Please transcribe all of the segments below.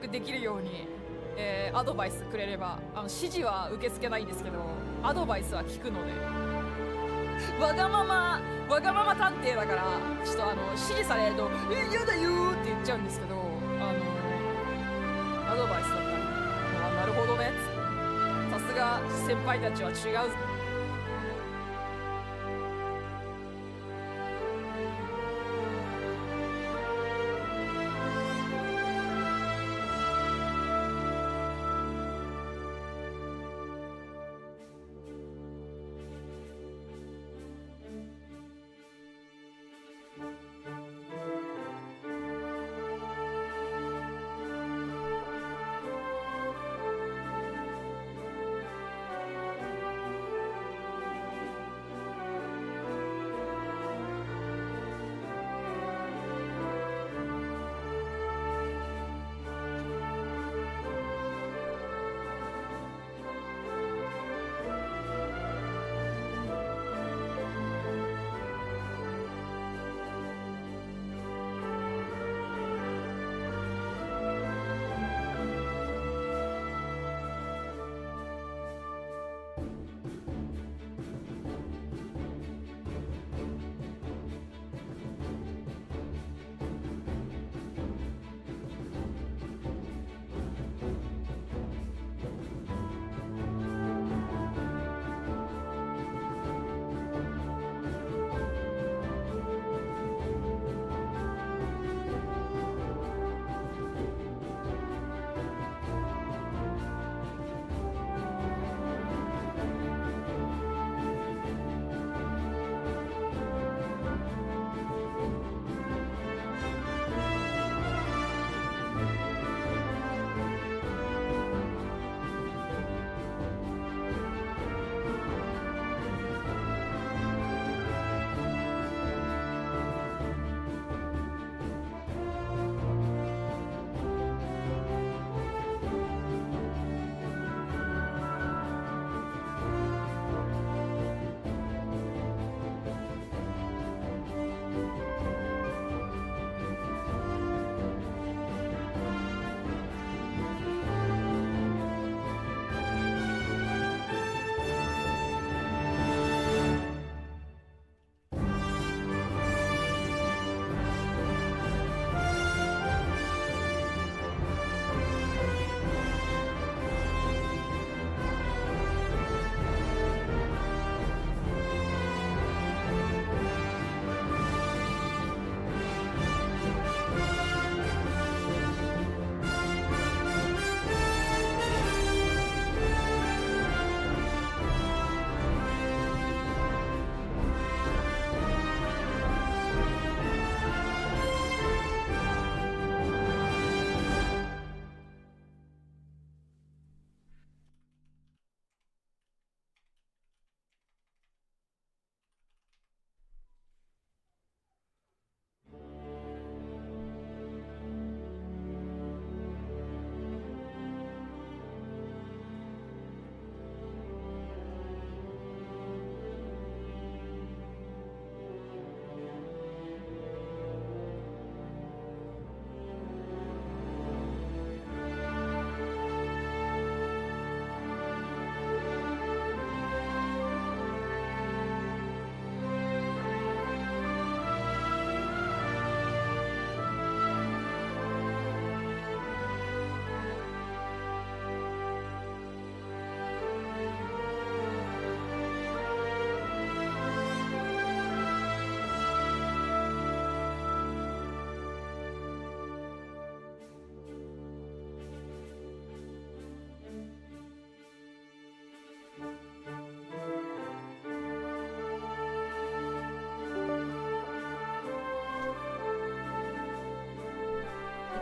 くできるように、アドバイスくれれば、指示は受け付けないんですけど、アドバイスは聞くので。わがまま探偵だから、ちょっと指示されると、やだよーって言っちゃうんですけど、アドバイスだったら、なるほどね、さすが先輩たちは違う。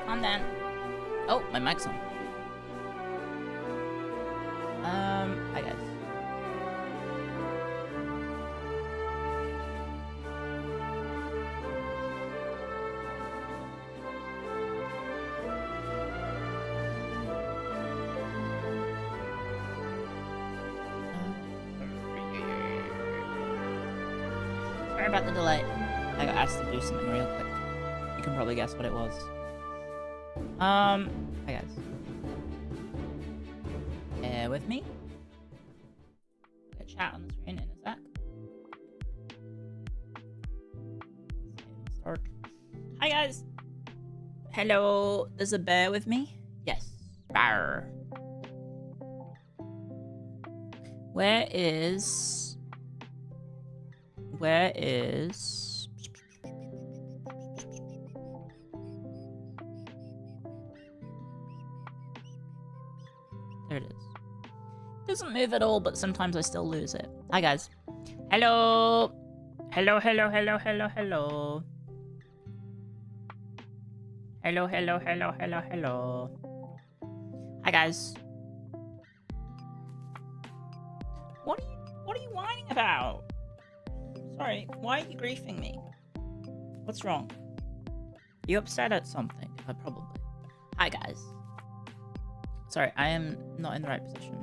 Calm down. Oh, my mic's on. I guess. Sorry about the delay. I got asked to do something real quick. You can probably guess what it was. Hi guys. Bear with me. Get chat on the screen in a sec. Start. Hi guys. Hello. There's a bear with me. Yes. Barr. Where is? There it is. Doesn't move at all, but sometimes I still lose it. Hi guys. Hello. Hello. Hello. Hi guys. What are you whining about? Sorry, why are you griefing me? What's wrong? You upset at something? Probably. Hi guys. Sorry, I am not in the right position.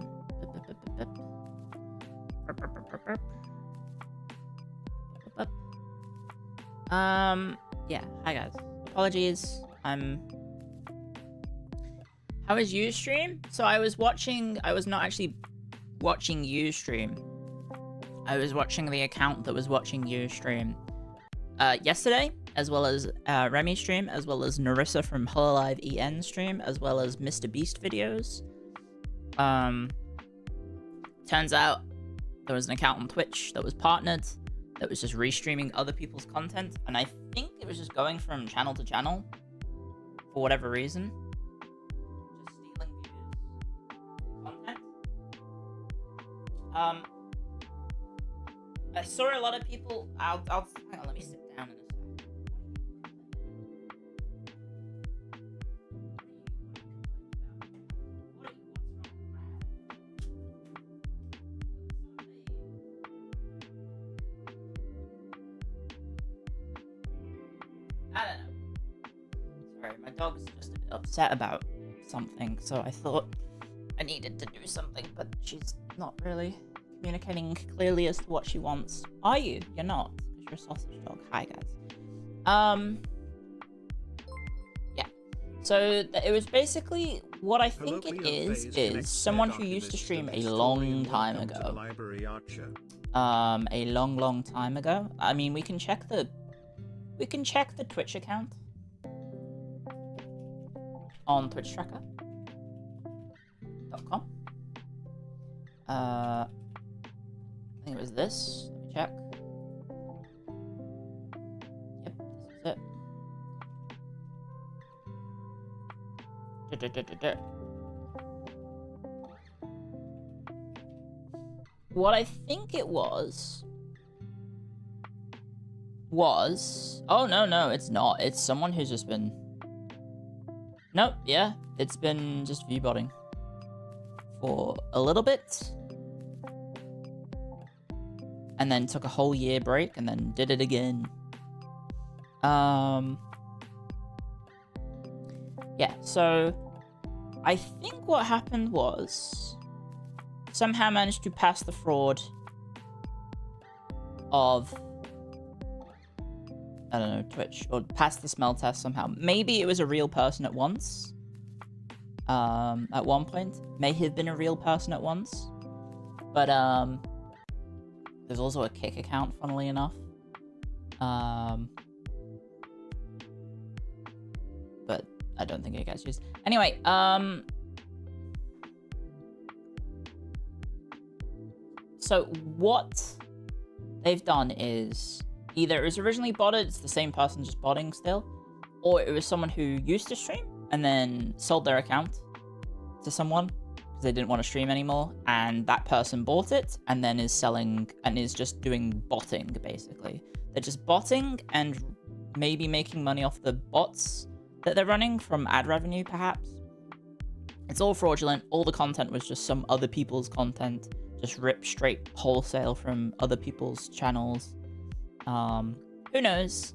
Yeah, hi guys. Apologies. How was Ustream? So I was not actually watching Ustream. I was watching the account that was watching Ustream yesterday, as well as Remy stream, as well as Narissa from Hololive EN stream, as well as Mr. Beast videos. Turns out there was an account on Twitch that was partnered, that was just restreaming other people's content, and I think it was just going from channel to channel for whatever reason. Just stealing content. I saw a lot of people. Hang on, let me sit down in a second. I don't know. Sorry, my dog's just a bit upset about something, so I thought I needed to do something, but she's not really communicating clearly as to what she wants. Are you? You're not, because you're a sausage dog. Hi guys. Yeah. So it was basically what I think it is someone who used to stream a long time ago. A long time ago. I mean, we can check the Twitch account on twitchtracker.com. I think it was this. Let me check. Yep, this is it. What I think it was... Oh, no, it's not. It's someone who's just been... Nope, yeah. It's been just viewbotting for a little bit. And then took a whole year break and then did it again. Yeah, so I think what happened was somehow managed to pass the fraud of, I don't know, Twitch, or pass the smell test somehow. Maybe it was a real person at once. At one point. May have been a real person at once. But, there's also a Kick account, funnily enough. But I don't think you guys use. Anyway, so what they've done is either it was originally botted, it's the same person just botting still, or it was someone who used to stream and then sold their account to someone because they didn't want to stream anymore, and that person bought it and then is selling and is just doing botting, basically. They're just botting and maybe making money off the bots that they're running from ad revenue, perhaps. It's all fraudulent. All the content was just some other people's content, just ripped straight wholesale from other people's channels. Who knows?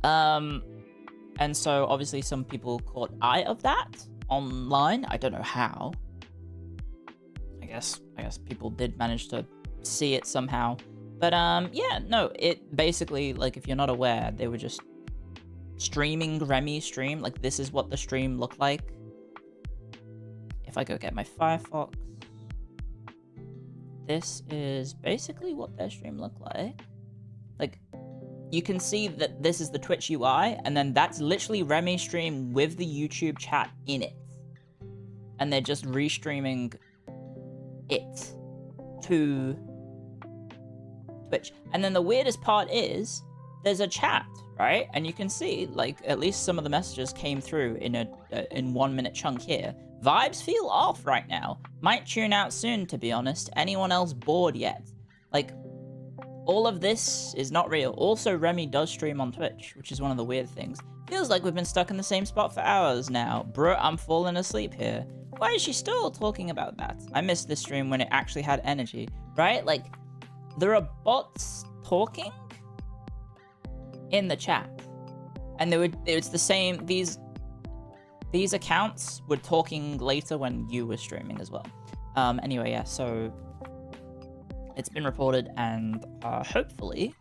And so obviously some people caught eye of that online. I don't know how. I guess people did manage to see it somehow. But yeah, no, it basically, like, if you're not aware, they were just streaming Remy stream, like this is what the stream looked like. If I go get my Firefox, this is basically what their stream looked like. Like, you can see that this is the Twitch UI, and then that's literally Remy stream with the YouTube chat in it. And they're just restreaming it to Twitch. And then the weirdest part is, there's a chat, right? And you can see, like, at least some of the messages came through in a 1 minute chunk here. Vibes feel off right now. Might tune out soon, to be honest. Anyone else bored yet? Like, all of this is not real. Also, Remy does stream on Twitch, which is one of the weird things. Feels like we've been stuck in the same spot for hours now. Bruh, I'm falling asleep here. Why is she still talking about that? I missed this stream when it actually had energy, right? Like, there are bots talking in the chat. And it's the same, these accounts were talking later when you were streaming as well. Anyway, yeah, so it's been reported, and hopefully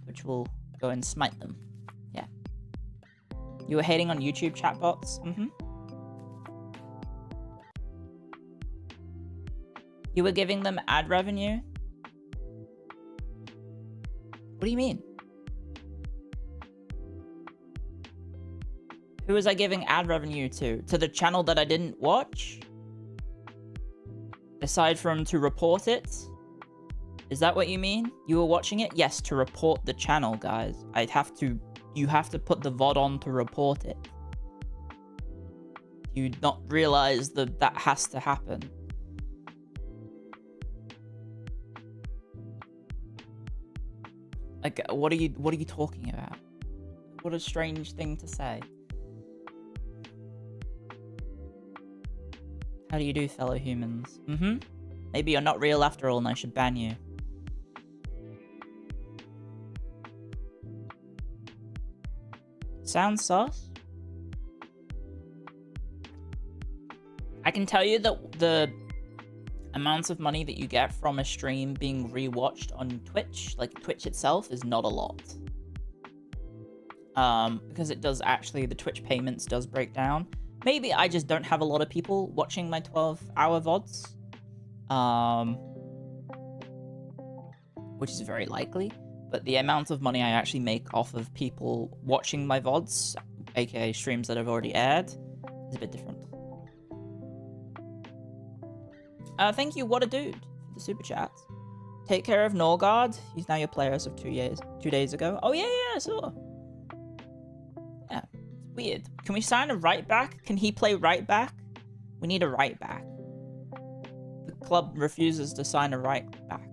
Twitch will go and smite them. Yeah. You were hating on YouTube chatbots? Mm-hmm. You were giving them ad revenue? What do you mean? Who was I giving ad revenue to? To the channel that I didn't watch? Aside from to report it? Is that what you mean? You were watching it? Yes, to report the channel, guys. You have to put the VOD on to report it. Do you not realize that has to happen? Like, what are you talking about? What a strange thing to say. How do you do, fellow humans? Mm-hmm. Maybe you're not real after all and I should ban you. Sounds sus? I can tell you that the amounts of money that you get from a stream being rewatched on Twitch, like Twitch itself, is not a lot. Because it does actually, the Twitch payments does break down. Maybe I just don't have a lot of people watching my 12-hour VODs. Which is very likely. But the amount of money I actually make off of people watching my VODs, aka streams that have already aired, is a bit different. Thank you, what a dude, for the super chat. Take care of Norgard. He's now your player as of 2 days ago. Oh yeah, I saw. Yeah, it's weird. Can we sign a right back? Can he play right back? We need a right back. The club refuses to sign a right back.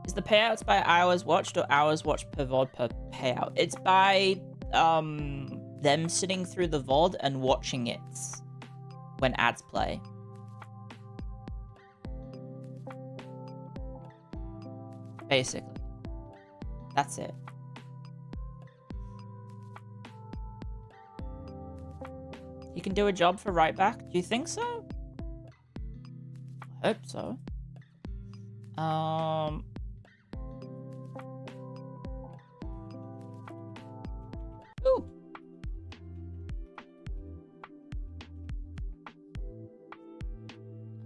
Is the payouts by hours watched or hours watched per VOD per payout? It's by them sitting through the VOD and watching it when ads play. Basically. That's it. You can do a job for right back? Do you think so? I hope so. Ooh.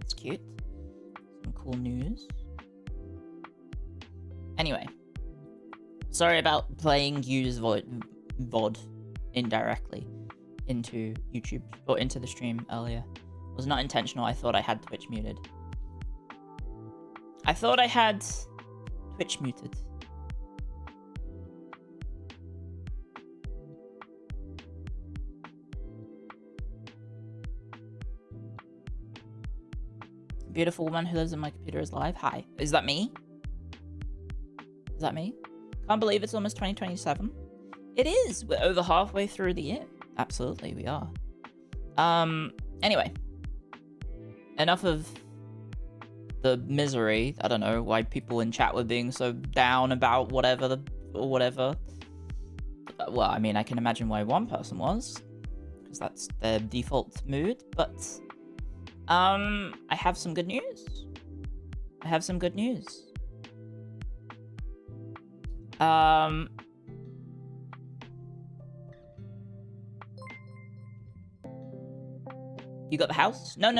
That's cute. Some cool news. Anyway. Sorry about playing use VOD indirectly into YouTube, or into the stream earlier. It was not intentional. I thought I had Twitch muted. I thought I had Twitch muted. Beautiful woman who lives in my computer is live. Hi. Is that me? Is that me? Can't believe it's almost 2027. It is. We're over halfway through the year. Absolutely, we are. Anyway. Enough of the misery. I don't know why people in chat were being so down about whatever. Well, I mean, I can imagine why one person was, because that's their default mood, but I have some good news. You got the house? No.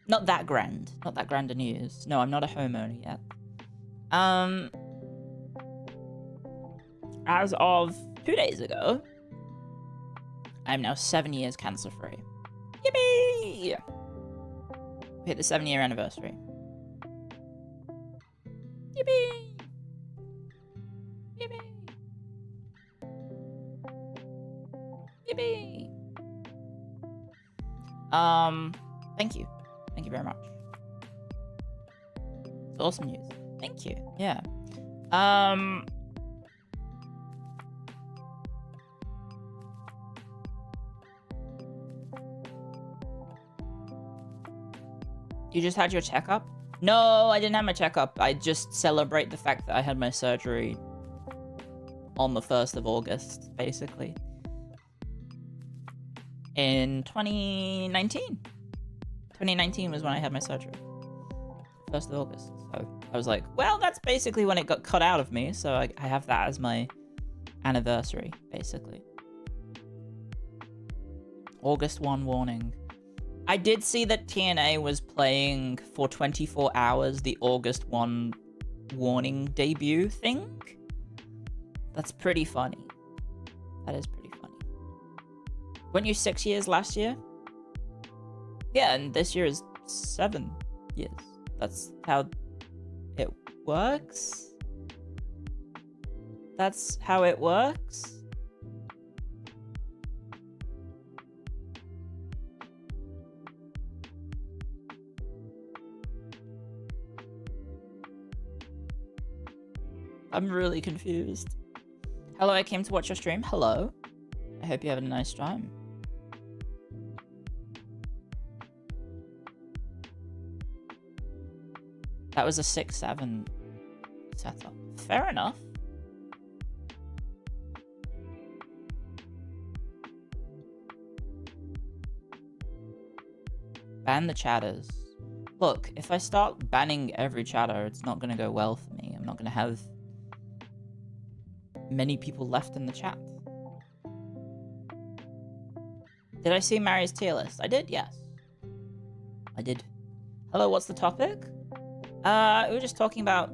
Not that grand. Not that grand a news. No, I'm not a homeowner yet. As of 2 days ago, I'm now 7 years cancer-free. Yippee! We hit the 7-year anniversary. Yippee! Yippee! Yippee! Thank you. Thank you very much. It's awesome news. Thank you. Yeah. You just had your checkup? No, I didn't have my checkup. I just celebrate the fact that I had my surgery on the 1st of August, basically. In 2019. 2019 was when I had my surgery. 1st of August. So I was like, well, that's basically when it got cut out of me. So I have that as my anniversary, basically. August 1 warning. I did see that TNA was playing for 24 hours the August 1 warning debut thing. That's pretty funny. That is pretty funny. Weren't you 6 years last year? Yeah, and this year is 7 years. That's how it works? That's how it works? I'm really confused. Hello, I came to watch your stream. Hello. I hope you have a nice time. That was a 6-7 setup. Fair enough. Ban the chatters. Look, if I start banning every chatter, it's not going to go well for me. I'm not going to have many people left in the chat. Did I see Mary's tier list? I did, yes. I did. Hello, what's the topic? We were just talking about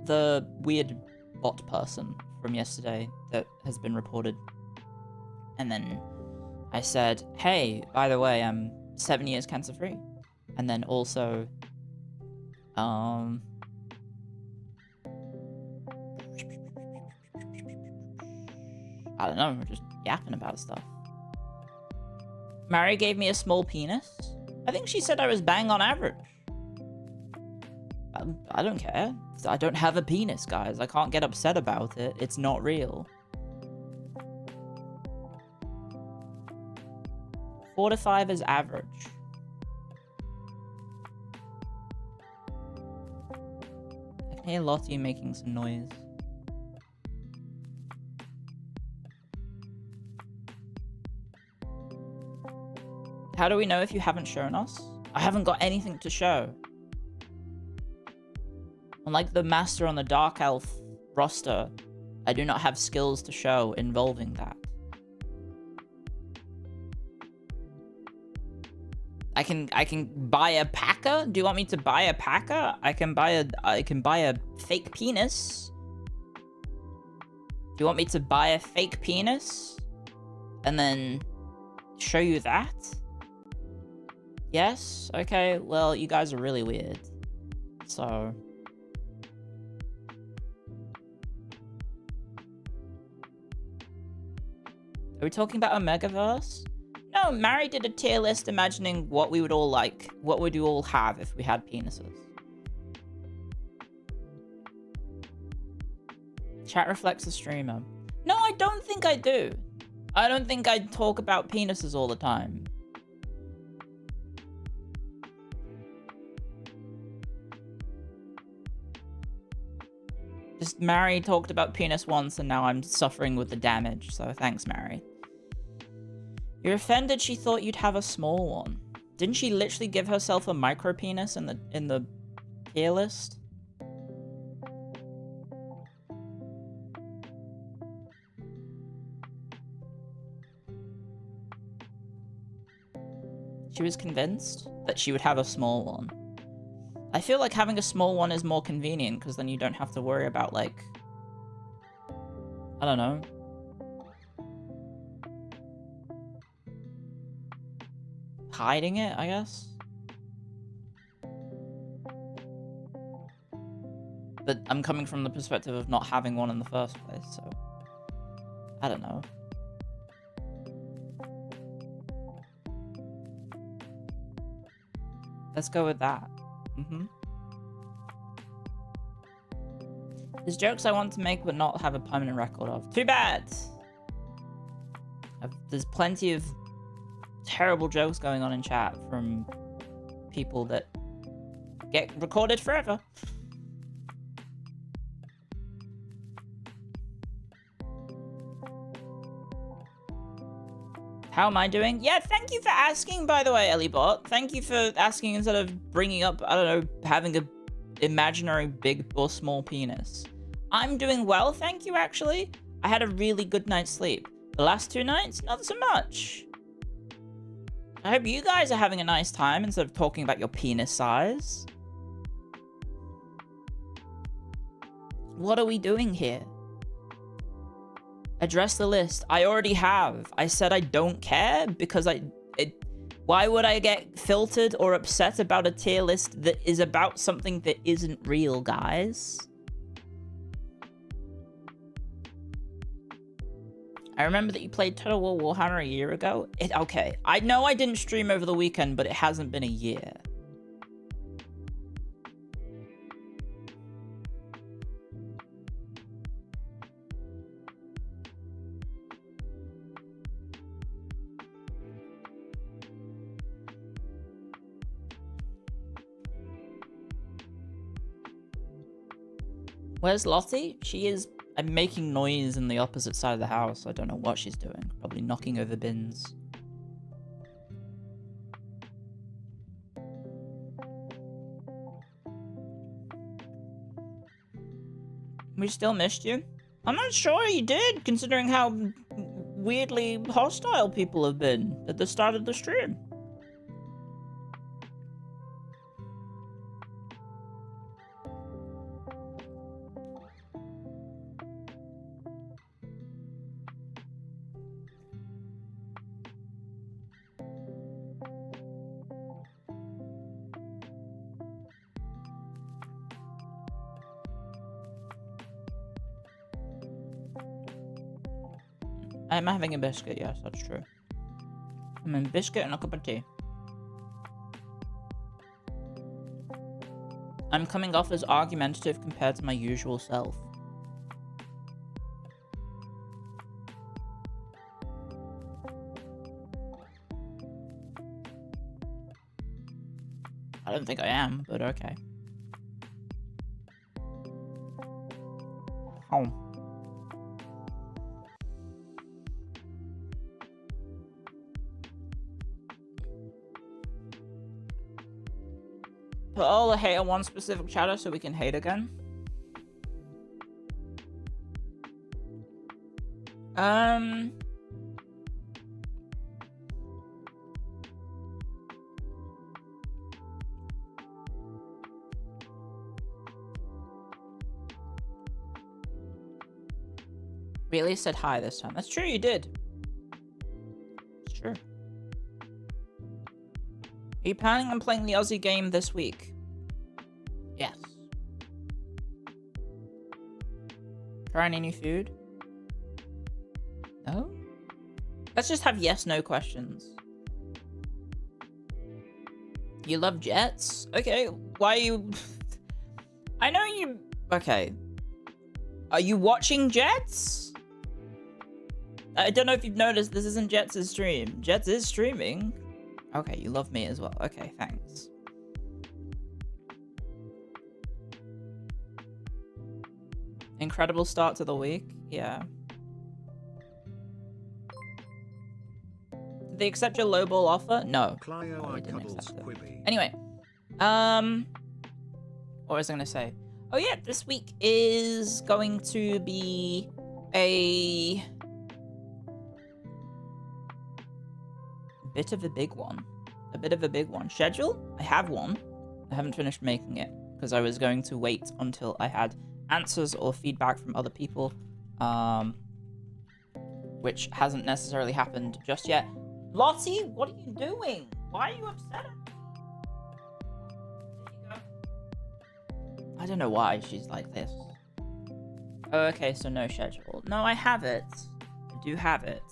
the weird bot person from yesterday that has been reported. And then I said, hey, by the way, I'm 7 years cancer-free. And then also, I don't know, we're just yapping about stuff. Mary gave me a small penis. I think she said I was bang on average. I don't care. I don't have a penis, guys. I can't get upset about it. It's not real. 4 to 5 is average. I can hear Lottie making some noise. How do we know if you haven't shown us? I haven't got anything to show. Unlike the Master on the Dark Elf roster, I do not have skills to show involving that. I can buy a packer? Do you want me to buy a packer? I can buy a fake penis. Do you want me to buy a fake penis? And then show you that? Yes? Okay, well, you guys are really weird. So... Are we talking about a Megaverse? No, Mary did a tier list imagining what we would all like. What would you all have if we had penises? Chat reflects the streamer. No, I don't think I do. I don't think I talk about penises all the time. Just Mary talked about penis once and now I'm suffering with the damage, so thanks, Mary. You're offended she thought you'd have a small one. Didn't she literally give herself a micro penis in the tier list? She was convinced that she would have a small one. I feel like having a small one is more convenient because then you don't have to worry about, like, I don't know. Hiding it, I guess. But I'm coming from the perspective of not having one in the first place, so I don't know. Let's go with that. There's jokes I want to make but not have a permanent record of. Too bad! There's plenty of terrible jokes going on in chat from people that get recorded forever. How am I doing? Yeah, thank you for asking, by the way, Ellibot. Thank you for asking instead of bringing up, I don't know, having a imaginary big or small penis. I'm doing well, thank you, actually. I had a really good night's sleep. The last 2 nights, not so much. I hope you guys are having a nice time instead of talking about your penis size. What are we doing here? Address the list. I already have. I said I don't care because why would I get filtered or upset about a tier list that is about something that isn't real, guys? I remember that you played Total War Warhammer a year ago. Okay, I know I didn't stream over the weekend, but it hasn't been a year. Where's Lottie? She is making noise in the opposite side of the house. I don't know what she's doing. Probably knocking over bins. We still missed you? I'm not sure you did, considering how weirdly hostile people have been at the start of the stream. I'm having a biscuit, yes, that's true. I'm a biscuit and a cup of tea. I'm coming off as argumentative compared to my usual self. I don't think I am, but okay. Home. Put all the hate on one specific chatter so we can hate again. We at least said hi this time. That's true, you did. It's true. Are you planning on playing the Aussie game this week? Yes. Trying any food? No? Let's just have yes/no questions. You love jets? Okay, why are you... I know you... Okay. Are you watching Jets? I don't know if you've noticed, this isn't Jets' stream. Jets is streaming. Okay, you love me as well. Okay, thanks. Incredible start to the week. Yeah. Did they accept your lowball offer? No. Clio, No, I they didn't cuddles accept it. Quibi. Anyway. What was I gonna say? Oh yeah, this week is going to be a bit of a big one. a bit of a big one. Schedule? I have one. I haven't finished making it because I was going to wait until I had answers or feedback from other people, which hasn't necessarily happened just yet. Lottie, what are you doing? Why are you upset? I don't know why she's like this. Oh, okay, so no schedule. No, I have it. I do have it.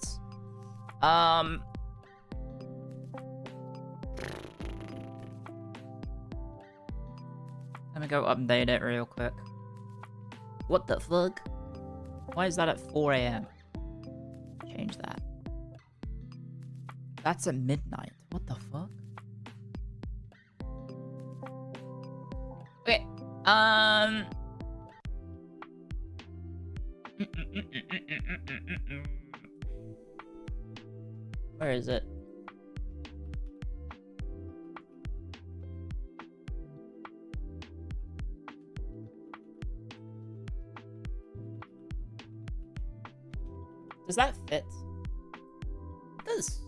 Let me go update it real quick. What the fuck? Why is that at 4 a.m.? Change that. That's at midnight. What the fuck? Okay. Where is it? Does that fit? It does.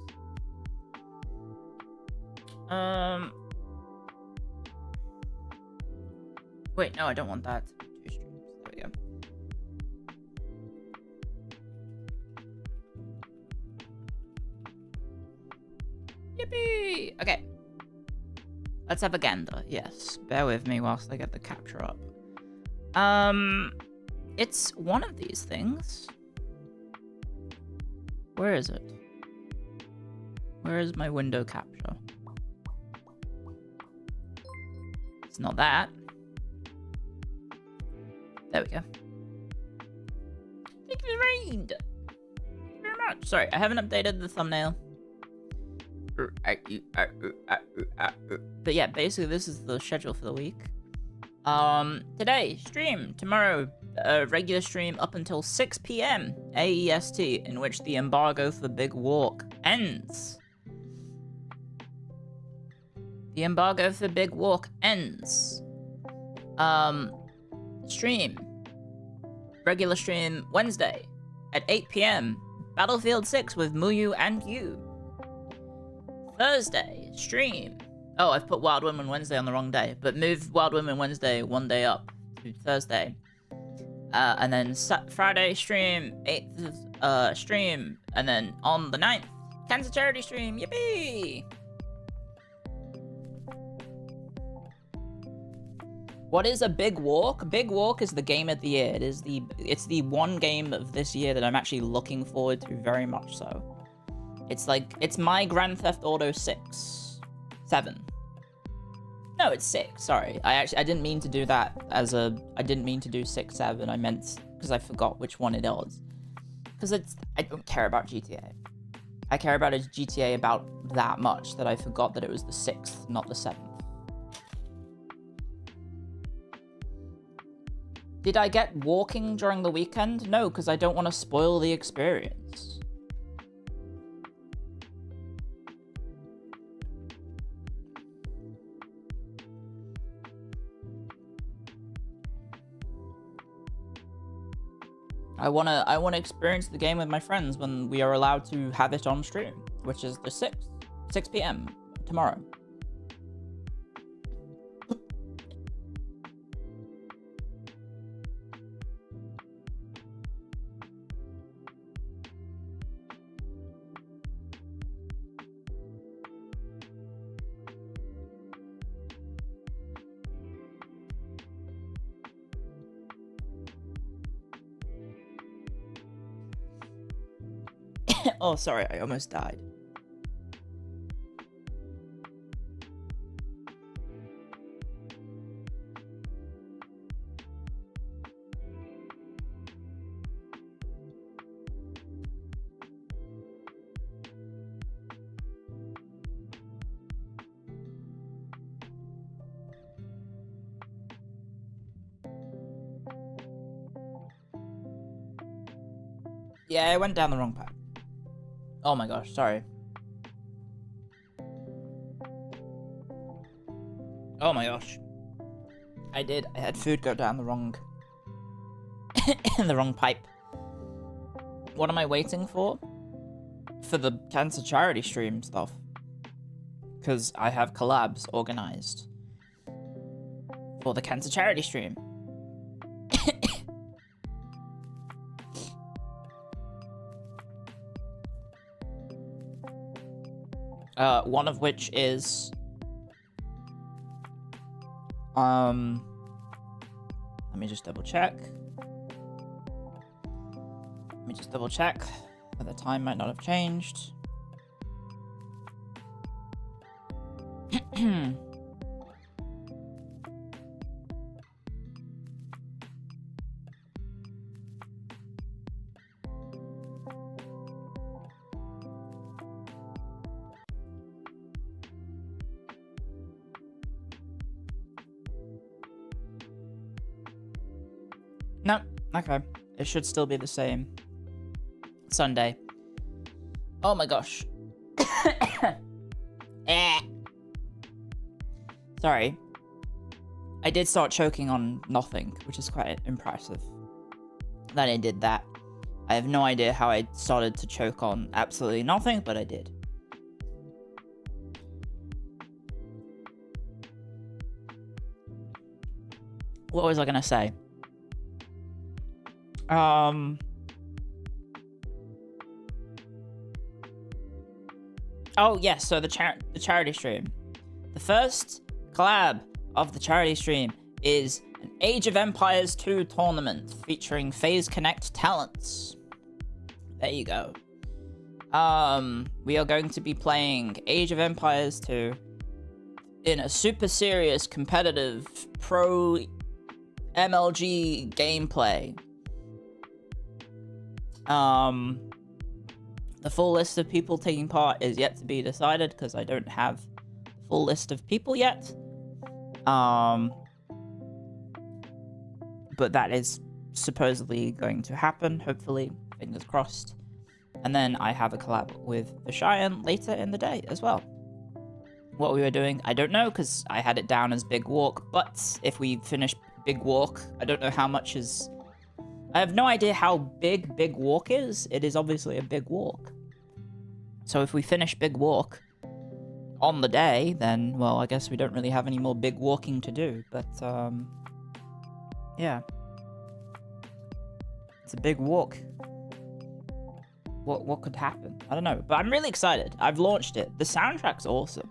Wait, no, I don't want that. 2 streams. There we go. Yippee! Okay. Let's have agenda. Yes. Bear with me whilst I get the capture up. It's one of these things. Where is it? Where is my window capture? It's not that. There we go. Thank you, Raid! Thank you very much. Sorry, I haven't updated the thumbnail. But yeah, basically this is the schedule for the week. Today, stream. Tomorrow, regular stream up until 6 p.m. AEST, in which the embargo for Big Walk ends. The embargo for Big Walk ends. Stream. Regular stream Wednesday at 8 p.m. Battlefield 6 with Muyu and you. Thursday, stream. Oh, I've put Wild Women Wednesday on the wrong day, but move Wild Women Wednesday one day up to Thursday. And then Friday, stream. 8th, stream. And then on the 9th, Cancer Charity stream. Yippee! What is a Big Walk? Big Walk is the game of the year. It's the one game of this year that I'm actually looking forward to very much so. It's my Grand Theft Auto 6. 7. No, it's 6, sorry. I didn't mean to do that I didn't mean to do 6, 7. I meant, because I forgot which one it was. Because I don't care about GTA. I care about a GTA about that much that I forgot that it was the 6th, not the 7th. Did I get walking during the weekend? No, because I don't want to spoil the experience. I wanna experience the game with my friends when we are allowed to have it on stream, which is the 6th, 6 p.m. tomorrow. Oh, sorry, I almost died. Yeah, I went down the wrong path. Oh my gosh, sorry. Oh my gosh. I had food go down the wrong... the wrong pipe. What am I waiting for? For the Cancer Charity stream stuff. because I have collabs organized for the cancer charity stream. One of which is let me just double check. The time might not have changed. No, okay. It should still be the same. Sunday. Oh my gosh. Sorry. I did start choking on nothing, which is quite impressive that I did that. I have no idea how I started to choke on absolutely nothing, but I did. What was I gonna say? Oh yes, so the charity stream. The first collab of the charity stream is an Age of Empires 2 tournament featuring FaZe Connect talents. There you go. We are going to be playing Age of Empires 2 in a super serious, competitive, pro MLG gameplay. The full list of people taking part is yet to be decided because I don't have the full list of people yet. But that is supposedly going to happen, hopefully, fingers crossed. And then I have a collab with the Cheyenne later in the day as well. What we were doing, I don't know, because I had it down as Big Walk, but if we finish Big Walk, I don't know how much is... I have no idea how big Big Walk is. It is obviously a big walk. So if we finish Big Walk on the day, then, well, I guess we don't really have any more big walking to do, but, yeah. It's a big walk. What could happen? I don't know, but I'm really excited. I've launched it. The soundtrack's awesome.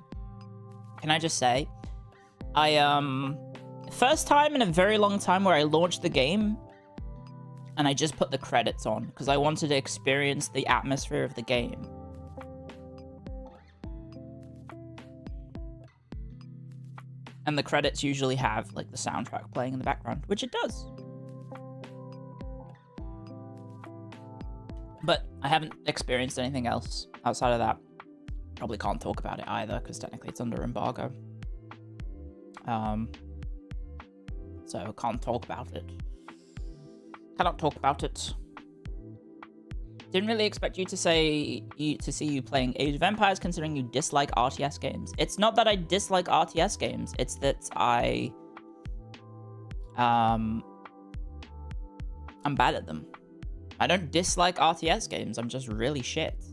Can I just say, first time in a very long time where I launched the game, and I just put the credits on, because I wanted to experience the atmosphere of the game. And the credits usually have, like, the soundtrack playing in the background, which it does. But I haven't experienced anything else outside of that. Probably can't talk about it either, because technically it's under embargo. So can't talk about it. Cannot talk about it. Didn't really expect you to see you playing Age of Empires, considering you dislike RTS games. It's not that I dislike RTS games. It's that I'm bad at them. I don't dislike RTS games. I'm just really shit.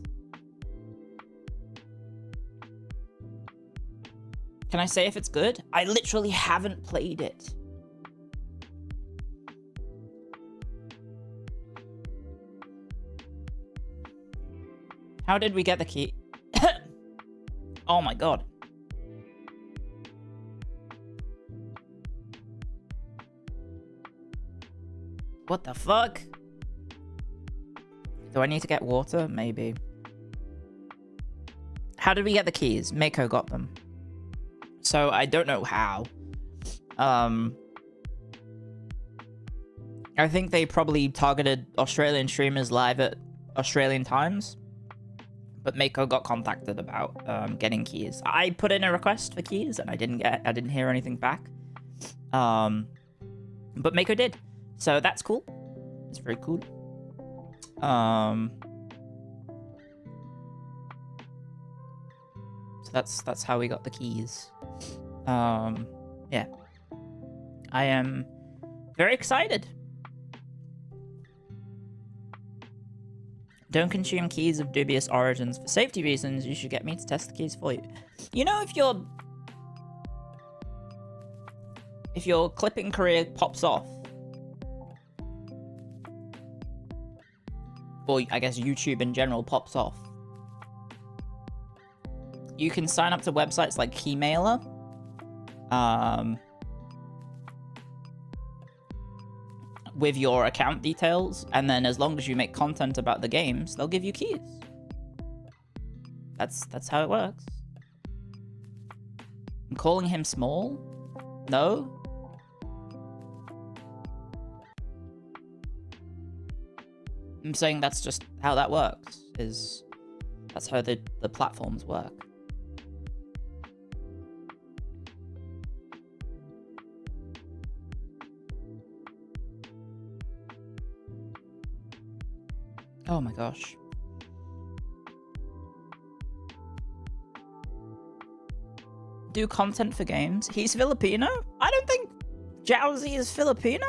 Can I say if it's good? I literally haven't played it. How did we get the key? Oh my god. What the fuck? Do I need to get water? Maybe. How did we get the keys? Mako got them. So I don't know how. I think they probably targeted Australian streamers live at Australian times. But Mako got contacted about getting keys. I put in a request for keys and I didn't hear anything back. But Mako did. So that's cool. It's very cool. So that's how we got the keys. Yeah. I am very excited. Don't consume keys of dubious origins. For safety reasons, you should get me to test the keys for you. You know, if your clipping career pops off, or I guess YouTube in general pops off, you can sign up to websites like Keymailer. With your account details, and then as long as you make content about the games, they'll give you keys. That's how it works. I'm calling him small? No? I'm saying that's just how that works, that's how the platforms work. Oh my gosh. Do content for games? He's Filipino? I don't think Jowsy is Filipino.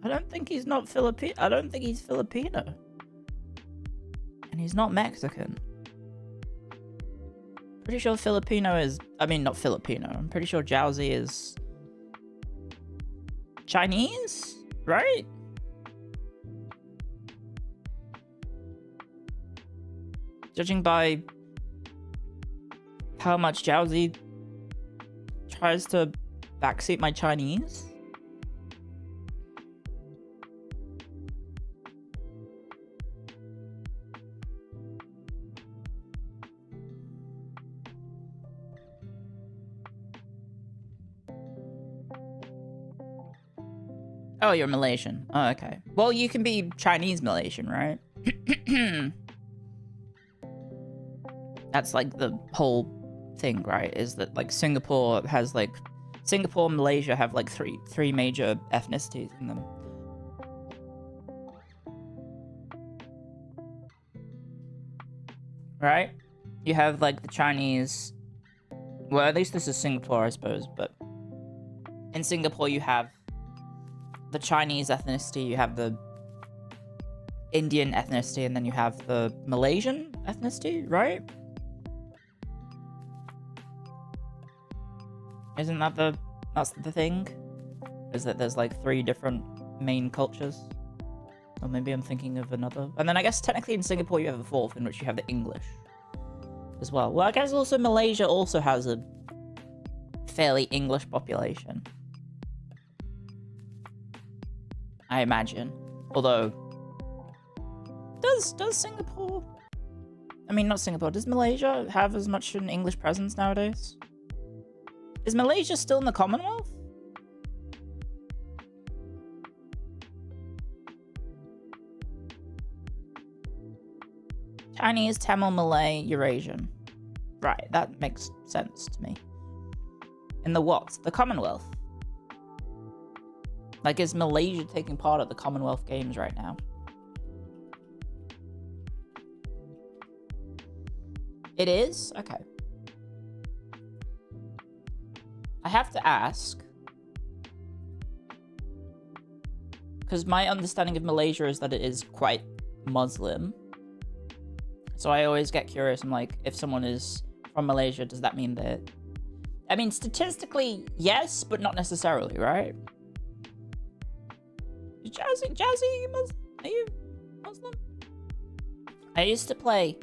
I don't think he's Filipino. And he's not Mexican. Pretty sure Filipino is... I mean, not Filipino. I'm pretty sure Jowsy is... Chinese? Right? Judging by how much Jowsy tries to backseat my Chinese. Oh, you're Malaysian. Oh, okay. Well, you can be Chinese Malaysian, right? That's like the whole thing, right? Is that like Singapore and Malaysia have like three major ethnicities in them. Right? You have like the Chinese, well, at least this is Singapore, I suppose, but in Singapore you have the Chinese ethnicity, you have the Indian ethnicity, and then you have the Malaysian ethnicity, right? Isn't that that's the thing? Is that there's like 3 different main cultures? Or maybe I'm thinking of another. And then I guess technically in Singapore you have a 4th, in which you have the English as well. Well, I guess also Malaysia also has a fairly English population, I imagine. Although, does Singapore... I mean, not Singapore. Does Malaysia have as much an English presence nowadays? Is Malaysia still in the Commonwealth? Chinese, Tamil, Malay, Eurasian. Right, that makes sense to me. In the what? The Commonwealth. Like, is Malaysia taking part of the Commonwealth Games right now? It is? Okay. I have to ask, because my understanding of Malaysia is that it is quite Muslim. So I always get curious. I'm like, if someone is from Malaysia, does that mean that... I mean, statistically, yes, but not necessarily, right? Jazzy, are you Muslim? I used to play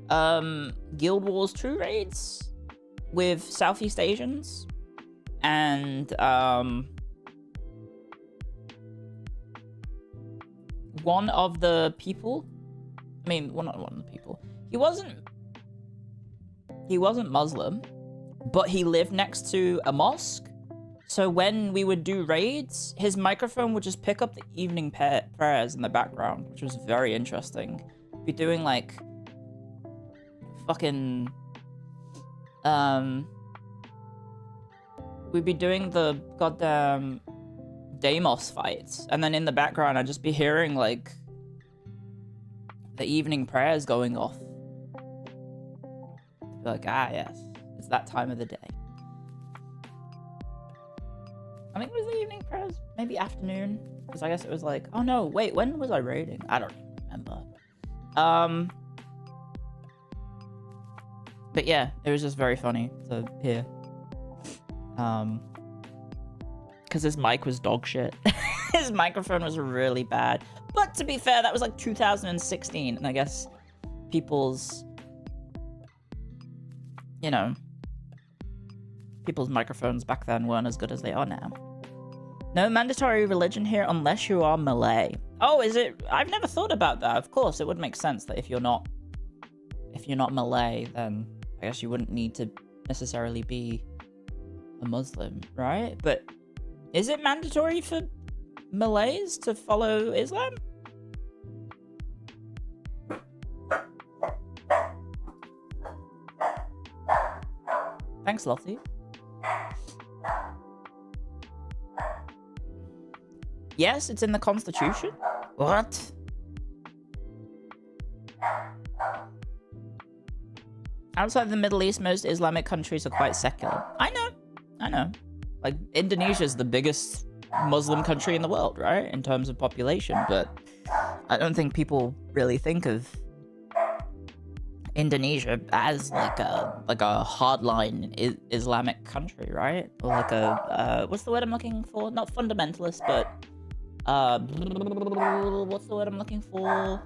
Guild Wars 2 raids with Southeast Asians, and one of the people, I mean, well, not one of the people, he wasn't Muslim, but he lived next to a mosque. So when we would do raids, his microphone would just pick up the evening prayers in the background, which was very interesting. Be doing like fucking we'd be doing the goddamn Deimos fights, and then in the background I'd just be hearing like the evening prayers going off. Be like, ah yes, it's that time of the day. think it was the evening prayers, maybe afternoon, because I guess it was like, oh no, wait, when was I raiding? I don't remember. But yeah, it was just very funny to hear. Because his mic was dog shit. His microphone was really bad. But to be fair, that was like 2016, and I guess people's, you know, people's microphones back then weren't as good as they are now. No mandatory religion here unless you are Malay. Oh, is it? I've never thought about that. Of course, it would make sense that if you're not Malay, then I guess you wouldn't need to necessarily be a Muslim, right? But is it mandatory for Malays to follow Islam? Thanks, Lottie. Yes, it's in the Constitution. What? Outside the Middle East, most Islamic countries are quite secular. I know. Like, Indonesia's the biggest Muslim country in the world, right? In terms of population, but I don't think people really think of Indonesia as like a hardline Islamic country, right? Or like a what's the word I'm looking for? Not fundamentalist, but what's the word I'm looking for?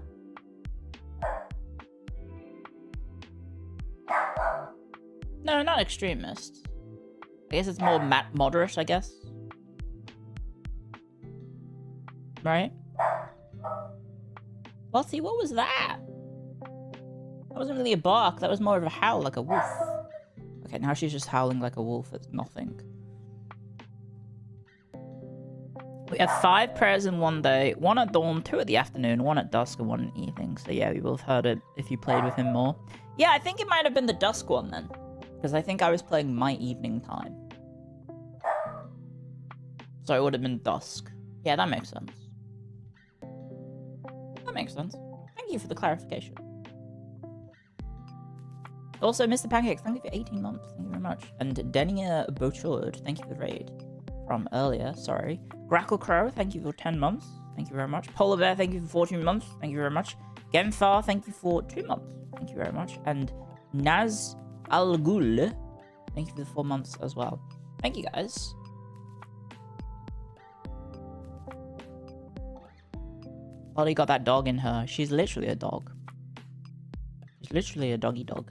No, not extremist. I guess it's more moderate, I guess. Right? Lottie, what was that? That wasn't really a bark, that was more of a howl, like a wolf. Okay, now she's just howling like a wolf at nothing. We have 5 prayers in one day, 1 at dawn, 2 at the afternoon, 1 at dusk, and 1 in the evening. So yeah, we will have heard it if you played with him more. Yeah, I think it might have been the dusk one then. Because I think I was playing my evening time. So it would have been dusk. Yeah, that makes sense. That makes sense. Thank you for the clarification. Also, Mr. Pancakes, thank you for 18 months. Thank you very much. And Denia Bochard, thank you for the raid from earlier. Sorry. Grackle Crow, thank you for 10 months. Thank you very much. Polar Bear, thank you for 14 months. Thank you very much. Gemfar, thank you for 2 months. Thank you very much. And Naz Al Ghul, thank you for the 4 months as well. Thank you guys. Lottie got that dog in her. She's literally a dog. She's literally a doggy dog.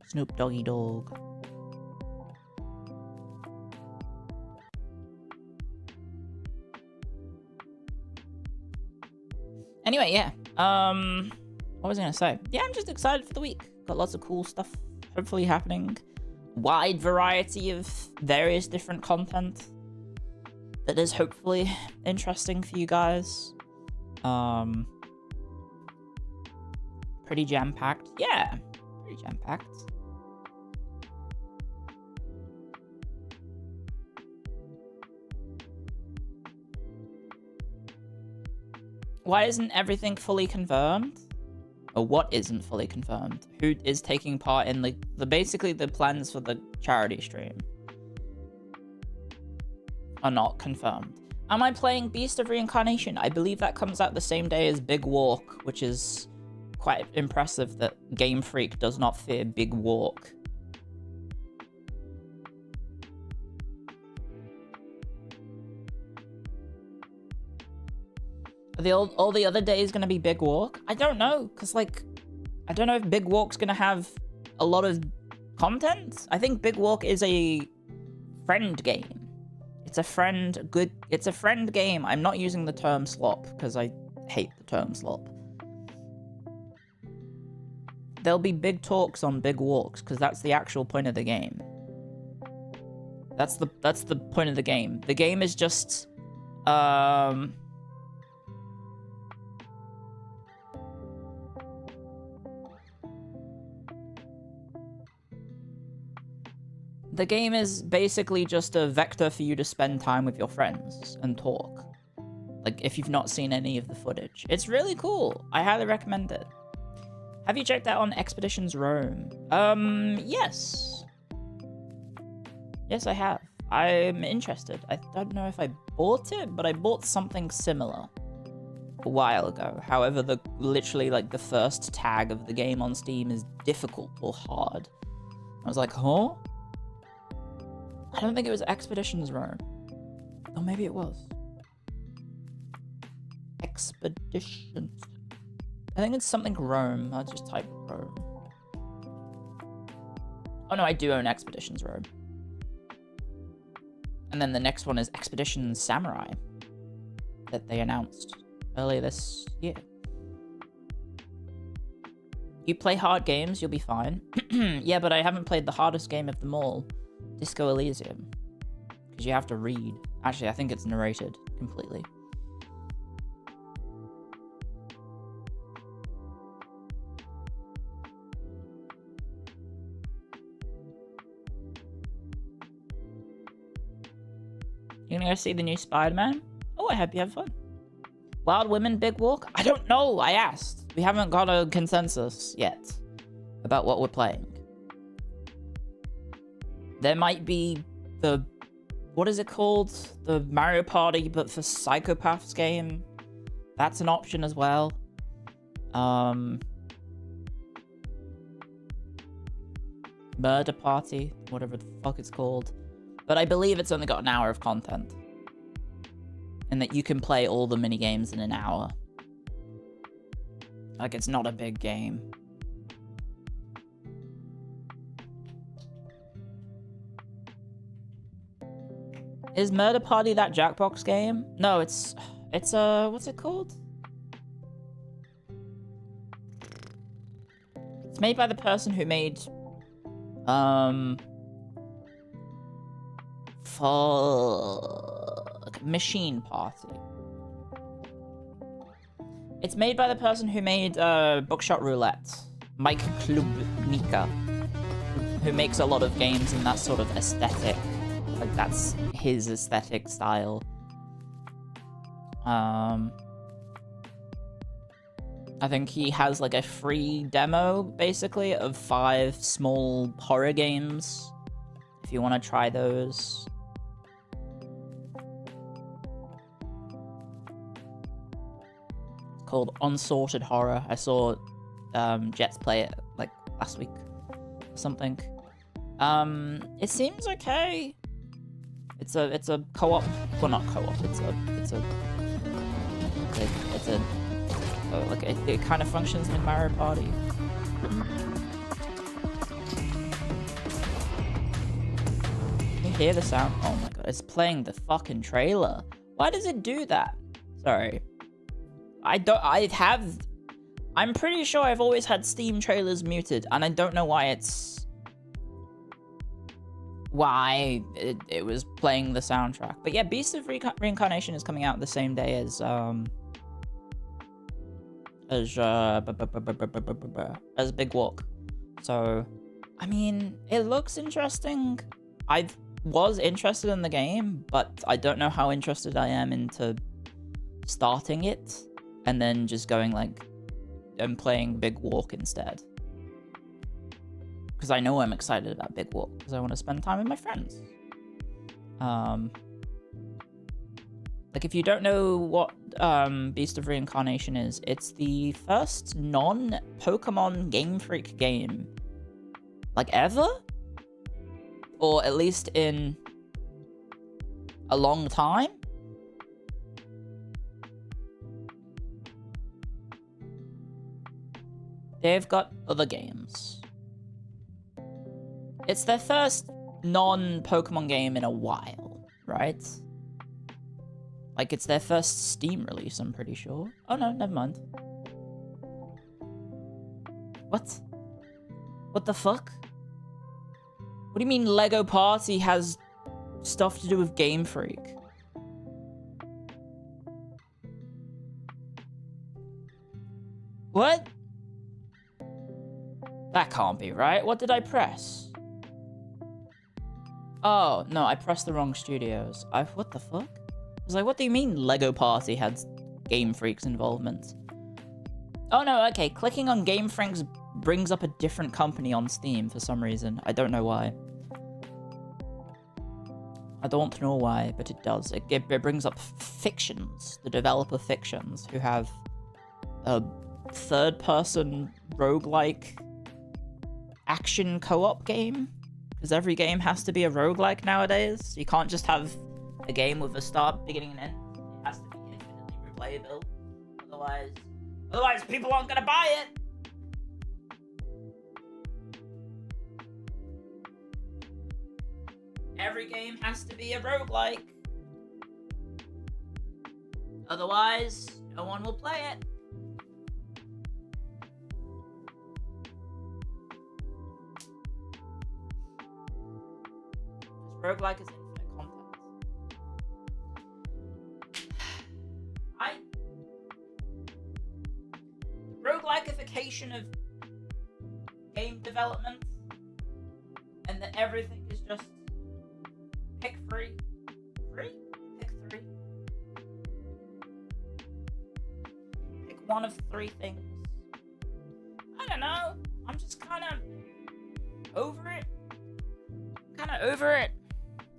Snoop Doggy Dog. Anyway, yeah. What was I gonna say? Yeah, I'm just excited for the week. Got lots of cool stuff hopefully happening. Wide variety of various different content that is hopefully interesting for you guys. Pretty jam-packed. Yeah, pretty jam-packed. Why isn't everything fully confirmed? Or what isn't fully confirmed? Who is taking part in the basically the plans for the charity stream are not confirmed. Am I playing Beast of Reincarnation? I believe that comes out the same day as Big Walk, which is quite impressive that Game Freak does not fear Big Walk. Are all the other days gonna be Big Walk? I don't know, because like, I don't know if Big Walk's gonna have a lot of content. I think Big Walk is a friend game. It's a friend game. I'm not using the term slop, because I hate the term slop. There'll be big talks on big walks, because that's the actual point of the game. That's the point of the game. The game is just, the game is basically just a vector for you to spend time with your friends and talk. Like, if you've not seen any of the footage. It's really cool. I highly recommend it. Have you checked out on Expeditions Rome? Yes. Yes, I have. I'm interested. I don't know if I bought it, but I bought something similar a while ago. However, literally like the first tag of the game on Steam is difficult or hard. I was like, huh? I don't think it was Expeditions Rome. Or maybe it was. Expeditions. I think it's something Rome. I'll just type Rome. Oh no, I do own Expeditions Rome. And then the next one is Expeditions Samurai that they announced earlier this year. You play hard games, you'll be fine. Yeah, but I haven't played the hardest game of them all, Disco Elysium. Because you have to read. Actually, I think it's narrated completely. You gonna go see the new Spider-Man? Oh, I hope you have fun. Wild Women Big Walk? I don't know, I asked. We haven't got a consensus yet about what we're playing. There might be the... What is it called? The Mario Party, but for Psychopaths game. That's an option as well. Murder Party, whatever the fuck it's called. But I believe it's only got an hour of content. And that you can play all the minigames in an hour. Like, it's not a big game. Is Murder Party that Jackbox game? No, it's what's it called? It's made by the person who made, Machine Party. It's made by the person who made, Bookshot Roulette. Mike Klubnika. Who makes a lot of games in that sort of aesthetic. Like, that's his aesthetic style. I think he has, like, a free demo, basically, of 5 small horror games. If you want to try those. It's called Unsorted Horror. I saw Jets play it, like, last week or something. It seems okay. It's a co-op, well, not co-op. Like it kind of functions like Mario Party. You hear the sound? Oh my god, it's playing the fucking trailer. Why does it do that? Sorry. I'm pretty sure I've always had Steam trailers muted, and I don't know why it was playing the soundtrack. But yeah, Beast of Reincarnation is coming out the same day as Big Walk. So, I mean, it looks interesting. I was interested in the game, but I don't know how interested I am into starting it and then just going like and playing Big Walk instead. Because I know I'm excited about Big Walk, because I want to spend time with my friends. Like, if you don't know what Beast of Reincarnation is, it's the first non-Pokemon Game Freak game. Like, ever? Or at least in a long time? They've got other games. It's their first non-Pokemon game in a while, right? Like, it's their first Steam release, I'm pretty sure. Oh no, never mind. What? What the fuck? What do you mean Lego Party has stuff to do with Game Freak? What? That can't be right. What did I press? Oh, no, I pressed the wrong studios. What the fuck? I was like, what do you mean Lego Party had Game Freak's involvement? Oh no, okay, clicking on Game Freaks brings up a different company on Steam for some reason. I don't know why. I don't know why, but it does. It brings up fictions, the developer fictions, who have a third-person roguelike action co-op game. Because every game has to be a roguelike nowadays. You can't just have a game with a start, beginning, and end. It has to be infinitely replayable. Otherwise people aren't gonna buy it. Every game has to be a roguelike. Otherwise, no one will play it. Because roguelike is infinite content. Roguelikefication of game development, and that everything is just pick three. Pick three. Pick one of three things. I don't know. I'm just kind of over it.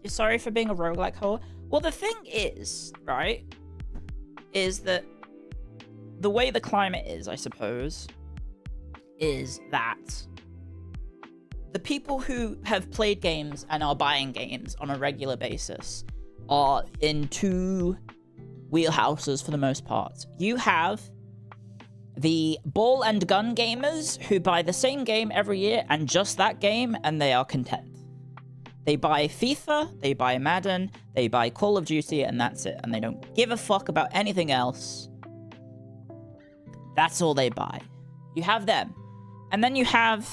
You're sorry for being a roguelike whore. Well, the thing is, right, is that the way the climate is, I suppose, is that the people who have played games and are buying games on a regular basis are in two wheelhouses for the most part. You have the ball and gun gamers who buy the same game every year and just that game, and they are content. They buy FIFA, they buy Madden, they buy Call of Duty, and that's it. And they don't give a fuck about anything else. That's all they buy. You have them. And then you have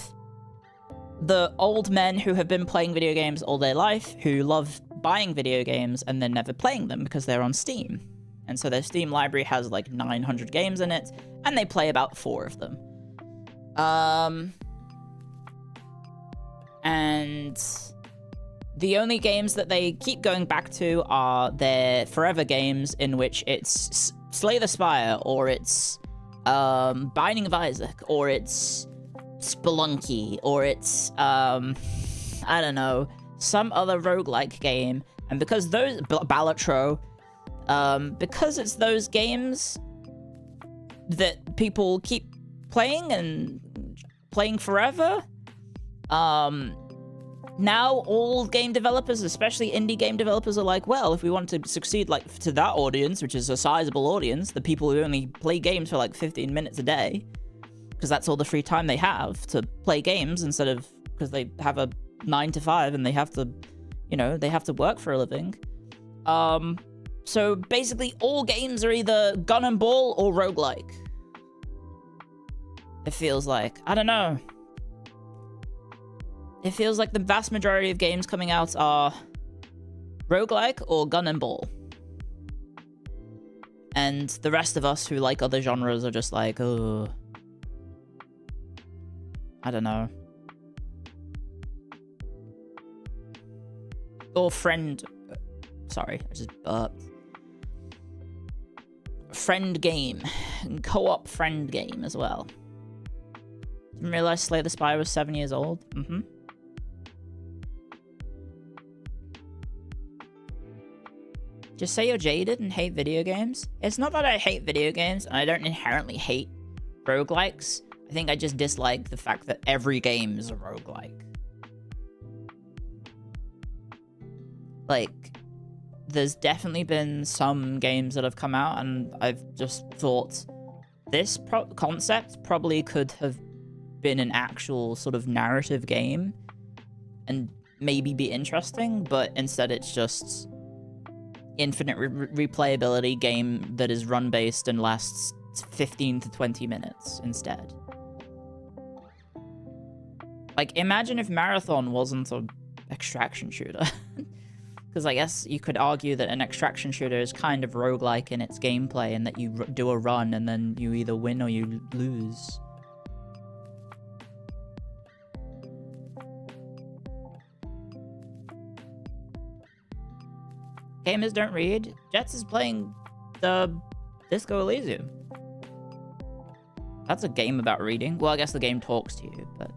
the old men who have been playing video games all their life, who love buying video games and then never playing them because they're on Steam. And so their Steam library has like 900 games in it, and they play about 4 of them. And the only games that they keep going back to are their forever games, in which it's Slay the Spire, or it's Binding of Isaac, or it's Spelunky, or it's I don't know, some other roguelike game. And because those Balatro, because it's those games that people keep playing and playing forever, now all game developers, especially indie game developers, are like, well, if we want to succeed like to that audience, which is a sizable audience, the people who only play games for like 15 minutes a day, because that's all the free time they have to play games, instead of, because they have a 9 to 5 and they have to, you know, they have to work for a living. So basically all games are either gun and ball or roguelike. It feels like. I don't know. It feels like the vast majority of games coming out are roguelike or gun and ball. And the rest of us who like other genres are just like, oh, I don't know. Or sorry, I just burped. Friend game. Co-op friend game as well. Didn't realize Slay the Spire was 7 years old. Just say you're jaded and hate video games. It's not that I hate video games, and I don't inherently hate roguelikes. I think I just dislike the fact that every game is a roguelike. Like, there's definitely been some games that have come out, and I've just thought, this concept probably could have been an actual sort of narrative game, and maybe be interesting, but instead it's just infinite replayability game that is run-based and lasts 15 to 20 minutes instead. Like, imagine if Marathon wasn't an extraction shooter. Because I guess you could argue that an extraction shooter is kind of roguelike in its gameplay, and that you do a run and then you either win or you lose. Gamers don't read. Jets is playing the Disco Elysium. That's a game about reading. Well, I guess the game talks to you, but...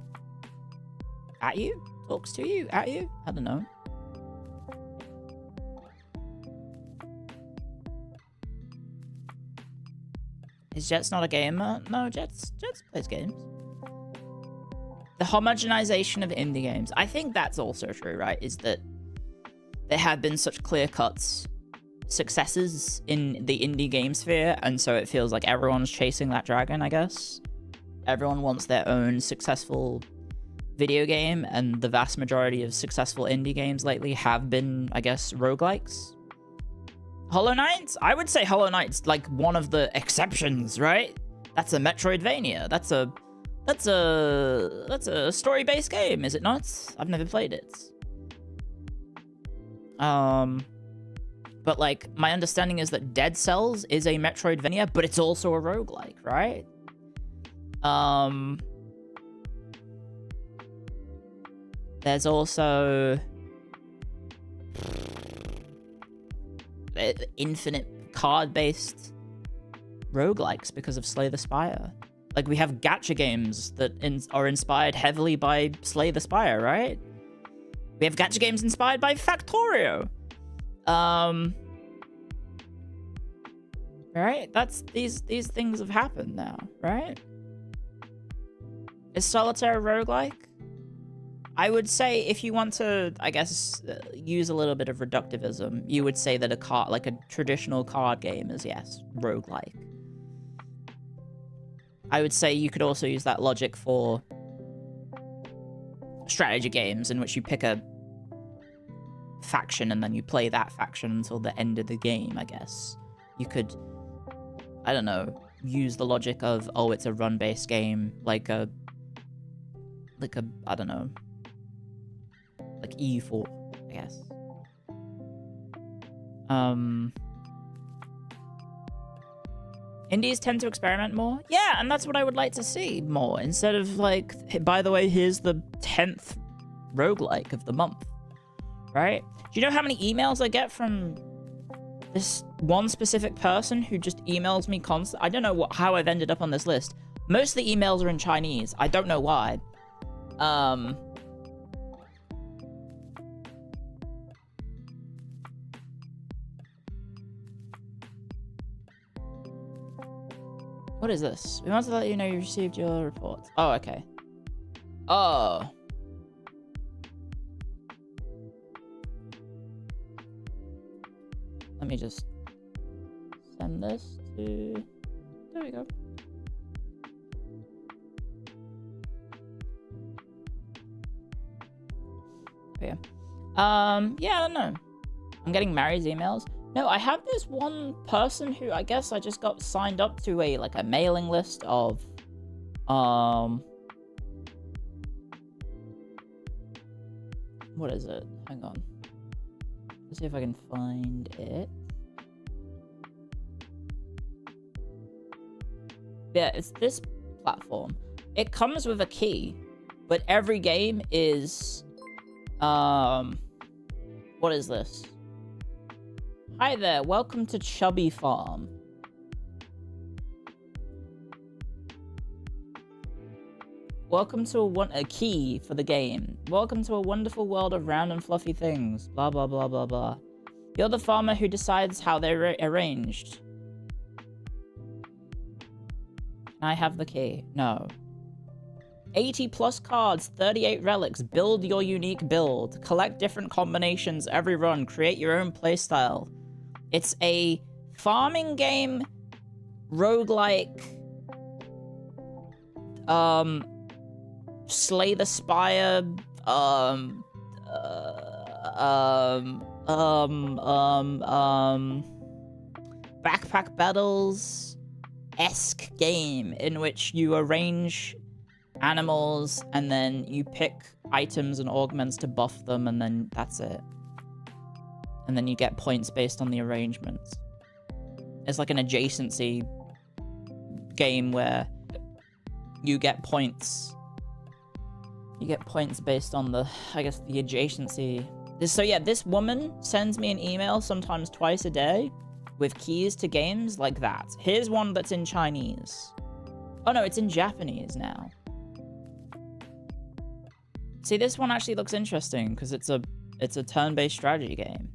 At you? Talks to you? At you? I don't know. Is Jets not a gamer? No, Jets plays games. The homogenization of indie games. I think that's also true, right? Is that there have been such clear-cuts successes in the indie game sphere, and so it feels like everyone's chasing that dragon, I guess. Everyone wants their own successful video game, and the vast majority of successful indie games lately have been, I guess, roguelikes. Hollow Knight? I would say Hollow Knight's like one of the exceptions, right? That's a Metroidvania. That's a story-based game, is it not? I've never played it. But like my understanding is that Dead Cells is a Metroidvania, but it's also a roguelike, right? There's also infinite card-based roguelikes because of Slay the Spire. Like, we have gacha games that are inspired heavily by Slay the Spire, right? We have gacha games inspired by Factorio. Right? These things have happened now, right? Is Solitaire a roguelike? I would say if you want to, I guess, use a little bit of reductivism, you would say that a traditional card game is, yes, roguelike. I would say you could also use that logic for strategy games in which you pick a faction and then you play that faction until the end of the game, I guess. You could, I don't know, use the logic of, oh, it's a run-based game, like I don't know, like EU4, I guess. Indies tend to experiment more. Yeah, and that's what I would like to see more. Instead of like, by the way, here's the 10th roguelike of the month. Right? Do you know how many emails I get from this one specific person who just emails me constantly? I don't know how I've ended up on this list. Most of the emails are in Chinese. I don't know why. What is this? We want to let you know you received your report. Oh, okay. Oh. Let me just send this to... There we go. Yeah. Yeah, I don't know. I'm getting Mary's emails. No, I have this one person who I guess I just got signed up to a mailing list of what is it? Hang on. Let's see if I can find it. Yeah, it's this platform. It comes with a key, but every game is what is this? Hi there, welcome to Chubby Farm. Welcome to a key for the game. Welcome to a wonderful world of round and fluffy things. Blah, blah, blah, blah, blah. You're the farmer who decides how they're arranged. Can I have the key? No. 80 plus cards, 38 relics. Build your unique build. Collect different combinations every run. Create your own playstyle. It's a farming game, roguelike, Slay the Spire, backpack battles-esque game in which you arrange animals and then you pick items and augments to buff them, and then that's it. And then you get points based on the arrangements. It's like an adjacency game where you get points. You get points based on the, I guess, the adjacency. So yeah, this woman sends me an email sometimes twice a day with keys to games like that. Here's one that's in Chinese. Oh no, it's in Japanese now. See, this one actually looks interesting because it's a turn-based strategy game.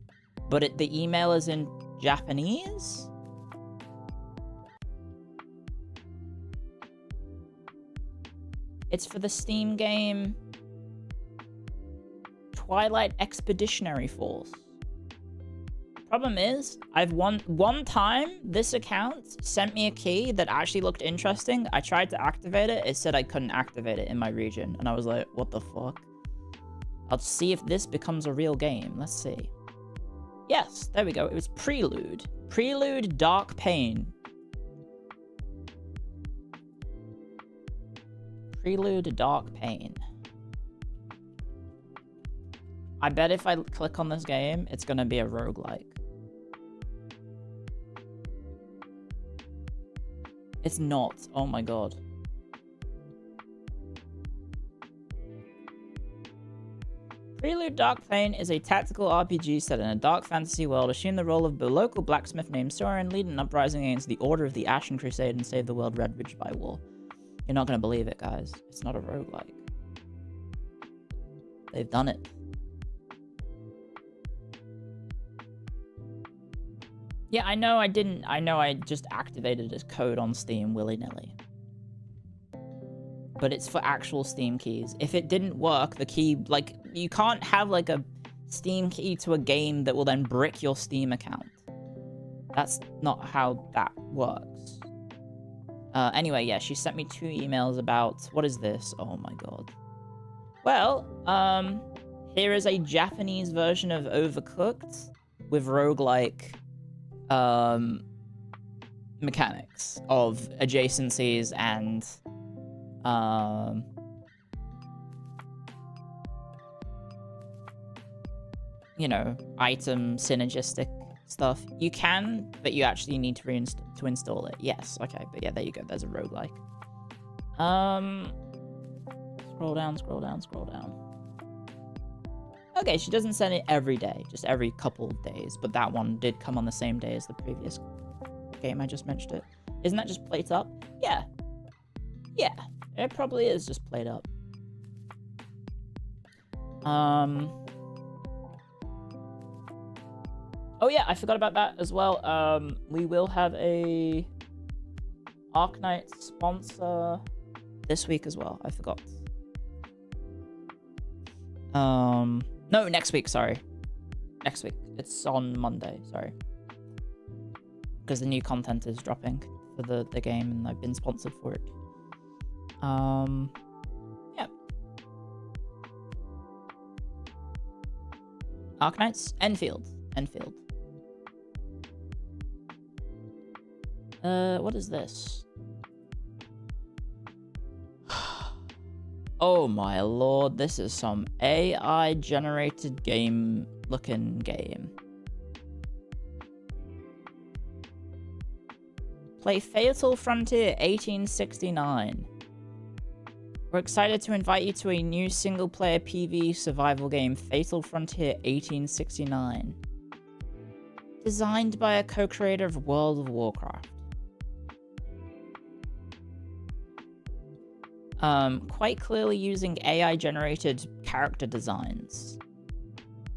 But the email is in Japanese? It's for the Steam game Twilight Expeditionary Force. Problem is, I've one time this account sent me a key that actually looked interesting. I tried to activate it. It said I couldn't activate it in my region. And I was like, what the fuck? I'll see if this becomes a real game. Let's see. Yes, there we go. It was Prelude. Prelude Dark Pain. Prelude Dark Pain. I bet if I click on this game, it's gonna be a roguelike. It's not. Oh my god. Prelude Dark Pain is a tactical RPG set in a dark fantasy world. Assume the role of a local blacksmith named Soren, lead an uprising against the Order of the Ashen Crusade and save the world ravaged by war. You're not gonna believe it, guys. It's not a roguelike. They've done it. Yeah, I know I didn't. I know I just activated as code on Steam willy-nilly. But it's for actual Steam keys. If it didn't work, the key, like, you can't have, like, a Steam key to a game that will then brick your Steam account. That's not how that works. Anyway, yeah, she sent me 2 emails about, what is this? Oh my god. Well, here is a Japanese version of Overcooked with roguelike mechanics of adjacencies and you know, item synergistic stuff. You can, but you actually need to install it. Yes, okay, but yeah, there you go. There's a roguelike. Scroll down, scroll down, scroll down. Okay, she doesn't send it every day, just every couple of days, but that one did come on the same day as the previous game I just mentioned it. Isn't that just played up? Yeah. Yeah, it probably is just played up. Oh yeah, I forgot about that as well. We will have a Arknight sponsor this week as well. I forgot. No, next week, sorry. Next week. It's on Monday, sorry. Because the new content is dropping for the game and I've been sponsored for it. Yeah. Arknights? Enfield. What is this? Oh my lord, this is some AI-generated game-looking game. Play Fatal Frontier 1869. We're excited to invite you to a new single-player PvE survival game, Fatal Frontier 1869. Designed by a co-creator of World of Warcraft. Quite clearly using AI-generated character designs.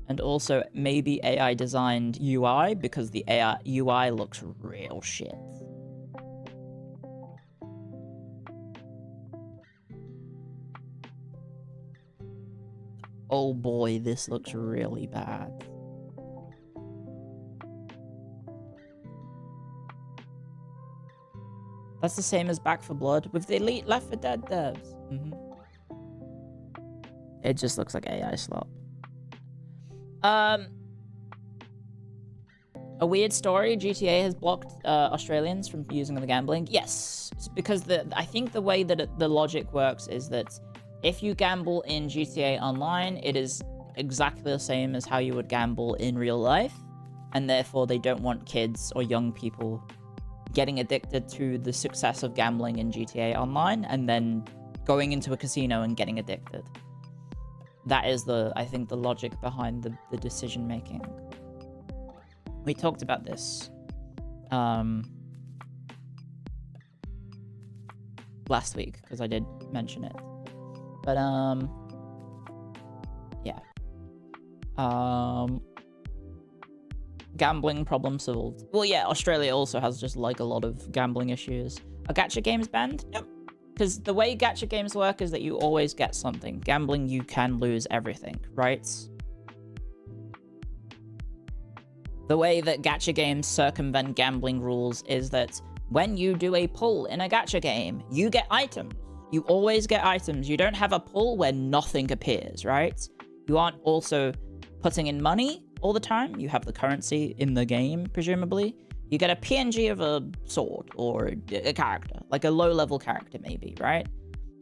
And also maybe AI-designed UI, because the AI UI looks real shit. Oh boy, this looks really bad. That's the same as Back 4 Blood with the elite Left 4 Dead devs. It just looks like AI slop. A weird story. GTA has blocked Australians from using the gambling. Yes, it's because I think the way that the logic works is that if you gamble in GTA Online, it is exactly the same as how you would gamble in real life, and therefore they don't want kids or young people getting addicted to the success of gambling in GTA Online and then going into a casino and getting addicted. That is I think the logic behind the decision making. We talked about this last week because I did mention it. But yeah. Gambling problem solved. Well, yeah, Australia also has just like a lot of gambling issues. Are gacha games banned? Nope. because the way gacha games work is that you always get something. Gambling, you can lose everything, right? The way that gacha games circumvent gambling rules is that when you do a pull in a gacha game, you get items. You always get items. You don't have a pull where nothing appears, right? You aren't also putting in money all the time. You have the currency in the game, presumably. You get a PNG of a sword or a character, like a low-level character maybe, right?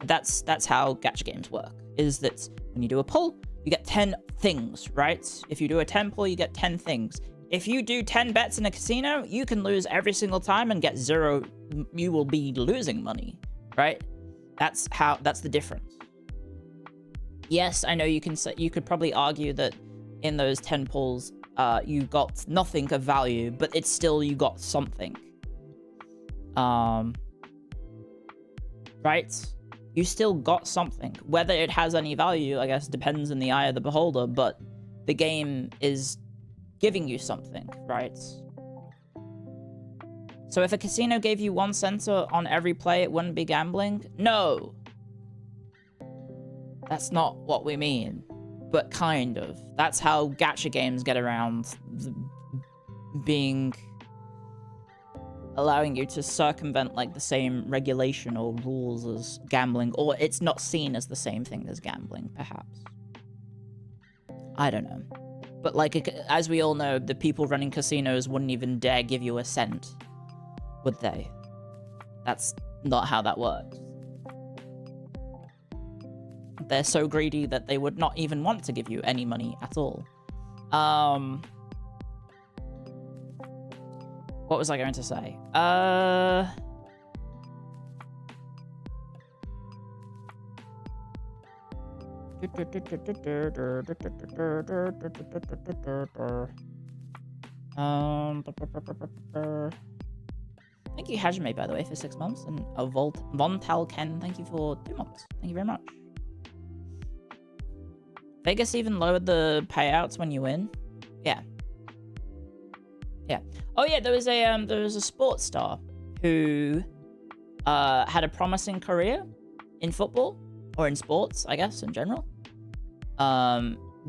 That's how gacha games work, is that when you do a pull, you get 10 things, right? If you do a 10 pull, you get 10 things. If you do 10 bets in a casino, you can lose every single time and get 0. You will be losing money, right? That's the difference. Yes, I know you could probably argue that in those 10 pulls, you got nothing of value, but it's still, you got something. Right? You still got something. Whether it has any value, I guess, depends in the eye of the beholder, but the game is giving you something, right? So if a casino gave you 1 center on every play, it wouldn't be gambling? No! That's not what we mean. But kind of. That's how gacha games get around allowing you to circumvent like the same regulation or rules as gambling, or it's not seen as the same thing as gambling, perhaps. I don't know. But like, as we all know, the people running casinos wouldn't even dare give you a cent, would they? That's not how that works. They're so greedy that they would not even want to give you any money at all. What was I going to say? Thank you, Hajime, by the way, for 6 months. And a Vontal Ken, thank you for 2 months. Thank you very much. Vegas even lowered the payouts when you win. Yeah. Yeah. Oh yeah, there was a sports star who had a promising career in football or in sports, I guess, in general.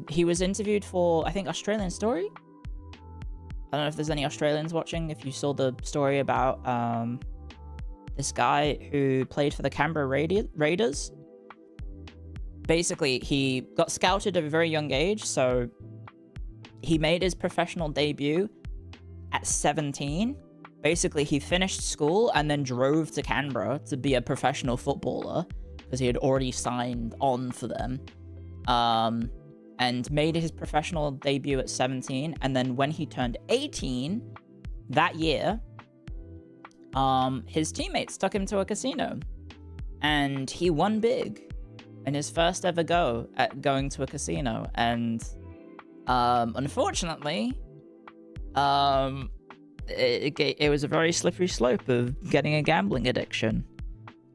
He was interviewed for, I think, Australian Story. I don't know if there's any Australians watching. If you saw the story about this guy who played for the Canberra Raiders. Basically, he got scouted at a very young age, so he made his professional debut at 17. Basically, he finished school and then drove to Canberra to be a professional footballer because he had already signed on for them. And made his professional debut at 17. And then when he turned 18 that year, his teammates took him to a casino and he won big in his first ever go at going to a casino. And unfortunately, it was a very slippery slope of getting a gambling addiction.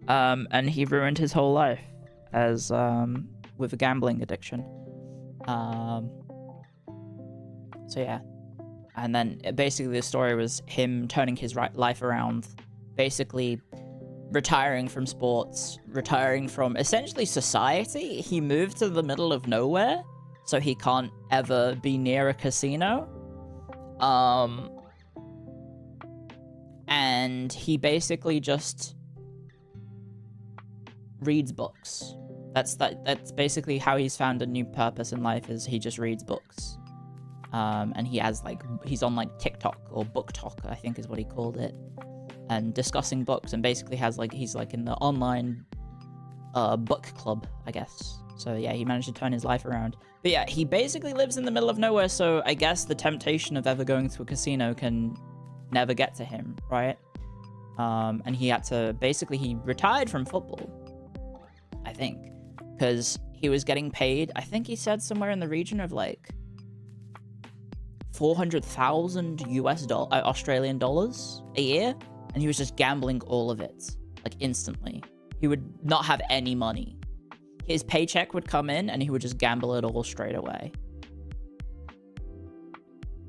And he ruined his whole life as with a gambling addiction. So yeah. And then basically the story was him turning his life around, basically retiring from sports, retiring from essentially society. He moved to the middle of nowhere, so he can't ever be near a casino. And he basically just reads books. That's basically how he's found a new purpose in life, is he just reads books. And he's on like TikTok or Book Talk, I think is what he called it, and discussing books, and basically he's in the online book club, I guess. So yeah, he managed to turn his life around. But yeah, he basically lives in the middle of nowhere, so I guess the temptation of ever going to a casino can never get to him, right? And he retired from football, I think, because he was getting paid, I think he said somewhere in the region of like 400,000 Australian dollars a year, and he was just gambling all of it, like instantly. He would not have any money. His paycheck would come in and he would just gamble it all straight away.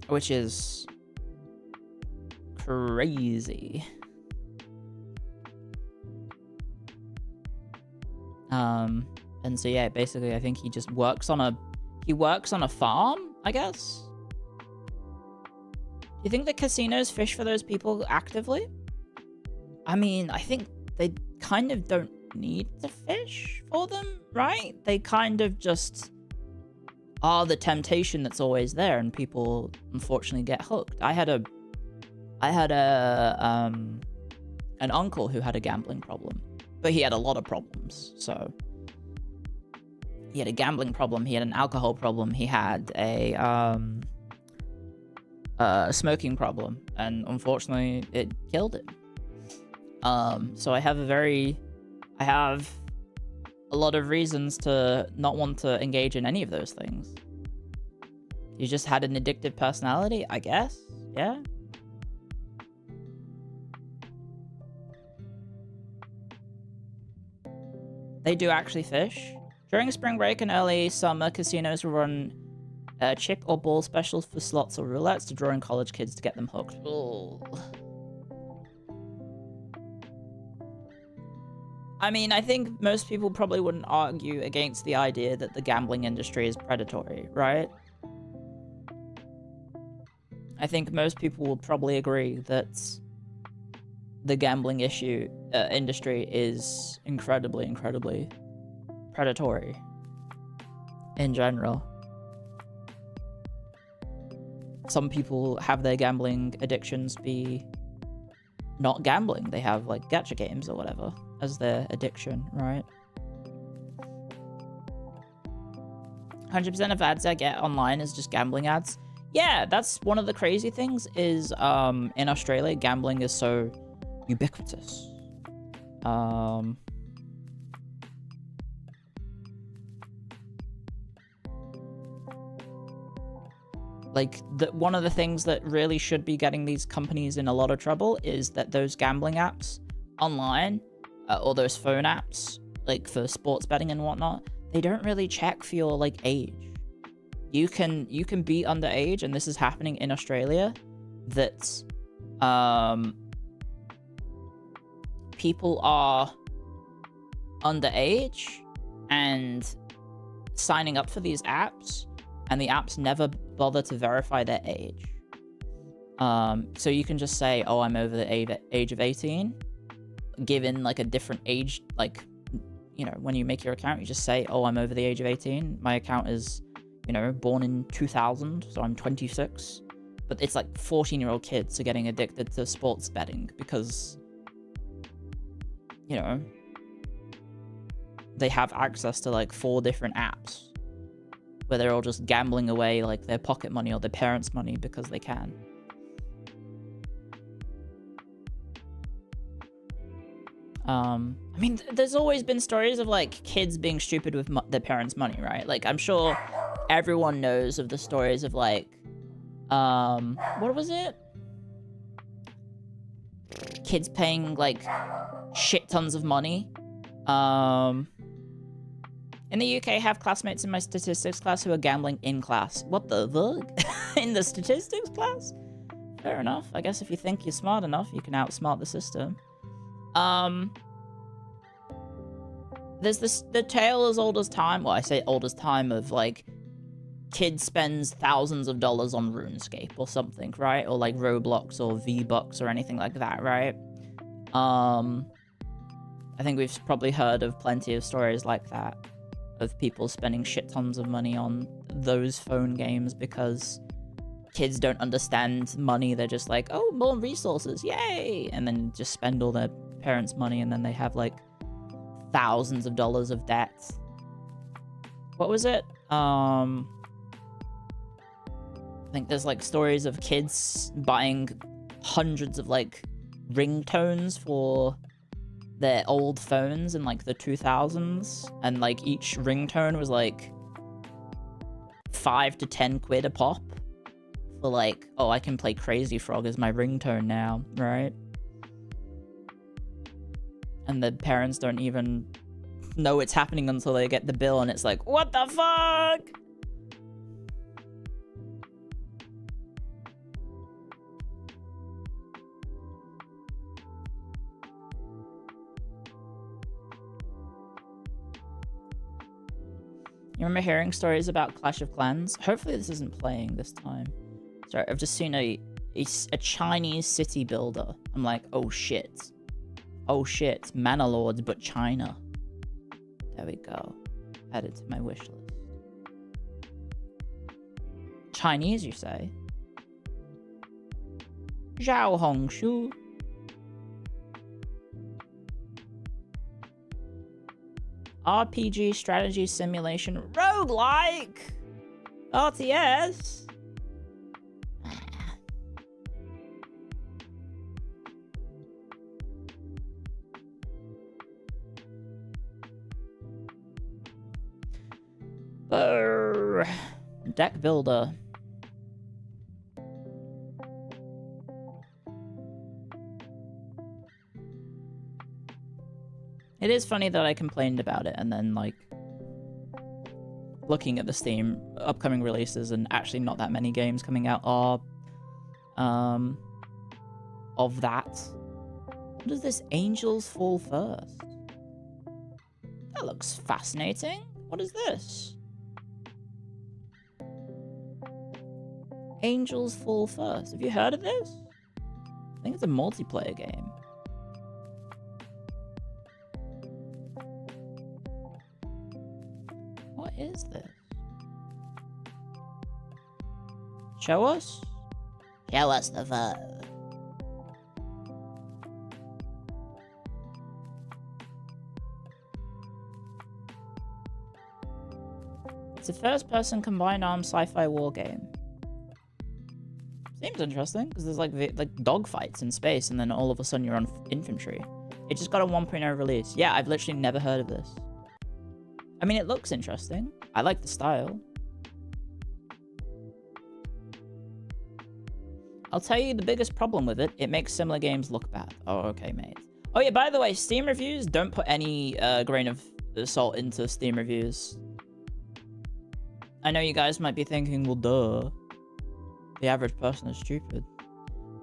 Which is crazy. And so yeah, basically I think he just works on a farm, I guess. Do you think the casinos fish for those people actively? I mean, I think they kind of don't need to fish for them, right? They kind of just are the temptation that's always there, and people unfortunately get hooked. I had an uncle who had a gambling problem, but he had a lot of problems. So he had a gambling problem, he had an alcohol problem, he had a smoking problem, and unfortunately it killed him. So I have a lot of reasons to not want to engage in any of those things. You just had an addictive personality, I guess. Yeah. They do actually fish. During spring break and early summer, casinos will run chip or ball specials for slots or roulettes to draw in college kids to get them hooked. Ugh. I mean, I think most people probably wouldn't argue against the idea that the gambling industry is predatory, right? I think most people will probably agree that the gambling industry is incredibly, incredibly predatory in general. Some people have their gambling addictions be not gambling. They have like gacha games or whatever as their addiction, right? 100% of ads I get online is just gambling ads. Yeah, that's one of the crazy things is in Australia, gambling is so ubiquitous. Like, one of the things that really should be getting these companies in a lot of trouble is that those gambling apps online, or those phone apps, like for sports betting and whatnot, they don't really check for your like age. You can be underage, and this is happening in Australia, that people are underage and signing up for these apps, and the apps never bother to verify their age. So you can just say, oh, I'm over the age of 18, given like a different age, like, you know, when you make your account, you just say, oh, I'm over the age of 18. My account is, you know, born in 2000, so I'm 26. But it's like 14-year-old kids are getting addicted to sports betting because, you know, they have access to like 4 different apps where they're all just gambling away like their pocket money or their parents' money because they can. I mean, there's always been stories of like kids being stupid with their parents' money, right? Like, I'm sure everyone knows of the stories of like, what was it? Kids paying like shit tons of money. In the UK, I have classmates in my statistics class who are gambling in class. What the fuck? In the statistics class? Fair enough. I guess if you think you're smart enough, you can outsmart the system. There's the tale as old as time. Well, I say old as time of like, kid spends thousands of dollars on RuneScape or something, right? Or like Roblox or V-Bucks or anything like that, right? I think we've probably heard of plenty of stories like that, of people spending shit tons of money on those phone games because kids don't understand money. They're just like, oh, more resources, yay! And then just spend all their parents' money, and then they have like thousands of dollars of debt. What was it? I think there's like stories of kids buying hundreds of like ringtones for their old phones in like the 2000s, and like each ringtone was like 5 to 10 quid a pop for like, oh, I can play Crazy Frog as my ringtone now, right? And the parents don't even know it's happening until they get the bill, and it's like, what the fuck? You remember hearing stories about Clash of Clans? Hopefully this isn't playing this time. Sorry, I've just seen a Chinese city builder. I'm like, oh shit. Oh shit, Mana Lords, but China. There we go. Added to my wish list. Chinese, you say? Zhao Hongshu. RPG strategy simulation roguelike. RTS. Deck builder. It is funny that I complained about it and then, like, looking at the Steam upcoming releases and actually not that many games coming out are of that. What is this? Angels Fall First. That looks fascinating. What is this? Angels Fall First. Have you heard of this? I think it's a multiplayer game. What is this? Show us? Show us the VOD. It's a first-person combined arms sci-fi war game. Seems interesting, because there's like dogfights in space, and then all of a sudden you're on infantry. It just got a 1.0 release. Yeah, I've literally never heard of this. I mean, it looks interesting. I like the style. I'll tell you the biggest problem with it. It makes similar games look bad. Oh, okay, mate. Oh yeah, by the way, Steam reviews, don't put any grain of salt into Steam reviews. I know you guys might be thinking, well, duh. The average person is stupid.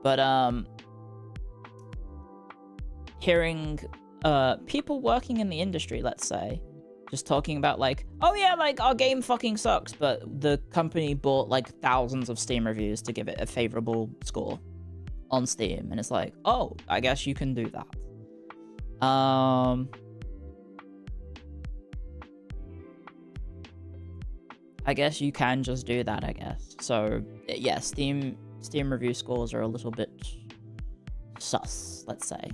But, hearing people working in the industry, let's say, just talking about like, oh yeah, like our game fucking sucks, but the company bought like thousands of Steam reviews to give it a favorable score on Steam, and it's like, oh, I guess you can do that. I guess you can just do that, I guess. So yeah, Steam review scores are a little bit sus, let's say.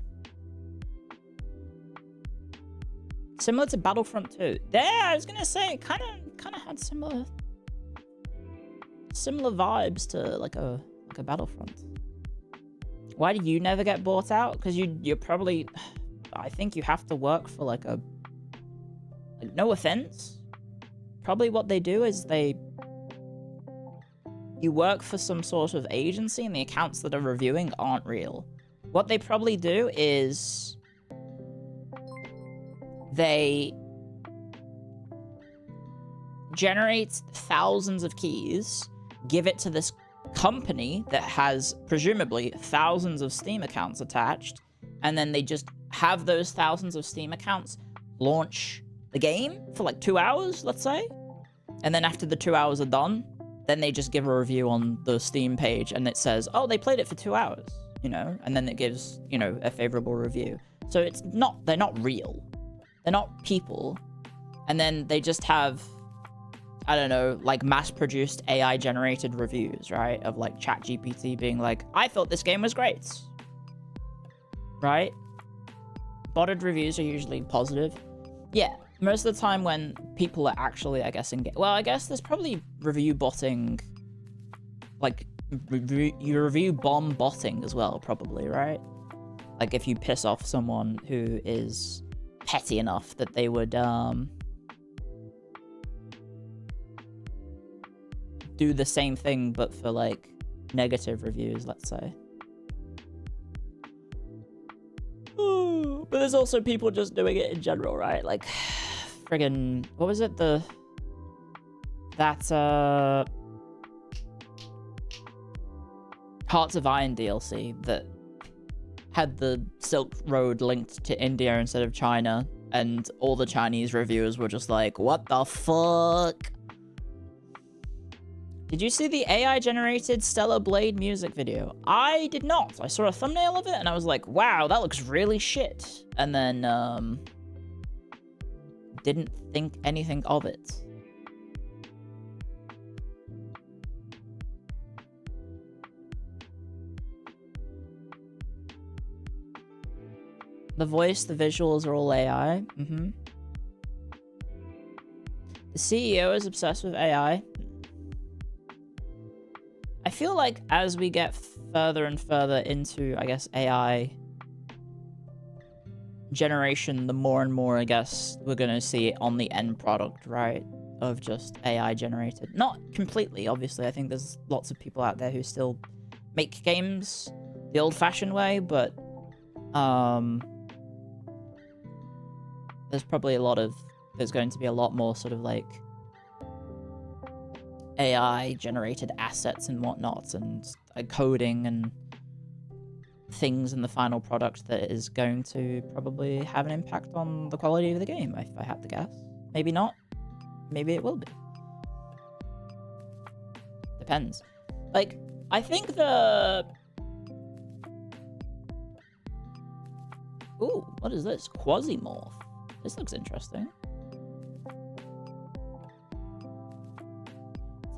Similar to Battlefront 2. Yeah, I was gonna say, it kind of had similar vibes to like a Battlefront. Why do you never get bought out? Because you're probably, I think you have to work for like a, like, no offense. Probably what they do is you work for some sort of agency, and the accounts that are reviewing aren't real. What they probably do is they generate thousands of keys, give it to this company that has presumably thousands of Steam accounts attached, and then they just have those thousands of Steam accounts launch the game for like 2 hours, let's say. And then after the 2 hours are done, then they just give a review on the Steam page, and it says, oh, they played it for 2 hours, you know, and then it gives, you know, a favorable review. So they're not real. They're not people. And then they just have, I don't know, like mass-produced AI-generated reviews, right? Of like ChatGPT being like, I thought this game was great. Right? Botted reviews are usually positive. Yeah, most of the time when people are actually, I guess, well, I guess there's probably review botting, like, you review bomb botting as well, probably, right? Like, if you piss off someone who is petty enough that they would do the same thing but for like negative reviews, let's say. But there's also people just doing it in general, right? Like friggin', what was it, that Hearts of Iron DLC that had the Silk Road linked to India instead of China, and all the Chinese reviewers were just like, what the fuck? Did you see the AI-generated Stellar Blade music video? I did not. I saw a thumbnail of it, and I was like, wow, that looks really shit. And then, didn't think anything of it. The voice, the visuals are all AI. The CEO is obsessed with AI. I feel like as we get further and further into, I guess, AI generation, the more and more, I guess, we're going to see it on the end product, right? Of just AI generated. Not completely, obviously. I think there's lots of people out there who still make games the old-fashioned way, but there's going to be a lot more sort of like AI generated assets and whatnot, and coding and things in the final product that is going to probably have an impact on the quality of the game, if I had to guess. Maybe not. Maybe it will be. Depends. Like, I think the... Ooh, what is this? Quasimorph. This looks interesting.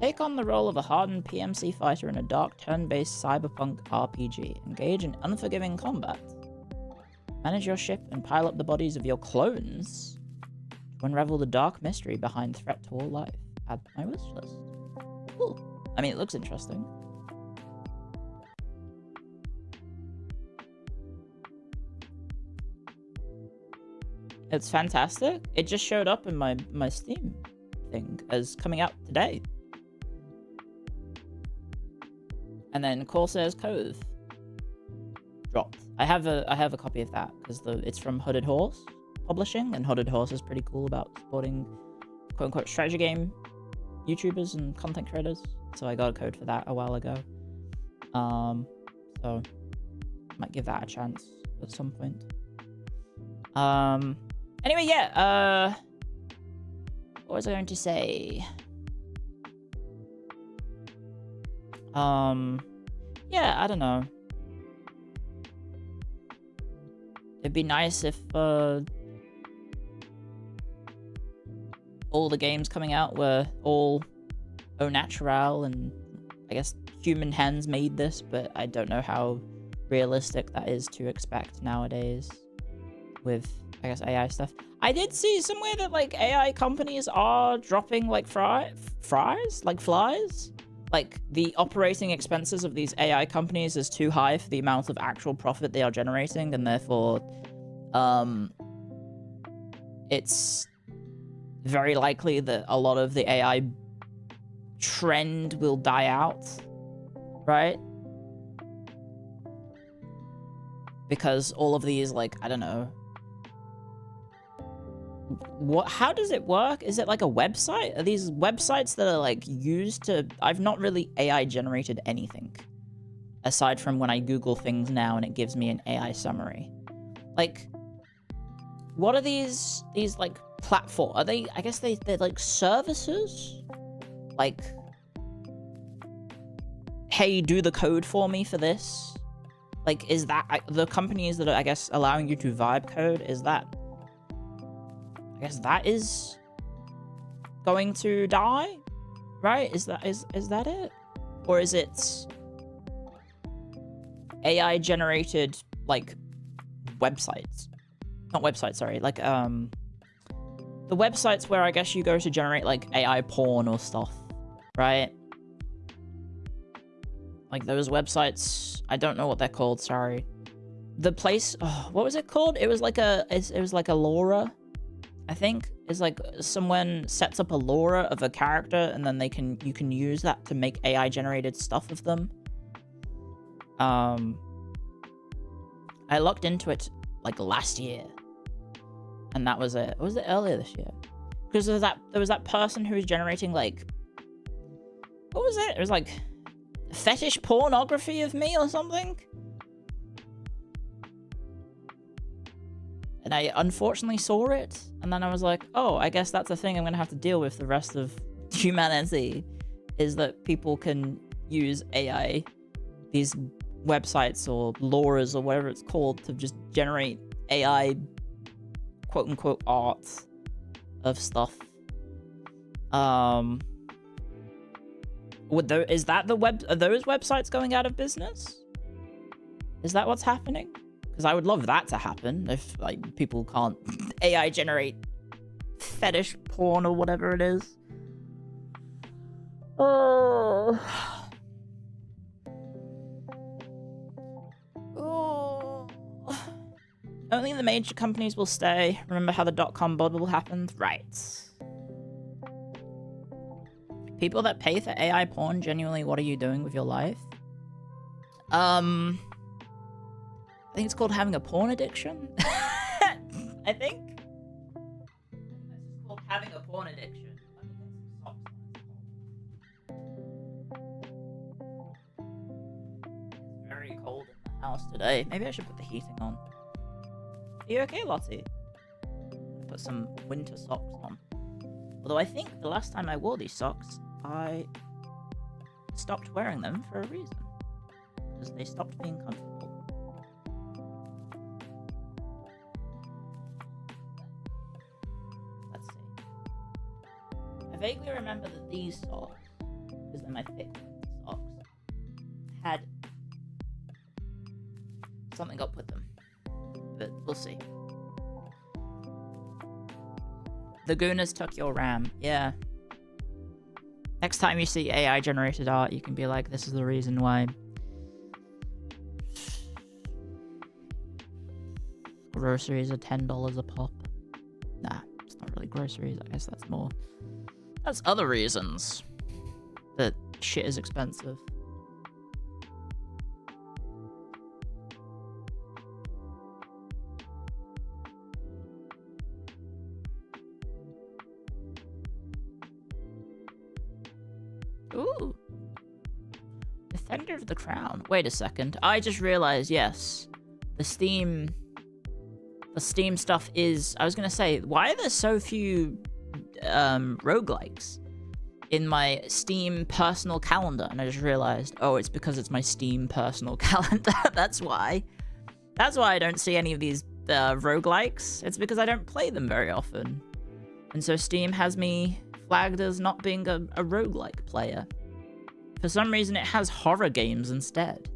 Take on the role of a hardened PMC fighter in a dark turn-based cyberpunk RPG. Engage in unforgiving combat. Manage your ship and pile up the bodies of your clones to unravel the dark mystery behind threat to all life. Add to my wish list. Cool. I mean, it looks interesting. It's fantastic. It just showed up in my Steam thing as coming out today. And then Corsair's Cove dropped. I have a copy of that because it's from Hooded Horse Publishing, and Hooded Horse is pretty cool about supporting quote unquote strategy game YouTubers and content creators. So I got a code for that a while ago. So might give that a chance at some point. Anyway, yeah, what was I going to say? Yeah, I don't know. It'd be nice if, all the games coming out were all au naturel, and I guess human hands made this, but I don't know how realistic that is to expect nowadays with, I guess, AI stuff. I did see somewhere that, like, AI companies are dropping, like, flies? Like, the operating expenses of these AI companies is too high for the amount of actual profit they are generating, and therefore, it's very likely that a lot of the AI trend will die out, right? Because all of these, like, I don't know. How does it work? Is it like a website? Are these websites that are like used to... I've not really AI generated anything aside from when I Google things now and it gives me an AI summary. Like, what are these like platform? Are they, I guess they're like services? Like, hey, do the code for me for this? Like, is that the companies that are, I guess, allowing you to vibe code? Is that... I guess that is going to die, right? Is that it? Or is it AI generated, like, websites? Not websites, sorry. Like, the websites where I guess you go to generate, like, AI porn or stuff, right? Like, those websites, I don't know what they're called, sorry. The place, oh, what was it called? It was like it was like a Laura, I think. Is like someone sets up a Laura of a character, and then you can use that to make AI generated stuff of them. I looked into it like last year, and that was it. Or was it earlier this year? Because there was that person who was generating, like, what was it? It was like fetish pornography of me or something. And and I unfortunately saw it, and then I was like, oh, I guess that's a thing I'm gonna have to deal with the rest of humanity, is that people can use AI, these websites or LoRa's or whatever it's called, to just generate AI quote-unquote art of stuff. Is that are those websites going out of business? Is that what's happening? Because I would love that to happen if, like, people can't AI generate fetish porn or whatever it is. Oh. Oh. Only the major companies will stay. Remember how the dot-com bubble happened? Right. People that pay for AI porn, genuinely, what are you doing with your life? I think it's called having a porn addiction. I think. It's called having a porn addiction. It's very cold in the house today. Maybe I should put the heating on. Are you okay, Lottie? Put some winter socks on. Although I think the last time I wore these socks, I stopped wearing them for a reason. Because they stopped being comfortable. Let's see. I vaguely remember that these socks, because they're my thick socks, had something up with them. But we'll see. The Gooners took your RAM. Yeah. Next time you see AI generated art, you can be like, this is the reason why. Groceries are $10 a pop. Nah, it's not really groceries. I guess that's more. That's other reasons that shit is expensive. Ooh. Defender of the Crown. Wait a second. I just realized, yes. The Steam stuff is... I was going to say, why are there so few roguelikes in my Steam personal calendar? And I just realized, oh, it's because it's my Steam personal calendar. That's why. That's why I don't see any of these roguelikes. It's because I don't play them very often. And so Steam has me flagged as not being a roguelike player. For some reason, it has horror games instead.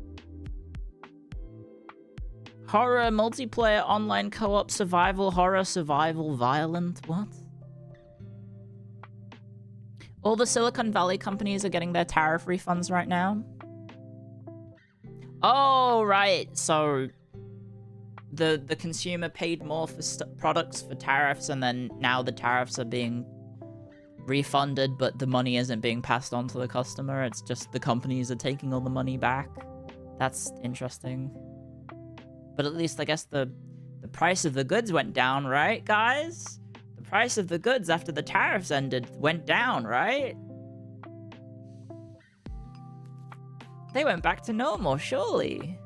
Horror, multiplayer, online co-op, survival, horror, survival, violent, what? All the Silicon Valley companies are getting their tariff refunds right now. Oh, right. So the consumer paid more for products for tariffs, and then now the tariffs are being refunded, but the money isn't being passed on to the customer. It's just the companies are taking all the money back. That's interesting. But at least I guess the price of the goods went down, right, guys? The price of the goods after the tariffs ended went down, right? They went back to normal, surely.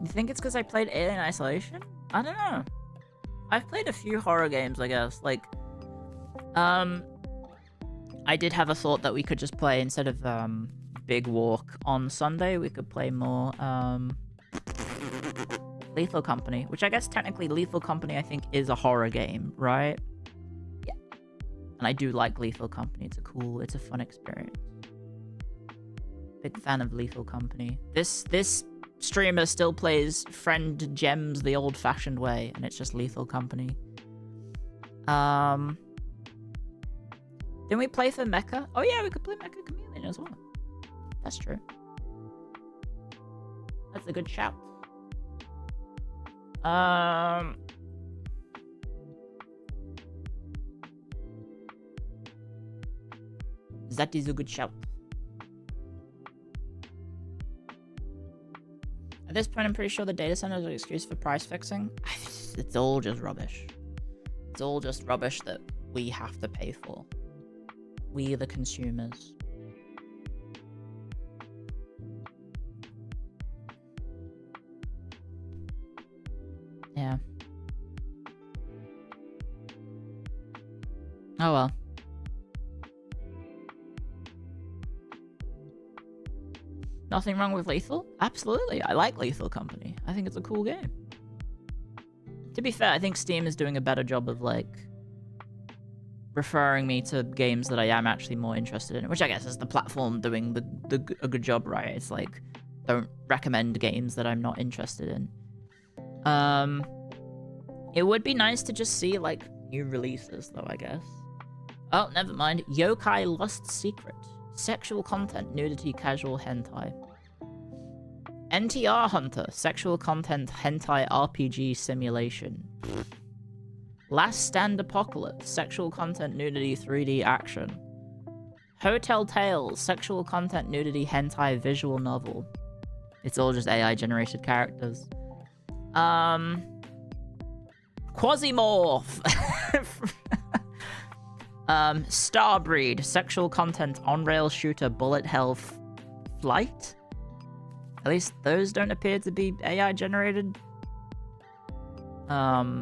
You think it's because I played Alien Isolation? I don't know. I've played a few horror games, I guess. Like, I did have a thought that we could just play, instead of, Big Walk on Sunday, we could play more, Lethal Company. Which I guess technically Lethal Company, I think, is a horror game, right? Yeah. And I do like Lethal Company. It's a fun experience. Big fan of Lethal Company. This streamer still plays Friend Gems the old-fashioned way, and it's just Lethal Company. Didn't we play for Mecha? Oh yeah, we could play Mecha Chameleon as well. That's true. That's a good shout. That is a good shout. At this point, I'm pretty sure the data center is an excuse for price fixing. It's all just rubbish. It's all just rubbish that we have to pay for. We, the consumers. Yeah. Oh well. Nothing wrong with Lethal? Absolutely. I like Lethal Company. I think it's a cool game. To be fair, I think Steam is doing a better job of, like, referring me to games that I am actually more interested in, which I guess is the platform doing a good job, right? It's like, don't recommend games that I'm not interested in. It would be nice to just see, like, new releases, though, I guess. Oh, never mind. Yokai Lust Secret. Sexual content, nudity, casual hentai. NTR Hunter. Sexual content, hentai, RPG simulation. Last Stand Apocalypse. Sexual content, nudity, 3D action. Hotel Tales. Sexual content, nudity, hentai, visual novel. It's all just AI-generated characters. Quasimorph. Starbreed, sexual content, on-rail shooter, bullet hell, flight? At least those don't appear to be AI generated. Oh,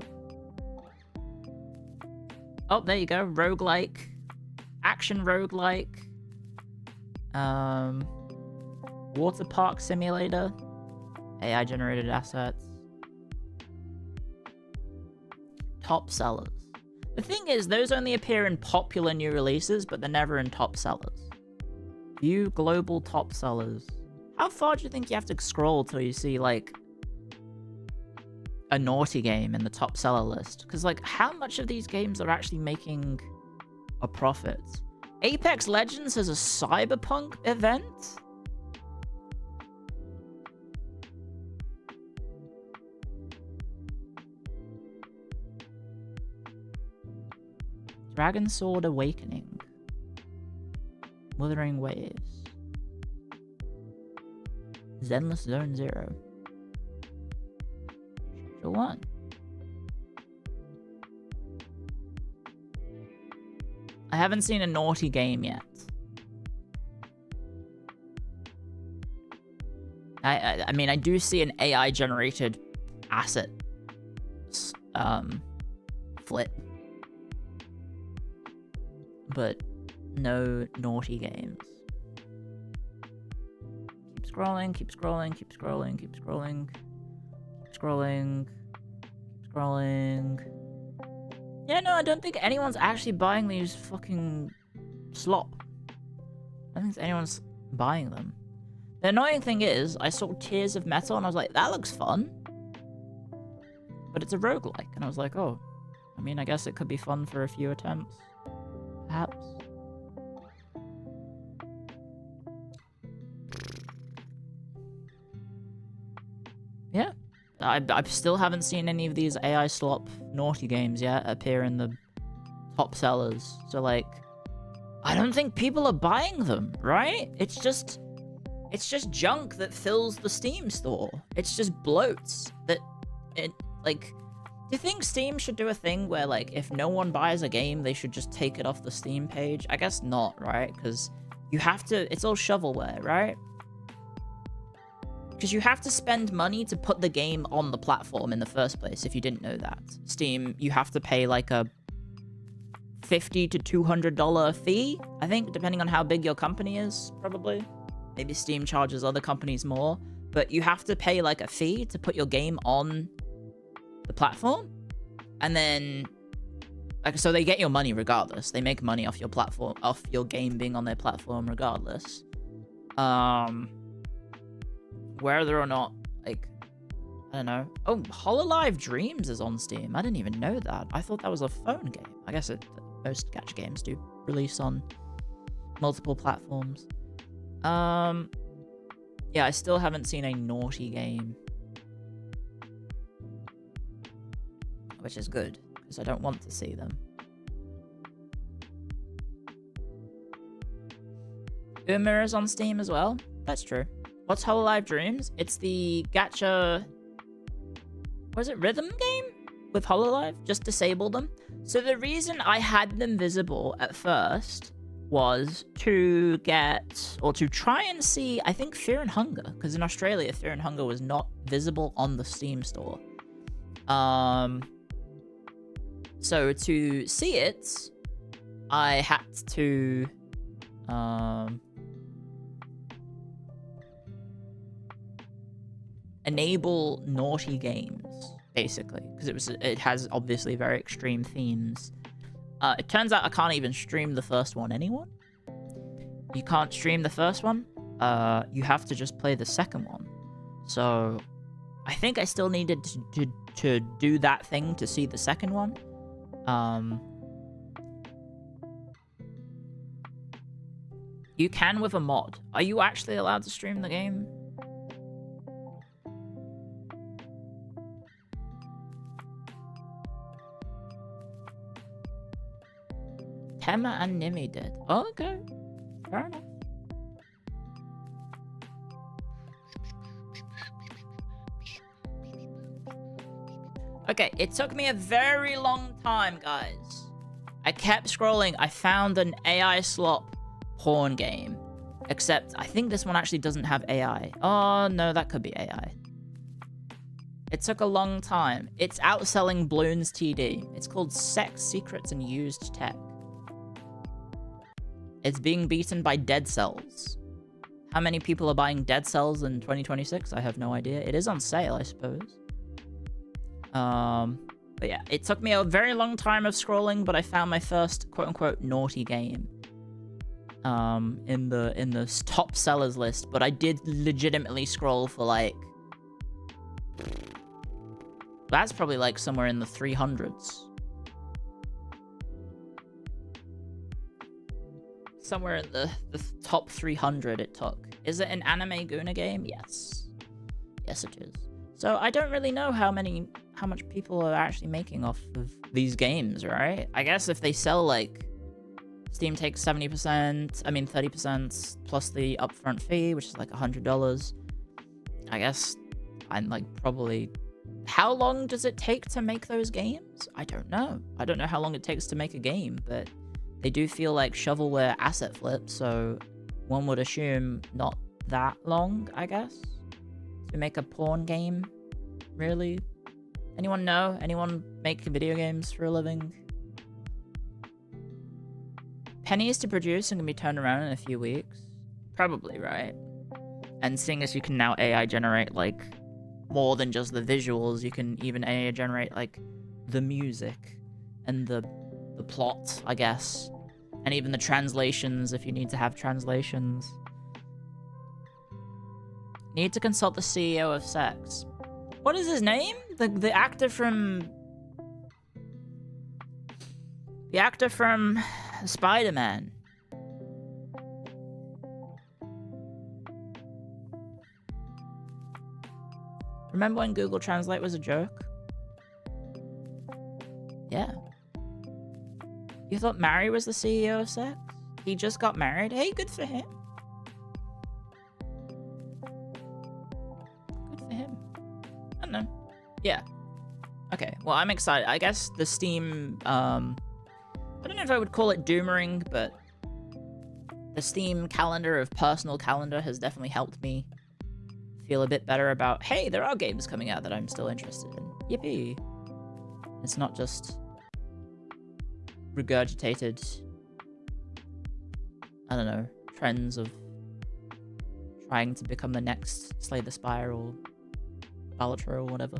there you go, roguelike. Action roguelike. Water park simulator. AI generated assets. Top sellers. The thing is, those only appear in popular new releases, but they're never in top sellers. View global top sellers. How far do you think you have to scroll till you see, like, a naughty game in the top seller list? Because, like, how much of these games are actually making a profit? Apex Legends has a Cyberpunk event? Dragon Sword Awakening. Wuthering Waves. Zenless Zone Zero. Sure one. I haven't seen a naughty game yet. I mean, I do see an AI generated asset flip. But no naughty games. Keep scrolling, keep scrolling, keep scrolling, keep scrolling. Keep scrolling. Keep scrolling. Yeah, no, I don't think anyone's actually buying these fucking slop. I don't think anyone's buying them. The annoying thing is, I saw Tears of Metal and I was like, that looks fun. But it's a roguelike. And I was like, oh, I mean, I guess it could be fun for a few attempts. Perhaps. Yeah. I still haven't seen any of these AI slop naughty games yet appear in the top sellers. So, like, I don't think people are buying them, right? It's just junk that fills the Steam store. It's just bloats that like, do you think Steam should do a thing where, like, if no one buys a game, they should just take it off the Steam page? I guess not, right? Because you have to... It's all shovelware, right? Because you have to spend money to put the game on the platform in the first place, if you didn't know that. Steam, you have to pay, like, a $50 to $200 fee, I think, depending on how big your company is, probably. Maybe Steam charges other companies more. But you have to pay, like, a fee to put your game on the platform, and then, like, so they get your money regardless. They make money off your platform, off your game being on their platform regardless. Whether or not, like, I don't know. Oh, Hololive Dreams is on Steam. I didn't even know that. I thought that was a phone game. I guess most gacha games do release on multiple platforms. Yeah, I still haven't seen a naughty game. Which is good, because I don't want to see them. Uma is on Steam as well. That's true. What's Hololive Dreams? It's the gacha... Was it rhythm game? With Hololive? Just disable them. So the reason I had them visible at first was to get, or to try and see, I think, Fear and Hunger, because in Australia, Fear and Hunger was not visible on the Steam store. So to see it, I had to, enable naughty games, basically, because it has obviously very extreme themes. It turns out I can't even stream the first one. Anyone? You can't stream the first one. You have to just play the second one. So I think I still needed to do that thing to see the second one. You can with a mod. Are you actually allowed to stream the game? Tema and Nimi did. Oh, okay. Fair enough. Okay, it took me a very long time, guys. I kept scrolling. I found an AI slop porn game. Except, I think this one actually doesn't have AI. Oh, no, that could be AI. It took a long time. It's outselling Bloons TD. It's called Sex, Secrets, and Used Tech. It's being beaten by Dead Cells. How many people are buying Dead Cells in 2026? I have no idea. It is on sale, I suppose. But yeah, it took me a very long time of scrolling, but I found my first quote-unquote naughty game. In the top sellers list, but I did legitimately scroll for like... That's probably like somewhere in the 300s. Somewhere in the top 300 it took. Is it an anime Guna game? Yes. Yes, it is. So I don't really know how much people are actually making off of these games, right? I guess if they sell like... Steam takes 70%, I mean 30% plus the upfront fee, which is like $100. I guess I'm like probably... How long does it take to make those games? I don't know. I don't know how long it takes to make a game, but they do feel like shovelware asset flips, so one would assume not that long, I guess, to make a porn game, really? Anyone know? Anyone make video games for a living? Pennies to produce and can be turned around in a few weeks? Probably, right? And seeing as you can now AI generate, like, more than just the visuals, you can even AI generate, like, the music and the plot, I guess. And even the translations, if you need to have translations. Need to consult the CEO of Sex. What is his name? The actor from... The actor from Spider-Man. Remember when Google Translate was a joke? Yeah. You thought Mary was the CEO of Sex? He just got married? Hey, good for him. Good for him. I don't know. Yeah. Okay, well, I'm excited. I guess the Steam, I don't know if I would call it doomering, but the Steam calendar of personal calendar has definitely helped me feel a bit better about, hey, there are games coming out that I'm still interested in. Yippee. It's not just regurgitated, I don't know, trends of trying to become the next Slay the Spire or Balatro or whatever.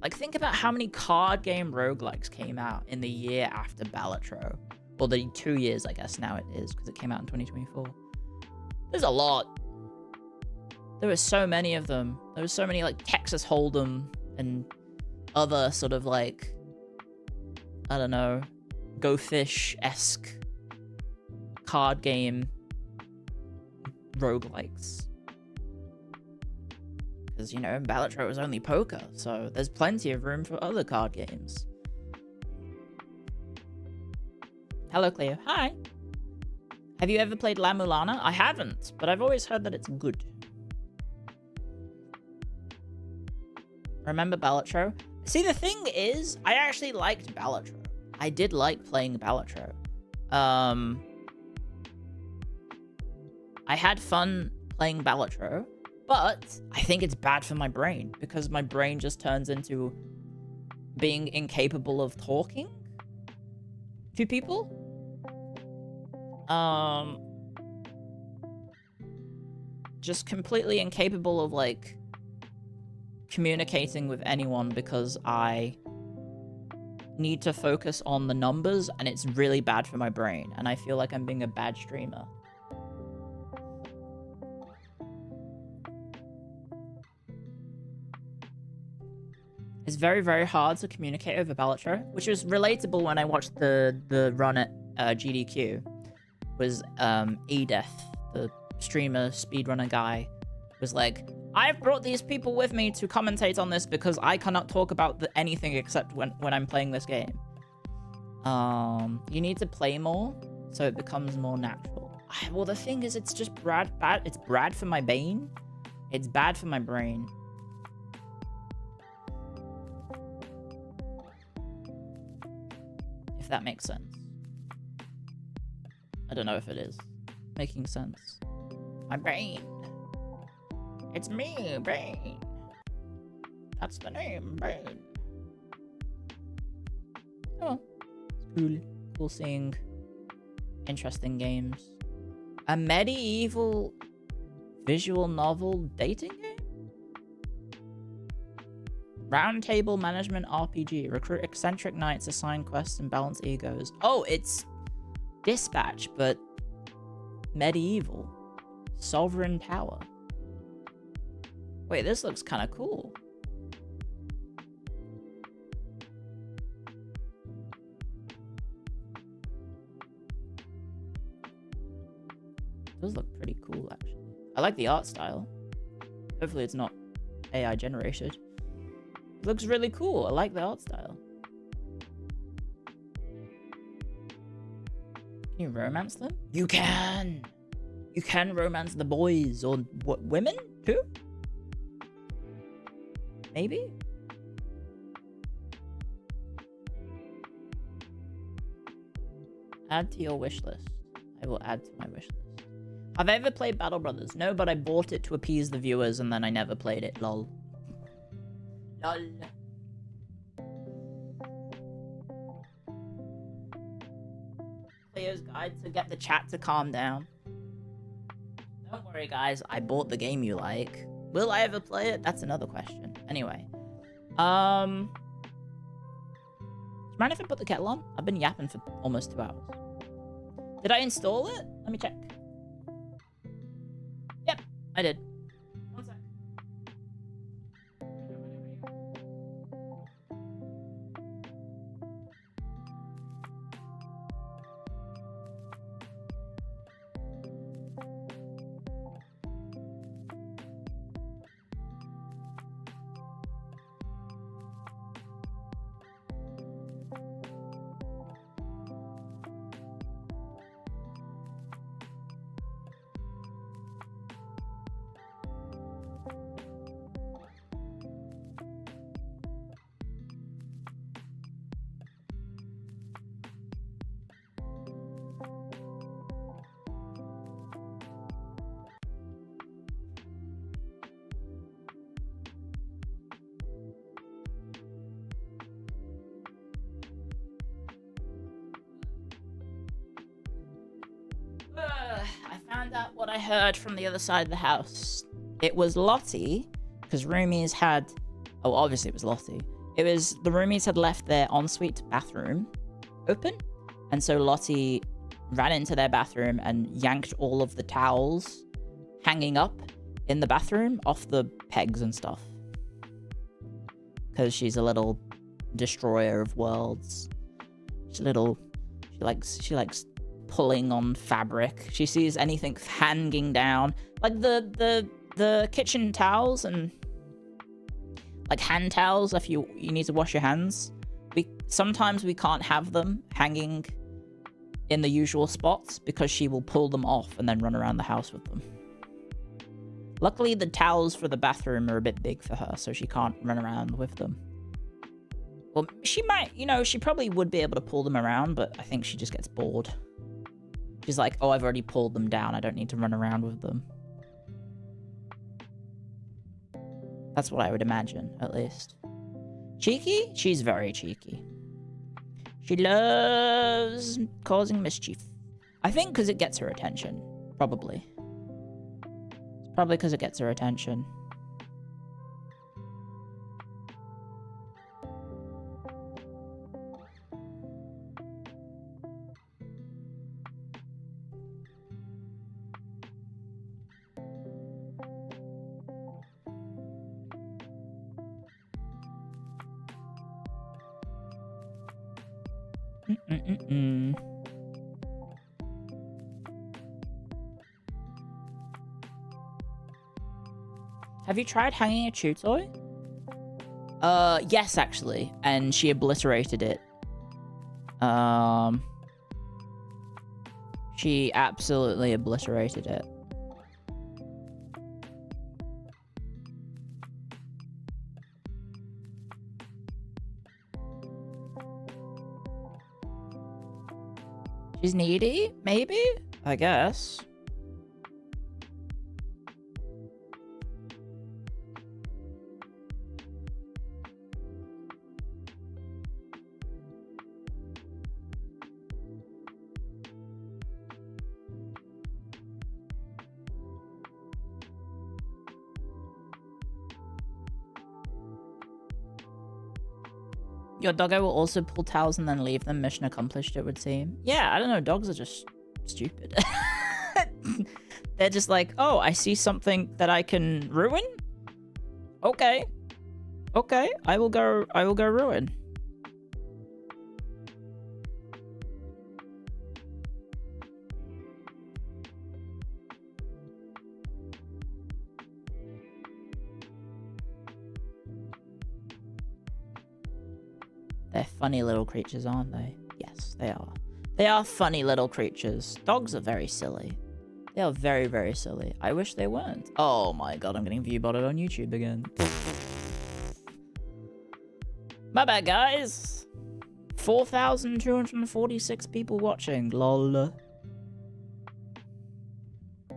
Like, think about how many card game roguelikes came out in the year after Balatro. Or the 2 years, I guess, now it is, because it came out in 2024. There's a lot. There were so many of them. There was so many, like, Texas Hold'em and other sort of, like, I don't know, Go Fish-esque card game roguelikes. Because, you know, Balatro was only poker, so there's plenty of room for other card games. Hello, Clio. Hi. Have you ever played La Mulana? I haven't, but I've always heard that it's good. Remember Balatro? See, the thing is, I actually liked Balatro. I did like playing Balatro. I had fun playing Balatro, but I think it's bad for my brain because my brain just turns into being incapable of talking to people. Just completely incapable of, like, communicating with anyone because I need to focus on the numbers, and it's really bad for my brain, and I feel like I'm being a bad streamer. It's very, very hard to communicate over Balatro, which was relatable when I watched the run at GDQ. Was Edeth, the streamer, speedrunner guy, was like, I've brought these people with me to commentate on this because I cannot talk about anything except when I'm playing this game. You need to play more so it becomes more natural. Well, the thing is, it's just bad. It's bad for my brain. It's bad for my brain. If that makes sense. I don't know if it is making sense. My brain. It's me, brain. That's the name, brain. Oh, it's cool. Cool seeing interesting games. A medieval visual novel dating game? Roundtable management RPG. Recruit eccentric knights, assign quests, and balance egos. Oh, it's Dispatch, but medieval. Sovereign power. Wait, this looks kind of cool. It does look pretty cool, actually. I like the art style. Hopefully it's not AI generated. It looks really cool. I like the art style. Can you romance them? You can! You can romance the boys, or what, women too? Maybe? Add to your wish list. I will add to my wish list. Have I ever played Battle Brothers? No, but I bought it to appease the viewers and then I never played it. Lol. Lol. Clio's guide to get the chat to calm down. Don't worry, guys. I bought the game you like. Will I ever play it? That's another question. Anyway. Do you mind if I put the kettle on? I've been yapping for almost 2 hours. Did I install it? Let me check. Yep, I did. One sec. I found out what I heard from the other side of the house. It was Lottie, because roomies had... Oh, obviously it was Lottie. It was... The roomies had left their ensuite bathroom open, and so Lottie ran into their bathroom and yanked all of the towels hanging up in the bathroom off the pegs and stuff. Because she's a little destroyer of worlds. She's a little... She likes pulling on fabric. She sees anything hanging down, like the kitchen towels and like hand towels. If you need to wash your hands, sometimes we can't have them hanging in the usual spots because she will pull them off and then run around the house with them. Luckily, the towels for the bathroom are a bit big for her, so she can't run around with them. Well, she might, you know, she probably would be able to pull them around, but I think she just gets bored. She's like, oh, I've already pulled them down. I don't need to run around with them. That's what I would imagine, at least. Cheeky? She's very cheeky. She loves causing mischief. I think because it gets her attention. Probably. It's probably because it gets her attention. Have you tried hanging a chew toy? Yes, actually. And she obliterated it. She absolutely obliterated it. She's needy? Maybe? I guess. Your doggo will also pull towels and then leave them. Mission accomplished, it would seem. Yeah, I don't know. Dogs are just stupid. They're just like, oh, I see something that I can ruin? Okay. Okay, I will go ruin. They're funny little creatures, aren't they? Yes, they are. They are funny little creatures. Dogs are very silly. They are very, very silly. I wish they weren't. Oh my god, I'm getting view-botted on YouTube again. My bad, guys. 4,246 people watching. Lol.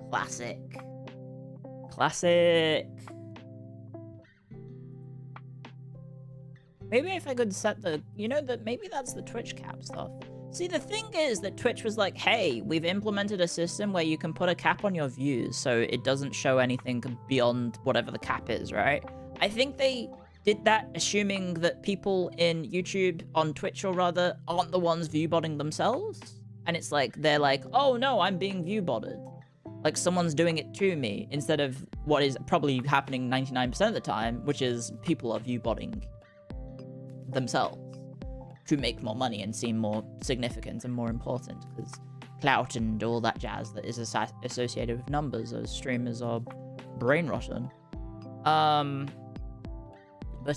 Classic. Classic. Maybe if I could set the, you know, that maybe that's the Twitch cap stuff. See, the thing is that Twitch was like, hey, we've implemented a system where you can put a cap on your views so it doesn't show anything beyond whatever the cap is, right? I think they did that assuming that people in YouTube, on Twitch or rather, aren't the ones view-botting themselves. And it's like, they're like, oh no, I'm being view-botted. Like someone's doing it to me instead of what is probably happening 99% of the time, which is people are view-botting themselves to make more money and seem more significant and more important, because clout and all that jazz that is associated with numbers as streamers are brain rotten. But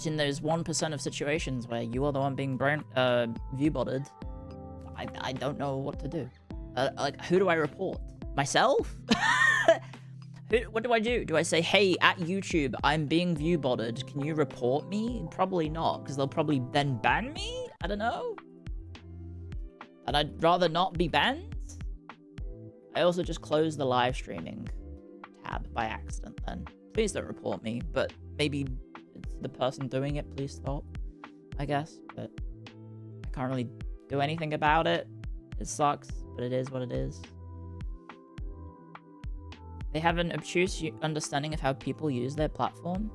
in those 1% of situations where you are the one being view-botted, I don't know what to do. Like, who do I report? Myself? What do I do? Do I say, hey, at YouTube, I'm being view-botted. Can you report me? Probably not, because they'll probably then ban me? I don't know. And I'd rather not be banned. I also just closed the live streaming tab by accident then. Please don't report me, but maybe it's the person doing it. Please stop, I guess. But I can't really do anything about it. It sucks, but it is what it is. They have an obtuse understanding of how people use their platform.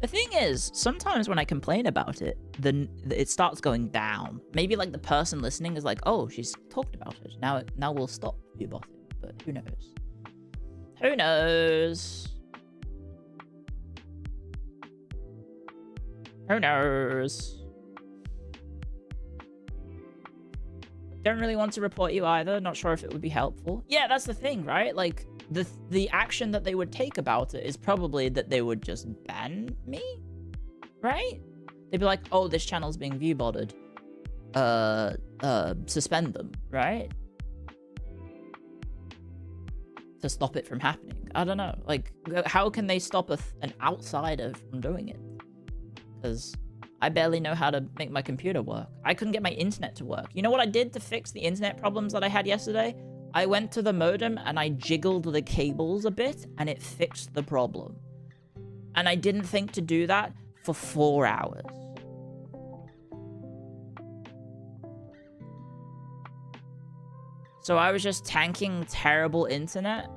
The thing is, sometimes when I complain about it, then it starts going down. Maybe like the person listening is like, oh, she's talked about it. Now we'll stop view-botting. But who knows? Who knows? Who knows? Don't really want to report you either. Not sure if it would be helpful. Yeah, that's the thing, right? Like, the action that they would take about it is probably that they would just ban me, right? They'd be like, oh, this channel's being view-botted. Suspend them, right? To stop it from happening. I don't know. Like, how can they stop an outsider from doing it? Because I barely know how to make my computer work. I couldn't get my internet to work. You know what I did to fix the internet problems that I had yesterday? I went to the modem and I jiggled the cables a bit and it fixed the problem. And I didn't think to do that for 4 hours. So I was just tanking terrible internet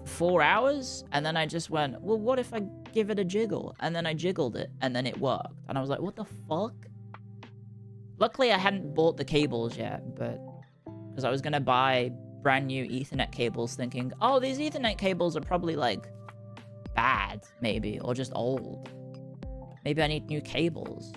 for 4 hours, and then I just went, well, what if I give it a jiggle? And then I jiggled it, and then it worked. And I was like, what the fuck? Luckily, I hadn't bought the cables yet, but... because I was gonna buy brand new Ethernet cables thinking, oh, these Ethernet cables are probably, like, bad, maybe, or just old. Maybe I need new cables.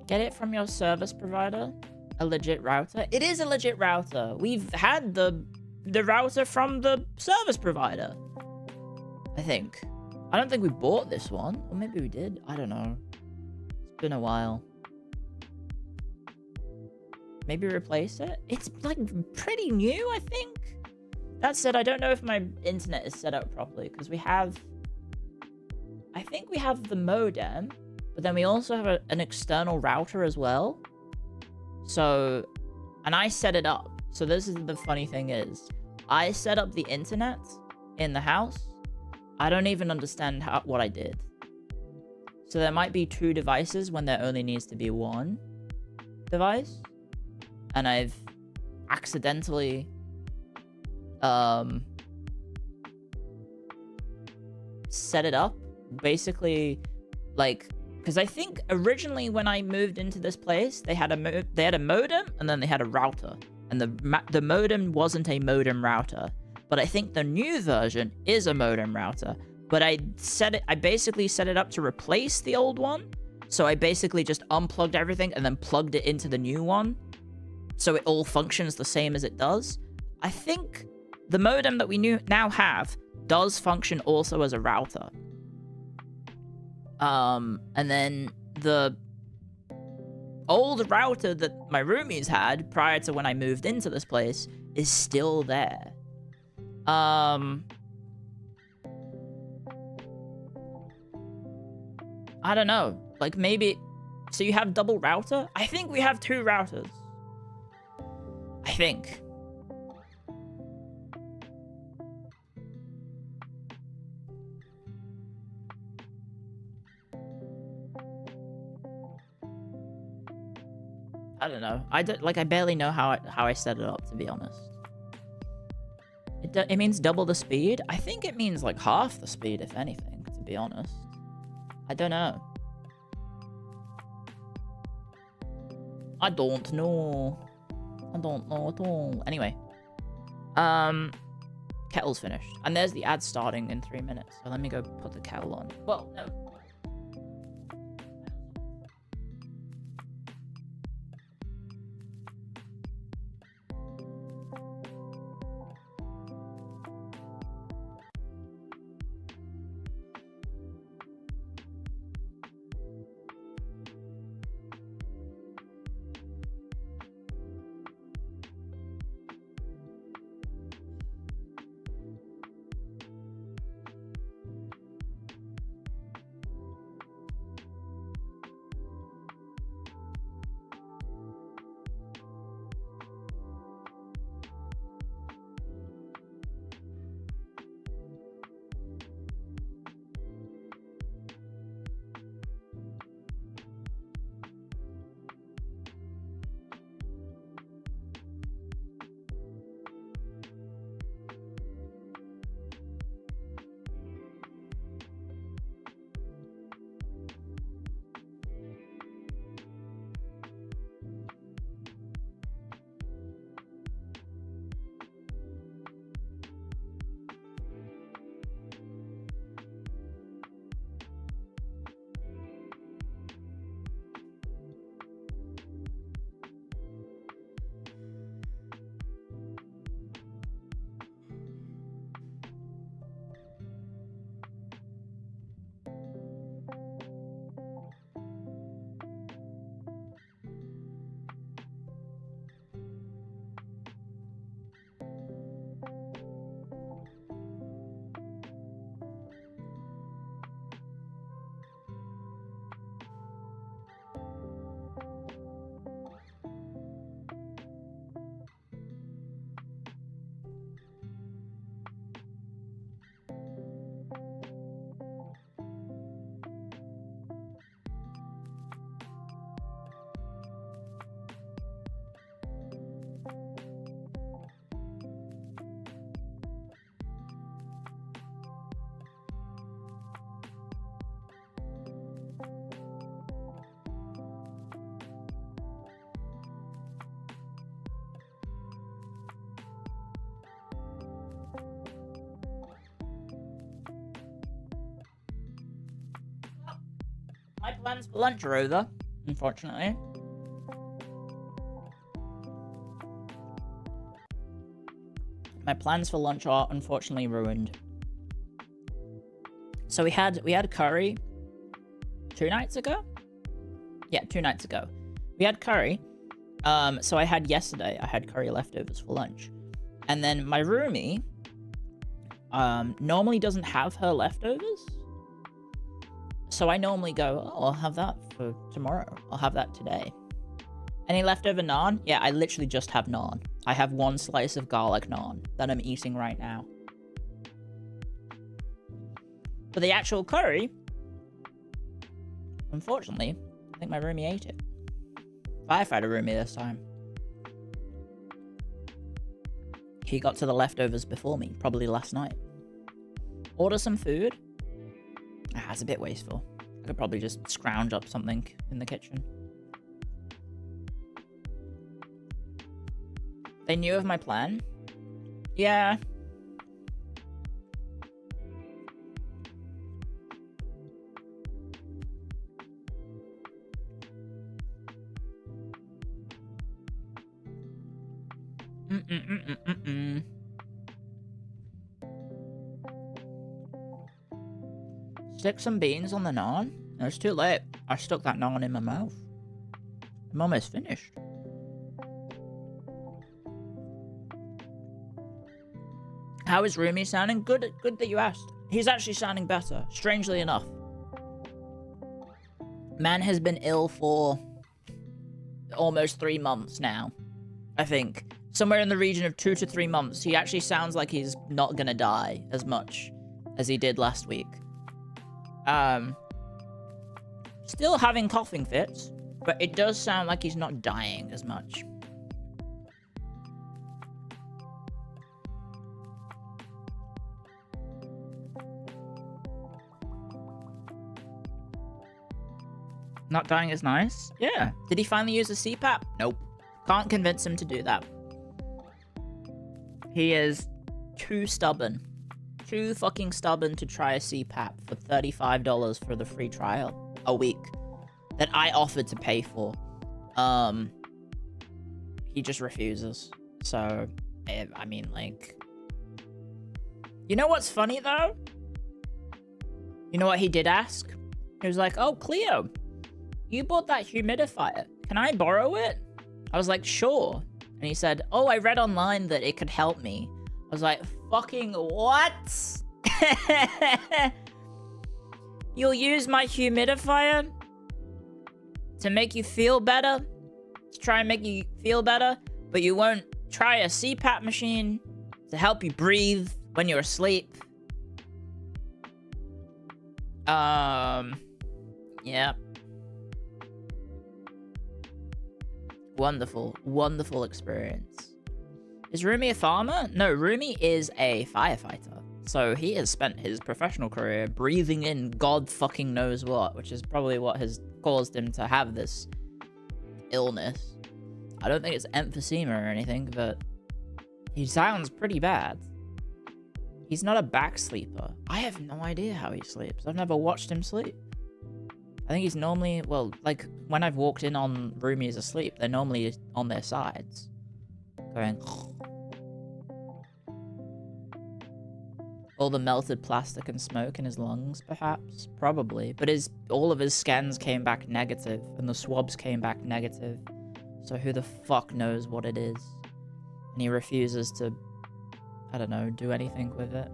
Get it from your service provider? A legit router? It is a legit router. We've had the router from the service provider. I think. I don't think we bought this one. Or maybe we did. I don't know. It's been a while. Maybe replace it? It's like pretty new, I think. That said, I don't know if my internet is set up properly because we have... I think we have the modem, but then we also have an external router as well. So, and I set it up. So this is the funny thing is, I set up the internet in the house. I don't even understand what I did. So there might be 2 devices when there only needs to be 1 device. And I've accidentally set it up basically like, because I think originally when I moved into this place, they had a modem and then they had a router, and the modem wasn't a modem router. But I think the new version is a modem router. But I basically set it up to replace the old one. So I basically just unplugged everything and then plugged it into the new one. So it all functions the same as it does. I think the modem that we now have does function also as a router. And then the old router that my roomies had prior to when I moved into this place is still there. I don't know. Like maybe... So you have double router? I think we have 2 routers. I think. I don't know. I barely know how I set it up, to be honest. It means double the speed? I think it means like half the speed, if anything, to be honest. I don't know. I don't know. I don't know at all. Anyway. Kettle's finished. And there's the ad starting in 3 minutes. So let me go put the kettle on. Well, no. My plans for lunch are over, unfortunately. My plans for lunch are unfortunately ruined. So we had curry 2 nights ago? Yeah, 2 nights ago. We had curry. So I had curry leftovers for lunch. And then my roomie normally doesn't have her leftovers. So I normally go, oh, I'll have that for tomorrow. I'll have that today. Any leftover naan? Yeah, I literally just have naan. I have 1 slice of garlic naan that I'm eating right now. But the actual curry, unfortunately, I think my roomie ate it. Firefighter roomie this time. He got to the leftovers before me, probably last night. Order some food? Ah, it's a bit wasteful. I could probably just scrounge up something in the kitchen. They knew of my plan? Yeah. Stick some beans on the naan? No, it's too late. I stuck that naan in my mouth. I'm almost finished. How is Rumi sounding? Good that you asked. He's actually sounding better, strangely enough. Man has been ill for almost 3 months now, I think. Somewhere in the region of 2 to 3 months. He actually sounds like he's not gonna die as much as he did last week. Still having coughing fits, but it does sound like he's not dying as much. Not dying is nice? Yeah. Did he finally use a CPAP? Nope. Can't convince him to do that. He is too stubborn. Too fucking stubborn to try a CPAP for $35 for the free trial a week that I offered to pay for. He just refuses. So, I mean, like... You know what's funny, though? You know what he did ask? He was like, oh, Clio, you bought that humidifier. Can I borrow it? I was like, sure. And he said, oh, I read online that it could help me. I was like, fucking what? You'll use my humidifier to make you feel better? To try and make you feel better? But you won't try a CPAP machine to help you breathe when you're asleep? Yeah. Wonderful, wonderful experience. Is Rumi a farmer? No, Rumi is a firefighter. So he has spent his professional career breathing in God fucking knows what, which is probably what has caused him to have this illness. I don't think it's emphysema or anything, but he sounds pretty bad. He's not a back sleeper. I have no idea how he sleeps. I've never watched him sleep. I think he's normally, well, like, when I've walked in on roomies asleep, they're normally on their sides. Going... All the melted plastic and smoke in his lungs, perhaps? Probably. But all of his scans came back negative, and the swabs came back negative. So who the fuck knows what it is? And he refuses to, I don't know, do anything with it.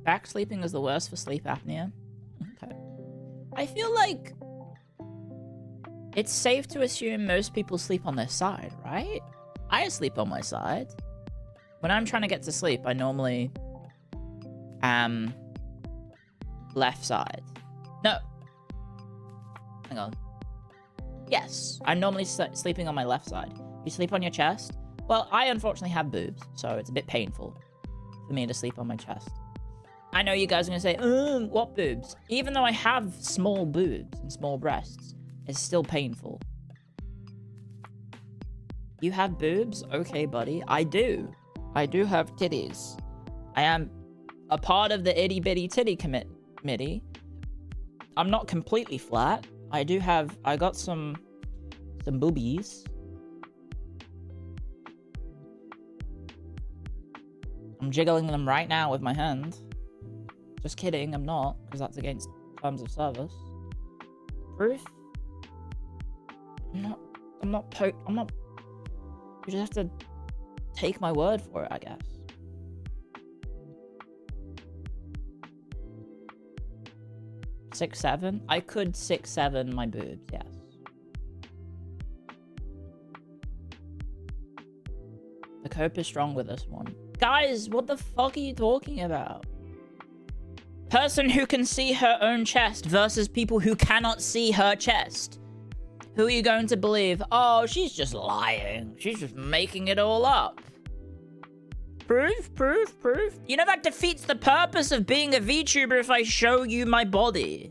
Back sleeping is the worst for sleep apnea? Okay. I feel like it's safe to assume most people sleep on their side, right? I sleep on my side. When I'm trying to get to sleep, I normally am left side. No. Hang on. Yes, I'm normally sleeping on my left side. You sleep on your chest? Well, I unfortunately have boobs, so it's a bit painful for me to sleep on my chest. I know you guys are going to say, what boobs? Even though I have small boobs and small breasts, it's still painful. You have boobs? Okay, buddy. I do. I do have titties. I am a part of the itty bitty titty committee. I'm not completely flat. I got some boobies. I'm jiggling them right now with my hand. Just kidding, I'm not, because that's against terms of service. Proof? I'm not. You just have to take my word for it, I guess. Six, 7? I could 6'7" my boobs, yes. The cope is strong with this one. Guys, what the fuck are you talking about? Person who can see her own chest versus people who cannot see her chest. Who are you going to believe? Oh, she's just lying. She's just making it all up. Proof, proof, proof. You know, that defeats the purpose of being a VTuber if I show you my body.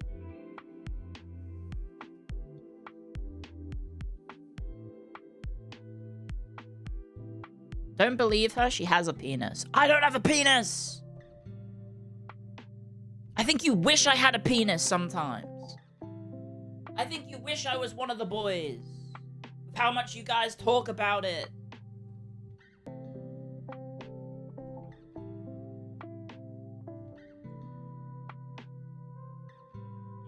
Don't believe her, she has a penis. I don't have a penis! I think you wish I had a penis sometimes. I think you wish I was one of the boys. With how much you guys talk about it.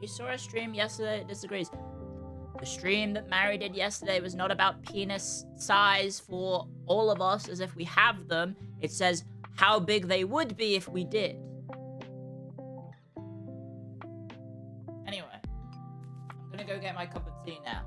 You saw a stream yesterday that disagrees. The stream that Mary did yesterday was not about penis size for all of us, as if we have them. It says how big they would be if we did. Anyway, I'm gonna go get my cup of tea now.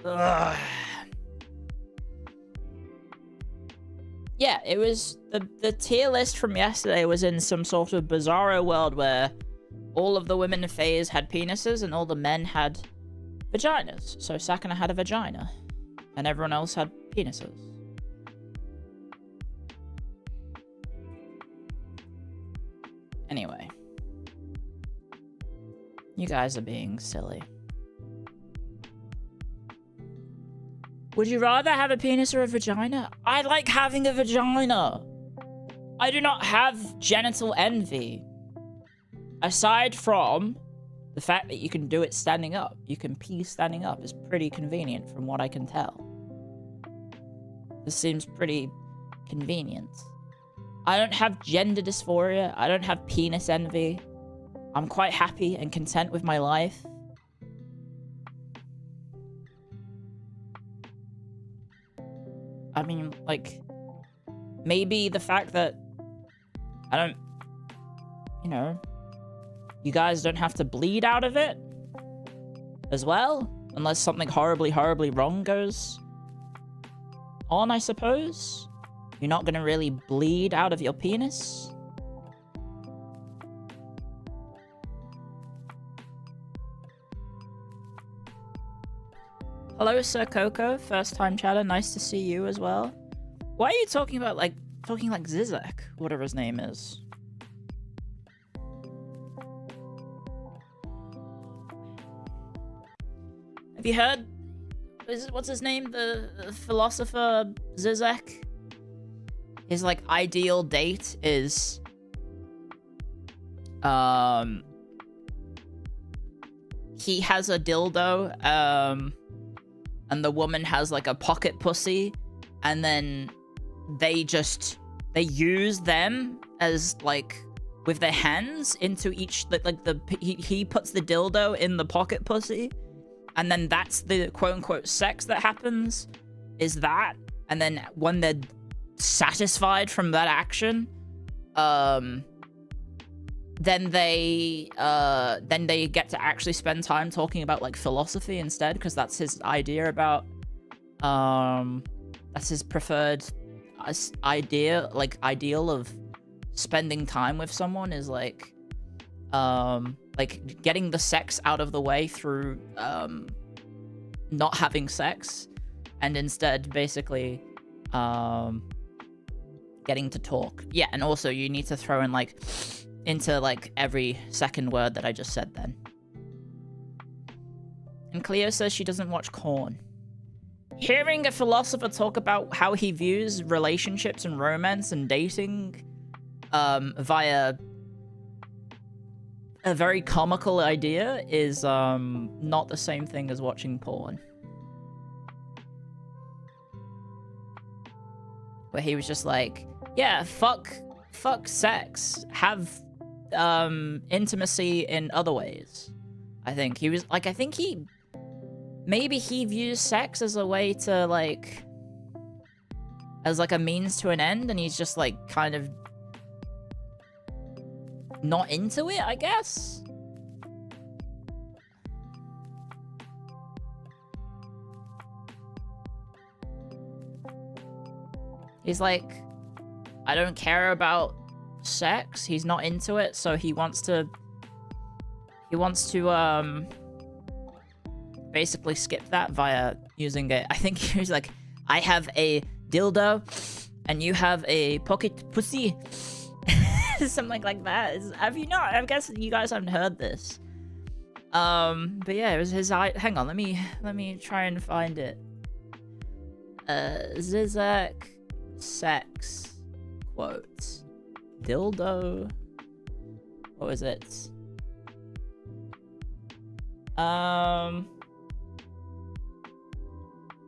Ugh. Yeah, it was the tier list from yesterday was in some sort of bizarro world where all of the women in phase had penises and all the men had vaginas. So Sakana had a vagina and everyone else had penises. Anyway, you guys are being silly. Would you rather have a penis or a vagina? I like having a vagina. I do not have genital envy. Aside from the fact that you can do it standing up. You can pee standing up. It's pretty convenient from what I can tell. This seems pretty convenient. I don't have gender dysphoria. I don't have penis envy. I'm quite happy and content with my life. I mean, like, maybe the fact that I don't, you know, you guys don't have to bleed out of it as well, unless something horribly, horribly wrong goes on, I suppose. You're not gonna really bleed out of your penis. Hello, Sir Coco. First time chatter. Nice to see you as well. Why are you talking about, like, Zizek? Whatever his name is. Have you heard? What's his name? The philosopher Zizek? his like ideal date is he has a dildo and the woman has like a pocket pussy, and then they use them as like with their hands into each he puts the dildo in the pocket pussy, and then that's the quote-unquote sex that happens, is that. And then when they're satisfied from that action, then they get to actually spend time talking about like philosophy instead, because that's his idea about that's his preferred ideal of spending time with someone, is like getting the sex out of the way through not having sex, and instead basically getting to talk. Yeah, and also you need to throw in like into like every second word that I just said then. And Clio says she doesn't watch Korn. Hearing a philosopher talk about how he views relationships and romance and dating via a very comical idea is not the same thing as watching porn. Where he was just like, yeah, fuck sex, have intimacy in other ways. I think he was like, maybe he views sex as a way to like, as like a means to an end, and he's just like kind of not into it, I guess. He's like, I don't care about sex. He's not into it, so he wants to basically skip that via using it. I think he was like, I have a dildo and you have a pocket pussy. Something like that. Have you not? I guess you guys haven't heard this. But yeah, it was his hang on, let me try and find it. Zizek sex quotes. Dildo. What was it?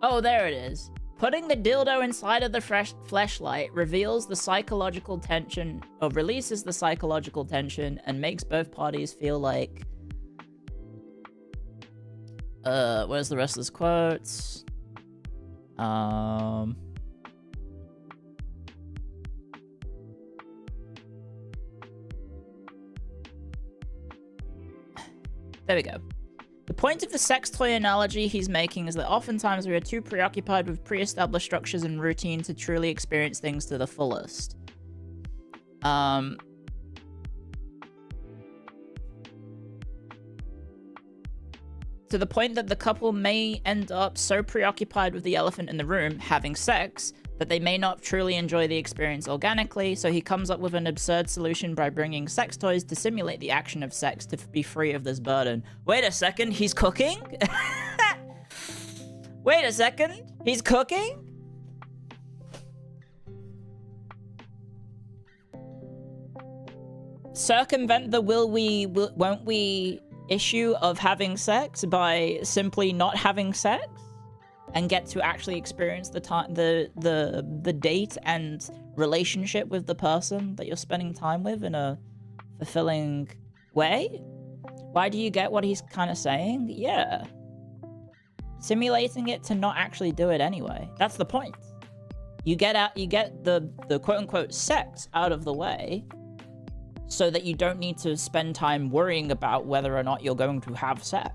Oh, there it is. Putting the dildo inside of the fleshlight reveals the psychological tension, or releases the psychological tension, and makes both parties feel like... where's the rest of this quotes? There we go. The point of the sex toy analogy he's making is that oftentimes we are too preoccupied with pre-established structures and routine to truly experience things to the fullest. To the point that the couple may end up so preoccupied with the elephant in the room, having sex, that they may not truly enjoy the experience organically, so he comes up with an absurd solution by bringing sex toys to simulate the action of sex to be free of this burden. Wait a second, he's cooking? Wait a second, he's cooking? Circumvent the won't we issue of having sex by simply not having sex? And get to actually experience the time, the date and relationship with the person that you're spending time with in a fulfilling way? Why do you get what he's kind of saying? Yeah. Simulating it to not actually do it anyway. That's the point. You get the quote-unquote sex out of the way so that you don't need to spend time worrying about whether or not you're going to have sex.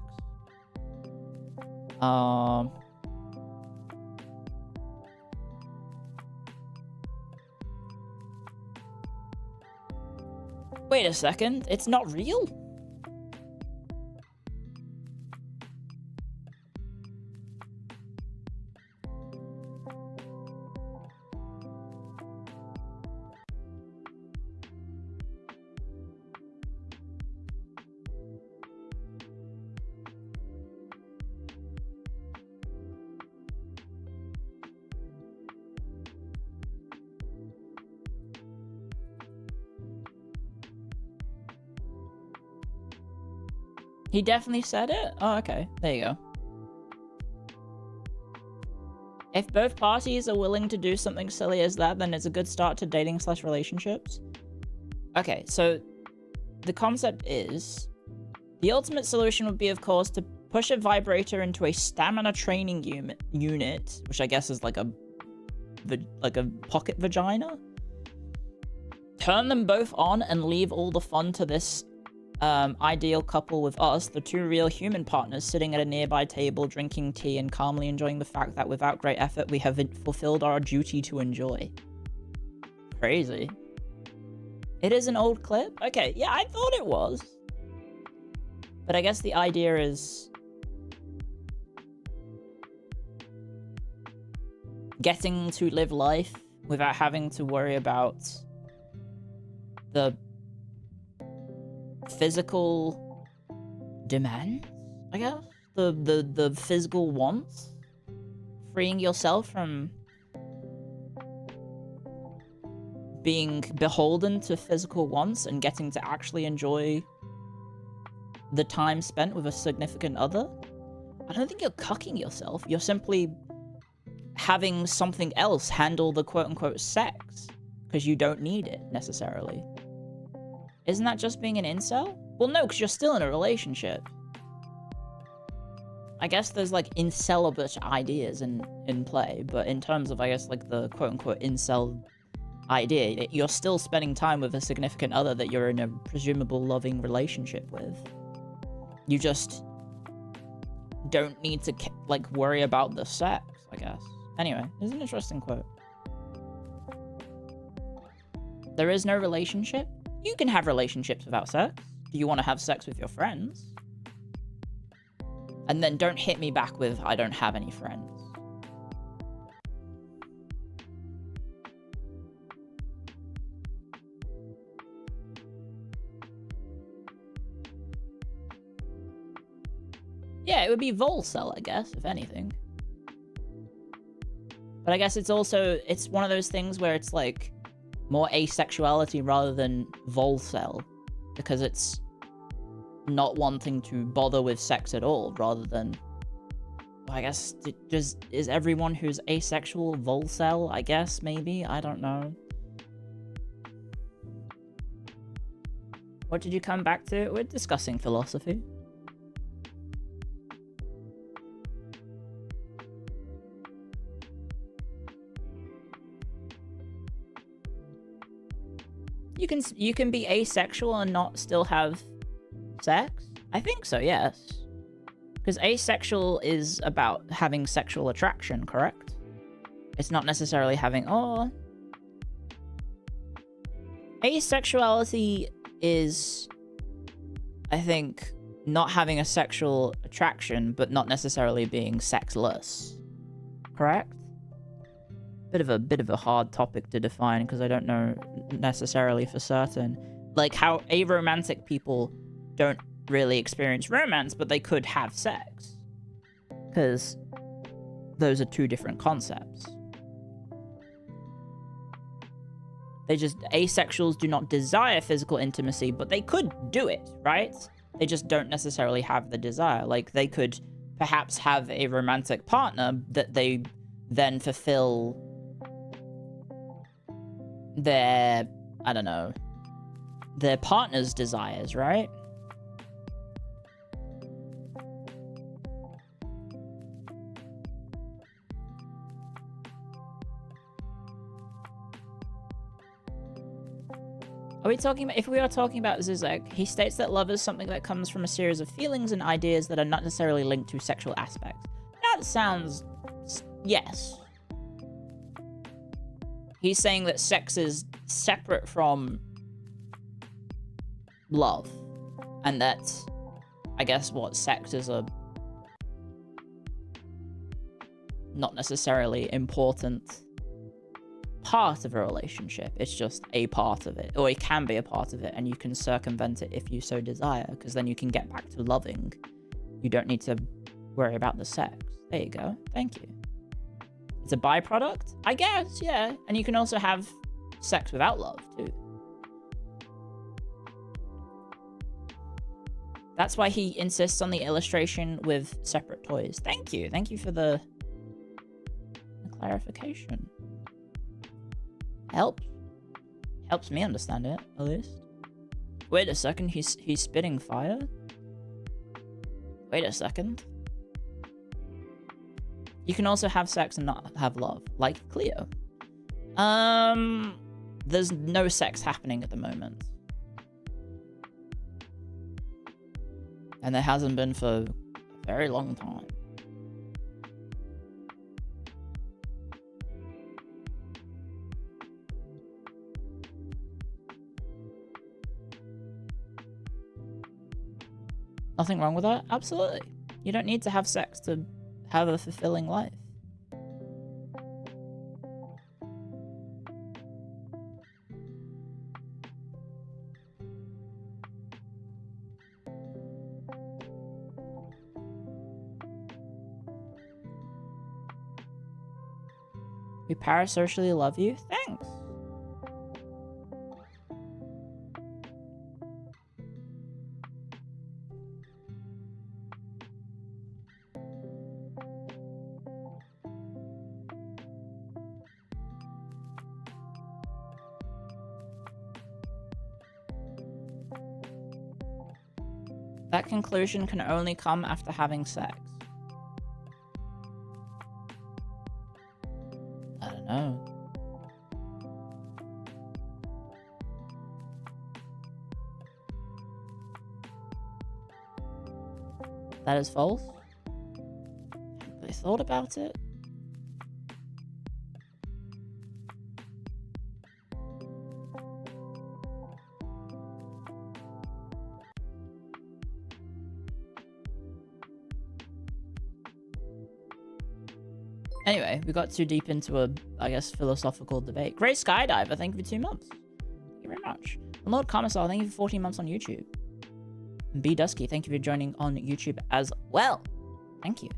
Wait a second, it's not real? He definitely said it? Oh, okay. There you go. If both parties are willing to do something silly as that, then it's a good start to dating/relationships. Okay, so the concept is the ultimate solution would be, of course, to push a vibrator into a stamina training unit, which I guess is like a pocket vagina. Turn them both on and leave all the fun to this ideal couple with us, the two real human partners, sitting at a nearby table, drinking tea and calmly enjoying the fact that without great effort, we have fulfilled our duty to enjoy. Crazy. It is an old clip? Okay, yeah, I thought it was. But I guess the idea is getting to live life without having to worry about the physical demands, I guess? The physical wants? Freeing yourself from being beholden to physical wants and getting to actually enjoy the time spent with a significant other. I don't think you're cucking yourself. You're simply having something else handle the quote-unquote sex because you don't need it necessarily. Isn't that just being an incel? Well, no, because you're still in a relationship. I guess there's like incelibate ideas in play, but in terms of, I guess, like the quote-unquote incel idea, you're still spending time with a significant other that you're in a presumable loving relationship with. You just don't need to, like, worry about the sex, I guess. Anyway, it's an interesting quote. There is no relationship? You can have relationships without sex. Do you want to have sex with your friends? And then don't hit me back with, I don't have any friends. Yeah, it would be Volcel, I guess, if anything. But I guess it's also, it's one of those things where it's like more asexuality rather than Volcel, because it's not wanting to bother with sex at all, rather than, well, I guess, is everyone who's asexual Volcel, I guess, maybe? I don't know. What did you come back to? We're discussing philosophy. You can be asexual and not still have sex? I think so, yes. Because asexual is about having sexual attraction, correct? It's not necessarily having, oh... Asexuality is, I think, not having a sexual attraction, but not necessarily being sexless. Correct? Bit of a hard topic to define because I don't know necessarily for certain. Like how aromantic people don't really experience romance, but they could have sex. Because those are two different concepts. They just, asexuals do not desire physical intimacy, but they could do it, right? They just don't necessarily have the desire. Like they could perhaps have a romantic partner that they then fulfill their, I don't know, their partner's desires, right? Are we talking about, if we are talking about Zizek, he states that love is something that comes from a series of feelings and ideas that are not necessarily linked to sexual aspects. That sounds, yes. He's saying that sex is separate from love. And that, I guess, what sex is a not necessarily important part of a relationship. It's just a part of it. Or it can be a part of it, and you can circumvent it if you so desire, because then you can get back to loving. You don't need to worry about the sex. There you go. Thank you. It's a byproduct? I guess, yeah. And you can also have sex without love, too. That's why he insists on the illustration with separate toys. Thank you. Thank you for the clarification. Helps me understand it, at least. Wait a second, he's spitting fire? Wait a second. You can also have sex and not have love, like Clio. There's no sex happening at the moment. And there hasn't been for a very long time. Nothing wrong with that? Absolutely. You don't need to have sex to have a fulfilling life. We parasocially love you? Thanks. That conclusion can only come after having sex. I don't know. That is false? Haven't really thought about it. Anyway, we got too deep into a, I guess, philosophical debate. Great Skydiver, thank you for 2 months. Thank you very much. And Lord Commissar, thank you for 14 months on YouTube. And B Dusky, thank you for joining on YouTube as well. Thank you.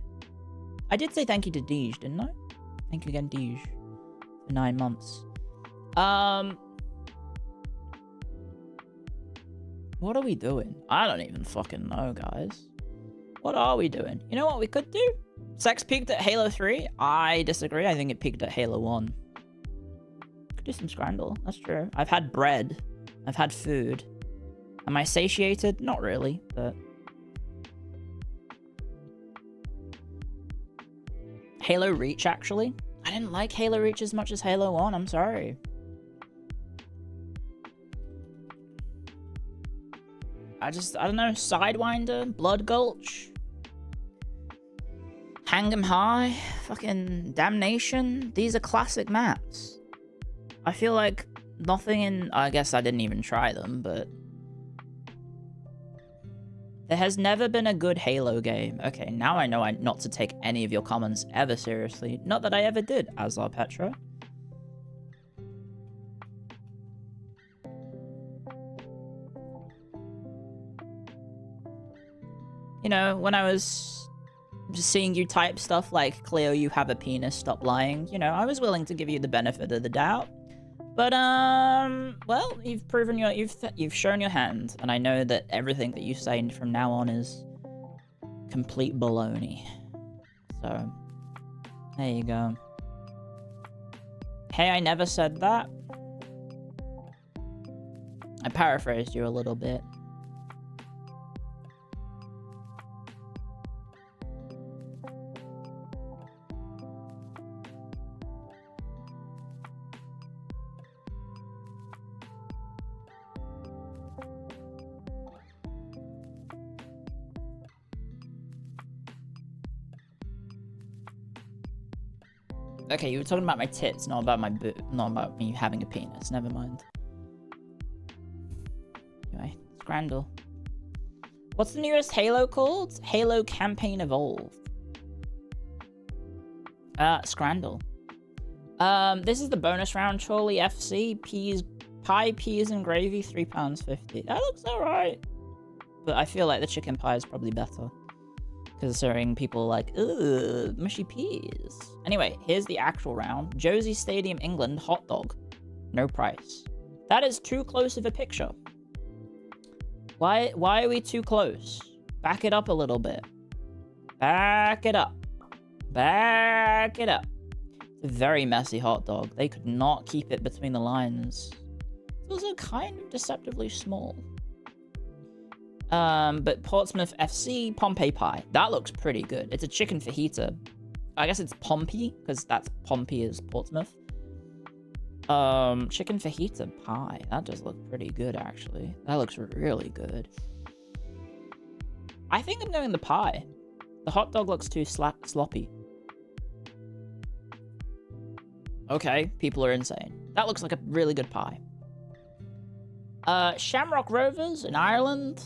I did say thank you to Deej, didn't I? Thank you again, Deej, for 9 months. What are we doing? I don't even fucking know, guys. What are we doing? You know what we could do? Sex peaked at Halo 3? I disagree. I think it peaked at Halo 1. Could do some scrandle. That's true. I've had bread. I've had food. Am I satiated? Not really, but... Halo Reach, actually. I didn't like Halo Reach as much as Halo 1. I'm sorry. I don't know. Sidewinder? Blood Gulch? Hang 'em High, fucking Damnation. These are classic maps. I feel like nothing in... I guess I didn't even try them, but... There has never been a good Halo game. Okay, now I know not to take any of your comments ever seriously. Not that I ever did, Azar Petra. You know, when I was... just seeing you type stuff like, Clio, you have a penis, stop lying. You know, I was willing to give you the benefit of the doubt. But, well, you've proven you've shown your hand. And I know that everything that you say from now on is complete baloney. So, there you go. Hey, I never said that. I paraphrased you a little bit. Okay, you were talking about my tits, not about my not about me having a penis. Never mind. Anyway, Scrandle. What's the newest Halo called? Halo Campaign Evolved. Scrandle. This is the bonus round, Chorley FC. Pie, peas, and gravy, £3.50. That looks alright. But I feel like the chicken pie is probably better. Considering people are like, ugh, mushy peas. Anyway, here's the actual round. Josie Stadium, England, hot dog. No price. That is too close of a picture. Why are we too close? Back it up a little bit. Back it up. Back it up. It's a very messy hot dog. They could not keep it between the lines. It's also kind of deceptively small. But Portsmouth FC Pompey pie. That looks pretty good. It's a chicken fajita. I guess it's Pompey, because that's Pompey is Portsmouth. Chicken fajita pie. That does look pretty good, actually. That looks really good. I think I'm going the pie. The hot dog looks too sloppy. Okay, people are insane. That looks like a really good pie. Shamrock Rovers in Ireland.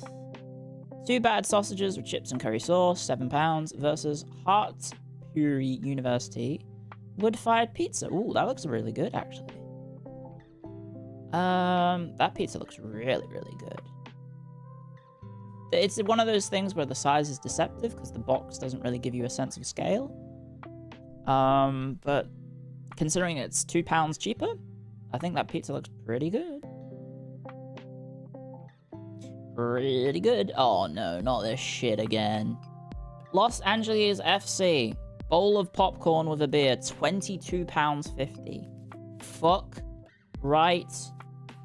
2 bad sausages with chips and curry sauce, £7, versus Hartpury University wood-fired pizza. Ooh, that looks really good, actually. That pizza looks really, really good. It's one of those things where the size is deceptive because the box doesn't really give you a sense of scale. But considering it's £2 cheaper, I think that pizza looks pretty good. Pretty good. Oh no, not this shit again. Los Angeles FC. Bowl of popcorn with a beer, £22.50. Fuck right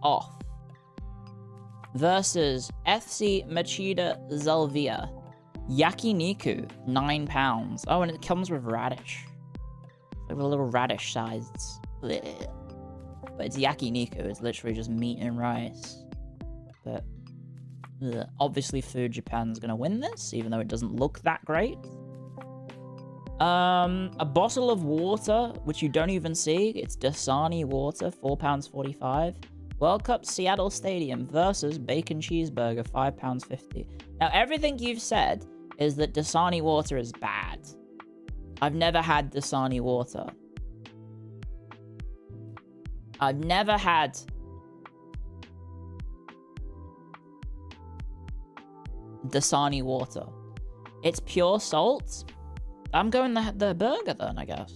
off. Versus FC Machida Zelvia. Yakiniku, £9. Oh, and it comes with radish. Like a little radish sized. Blech. But it's yakiniku, it's literally just meat and rice. But obviously Food Japan's gonna win this, even though it doesn't look that great. A bottle of water, which you don't even see. It's Dasani water, £4.45. World Cup Seattle Stadium versus Bacon Cheeseburger, £5.50. Now, everything you've said is that Dasani water is bad. I've never had Dasani water. I've never had Dasani water. It's pure salt. I'm going the burger then, I guess.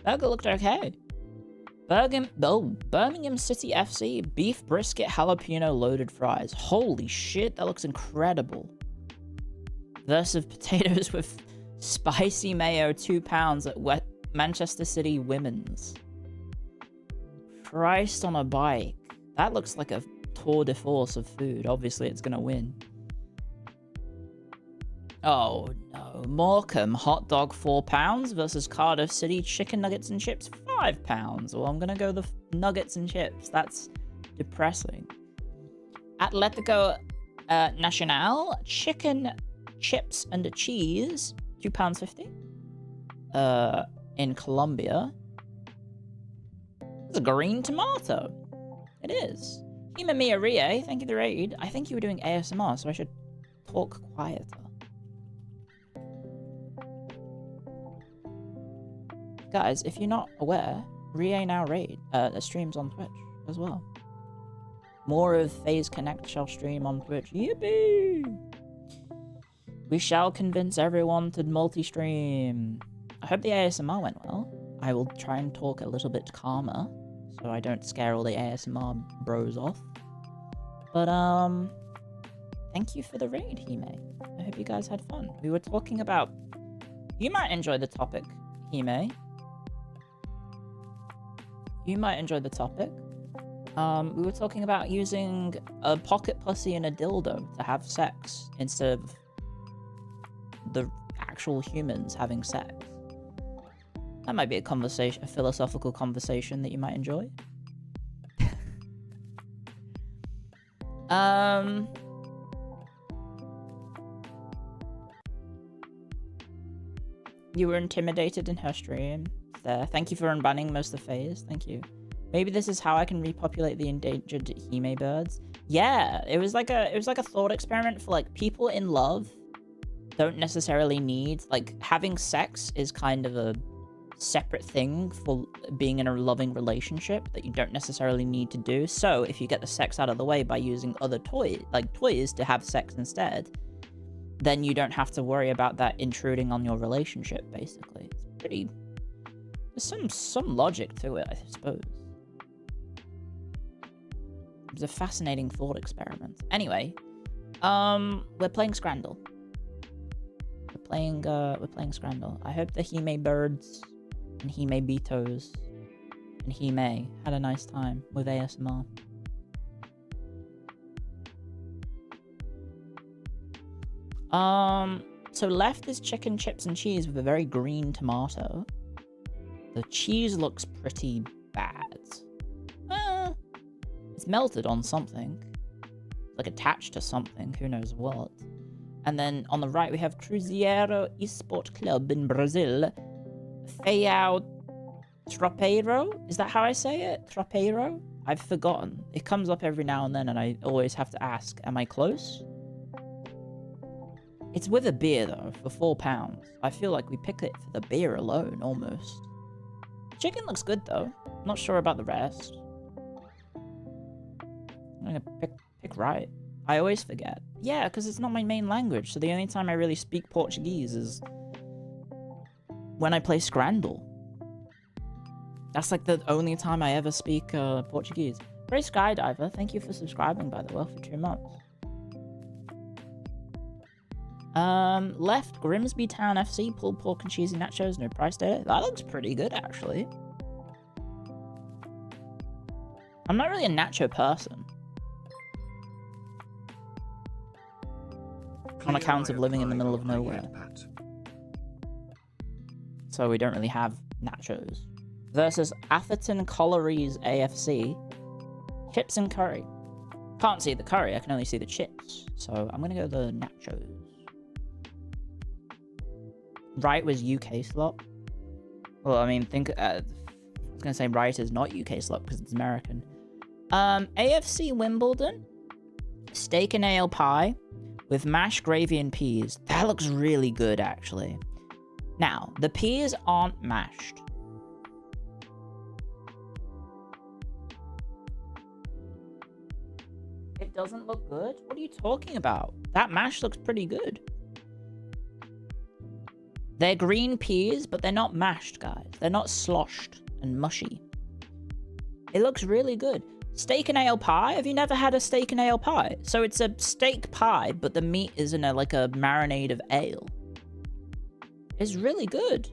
Burger looked okay. Birmingham City FC beef brisket jalapeno loaded fries. Holy shit, that looks incredible. Versus potatoes with spicy mayo, £2 at Manchester City Women's. Christ on a bike. That looks like a tour de force of food. Obviously, it's gonna win. Oh no. Morecambe hot dog, £4 versus Cardiff City chicken nuggets and chips, £5. Well, I'm gonna go the nuggets and chips. That's depressing. Atletico Nacional chicken chips and cheese, £2.50. In Colombia. It's a green tomato. It is. Himamiya Rie, thank you for the raid. I think you were doing ASMR, so I should talk quieter. Guys, if you're not aware, Rie now streams on Twitch as well. More of FaZe Connect shall stream on Twitch. Yippee! We shall convince everyone to multi-stream. I hope the ASMR went well. I will try and talk a little bit calmer, so I don't scare all the ASMR bros off. But, thank you for the raid, Hime. I hope you guys had fun. We were talking about... You might enjoy the topic, Hime. You might enjoy the topic. We were talking about using a pocket pussy and a dildo to have sex instead of the actual humans having sex. That might be a philosophical conversation that you might enjoy. You were intimidated in her stream. There. Thank you for unbanning most of the FaZe. Thank you. Maybe this is how I can repopulate the endangered Hime birds. Yeah, it was like a thought experiment for like people in love don't necessarily need, like, having sex is kind of a separate thing for being in a loving relationship that you don't necessarily need to do. So if you get the sex out of the way by using other toys to have sex instead, then you don't have to worry about that intruding on your relationship, basically. It's pretty... There's some logic to it, I suppose. was a fascinating thought experiment. Anyway, we're playing Scrandle. We're playing Scrandle. I hope the Hime birds and Hime Betos and Hime had a nice time with ASMR. So left is chicken, chips, and cheese with a very green tomato. The cheese looks pretty bad. It's melted on something. Like attached to something, who knows what. And then on the right we have Cruzeiro Esport Club in Brazil. Feiao Tropeiro? Is that how I say it? Tropeiro? I've forgotten. It comes up every now and then and I always have to ask, am I close? It's with a beer though, for £4. I feel like we picked it for the beer alone, almost. Chicken looks good though. Not sure about the rest. I'm gonna pick right. I always forget. Yeah, because it's not my main language, so the only time I really speak Portuguese is when I play Scrandle. That's like the only time I ever speak Portuguese. Ray Skydiver, thank you for subscribing by the way for 2 months. Left, Grimsby Town FC, pulled pork and cheesy nachos, no price data. That looks pretty good, actually. I'm not really a nacho person. On account of living in the middle of nowhere. So we don't really have nachos. Versus Atherton Collieries AFC, chips and curry. Can't see the curry, I can only see the chips. So I'm gonna go the nachos. Right was UK slot. Well, I mean, I was gonna say right is not UK slot because it's American. AFC Wimbledon, steak and ale pie with mashed gravy and peas. That looks really good, actually. Now, the peas aren't mashed. It doesn't look good? What are you talking about? That mash looks pretty good. They're green peas, but they're not mashed, guys. They're not sloshed and mushy. It looks really good. Steak and ale pie? Have you never had a steak and ale pie? So it's a steak pie, but the meat is in like a marinade of ale. It's really good.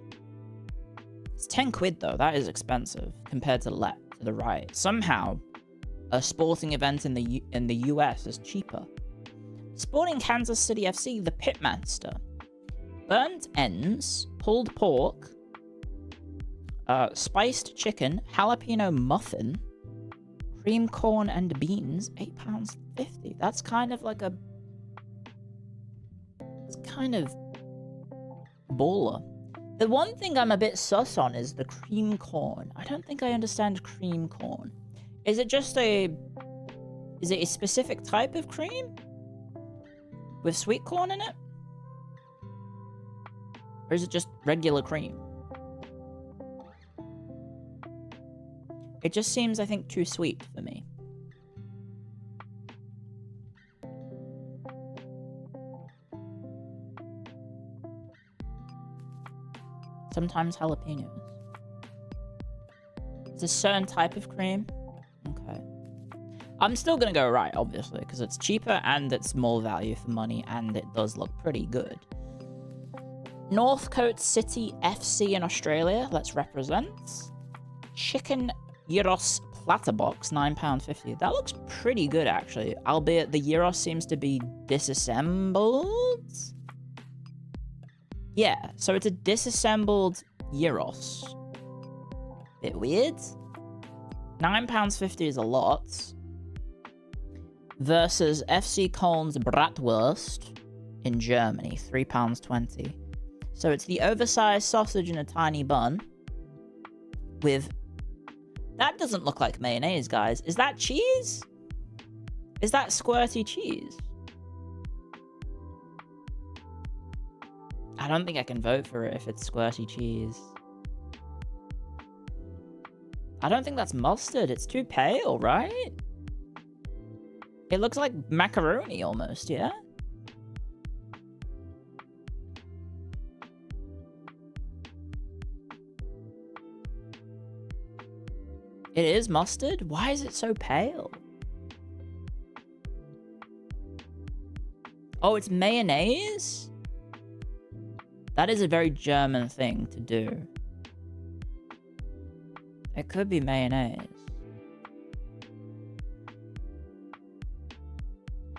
It's 10 quid though. That is expensive compared to the right. Somehow, a sporting event in the US is cheaper. Sporting Kansas City FC, the Pitmaster. Burnt ends, pulled pork, spiced chicken, jalapeno muffin, cream corn and beans, £8.50. That's kind of like it's kind of baller. The one thing I'm a bit sus on is the cream corn. I don't think I understand cream corn. Is it a specific type of cream? With sweet corn in it? Or is it just regular cream? It just seems, I think, too sweet for me. Sometimes jalapenos. It's a certain type of cream. Okay. I'm still gonna go right, obviously, because it's cheaper and it's more value for money and it does look pretty good. Northcote City FC in Australia, let's represent. Chicken gyros platter box, £9.50. That looks pretty good, actually. Albeit the gyros seems to be disassembled. Yeah, so it's a disassembled gyros. Bit weird. £9.50 is a lot. Versus FC Köln's Bratwurst in Germany, £3.20. So it's the oversized sausage in a tiny bun with... That doesn't look like mayonnaise, guys. Is that cheese? Is that squirty cheese? I don't think I can vote for it if it's squirty cheese. I don't think that's mustard. It's too pale, right? It looks like macaroni almost, yeah? It is mustard? Why is it so pale? Oh, it's mayonnaise? That is a very German thing to do. It could be mayonnaise.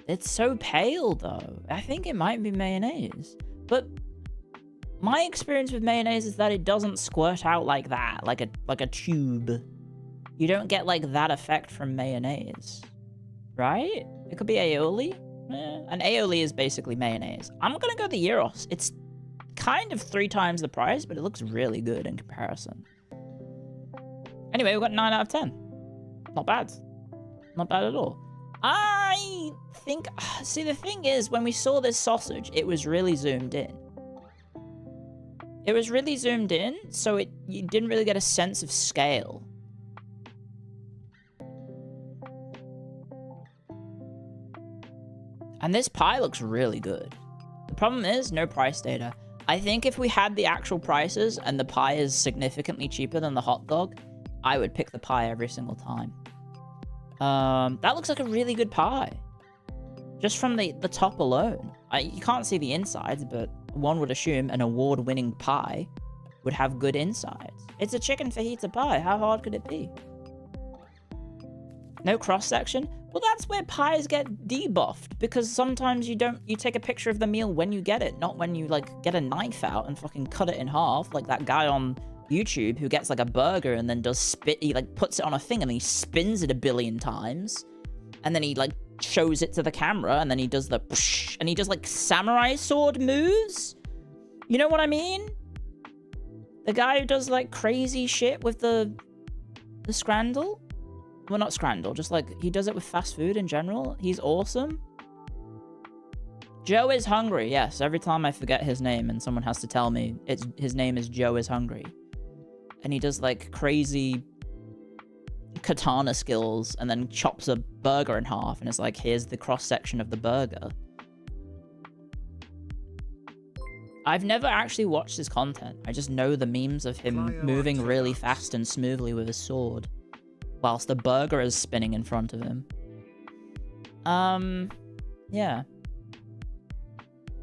It's so pale, though. I think it might be mayonnaise. But my experience with mayonnaise is that it doesn't squirt out like that, like a tube. You don't get, like, that effect from mayonnaise. Right? It could be aioli. And aioli is basically mayonnaise. I'm gonna go the gyros. It's kind of 3 times the price, but it looks really good in comparison. Anyway, we've got 9 out of 10. Not bad. Not bad at all. I think... See, the thing is, when we saw this sausage, it was really zoomed in. It was really zoomed in, so you didn't really get a sense of scale. And this pie looks really good. The problem is, no price data. I think if we had the actual prices and the pie is significantly cheaper than the hot dog, I would pick the pie every single time. That looks like a really good pie. Just from the top alone. You can't see the insides, but one would assume an award-winning pie would have good insides. It's a chicken fajita pie. How hard could it be? No cross-section? Well, that's where pies get debuffed, because sometimes you take a picture of the meal when you get it, not when you, like, get a knife out and fucking cut it in half, like that guy on YouTube who gets, like, a burger and then he, like, puts it on a thing and he spins it a billion times, and then he, like, shows it to the camera, and then he does the psh, and he does, like, samurai sword moves? You know what I mean? The guy who does, like, crazy shit with the scrandle? Well, not scrandle, just like, he does it with fast food in general. He's awesome. Joe is hungry. Yes, every time I forget his name and someone has to tell me his name is Joe is hungry. And he does, like, crazy katana skills and then chops a burger in half. And it's like, here's the cross-section of the burger. I've never actually watched his content. I just know the memes of him moving really fast and smoothly with his sword, whilst the burger is spinning in front of him. Yeah.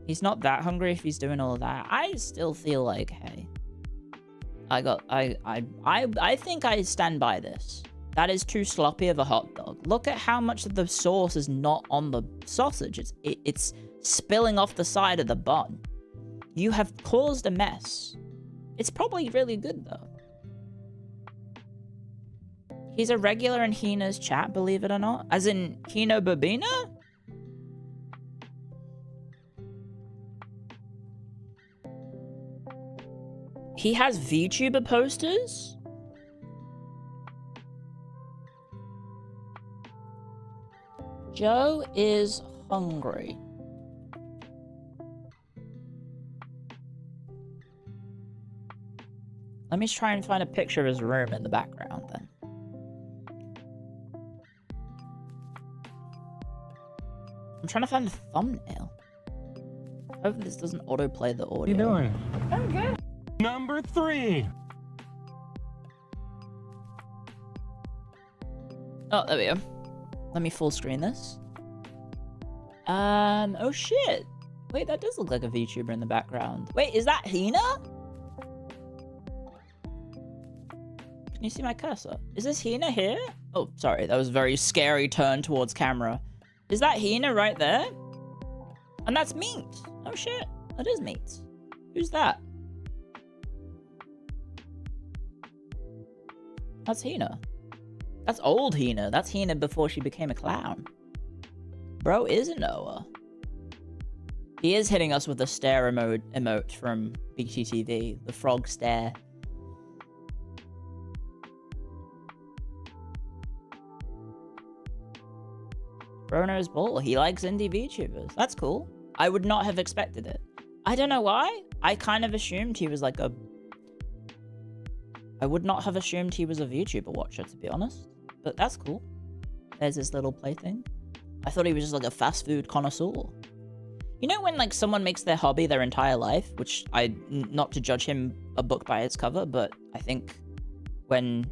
He's not that hungry if he's doing all of that. I still feel like, hey, I think I stand by this. That is too sloppy of a hot dog. Look at how much of the sauce is not on the sausage. It's spilling off the side of the bun. You have caused a mess. It's probably really good, though. He's a regular in Hina's chat, believe it or not. As in, Hino Babina? He has VTuber posters? Joe is hungry. Let me try and find a picture of his room in the background, then. I'm trying to find the thumbnail. Hopefully this doesn't autoplay the audio. What are you doing? I'm good. Number 3. Oh, there we go. Let me full screen this. Oh shit. Wait, that does look like a VTuber in the background. Wait, is that Hina? Can you see my cursor? Is this Hina here? Oh, sorry, that was a very scary turn towards camera. Is that Hina right there? And that's meat. Oh shit, that is meat. Who's that? That's Hina. That's old Hina. That's Hina before she became a clown. Bro is a Noah. He is hitting us with the stare emote from BTTV. The frog stare. Bro knows ball. He likes indie VTubers. That's cool. I would not have expected it. I don't know why. I kind of assumed he was like a... I would not have assumed he was a VTuber watcher, to be honest. But that's cool. There's his little plaything. I thought he was just like a fast food connoisseur. You know when like someone makes their hobby their entire life, which not to judge him a book by its cover, but I think when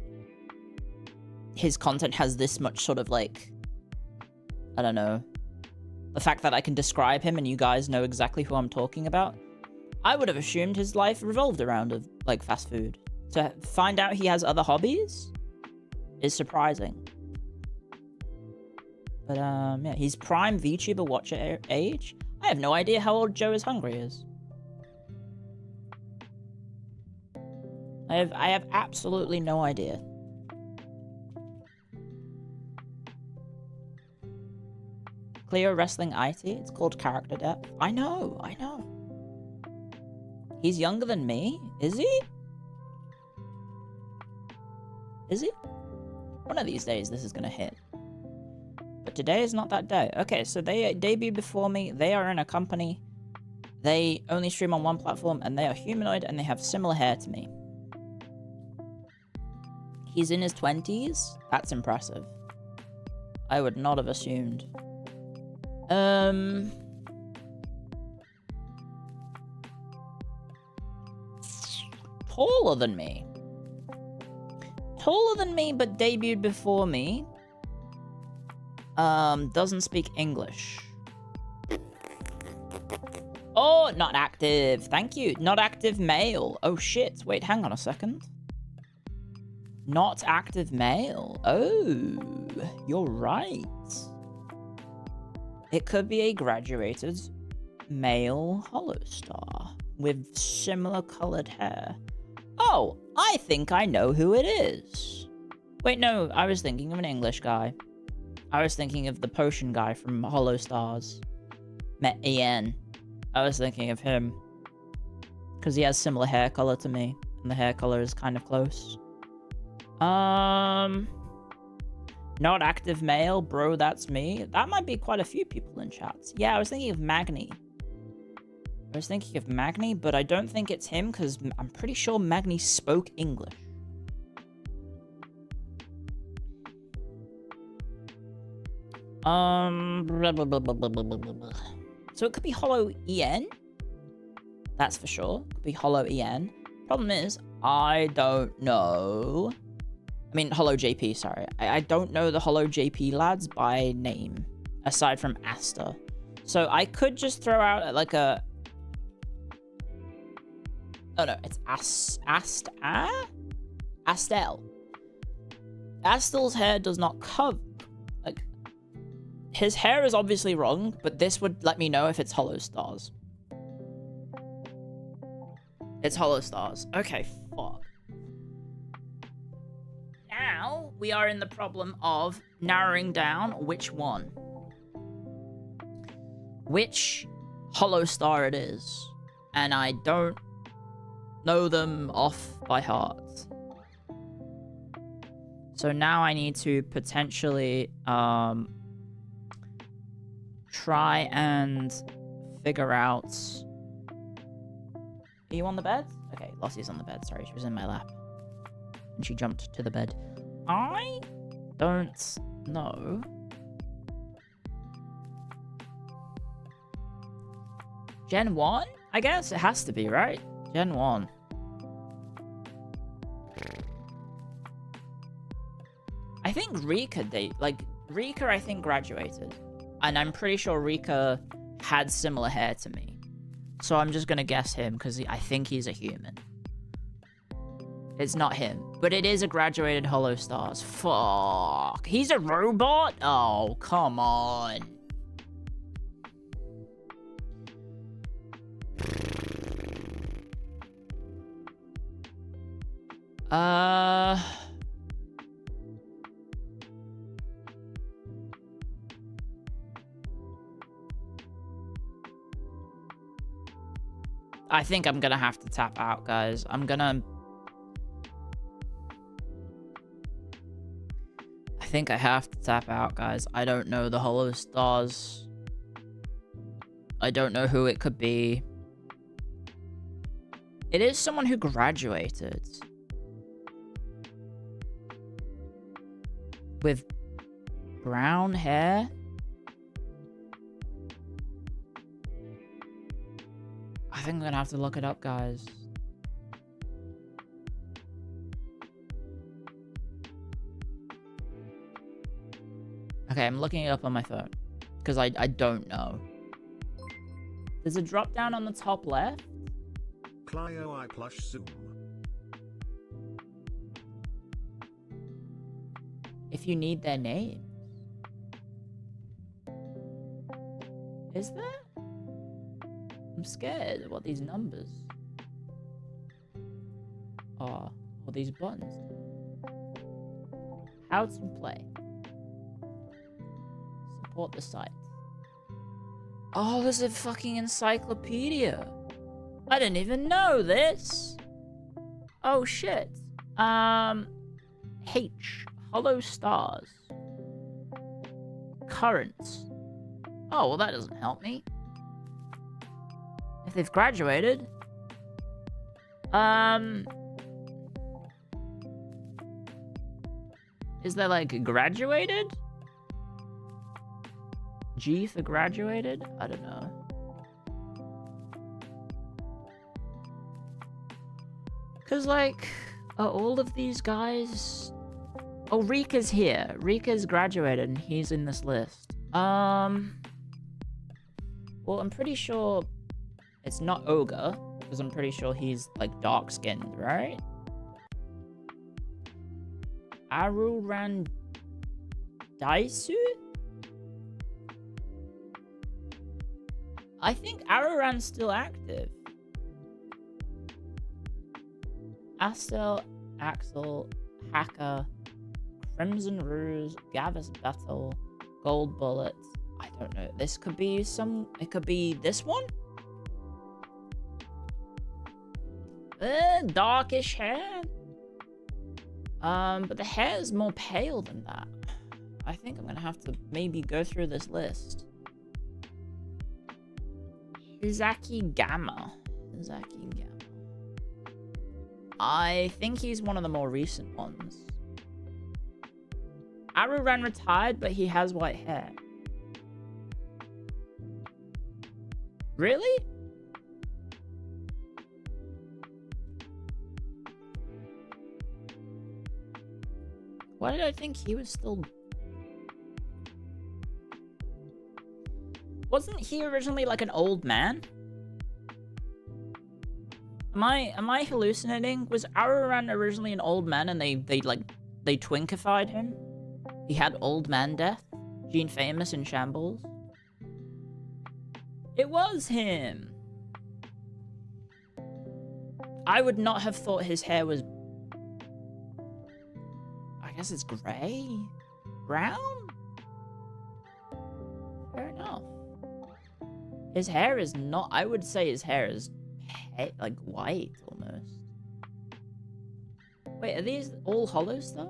his content has this much sort of like, I don't know, The fact that I can describe him and you guys know exactly who I'm talking about. I would have assumed his life revolved around like fast food. To find out he has other hobbies is surprising. But yeah, he's prime VTuber watcher age. I have no idea how old Joe is Hungry is. I have absolutely no idea. Clio Wrestling IT, it's called character depth. I know. He's younger than me? Is he? Is he? One of these days this is gonna hit. But today is not that day. Okay, so they debuted before me. They are in a company. They only stream on one platform, and they are humanoid, and they have similar hair to me. He's in his 20s? That's impressive. I would not have assumed. Taller than me. Taller than me, but debuted before me. Doesn't speak English. Oh, not active. Thank you. Not active male. Oh, shit. Wait, hang on a second. Not active male. Oh, you're right. It could be a graduated male holostar with similar colored hair. Oh, I think I know who it is. Wait, no, I was thinking of an English guy. I was thinking of the potion guy from Holostars. Met Ian. I was thinking of him. Because he has similar hair color to me. And the hair color is kind of close. Not active male, bro, that's me. That might be quite a few people in chats. Yeah, I was thinking of Magni. But I don't think it's him because I'm pretty sure Magni spoke English. So it could be Hollow EN. That's for sure. Could be Hollow EN. Problem is, I don't know. I mean, Hollow JP, sorry. I don't know the Hollow JP lads by name, aside from Asta. So I could just throw out like a... Oh no, it's Astel. Astel's hair does not cover... Like, his hair is obviously wrong, but this would let me know if it's Holostars. It's Holostars. Okay, fuck. Now, we are in the problem of narrowing down which one. Which Holostar it is. And I don't know them off by heart. So now I need to potentially try and figure out... Are you on the bed? Okay, Lossie's on the bed. Sorry, she was in my lap. And she jumped to the bed. I don't know. Gen 1? I guess it has to be, right? Gen 1. I think Rika, Rika I think graduated. And I'm pretty sure Rika had similar hair to me. So I'm just gonna guess him, because I think he's a human. It's not him. But it is a graduated Holostars. Fuck. He's a robot? Oh, come on. I think I'm gonna have to tap out, guys. I think I have to tap out, guys. I don't know the Holostars. I don't know who it could be. It is someone who graduated. With brown hair? I think I'm gonna have to look it up, guys. Okay, I'm looking it up on my phone. Because I don't know. There's a drop down on the top left. Clio I plush zoom. If you need their names. Is there? I'm scared of what these numbers are. Or these buttons. How to play. Support the site. Oh, there's a fucking encyclopedia. I didn't even know this. Oh shit. H. Hollow stars. Currents. Oh, well that doesn't help me. If they've graduated. Is there like graduated? G for graduated? I don't know. Cause like, are all of these guys... Oh, Rika's here. Rika's graduated and he's in this list. Well, I'm pretty sure it's not Ogre, because I'm pretty sure he's like dark-skinned, right? Aruran Daisu? I think Aruran's still active. Astel, Axel, Hacker, Crimson Ruse, Gavis Battle, Gold Bullet. I don't know. This could be some... It could be this one? Darkish hair. But the hair is more pale than that. I think I'm gonna have to maybe go through this list. Hizaki Gamma. Hizaki Gamma. I think he's one of the more recent ones. Aruran retired, but he has white hair. Really? Why did I think he was still... Wasn't he originally like an old man? Am I hallucinating? Was Aruran originally an old man and they twinkified him? He had old man death? Gene Famous in shambles? It was him! I would not have thought his hair was... I guess it's gray? Brown? Fair enough. His hair is not... I would say his hair is like white almost. Wait, are these all hollow stars?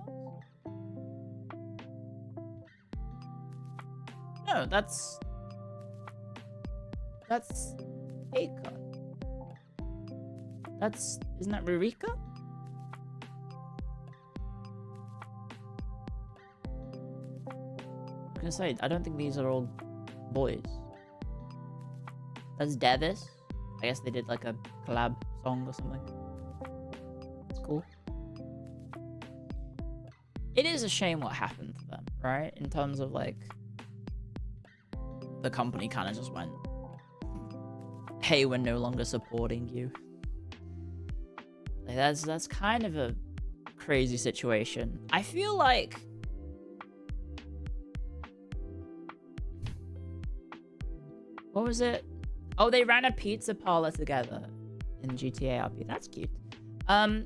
No, that's Eika. Isn't that Rurika? I was gonna say, I don't think these are all boys. That's Davis. I guess they did like a collab song or something. It's cool. It is a shame what happened to them, right? In terms of like, the company kind of just went, hey, we're no longer supporting you. Like, that's kind of a crazy situation. I feel like... What was it? Oh, they ran a pizza parlor together in GTA RP. That's cute. I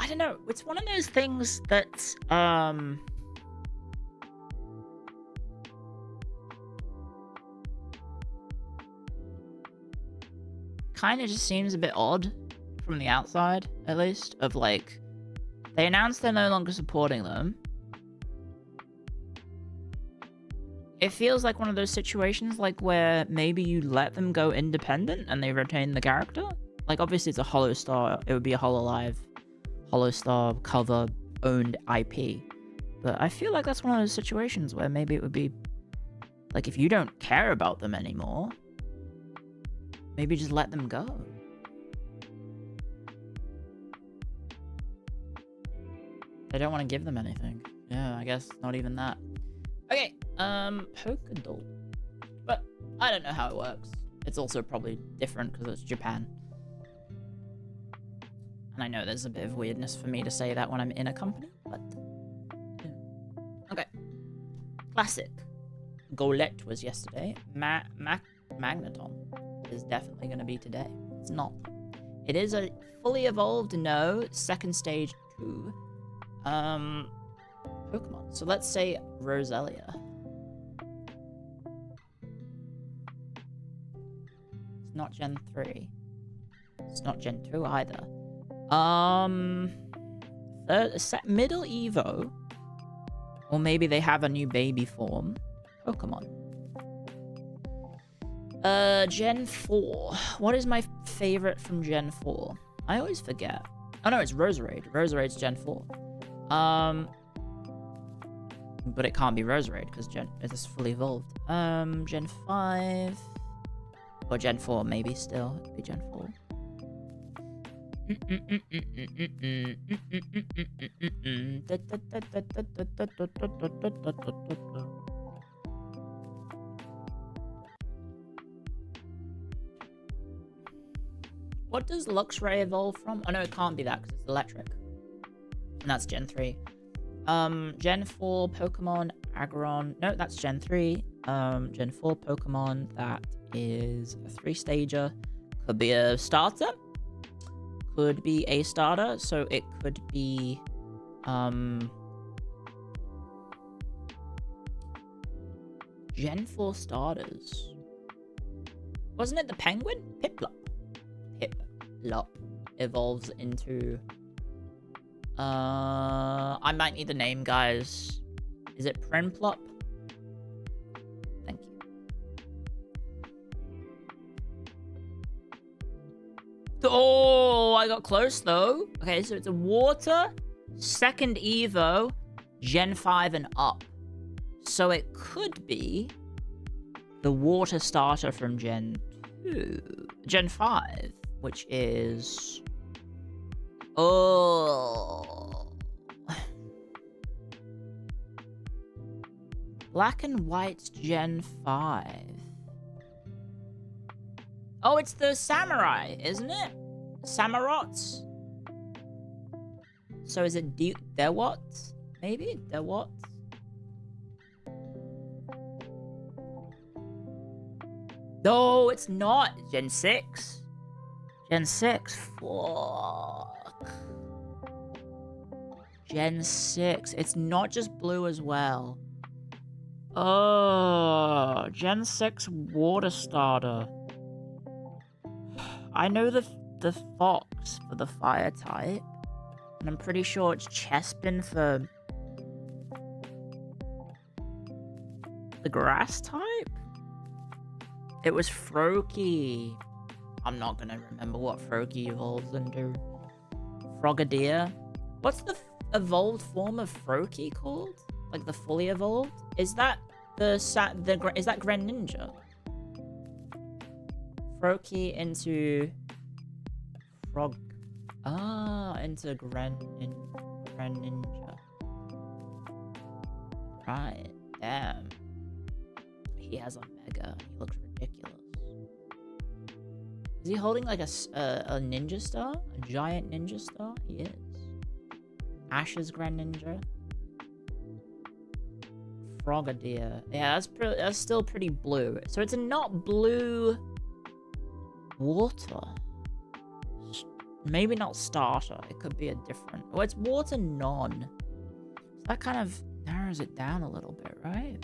don't know. It's one of those things that, kind of just seems a bit odd from the outside, at least, of like, they announced they're no longer supporting them. It feels like one of those situations like where maybe you let them go independent and they retain the character. Like obviously it's a Hollow Star, it would be a Hololive, Hollow Star cover owned IP. But I feel like that's one of those situations where maybe it would be like if you don't care about them anymore, maybe just let them go. They don't want to give them anything. Yeah, I guess not even that. Okay, Polka Doll. I don't know how it works. It's also probably different because it's Japan. And I know there's a bit of weirdness for me to say that when I'm in a company, but... yeah. Okay. Classic. Golette was yesterday. Magneton is definitely going to be today. It's not. It is a fully evolved, no, second stage 2. Pokemon. So let's say Roselia. It's not Gen 3. It's not Gen 2 either. Middle Evo. Or maybe they have a new baby form. Pokemon. Gen 4. What is my favorite from Gen 4? I always forget. Oh no, it's Roserade. Roserade's Gen 4. But it can't be Roserade because it is fully evolved. Gen 5. Or Gen 4 maybe still. It could be Gen 4. What does Luxray evolve from? Oh no, it can't be that because it's electric. And that's Gen 3. Gen 4 Pokemon Aggron. No, that's Gen 3. Gen 4 Pokemon, that is a 3-stager. Could be a starter. Could be a starter. So it could be Gen 4 starters. Wasn't it the penguin? Piplup. Piplup evolves into... I might need the name, guys. Is it Prinplup? Thank you. Oh, I got close, though. Okay, so it's a water, second Evo, Gen 5 and up. So it could be the water starter from Gen 5, which is... Oh. Black and White's Gen 5. Oh, it's the Samurai, isn't it? Samarots. So is it Dewott? Maybe? Dewott? No, it's not. Gen 6. Gen 6. Fuck. Gen 6. It's not just blue as well. Oh, Gen 6 water starter. I know the fox for the fire type. And I'm pretty sure it's Chespin for the grass type? It was Froakie. I'm not gonna remember what Froakie evolves into. Frogadier. What's the evolved form of Froakie called? Like the fully evolved? Is that is that Greninja? Froakie into Frog. Into Greninja. Right. Damn. He has a mega. He looks ridiculous. Is he holding like a ninja star? A giant ninja star? He is. Ash's Greninja. Frogadier. Yeah, that's still pretty blue. So it's a not blue water. Maybe not starter. It could be a different... Oh, it's water non. So that kind of narrows it down a little bit, right?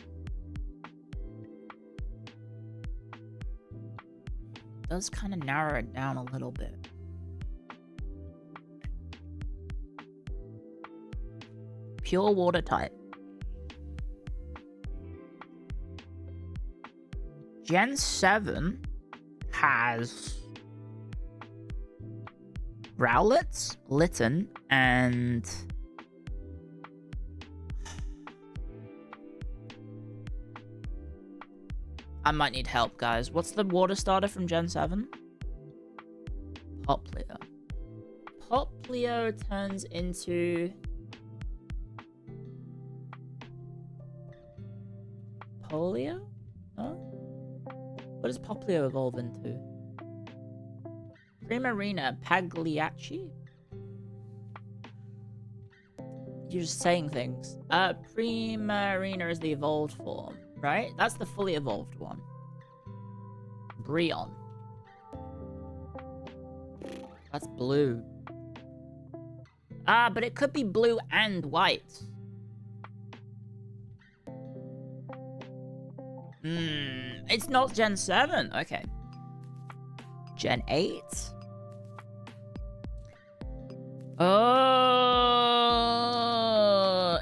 Does kind of narrow it down a little bit. Pure water type. Gen 7 has Rowlets, Litten, and I might need help, guys. What's the water starter from Gen 7? Poplio. Poplio turns into Polio? No? What does Poplio evolve into? Primarina Pagliacci? You're just saying things. Primarina is the evolved form, right? That's the fully evolved one. Brionne. That's blue. But it could be blue and white. It's not Gen 7. Okay. Gen 8?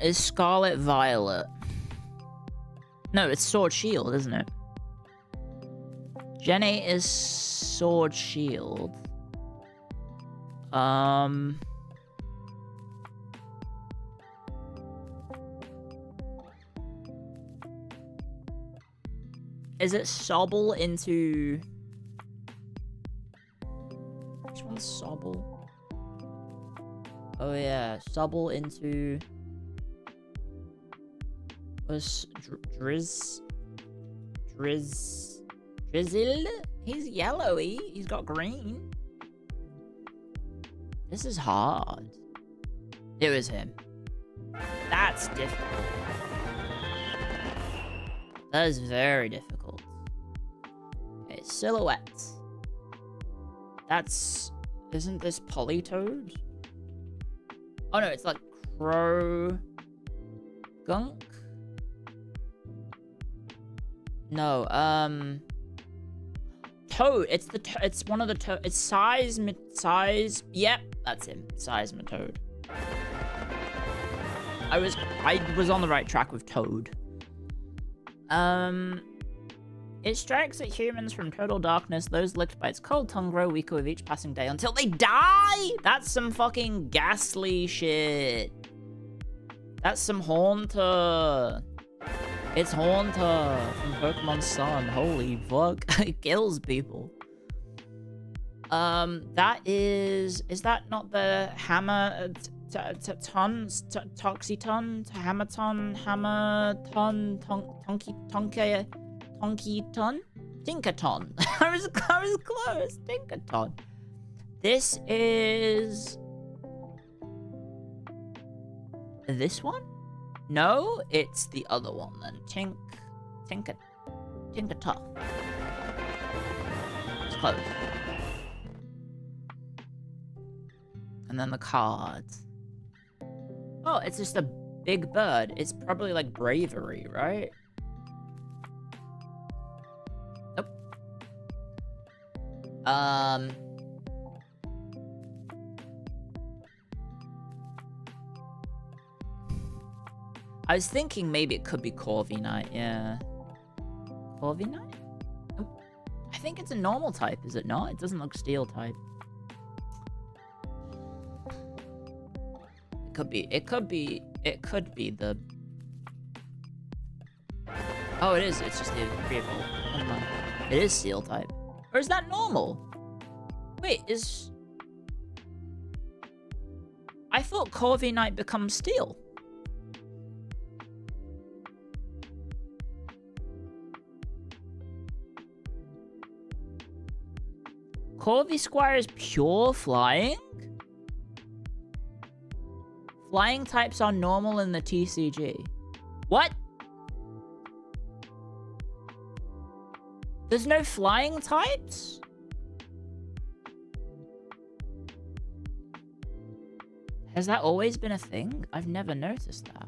Is Scarlet Violet? No, it's Sword Shield, isn't it? Gen 8 is Sword Shield. Is it Sobble into... Which one's Sobble? Oh yeah, Sobble into... Was Drizzle? He's yellowy. He's got green. This is hard. It was him. That's difficult. That is very difficult. Okay, Silhouette. That's... Isn't this Politoed? Oh no, it's like Crow... Gunk? No, Toad. It's one of the Toad. It's size. Yep, that's him. Seismitoad. I was on the right track with Toad. It strikes at humans from total darkness. Those licked by its cold tongue grow weaker with each passing day until they die. That's some fucking ghastly shit. That's some Haunter. It's Haunter from Pokemon Sun. Holy fuck. It kills people. That is that not the Hammer... Toxyton? Hammerton? Hammerton? Tonkyton? Tinkaton. I was close. Tinkaton. This is... This one? No, it's the other one then. Tinkatuff. It's close. And then the cards. Oh, it's just a big bird. It's probably like Bravery, right? Nope. I was thinking maybe it could be Corviknight, yeah. Corviknight? Nope. I think it's a normal type, is it not? It doesn't look steel type. It could be the... Oh, it is. It's just the pre-evolved. Never mind. It is steel type. Or is that normal? Wait, is... I thought Corviknight becomes steel. Corvisquire is pure flying? Flying types are normal in the TCG. What? There's no flying types? Has that always been a thing? I've never noticed that.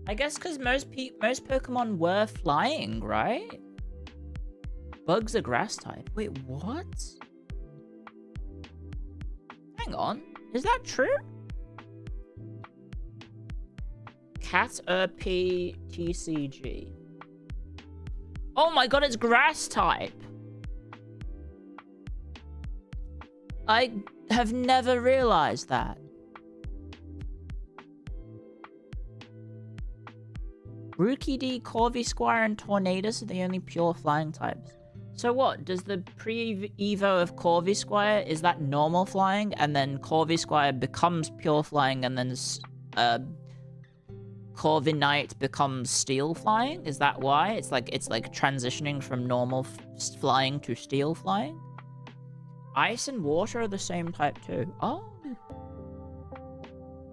I guess because most Pokemon were flying, right? Bugs are grass type. Wait, what? Hang on. Is that true? Caterpie TCG. Oh my god, it's grass type. I have never realized that. Rookidee, Corvisquire, and Tornadus are the only pure flying types. So what? Does the pre-evo of Corvisquire, is that normal flying? And then Corvisquire becomes pure flying, and then Corviknight becomes steel flying? Is that why? It's like transitioning from normal flying to steel flying? Ice and water are the same type too. Oh.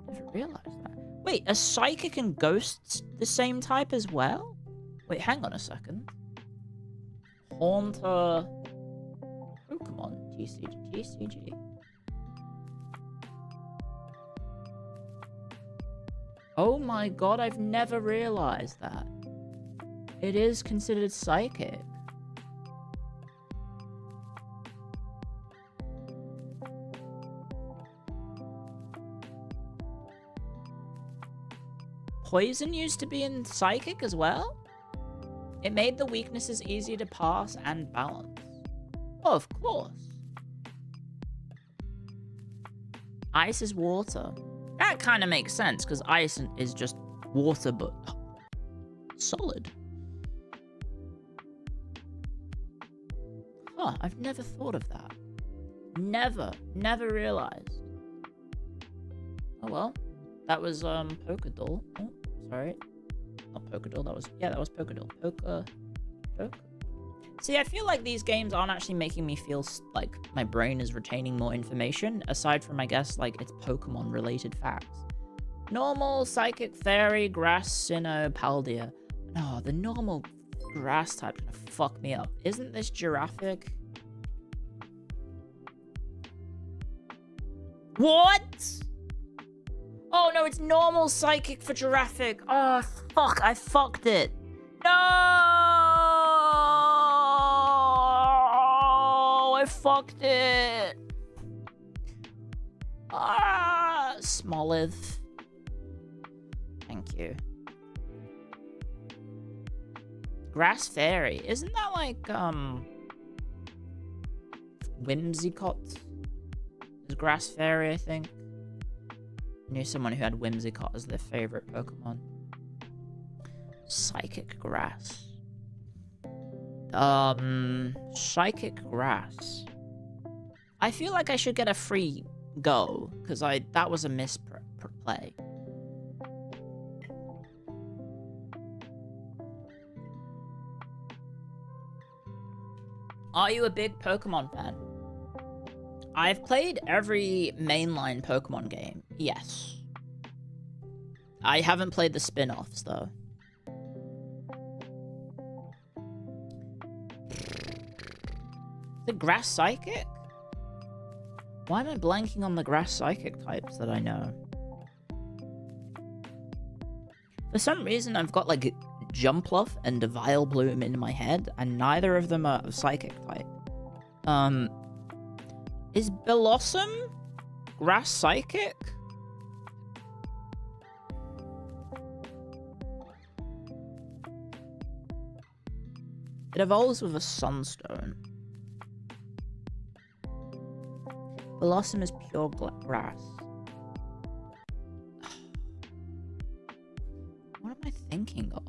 Never realized that. Wait, are psychic and ghosts the same type as well? Wait, hang on a second. Haunter... Pokemon TCG. Oh my god, I've never realized that. It is considered psychic. Poison used to be in psychic as well? It made the weaknesses easier to pass and balance. Oh, of course. Ice is water. That kind of makes sense, because ice is just water, but solid. Huh, I've never thought of that. Never realized. Oh well. That was, Pokedoll. Oh, sorry. Not Pokedoll, that was Pokedoll. Poke. See, I feel like these games aren't actually making me feel like my brain is retaining more information, aside from, I guess, like, it's Pokemon-related facts. Normal, Psychic, Fairy, Grass, Sinnoh, Paldea. No, the normal grass type's gonna fuck me up. Isn't this Giraffic? What? Oh no, it's normal Psychic for Giraffic. Oh, fuck, I fucked it. No! I fucked it. Ah, Smolith. Thank you. Grass Fairy. Isn't that like, Whimsicott? Is Grass Fairy, I think. I knew someone who had Whimsicott as their favorite Pokemon. Psychic Grass. Psychic Grass. I feel like I should get a free go, because that was a misplay. Are you a big Pokemon fan? I've played every mainline Pokemon game, yes. I haven't played the spin-offs, though. The Grass Psychic? Why am I blanking on the Grass Psychic types that I know? For some reason, I've got, like, Jumpluff and Vileplume in my head, and neither of them are of Psychic type. Is Blossom Grass Psychic? It evolves with a Sunstone. Blossom is pure grass. What am I thinking of?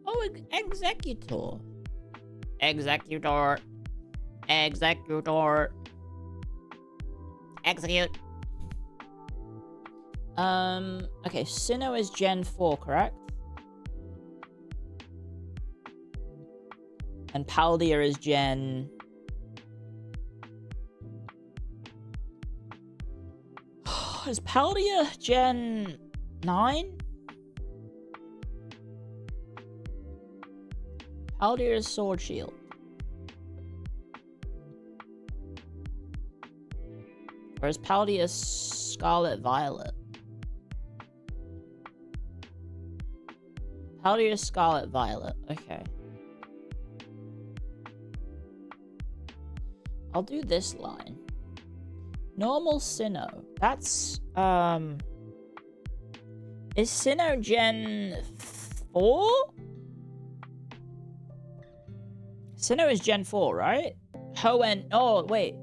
Oh, Executor. Executor. Executor. Execute. Okay, Sinnoh is Gen 4, correct? And Paldea is Gen... Is Paldea Gen 9? Paldea is Sword Shield. Or is Paldea Scarlet Violet? Paldea is Scarlet Violet, okay. I'll do this line. Normal Sinnoh. That's, is Sinnoh Gen 4? Sinnoh is Gen 4, right? Hoenn, oh, wait.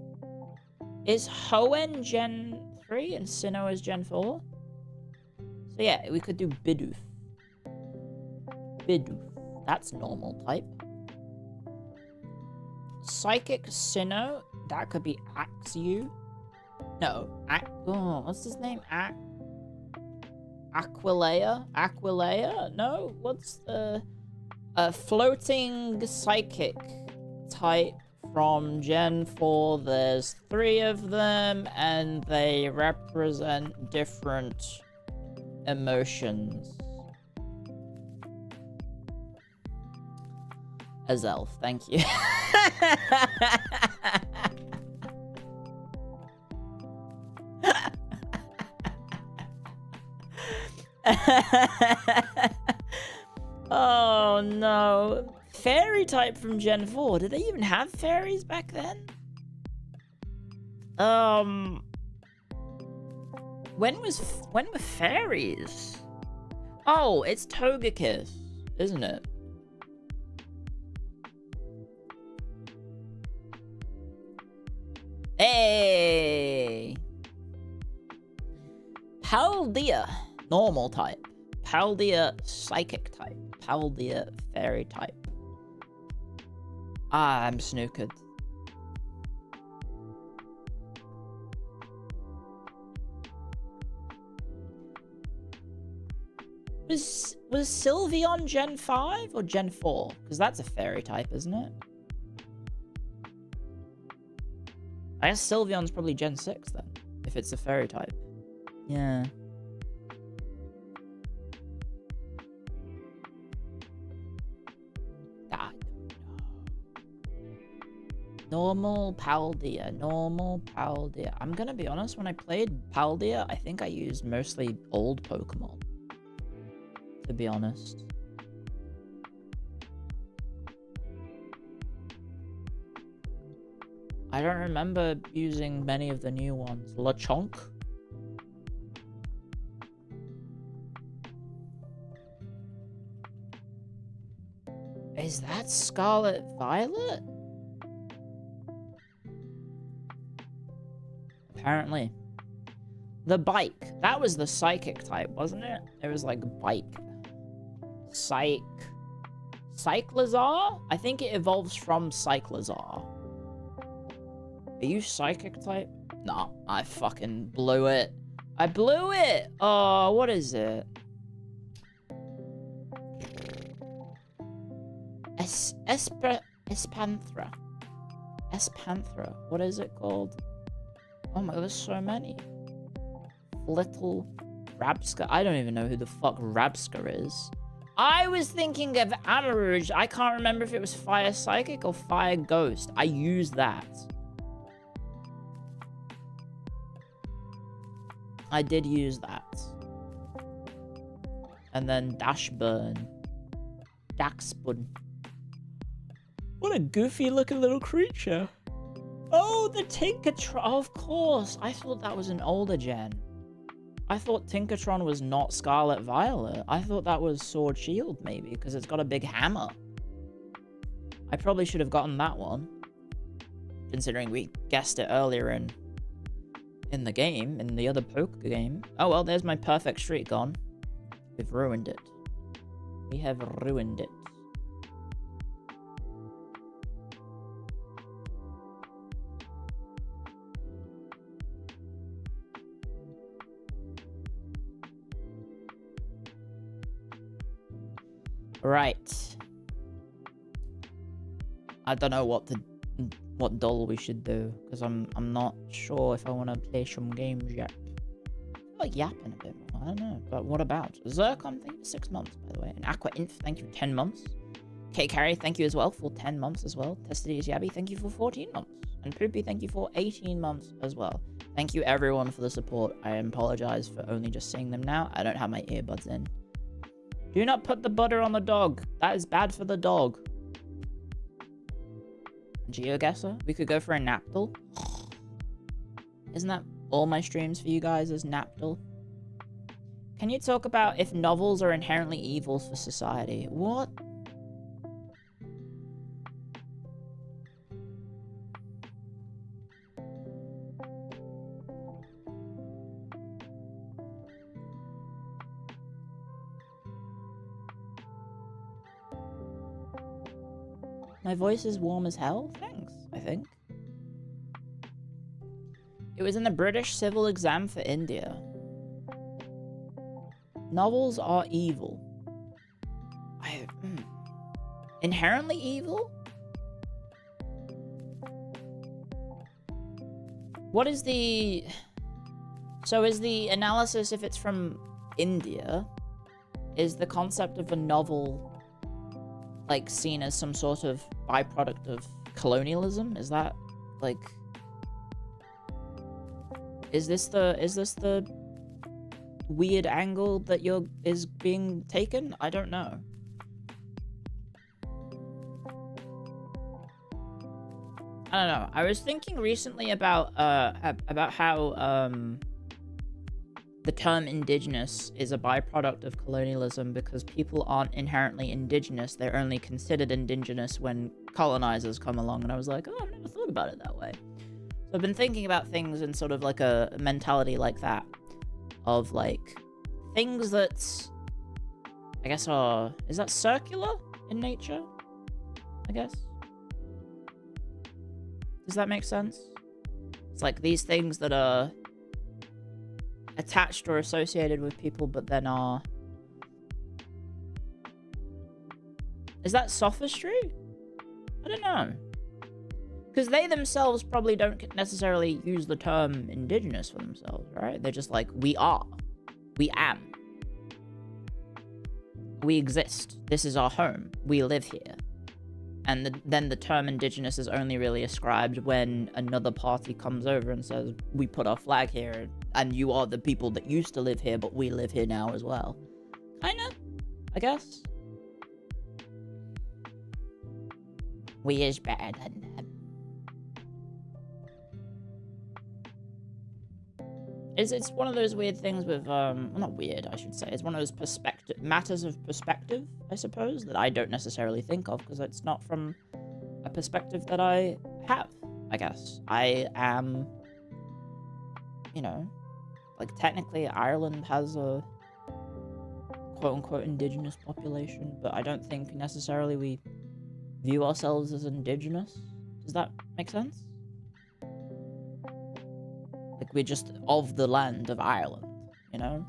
Is Hoenn Gen 3 and Sinnoh is Gen 4? So yeah, we could do Bidoof. Bidoof. That's normal type. Psychic Sinnoh. That could be Axu. No. Oh, what's his name? Aquilea? Aquilea? No? What's the... A floating psychic type from Gen 4. There's 3 of them, and they represent different emotions. Azelf, thank you. Oh no. Fairy type from Gen 4. Did they even have fairies back then? When were fairies? Oh, it's Togekiss, isn't it? Hey! Paldea, normal type. Paldea, psychic type. Paldea, fairy type. Ah, I'm snookered. Was Sylveon Gen 5 or Gen 4? Because that's a fairy type, isn't it? I guess Sylveon's probably Gen 6 then, if it's a fairy type. Yeah. I don't know. Normal Paldea, normal Paldea. I'm gonna be honest, when I played Paldea, I think I used mostly old Pokemon. To be honest. I don't remember using many of the new ones. Lechonk? Is that Scarlet Violet? Apparently. The bike. That was the psychic type, wasn't it? It was like bike. Cyclizar? I think it evolves from Cyclizar. Are you psychic type? Nah, I fucking blew it. I blew it! Oh, what is it? Espanthra. Espanthra. What is it called? Oh my god, there's so many. Little Rabska. I don't even know who the fuck Rabska is. I was thinking of Amarouge. I can't remember if it was Fire Psychic or Fire Ghost. I used that. I did use that. And then Dashburn. Daxbun. What a goofy looking little creature. Oh, the Tinkatron. Oh, of course. I thought that was an older gen. I thought Tinkatron was not Scarlet Violet. I thought that was Sword Shield, maybe, because it's got a big hammer. I probably should have gotten that one. Considering we guessed it earlier in the game, in the other poke game. Oh well, there's my perfect streak gone. We've ruined it. We have ruined it. Right. I don't know what doll we should do, because I'm not sure if I want to play some games yet. I feel like yapping a bit more. I don't know. But what about Zircon? Thank you for 6 months, by the way. And Aqua Inf, thank you for 10 months. K Carry, thank you as well for 10 months as well. Testidius Yabby, thank you for 14 months. And Poopy, thank you for 18 months as well. Thank you everyone for the support. I apologize for only just seeing them now. I don't have my earbuds in. Do not put the butter on the dog. That is bad for the dog. GeoGuessr? We could go for a Napdol. Isn't that all my streams for you guys is Napdol? Can you talk about if novels are inherently evils for society? What? My voice is warm as hell? Thanks. I think. It was in the British civil exam for India. Novels are evil. Inherently evil? What is the... So is the analysis, if it's from India, is the concept of a novel like seen as some sort of byproduct of colonialism? Is that like... Is this the weird angle that is being taken? I don't know. I don't know. I was thinking recently about how the term indigenous is a byproduct of colonialism because people aren't inherently indigenous. They're only considered indigenous when colonizers come along. And I was like, oh, I've never thought about it that way. So I've been thinking about things in sort of like a mentality like that, of like things that I guess are, is that circular in nature? I guess. Does that make sense? It's like these things that are attached or associated with people, but then are... Is that sophistry? I don't know. Because they themselves probably don't necessarily use the term indigenous for themselves, right? They're just like, we are. We am. We exist. This is our home. We live here. And then the term indigenous is only really ascribed when another party comes over and says, we put our flag here, and you are the people that used to live here, but we live here now as well. Kinda, I guess. We is better than them. It's one of those weird things with, well, not weird, I should say. It's one of those matters of perspective, I suppose, that I don't necessarily think of, because it's not from a perspective that I have, I guess. I am, you know, like, technically Ireland has a quote-unquote indigenous population, but I don't think necessarily we view ourselves as indigenous. Does that make sense? Like, we're just of the land of Ireland, you know?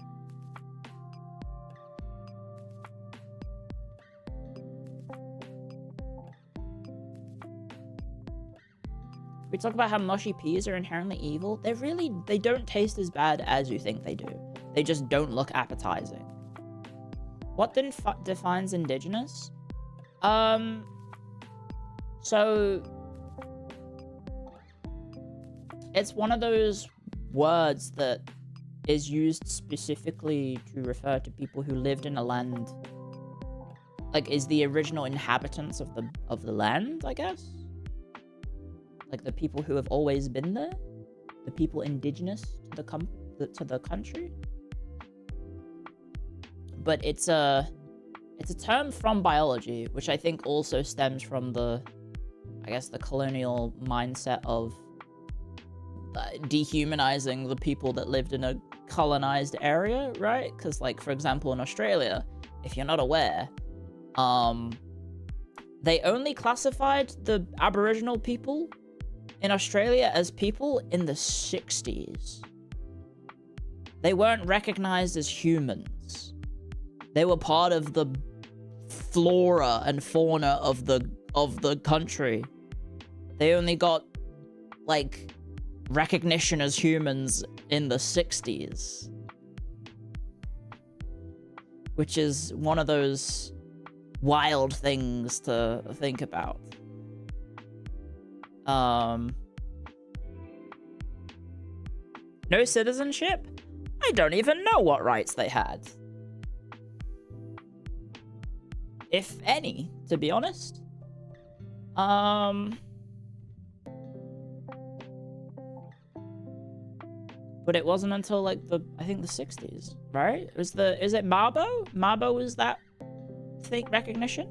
We talk about how mushy peas are inherently evil. They don't taste as bad as you think they do. They just don't look appetizing. What then defines indigenous? So... It's one of those words that is used specifically to refer to people who lived in a land, like, is the original inhabitants of the land, I guess? Like, the people who have always been there? The people indigenous to the country? But it's a term from biology, which I think also stems from the colonial mindset of dehumanizing the people that lived in a colonized area, right? Because, like, for example, in Australia, if you're not aware, they only classified the Aboriginal people in Australia as people in the 60s. They weren't recognized as humans. They were part of the flora and fauna of the country. They only got, like, recognition as humans in the 60s, which is one of those wild things to think about. No citizenship? I don't even know what rights they had, if any, to be honest. But it wasn't until, like, I think the 60s, right? Is it Mabo? Mabo was that fake recognition?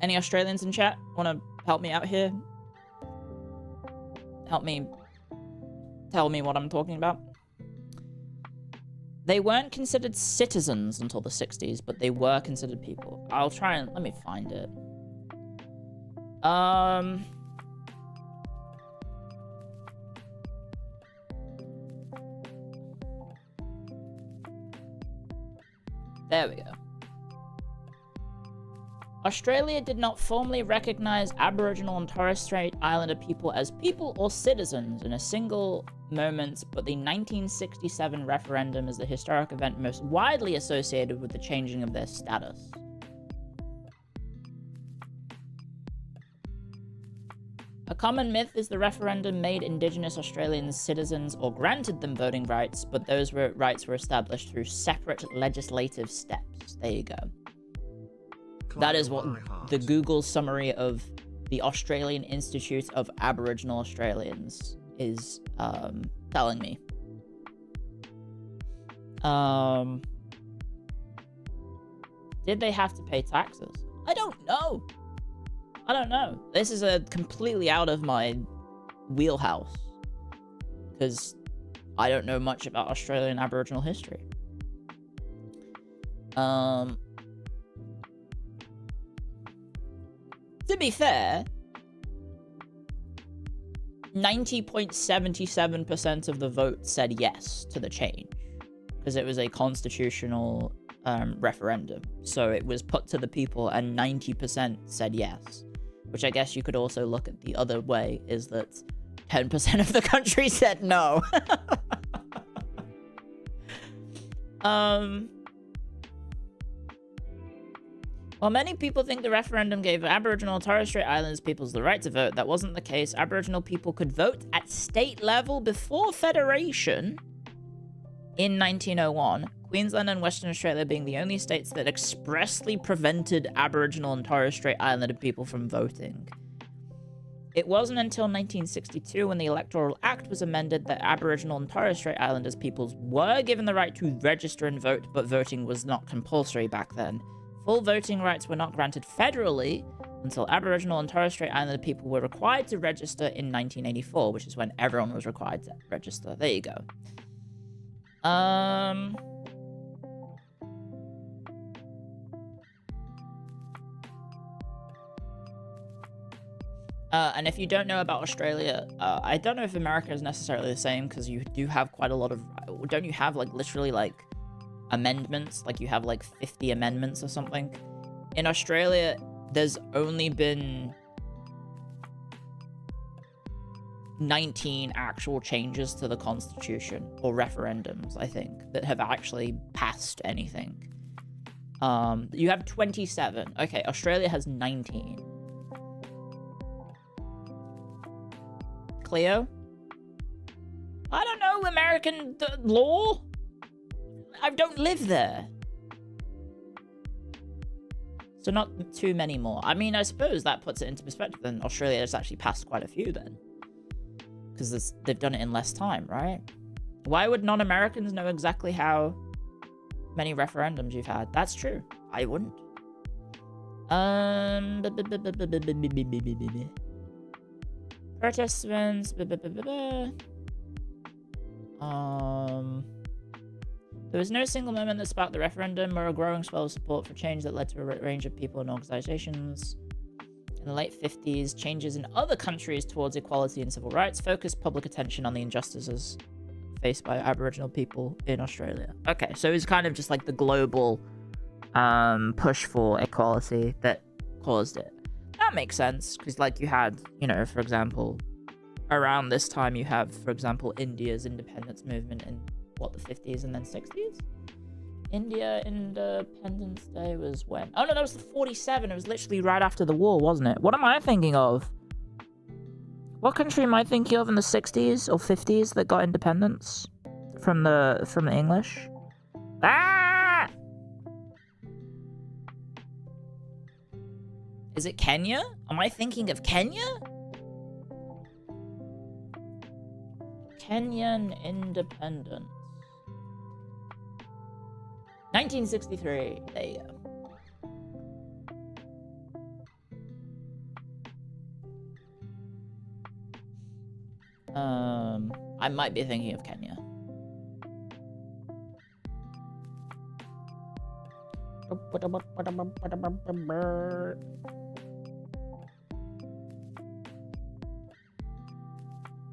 Any Australians in chat want to help me out here? Help me tell me what I'm talking about. They weren't considered citizens until the 60s, but they were considered people. I'll try and... let me find it. There we go. Australia did not formally recognize Aboriginal and Torres Strait Islander people as people or citizens in a single moment, but the 1967 referendum is the historic event most widely associated with the changing of their status. A common myth is the referendum made Indigenous Australians citizens or granted them voting rights, but those rights were established through separate legislative steps. There you go. That is what the Google summary of the Australian Institute of Aboriginal Australians is telling me. Did they have to pay taxes? I don't know. I don't know. This is a completely out of my wheelhouse because I don't know much about Australian Aboriginal history. To be fair, 90.77% of the vote said yes to the change because it was a constitutional referendum. So it was put to the people and 90% said yes, which I guess you could also look at the other way, is that 10% of the country said no. While many people think the referendum gave Aboriginal and Torres Strait Islanders peoples the right to vote, that wasn't the case. Aboriginal people could vote at state level before federation in 1901, Queensland and Western Australia being the only states that expressly prevented Aboriginal and Torres Strait Islander people from voting. It wasn't until 1962, when the Electoral Act was amended, that Aboriginal and Torres Strait Islanders peoples were given the right to register and vote, but voting was not compulsory back then. Full voting rights were not granted federally until Aboriginal and Torres Strait Islander people were required to register in 1984, which is when everyone was required to register. There you go. And if you don't know about Australia, I don't know if America is necessarily the same, because you do have quite a lot of... Don't you have, like, literally, like, amendments? Like, you have, like, 50 amendments or something? In Australia, there's only been 19 actual changes to the Constitution, or referendums, I think, that have actually passed anything. You have 27. Okay, Australia has 19. Clio? I don't know American law. I don't live there. So not too many more. I mean, I suppose that puts it into perspective. Then Australia has actually passed quite a few then. Because they've done it in less time, right? Why would non-Americans know exactly how many referendums you've had? That's true. I wouldn't. Protestants. There was no single moment that sparked the referendum or a growing swell of support for change that led to a range of people and organizations. In the late 50s, changes in other countries towards equality and civil rights focused public attention on the injustices faced by Aboriginal people in Australia. Okay, so it's kind of just like the global push for equality that caused it. That makes sense, because like you had, you know, for example, around this time you have, for example, India's independence movement in, what, the 50s and then 60s? India Independence Day was when? Oh no, that was the 47. It was literally right after the war, wasn't it? What am I thinking of? What country am I thinking of in the 60s or 50s that got independence from the English? Ah! Is it Kenya? Am I thinking of Kenya? Kenyan independence. 1963. There you go. I might be thinking of Kenya.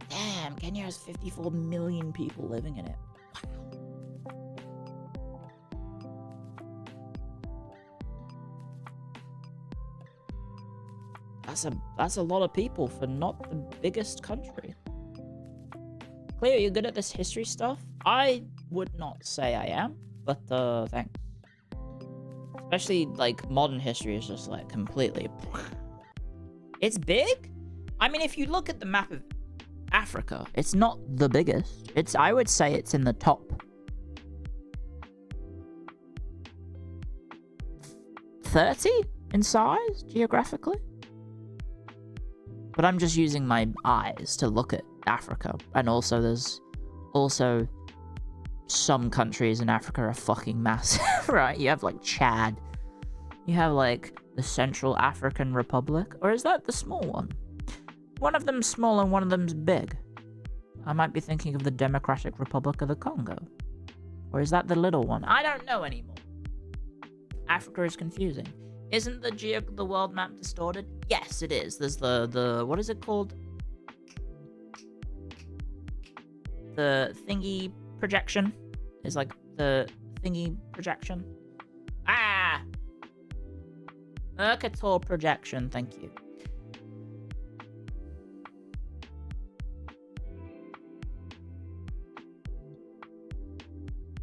Damn, Kenya has 54 million people living in it. That's a lot of people for not the biggest country. Clio, you're good at this history stuff? I would not say I am, but thanks. Especially like modern history is just like completely. It's big? I mean, if you look at the map of Africa, it's not the biggest. I would say it's in the top 30 in size geographically. But I'm just using my eyes to look at Africa. And also there's also some countries in Africa are fucking massive, right? You have like Chad. You have like the Central African Republic. Or is that the small one? One of them's small and one of them's big. I might be thinking of the Democratic Republic of the Congo. Or is that the little one? I don't know anymore. Africa is confusing. Isn't the world map distorted? Yes, it is. There's the what is it called? The thingy projection. It's like the thingy projection. Ah! Mercator projection, thank you.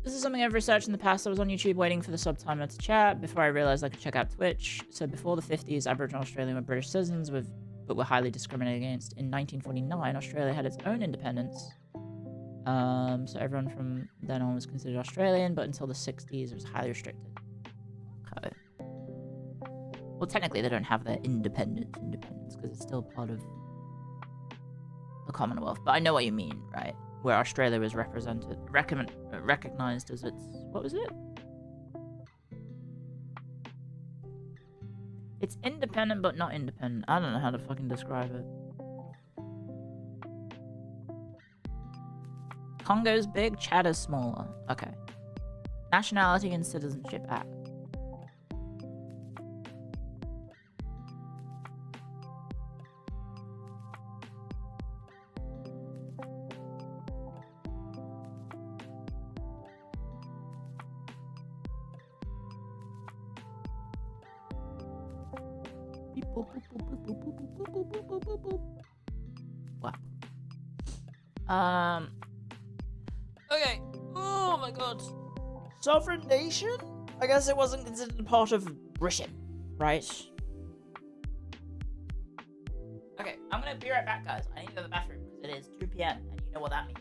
This is something I've researched in the past. I was on YouTube waiting for the subtimer to chat before I realized I could check out Twitch. So before the 50s, Aboriginal Australian were British citizens but were highly discriminated against. In 1949, Australia had its own independence. So everyone from then on was considered Australian, but until the 60s, it was highly restricted. Okay. Well, technically, they don't have their independence because it's still part of the Commonwealth. But I know what you mean, right? Where Australia was recognized as its... What was it? It's independent, but not independent. I don't know how to fucking describe it. Congo's big, Chad is smaller. Okay. Nationality and Citizenship Act. Wow. Okay. Oh my god. Sovereign nation? I guess it wasn't considered part of Britain, right? Okay, I'm gonna be right back, guys. I need to go to the bathroom because it is 2 p.m. and you know what that means.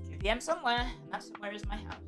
It's 2 p.m. somewhere, and that somewhere is my house.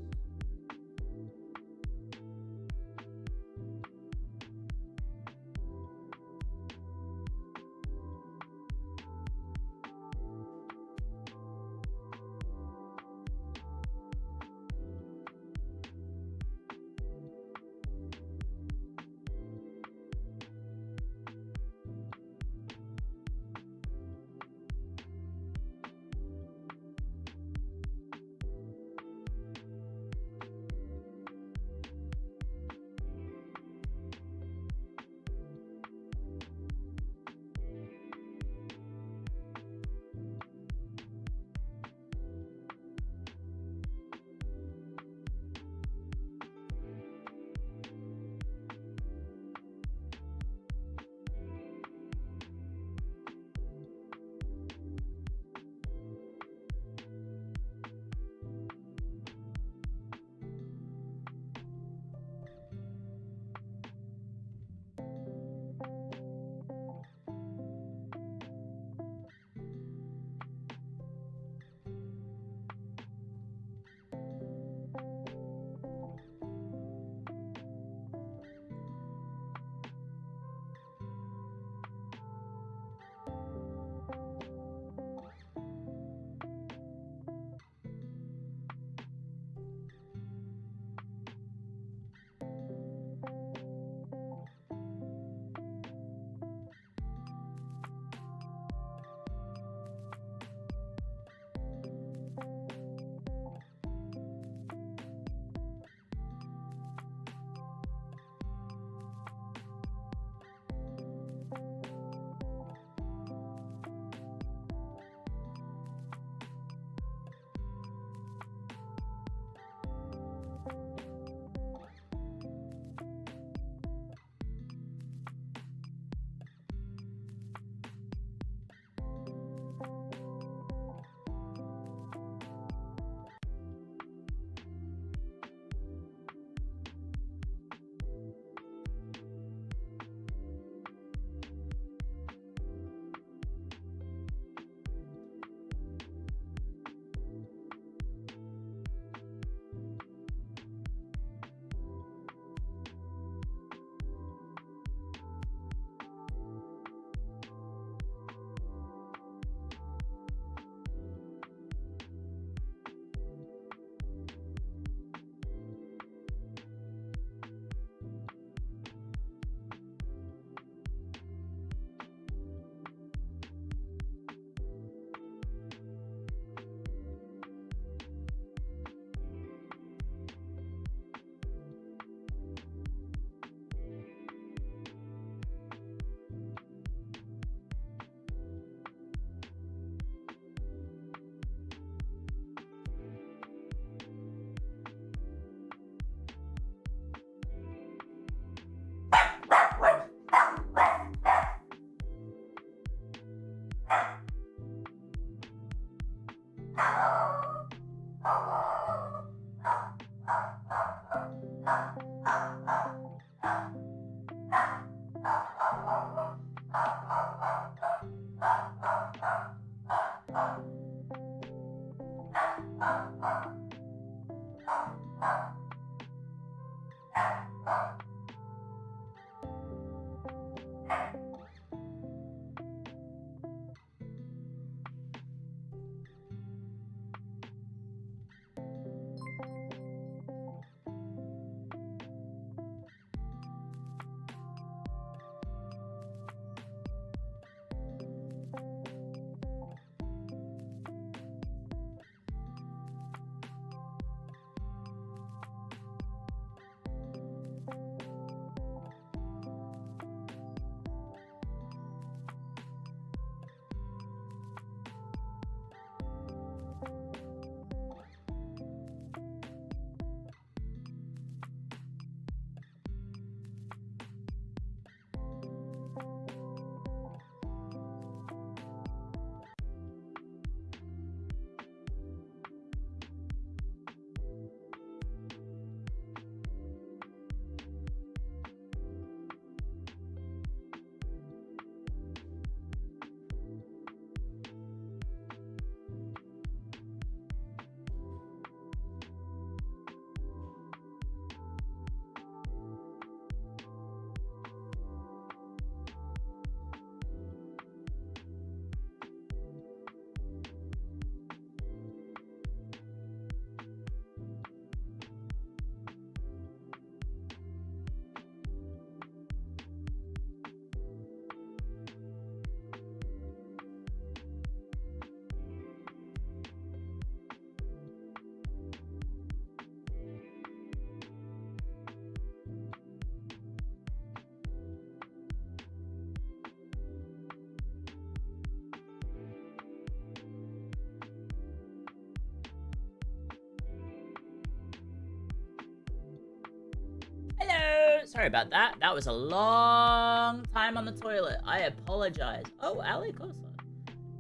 Sorry about that. That was a long time on the toilet. I apologize. Oh, Ali Kosa.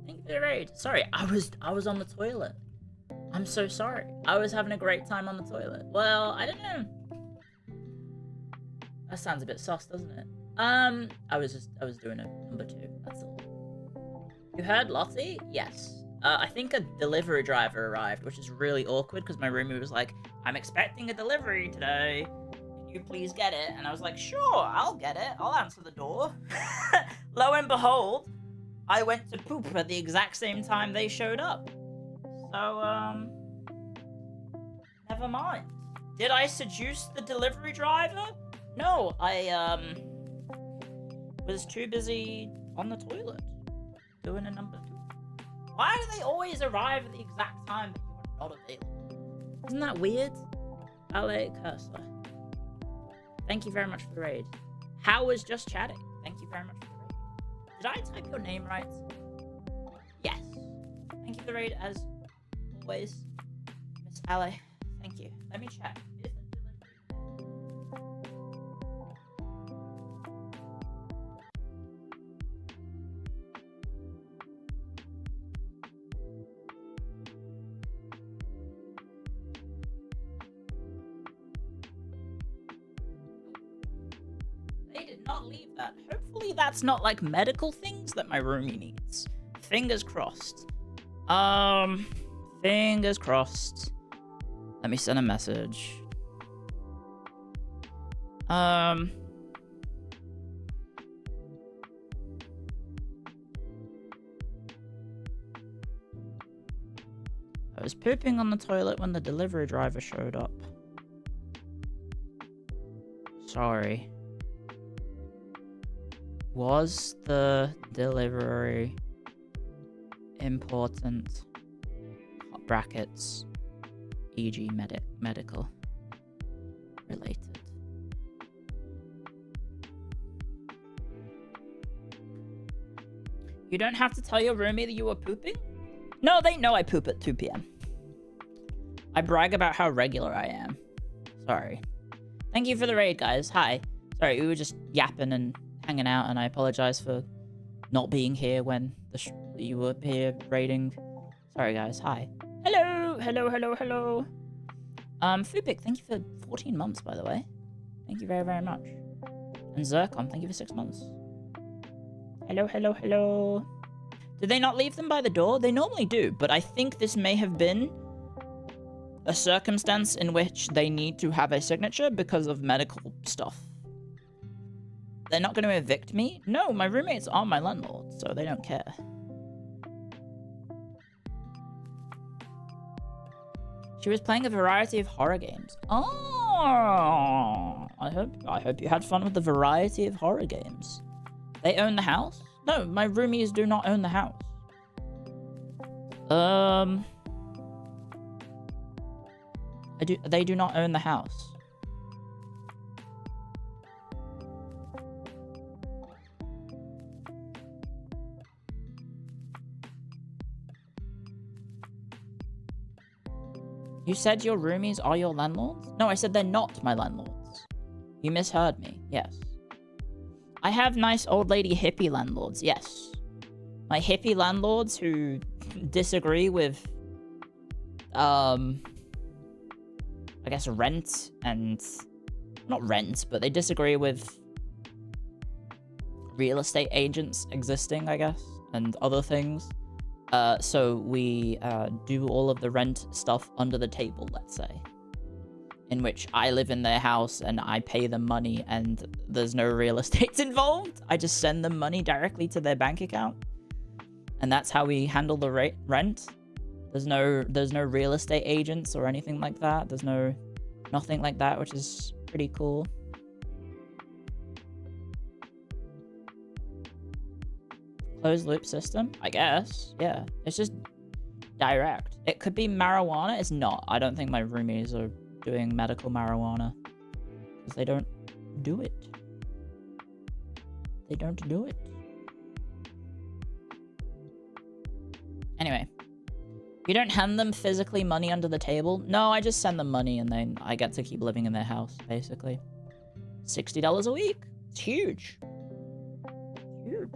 Thank you for the raid. Sorry, I was on the toilet. I'm so sorry. I was having a great time on the toilet. Well, I don't know. That sounds a bit sus, doesn't it? I was doing a number 2. That's all. You heard Lottie? Yes. I think a delivery driver arrived, which is really awkward because my roomie was like, I'm expecting a delivery today. Can you please get it? And I was like, sure, I'll get it. I'll answer the door. Lo and behold, I went to poop at the exact same time they showed up. So, never mind. Did I seduce the delivery driver? No, I, was too busy on the toilet doing a number 2. Why do they always arrive at the exact time that you are not available? Isn't that weird? Ale Cursor. Thank you very much for the raid. How was just chatting? Thank you very much for the raid. Did I type your name right? Yes. Thank you for the raid as always, Miss Ale. Thank you. Let me check. Is the delivery? They did not leave that. Hopefully that's not like medical things that my roomie needs. Fingers crossed. Fingers crossed. Let me send a message. I was pooping on the toilet when the delivery driver showed up. Sorry. Was the delivery important? Brackets, e.g. medical related. You don't have to tell your roomie that you were pooping? No, they know I poop at 2 p.m. I brag about how regular I am. Sorry. Thank you for the raid, guys. Hi. Sorry, we were just yapping and hanging out, and I apologize for not being here when you were here raiding. Sorry, guys. Hi. Hello, hello, hello, hello. Fupik, thank you for 14 months, by the way. Thank you very, very much. And Zircon, thank you for 6 months. Hello, hello, hello. Did they not leave them by the door? They normally do, but I think this may have been a circumstance in which they need to have a signature because of medical stuff. They're not going to evict me? No, my roommates are my landlords, so they don't care. She was playing a variety of horror games. Oh, I hope you had fun with the variety of horror games. They own the house? No, my roomies do not own the house. They do not own the house. You said your roomies are your landlords? No, I said they're not my landlords. You misheard me. Yes. I have nice old lady hippie landlords. Yes. My hippie landlords who disagree with, I guess rent and... Not rent, but they disagree with real estate agents existing, I guess, and other things. So we do all of the rent stuff under the table, let's say. In which I live in their house and I pay them money and there's no real estate involved. I just send them money directly to their bank account. And that's how we handle the rent. There's no real estate agents or anything like that. There's nothing like that, which is pretty cool. Closed loop system? I guess. Yeah. It's just direct. It could be marijuana. It's not. I don't think my roomies are doing medical marijuana. Because they don't do it. They don't do it. Anyway. You don't hand them physically money under the table? No, I just send them money and then I get to keep living in their house, basically. $60 a week. It's huge. Huge.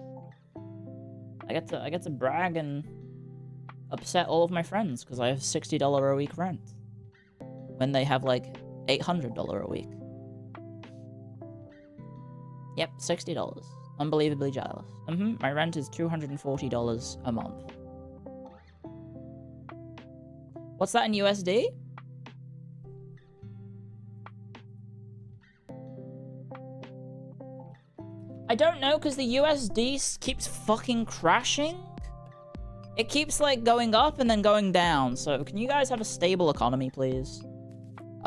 I get to brag and upset all of my friends because I have $60 a week rent when they have like $800 a week. Yep, $60. Unbelievably jealous. My rent is $240 a month. What's that in USD? I don't know, because the USD keeps fucking crashing. It keeps, like, going up and then going down. So, can you guys have a stable economy, please? It's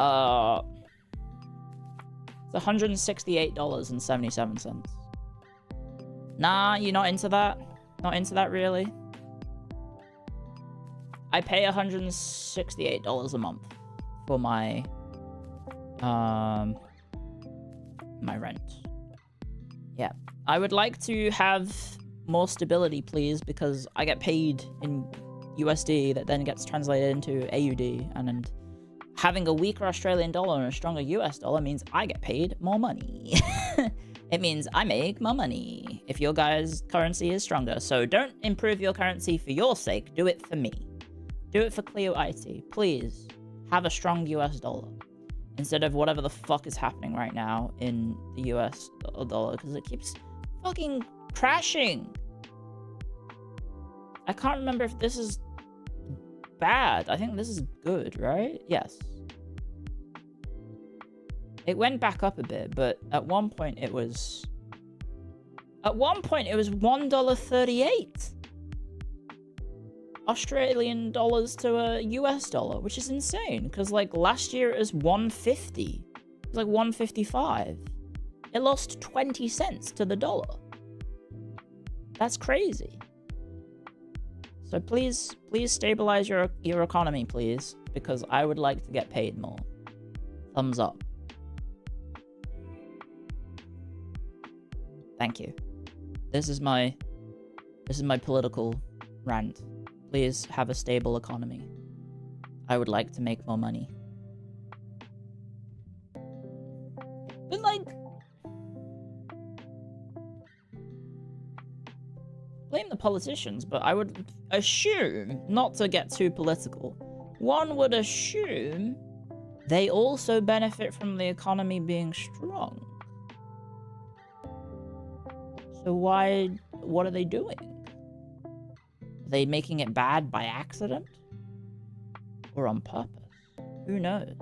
$168.77. Nah, you're not into that? Not into that, really? I pay $168 a month for my my rent. Yeah. I would like to have more stability, please, because I get paid in USD that then gets translated into AUD, and having a weaker Australian dollar and a stronger US dollar means I get paid more money. It means I make more money if your guys' currency is stronger. So don't improve your currency for your sake. Do it for me. Do it for Clio IT. Please have a strong US dollar instead of whatever the fuck is happening right now in the US dollar, because it keeps fucking crashing. I can't remember if this is bad. I think this is good, right? Yes. It went back up a bit, but at one point it was $1.38 Australian dollars to a US dollar, which is insane, because like last year it was $1.50. It was like $1.55. It lost 20 cents to the dollar. That's crazy. So please stabilize your economy, please, because I would like to get paid more. Thumbs up. Thank you. This is my political rant. Please have a stable economy. I would like to make more money. But like, blame the politicians, but I would assume, not to get too political, one would assume they also benefit from the economy being strong. So what are they doing? Are they making it bad by accident? Or on purpose? Who knows?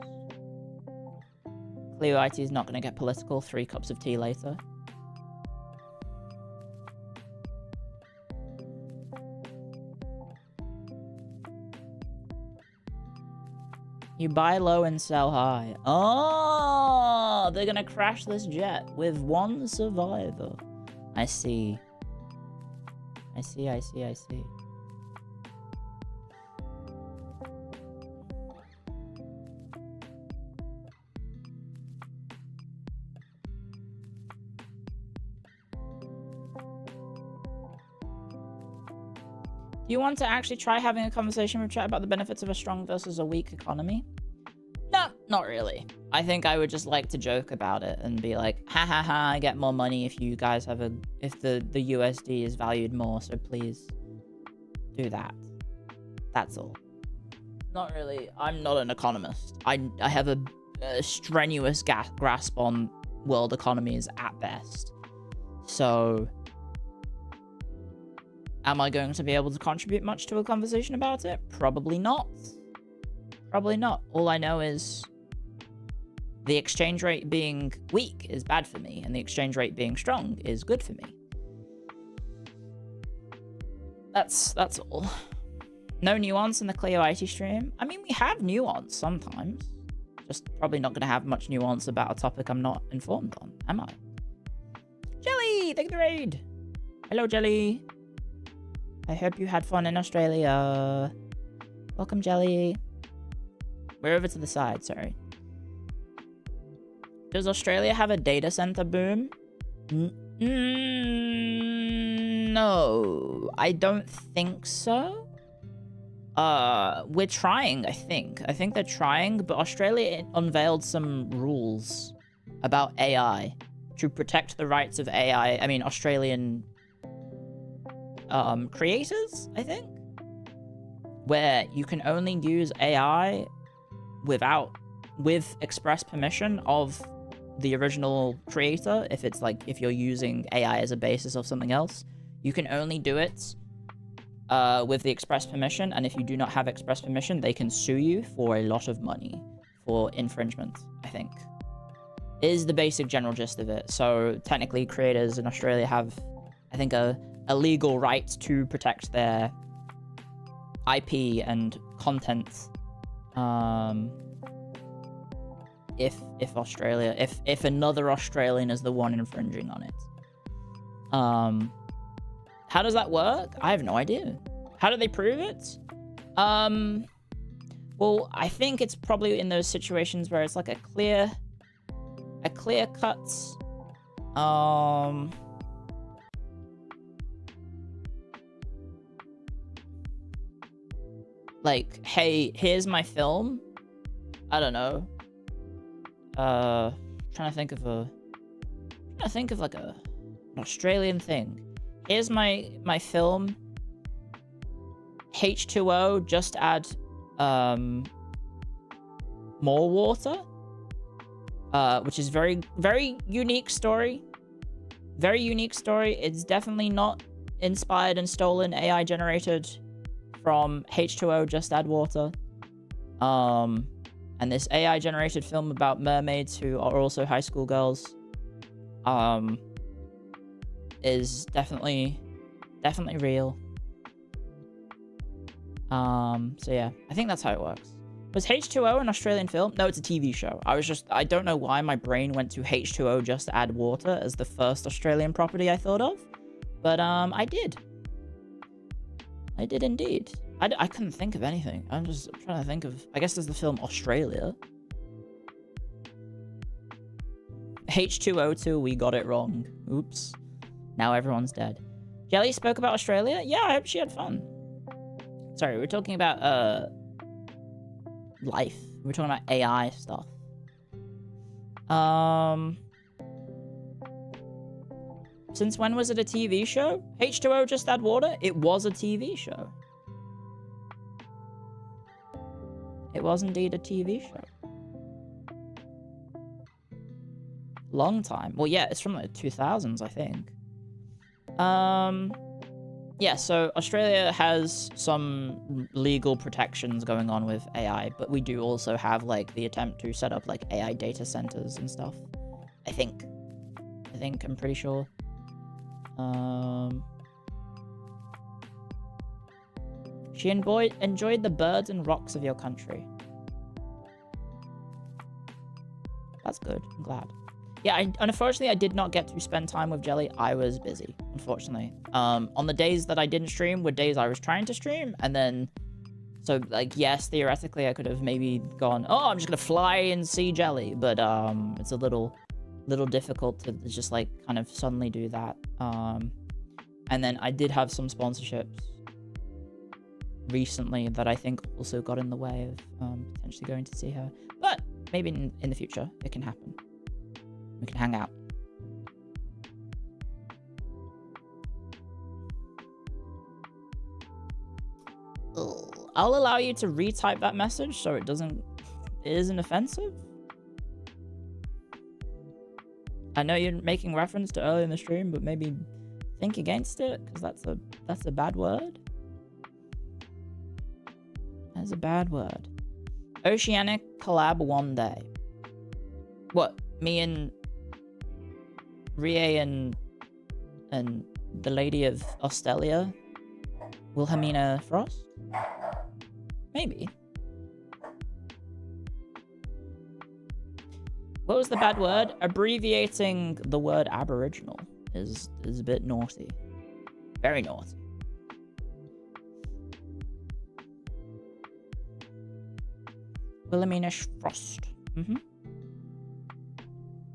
Clio IT is not going to get political 3 cups of tea later. You buy low and sell high. Oh, they're going to crash this jet with one survivor. I see. I see. Do you want to actually try having a conversation with chat about the benefits of a strong versus a weak economy? No, not really. I think I would just like to joke about it and be like, ha ha ha, I get more money if you guys have if the USD is valued more, so please do that. That's all. Not really. I'm not an economist. I have a strenuous grasp on world economies at best. So, am I going to be able to contribute much to a conversation about it? Probably not. Probably not. All I know is the exchange rate being weak is bad for me, and the exchange rate being strong is good for me. That's all. No nuance in the Clio IT stream. I mean, we have nuance sometimes. Just probably not going to have much nuance about a topic I'm not informed on, am I? Jelly! Thank you for the raid! Hello, Jelly! I hope you had fun in Australia. Welcome, Jelly. We're over to the side, sorry. Does Australia have a data center boom? No, I don't think so. We're trying, I think. I think they're trying, but Australia unveiled some rules about AI to protect the rights of AI. I mean, Australian creators, I think, where you can only use AI with express permission of the original creator. If it's like, if you're using AI as a basis of something else, you can only do it with the express permission, and if you do not have express permission, they can sue you for a lot of money for infringement, I think. Is the basic general gist of it. So technically creators in Australia have, I think, a legal right to protect their IP and content, if another Australian is the one infringing on it. How does that work? I have no idea. How do they prove it? Well, I think it's probably in those situations where it's like a clear cut, like, hey, here's my film. I don't know. Trying to think of like an Australian thing. Here's my film. H2O, just add more water. Which is very, very unique story. Very unique story. It's definitely not inspired and stolen, AI generated from H2O, just add water. And this AI generated film about mermaids who are also high school girls, is definitely real. So yeah, I think that's how it works. Was H2O an Australian film? No, it's a TV show. I don't know why my brain went to H2O, just add water as the first Australian property I thought of. But, I did. I did indeed. I couldn't think of anything. I'm just trying to think of... I guess there's the film Australia. H2O2, we got it wrong. Oops. Now everyone's dead. Jelly spoke about Australia? Yeah, I hope she had fun. Sorry, we're talking about, life. We're talking about AI stuff. Since when was it a TV show? H2O, just add water? It was a TV show. It was indeed a TV show. Long time. Well, yeah, it's from the 2000s, I think. Yeah, so Australia has some legal protections going on with AI, but we do also have, like, the attempt to set up, like, AI data centers and stuff. I think, I'm pretty sure. She enjoyed the birds and rocks of your country. That's good. I'm glad. Yeah, unfortunately, I did not get to spend time with Jelly. I was busy, unfortunately. On the days that I didn't stream were days I was trying to stream, and then... So, like, yes, theoretically, I could have maybe gone, oh, I'm just gonna fly and see Jelly, but, it's a little difficult to just, like, kind of suddenly do that. And then I did have some sponsorships recently that I think also got in the way of potentially going to see her. But maybe in the future, it can happen. We can hang out. I'll allow you to retype that message so it isn't offensive. I know you're making reference to earlier in the stream, but maybe think against it, because that's a bad word. That's a bad word. Oceanic collab one day. What? Me and Rie and the Lady of Australia? Wilhelmina Frost? Maybe. What was the bad word? Abbreviating the word Aboriginal is a bit naughty. Very naughty. Wilhelmina Frost.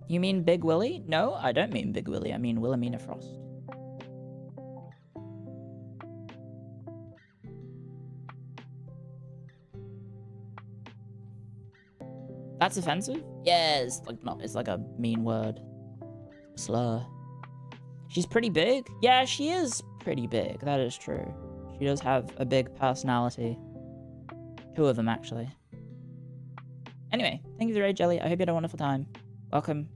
You mean Big Willie? No, I don't mean Big Willie. I mean Wilhelmina Frost. That's offensive? Yeah, it's like not. It's like a mean word. Slur. She's pretty big? Yeah, she is pretty big. That is true. She does have a big personality. 2 of them, actually. Anyway, thank you for the raid, Jelly. I hope you had a wonderful time. Welcome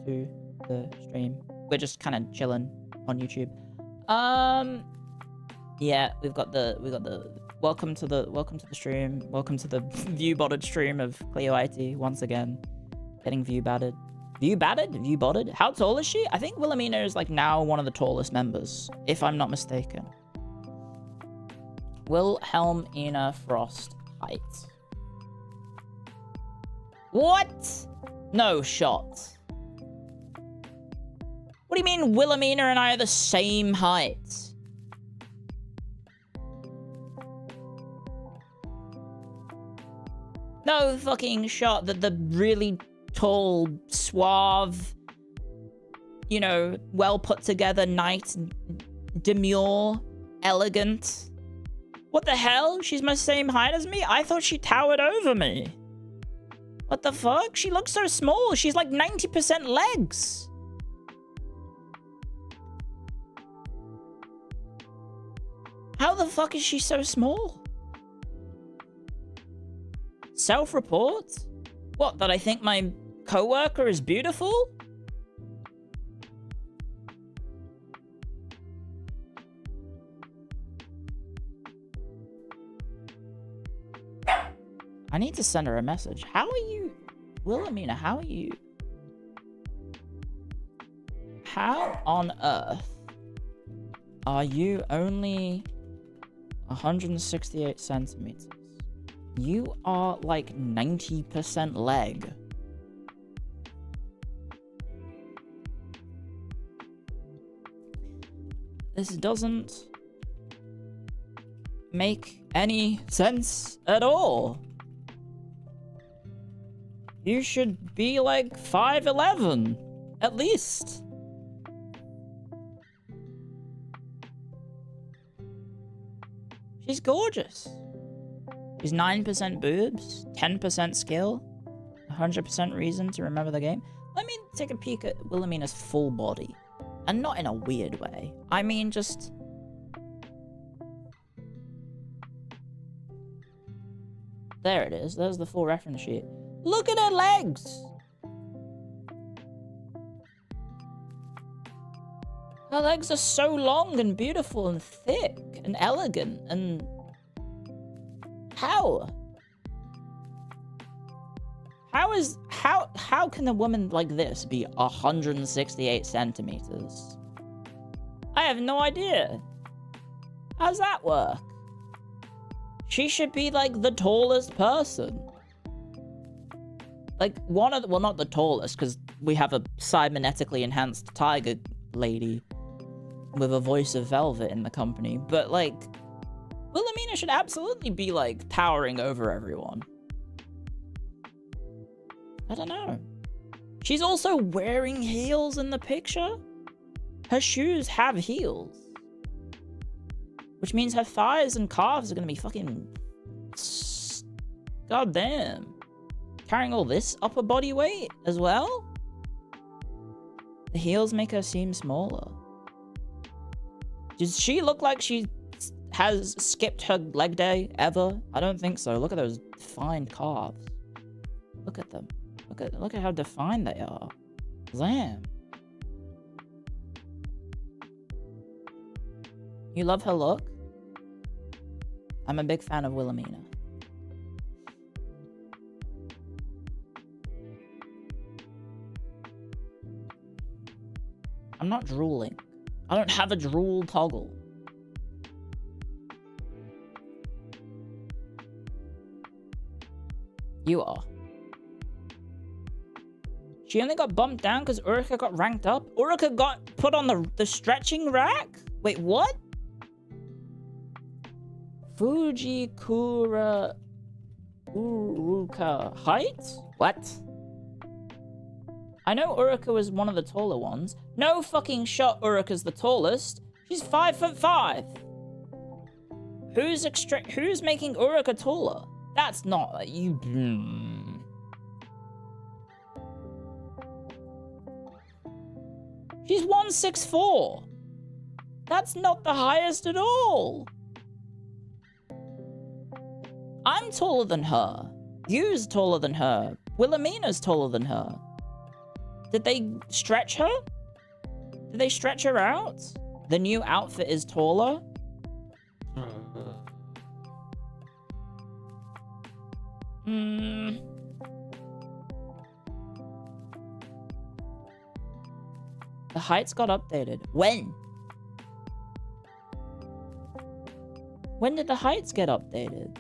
to the stream. We're just kind of chilling on YouTube. Yeah, we've got the welcome to the stream. Welcome to the view botted stream of Clio IT once again. Getting view batted. View batted? View botted? How tall is she? I think Wilhelmina is like now one of the tallest members, if I'm not mistaken. Wilhelmina Frost height. What? No shot. What do you mean Wilhelmina and I are the same height? No fucking shot that the really tall, suave, you know, well put together knight, demure, elegant. What the hell? She's my same height as me? I thought she towered over me. What the fuck? She looks so small. She's like 90% legs. How the fuck is she so small? Self-report? What, that I think my coworker is beautiful? I need to send her a message. How are you? Wilhelmina, how are you? How on earth are you only 168 centimeters? You are like 90% leg. This doesn't make any sense at all. You should be like 5'11", at least. She's gorgeous. She's 9% boobs, 10% skill, 100% reason to remember the game. Let me take a peek at Wilhelmina's full body. And not in a weird way. I mean, just... There it is. There's the full reference sheet. Look at her legs! Her legs are so long and beautiful and thick and elegant and... How? How can a woman like this be 168 centimeters? I have no idea. How's that work? She should be like the tallest person. Like one of the, well, not the tallest, because we have a cybernetically enhanced tiger lady with a voice of velvet in the company, but like Wilhelmina should absolutely be like towering over everyone. I don't know. She's also wearing heels in the picture. Her shoes have heels. Which means her thighs and calves are gonna be fucking... God damn. Carrying all this upper body weight as well? The heels make her seem smaller. Does she look like she has skipped her leg day ever? I don't think so. Look at those defined calves. Look at them. Look at how defined they are. Damn. You love her look? I'm a big fan of Wilhelmina. I'm not drooling. I don't have a drool toggle. You are. She only got bumped down because Uruka got ranked up? Uruka got put on the stretching rack? Wait, what? Fujikura Uruka height? What? I know Uruka was one of the taller ones. No fucking shot Uruka's the tallest. She's 5'5". Who's making Uruka taller? That's not you. She's 164. That's not the highest at all. I'm taller than her. You's taller than her. Wilhelmina's taller than her. Did they stretch her? Did they stretch her out? The new outfit is taller? The heights got updated. When? When did the heights get updated?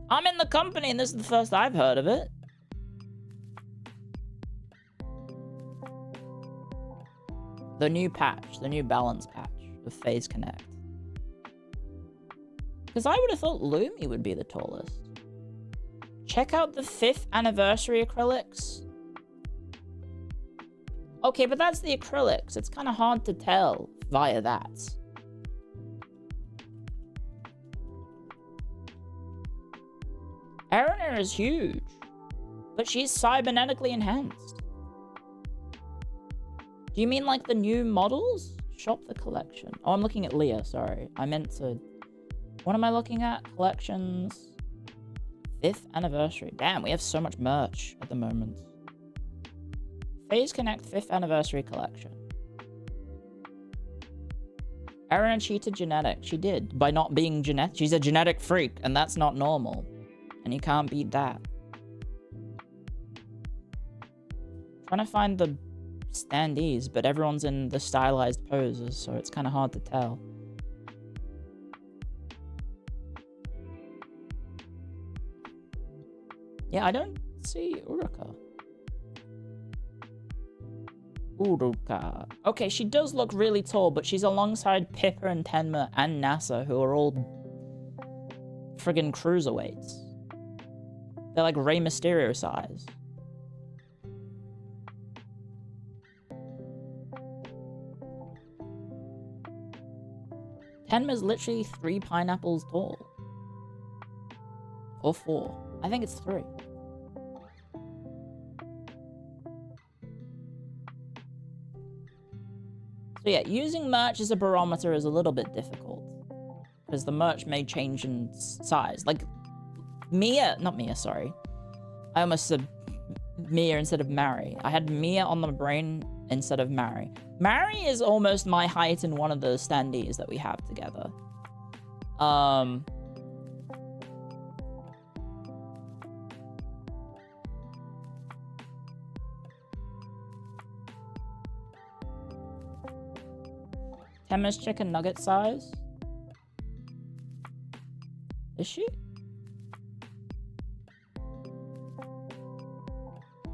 I'm in the company and this is the first I've heard of it. The new patch, the new balance patch of Phase Connect. Because I would have thought Lumi would be the tallest. Check out the 5th anniversary acrylics. Okay, but that's the acrylics. It's kind of hard to tell via that. Erina is huge, but she's cybernetically enhanced. Do you mean like the new models? Shop the collection. Oh, I'm looking at Leah, sorry. I meant to... What am I looking at? Collections. 5th anniversary. Damn, we have so much merch at the moment. Phase Connect 5th anniversary collection. Erin cheated genetics. She did. By not being genetic. She's a genetic freak, and that's not normal. And you can't beat that. Trying to find the standees, but everyone's in the stylized poses, so it's kind of hard to tell. Yeah, I don't see Uruka. Uruka. Okay, she does look really tall, but she's alongside Pippa and Tenma and NASA, who are all friggin' cruiserweights. They're like Rey Mysterio size. Tenma's literally 3 pineapples tall. Or 4. I think it's 3. So yeah, using merch as a barometer is a little bit difficult. Because the merch may change in size. Like, not Mia, sorry. I almost said Mia instead of Mary. I had Mia on the brain instead of Mary. Mary is almost my height in one of the standees that we have together. Temma's chicken nugget size? Is she?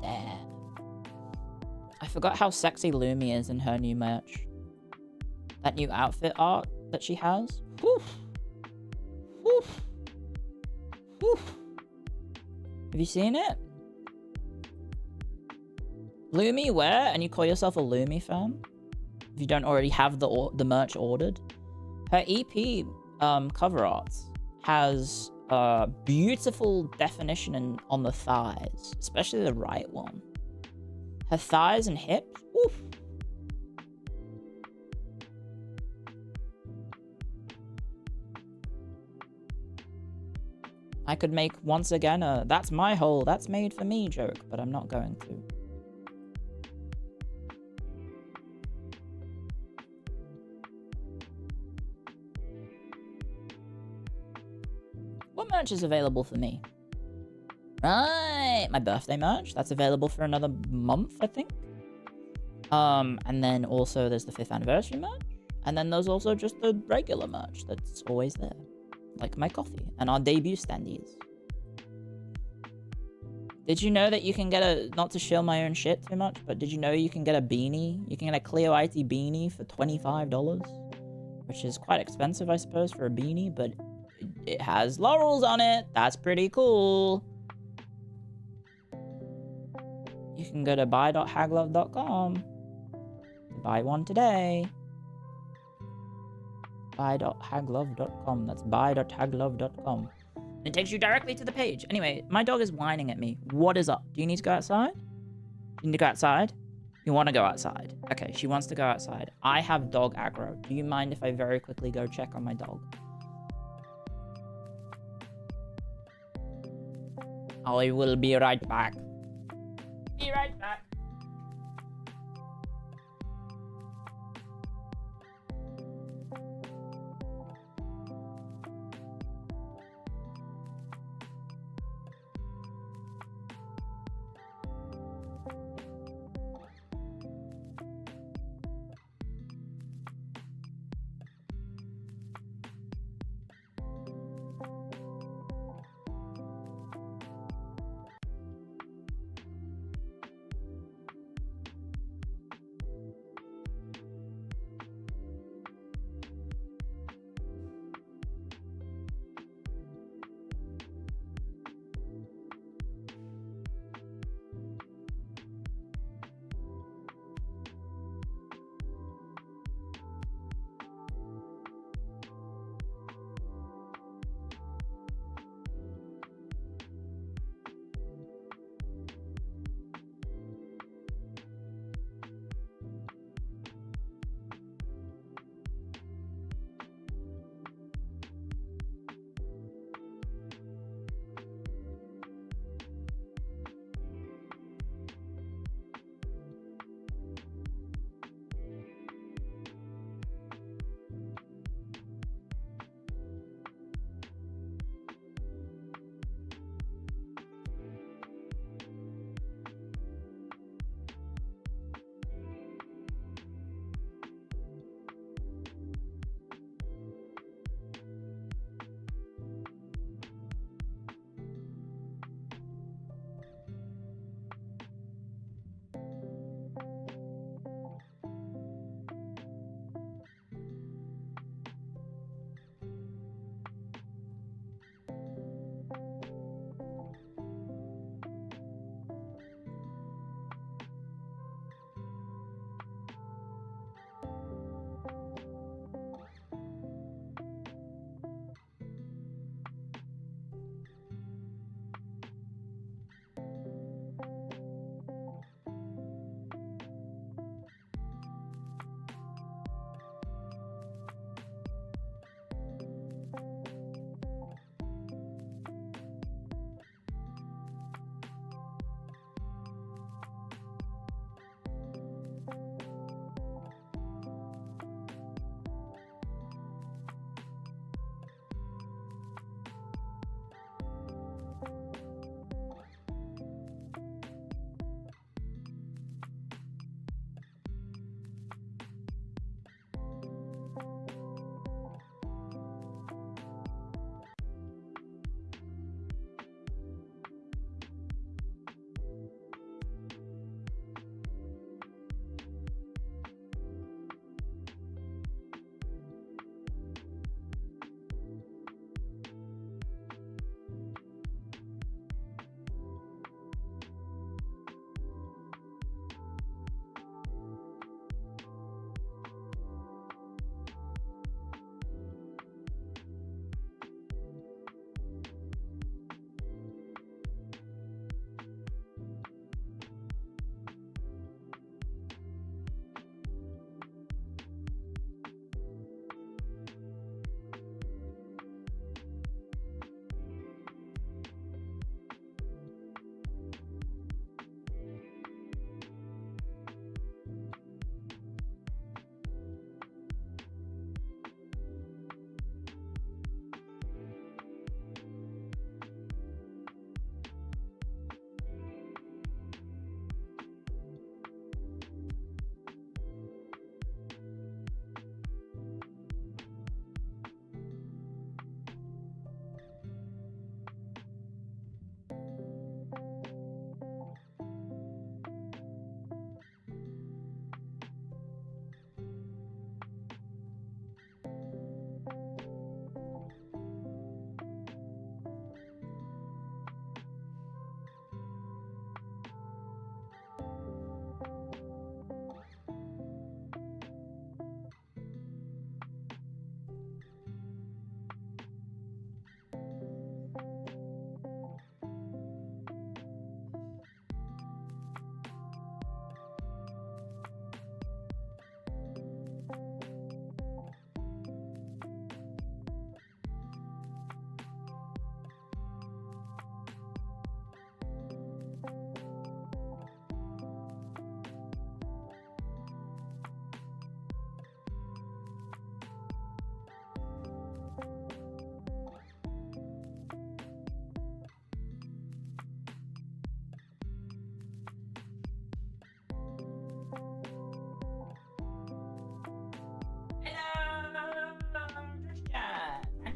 Damn. I forgot how sexy Lumi is in her new merch. That new outfit art that she has. Woof. Woof. Woof. Have you seen it? Lumi wear, and you call yourself a Lumi fan? If you don't already have the merch ordered. Her EP cover art has beautiful definition on the thighs, especially the right one. Her thighs and hips, oof. I could make once again a "that's my hole, that's made for me" joke, but I'm not going to. What merch is available for me? Right, my birthday merch. That's available for another month, I think. And then also there's the 5th anniversary merch. And then there's also just the regular merch that's always there. Like my coffee and our debut standees. Did you know that you can get a, not to shill my own shit too much, but did you know you can get a beanie? You can get a Clio IT beanie for $25, which is quite expensive, I suppose, for a beanie, but it has laurels on it. That's pretty cool. You can go to buy.haglove.com. Buy one today. Buy.haglove.com. That's buy.haglove.com. And it takes you directly to the page. Anyway, my dog is whining at me. What is up? Do you need to go outside? You need to go outside? You want to go outside. Okay, she wants to go outside. I have dog aggro. Do you mind if I very quickly go check on my dog? I will be right back. Be right back.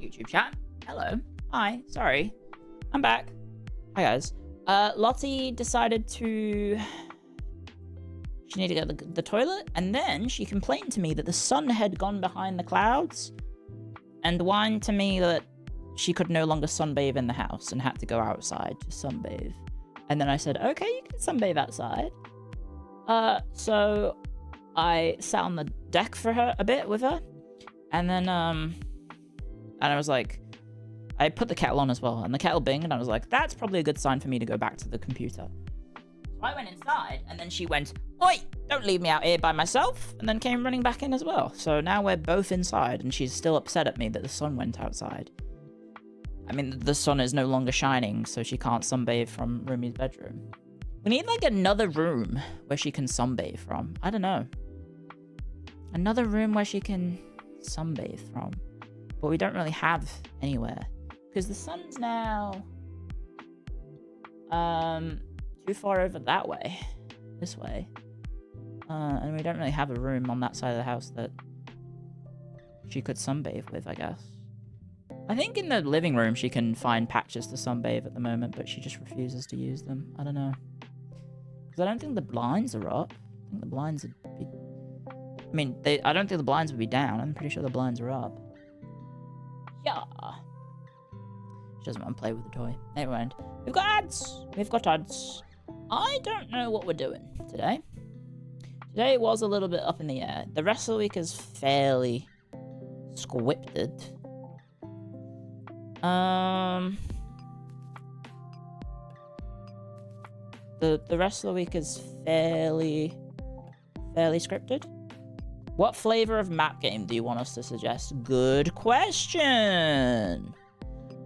YouTube chat. Hello. Hi. Sorry. I'm back. Hi, guys. Lottie decided to... She needed to go to the toilet, and then she complained to me that the sun had gone behind the clouds, and whined to me that she could no longer sunbathe in the house and had to go outside to sunbathe. And then I said, okay, you can sunbathe outside. So I sat on the deck for her a bit with her, and then, and I was like, I put the kettle on as well, and the kettle binged, and I was like, that's probably a good sign for me to go back to the computer. So I went inside, and then she went, oi, don't leave me out here by myself, and then came running back in as well. So now we're both inside, and she's still upset at me that the sun went outside. I mean, the sun is no longer shining, so she can't sunbathe from Rumi's bedroom. We need, like, another room where she can sunbathe from. I don't know. Another room where she can sunbathe from. But we don't really have anywhere. Because the sun's now... too far over that way. This way. And we don't really have a room on that side of the house that she could sunbathe with, I guess. I think in the living room she can find patches to sunbathe at the moment, but she just refuses to use them. I don't know. Because I don't think the blinds are up. I think the blinds would be... I mean, I don't think the blinds would be down. I'm pretty sure the blinds are up. Yeah. She doesn't want to play with the toy. Never mind. We've got ads. We've got ads. I don't know what we're doing today. Today was a little bit up in the air. The rest of the week is fairly scripted. The rest of the week is fairly scripted. What flavor of map game do you want us to suggest? Good question.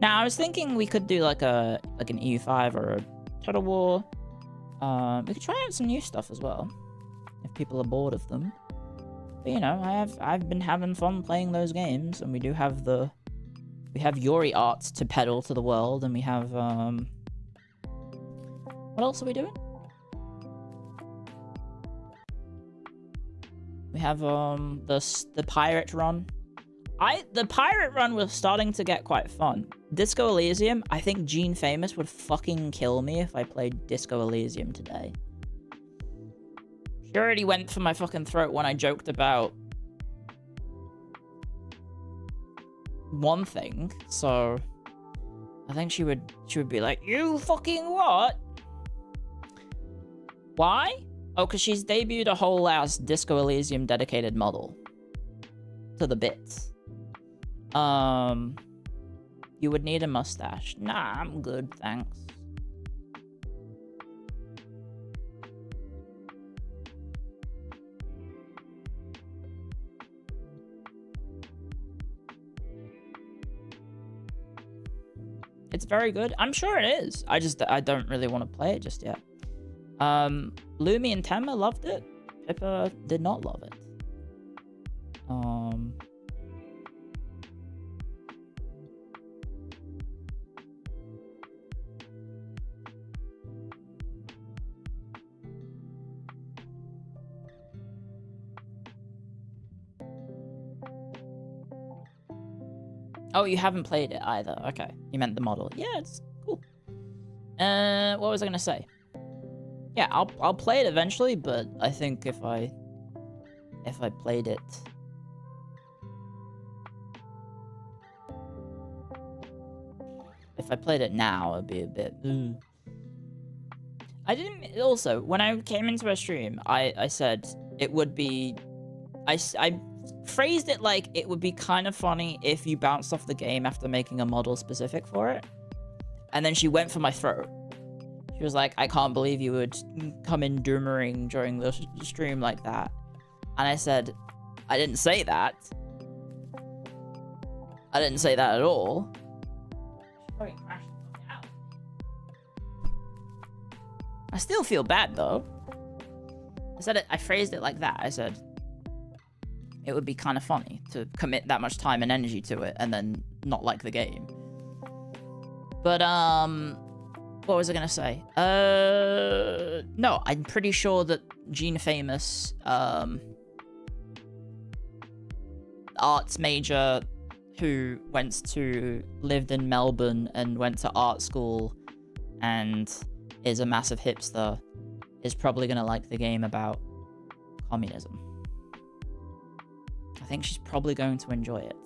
Now I was thinking we could do like an EU5 or a Total War. We could try out some new stuff as well, if people are bored of them. But you know, I've been having fun playing those games, and we do have we have Yuri art to peddle to the world, and we have what else are we doing? We have the pirate run. The pirate run was starting to get quite fun. Disco Elysium, I think Gene Famous would fucking kill me if I played Disco Elysium today. She already went for my fucking throat when I joked about one thing, so I think she would be like, you fucking what? Why? Oh, because she's debuted a whole ass Disco Elysium dedicated model to the bits. You would need a mustache. Nah, I'm good, thanks. It's very good. I'm sure it is. I don't really want to play it just yet. Lumi and Temma loved it. Pippa did not love it. Oh, you haven't played it either. Okay. You meant the model. Yeah, it's cool. What was I gonna say? Yeah, I'll play it eventually, but I think if I played it, now, it'd be a bit. I didn't. Also, when I came into a stream, I said it would be. I phrased it like it would be kind of funny if you bounced off the game after making a model specific for it, and then she went for my throat. She was like, I can't believe you would come in doomering during the stream like that. And I said, I didn't say that. I didn't say that at all. She fucking crashed the fuck out. I still feel bad though. I phrased it like that. I said, it would be kind of funny to commit that much time and energy to it and then not like the game. But, what was I gonna say? No, I'm pretty sure that Gene Famous, arts major who lived in Melbourne and went to art school and is a massive hipster is probably gonna like the game about communism. I think she's probably going to enjoy it.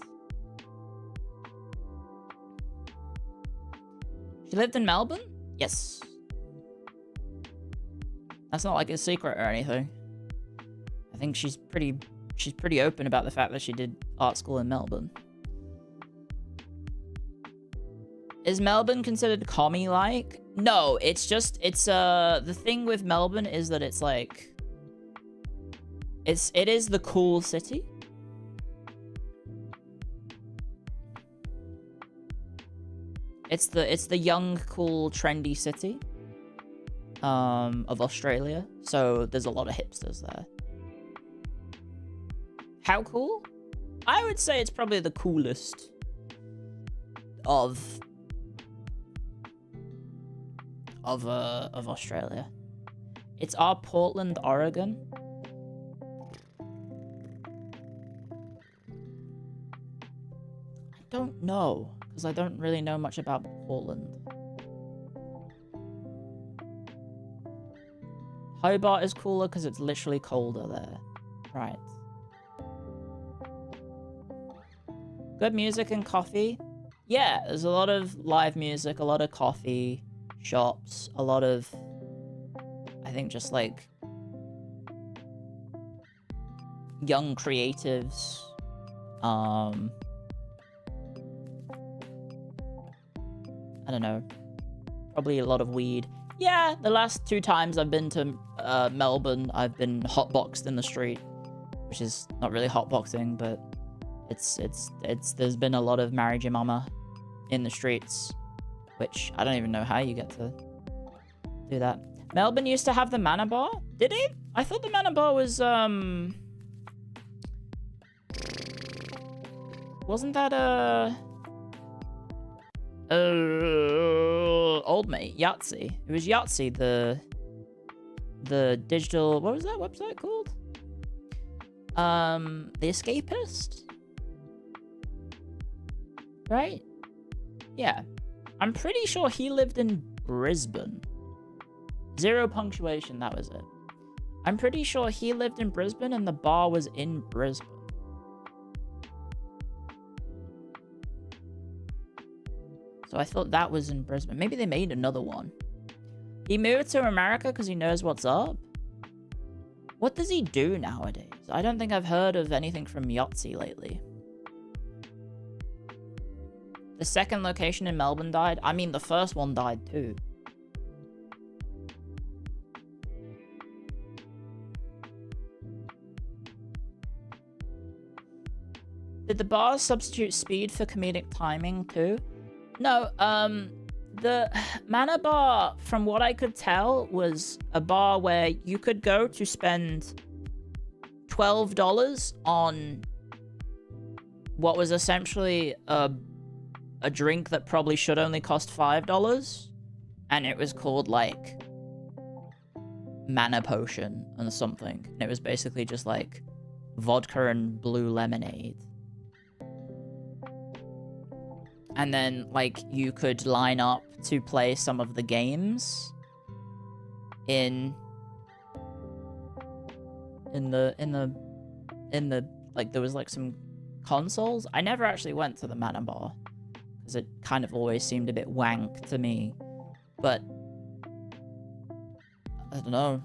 She lived in Melbourne? Yes. That's not like a secret or anything. I think she's pretty open about the fact that she did art school in Melbourne. Is Melbourne considered commie-like? No, it's the thing with Melbourne is that it's like it is the cool city. It's the young, cool, trendy city of Australia. So there's a lot of hipsters there. How cool? I would say it's probably the coolest of Australia. It's our Portland, Oregon. I don't know, because I don't really know much about Portland. Hobart is cooler because it's literally colder there. Right. Good music and coffee. Yeah, there's a lot of live music, a lot of coffee shops, a lot of, I think, just like young creatives. I don't know. Probably a lot of weed. Yeah, the last 2 times I've been to Melbourne, I've been hotboxed in the street, which is not really hotboxing, but there's been a lot of marry your mama in the streets, which I don't even know how you get to do that. Melbourne used to have the Manor Bar? Did it? I thought the Manor Bar was wasn't that old mate Yahtzee? It was Yahtzee, the digital, what was that website called? The Escapist? Right? Yeah. I'm pretty sure he lived in Brisbane. 0 punctuation, that was it. I'm pretty sure he lived in Brisbane and the bar was in Brisbane. So I thought that was in Brisbane. Maybe they made another one. He moved to America because he knows what's up. What does he do nowadays? I don't think I've heard of anything from Yahtzee lately. The second location in Melbourne died. I mean, the first one died too. Did the bars substitute speed for comedic timing too? No, the Manor Bar, from what I could tell, was a bar where you could go to spend $12 on what was essentially a drink that probably should only cost $5, and it was called like Mana Potion and something, and it was basically just like vodka and blue lemonade. And then, like, you could line up to play some of the games in the, like, there was, like, some consoles. I never actually went to the Manor Bar, because it kind of always seemed a bit wank to me. But, I don't know.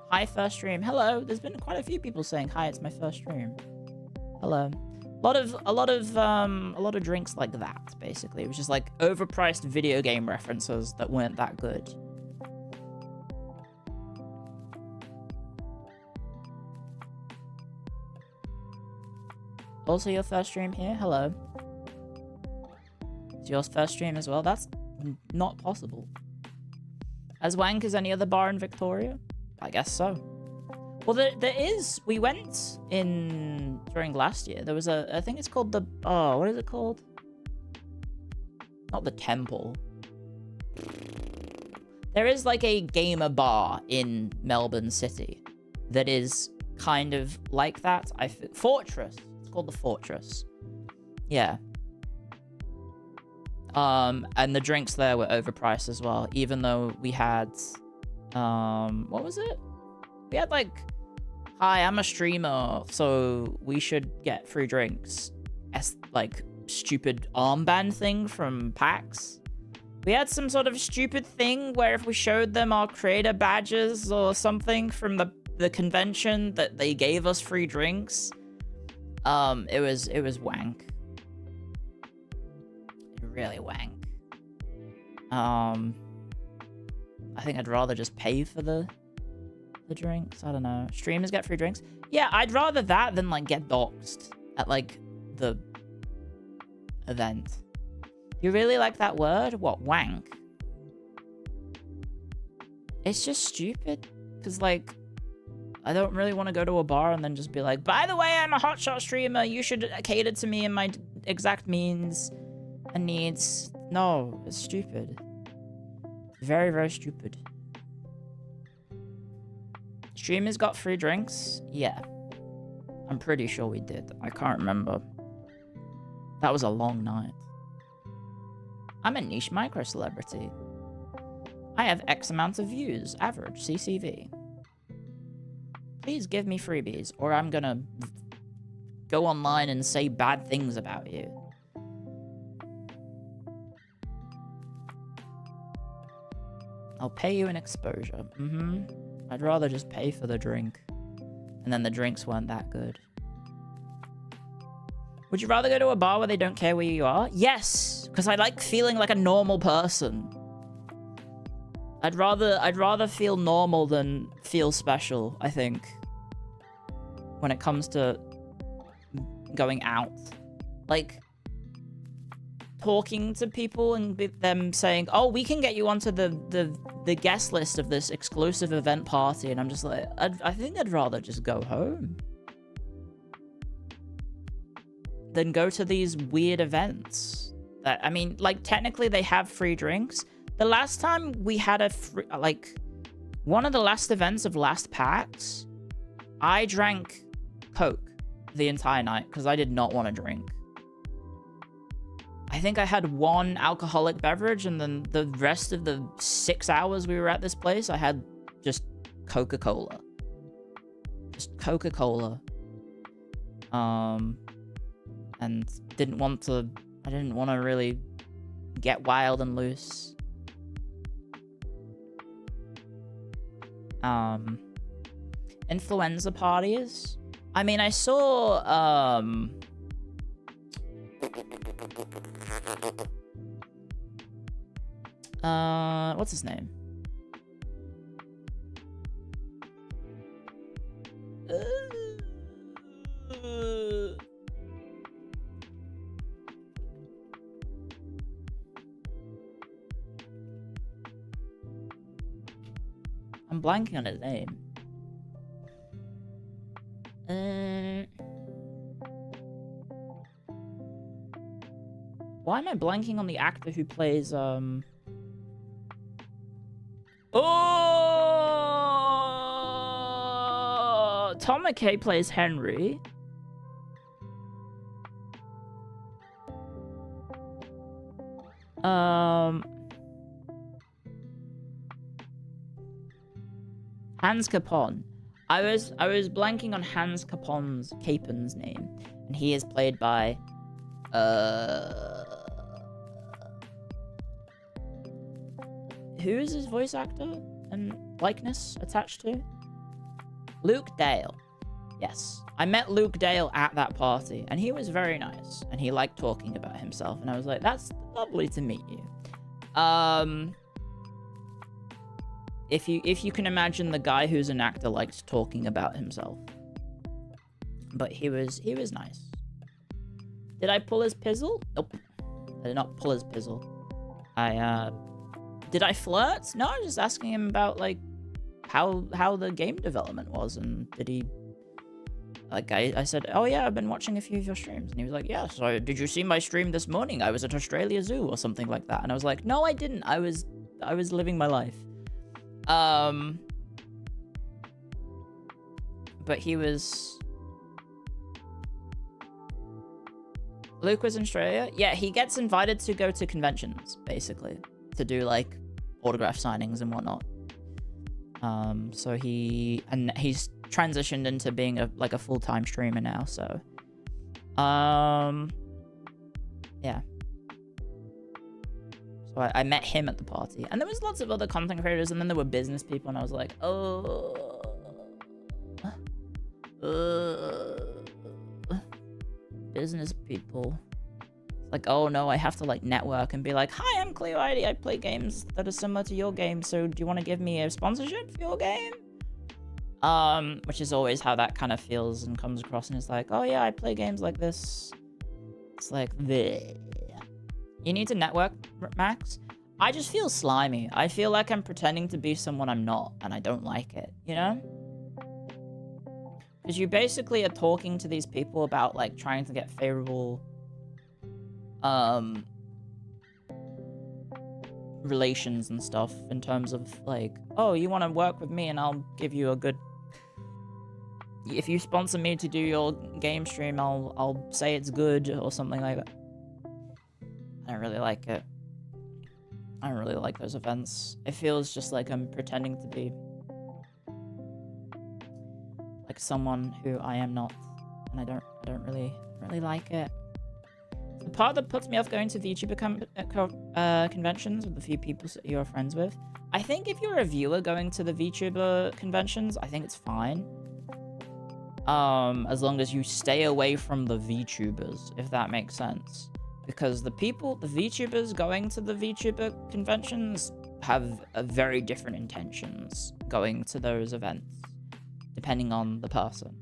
Hi, first stream. Hello. There's been quite a few people saying, hi, it's my first stream. Hello. A lot of drinks like that, basically. It was just like overpriced video game references that weren't that good. Also your first stream here? Hello. It's your first stream as well? That's not possible. As wank as any other bar in Victoria? I guess so. Well, there is. We went in during last year. There was I think it's called the, oh, what is it called? Not the Temple. There is like a gamer bar in Melbourne City that is kind of like that. Fortress. It's called the Fortress. Yeah. And the drinks there were overpriced as well, even though we had, what was it? We had like, hi, I'm a streamer, so we should get free drinks. Like, stupid armband thing from PAX. We had some sort of stupid thing where if we showed them our creator badges or something from the convention that they gave us free drinks. It was wank. Really wank. I think I'd rather just pay for the drinks. I don't know. Streamers get free drinks. Yeah, I'd rather that than like get doxxed at like the event. You really like that word? What, wank? It's just stupid. Because like, I don't really want to go to a bar and then just be like, by the way, I'm a hotshot streamer. You should cater to me and my exact means and needs. No, it's stupid. Very, very stupid. Streamers got free drinks? Yeah. I'm pretty sure we did. I can't remember. That was a long night. I'm a niche micro celebrity. I have X amount of views, average CCV. Please give me freebies, or I'm gonna go online and say bad things about you. I'll pay you an exposure. I'd rather just pay for the drink. And then the drinks weren't that good. Would you rather go to a bar where they don't care where you are? Yes, because I like feeling like a normal person. I'd rather feel normal than feel special, I think. When it comes to going out. Like, talking to people and them saying, oh, we can get you onto the guest list of this exclusive event party. And I'm just like, I think I'd rather just go home than go to these weird events. That, I mean, like, technically they have free drinks. The last time we had a free, like, one of the last events of last PAX, I drank Coke the entire night because I did not want to drink. I think I had one alcoholic beverage, and then the rest of the 6 hours we were at this place, I had just Coca-Cola. Just Coca-Cola. And I didn't want to really get wild and loose. Influenza parties. I mean, I saw, what's his name? I'm blanking on his name. Why am I blanking on the actor who plays, Oh! Tom McKay plays Henry. Hans Capon. I was blanking on Hans Capon's name, and he is played by who is his voice actor and likeness attached to? Luke Dale. Yes, I met Luke Dale at that party, and he was very nice, and he liked talking about himself, and I was like, that's lovely to meet you. If you can imagine the guy who's an actor liked talking about himself. But he was nice. Did I pull his pizzle? Nope. I did not pull his pizzle. Did I flirt? No, I was just asking him about, like, how the game development was, and did he... Like, I said, oh yeah, I've been watching a few of your streams. And he was like, yeah, so did you see my stream this morning? I was at Australia Zoo or something like that. And I was like, no, I didn't. I was living my life. But he was... Luke was in Australia. Yeah, he gets invited to go to conventions, basically, to do like autograph signings and whatnot. So he's transitioned into being a full-time streamer now. So, yeah. So I met him at the party, and there was lots of other content creators, and then there were business people, and I was like, oh, business people. Like, oh no, I have to like network and be like, hi, I'm Clio ID. I play games that are similar to your game. So do you want to give me a sponsorship for your game? Which is always how that kind of feels and comes across, and it's like, oh yeah, I play games like this. It's like, bleh. You need to network, Max. I just feel slimy. I feel like I'm pretending to be someone I'm not, and I don't like it, you know? Because you basically are talking to these people about like trying to get favorable relations and stuff in terms of like, oh, you want to work with me and I'll give you a good, if you sponsor me to do your game stream, I'll say it's good or something like that. I don't really like it. I don't really like those events. It feels just like I'm pretending to be like someone who I am not, and I don't really like it. The part that puts me off going to VTuber conventions with the few people that you're friends with, I think if you're a viewer going to the VTuber conventions, I think it's fine. As long as you stay away from the VTubers, if that makes sense. Because the VTubers going to the VTuber conventions have very different intentions going to those events, depending on the person.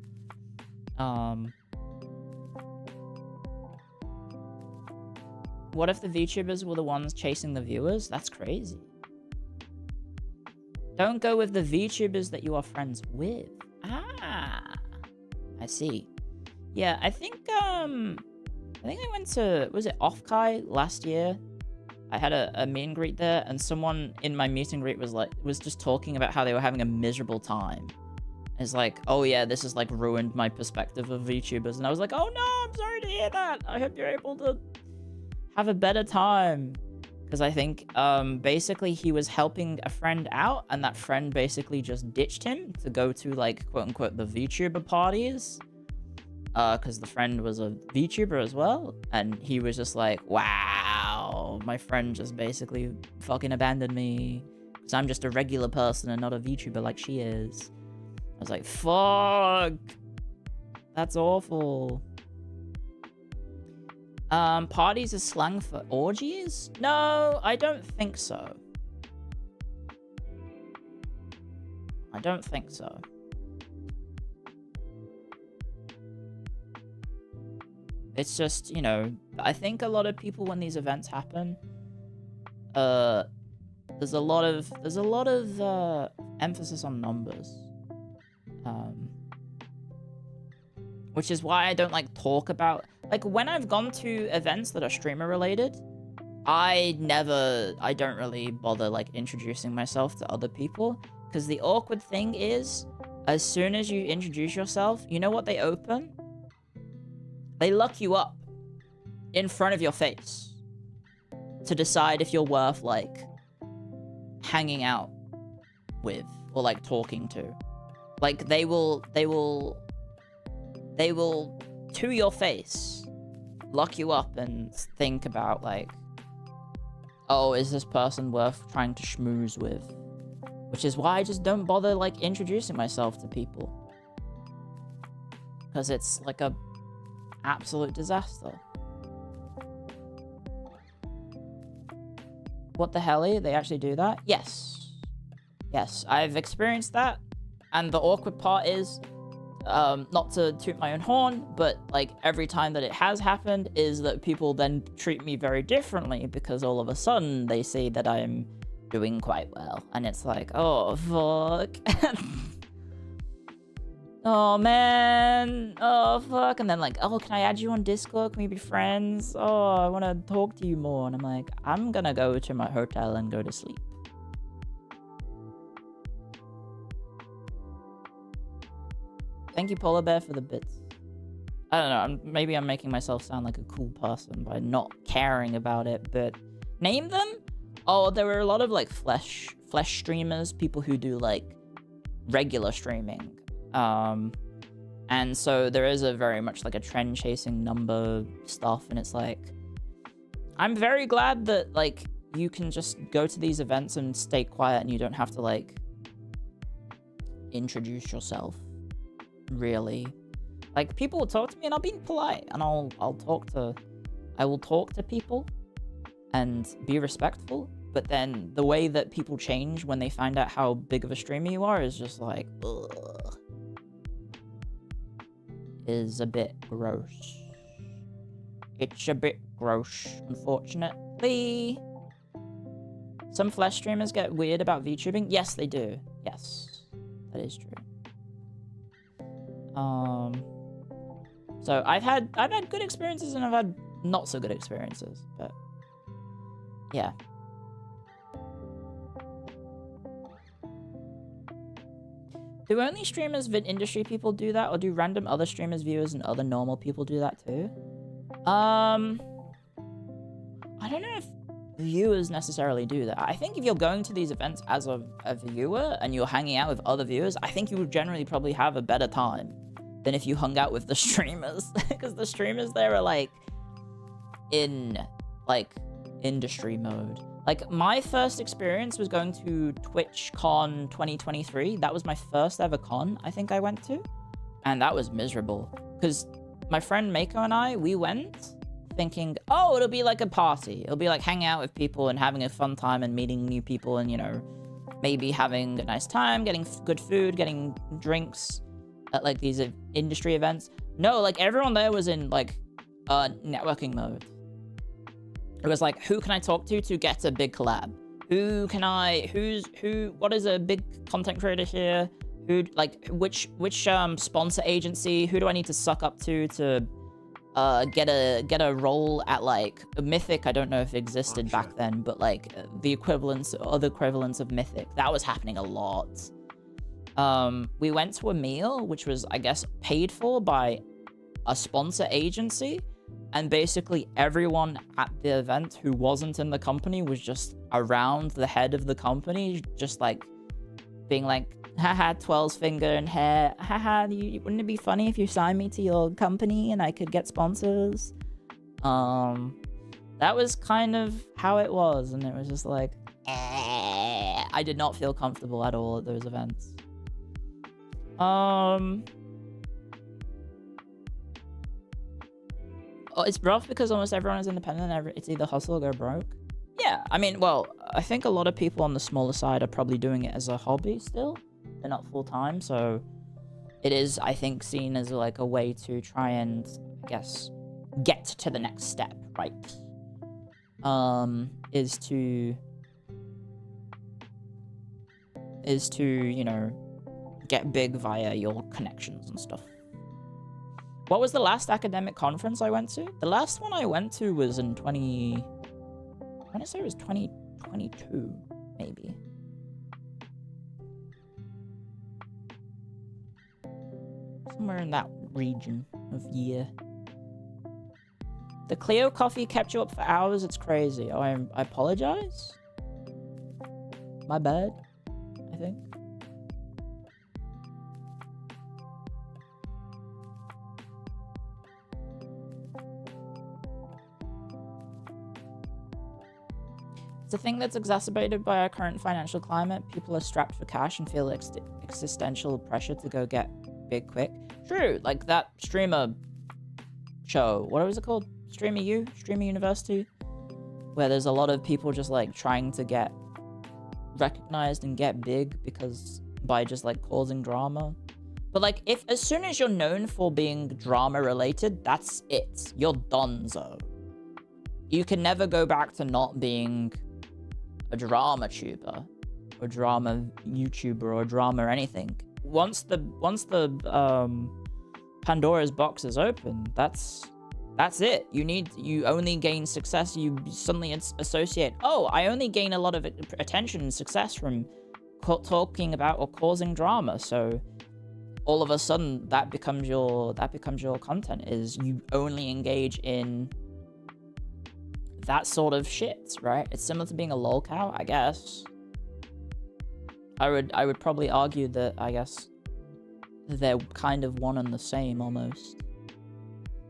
What if the VTubers were the ones chasing the viewers? That's crazy. Don't go with the VTubers that you are friends with. Ah, I see. Yeah, I think I went to, was it Offkai last year? I had a meet and greet there, and someone in my meet and greet was just talking about how they were having a miserable time. It's like, oh yeah, this has like ruined my perspective of VTubers, and I was like, oh no, I'm sorry to hear that. I hope you're able to have a better time. Because I think basically he was helping a friend out, and that friend basically just ditched him to go to like quote unquote the VTuber parties. Because the friend was a VTuber as well, and he was just like, wow, my friend just basically fucking abandoned me because I'm just a regular person and not a VTuber like she is. I was like, fuck, that's awful. Parties is slang for orgies? No, I don't think so. I don't think so. It's just, you know, I think a lot of people when these events happen, there's a lot of emphasis on numbers. Which is why I don't like talk about, like when I've gone to events that are streamer related, I don't really bother like introducing myself to other people, because the awkward thing is, as soon as you introduce yourself, you know what they open? They look you up in front of your face to decide if you're worth, like, hanging out with or, like, talking to. Like, they will, to your face, lock you up and think about, like, oh, is this person worth trying to schmooze with? Which is why I just don't bother, like, introducing myself to people. Because it's, like, a absolute disaster. What the hell? They actually do that? Yes. Yes, I've experienced that. And the awkward part is, not to toot my own horn, but like every time that it has happened is that people then treat me very differently because all of a sudden they see that I'm doing quite well. And it's like, oh, fuck. Oh, man. Oh, fuck. And then like, oh, can I add you on Discord? Can we be friends? Oh, I want to talk to you more. And I'm like, I'm gonna go to my hotel and go to sleep. Thank you, Polar Bear, for the bits. I don't know, maybe I'm making myself sound like a cool person by not caring about it, but name them? Oh, there were a lot of like flesh streamers, people who do like regular streaming. And so there is a very much like a trend chasing number stuff, and it's like, I'm very glad that like you can just go to these events and stay quiet and you don't have to like introduce yourself, really. Like, people will talk to me and I'll be polite and I will talk to people and be respectful, but then the way that people change when they find out how big of a streamer you are is just like, ugh. Is a bit gross. It's a bit gross, unfortunately. Some flesh streamers get weird about VTubing. Yes, they do. Yes, that is true. So I've had good experiences and I've had not so good experiences, but yeah. Do only streamers, vid industry people do that, or do random other streamers, viewers, and other normal people do that too? I don't know if viewers necessarily do that. I think if you're going to these events as a viewer and you're hanging out with other viewers, I think you would generally probably have a better time than if you hung out with the streamers, because the streamers there are like in like industry mode. Like, my first experience was going to TwitchCon 2023. That was my first ever con I think I went to, and that was miserable because my friend Mako and I, we went thinking, oh, it'll be like a party. It'll be like hanging out with people and having a fun time and meeting new people and, you know, maybe having a nice time, getting good food, getting drinks at like these industry events. No, like everyone there was in like networking mode. It was like, who can I talk to get a big collab? What is a big content creator here? Which sponsor agency? Who do I need to suck up to get a role at like Mythic? I don't know if it existed back then, but like the equivalents, other equivalents of Mythic, that was happening a lot. We went to a meal, which was, I guess, paid for by a sponsor agency. And basically everyone at the event who wasn't in the company was just around the head of the company, just like being like, haha, 12's finger and hair, haha, wouldn't it be funny if you signed me to your company and I could get sponsors? That was kind of how it was, and it was just like, I did not feel comfortable at all at those events. Oh, it's rough because almost everyone is independent and it's either hustle or go broke. Yeah, I mean, well, I think a lot of people on the smaller side are probably doing it as a hobby still. They're not full-time, so it is, I think, seen as like a way to try and, I guess, get to the next step, right? Is to, you know, get big via your connections and stuff. What was the last academic conference I went to? The last one I went to was in I want to say it was 2022, maybe. Somewhere in that region of year. The Clio coffee kept you up for hours? It's crazy. Oh, I apologize. My bad, I think. It's a thing that's exacerbated by our current financial climate. People are strapped for cash and feel existential pressure to go get big quick. True, like that streamer show. What was it called? Streamer University? Where there's a lot of people just like trying to get recognized and get big because by just like causing drama. But like, if as soon as you're known for being drama related, that's it. You're donezo. You can never go back to not being a drama tuber or drama YouTuber or drama anything. Once the Pandora's box is open, that's it. You only gain success. You suddenly associate, oh, I only gain a lot of attention and success from talking about or causing drama. So all of a sudden that becomes your content, is you only engage in that sort of shit, right? It's similar to being a lolcow, I guess. I would probably argue that, I guess, they're kind of one and the same almost.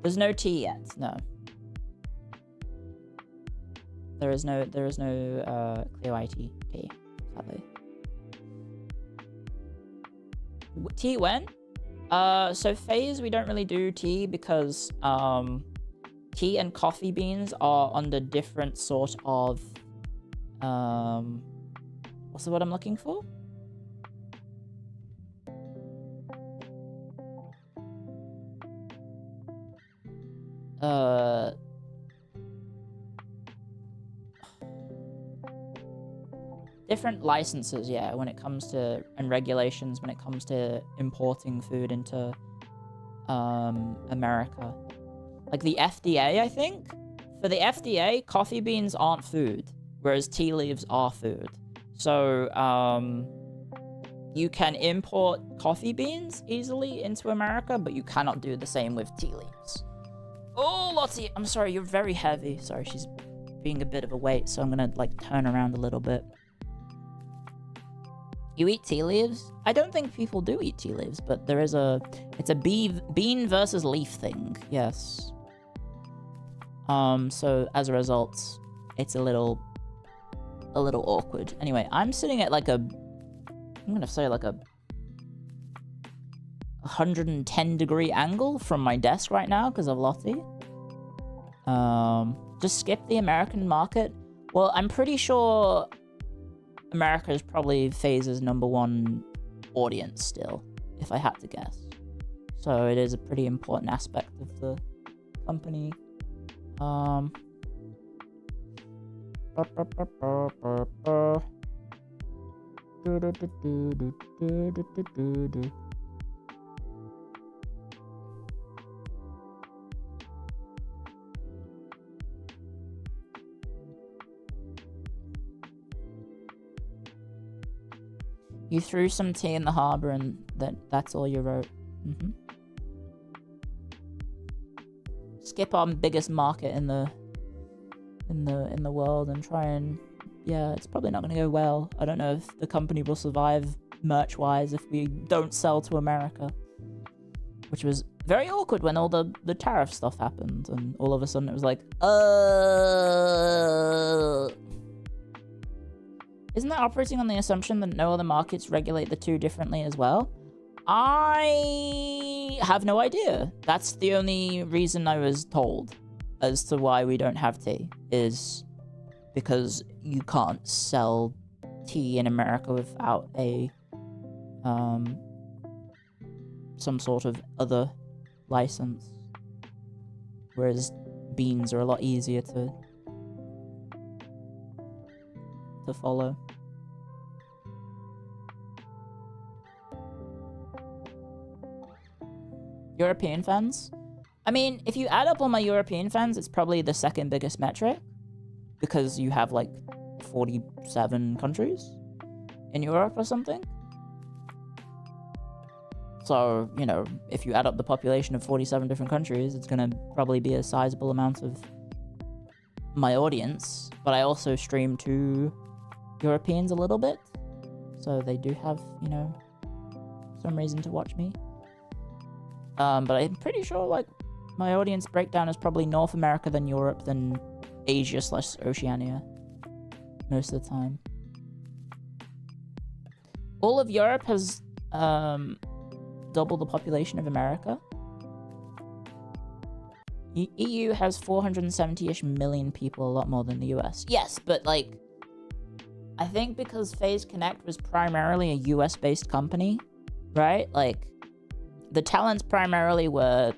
There's no T yet, no. There is no Clio IT T, sadly. Tea when? So phase we don't really do tea because tea and coffee beans are under different sort of what's the word I'm looking for? Different licenses, yeah, when it comes to, and regulations when it comes to importing food into America. Like the FDA, I think. For the FDA, coffee beans aren't food, whereas tea leaves are food. So you can import coffee beans easily into America, but you cannot do the same with tea leaves. Oh, Lottie, I'm sorry, you're very heavy. Sorry, she's being a bit of a weight, so I'm gonna like turn around a little bit. You eat tea leaves? I don't think people do eat tea leaves, but there is it's a bean versus leaf thing, yes. So as a result, it's a little awkward. Anyway, I'm sitting at like I'm gonna say like a 110-degree angle from my desk right now because of Lottie. Just skip the American market. Well, I'm pretty sure America is probably FaZe's #1 audience still, if I had to guess. So it is a pretty important aspect of the company. You threw some tea in the harbor and that's all you wrote. Skip our biggest market in the world and try and, yeah, it's probably not going to go well. I don't know if the company will survive merch-wise if we don't sell to America. Which was very awkward when all the tariff stuff happened and all of a sudden it was like, Isn't that operating on the assumption that no other markets regulate the two differently as well? I have no idea. That's the only reason I was told as to why we don't have tea, is because you can't sell tea in America without a some sort of other license. Whereas beans are a lot easier to follow. European fans? I mean, if you add up all my European fans, it's probably the second biggest metric, because you have like 47 countries in Europe or something. So, you know, if you add up the population of 47 different countries, it's gonna probably be a sizable amount of my audience. But I also stream to Europeans a little bit, so they do have, you know, some reason to watch me. But I'm pretty sure, like, my audience breakdown is probably North America, then Europe, then Asia/Oceania most of the time. All of Europe has double the population of America. EU has 470-ish million people, a lot more than the US. Yes, but like, I think because FaZe Connect was primarily a US-based company, right? Like, the talents primarily were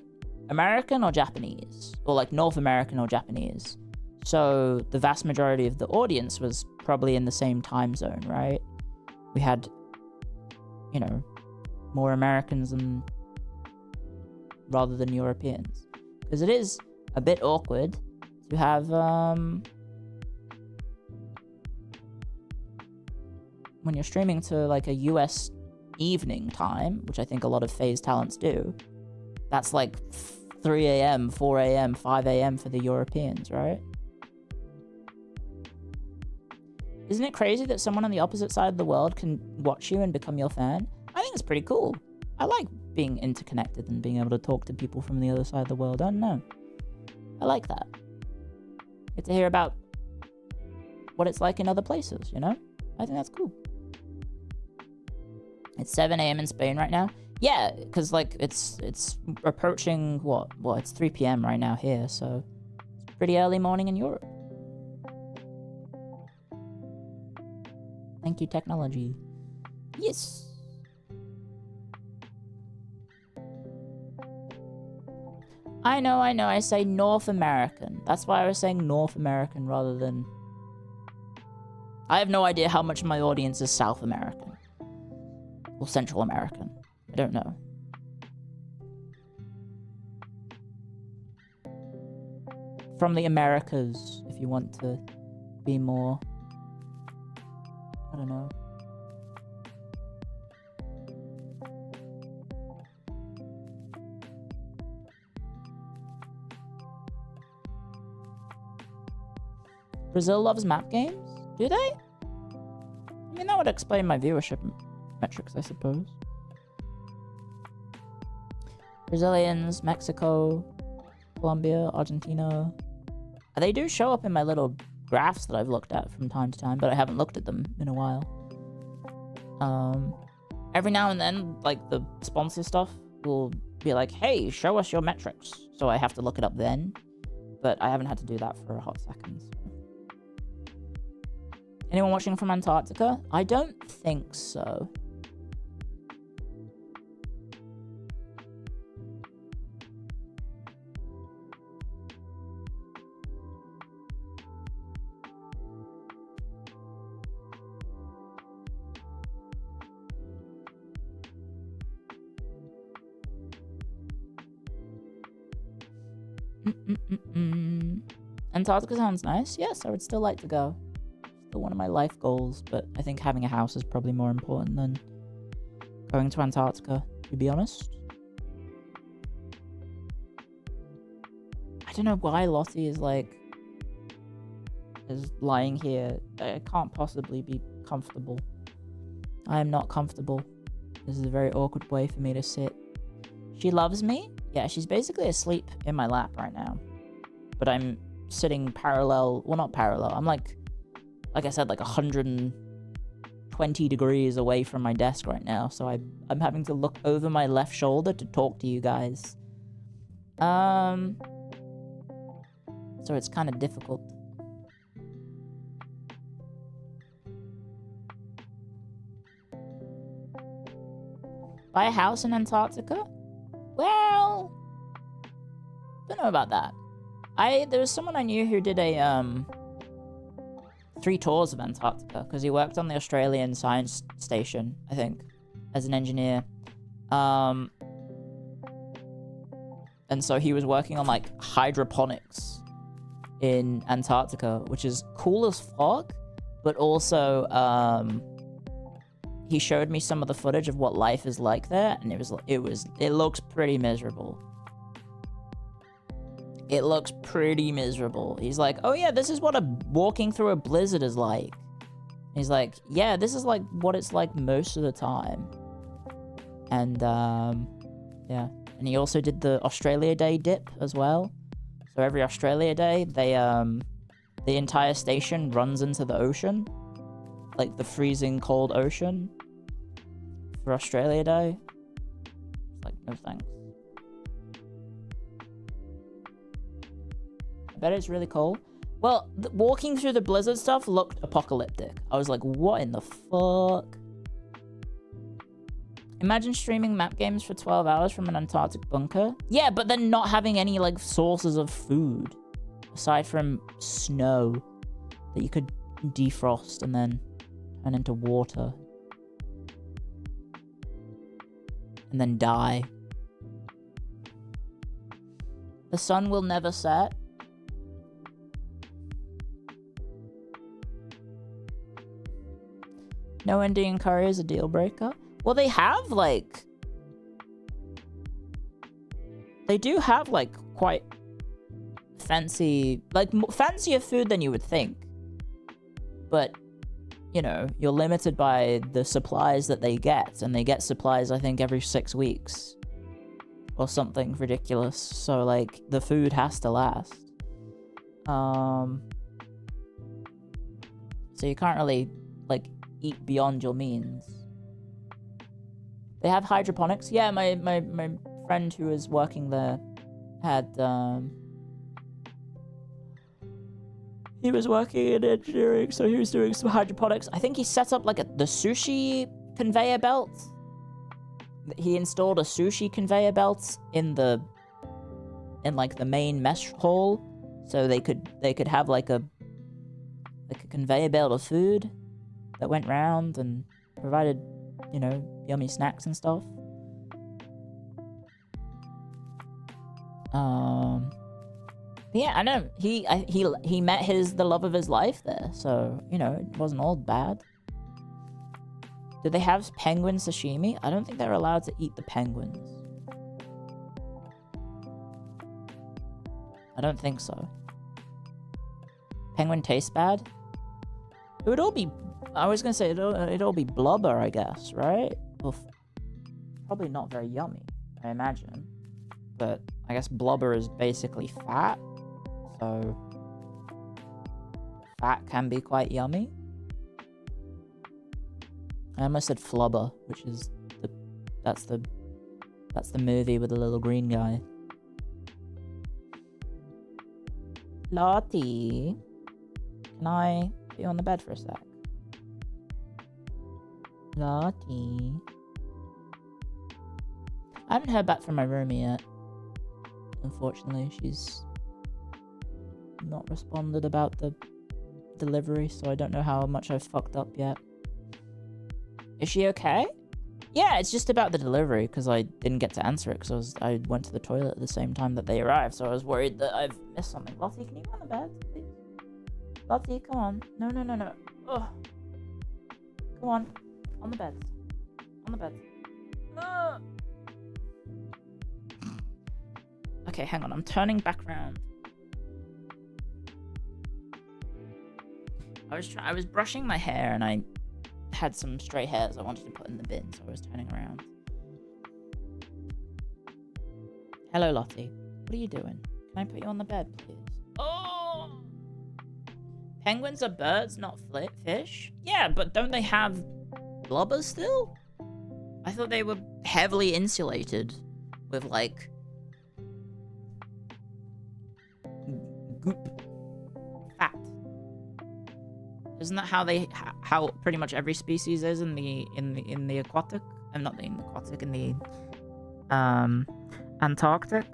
American or Japanese, or like North American or Japanese. So the vast majority of the audience was probably in the same time zone, right? We had, you know, more Americans rather than Europeans. Because it is a bit awkward to have, when you're streaming to like a US evening time, which I think a lot of phase talents do, that's like 3 a.m., 4 a.m., 5 a.m. for the Europeans, right? Isn't it crazy that someone on the opposite side of the world can watch you and become your fan? I think it's pretty cool. I like being interconnected and being able to talk to people from the other side of the world. I don't know. I like that. Get to hear about what it's like in other places, you know? I think that's cool. It's 7 a.m. in Spain right now. Yeah, because like it's approaching what? Well, it's 3 p.m. right now here, so it's pretty early morning in Europe. Thank you, technology. Yes. I know. I say North American. That's why I was saying North American rather than... I have no idea how much of my audience is South American. Or Central American. I don't know. From the Americas, if you want to be more... I don't know. Brazil loves map games? Do they? I mean, that would explain my viewership metrics, I suppose. Brazilians, Mexico, Colombia, Argentina. They do show up in my little graphs that I've looked at from time to time, but I haven't looked at them in a while. Every now and then, like, the sponsor stuff will be like, hey, show us your metrics. So I have to look it up then, but I haven't had to do that for a hot second. So. Anyone watching from Antarctica? I don't think so. Antarctica sounds nice. Yes, I would still like to go. Still one of my life goals, but I think having a house is probably more important than going to Antarctica, to be honest. I don't know why Lottie is lying here. I can't possibly be comfortable. I am not comfortable. This is a very awkward way for me to sit. She loves me? Yeah, she's basically asleep in my lap right now. But I'm sitting parallel, well, not parallel. I'm like I said, like 120 degrees away from my desk right now. So I'm having to look over my left shoulder to talk to you guys. So it's kind of difficult. Buy a house in Antarctica? Well, don't know about that. There was someone I knew who did a 3 tours of Antarctica because he worked on the Australian Science Station, I think, as an engineer. And so he was working on like hydroponics in Antarctica, which is cool as fuck, but also he showed me some of the footage of what life is like there, and it looks pretty miserable. It looks pretty miserable. He's like, oh yeah, this is what walking through a blizzard is like. He's like, yeah, this is like what it's like most of the time. And yeah, and he also did the Australia Day dip as well. So every Australia Day, the entire station runs into the ocean, like the freezing cold ocean for Australia Day. It's like, no thanks. I bet it's really cold. Well, walking through the blizzard stuff looked apocalyptic. I was like, what in the fuck? Imagine streaming map games for 12 hours from an Antarctic bunker. Yeah, but then not having any, like, sources of food. Aside from snow that you could defrost and then turn into water. And then die. The sun will never set. No Indian curry is a deal breaker. Well, they have, like... They do have, like, quite fancy... Like, fancier food than you would think. But, you know, you're limited by the supplies that they get. And they get supplies, I think, every 6 weeks. Or something ridiculous. So, like, the food has to last. So you can't really, like, eat beyond your means. They have hydroponics. Yeah, my friend who was working there had, he was working in engineering, so he was doing some hydroponics. I think he set up, like, the sushi conveyor belt. He installed a sushi conveyor belt in, like, the main mesh hall. So they could have, like a conveyor belt of food that went round and provided, you know, yummy snacks and stuff. Yeah, I know. He met the love of his life there, so, you know, it wasn't all bad. Do they have penguin sashimi? I don't think they're allowed to eat the penguins. I don't think so. Penguin tastes bad? It would all be... I was gonna say, it'd all be blubber, I guess, right? Well, probably not very yummy, I imagine. But I guess blubber is basically fat. So... Fat can be quite yummy. I almost said flubber, which is that's the movie with the little green guy. Lottie, can I put you on the bed for a sec? Lottie. I haven't heard back from my roomie yet. Unfortunately, she's not responded about the delivery, so I don't know how much I've fucked up yet. Is she okay? Yeah, it's just about the delivery, because I didn't get to answer it, because I went to the toilet at the same time that they arrived, so I was worried that I've missed something. Lottie, can you go on the bed, please? Lottie, come on. No. Ugh. Come on. On the bed. On the bed. No. Okay, hang on. I'm turning back around. I was brushing my hair, and I had some stray hairs I wanted to put in the bin, so I was turning around. Hello, Lottie. What are you doing? Can I put you on the bed, please? Oh! Penguins are birds, not fish? Yeah, but don't they have blubber still? I thought they were heavily insulated with, like, goop. Fat. Isn't that how pretty much every species is in the aquatic? Not in the aquatic, in the Antarctic.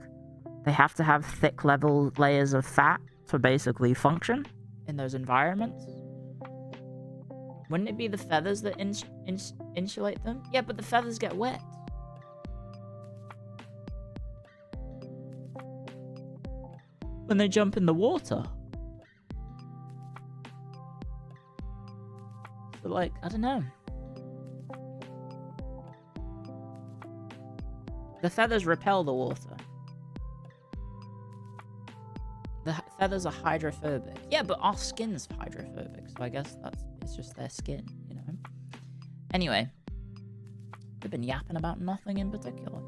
They have to have thick level layers of fat to basically function in those environments. Wouldn't it be the feathers that insulate them? Yeah, but the feathers get wet. When they jump in the water. But, like, I don't know. The feathers repel the water. The feathers are hydrophobic. Yeah, but our skin's hydrophobic, so I guess it's just their skin, you know? Anyway. We've been yapping about nothing in particular.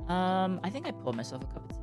I think I poured myself a cup of tea.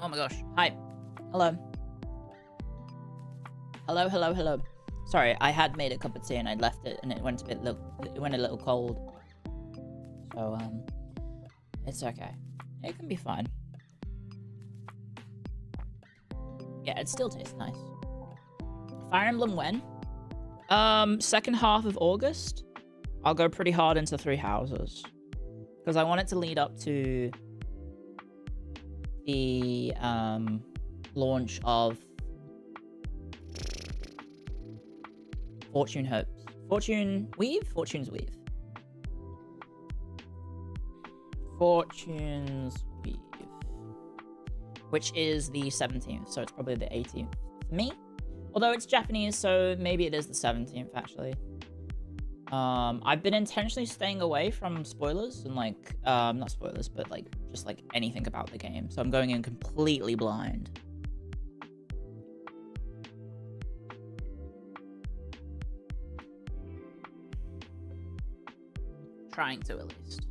Oh my gosh. Hi. Hello. Hello, hello, hello. Sorry, I had made a cup of tea and I left it and it went a little cold. So, it's okay. It can be fine. Yeah, it still tastes nice. Fire Emblem when? Second half of August. I'll go pretty hard into 3 houses. Because I want it to lead up to the, launch of Fortune Hopes. Fortune's Weave? Fortune's Weave, which is the 17th, so it's probably the 18th for me. Although it's Japanese, so maybe it is the 17th, actually. I've been intentionally staying away from spoilers and, like, not spoilers, but, like, just, like, anything about the game. So I'm going in completely blind. Trying to, at least.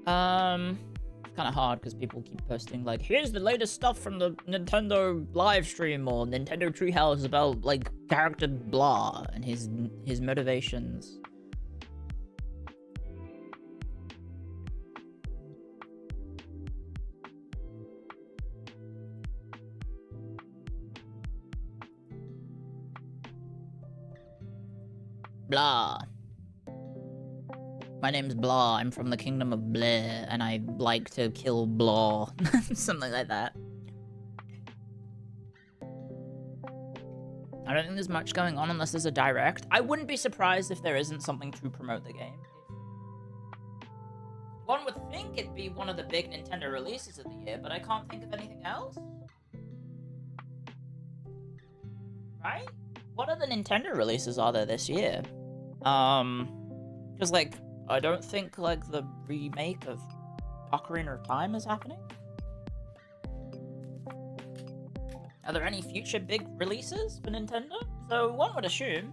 It's kind of hard because people keep posting like, here's the latest stuff from the Nintendo live stream or Nintendo Treehouse about like character blah and his motivations. Blah. My name's Blah, I'm from the kingdom of Blair, and I like to kill Blah. Something like that. I don't think there's much going on unless there's a direct. I wouldn't be surprised if there isn't something to promote the game. One would think it'd be one of the big Nintendo releases of the year, but I can't think of anything else. Right? What other Nintendo releases are there this year? Because, like, I don't think, like, the remake of Ocarina of Time is happening. Are there any future big releases for Nintendo? So one would assume,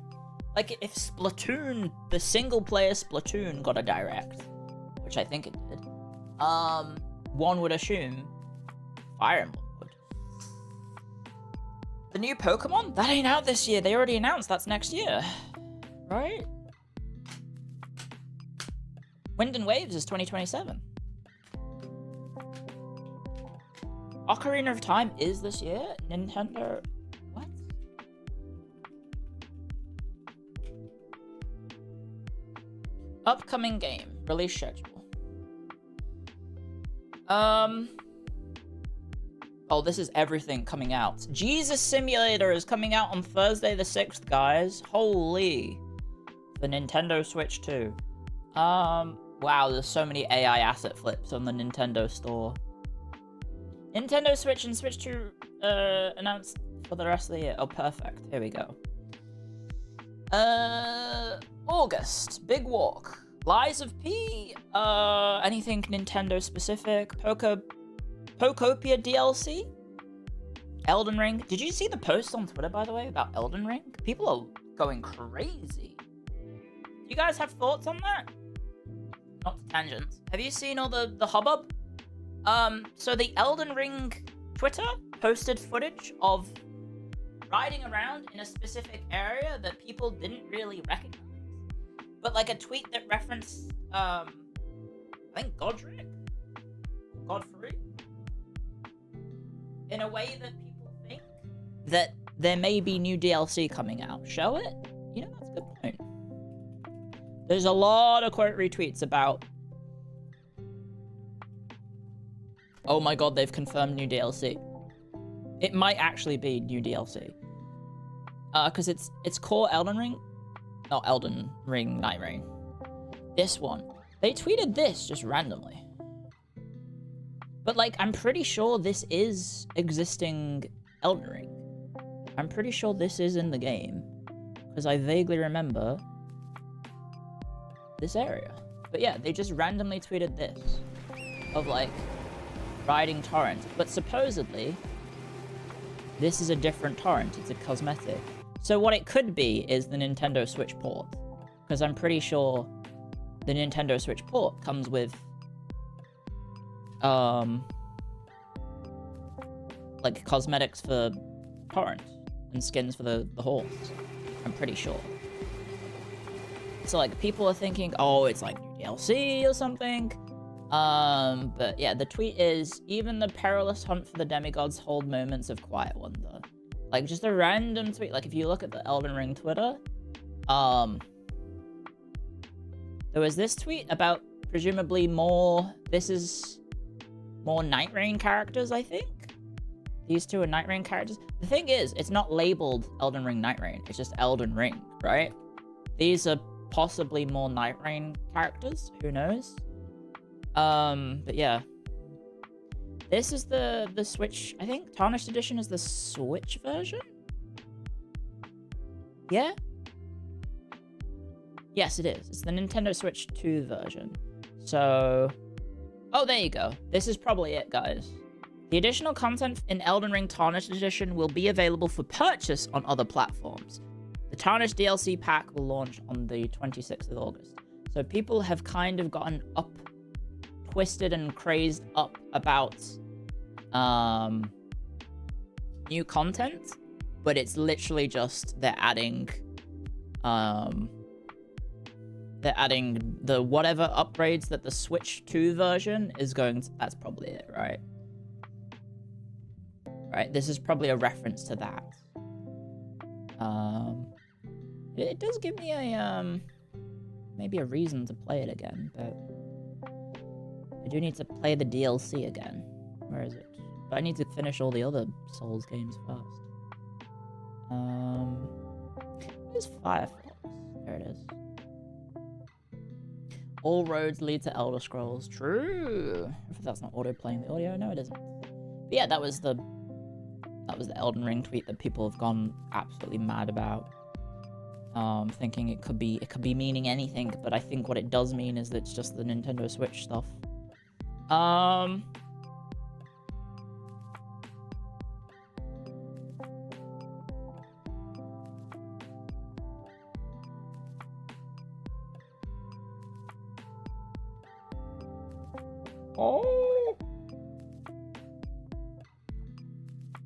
like, if Splatoon, the single-player Splatoon got a direct, which I think it did, one would assume Fire Emblem would. The new Pokemon? That ain't out this year. They already announced that's next year. Right? Wind and Waves is 2027. Ocarina of Time is this year? Nintendo... What? Upcoming game. Release schedule. Oh, this is everything coming out. Jesus Simulator is coming out on Thursday the 6th, guys. Holy. The Nintendo Switch 2. Wow, there's so many AI asset flips on the Nintendo store. Nintendo Switch and Switch 2 announced for the rest of the year. Oh, perfect. Here we go. August. Big Walk. Lies of P. Anything Nintendo specific. Pokopia DLC. Elden Ring. Did you see the post on Twitter, by the way, about Elden Ring? People are going crazy. Do you guys have thoughts on that? Not tangents. Have you seen all the hubbub? So the Elden Ring Twitter posted footage of riding around in a specific area that people didn't really recognize. But like a tweet that referenced, I think Godric? Godfrey? In a way that people think that there may be new DLC coming out. Show it? You know, that's a good point. There's a lot of quote retweets about, oh my god, they've confirmed new DLC. It might actually be new DLC. Because it's core Elden Ring. Not Elden Ring, Night Rain. This one. They tweeted this just randomly. But like, I'm pretty sure this is existing Elden Ring. I'm pretty sure this is in the game. Because I vaguely remember this area. But yeah, they just randomly tweeted this. Of like, riding torrent. But supposedly, this is a different torrent. It's a cosmetic. So what it could be is the Nintendo Switch port. Because I'm pretty sure the Nintendo Switch port comes with like cosmetics for Torrent and skins for the horse. I'm pretty sure. So like people are thinking, oh, it's like new DLC or something. But yeah, the tweet is, even the perilous hunt for the demigods hold moments of quiet wonder. Like just a random tweet. Like if you look at the Elden Ring Twitter, there was this tweet about presumably more Night Rain characters, I think. These two are Night Rain characters. The thing is, it's not labeled Elden Ring Night Rain. It's just Elden Ring, right? These are possibly more Night Rain characters. Who knows? But yeah. This is the Switch. I think Tarnished Edition is the Switch version? Yeah? Yes, it is. It's the Nintendo Switch 2 version. So... Oh, there you go. This is probably it, guys. The additional content in Elden Ring Tarnished Edition will be available for purchase on other platforms. The Tarnished DLC pack will launch on the 26th of August. So people have kind of gotten twisted and crazed up about new content, but it's literally just they're adding the whatever upgrades that the Switch 2 version is going to. That's probably it, right? Right, this is probably a reference to that. It does give me a maybe a reason to play it again, but I do need to play the DLC again. Where is it? But I need to finish all the other Souls games first. Where's Firefox? There it is. All roads lead to Elder Scrolls. True. If that's not auto-playing the audio, no, it isn't. But yeah, that was the Elden Ring tweet that people have gone absolutely mad about. Thinking it could be meaning anything, but I think what it does mean is that it's just the Nintendo Switch stuff. Oh.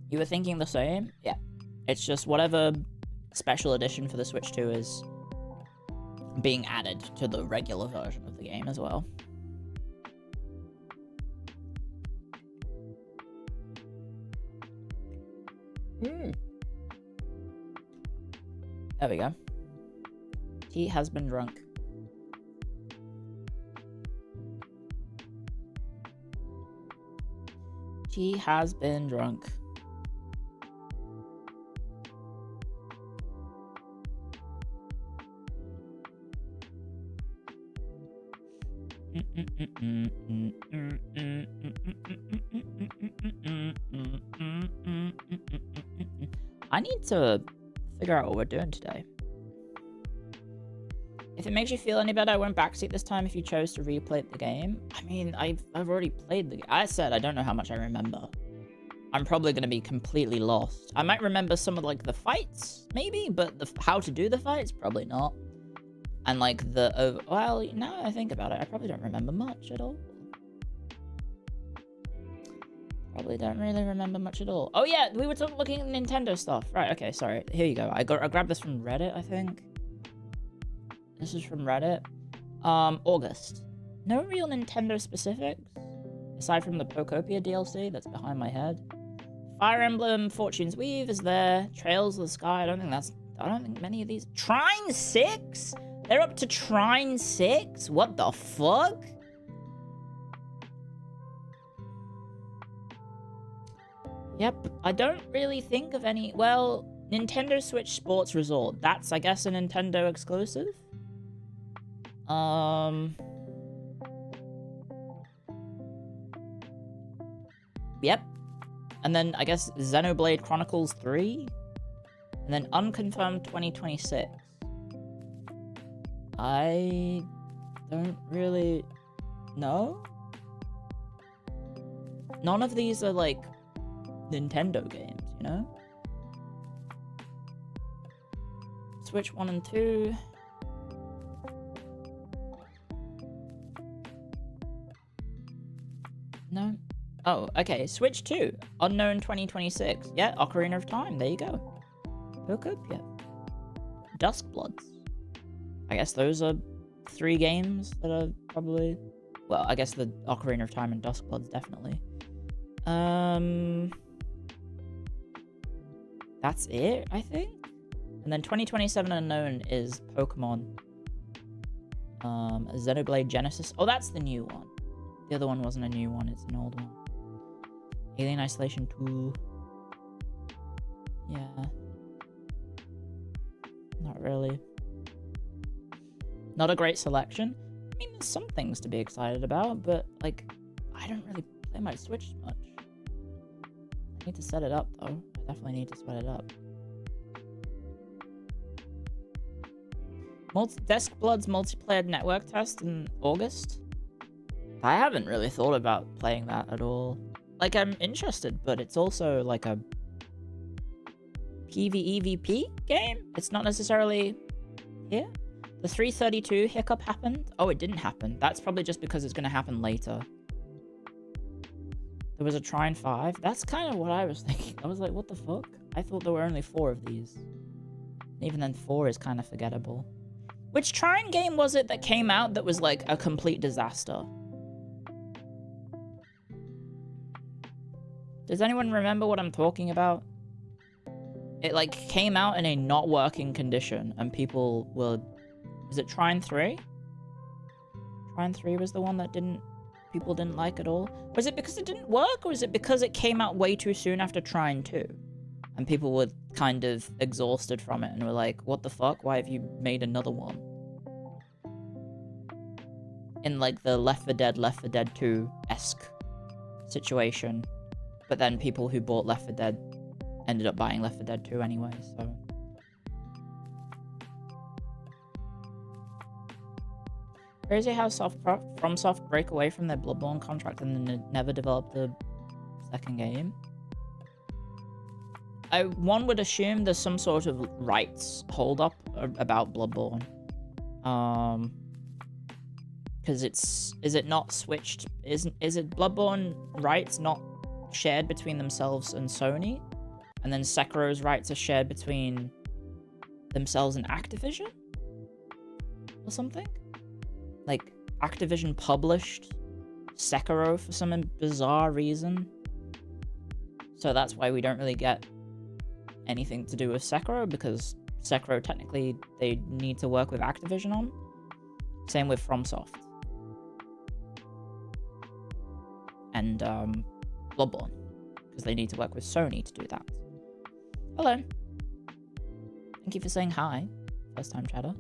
You were thinking the same? Yeah. It's just whatever special edition for the Switch 2 is being added to the regular version of the game as well. There we go. He has been drunk. He has been drunk. I need to figure out what we're doing today. If it makes you feel any better, I won't backseat this time if you chose to replay the game. I mean, I've already played the game. I said I don't know how much I remember. I'm probably going to be completely lost. I might remember some of, like, the fights, maybe, but how to do the fights, probably not. And, like, well, now that I think about it, I probably don't remember much at all. Probably don't really remember much at all. Oh, yeah, we were looking at Nintendo stuff. Right, okay, sorry. Here you go. I grabbed this from Reddit, I think. This is from Reddit. August. No real Nintendo specifics, aside from the Pokopia DLC that's behind my head. Fire Emblem Fortune's Weave is there. Trails of the Sky, I don't think many of these. Trine 6? They're up to Trine 6? What the fuck? Yep, I don't really think of any. Well, Nintendo Switch Sports Resort. That's, I guess, a Nintendo exclusive. Yep. And then, I guess, Xenoblade Chronicles 3? And then Unconfirmed 2026. I don't really know. None of these are, like, Nintendo games, you know? Switch 1 and 2. No. Oh, okay. Switch 2. Unknown 2026. Yeah, Ocarina of Time. There you go. Hook up, yeah. Duskbloods. I guess those are 3 games that are probably... Well, I guess the Ocarina of Time and Duskbloods, definitely. That's it, I think? And then 2027 Unknown is Pokemon. Xenoblade Genesis. Oh, that's the new one. The other one wasn't a new one, it's an old one. Alien Isolation 2. Yeah. Not really. Not a great selection. I mean, there's some things to be excited about, but, like, I don't really play my Switch much. I need to set it up, though. I definitely need to set it up. Duskblood's multiplayer network test in August? I haven't really thought about playing that at all. Like, I'm interested, but it's also, like, a PvEVP game? It's not necessarily here? The 332 hiccup happened? Oh, it didn't happen. That's probably just because it's going to happen later. There was a Trine 5. That's kind of what I was thinking. I was like, what the fuck? I thought there were only 4 of these. Even then, 4 is kind of forgettable. Which Trine game was it that came out that was, like, a complete disaster? Does anyone remember what I'm talking about? It, like, came out in a not working condition, and people were... Is it Trine 3? Trine 3 was the one that people didn't like at all? Was it because it didn't work, or was it because it came out way too soon after Trine 2? And people were kind of exhausted from it and were like, what the fuck? Why have you made another one? In, like, the Left 4 Dead 2-esque situation. But then people who bought Left 4 Dead ended up buying Left 4 Dead 2 anyway, so... Crazy how FromSoft break away from their Bloodborne contract and then never developed the second game. One would assume there's some sort of rights hold up about Bloodborne. Because is it not switched? Is it Bloodborne rights not shared between themselves and Sony? And then Sekiro's rights are shared between themselves and Activision? Or something? Like, Activision published Sekiro for some bizarre reason. So that's why we don't really get anything to do with Sekiro, because Sekiro, technically, they need to work with Activision on. Same with FromSoft. And, Bloodborne. Because they need to work with Sony to do that. Hello. Thank you for saying hi, first-time chatter.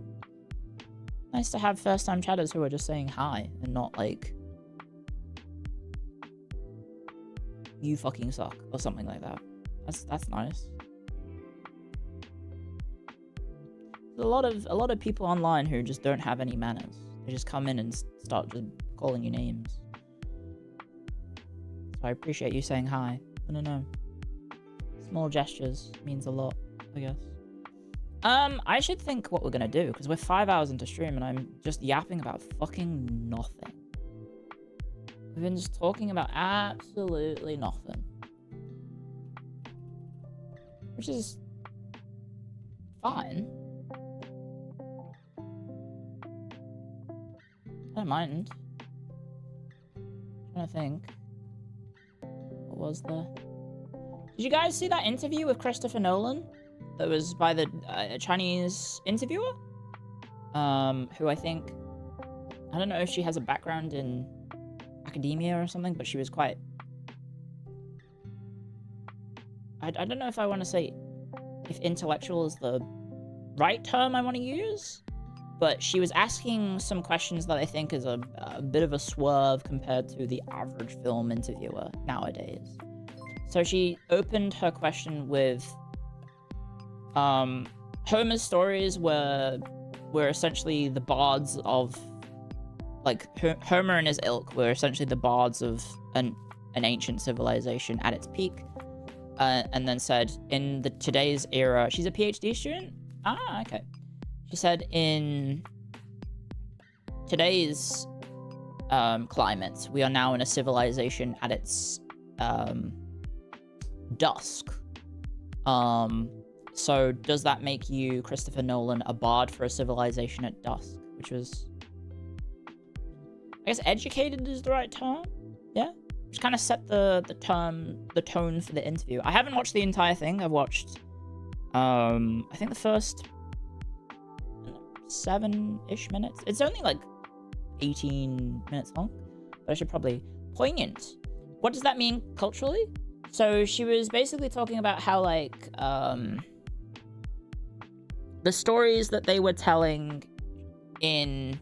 Nice to have first-time chatters who are just saying hi, and not like... You fucking suck, or something like that. That's nice. There's a lot of people online who just don't have any manners. They just come in and start just calling you names. So I appreciate you saying hi. I don't know. Small gestures means a lot, I guess. I should think what we're gonna do, because we're 5 hours into stream and I'm just yapping about fucking nothing. We've been just talking about absolutely nothing. Which is... fine. I don't mind. I'm trying to think. What was there? Did you guys see that interview with Christopher Nolan? That was by the Chinese interviewer? Who I think... I don't know if she has a background in academia or something, but she was quite... I don't know if I want to say if intellectual is the right term I want to use, but she was asking some questions that I think is a bit of a swerve compared to the average film interviewer nowadays. So she opened her question with... Homer's stories were essentially the bards of, like, Homer and his ilk were essentially the bards of an ancient civilization at its peak, and then said in today's era, she's a PhD student? Ah, okay. She said in today's climate, we are now in a civilization at its dusk. So does that make you, Christopher Nolan, a bard for a civilization at dusk? Which was, I guess, educated is the right term. Yeah, which kind of set the tone for the interview. I haven't watched the entire thing. I've watched, I think the first 7-ish minutes. It's only like 18 minutes long, but I should probably. Poignant. What does that mean culturally? So she was basically talking about how, like, the stories that they were telling in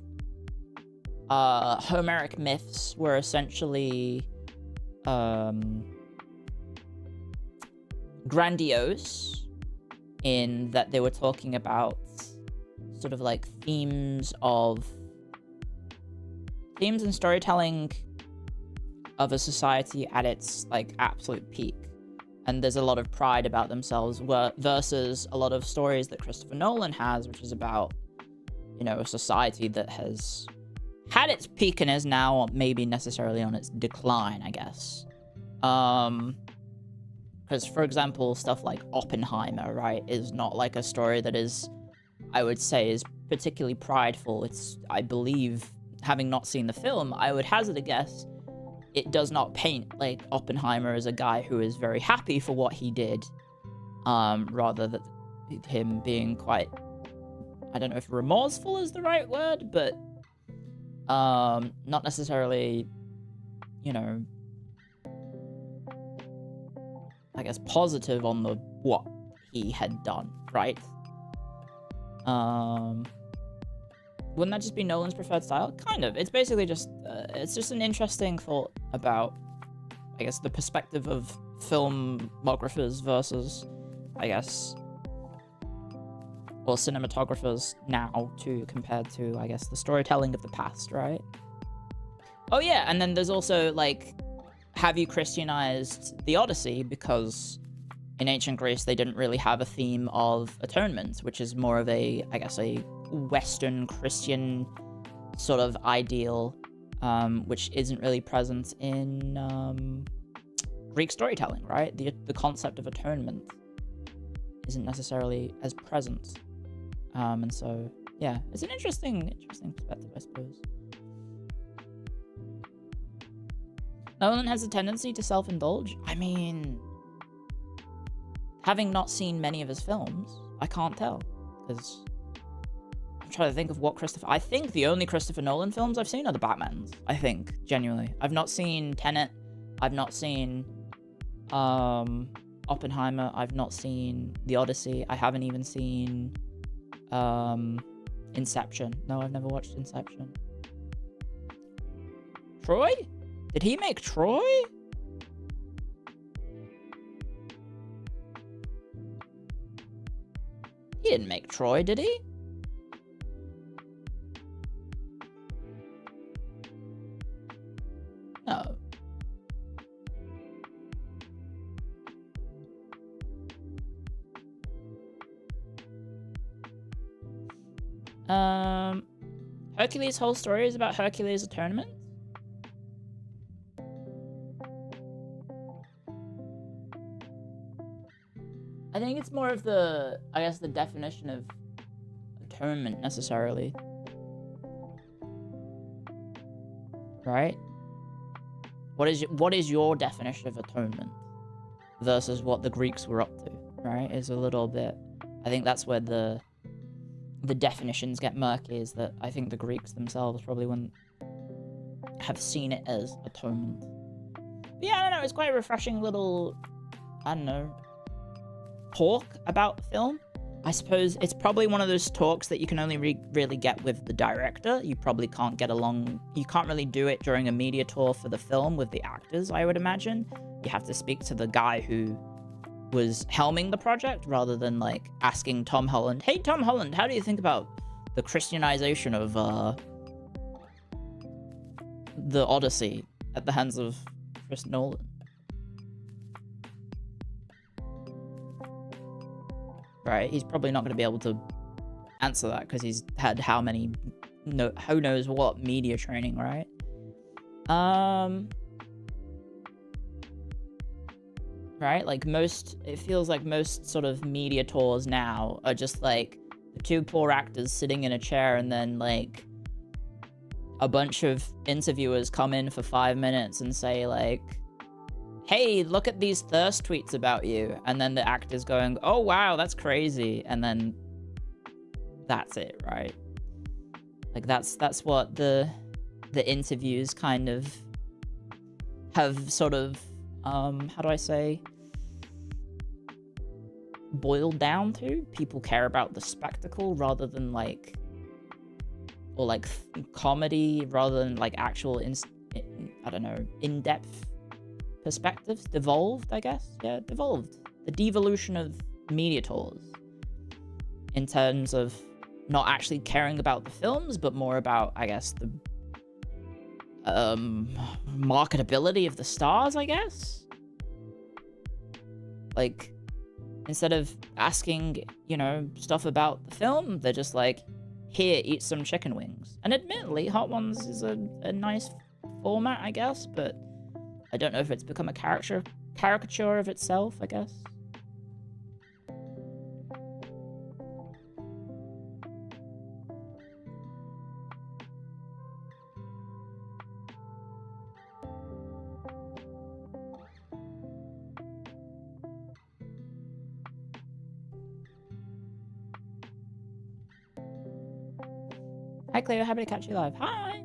Homeric myths were essentially grandiose, in that they were talking about sort of like themes and storytelling of a society at its like absolute peak, and there's a lot of pride about themselves, versus a lot of stories that Christopher Nolan has, which is about, you know, a society that has had its peak and is now maybe necessarily on its decline, I guess. Because, for example, stuff like Oppenheimer, right, is not like a story that is, I would say, is particularly prideful. It's, I believe, having not seen the film, I would hazard a guess, it does not paint like Oppenheimer as a guy who is very happy for what he did, rather than him being quite, I don't know if remorseful is the right word, but not necessarily, you know, I guess positive on the what he had done, right? Wouldn't that just be Nolan's preferred style? Kind of. It's basically just, it's just an interesting thought about, I guess, the perspective of filmographers versus, I guess, or cinematographers now compared to, I guess, the storytelling of the past, right? Oh yeah, and then there's also, like, have you Christianized the Odyssey? Because in ancient Greece, they didn't really have a theme of atonement, which is more of a, I guess, a Western Christian sort of ideal, which isn't really present in Greek storytelling, right? The concept of atonement isn't necessarily as present, and so yeah, it's an interesting perspective, I suppose. Nolan has a tendency to self-indulge. I mean, having not seen many of his films, I can't tell, because I'm trying to think of what I think the only Christopher Nolan films I've seen are the Batmans. I think, genuinely. I've not seen Tenet. I've not seen Oppenheimer. I've not seen The Odyssey. I haven't even seen Inception. No, I've never watched Inception. Troy? Did he make Troy? He didn't make Troy, did he? No. Hercules' whole story is about Hercules' atonement? I think it's more of the, I guess, the definition of atonement, necessarily. Right? What is your definition of atonement versus what the Greeks were up to, right? Is a little bit, I think that's where the definitions get murky, is that I think the Greeks themselves probably wouldn't have seen it as atonement. But yeah, I don't know, it's quite a refreshing little, I don't know, talk about film. I suppose it's probably one of those talks that you can only really get with the director. You probably can't get along, you can't really do it during a media tour for the film with the actors, I would imagine. You have to speak to the guy who was helming the project, rather than like asking Tom Holland, hey Tom Holland, how do you think about the Christianization of the Odyssey at the hands of Chris Nolan? Right, he's probably not going to be able to answer that because he's had how many, who knows what media training, right? right? Like it feels like most sort of media tours now are just like the two poor actors sitting in a chair and then like a bunch of interviewers come in for 5 minutes and say like, hey, look at these thirst tweets about you. And then the actor's going, oh, wow, that's crazy. And then that's it, right? Like that's what the interviews kind of have sort of, how do I say, boiled down to. People care about the spectacle rather than like, or like comedy rather than like actual, I don't know, in-depth perspectives. Devolved, I guess. Yeah, devolved. The devolution of media tours in terms of not actually caring about the films, but more about, I guess, the marketability of the stars, I guess. Like, instead of asking, you know, stuff about the film, they're just like, here, eat some chicken wings. And admittedly, Hot Ones is a nice format, I guess, but I don't know if it's become a caricature of itself, I guess. Hi, Clio. Happy to catch you live. Hi.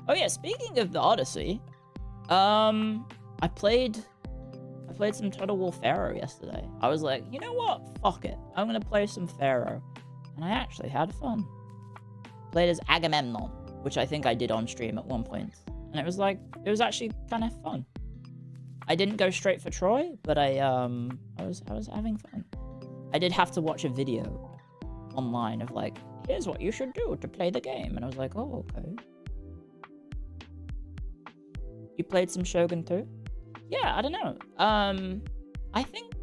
Oh yeah, speaking of the Odyssey, I played some Total War Pharaoh yesterday. I was like, you know what? Fuck it. I'm gonna play some Pharaoh. And I actually had fun. Played as Agamemnon, which I think I did on stream at one point. And it was actually kind of fun. I didn't go straight for Troy, but I was having fun. I did have to watch a video online of like, here's what you should do to play the game. And I was like, oh, okay. You played some Shogun too? Yeah, I don't know. I think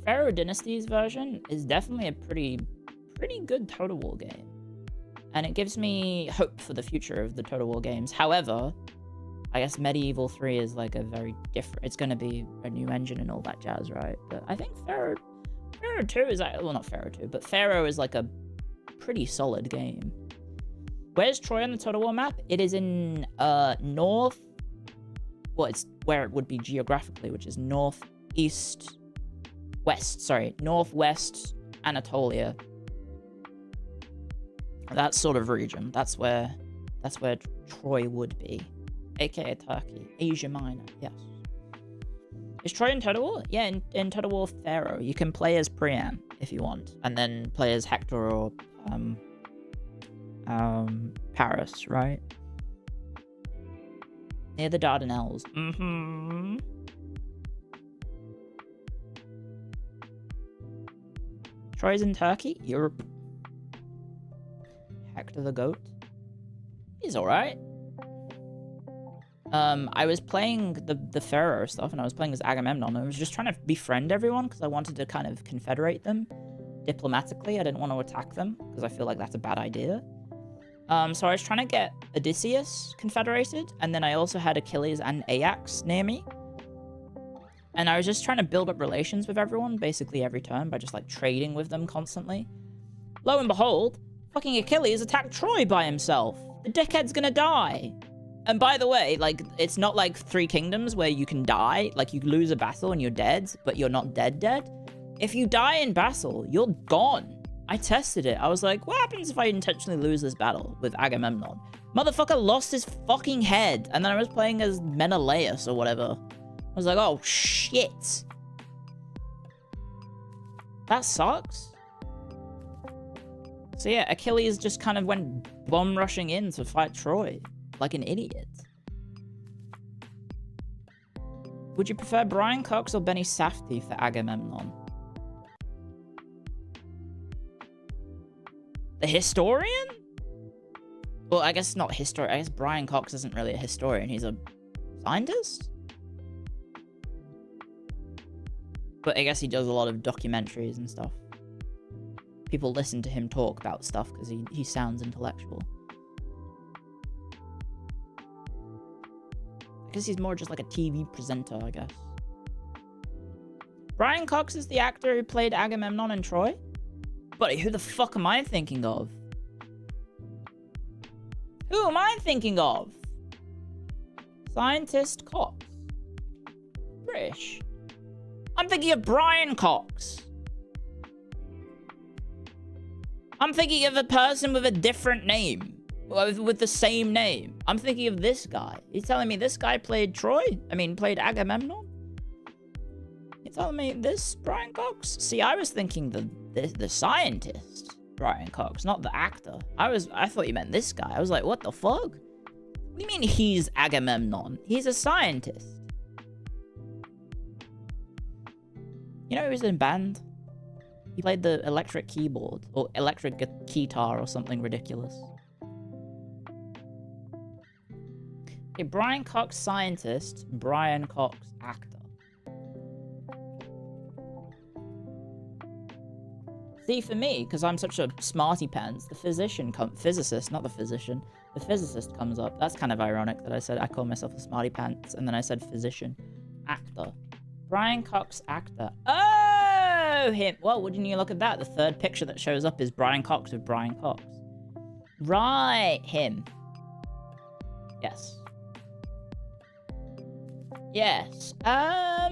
Pharaoh Dynasty's version is definitely a pretty good Total War game. And it gives me hope for the future of the Total War games. However, I guess Medieval 3 is like a very different... It's going to be a new engine and all that jazz, right? But I think Pharaoh 2 is... Well, not Pharaoh 2, but Pharaoh is like a pretty solid game. Where's Troy on the Total War map? It is in north... Well, it's where it would be geographically, which is northeast... West, sorry. Northwest Anatolia. That sort of region. That's where Troy would be. AKA Turkey. Asia Minor, yes. Is Troy in Total War? Yeah, in Total War Pharaoh. You can play as Priam if you want. And then play as Hector or Paris, right? Near the Dardanelles. Mm-hmm. Troy's in Turkey? Europe. Hector the Goat. He's alright. I was playing the Pharaoh stuff, and I was playing as Agamemnon. I was just trying to befriend everyone, because I wanted to kind of confederate them diplomatically. I didn't want to attack them, because I feel like that's a bad idea. So I was trying to get Odysseus confederated, and then I also had Achilles and Ajax near me. And I was just trying to build up relations with everyone, basically every turn, by just, like, trading with them constantly. Lo and behold, fucking Achilles attacked Troy by himself. The dickhead's gonna die. And by the way, like, it's not like Three Kingdoms where you can die. Like, you lose a battle and you're dead, but you're not dead. If you die in battle, you're gone. I tested it. I was like, what happens if I intentionally lose this battle with Agamemnon? Motherfucker lost his fucking head. And then I was playing as Menelaus or whatever. I was like, oh, shit. That sucks. So yeah, Achilles just kind of went bomb rushing in to fight Troy. Like an idiot. Would you prefer Brian Cox or Benny Safdie for Agamemnon? The historian? Well, I guess not historian. I guess Brian Cox isn't really a historian. He's a scientist? But I guess he does a lot of documentaries and stuff. people listen to him talk about stuff because he sounds intellectual. I guess he's more just like a TV presenter, I guess. Brian Cox is the actor who played Agamemnon in Troy? Buddy, who the fuck am I thinking of? Who am I thinking of? Scientist Cox. British. I'm thinking of Brian Cox. I'm thinking of a person with a different name. With the same name. I'm thinking of this guy. You're telling me this guy played Troy? I mean, played Agamemnon? You're telling me this Brian Cox? See, I was thinking the scientist Brian Cox, not the actor. I thought you meant this guy. I was like, what the fuck? What do you mean he's Agamemnon? He's a scientist. You know who was in band? He played the electric keyboard, or electric guitar, or something ridiculous. Okay, Brian Cox scientist, Brian Cox actor. See, for me, because I'm such a smarty pants, the physicist, not the physician, the physicist comes up. That's kind of ironic that I said I call myself a smarty pants, and then I said physician. Actor. Brian Cox actor. Oh, him. Well, wouldn't you look at that? The third picture that shows up is Brian Cox with Brian Cox. Right, him. Yes. Yes. I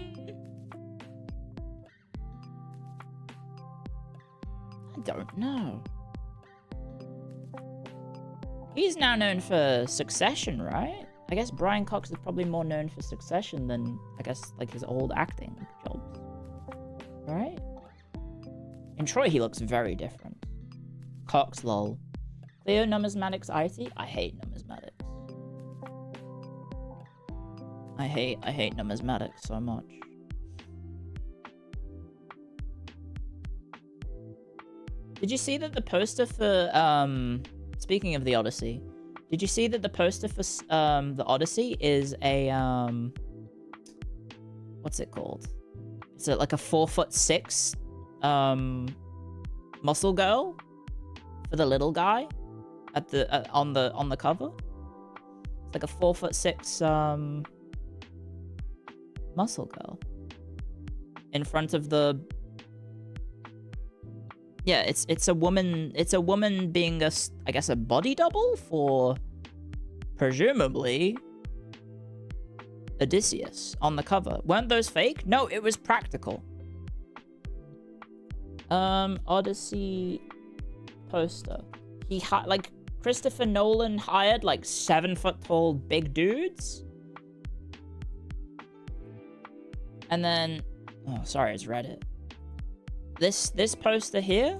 don't know. He's now known for Succession, right? I guess Brian Cox is probably more known for Succession than, I guess, like his old acting jobs. Right? In Troy, he looks very different. Cox, lol. Clio numismatics IT? I hate numismatics. I hate numismatics so much. Did you see that the poster for, speaking of the Odyssey, did you see that the poster for, the Odyssey is a, what's it called? Is it like a 4'6", muscle girl for the little guy at the, on the cover? It's like a 4'6", muscle girl in front of the, yeah, it's a woman being I guess a body double for presumably Odysseus on the cover. Weren't those fake? No, it was practical. Odyssey poster. He like Christopher Nolan hired like 7-foot-tall big dudes. And then, oh, sorry, it's Reddit. This poster here,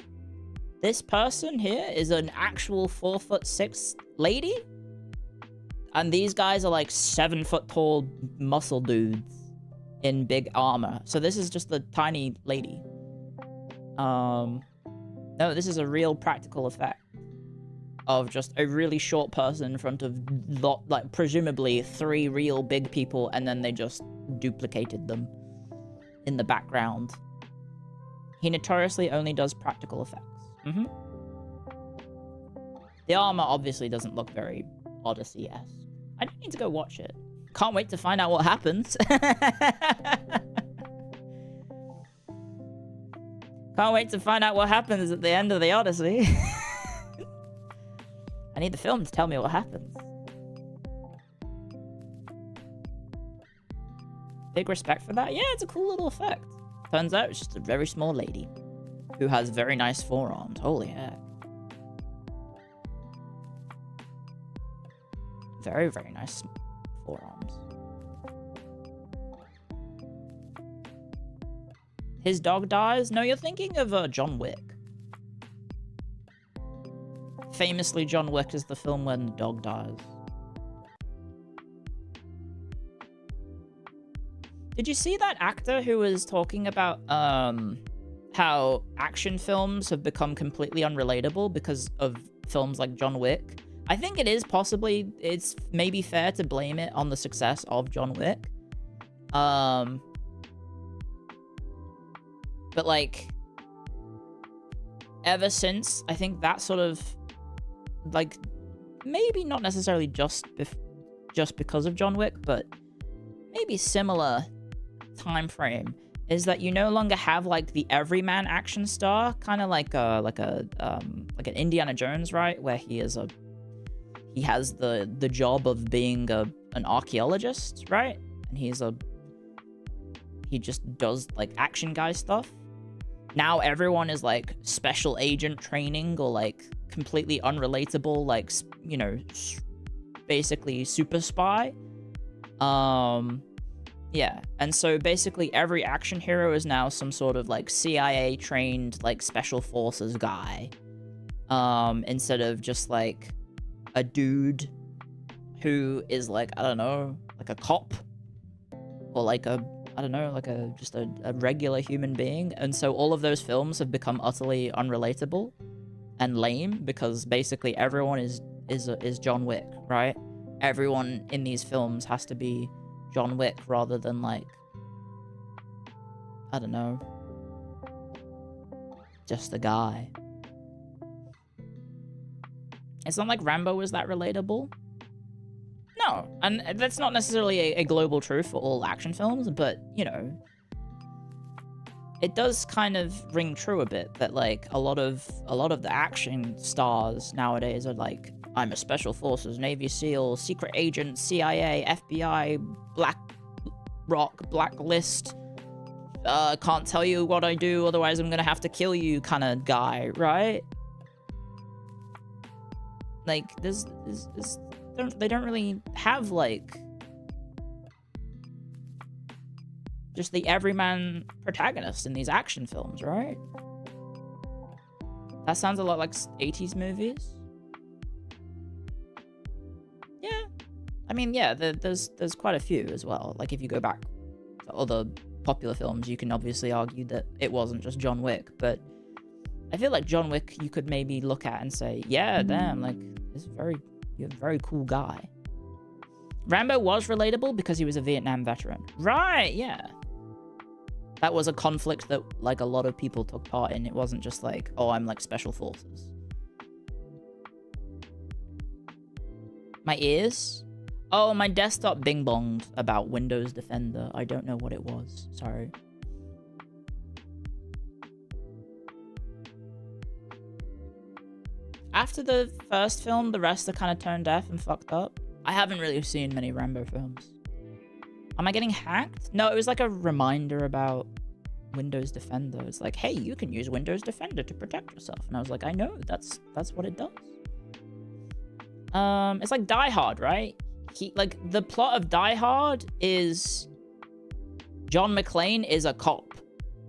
this person here is an actual 4'6" lady. And these guys are like 7-foot-tall muscle dudes in big armor. So this is just the tiny lady. No, this is a real practical effect of just a really short person in front of like presumably 3 real big people, and then they just duplicated them in the background. He notoriously only does practical effects. The armor obviously doesn't look very Odyssey-esque. I do need to go watch it. Can't wait to find out what happens. Can't wait to find out what happens at the end of the Odyssey. I need the film to tell me what happens. Big respect for that. Yeah, it's a cool little effect. Turns out it's just a very small lady who has very nice forearms. Holy heck. Very, very nice forearms. His dog dies? No, you're thinking of John Wick. Famously, John Wick is the film when the dog dies. Did you see that actor who was talking about how action films have become completely unrelatable because of films like John Wick? I think it is possibly, it's maybe fair to blame it on the success of John Wick. But like, ever since, I think that sort of, like, maybe not necessarily just because of John Wick, but maybe similar time frame, is that you no longer have like the everyman action star, kind of like an Indiana Jones, right, where he has the job of being an archaeologist, right, and he just does like action guy stuff. Now everyone is like special agent training or like completely unrelatable, like, you know, basically super spy. Yeah, and so basically every action hero is now some sort of like CIA trained like special forces guy, instead of just like a dude who is like, I don't know, like a cop, or like just a regular human being. And so all of those films have become utterly unrelatable and lame, because basically everyone is John Wick, right? Everyone in these films has to be John Wick rather than like, I don't know, just a guy. It's not like Rambo was that relatable. No, and that's not necessarily a global truth for all action films, but, you know, it does kind of ring true a bit that like a lot of the action stars nowadays are like, I'm a special forces, Navy SEAL, secret agent, CIA, FBI, Black Rock, Blacklist, can't tell you what I do, otherwise I'm gonna have to kill you kind of guy, right? Like, they don't really have like just the everyman protagonist in these action films, right? That sounds a lot like 80s movies. Yeah, I mean, yeah, there's quite a few as well. Like, if you go back to other popular films, you can obviously argue that it wasn't just John Wick, but I feel like John Wick you could maybe look at and say, yeah, damn, like, you're a very cool guy. Rambo was relatable because he was a Vietnam veteran. Right, yeah. That was a conflict that, like, a lot of people took part in. It wasn't just like, oh, I'm, like, special forces. My ears? Oh, my desktop bing-bonged about Windows Defender. I don't know what it was. Sorry. After the first film, the rest are kind of tone deaf and fucked up. I haven't really seen many Rambo films. Am I getting hacked? No, it was like a reminder about Windows Defender. It's like, hey, you can use Windows Defender to protect yourself. And I was like, I know, that's what it does. It's like Die Hard, right? Like, the plot of Die Hard is John McClane is a cop.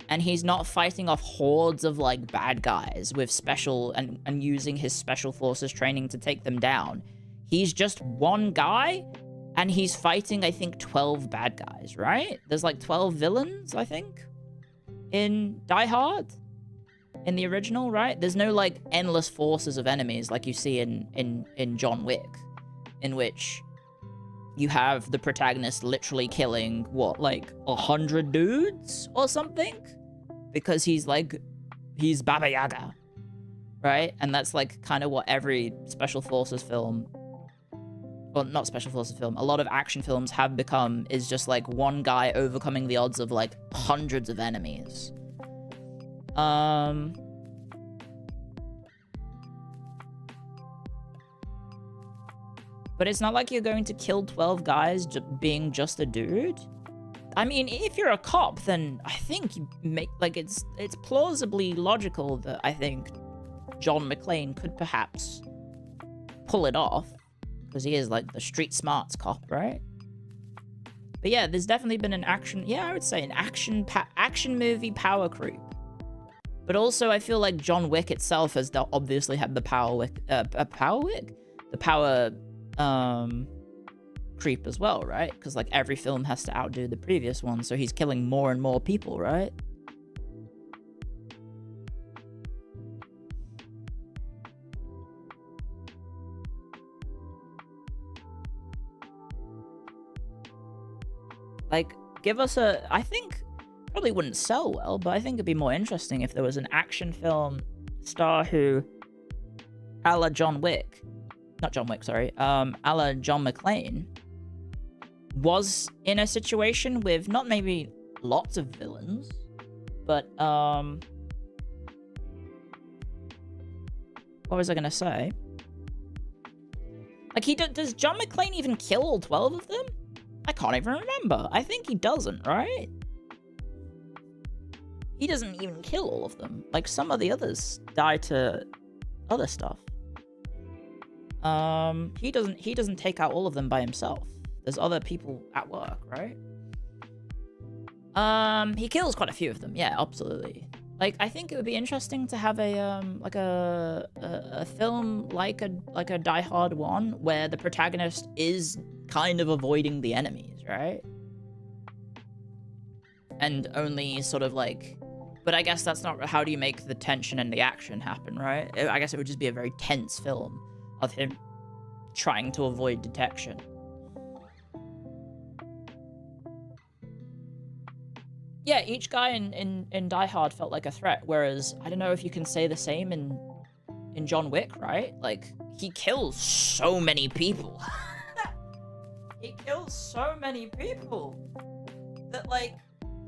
And he's not fighting off hordes of, like, bad guys with special and using his special forces training to take them down. He's just one guy, and he's fighting, I think, 12 bad guys, right? There's, like, 12 villains, I think, in Die Hard, in the original, right? There's no, like, endless forces of enemies like you see in John Wick, in which you have the protagonist literally killing, what, like, 100 dudes or something? Because he's Baba Yaga, right? And that's, like, kind of what every special forces film, well, not special forces film, a lot of action films have become, is just, like, one guy overcoming the odds of, like, hundreds of enemies. But it's not like you're going to kill 12 guys being just a dude. I mean, if you're a cop, then I think you make, like, it's plausibly logical that I think John McClane could perhaps pull it off, because he is, like, the street smarts cop, right? But yeah, there's definitely been an action, yeah, I would say an action movie power creep. But also, I feel like John Wick itself has obviously had the power creep as well, right? Because, like, every film has to outdo the previous one, so he's killing more and more people, right? Like, give us I think, probably wouldn't sell well, but I think it'd be more interesting if there was an action film star who, a la John Wick, not John Wick, sorry, a la John McClane, was in a situation with not maybe lots of villains, but what was I gonna say? Like, does John McClane even kill all 12 of them? I can't even remember. I think he doesn't, right? He doesn't even kill all of them. Like, some of the others die to other stuff. He doesn't take out all of them by himself. There's other people at work, right? He kills quite a few of them. Yeah, absolutely. Like, I think it would be interesting to have a film like a Die Hard 1 where the protagonist is kind of avoiding the enemies, right? And only sort of like, but I guess that's not, how do you make the tension and the action happen, right? I guess it would just be a very tense film of him trying to avoid detection. Yeah, each guy in Die Hard felt like a threat, whereas I don't know if you can say the same in John Wick, right? Like, he kills so many people. He kills so many people that, like,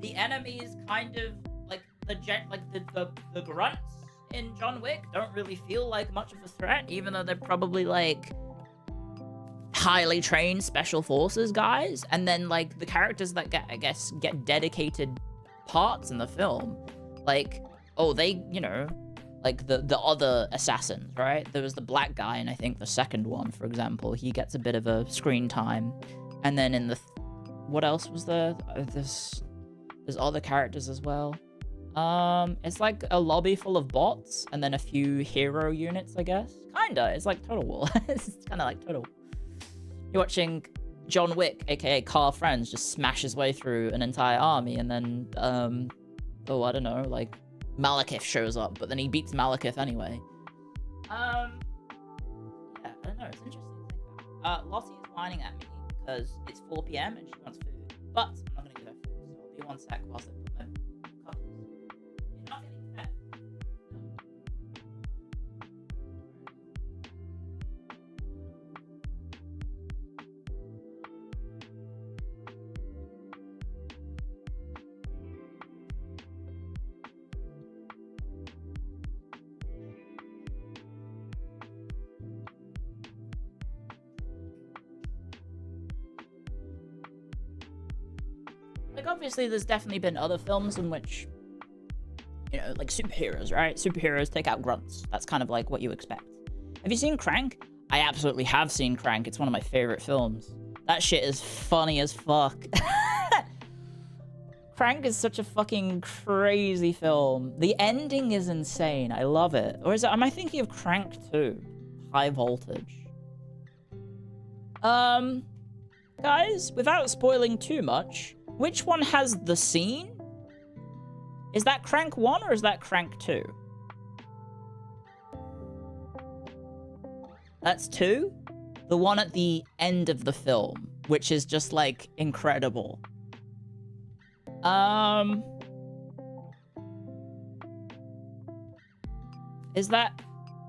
the enemies kind of, like, the grunts in John Wick don't really feel like much of a threat, even though they're probably, like, highly trained special forces guys. And then, like, the characters that get dedicated parts in the film, like, oh, they, you know, like the other assassins, right? There was the black guy, and I think the second one, for example, he gets a bit of a screen time. And then in the what else was there? There's other characters as well. It's like a lobby full of bots and then a few hero units, I guess. Kinda. It's like Total War. It's kind of like Total War. You're watching John Wick, aka Carl Friends, just smash his way through an entire army, and then, oh, I don't know, like, Malekith shows up, but then he beats Malekith anyway. Yeah, I don't know, it's interesting to think about. Lottie is whining at me because it's 4 PM and she wants food, but I'm not gonna give her food, so I'll be 1 sec whilst I put my cup. You're not getting fed. Like, obviously, there's definitely been other films in which, you know, like superheroes, right? Superheroes take out grunts. That's kind of like what you expect. Have you seen Crank? I absolutely have seen Crank. It's one of my favorite films. That shit is funny as fuck. Crank is such a fucking crazy film. The ending is insane. I love it. Or am I thinking of Crank 2? High Voltage. Guys, without spoiling too much, which one has the scene? Is that Crank 1 or is that Crank 2? That's 2? The one at the end of the film, which is just, like, incredible. Is that...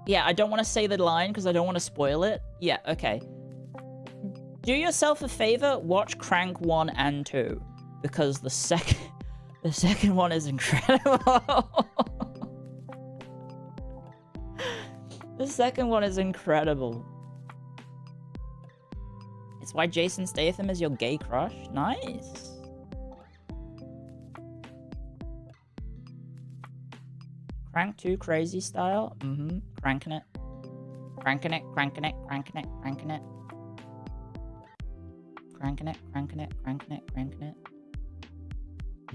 Yeah, I don't want to say the line because I don't want to spoil it. Yeah, okay. Do yourself a favor, watch Crank 1 and 2. Because the second one is incredible. The second one is incredible. It's why Jason Statham is your gay crush. Nice. Crank 2 crazy style. Cranking it. Cranking it, cranking it, cranking it, cranking it. Cranking it, cranking it, cranking it, cranking it.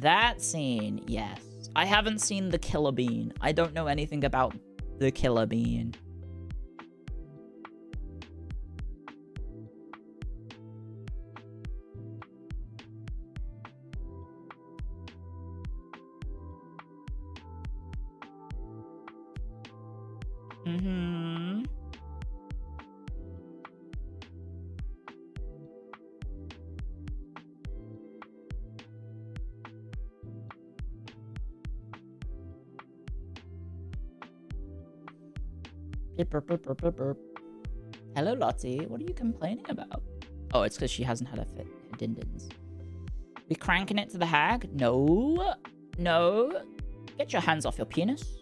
That scene, yes. I haven't seen the Killer Bean. I don't know anything about the Killer Bean. Beep, burp, burp, burp, burp, burp. Hello, Lottie. What are you complaining about? Oh, it's because she hasn't had her dindins. We cranking it to the hag? No. No. Get your hands off your penis.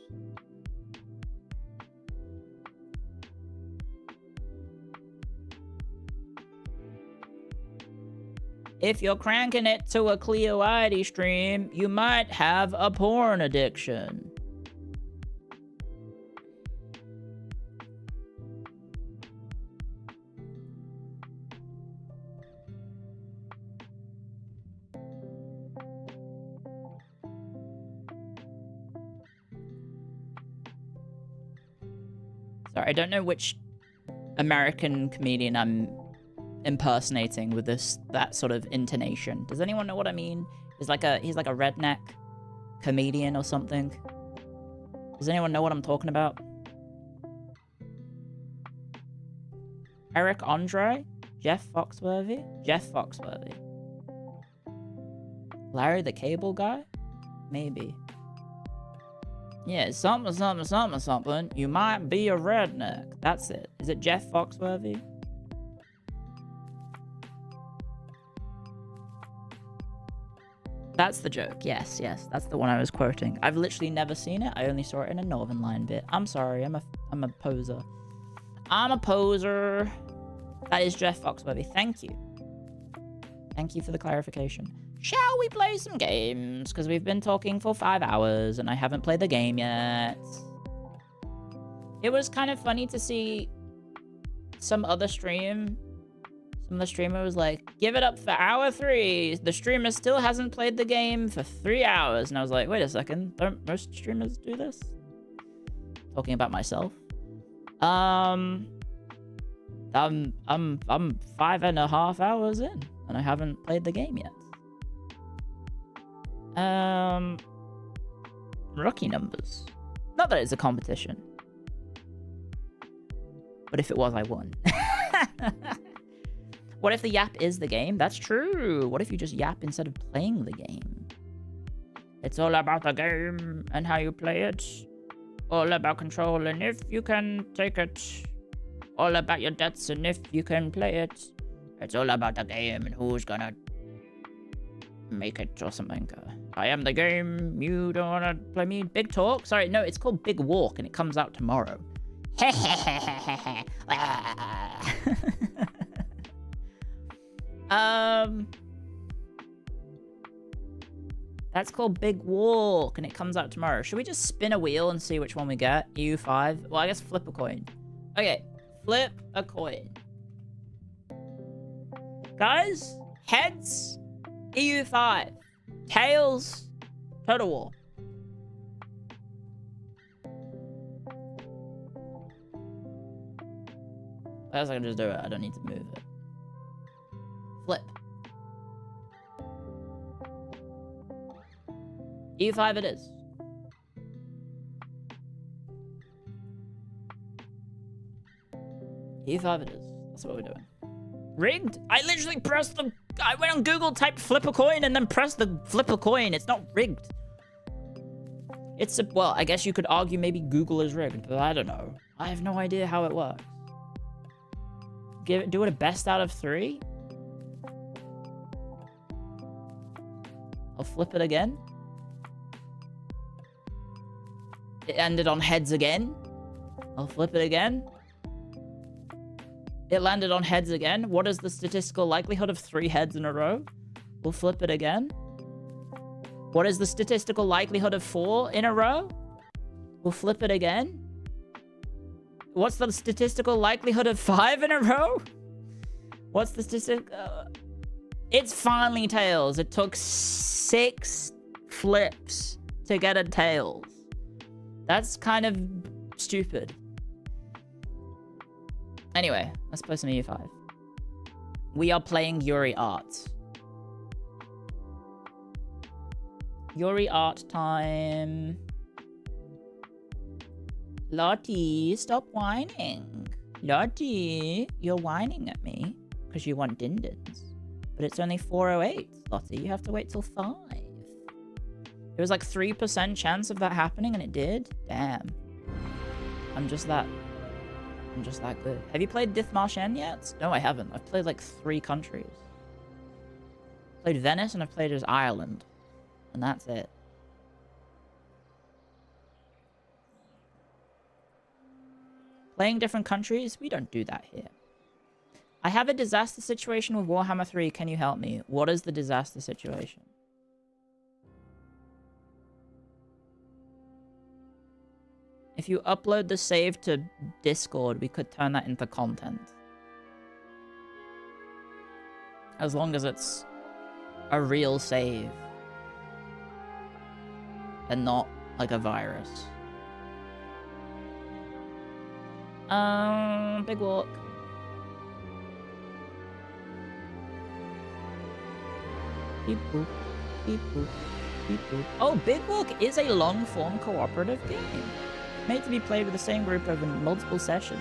If you're cranking it to a Clio ID stream, you might have a porn addiction. Sorry, I don't know which American comedian I'm impersonating with that sort of intonation. Does anyone know what I mean? He's like a redneck comedian or something. Does anyone know what I'm talking about? Eric Andre? Jeff Foxworthy? Jeff Foxworthy. Larry the Cable Guy? Maybe. Yeah, something, something, something, something. You might be a redneck. That's it. Is it Jeff Foxworthy? That's the joke. Yes, yes. That's the one I was quoting. I've literally never seen it. I only saw it in a Northern Line bit. I'm sorry. I'm a poser. I'm a poser. That is Jeff Foxworthy. Thank you. Thank you for the clarification. Shall we play some games? Because we've been talking for 5 hours and I haven't played the game yet. It was kind of funny to see some other stream. Some of the streamer was like, give it up for hour 3. The streamer still hasn't played the game for 3 hours. And I was like, wait a second. Don't most streamers do this? Talking about myself. I'm 5.5 hours in and I haven't played the game yet. Rookie numbers. Not that it's a competition. But if it was, I won. What if the yap is the game? That's true. What if you just yap instead of playing the game? It's all about the game and how you play it. All about control and if you can take it. All about your debts and if you can play it. It's all about the game and who's gonna make it or something. I am the game. You don't want to play me. Big Talk? Sorry, no, it's called Big Walk and it comes out tomorrow. That's called Big Walk and it comes out tomorrow. Should we just spin a wheel and see which one we get? EU5? Well, I guess flip a coin. Okay, flip a coin. Guys, heads, EU5. Tails, Total War. I guess I can just do it. I don't need to move it. Flip. EU5 it is. EU5 it is. That's what we're doing. Rigged? I literally pressed the... I went on Google, typed flip a coin, and then pressed the flip a coin. It's not rigged. It's a... Well, I guess you could argue maybe Google is rigged, but I don't know. I have no idea how it works. Do it a best out of 3? I'll flip it again. It ended on heads again. I'll flip it again. It landed on heads again. What is the statistical likelihood of 3 heads in a row? We'll flip it again. What is the statistical likelihood of 4 in a row? We'll flip it again. What's the statistical likelihood of 5 in a row? What's the statistic? It's finally tails. It took 6 flips to get a tails. That's kind of stupid. Anyway, let's play some EU5. We are playing Yuri Art. Yuri Art time. Lottie, stop whining. Lottie, you're whining at me because you want dindins. But it's only 4:08, Lottie. You have to wait till 5. There was like 3% chance of that happening and it did? Damn. I'm just that I'm just that good. Have you played Dithmarsh yet? No, I haven't. I've played like 3 countries. Played Venice and I've played as Ireland. And that's it. Playing different countries? We don't do that here. I have a disaster situation with Warhammer 3. Can you help me? What is the disaster situation? If you upload the save to Discord, we could turn that into content. As long as it's a real save. And not like a virus. Big walk. Beep boop. Beep boop. Beep boop. Oh, Big Walk is a long-form cooperative game. Made to be played with the same group over multiple sessions.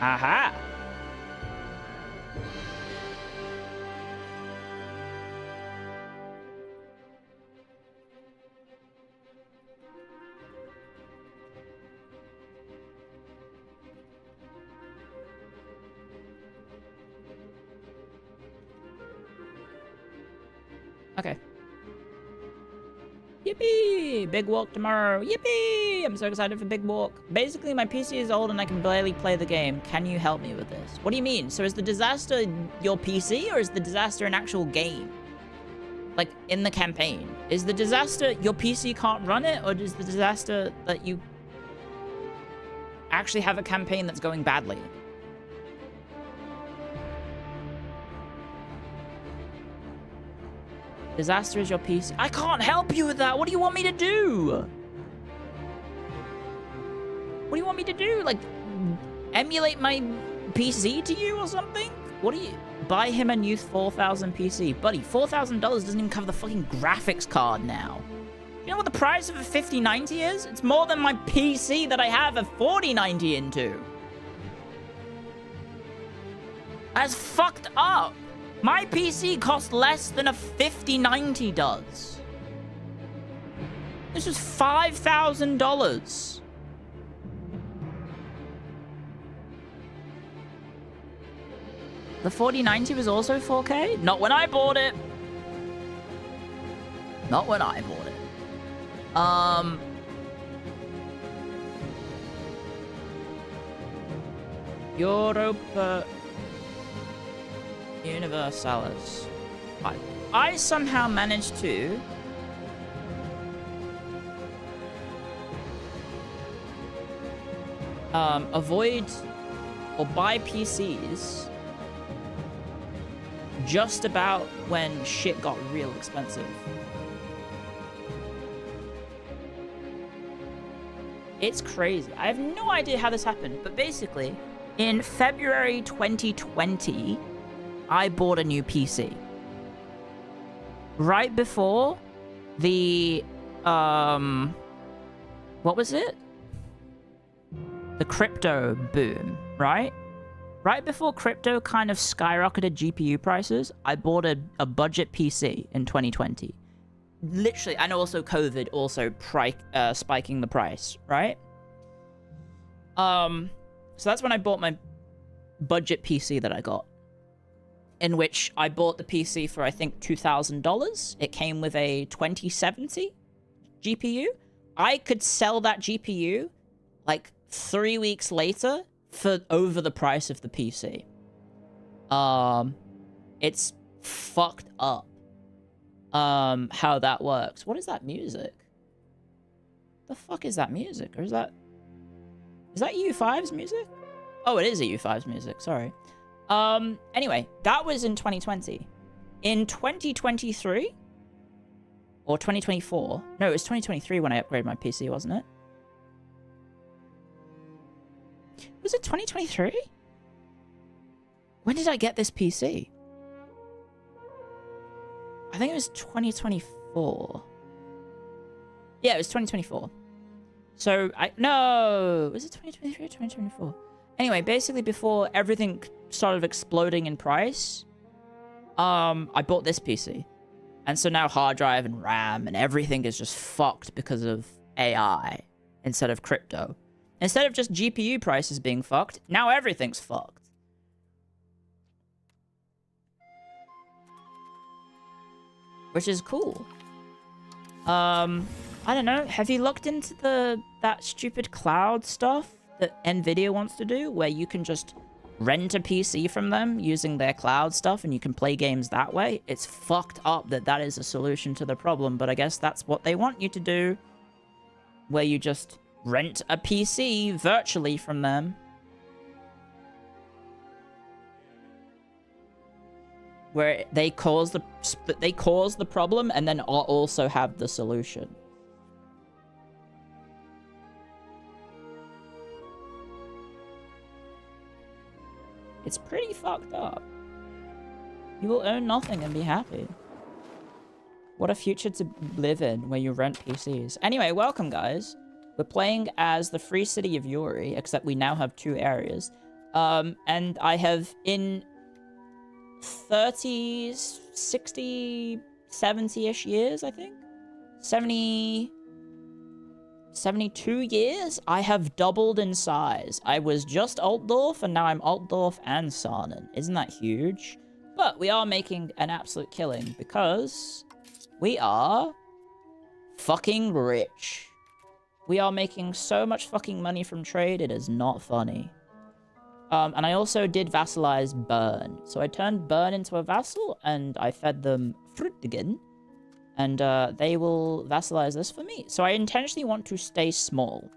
Aha! Okay. Yippee! Big walk tomorrow. Yippee! I'm so excited for Big Walk. Basically, my PC is old and I can barely play the game. Can you help me with this? What do you mean? So is the disaster your PC or is the disaster an actual game? Like, in the campaign? Is the disaster your PC can't run it or is the disaster that you actually have a campaign that's going badly? Disaster is your PC. I can't help you with that. What do you want me to do? What do you want me to do? Like, emulate my PC to you or something? What do you... Buy him a new 4,000 PC. Buddy, $4,000 doesn't even cover the fucking graphics card now. You know what the price of a 5090 is? It's more than my PC that I have a 4090 into. That's fucked up. My PC costs less than a 5090 does. This was $5,000. The 4090 was also 4K? Not when I bought it. Not when I bought it. Europa... Universalis. I somehow managed to avoid or buy PCs just about when shit got real expensive. It's crazy. I have no idea how this happened, but basically, in February 2020, I bought a new PC. Right before the, what was it? The crypto boom, right? Right before crypto kind of skyrocketed GPU prices, I bought a budget PC in 2020. Literally, and also COVID also spiking the price, right? So that's when I bought my budget PC that I got. In which I bought the PC for, I think, $2,000. It came with a 2070 GPU. I could sell that GPU, like, 3 weeks later for over the price of the PC. It's fucked up, how that works. What is that music? The fuck is that music? Or is that EU5's music? Oh, it is EU5's music, sorry. Anyway, that was in 2020. In 2023, or 2024, no, it was 2023 when I upgraded my PC, wasn't it? Was it 2023? When did I get this PC? I think it was 2024. Yeah, it was 2024. So, no, was it 2023 or 2024? Anyway, basically before everything started exploding in price, I bought this PC. And so now hard drive and RAM and everything is just fucked because of AI instead of crypto. Instead of just GPU prices being fucked, now everything's fucked. Which is cool. I don't know. Have you looked into that stupid cloud stuff that Nvidia wants to do, where you can just rent a PC from them using their cloud stuff and you can play games that way? It's fucked up that is a solution to the problem, but I guess that's what they want you to do, where you just rent a PC virtually from them. Where they cause the problem and then also have the solution. It's pretty fucked up. You will own nothing and be happy. What a future to live in where you rent PCs. Anyway, welcome guys. We're playing as the free city of Yuri, except we now have 2 areas. And I have in 30, 60, 70-ish years, I think. 72 years, I have doubled in size. I was just Altdorf, and now I'm Altdorf and Sarnen. Isn't that huge? But we are making an absolute killing, because we are fucking rich. We are making so much fucking money from trade, it is not funny. And I also did vassalize Bern. So I turned Bern into a vassal, and I fed them fruit again. And they will vassalize this for me. So I intentionally want to stay small.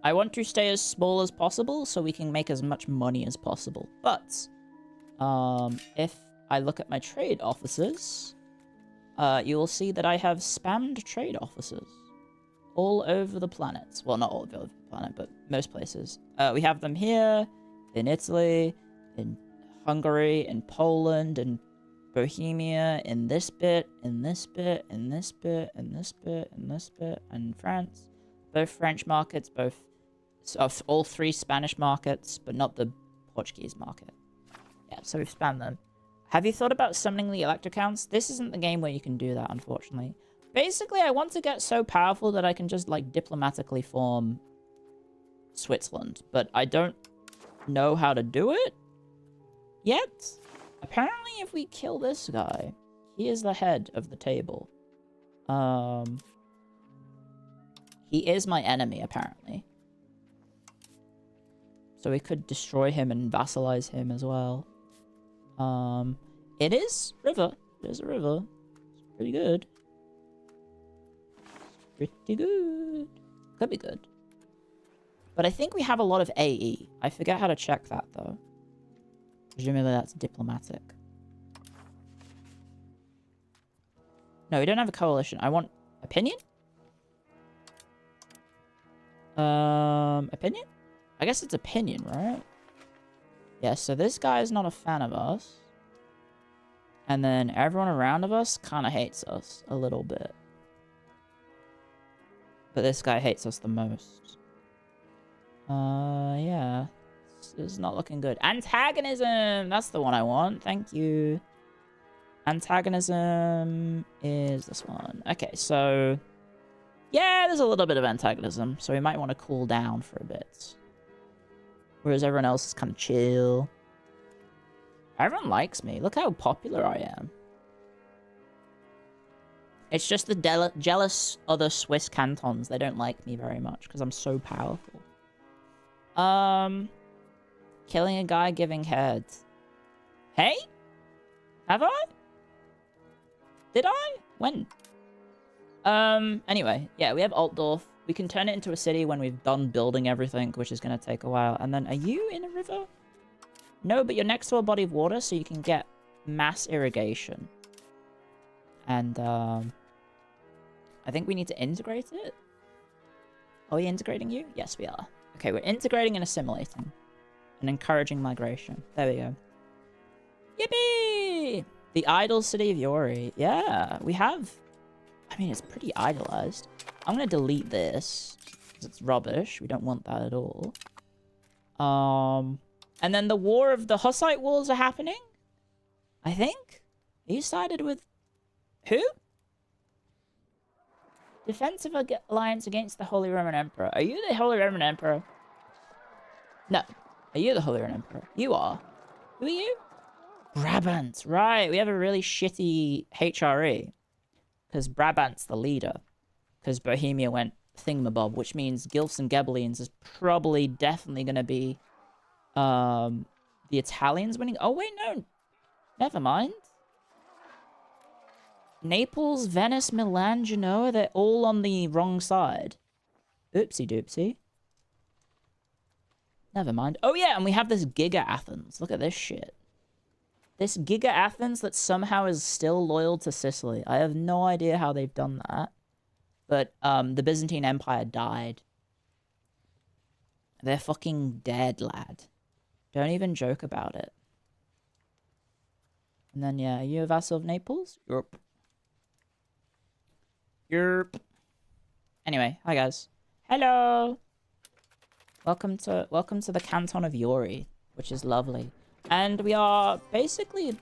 I want to stay as small as possible so we can make as much money as possible. But if I look at my trade offices, you will see that I have spammed trade offices all over the planet. Well, not all over the planet, but most places. We have them here, in Italy, in Hungary, in Poland, in Bohemia, in this bit, in this bit, in this bit, in this bit, in this bit, and France. Both French markets, all 3 Spanish markets, but not the Portuguese market. Yeah, so we've spammed them. Have you thought about summoning the electrocounts? This isn't the game where you can do that, unfortunately. Basically, I want to get so powerful that I can just, like, diplomatically form Switzerland. But I don't know how to do it yet. Apparently, if we kill this guy, he is the head of the table. He is my enemy, apparently. So we could destroy him and vassalize him as well. It is river. It is a river. It's pretty good. Pretty good. Could be good. But I think we have a lot of AE. I forget how to check that, though. Presumably that's diplomatic. No, we don't have a coalition. I want opinion? Opinion? I guess it's opinion, right? Yeah, so this guy is not a fan of us. And then everyone around of us kind of hates us a little bit. But this guy hates us the most. Yeah. It's not looking good. Antagonism! That's the one I want. Thank you. Antagonism is this one. Okay, so... yeah, there's a little bit of antagonism. So we might want to cool down for a bit. Whereas everyone else is kind of chill. Everyone likes me. Look how popular I am. It's just the jealous other Swiss cantons. They don't like me very much because I'm so powerful. Killing a guy, giving head. Hey? Have I? Did I? When? Anyway, yeah, we have Altdorf. We can turn it into a city when we've done building everything, which is going to take a while. And then, are you in a river? No, but you're next to a body of water, so you can get mass irrigation. And, I think we need to integrate it. Are we integrating you? Yes, we are. Okay, we're integrating and assimilating. And encouraging migration. There we go. Yippee! The idle city of Yuri. Yeah, we have... I mean, it's pretty idolized. I'm going to delete this. Because it's rubbish. We don't want that at all. And then the war of the Hussite wars are happening. I think. Are you sided with... who? Defensive alliance against the Holy Roman Emperor. Are you the Holy Roman Emperor? No. Are you the Holy Roman Emperor? You are. Who are you? Brabant. Right, we have a really shitty HRE. Because Brabant's the leader. Because Bohemia went thingamabob, which means Guelphs and Ghibellines is probably definitely going to be the Italians winning. Oh, wait, no. Never mind. Naples, Venice, Milan, Genoa, they're all on the wrong side. Oopsie doopsie. Never mind. Oh, yeah, and we have this Giga Athens. Look at this shit. This Giga Athens that somehow is still loyal to Sicily. I have no idea how they've done that. But the Byzantine Empire died. They're fucking dead, lad. Don't even joke about it. And then, yeah, are you a vassal of Naples? Europe. Europe. Anyway, hi guys. Hello. Welcome to the Canton of Uri, which is lovely. And we are basically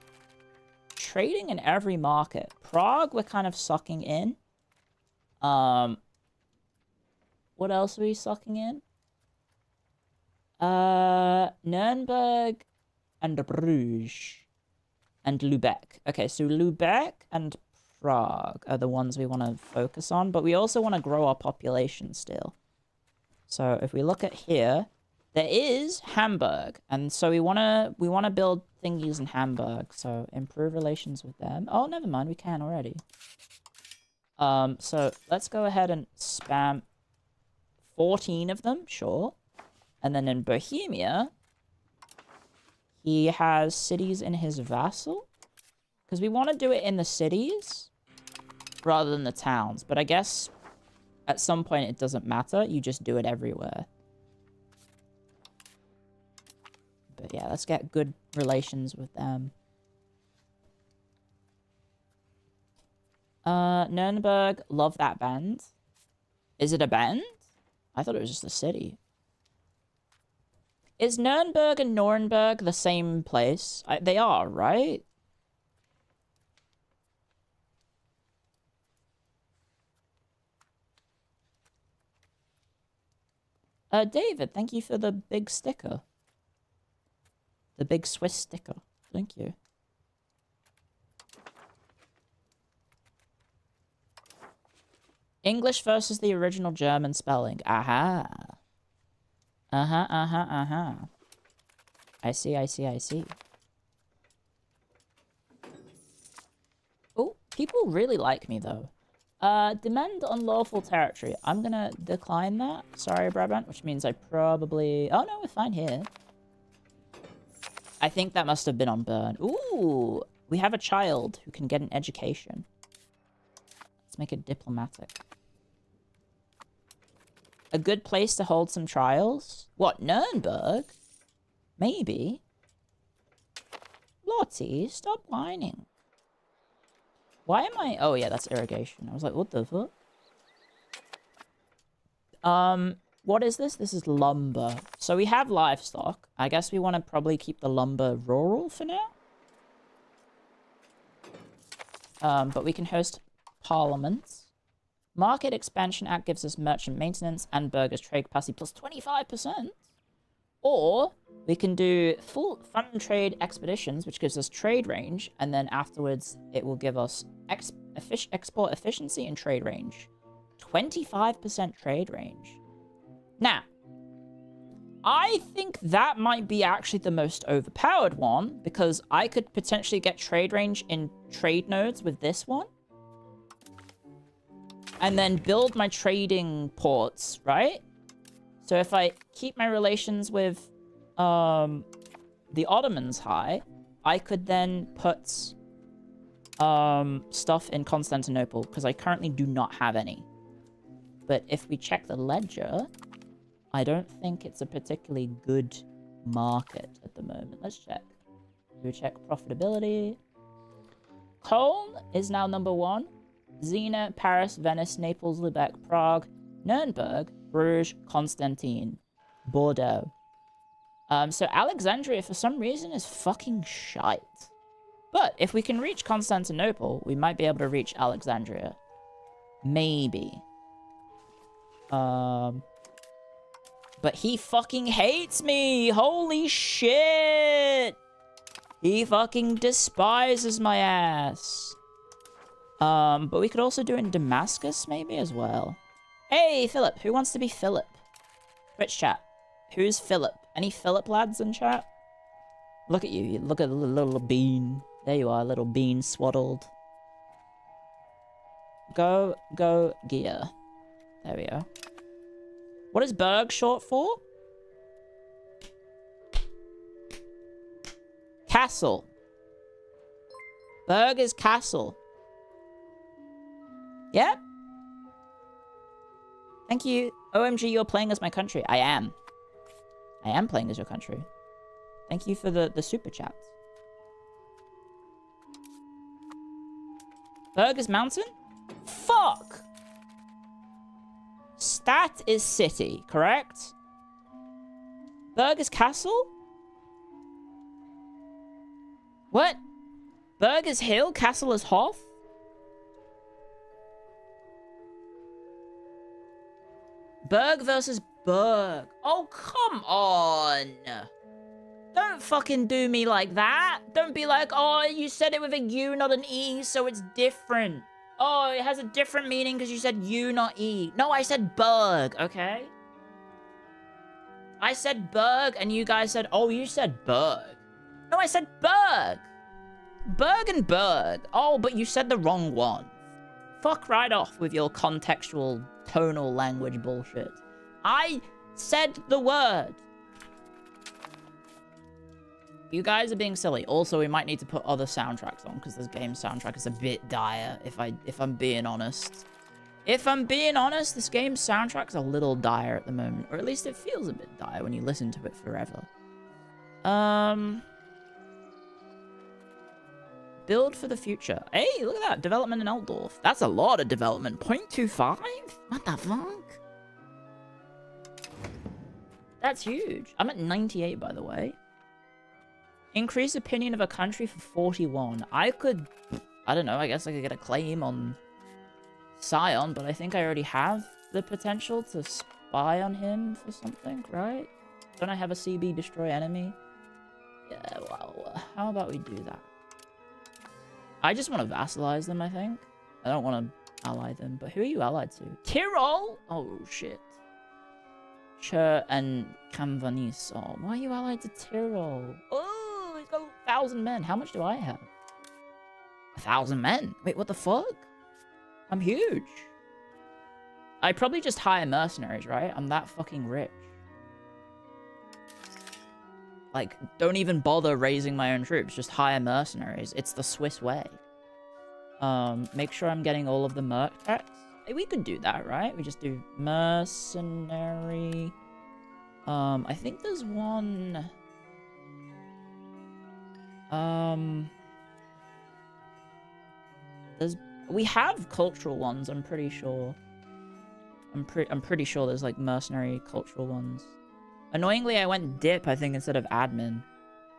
trading in every market. Prague, we're kind of sucking in. What else are we sucking in? Nuremberg and Bruges and Lubeck. Okay, so Lubeck and Prague are the ones we want to focus on, but we also want to grow our population still. So if we look at here, there is Hamburg, and so we want to build thingies in Hamburg. So improve relations with them. Oh, never mind, we can already. So let's go ahead and spam 14 of them, sure. And then in Bohemia, he has cities in his vassal. Because we want to do it in the cities rather than the towns. But I guess at some point it doesn't matter. You just do it everywhere. But yeah, let's get good relations with them. Nuremberg, love that band. Is it a band? I thought it was just a city. Is Nuremberg and Nuremberg the same place? They are, right? David, thank you for the big sticker. The big Swiss sticker. Thank you. English versus the original German spelling. Aha. Uh-huh, uh-huh, uh-huh. I see, I see, I see. Oh, people really like me, though. Demand unlawful territory. I'm gonna decline that. Sorry, Brabant, which means I probably... Oh, no, we're fine here. I think that must have been on burn. Ooh, we have a child who can get an education. Let's make it diplomatic. A good place to hold some trials? What, Nuremberg? Maybe. Lottie, stop whining. Why am I... Oh, yeah, that's irrigation. I was like, what the fuck? What is this? This is lumber. So we have livestock. I guess we want to probably keep the lumber rural for now. But we can host parliaments. Market Expansion Act gives us merchant maintenance and burgers trade capacity plus 25%. Or we can do full fun trade expeditions, which gives us trade range. And then afterwards, it will give us export efficiency and trade range. 25% trade range. Now, I think that might be actually the most overpowered one, because I could potentially get trade range in trade nodes with this one. And then build my trading ports, right? So if I keep my relations with the Ottomans high, I could then put stuff in Constantinople, because I currently do not have any. But if we check the ledger, I don't think it's a particularly good market at the moment. Let's check. We check profitability. Cologne is now #1. Xena, Paris, Venice, Naples, Lubeck, Prague, Nuremberg, Bruges, Constantine, Bordeaux. So Alexandria, for some reason, is fucking shite. But if we can reach Constantinople, we might be able to reach Alexandria. Maybe. But he fucking hates me. Holy shit. He fucking despises my ass. But we could also do it in Damascus maybe as well. Hey, Philip. Who wants to be Philip? Twitch chat. Who's Philip? Any Philip lads in chat? Look at you. You look at the little bean. There you are, little bean swaddled. Go gear. There we go. What is Berg short for? Castle. Berg is castle. Yep. Thank you. OMG, you're playing as my country. I am. I am playing as your country. Thank you for the super chats. Berg is mountain? Fuck! Stat is city, correct? Berg is castle? What? Berg is hill, castle is Hoth? Berg versus Berg. Oh, come on. Don't fucking do me like that. Don't be like, oh, you said it with a U, not an E, so it's different. Oh, it has a different meaning because you said U, not E. No, I said Berg, okay? I said Berg, and you guys said, oh, you said Berg. No, I said Berg. Berg and Berg. Oh, but you said the wrong one. Fuck right off with your contextual, tonal language bullshit. I said the word. You guys are being silly. Also, we might need to put other soundtracks on because this game soundtrack is a bit dire, if I'm being honest. If I'm being honest, this game's soundtrack's a little dire at the moment. Or at least it feels a bit dire when you listen to it forever. Build for the future. Hey, look at that. Development in Altdorf. That's a lot of development. 0.25? What the fuck? That's huge. I'm at 98, by the way. Increase opinion of a country for 41. I don't know, I guess I could get a claim on Scion, but I think I already have the potential to spy on him for something, right? Don't I have a CB destroy enemy? Yeah, well, how about we do that? I just want to vassalize them, I think. I don't want to ally them, but who are you allied to? Tyrol? Oh, shit. Chur and Camvanis. Oh, why are you allied to Tyrol? Oh, he's got 1,000 men. How much do I have? 1,000 men? Wait, what the fuck? I'm huge. I probably just hire mercenaries, right? I'm that fucking rich. Like, don't even bother raising my own troops. Just hire mercenaries. It's the Swiss way. Make sure I'm getting all of the merc packs. Hey, we could do that, right? We just do mercenary. I think there's one. We have cultural ones. I'm pretty sure. I'm pretty sure there's like mercenary cultural ones. Annoyingly, I went dip, I think, instead of admin,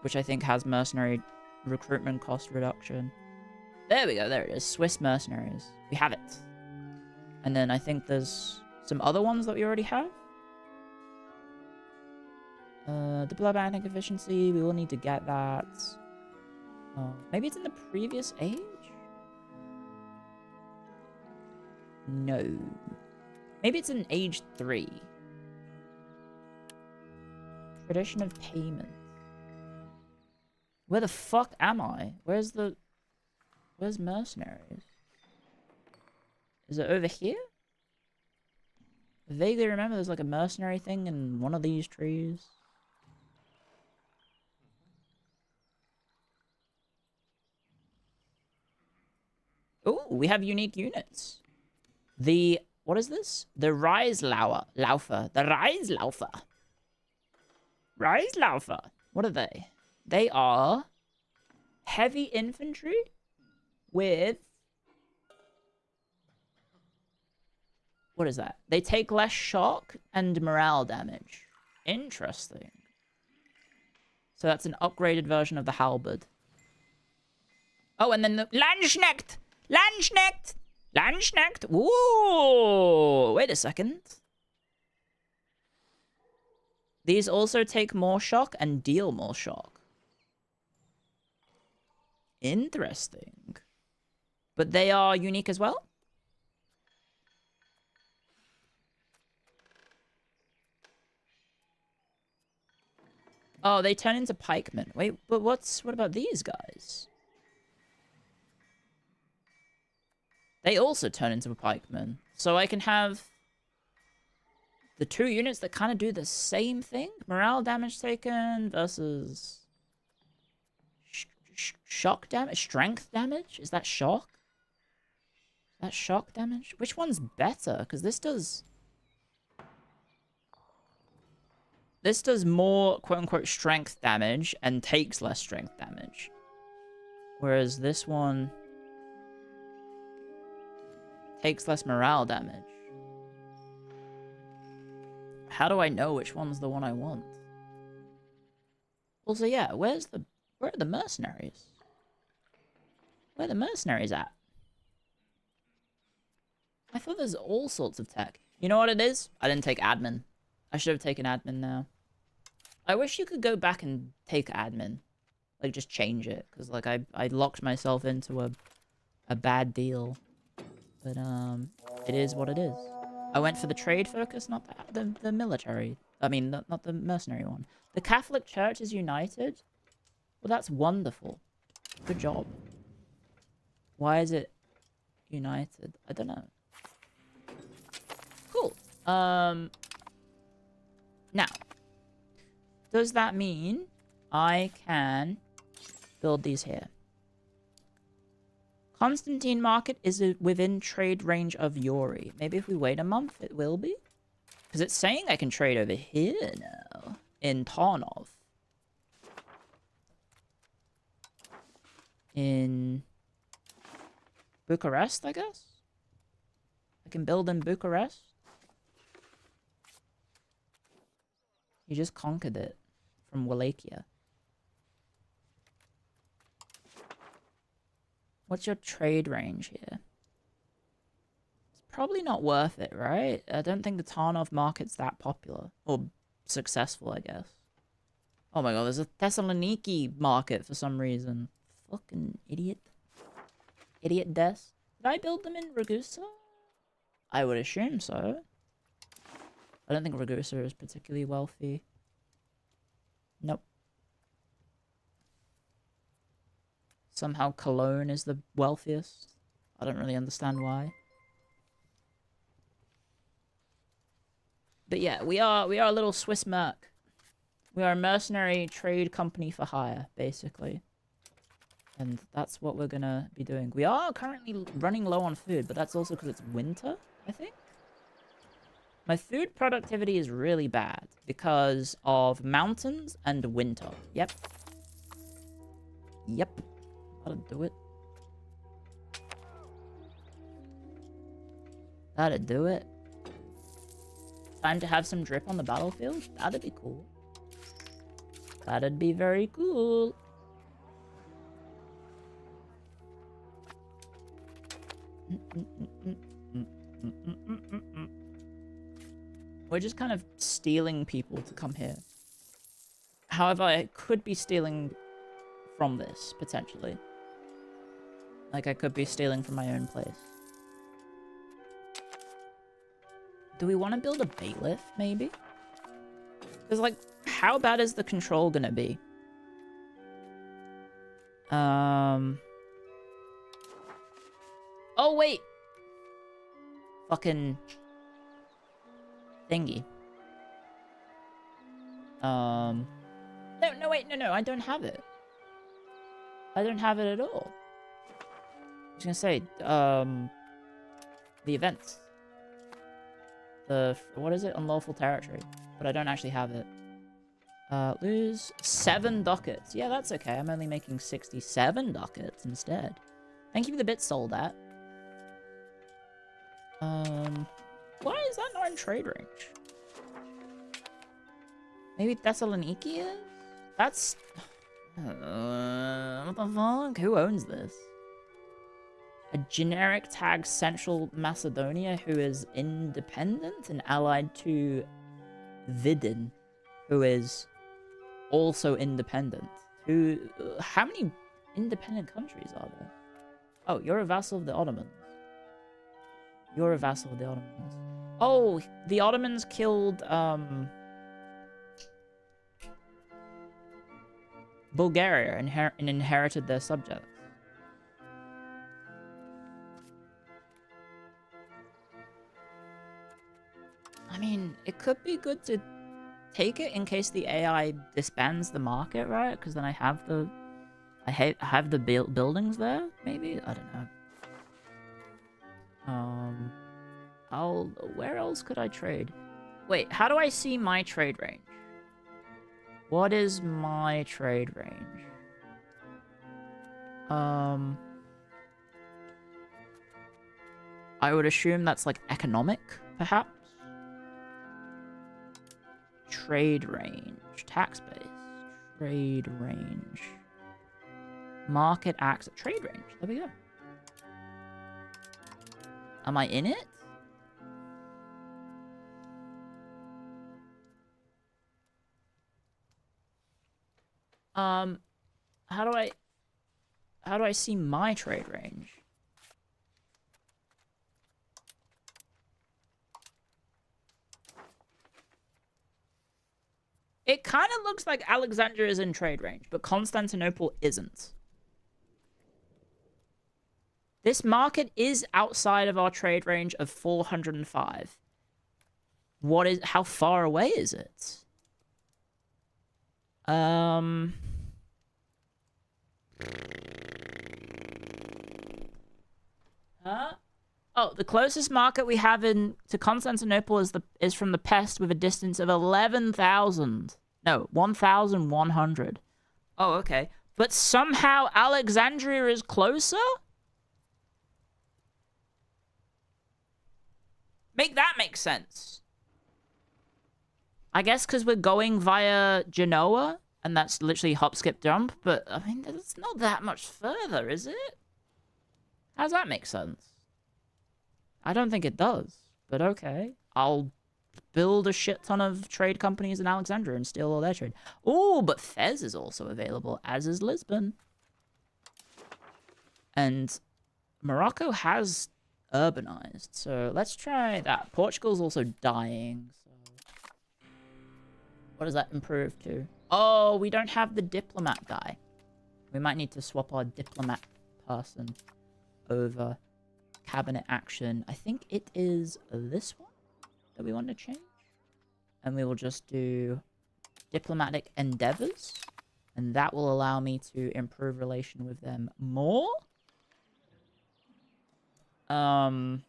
which I think has mercenary recruitment cost reduction. There we go. There it is. Swiss mercenaries. We have it. And then I think there's some other ones that we already have. Diplomatic efficiency. We will need to get that. Maybe it's in the previous age? No. Maybe it's in age 3. Tradition of payment. Where the fuck am I? Where's mercenaries? Is it over here? I vaguely remember there's like a mercenary thing in one of these trees. Oh, we have unique units. What is this? The Reislaufer. The Reislaufer. Reislaufer. What are they? They are heavy infantry with... What is that? They take less shock and morale damage. Interesting. So that's an upgraded version of the halberd. Oh, and then the Landsknecht! Landsknecht! Landsknecht! Ooh! Wait a second. These also take more shock and deal more shock. Interesting. But they are unique as well? Oh, they turn into pikemen. Wait, but what about these guys? They also turn into a pikeman. So I can have the 2 units that kind of do the same thing. Morale damage taken versus shock damage, strength damage. Is that shock? Is that shock damage? Which one's better? Because this does more quote-unquote strength damage and takes less strength damage. Whereas this one takes less morale damage. How do I know which one's the one I want? Also, yeah, where are the mercenaries? Where are the mercenaries at? I thought there's all sorts of tech. You know what it is? I didn't take admin. I should have taken admin now. I wish you could go back and take admin. Like, just change it. Because, like, I locked myself into a bad deal. But, it is what it is. I went for the trade focus, not the military. I mean, not the mercenary one. The Catholic Church is united? Well, that's wonderful. Good job. Why is it united? I don't know. Cool. Now, does that mean I can build these here? Constantine Market is within trade range of Yuri. Maybe if we wait a month, it will be? Because it's saying I can trade over here now. In Tarnov. In Bucharest, I guess? I can build in Bucharest. You just conquered it from Wallachia. What's your trade range here? It's probably not worth it, right? I don't think the Tarnov market's that popular. Or successful, I guess. Oh my god, there's a Thessaloniki market for some reason. Fucking idiot. Idiot Des. Did I build them in Ragusa? I would assume so. I don't think Ragusa is particularly wealthy. Nope. Somehow Cologne is the wealthiest. I don't really understand why. But yeah, we are a little Swiss merc. We are a mercenary trade company for hire, basically. And that's what we're gonna be doing. We are currently running low on food, but that's also because it's winter, I think. My food productivity is really bad because of mountains and winter. Yep. Yep. That'll do it. That'll do it. Time to have some drip on the battlefield? That'd be cool. That'd be very cool. We're just kind of stealing people to come here. However, I could be stealing from this, potentially. Like, I could be stealing from my own place. Do we want to build a bailiff, maybe? Because, like, how bad is the control gonna be? Oh, wait! Fucking... thingy. No, wait, no, I don't have it. I don't have it at all. I was gonna say, the events. What is it? Unlawful territory. But I don't actually have it. Lose 7 ducats. Yeah, that's okay. I'm only making 67 ducats instead. Thank you for the bits sold at. Why is that not in trade range? Maybe Thessaloniki is? That's... what the fuck? Who owns this? A generic tag Central Macedonia who is independent and allied to Vidin. who is also independent. How many independent countries are there? Oh, you're a vassal of the Ottomans. You're a vassal of the Ottomans. Oh, the Ottomans killed, Bulgaria and inherited their subjects. I mean, it could be good to take it in case the AI disbands the market, right? Because then I have the... I have the buildings there, maybe? I don't know. Where else could I trade? Wait, how do I see my trade range? What is my trade range? I would assume that's like economic, perhaps? Trade range. Tax base. Trade range. Market access. Trade range. There we go. Am I in it? How do I see my trade range? It kind of looks like Alexandria is in trade range, but Constantinople isn't. This market is outside of our trade range of 405. How far away is it? Huh? Oh, the closest market we have to Constantinople is from the Pest with a distance of 11,000. No, 1,100. Oh, okay. But somehow Alexandria is closer? Make that make sense. I guess because we're going via Genoa, and that's literally hop, skip, jump, but, I mean, it's not that much further, is it? How does that make sense? I don't think it does, but okay. I'll build a shit ton of trade companies in Alexandria and steal all their trade. Oh, but Fez is also available, as is Lisbon. And Morocco has urbanized, so let's try that. Portugal's also dying, so... What does that improve to? Oh, we don't have the diplomat guy. We might need to swap our diplomat person over. Cabinet action. I think it is this one that we want to change. And we will just do diplomatic endeavors. And that will allow me to improve relation with them more. Same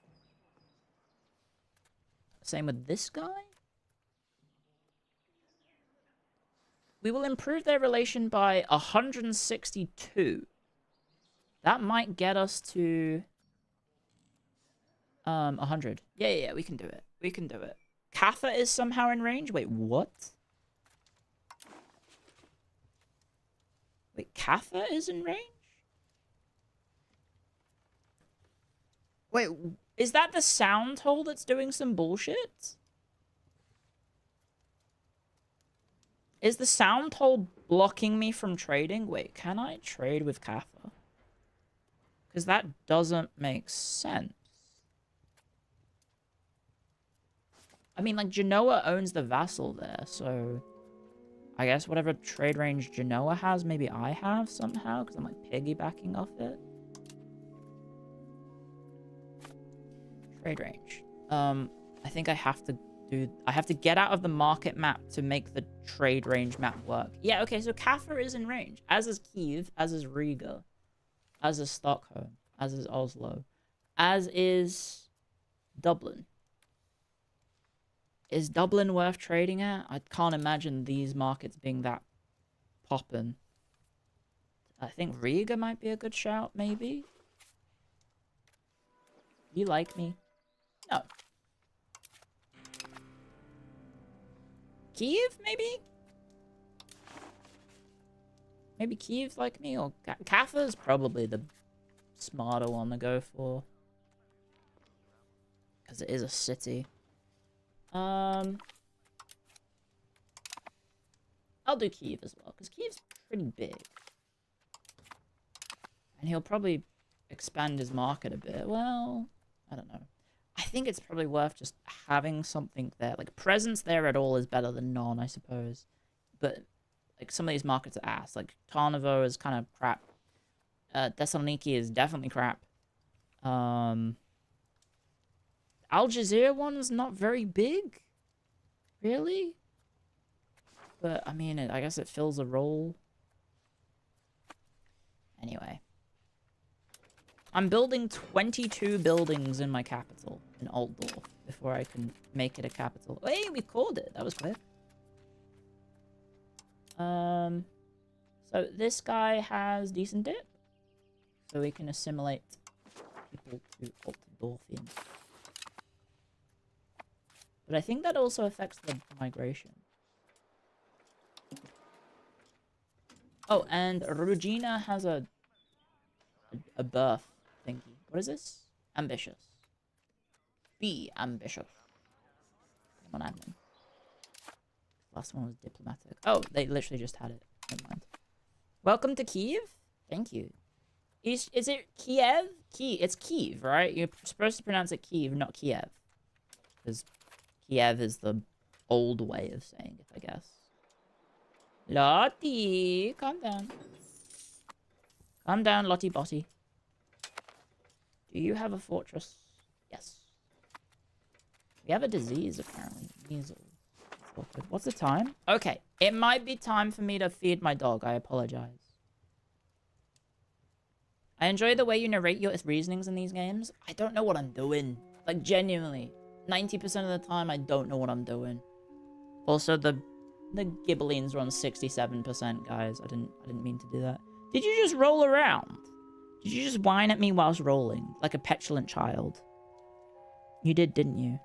with this guy. We will improve their relation by 162. That might get us to 100. Yeah, we can do it. We can do it. Kaffa is somehow in range? Wait, what? Wait, Kaffa is in range? Wait, is that the sound hole that's doing some bullshit? Is the sound hole blocking me from trading? Wait, can I trade with Kaffa? Because that doesn't make sense. I mean, like, Genoa owns the vassal there, so... I guess whatever trade range Genoa has, maybe I have somehow, because I'm, like, piggybacking off it. Trade range. I think I have to get out of the market map to make the trade range map work. Yeah, okay, so Kaffa is in range. As is Kiev, as is Riga, as is Stockholm, as is Oslo, as is Dublin. Is Dublin worth trading at? I can't imagine these markets being that poppin'. I think Riga might be a good shout, maybe? You like me? No. Kiev, maybe? Maybe Kiev like me? Or Kaffa is probably the smarter one to go for. Because it is a city. I'll do Kiev as well, because Kiev's pretty big. And he'll probably expand his market a bit. Well, I don't know. I think it's probably worth just having something there. Like, presence there at all is better than none, I suppose. But, like, some of these markets are ass. Like, Tarnovo is kind of crap. Thessaloniki is definitely crap. Al Jazeera one's not very big. Really? But, I mean, I guess it fills a role. Anyway. I'm building 22 buildings in my capital, in Altdorf, before I can make it a capital. Hey, we called it! That was quick. So this guy has decent dip. So we can assimilate people to Altdorfian. But I think that also affects the migration. Oh, and Regina has a birth thingy. What is this? Ambitious. Be ambitious. Come on, admin. Last one was diplomatic. Oh, they literally just had it. Never mind. Welcome to Kiev. Thank you. Is it Kiev? It's Kiev, right? You're supposed to pronounce it Kiev, not Kiev. Because Kiev is the old way of saying it, I guess. Lottie, calm down. Calm down, Lottie Bottie. Do you have a fortress? Yes. We have a disease, apparently. Measles. What's the time? Okay. It might be time for me to feed my dog. I apologize. I enjoy the way you narrate your reasonings in these games. I don't know what I'm doing. Like, genuinely. 90% of the time, I don't know what I'm doing. Also, the Ghibellines are on 67%, guys. I didn't mean to do that. Did you just roll around? Did you just whine at me whilst rolling? Like a petulant child? You did, didn't you?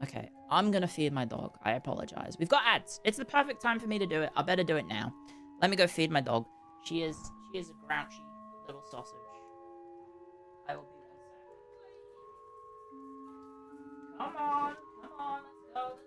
Okay, I'm gonna feed my dog. I apologize. We've got ads. It's the perfect time for me to do it. I better do it now. Let me go feed my dog. She is a grouchy little sausage. I will be 1 second. Come on, let's go.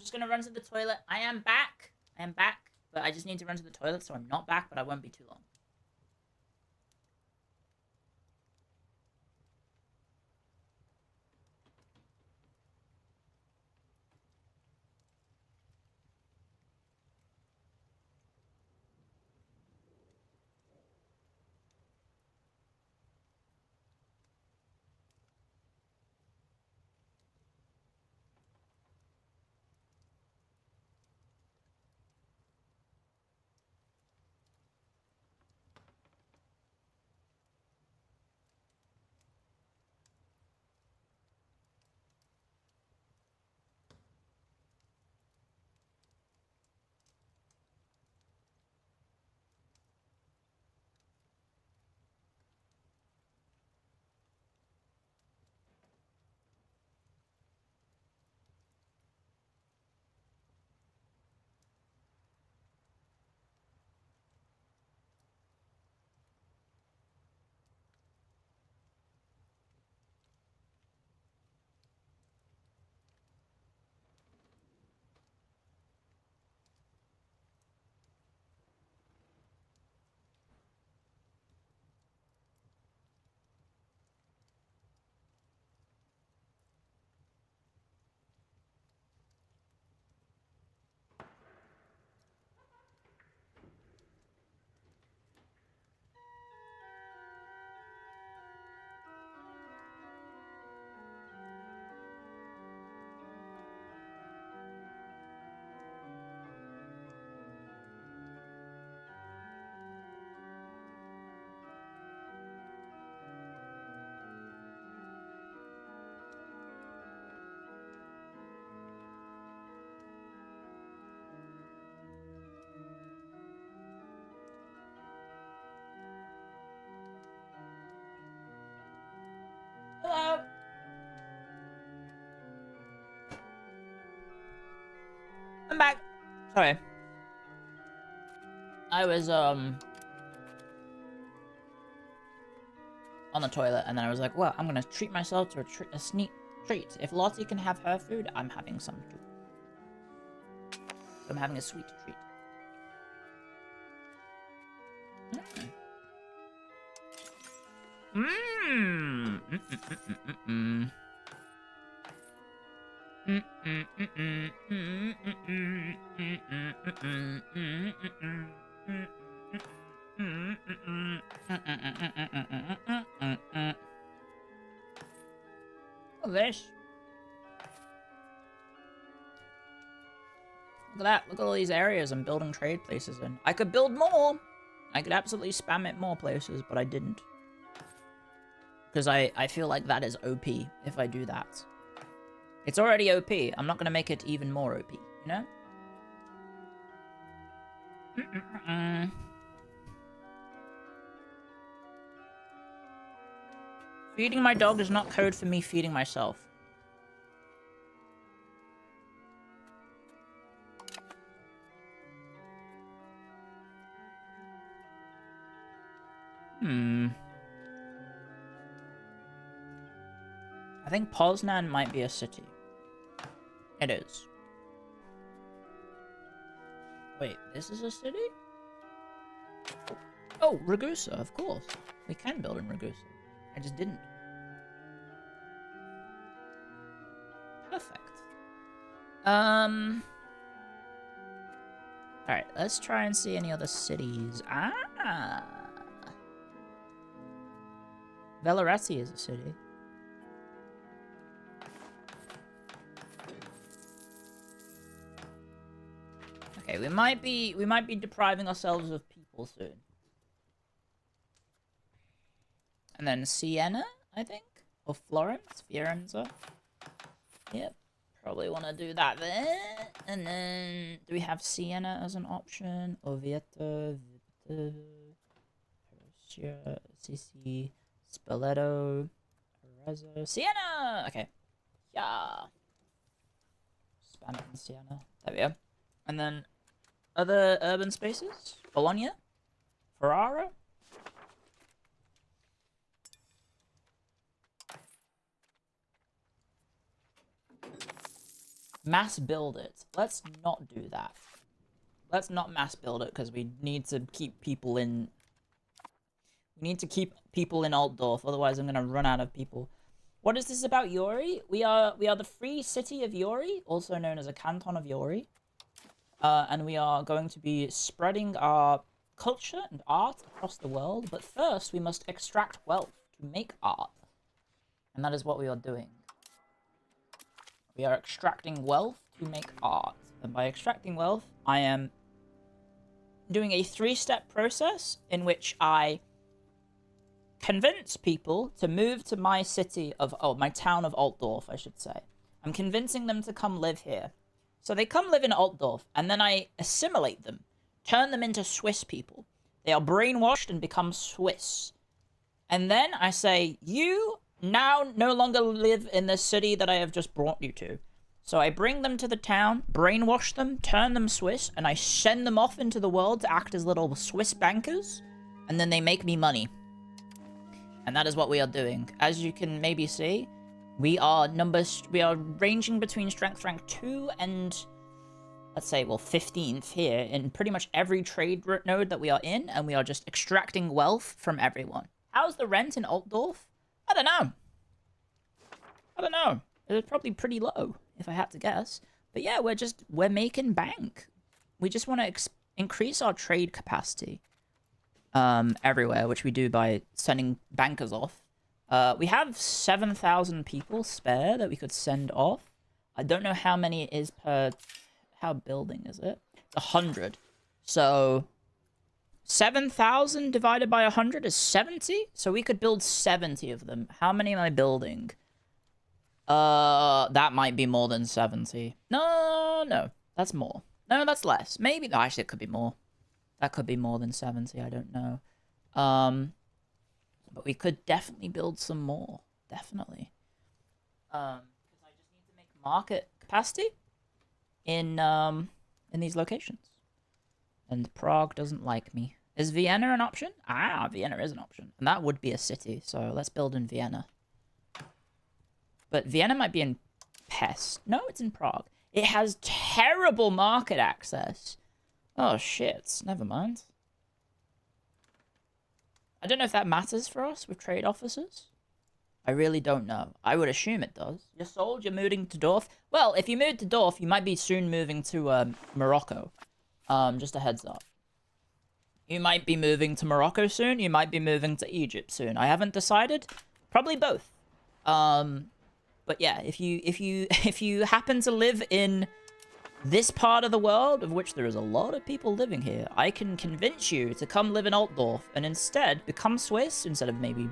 just gonna run to the toilet. I am back. But I just need to run to the toilet, so I'm not back, but I won't be too long. Hello. I'm back. Sorry. I was on the toilet, and then I was like, well, I'm gonna treat myself to a sneak treat. If Lottie can have her food, I'm having some too. So I'm having a sweet treat. Look at this. Look at that. Look at all these areas I'm building trade places in. I could build more. I could absolutely spam it more places, but I didn't. Because I feel like that is OP if I do that. It's already OP. I'm not going to make it even more OP, you know? Feeding my dog is not code for me feeding myself. I think Poznan might be a city. It is. Wait, this is a city? Oh, Ragusa, of course. We can build in Ragusa. I just didn't. Perfect. Alright, let's try and see any other cities. Ah! Velarati is a city. Okay, we might be depriving ourselves of people soon. And then Siena, I think? Or Florence? Fiorenza? Yep. Probably want to do that there. And then, do we have Siena as an option? Orvieto, Vita, Perugia, Sisi, Spoleto, Arezzo, Siena! Okay. Yeah. Spam it in Siena. There we go. And then, other urban spaces? Bologna? Ferrara? mass build it. Let's not do that. Let's not mass build it because we need to keep people in. We need to keep people in Altdorf, otherwise I'm gonna run out of people. What is this about Yuri? We are the free city of Yuri, also known as a canton of Yuri. And we are going to be spreading our culture and art across the world. But first, we must extract wealth to make art. And that is what we are doing. We are extracting wealth to make art. And by extracting wealth, I am doing a 3-step process in which I convince people to move to my city of, my town of Altdorf, I should say. I'm convincing them to come live here. So they come live in Altdorf, and then I assimilate them, turn them into Swiss people. They are brainwashed and become Swiss. And then I say, you now no longer live in the city that I have just brought you to. So I bring them to the town, brainwash them, turn them Swiss, and I send them off into the world to act as little Swiss bankers, and then they make me money. And that is what we are doing. As you can maybe see, we are ranging between strength rank 2 and, let's say, well, 15th here in pretty much every trade node that we are in, and we are just extracting wealth from everyone. How's the rent in Altdorf? I don't know. It's probably pretty low, if I had to guess. But yeah, we're making bank. We just want to increase our trade capacity everywhere, which we do by sending bankers off. We have 7,000 people spare that we could send off. I don't know how many it is per... How building is it? 100. So 7,000 divided by 100 is 70. So we could build 70 of them. How many am I building? That might be more than 70. No, that's more. No, that's less. Maybe, no, actually it could be more. That could be more than 70, I don't know. But we could definitely build some more. Definitely. Because I just need to make market capacity in these locations. And Prague doesn't like me. Is Vienna an option? Ah, Vienna is an option. And that would be a city, so let's build in Vienna. But Vienna might be in Pest. No, it's in Prague. It has terrible market access. Oh, shit. Never mind. I don't know if that matters for us with trade officers. I really don't know. I would assume it does. You're sold, you're moving to Dorf. Well, if you move to Dorf, you might be soon moving to Morocco. Just a heads up. You might be moving to Morocco soon. You might be moving to Egypt soon. I haven't decided. Probably both. But yeah, if you happen to live in this part of the world, of which there is a lot of people living here, I can convince you to come live in Altdorf and instead become Swiss instead of maybe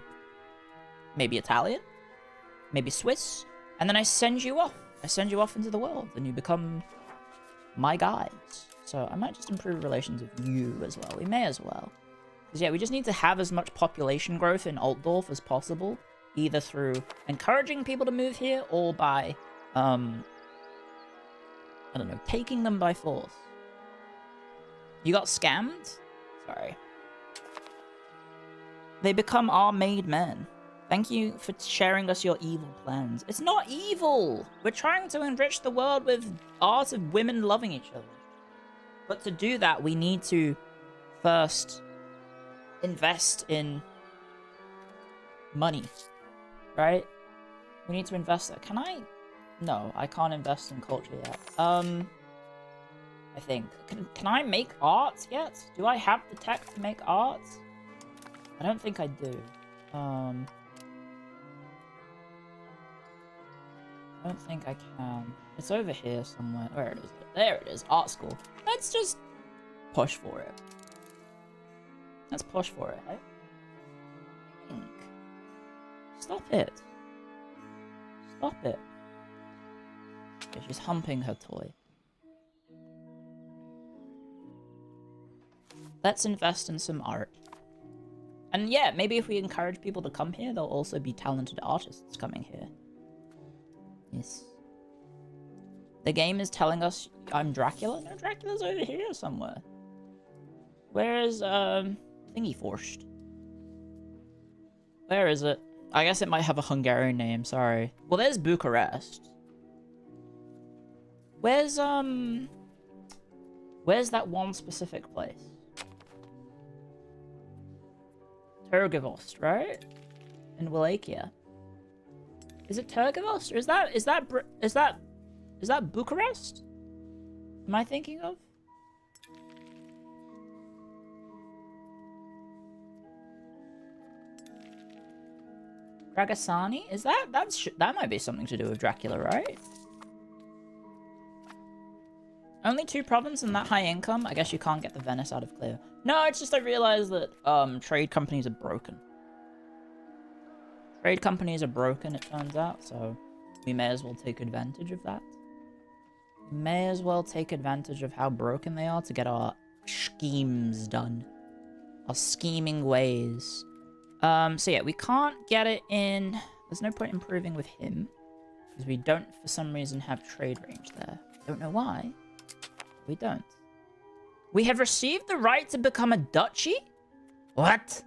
Italian, maybe Swiss, and then I send you off. I send you off into the world, and you become my guides. So I might just improve relations with you as well. We may as well. Because yeah, we just need to have as much population growth in Altdorf as possible, either through encouraging people to move here or by, I don't know, taking them by force. You got scammed? Sorry. They become our made men. Thank you for sharing us your evil plans. It's not evil! We're trying to enrich the world with art of women loving each other. But to do that, we need to first invest in money. Right? We need to invest that. Can I... No, I can't invest in culture yet. I think. Can I make art yet? Do I have the tech to make art? I don't think I do. I don't think I can. It's over here somewhere. Where is it? There it is. Art school. Let's just push for it. Let's push for it, hey? Stop it. Stop it. Okay, she's humping her toy. Let's invest in some art. And yeah, maybe if we encourage people to come here, there'll also be talented artists coming here. Yes. The game is telling us I'm Dracula? No, Dracula's over here somewhere. Where is, Thingy Forced? Where is it? I guess it might have a Hungarian name, sorry. Well, there's Bucharest. Where's that one specific place? Turgovost, right? In Wallachia. Is it Turgovost? Or is that Bucharest? Am I thinking of? Dragasani? Is that might be something to do with Dracula, right? Only 2 problems and that high income? I guess you can't get the Venice out of Clio. No, it's just I realized that trade companies are broken. Trade companies are broken, it turns out, so we may as well take advantage of that. We may as well take advantage of how broken they are to get our schemes done. Our scheming ways. So yeah, we can't get it in... There's no point improving with him, because we don't, for some reason, have trade range there. Don't know why. We don't. We have received the right to become a duchy? What?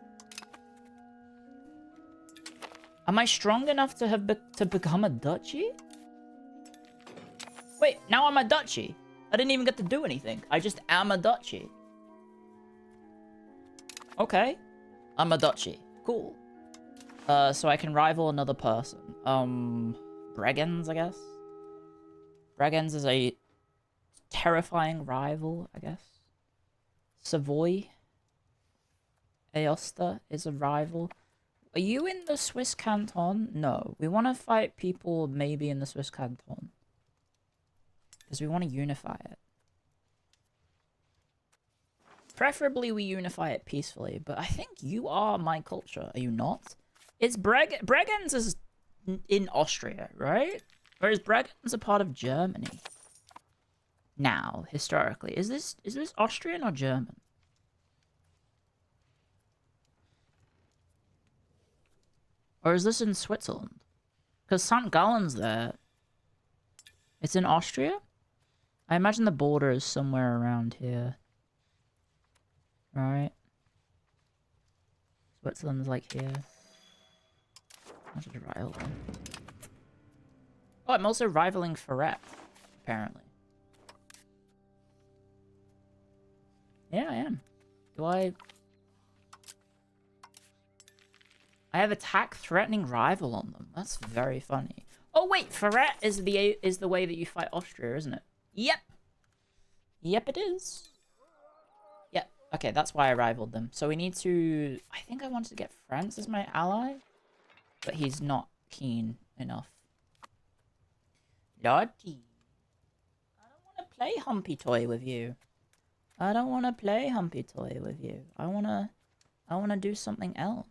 Am I strong enough to have to become a duchy? Wait, now I'm a duchy. I didn't even get to do anything. I just am a duchy. Okay. I'm a duchy. Cool. So I can rival another person. Bregenz, I guess. Bregenz is a terrifying rival, I guess. Savoy. Aosta is a rival. Are you in the Swiss canton? No. We want to fight people maybe in the Swiss canton. Because we want to unify it. Preferably we unify it peacefully, but I think you are my culture. Are you not? It's Bregenz is in Austria, right? Or is Bregenz a part of Germany? Now, historically. Is this Austrian or German? Or is this in Switzerland? Because St. Gallen's there. It's in Austria? I imagine the border is somewhere around here. Right? Switzerland's like here. I should rival them. Oh, I'm also rivaling Ferret, apparently. Yeah, I am. Do I have attack threatening rival on them. That's very funny. Oh wait, Ferret is the way that you fight Austria, isn't it? Yep. Yep, it is. Yep. Okay, that's why I rivaled them. So we need to... I think I wanted to get France as my ally, but he's not keen enough. Lottie. I don't want to play Humpy Toy with you. I don't want to play Humpy Toy with you. I want to do something else.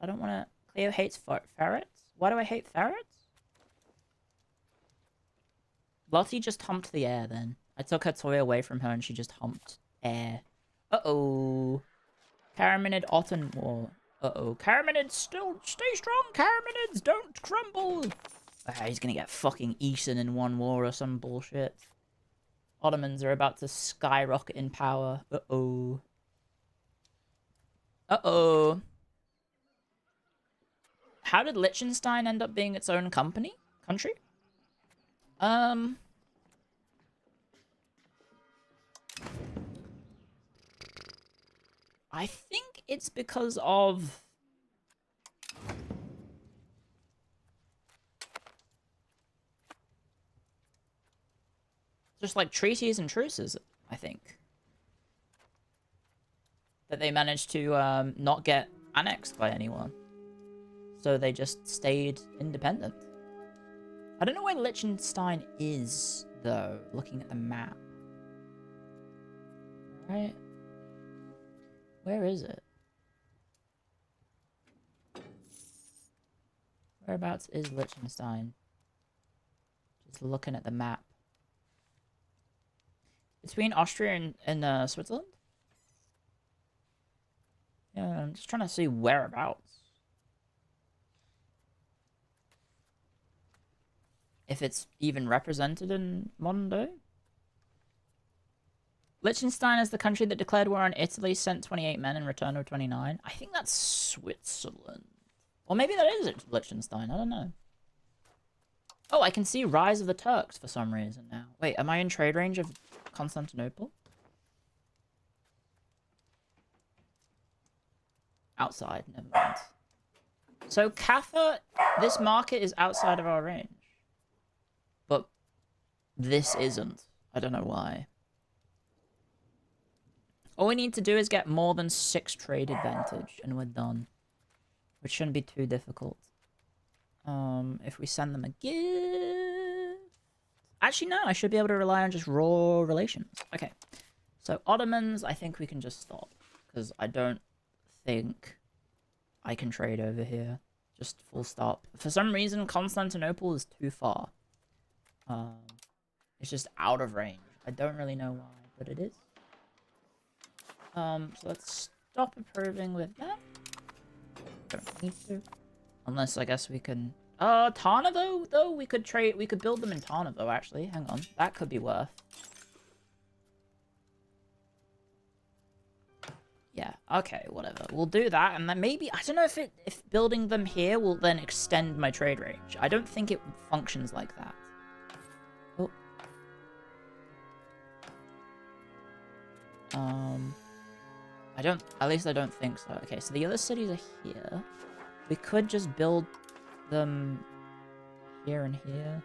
I don't want to... Clio hates ferrets? Why do I hate ferrets? Lottie just humped the air then. I took her toy away from her and she just humped air. Uh-oh. Caraminid Ottenwar. Uh-oh. Caraminids still... Stay strong, Caraminids! Don't crumble! He's gonna get fucking eaten in one war or some bullshit. Ottomans are about to skyrocket in power. Uh-oh. Uh-oh. How did Liechtenstein end up being its own country? I think it's because of... just like treaties and truces, I think. That they managed to not get annexed by anyone. So they just stayed independent. I don't know where Liechtenstein is, though, looking at the map. Right? Where is it? Whereabouts is Liechtenstein? Just looking at the map. Between Austria and Switzerland? Yeah, I'm just trying to see whereabouts. If it's even represented in modern day. Liechtenstein is the country that declared war on Italy, sent 28 men and returned with 29. I think that's Switzerland. Or maybe that is Liechtenstein, I don't know. Oh, I can see Rise of the Turks for some reason now. Wait, am I in trade range of Constantinople? Outside, never mind. So Kaffa, this market is outside of our range. But this isn't. I don't know why. All we need to do is get more than 6 trade advantage, and we're done. Which shouldn't be too difficult. If we send them a gift... Actually, no, I should be able to rely on just raw relations. Okay. So, Ottomans, I think we can just stop. Because I don't think I can trade over here. Just full stop. For some reason, Constantinople is too far. It's just out of range. I don't really know why, but it is. So let's stop approving with that. Don't need to. Unless I guess we can... Tana though? We could trade... We could build them in Tana though, actually. Hang on. That could be worth. Yeah, okay, whatever. We'll do that, and then maybe... I don't know if building them here will then extend my trade range. I don't think it functions like that. Oh. At least I don't think so. Okay, so the other cities are here. We could just build them here and here.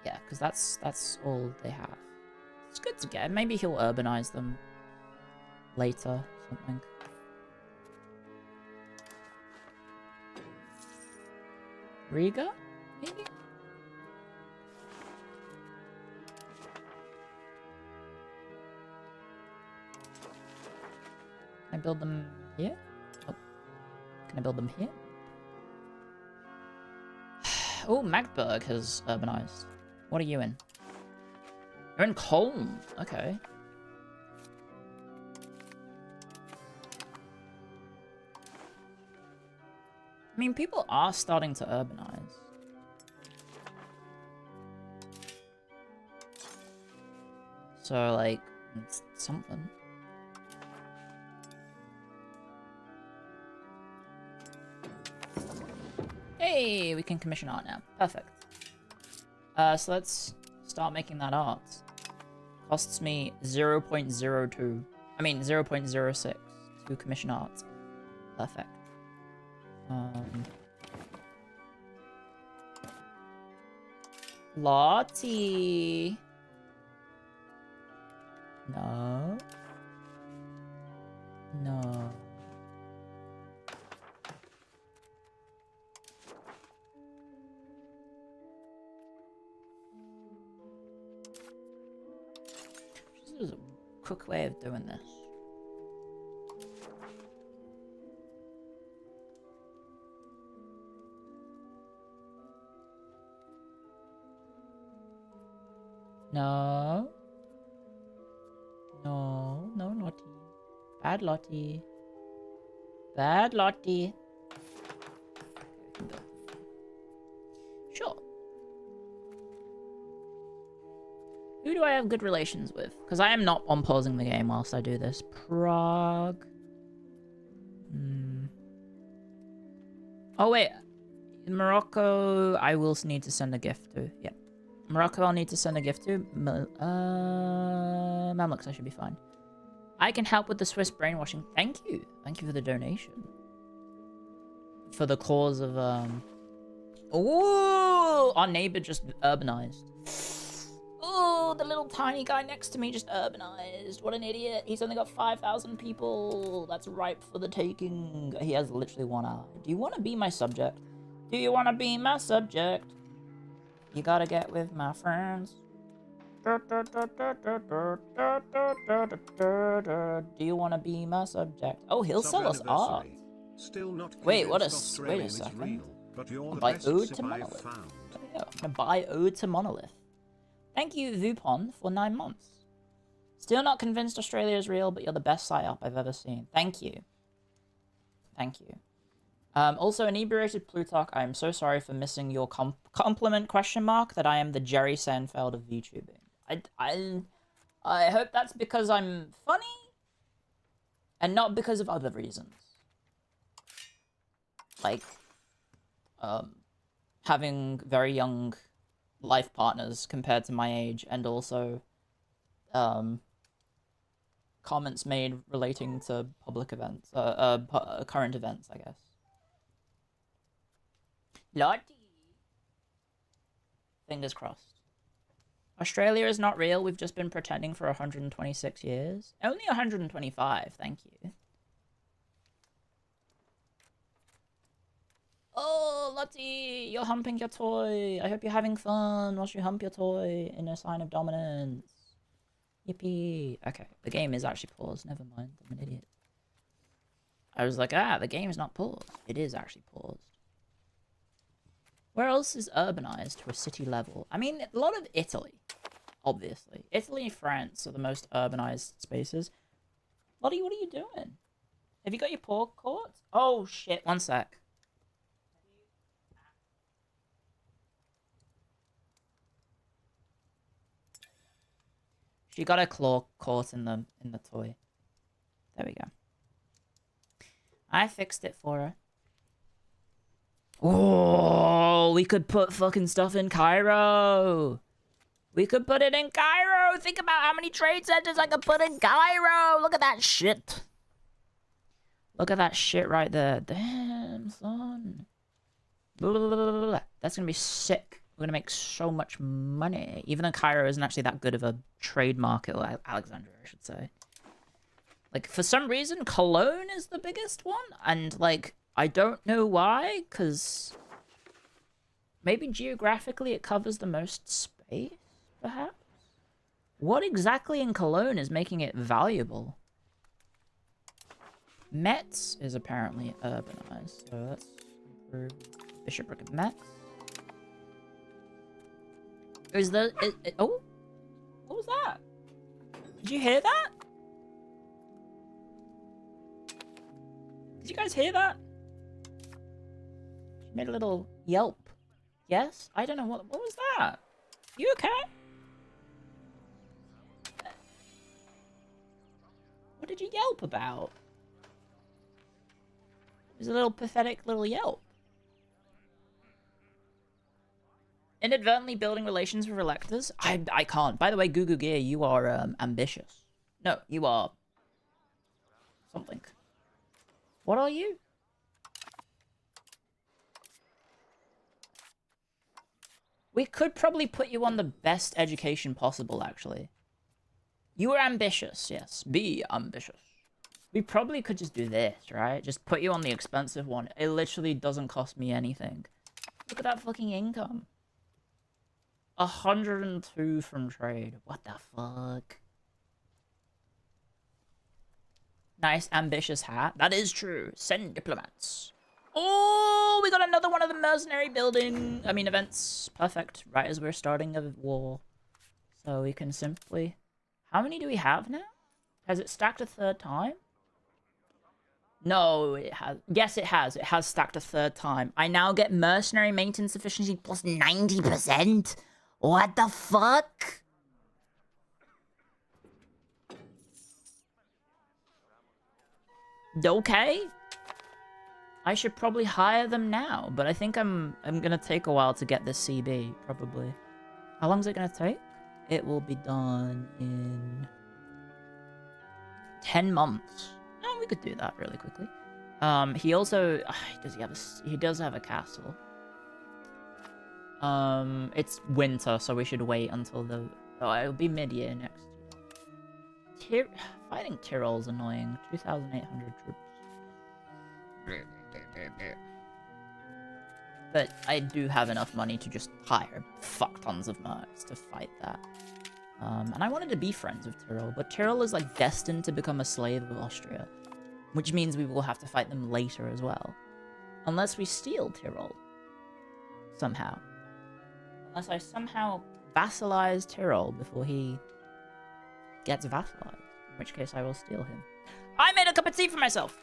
Yeah, because that's all they have. It's good to get. Maybe he'll urbanize them later, something. Riga, maybe? Can I build them here? Oh. Can I build them here? Oh, Magdeburg has urbanized. What are you in? You're in Cologne. Okay. I mean, people are starting to urbanize. So, like, it's something. Hey, we can commission art now. Perfect. So let's start making that art. Costs me 0.02. I mean 0.06 to commission art. Perfect. Lottie. No. No. This is a quick way of doing this. No. No, no, Lottie. Bad Lottie. Bad Lottie. Sure. Who do I have good relations with? Because I am not on pausing the game whilst I do this. Prague. Oh, wait. In Morocco, I will need to send a gift to. Yep. Morocco, I'll need to send a gift to. Mamluks, I should be fine. I can help with the Swiss brainwashing. Thank you. Thank you for the donation. For the cause of, Ooh! Our neighbor just urbanized. Oh, the little tiny guy next to me just urbanized. What an idiot. He's only got 5,000 people. That's ripe for the taking. He has literally 1 eye. Do you want to be my subject? Do you want to be my subject? You gotta get with my friends. Do you want to be my subject? Oh, he'll sell us art. Still not wait, wait a Australian is second. real, but you're I'll the buy best Ode to tip I've Monolith. found. There we go. I'm gonna buy Ode to Monolith. Thank you, Vupon, for 9 months. Still not convinced Australia is real, but you're the best psyop I've ever seen. Thank you. Thank you. Also, inebriated Plutarch, I am so sorry for missing your compliment question mark that I am the Jerry Seinfeld of VTubing. I hope that's because I'm funny and not because of other reasons. like, having very young life partners compared to my age, and also, comments made relating to public events, current events, I guess. Lottie. Fingers crossed. Australia is not real. We've just been pretending for 126 years. Only 125, thank you. Oh, Lottie, you're humping your toy. I hope you're having fun whilst you hump your toy in a sign of dominance. Yippee. Okay, the game is actually paused. Never mind, I'm an idiot. I was like, the game is not paused. It is actually paused. Where else is urbanized to a city level? I mean, a lot of Italy, obviously. Italy and France are the most urbanized spaces. Lottie, what are you doing? Have you got your paw caught? Oh, shit. One sec. She got her claw caught in the toy. There we go. I fixed it for her. Oh, we could put fucking stuff in Cairo. We could put it in Cairo. Think about how many trade centers I could put in Cairo. Look at that shit. Look at that shit right there. Damn, son. Blah, blah, blah, blah, blah. That's gonna be sick. We're gonna make so much money. Even though Cairo isn't actually that good of a trade market, or Alexandria, I should say. Like, for some reason, Cologne is the biggest one. And, like, I don't know why, because maybe geographically it covers the most space, perhaps? What exactly in Cologne is making it valuable? Metz is apparently urbanized, so let's improve Bishopric of Metz. Is there... oh? What was that? Did you hear that? Did you guys hear that? She made a little yelp. Yes? I don't know what was that? You okay? What did you yelp about? It was a little pathetic little yelp. Inadvertently building relations with electors? I can't. By the way, Goo Goo Gear, you are ambitious. No, you are something. What are you? We could probably put you on the best education possible, actually. You are ambitious, yes. Be ambitious. We probably could just do this, right? Just put you on the expensive one. It literally doesn't cost me anything. Look at that fucking income. 102 from trade. What the fuck? Nice, ambitious hat. That is true. Send diplomats. Oh, we got another one of the mercenary events. Perfect. Right as we're starting a war. So we can simply... How many do we have now? Has it stacked a third time? No, it has. Yes, it has. It has stacked a third time. I now get mercenary maintenance efficiency plus 90%. What the fuck? Okay. I should probably hire them now, but I think I'm gonna take a while to get this CB, probably. How long is it gonna take? It will be done in 10 months. Oh, we could do that really quickly. He also he does have a castle. It's winter, so we should wait until the it'll be mid-year next year. Fighting Tyrol's annoying. 2,800 troops. But I do have enough money to just hire fuck tons of mercs to fight that. And I wanted to be friends with Tyrol, but Tyrol is like destined to become a slave of Austria, which means we will have to fight them later as well. Unless we steal Tyrol. Somehow. Unless I somehow vassalize Tyrol before he gets vassalized. In which case I will steal him. I made a cup of tea for myself!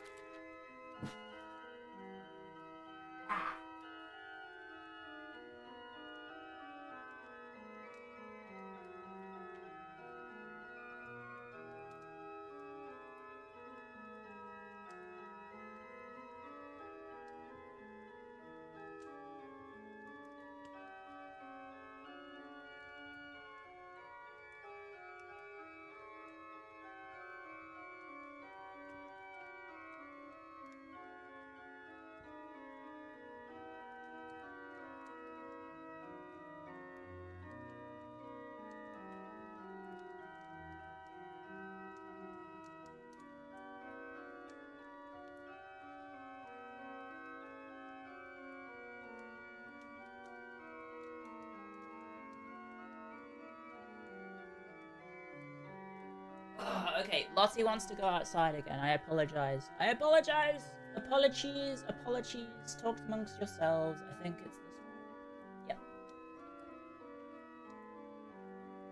Okay, Lottie wants to go outside again. I apologize. I apologize. Apologies. Apologies. Talk amongst yourselves. I think it's this one. Yep.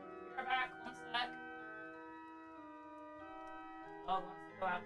Be right back. One sec. Dog wants to go outside.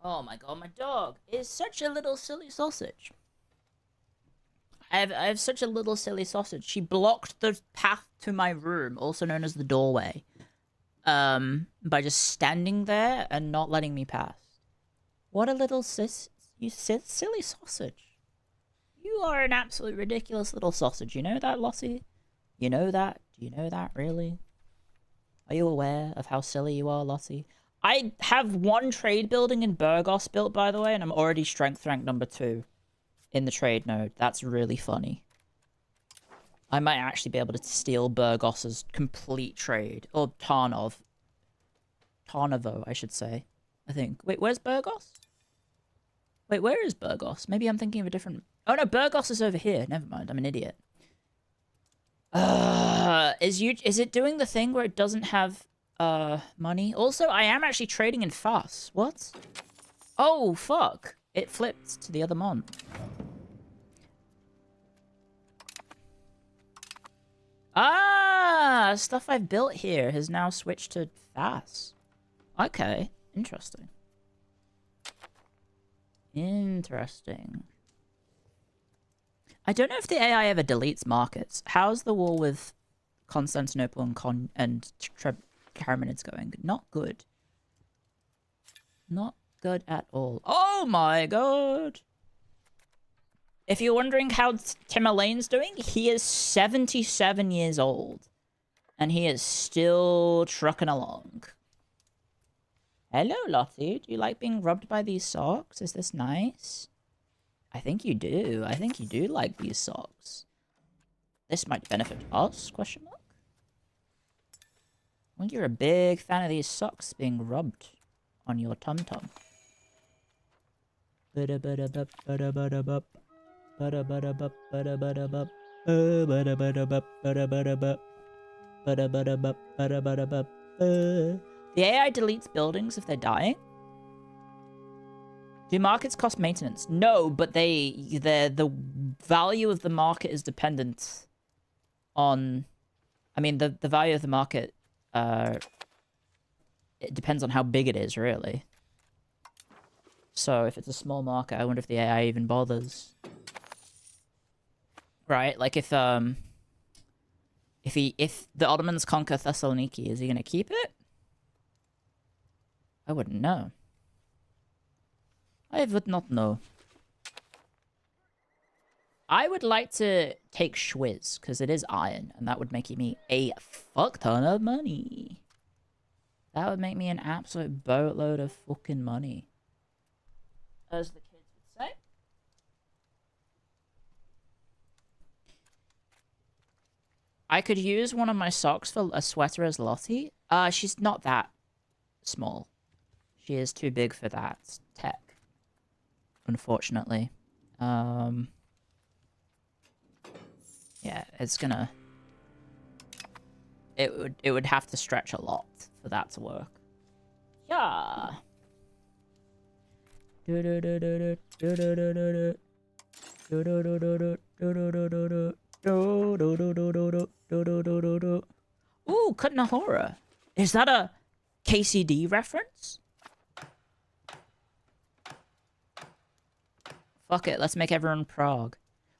Oh my god, my dog is such a little silly sausage. I have such a little silly sausage. She blocked the path to my room, also known as the doorway, by just standing there and not letting me pass. What a little silly sausage. You are an absolute ridiculous little sausage. You know that, Lottie? You know that? Do you know that, really? Are you aware of how silly you are, Lottie? I have one trade building in Burgos built, by the way, and I'm already strength rank number 2 in the trade node. That's really funny. I might actually be able to steal Burgos's complete trade. Or Tarnov. Tarnovo, I should say. I think. Wait, where's Burgos? Wait, where is Burgos? Maybe I'm thinking of a different... Oh no, Burgos is over here. Never mind, I'm an idiot. Is it doing the thing where it doesn't have money? Also, I am actually trading in Fas. What? Oh, fuck. It flipped to the other month. Ah, stuff I've built here has now switched to Fas. Okay, interesting. Interesting. I don't know if the AI ever deletes markets. How's the war with Constantinople and Carmenids going? Not good. Not good at all. Oh my god! If you're wondering how Timalane's doing, he is 77 years old. And he is still trucking along. Hello, Lottie. Do you like being rubbed by these socks? Is this nice? I think you do. I think you do like these socks. This might benefit us, question mark? I think you're a big fan of these socks being rubbed on your tum-tum. The AI deletes buildings if they're dying. Do markets cost maintenance? No, but the value of the market is dependent on... I mean, the value of the market, it depends on how big it is, really. So if it's a small market, I wonder if the AI even bothers. Right, like if the Ottomans conquer Thessaloniki, is he gonna keep it? I wouldn't know. I would not know. I would like to take Schwiz, because it is iron, and that would make me a fuck ton of money. That would make me an absolute boatload of fucking money. As the kids would say. I could use one of my socks for a sweater as Lottie. She's not that small. She is too big for that tech. Unfortunately. Yeah, it's gonna... It would have to stretch a lot for that to work. Yeah. Ooh, Kutnahora. Is that a KCD reference? Fuck it, let's make everyone Prague.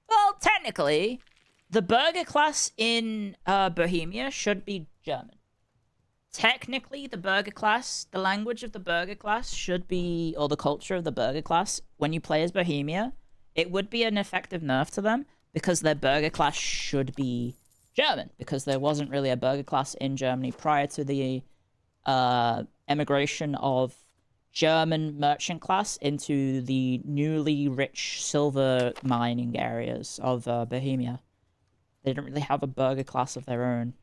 Well, technically, the burger class in Bohemia should be German. Technically, the burger class, the language of the burger class should be, or the culture of the burger class, when you play as Bohemia, it would be an effective nerf to them, because their burger class should be German, because there wasn't really a burger class in Germany prior to the emigration of German merchant class into the newly rich silver mining areas of Bohemia. They didn't really have a burger class of their own.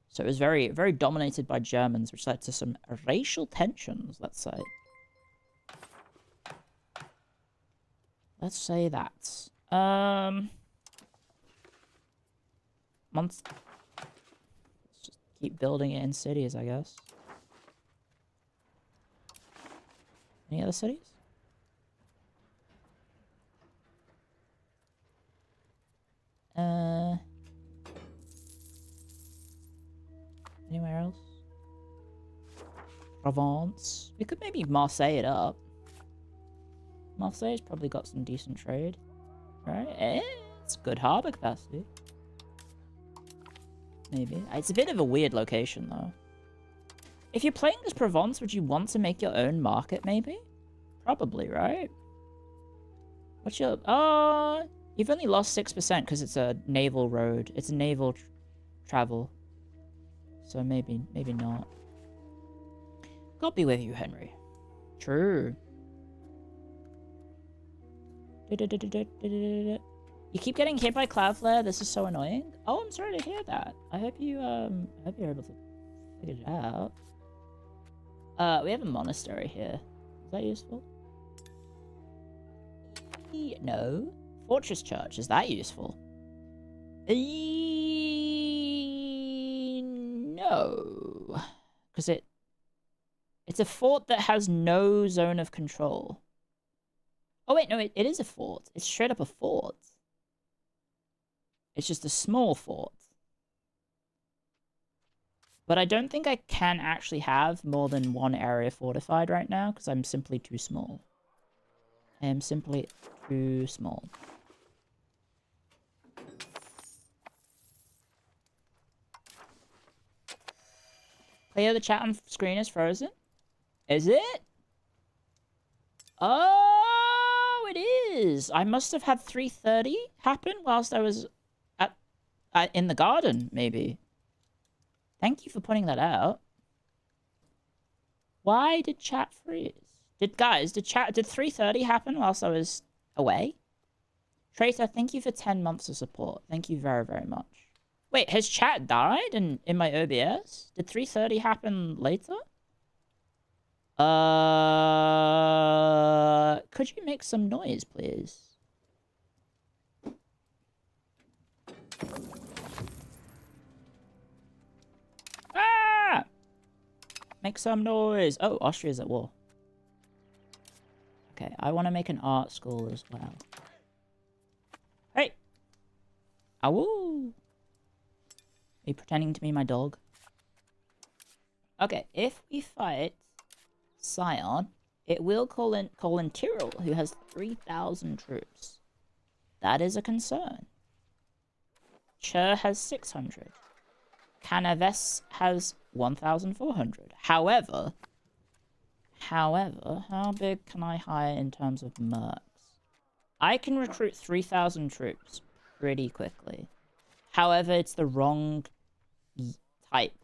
So it was very, very dominated by Germans, which led to some racial tensions, let's say. Let's say that. Let's just keep building it in cities, I guess. Any other cities? Anywhere else? Provence. We could maybe Marseille it up. Marseille's probably got some decent trade. Right? It's good harbour capacity. Maybe. It's a bit of a weird location, though. If you're playing as Provence, would you want to make your own market, maybe? Probably, right? What's your... you've only lost 6% because it's a naval road. It's a naval travel. So maybe not. God be with you, Henry. True. You keep getting hit by Cloudflare. This is so annoying. Oh, I'm sorry to hear that. I hope you're able to figure it out. We have a monastery here. Is that useful? No. Fortress Church. Is that useful? No. Because it's a fort that has no zone of control. Oh wait, no, it is a fort. It's straight up a fort. It's just a small fort. But I don't think I can actually have more than one area fortified right now, because I'm simply too small. I am simply too small. Clear, the chat on screen is frozen. Is it? Oh, it is. I must have had 3:30 happen whilst I was in the garden, maybe. Thank you for pointing that out. Why did chat freeze? Did 3:30 happen whilst I was away? Tracer, thank you for 10 months of support. Thank you very, very much. Wait, has chat died in my OBS? Did 3:30 happen later? Could you make some noise, please? Ah! Make some noise. Oh, Austria's at war. Okay, I want to make an art school as well. Hey! Awoo! Are you pretending to be my dog? Okay, if we fight Scion, it will call in Tyrrell, who has 3,000 troops. That is a concern. Chur has 600. Canaves has 1,400. However, how big can I hire in terms of mercs? I can recruit 3,000 troops pretty quickly. However, it's the wrong type.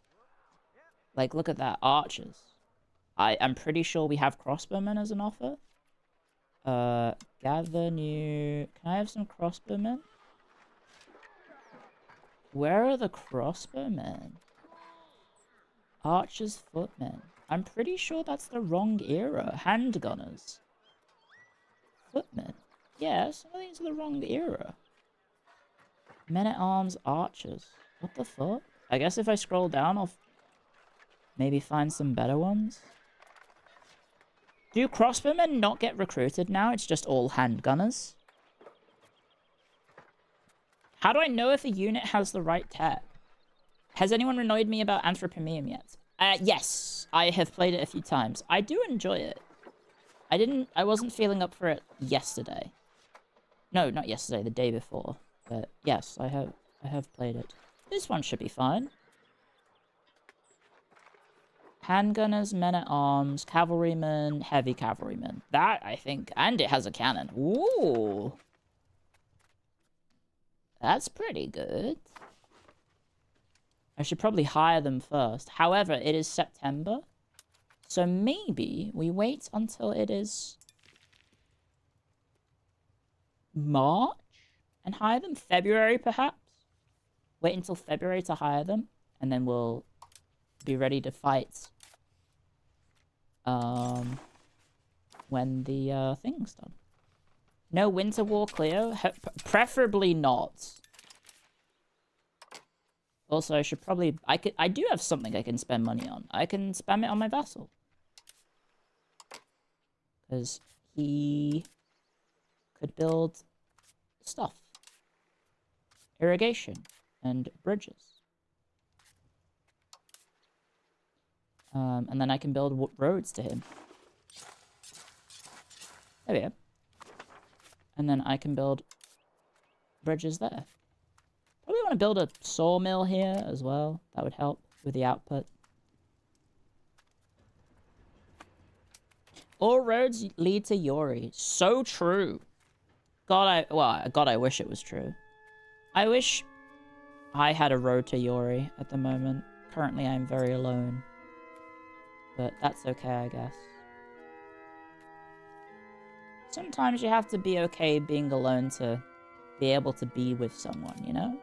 Like, look at that, archers. I'm pretty sure we have crossbowmen as an offer. Gather new... Can I have some crossbowmen? Where are the crossbowmen? Archers, footmen. I'm pretty sure that's the wrong era. Handgunners. Footmen. Yeah, some of these are the wrong era. Men-at-arms, archers. What the fuck? I guess if I scroll down, I'll maybe find some better ones. Do crossbowmen not get recruited now? It's just all handgunners. How do I know if a unit has the right tech? Has anyone annoyed me about Anthropomeum yet? Yes, I have played it a few times. I do enjoy it. I wasn't feeling up for it yesterday. No, not yesterday, the day before. But yes, I have played it. This one should be fine. Handgunners, men-at-arms, cavalrymen, heavy cavalrymen. That, I think, and it has a cannon. Ooh. That's pretty good. I should probably hire them first. However, it is September. So maybe we wait until it is March and hire them? February, perhaps? Wait until February to hire them, and then we'll be ready to fight when the thing's done. No Winter War Clio? Preferably not. Also, I should probably... I do have something I can spend money on. I can spam it on my vassal. Because he could build stuff. Irrigation and bridges. And then I can build roads to him. There we go. And then I can build bridges there. Probably want to build a sawmill here as well. That would help with the output. All roads lead to Yuri. So true. God, I wish it was true. I wish I had a road to Yuri at the moment. Currently, I'm very alone. But that's okay, I guess. Sometimes you have to be okay being alone to be able to be with someone, you know?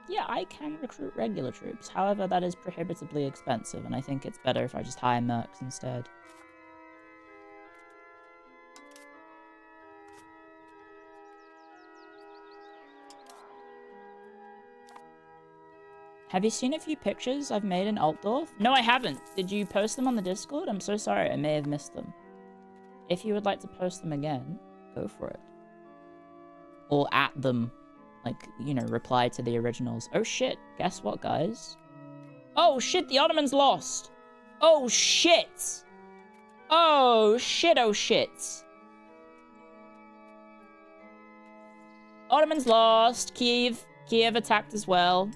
Yeah, I can recruit regular troops. However, that is prohibitively expensive, and I think it's better if I just hire mercs instead. Have you seen a few pictures I've made in Altdorf? No, I haven't. Did you post them on the Discord? I'm so sorry, I may have missed them. If you would like to post them again, go for it. Or at them. Like, you know, reply to the originals. Oh shit, guess what, guys? Oh shit, the Ottomans lost! Oh shit! Oh shit, oh shit! Ottomans lost! Kiev attacked as well.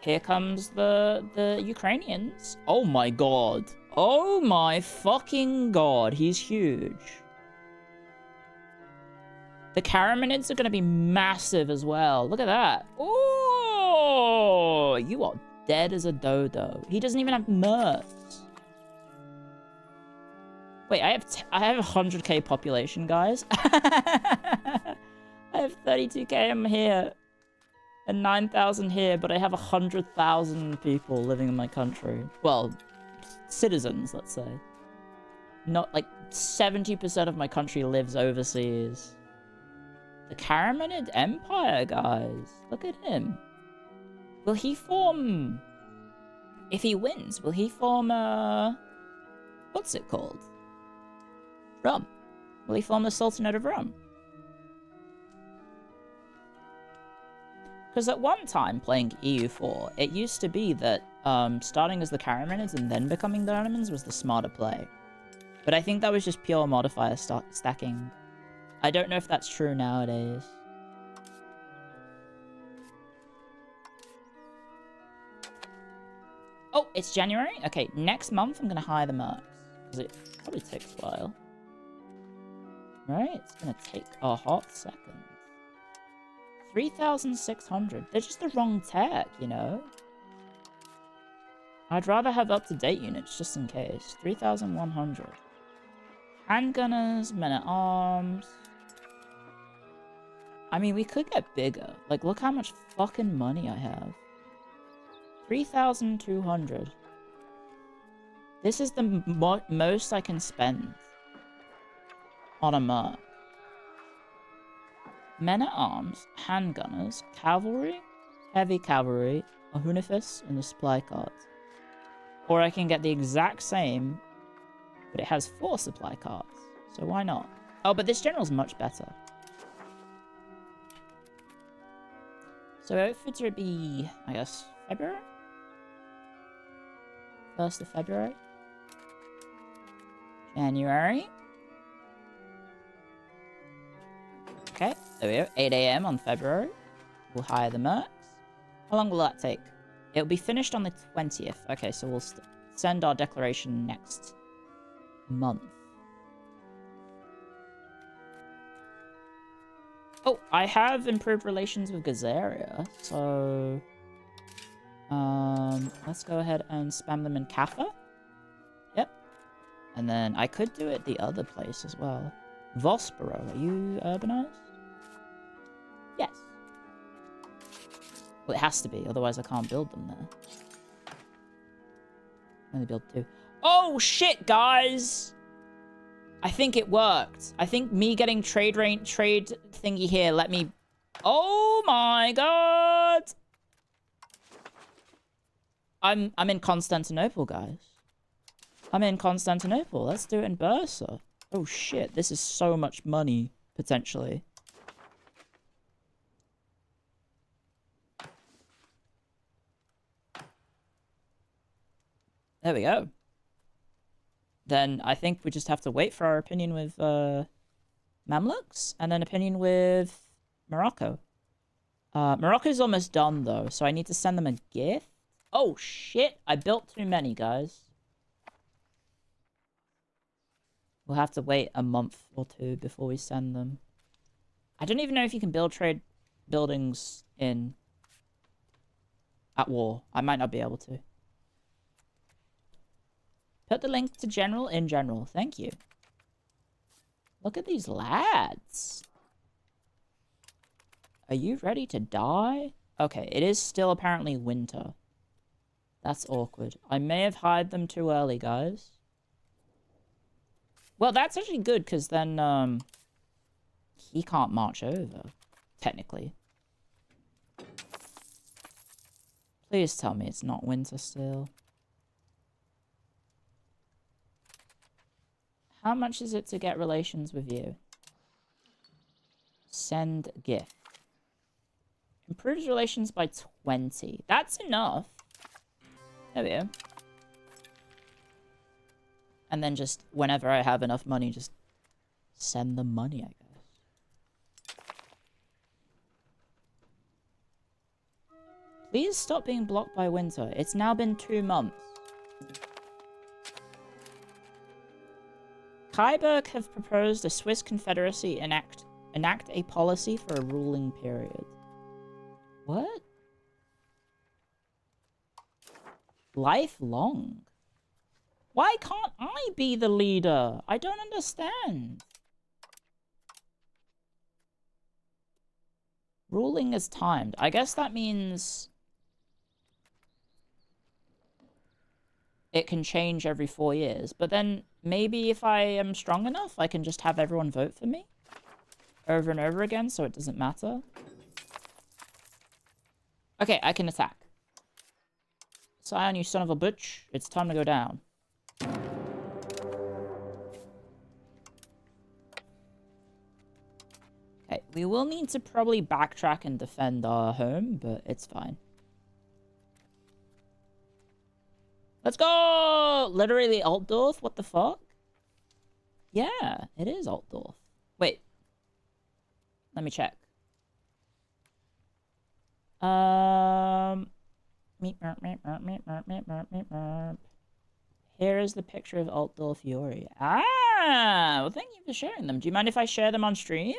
Here comes the Ukrainians. Oh my god. Oh my fucking god, he's huge. The Karamanids are going to be massive as well. Look at that. Oh, you are dead as a dodo. He doesn't even have mercs. Wait, I have 100k population, guys. I have 32k here and 9,000 here, but I have 100,000 people living in my country. Well, citizens, let's say. Not like 70% of my country lives overseas. The Karamanid Empire, guys. Look at him. Will he form... If he wins, will he form what's it called? Rum. Will he form the Sultanate of Rum? Because at one time, playing EU4, it used to be that starting as the Karamanids and then becoming the Ottomans was the smarter play. But I think that was just pure modifier stacking. I don't know if that's true nowadays. Oh, it's January? Okay, next month I'm going to hire the mercs. Because it probably takes a while. Right? It's going to take a hot second. 3,600. They're just the wrong tech, you know? I'd rather have up-to-date units, just in case. 3,100. Handgunners, men-at-arms. I mean, we could get bigger. Like, look how much fucking money I have. 3,200. This is the most I can spend on a merc. Men-at-arms, handgunners, cavalry, heavy cavalry, a hunifis, and a supply cart. Or I can get the exact same, but it has 4 supply carts. So why not? Oh, but this general's much better. So outfits would be, I guess, February? 1st of February? January? Okay, there we go. 8 AM on February. We'll hire the mercs. How long will that take? It'll be finished on the 20th. Okay, so we'll send our declaration next month. Oh, I have improved relations with Gazaria, so... let's go ahead and spam them in Kaffa. Yep. And then I could do it the other place as well. Vospero, are you urbanized? Yes. Well, it has to be, otherwise I can't build them there. Only build 2. Oh, shit, guys! I think it worked. I think me getting trade thingy here let me... Oh my god! I'm in Constantinople, guys. I'm in Constantinople. Let's do it in Bursa. Oh shit, this is so much money, potentially. There we go. Then I think we just have to wait for our opinion with Mamluks, and then opinion with Morocco. Morocco's almost done, though, so I need to send them a gift. Oh shit, I built too many, guys. We'll have to wait a month or 2 before we send them. I don't even know if you can build trade buildings at war. I might not be able to. Put the link to general in general. Thank you. Look at these lads. Are you ready to die? Okay, it is still apparently winter. That's awkward. I may have hired them too early, guys. Well, that's actually good, because then, he can't march over, technically. Please tell me it's not winter still. How much is it to get relations with you? Send gift. Improves relations by 20. That's enough. There we go. And then just, whenever I have enough money, just send them money, I guess. Please stop being blocked by winter. It's now been 2 months. Kaiberg have proposed a Swiss confederacy enact a policy for a ruling period. What? Lifelong? Why can't I be the leader? I don't understand. Ruling is timed. I guess that means it can change every 4 years. But then maybe if I am strong enough, I can just have everyone vote for me over and over again so it doesn't matter. Okay, I can attack. Scion, you son of a bitch. It's time to go down. Okay, we will need to probably backtrack and defend our home, but it's fine. Let's go! Literally Altdorf? What the fuck? Yeah, it is Altdorf. Wait. Let me check. Here is the picture of Altdorf Yuri. Ah! Well, thank you for sharing them. Do you mind if I share them on stream?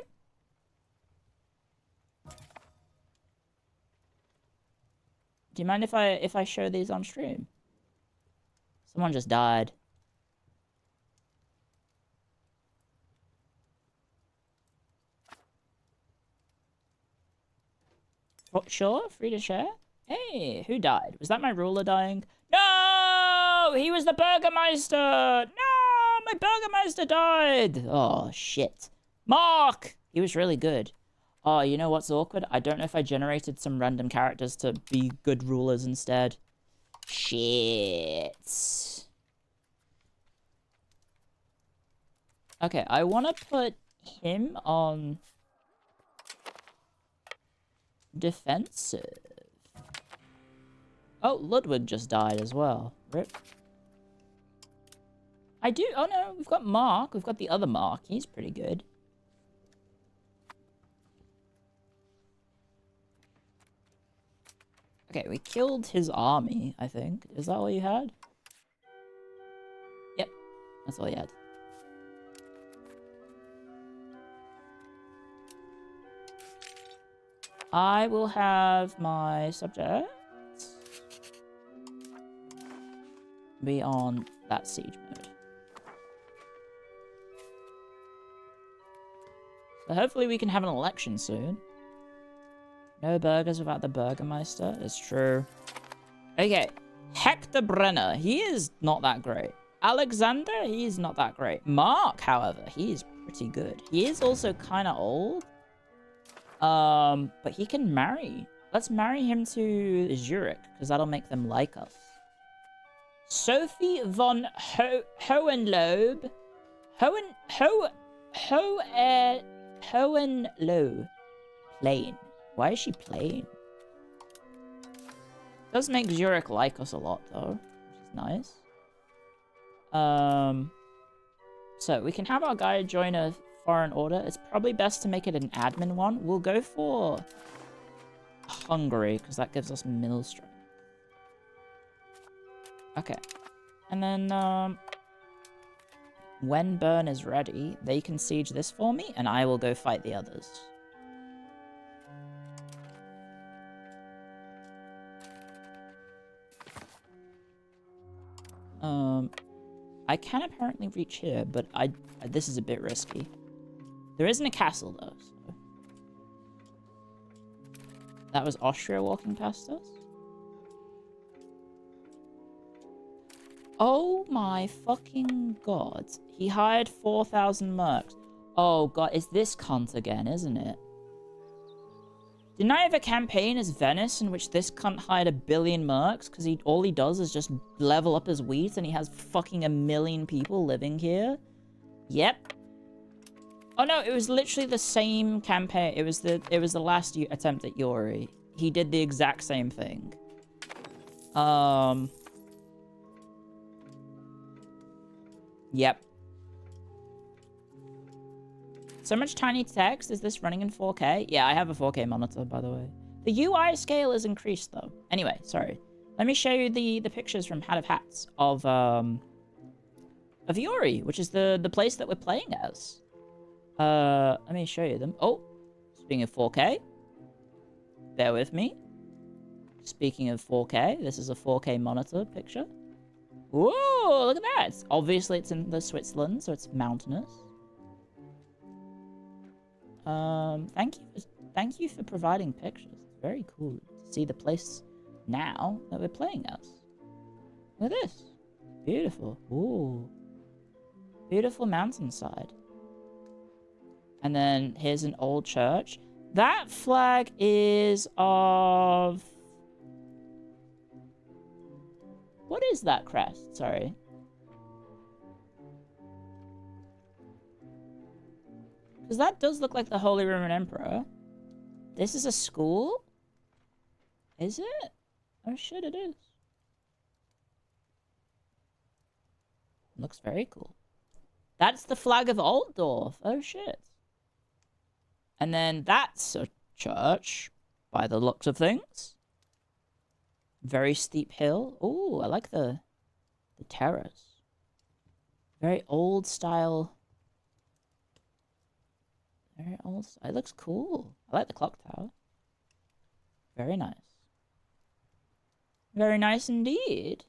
Do you mind if I show these on stream? Someone just died. Oh, sure, free to share. Hey, who died? Was that my ruler dying? No! He was the Burgermeister! No! My Burgermeister died! Oh, shit. Mark! He was really good. Oh, you know what's awkward? I don't know if I generated some random characters to be good rulers instead. Shit. Okay, I want to put him on defensive. Oh, Ludwig just died as well. Rip. I do... Oh, no, we've got Mark. We've got the other Mark. He's pretty good. Okay, we killed his army, I think. Is that all you had? Yep, that's all you had. I will have my subjects be on that siege mode. So hopefully we can have an election soon. No burgers without the Burgermeister. It's true. Okay. Hector Brenner. He is not that great. Alexander. He's not that great. Mark, however. He's pretty good. He is also kind of old. But he can marry. Let's marry him to Zurich. Because that'll make them like us. Sophie von Hohenlohe. Hohenlohe. Plain. Why is she plain? Does make Zurich like us a lot, though, which is nice. So we can have our guy join a foreign order. It's probably best to make it an admin one. We'll go for Hungary, because that gives us mill strength. Okay. And then, when Bern is ready, they can siege this for me, and I will go fight the others. I can apparently reach here, but this is a bit risky. There isn't a castle, though, so... That was Austria walking past us? Oh my fucking god. He hired 4,000 mercs. Oh god, it's this cunt again, isn't it? Didn't I have a campaign as Venice in which this cunt hired 1 billion mercs? Because all he does is just level up his wheat and he has fucking 1 million people living here? Yep. Oh no, it was literally the same campaign. It was the last attempt at Yuri. He did the exact same thing. Yep. So much tiny text. Is this running in 4K? Yeah, I have a 4K monitor, by the way. The UI scale is increased, though. Anyway, sorry. Let me show you the pictures from Hat of Hats of of Yuri, which is the place that we're playing as. Let me show you them. Oh, speaking of 4K, bear with me. Speaking of 4K, this is a 4K monitor picture. Whoa, look at that. Obviously, it's in the Switzerland, so it's mountainous. Thank you for providing pictures. It's very cool to see the place now that we're playing as. Look at this. Beautiful. Ooh. Beautiful mountainside. And then here's an old church. That flag is of... What is that crest? Sorry. Because that does look like the Holy Roman Emperor. This is a school? Is it? Oh shit, it is. Looks very cool. That's the flag of Altdorf. Oh shit. And then that's a church, by the looks of things. Very steep hill. Ooh, I like the terrace. Very old style. Very old style. It looks cool. I like the clock tower. Very nice. Very nice indeed.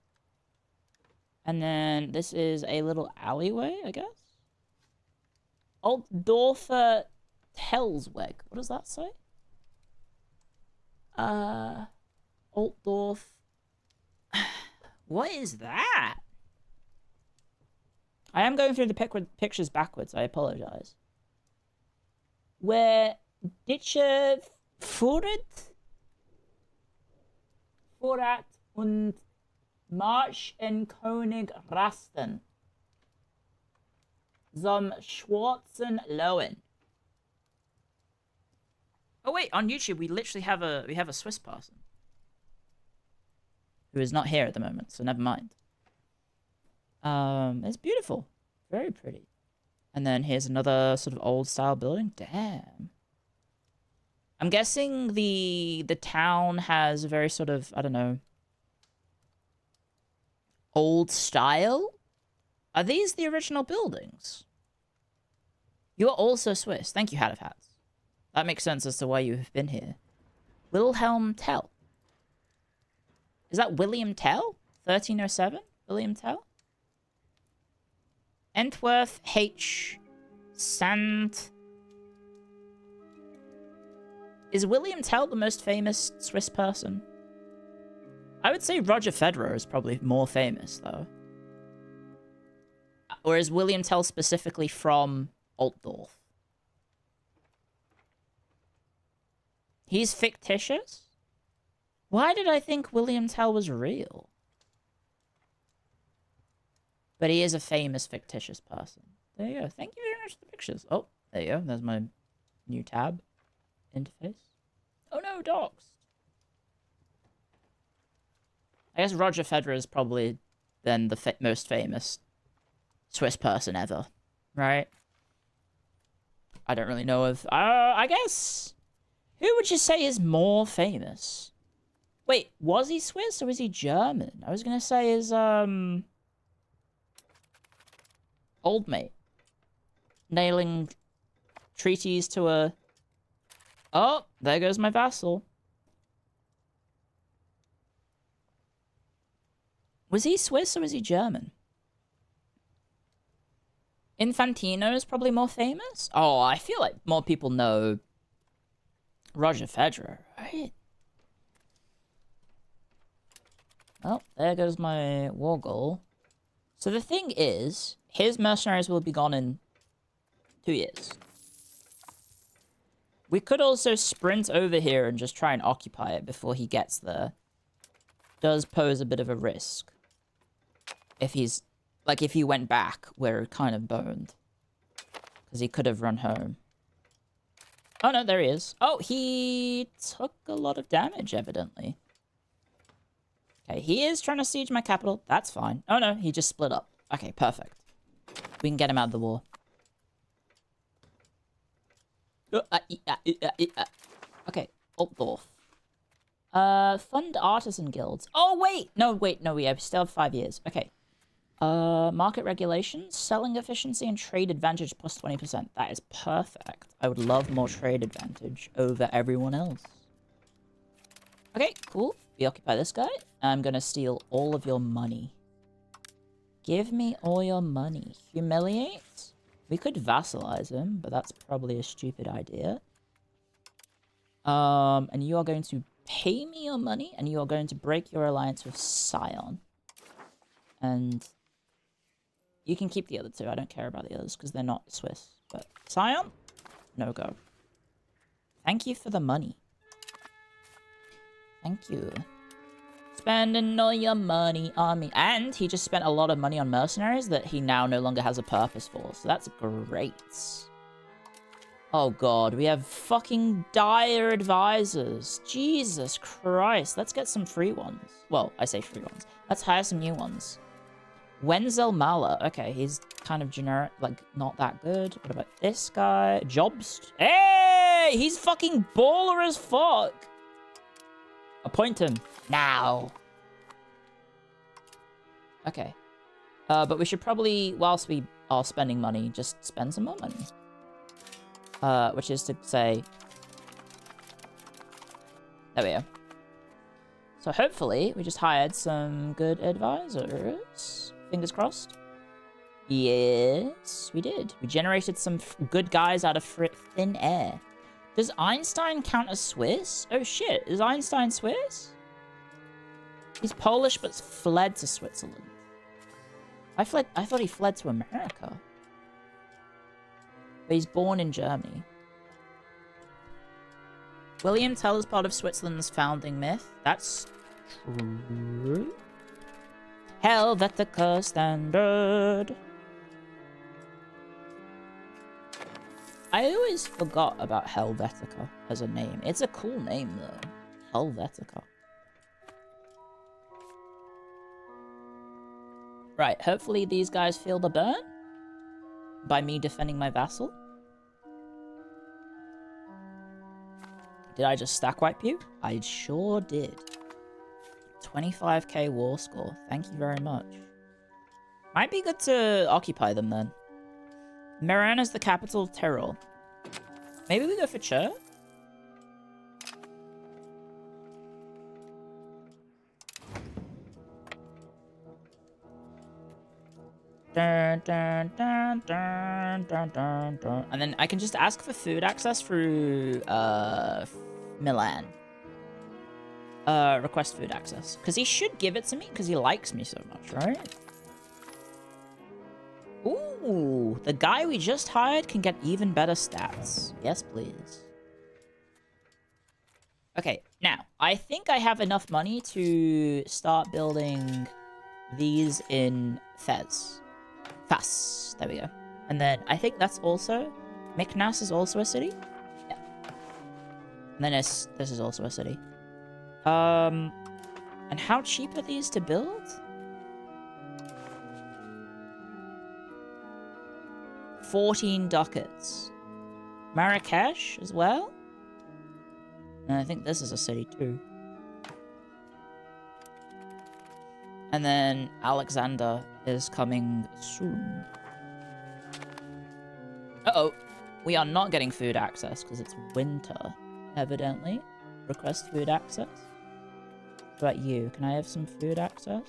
And then this is a little alleyway, I guess. Altdorfer Telsweg. What does that say? Altdorf. What is that? I am going through the pictures backwards. I apologize. Where Ditche Vorrat und Marsch en König Rasten zum Schwarzen Lohen. Oh wait, on YouTube we literally have a Swiss person who is not here at the moment, so never mind. It's beautiful, very pretty. And then here's another sort of old style building. Damn. I'm guessing the town has a very sort of, I don't know, old style? Are these the original buildings? You are also Swiss. Thank you, Hat of Hats. That makes sense as to why you have been here. Wilhelm Tell. Is that William Tell? 1307? William Tell? Entworth H. Sand. Is William Tell the most famous Swiss person? I would say Roger Federer is probably more famous, though. Or is William Tell specifically from Altdorf? He's fictitious? Why did I think William Tell was real? But he is a famous fictitious person. There you go. Thank you very much for the pictures. Oh, there you go. There's my new tab interface. Oh no, docs. I guess Roger Federer is probably then the most famous Swiss person ever, right? I don't really know of... I guess... Who would you say is more famous? Wait, was he Swiss or was he German? I was gonna say is, old mate. Nailing treaties to a... Oh, there goes my vassal. Was he Swiss or was he German? Infantino is probably more famous? Oh, I feel like more people know Roger Federer, right? Well, there goes my war goal. So the thing is, his mercenaries will be gone in 2 years. We could also sprint over here and just try and occupy it before he gets there. Does pose a bit of a risk. If he's... Like, if he went back, we're kind of boned. Because he could have run home. Oh, no, there he is. Oh, he took a lot of damage, evidently. Okay, he is trying to siege my capital. That's fine. Oh, no, he just split up. Okay, perfect. We can get him out of the war. Okay, Altdorf. Fund artisan guilds. Oh, wait! No, we still have 5 years. Okay. Market regulations, selling efficiency, and trade advantage plus 20%. That is perfect. I would love more trade advantage over everyone else. Okay, cool. We occupy this guy. I'm gonna steal all of your money. Give me all your money. Humiliate? We could vassalize him, but that's probably a stupid idea. And you are going to pay me your money, and you are going to break your alliance with Scion. And you can keep the other two. I don't care about the others, because they're not Swiss. But Scion? No go. Thank you for the money. Thank you. Spending all your money on me. And he just spent a lot of money on mercenaries that he now no longer has a purpose for. So that's great. Oh god, we have fucking dire advisors. Jesus Christ. Let's get some free ones. Well, I say free ones. Let's hire some new ones. Wenzel Mahler. Okay, he's kind of generic, like, not that good. What about this guy? Jobst. Hey! He's fucking baller as fuck! Appoint him. Now. Okay. But we should probably, whilst we are spending money, just spend some more money. Which is to say... There we go. So hopefully, we just hired some good advisors. Fingers crossed. Yes, we did. We generated some good guys out of thin air. Does Einstein count as Swiss? Oh shit, is Einstein Swiss? He's Polish but fled to Switzerland. I thought he fled to America. But he's born in Germany. William Tell is part of Switzerland's founding myth. That's true. Helvetica standard. I always forgot about Helvetica as a name. It's a cool name, though. Helvetica. Right, hopefully these guys feel the burn by me defending my vassal. Did I just stack wipe you? I sure did. 25k war score. Thank you very much. Might be good to occupy them then. Meran is the capital of Tyrol. Maybe we go for Chur? Dun, dun, dun, dun, dun, dun, dun. And then I can just ask for food access through Milan. Request food access. Because he should give it to me because he likes me so much, right? Ooh, the guy we just hired can get even better stats. Yes, please. Okay, now, I think I have enough money to start building these in Fez. Fas. There we go. And then I think that's also... Miknas is also a city? Yeah. And then this is also a city. And how cheap are these to build? 14 ducats. Marrakesh as well? And I think this is a city too. And then Alexander is coming soon. Uh-oh. We are not getting food access because it's winter, evidently. Request food access. What about you? Can I have some food access?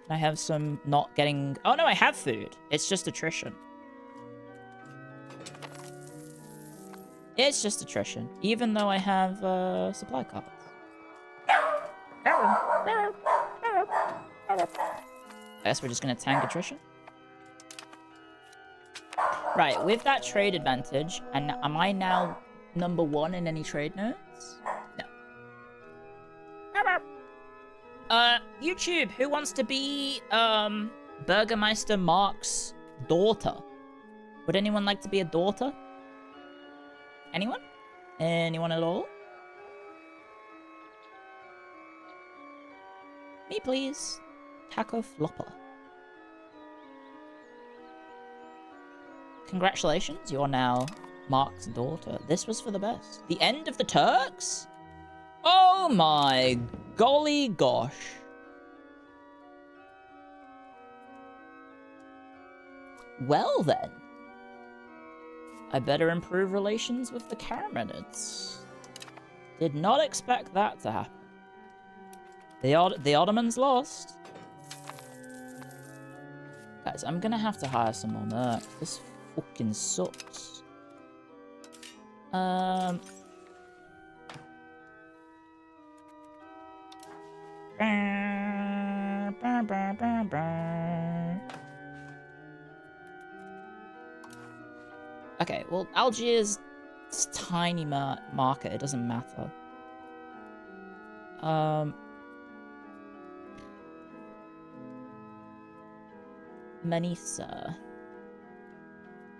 Can I have some not getting... Oh no, I have food. It's just attrition. It's just attrition, even though I have supply cards. I guess we're just gonna tank attrition. Right, with that trade advantage, and am I now #1 in any trade notes? No. YouTube, who wants to be Burgermeister Mark's daughter? Would anyone like to be a daughter? Anyone? Anyone at all? Me, please. Taco Flopper. Congratulations, you are now Mark's daughter. This was for the best. The end of the Turks? Oh my golly gosh. Well then. I better improve relations with the Karamanids. Did not expect that to happen. The Ottomans lost. Guys, I'm gonna have to hire some more mercs. This fucking sucks. Okay, well, Algiers is a tiny market. It doesn't matter. Manisa.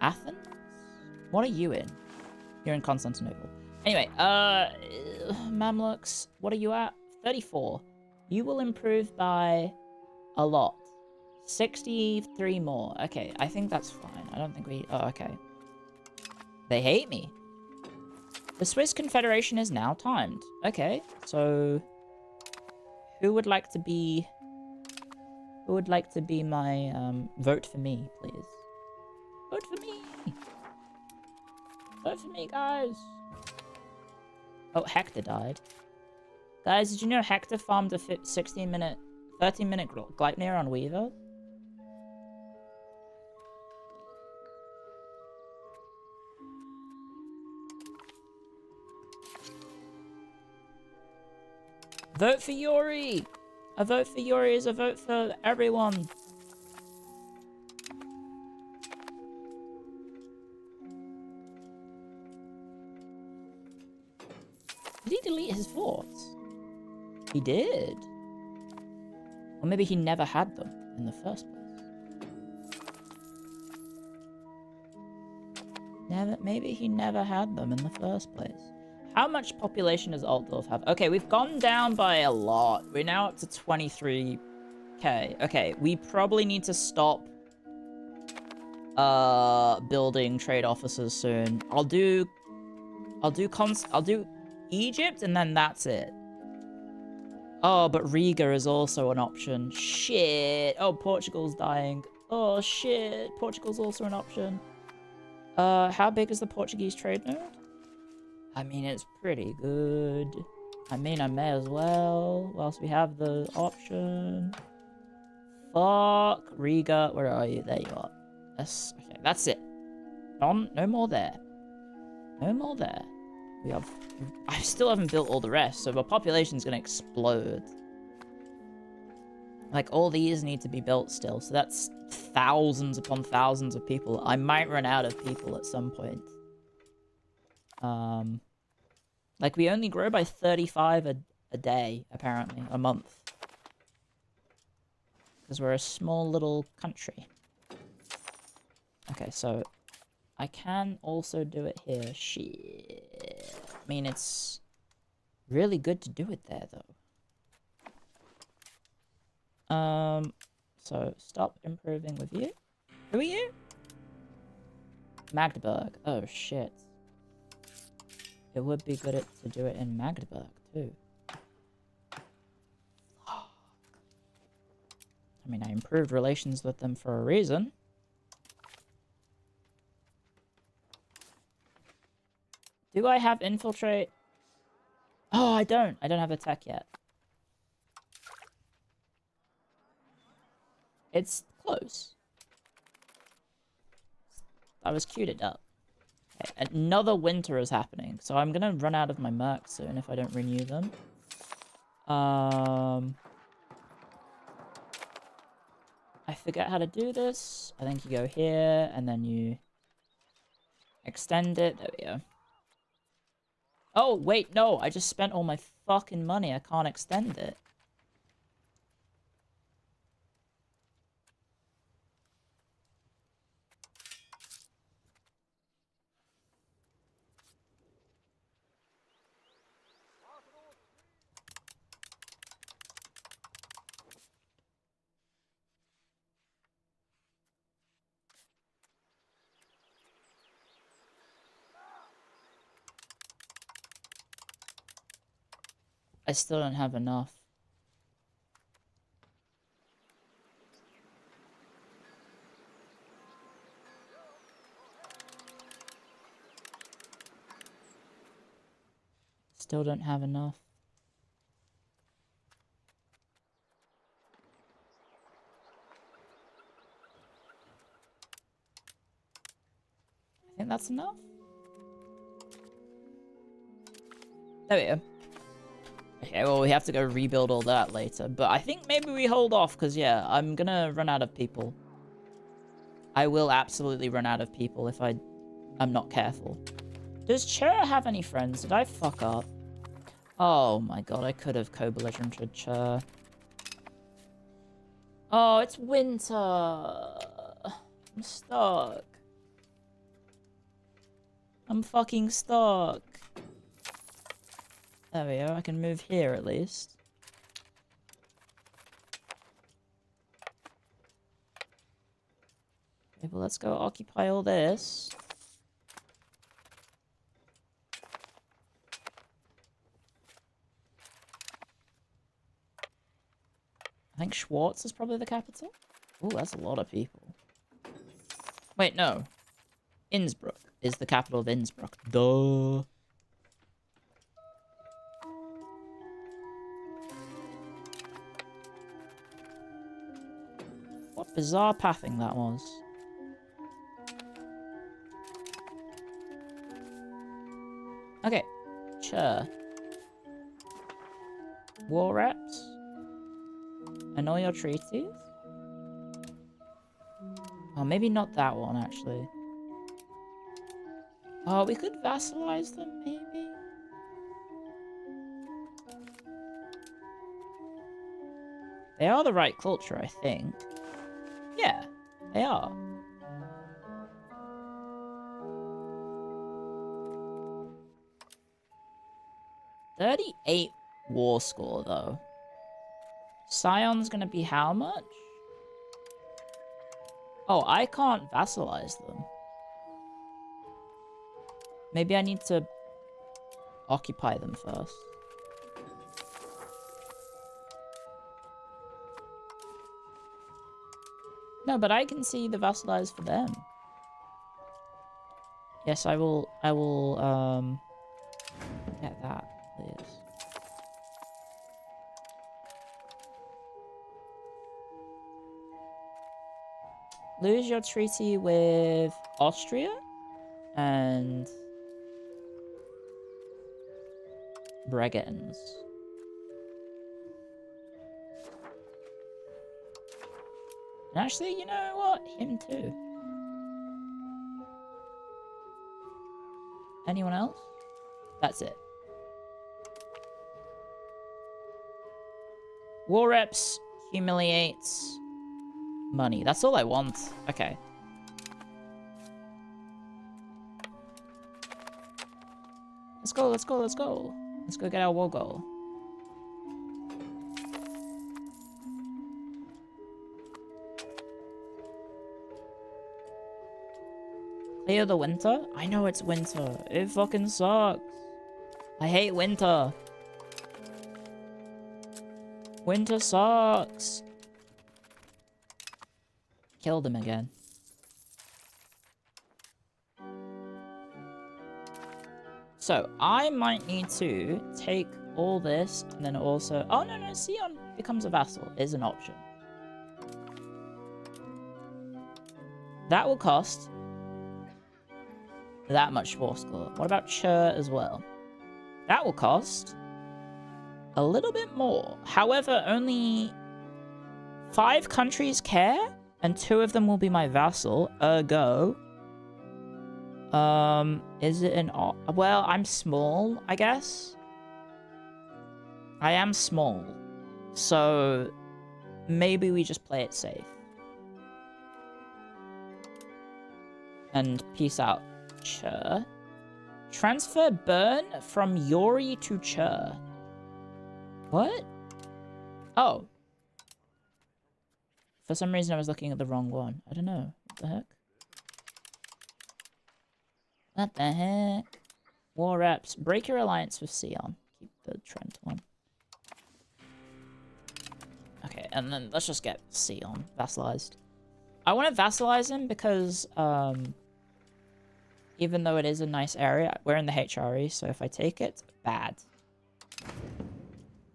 Athens? What are you in? You're in Constantinople. Anyway, Mamluks, what are you at? 34. You will improve by a lot. 63 more. Okay, I think that's fine. I don't think we... Oh, okay. They hate me. The Swiss Confederation is now timed. Okay, so... Who would like to be... Who would like to be my, vote for me, please? Vote for me! Vote for me, guys! Oh, Hector died. Guys, did you know Hector farmed a 13-minute Gleipnir on Weaver? Vote for Yuri! A vote for Yuri is a vote for everyone. Did he delete his forts? He did. Or maybe he never had them in the first place. Maybe he never had them in the first place. How much population does Altdorf have? Okay, we've gone down by a lot. We're now up to 23k. Okay, we probably need to stop building trade offices soon. I'll do Egypt and then that's it. Oh, but Riga is also an option. Shit. Oh, Portugal's dying. Oh shit. Portugal's also an option. How big is the Portuguese trade node? I mean, it's pretty good. I mean, I may as well, whilst we have the option. Fuck. Riga, where are you? There you are. Okay, that's it. No more there. No more there. I still haven't built all the rest, so the population's gonna explode. Like, all these need to be built still, so that's thousands upon thousands of people. I might run out of people at some point. Like, we only grow by 35 a day, apparently, a month. Because we're a small little country. Okay, so I can also do it here. Shit. I mean, it's really good to do it there, though. So stop improving with you. Who are you? Magdeburg. Oh, shit. It would be good to do it in Magdeburg, too. I mean, I improved relations with them for a reason. Do I have infiltrate? Oh, I don't. I don't have attack yet. It's close. I was queued it up. Okay, another winter is happening, so I'm gonna run out of my mercs soon if I don't renew them. I forget how to do this. I think you go here, and then you extend it. There we go. Oh, wait, no. I just spent all my fucking money. I can't extend it. I still don't have enough. Still don't have enough. I think that's enough. There we go. Okay, well, we have to go rebuild all that later. But I think maybe we hold off, because, yeah, I'm gonna run out of people. I will absolutely run out of people if I'm not careful. Does Cher have any friends? Did I fuck up? Oh my god, I could have co-belligerented Cher. Oh, it's winter. I'm stuck. I'm fucking stuck. There we go, I can move here at least. Okay, well, let's go occupy all this. I think Schwartz is probably the capital. Oh, that's a lot of people. Wait, no. Innsbruck is the capital of Innsbruck. Duh. What bizarre pathing that was. Okay. Sure. War reps. Annul your treaties? Oh, maybe not that one, actually. Oh, we could vassalize them, maybe? They are the right culture, I think. Yeah, they are. $38 war score, though. Scion's gonna be how much? Oh, I can't vassalize them. Maybe I need to occupy them first. No, but I can see the vassalize for them. Yes, I will, get that, please. Lose your treaty with Austria and Bregenz. And actually, you know what? Him too. Anyone else? That's it. War reps, humiliates, money. That's all I want. Okay. Let's go, let's go, let's go. Let's go get our war goal. Clear the winter? I know it's winter. It fucking sucks. I hate winter. Winter sucks. Killed him again. So, I might need to take all this and then also... Oh, no, no, Sion becomes a vassal is an option. That will cost that much war score. What about Chur as well? That will cost a little bit more. However, only 5 countries care, and 2 of them will be my vassal. Ergo, is it an... Well, I'm small, I guess. I am small. So, maybe we just play it safe. And peace out, Chur. Transfer Bern from Yori to Chur. What? Oh. For some reason I was looking at the wrong one. I don't know. What the heck? What the heck? War reps. Break your alliance with Sion. Keep the Trent one. Okay, and then let's just get Sion vassalized. I want to vassalize him because, even though it is a nice area, we're in the HRE, so if I take it, bad.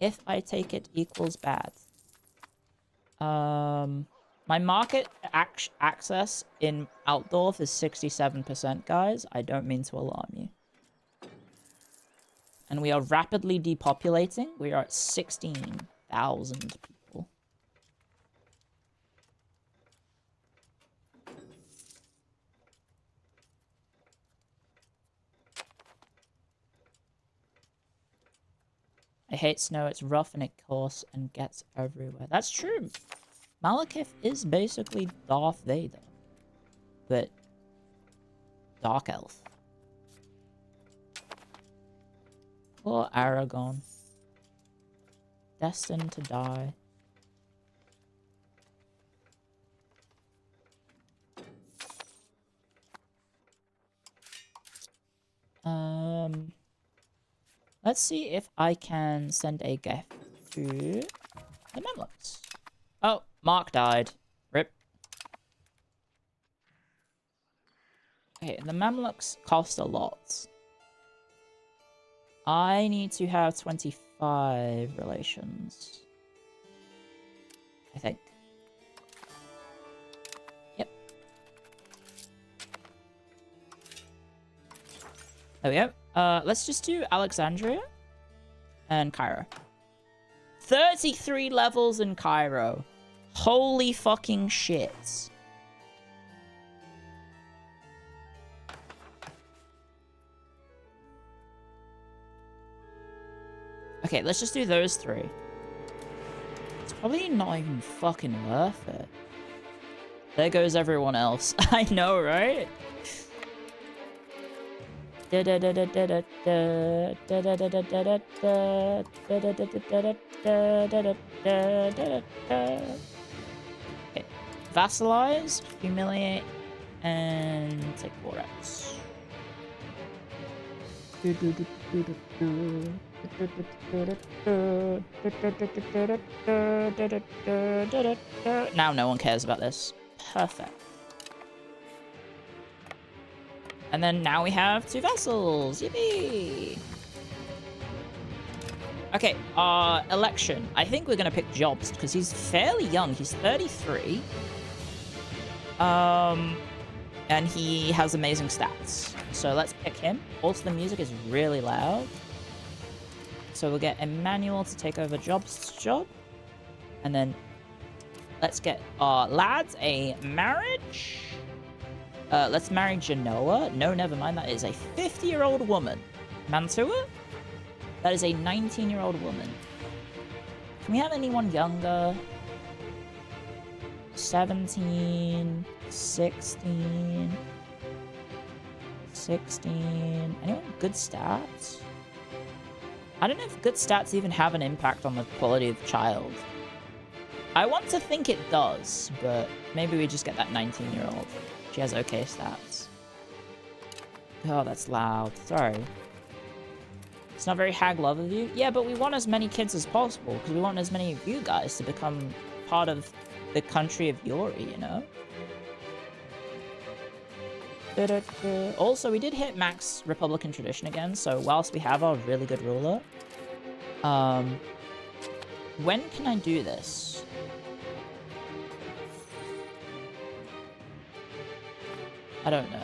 If I take it equals bad. My market access in Altdorf is 67%, guys. I don't mean to alarm you. And we are rapidly depopulating. We are at 16,000 people. I hate snow. It's rough and it coarse and gets everywhere. That's true. Malekith is basically Darth Vader, but Dark Elf. Poor Aragon. Destined to die. Let's see if I can send a gift to the Memlux. Oh, Mark died. Rip. Okay, the Mamluks cost a lot. I need to have 25 relations. I think. Yep. There we go. Let's just do Alexandria and Cairo. 33 levels in Cairo. Holy fucking shit. Okay, let's just do those 3. It's probably not even fucking worth it. There goes everyone else. I know, right? Okay, vassalize, humiliate, and take 4x. Now no one cares about this. Perfect. And then now we have 2 vassals. Yippee! Okay, election. I think we're gonna pick Jobs because he's fairly young. He's 33. And he has amazing stats. So let's pick him. Also, the music is really loud. So we'll get Emmanuel to take over Jobs' job. And then let's get lads a marriage. Let's marry Genoa. No, never mind. That is a 50-year-old woman. Mantua? That is a 19-year-old woman. Can we have anyone younger? 17, 16, 16. Anyone with good stats? I don't know if good stats even have an impact on the quality of the child. I want to think it does, but maybe we just get that 19-year-old. She has okay stats. Oh, that's loud. Sorry. It's not very hag love of you. Yeah, but we want as many kids as possible because we want as many of you guys to become part of the country of Yuri, you know? Also, we did hit max Republican tradition again, so whilst we have our really good ruler, when can I do this? I don't know.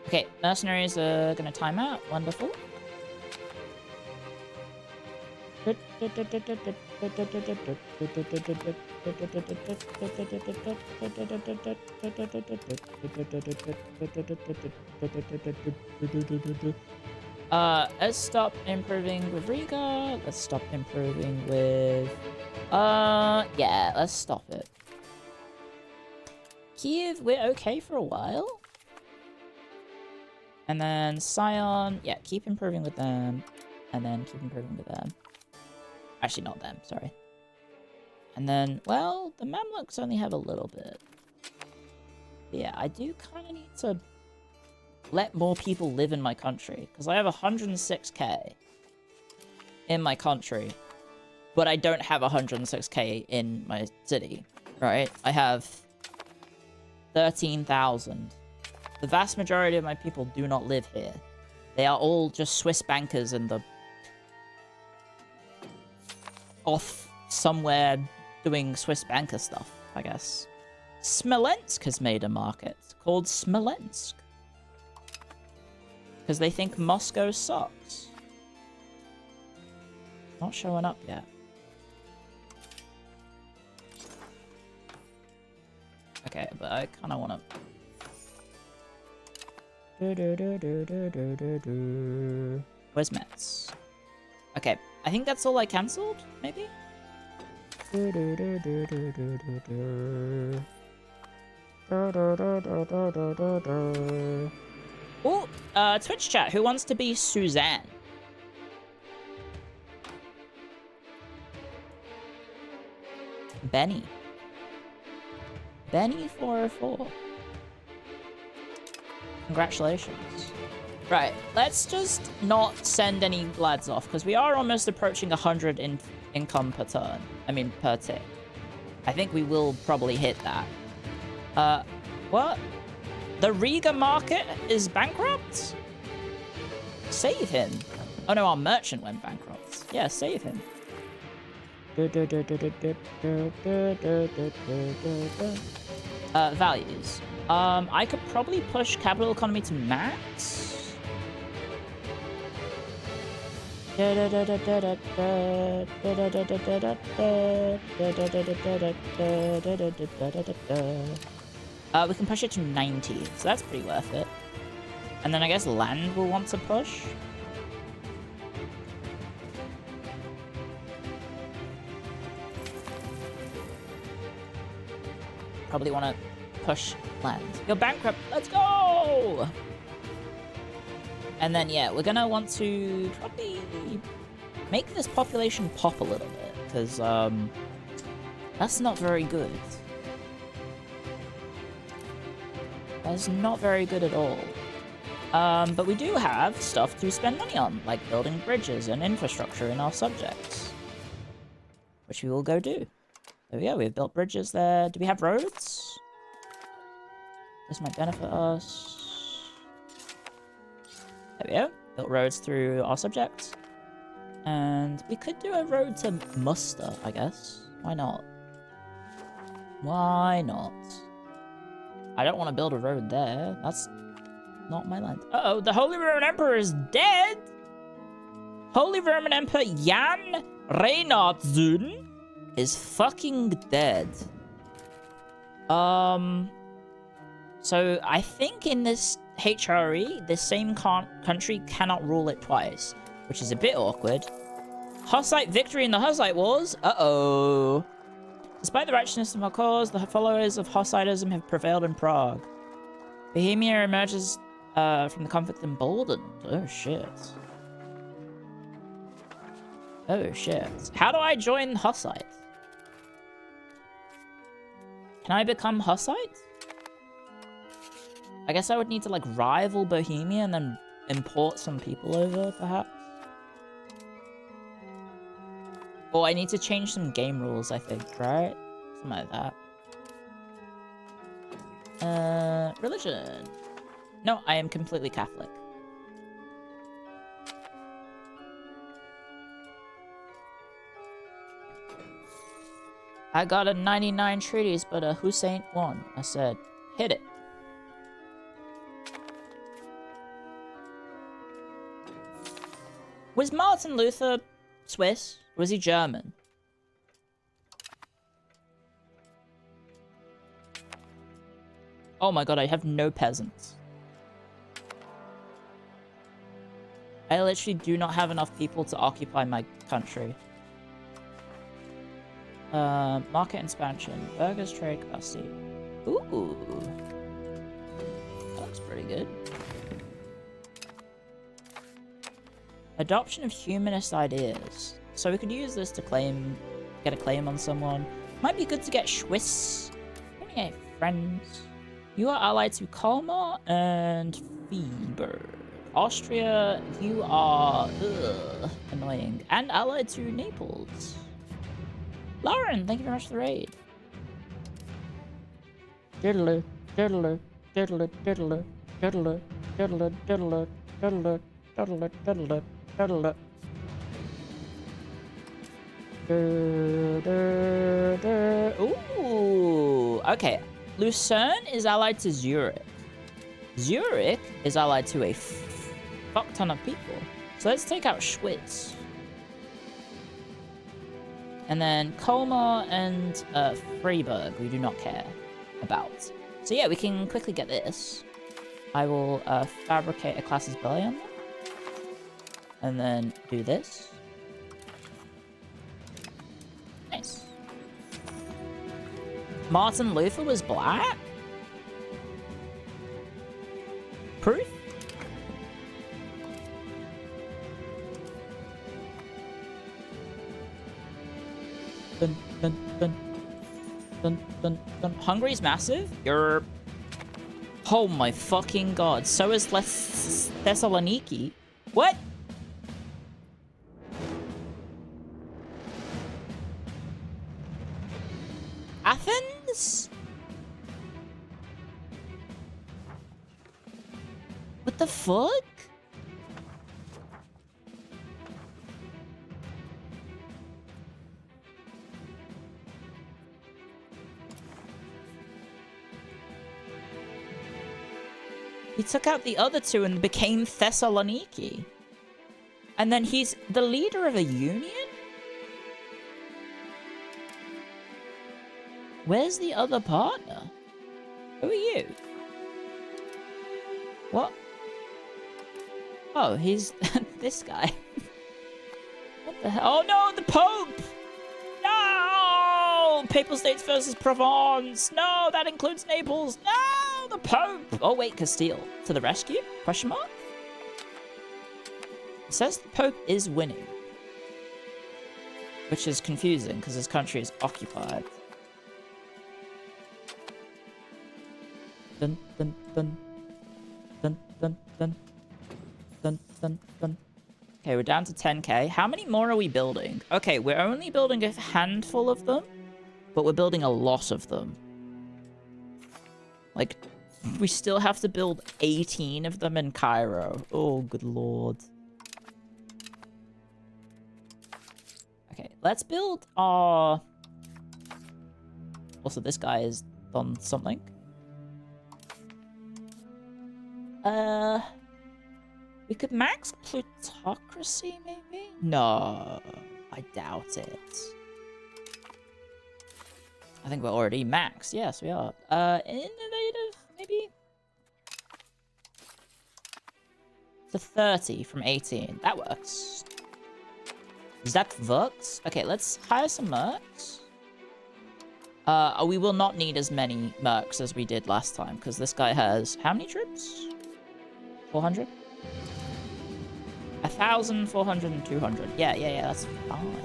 Okay, mercenaries are gonna time out. Wonderful. Let's stop improving with Riga. Let's stop improving with... yeah, let's stop it. Kiev, we're okay for a while. And then Sion, yeah, keep improving with them. And then keep improving with them. Actually, not them, sorry. And then, well, the Mamluks only have a little bit. Yeah, I do kind of need to let more people live in my country. Because I have 106k in my country, but I don't have 106k in my city, right? I have 13,000. The vast majority of my people do not live here. They are all just Swiss bankers and the off somewhere doing Swiss banker stuff, I guess. Smolensk has made a market called Smolensk. Because they think Moscow sucks. Not showing up yet. Okay, but I kind of want to... Where's Metz? Okay, I think that's all I cancelled, maybe? Oh, Twitch chat, who wants to be Suzanne? Benny. Benny404. Congratulations. Right, let's just not send any lads off, because we are almost approaching 100 in income per turn. I mean, per tick. I think we will probably hit that. What? The Riga market is bankrupt? Save him. Oh no, our merchant went bankrupt. Yeah, save him. Values. I could probably push capital economy to max. We can push it to 90, so that's pretty worth it. And then I guess land will want to push. Probably want to push land. You're bankrupt. Let's go! And then, yeah, we're going to want to probably make this population pop a little bit, because that's not very good. That's not very good at all. But we do have stuff to spend money on, like building bridges and infrastructure in our subjects, which we will go do. There we go, we've built bridges there. Do we have roads? This might benefit us. There we go. Built roads through our subjects. And we could do a road to Muster, I guess. Why not? Why not? I don't want to build a road there. That's not my land. Uh-oh, the Holy Roman Emperor is dead! Holy Roman Emperor Jan Reinhardson is fucking dead. So I think in this HRE, the same country cannot rule it twice, which is a bit awkward. Hussite victory in the Hussite Wars? Uh-oh. Despite the righteousness of our cause, the followers of Hussitism have prevailed in Prague. Bohemia emerges from the conflict emboldened. Oh, shit. Oh, shit. How do I join Hussite? Can I become Hussite? I guess I would need to, like, rival Bohemia and then import some people over, perhaps? Or I need to change some game rules, I think, right? Something like that. Religion. No, I am completely Catholic. I got a 99 treaties, but a Hussein won. I said, hit it. Was Martin Luther Swiss? Or was he German? Oh my god, I have no peasants. I literally do not have enough people to occupy my country. Market expansion. Burgers trade capacity. Ooh. That looks pretty good. Adoption of humanist ideas. So we could use this to get a claim on someone. Might be good to get Swiss. Any friends? You are allied to Colmar and Freiburg. Austria, you are annoying. And allied to Naples. Lauren, thank you very much for the raid. Diddler, diddler, diddler, diddler, diddler, diddler, diddler, diddler, diddler, diddler, diddler. Ooh, okay. Lucerne is allied to Zurich. Zurich is allied to a fuck ton of people. So let's take out Schwitz. And then Colmar and Freiburg, we do not care about. So yeah, we can quickly get this. I will fabricate a Classes Belly on them. And then do this. Nice. Martin Luther was black? Proof? Dun, dun, dun. Dun, dun, dun. Hungary's massive? You're... Oh my fucking god. So is Thessaloniki. What? Athens? What the fuck? He took out the other two and became Thessaloniki. And then he's the leader of a union? Where's the other partner? Who are you? What? Oh, he's this guy. What the hell? Oh no, the Pope! No! Papal States versus Provence! No, that includes Naples! No, the Pope! Oh wait, Castile. To the rescue? Question mark? It says the Pope is winning. Which is confusing, because his country is occupied. Dun dun dun. Dun dun dun. Dun dun dun. Okay, we're down to 10k. How many more are we building? Okay, we're only building a handful of them, but we're building a lot of them. Like, we still have to build 18 of them in Cairo. Oh, good lord. Okay, let's build our... Also, this guy has done something. We could max plutocracy, maybe? No, I doubt it. I think we're already maxed. Yes, we are. Innovative, maybe? To 30 from 18. That works. Is that works? Okay, let's hire some mercs. We will not need as many mercs as we did last time, because this guy has... How many troops? 400? 1,000, 400, and 200. Yeah, that's fine.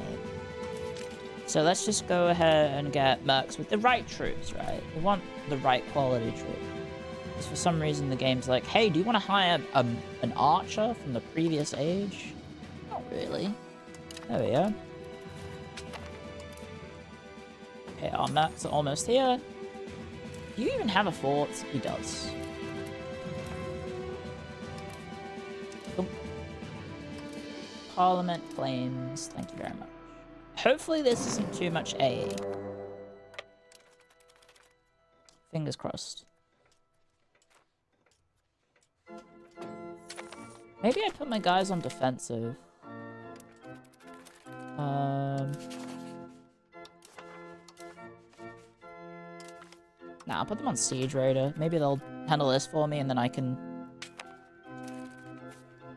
So let's just go ahead and get mercs with the right troops, right? We want the right quality troops. Because for some reason the game's like, hey, do you want to hire an archer from the previous age? Not really. There we go. Okay, our mercs are almost here. Do you even have a fort? He does. Oh. Parliament claims. Thank you very much. Hopefully this isn't too much A. Fingers crossed. Maybe I put my guys on defensive. Nah, I'll put them on Siege Raider. Maybe they'll handle this for me and then I can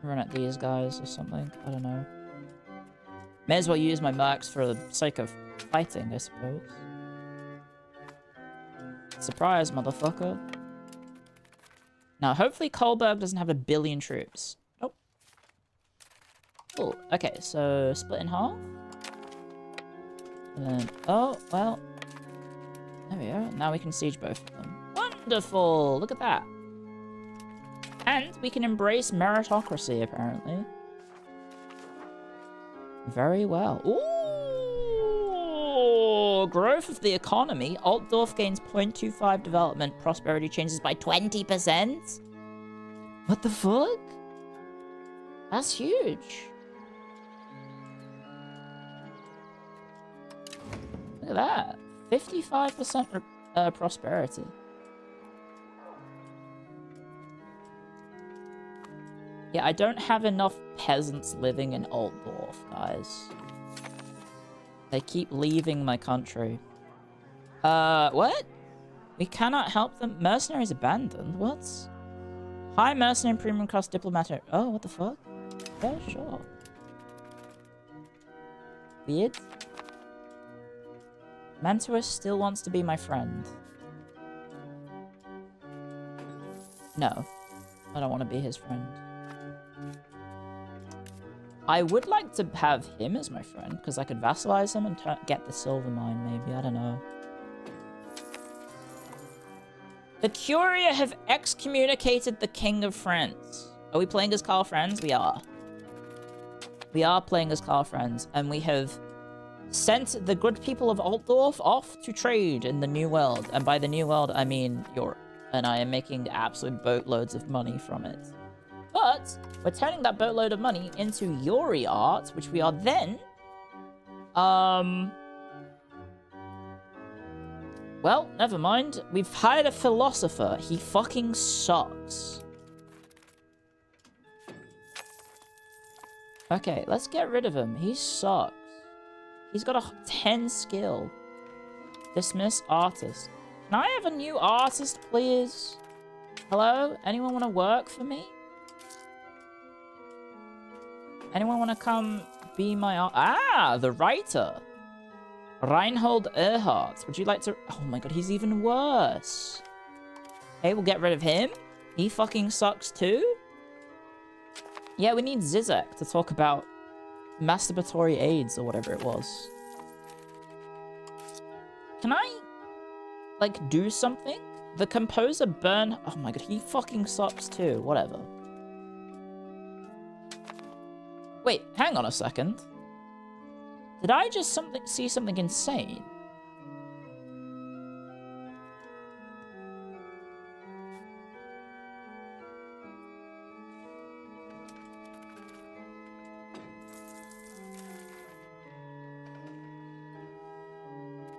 run at these guys or something. I don't know. May as well use my mercs for the sake of fighting, I suppose. Surprise, motherfucker. Now, hopefully Kohlberg doesn't have 1 billion troops. Oh. Cool. Okay, so split in half. And then, oh, well. There we go. Now we can siege both of them. 1, Wonderful! Look at that. And we can embrace meritocracy, apparently. Very well. Ooh! Growth of the economy. Altdorf gains 0.25 development. Prosperity changes by 20%? What the fuck? That's huge. Look at that. 55% prosperity. Yeah, I don't have enough peasants living in Altdorf, guys. They keep leaving my country. What? We cannot help them? Mercenaries abandoned? What? High mercenary premium cost diplomatic. Oh, what the fuck? Yeah, sure. Weird. Mantuous still wants to be my friend. No. I don't want to be his friend. I would like to have him as my friend, because I could vassalize him and get the silver mine, maybe. I don't know. The Curia have excommunicated the King of France. Are we playing as Carl Franz? We are. We are playing as Carl Franz, and we have sent the good people of Altdorf off to trade in the New World. And by the New World, I mean Europe. And I am making absolute boatloads of money from it. But we're turning that boatload of money into Yuri art, which we are then... Well, never mind. We've hired a philosopher. He fucking sucks. Okay, let's get rid of him. He sucks. He's got a 10 skill. Dismiss artist. Can I have a new artist, please? Hello? Anyone want to work for me? Anyone want to come be my art? Ah, the writer. Reinhold Erhardt. Would you like to... Oh my god, he's even worse. Okay, we'll get rid of him. He fucking sucks too. Yeah, we need Zizek to talk about masturbatory AIDS or whatever it was. Can I, like, do something? The composer Bern... Oh my god, he fucking sucks too. Whatever. Wait, hang on a second. Did I just see something insane?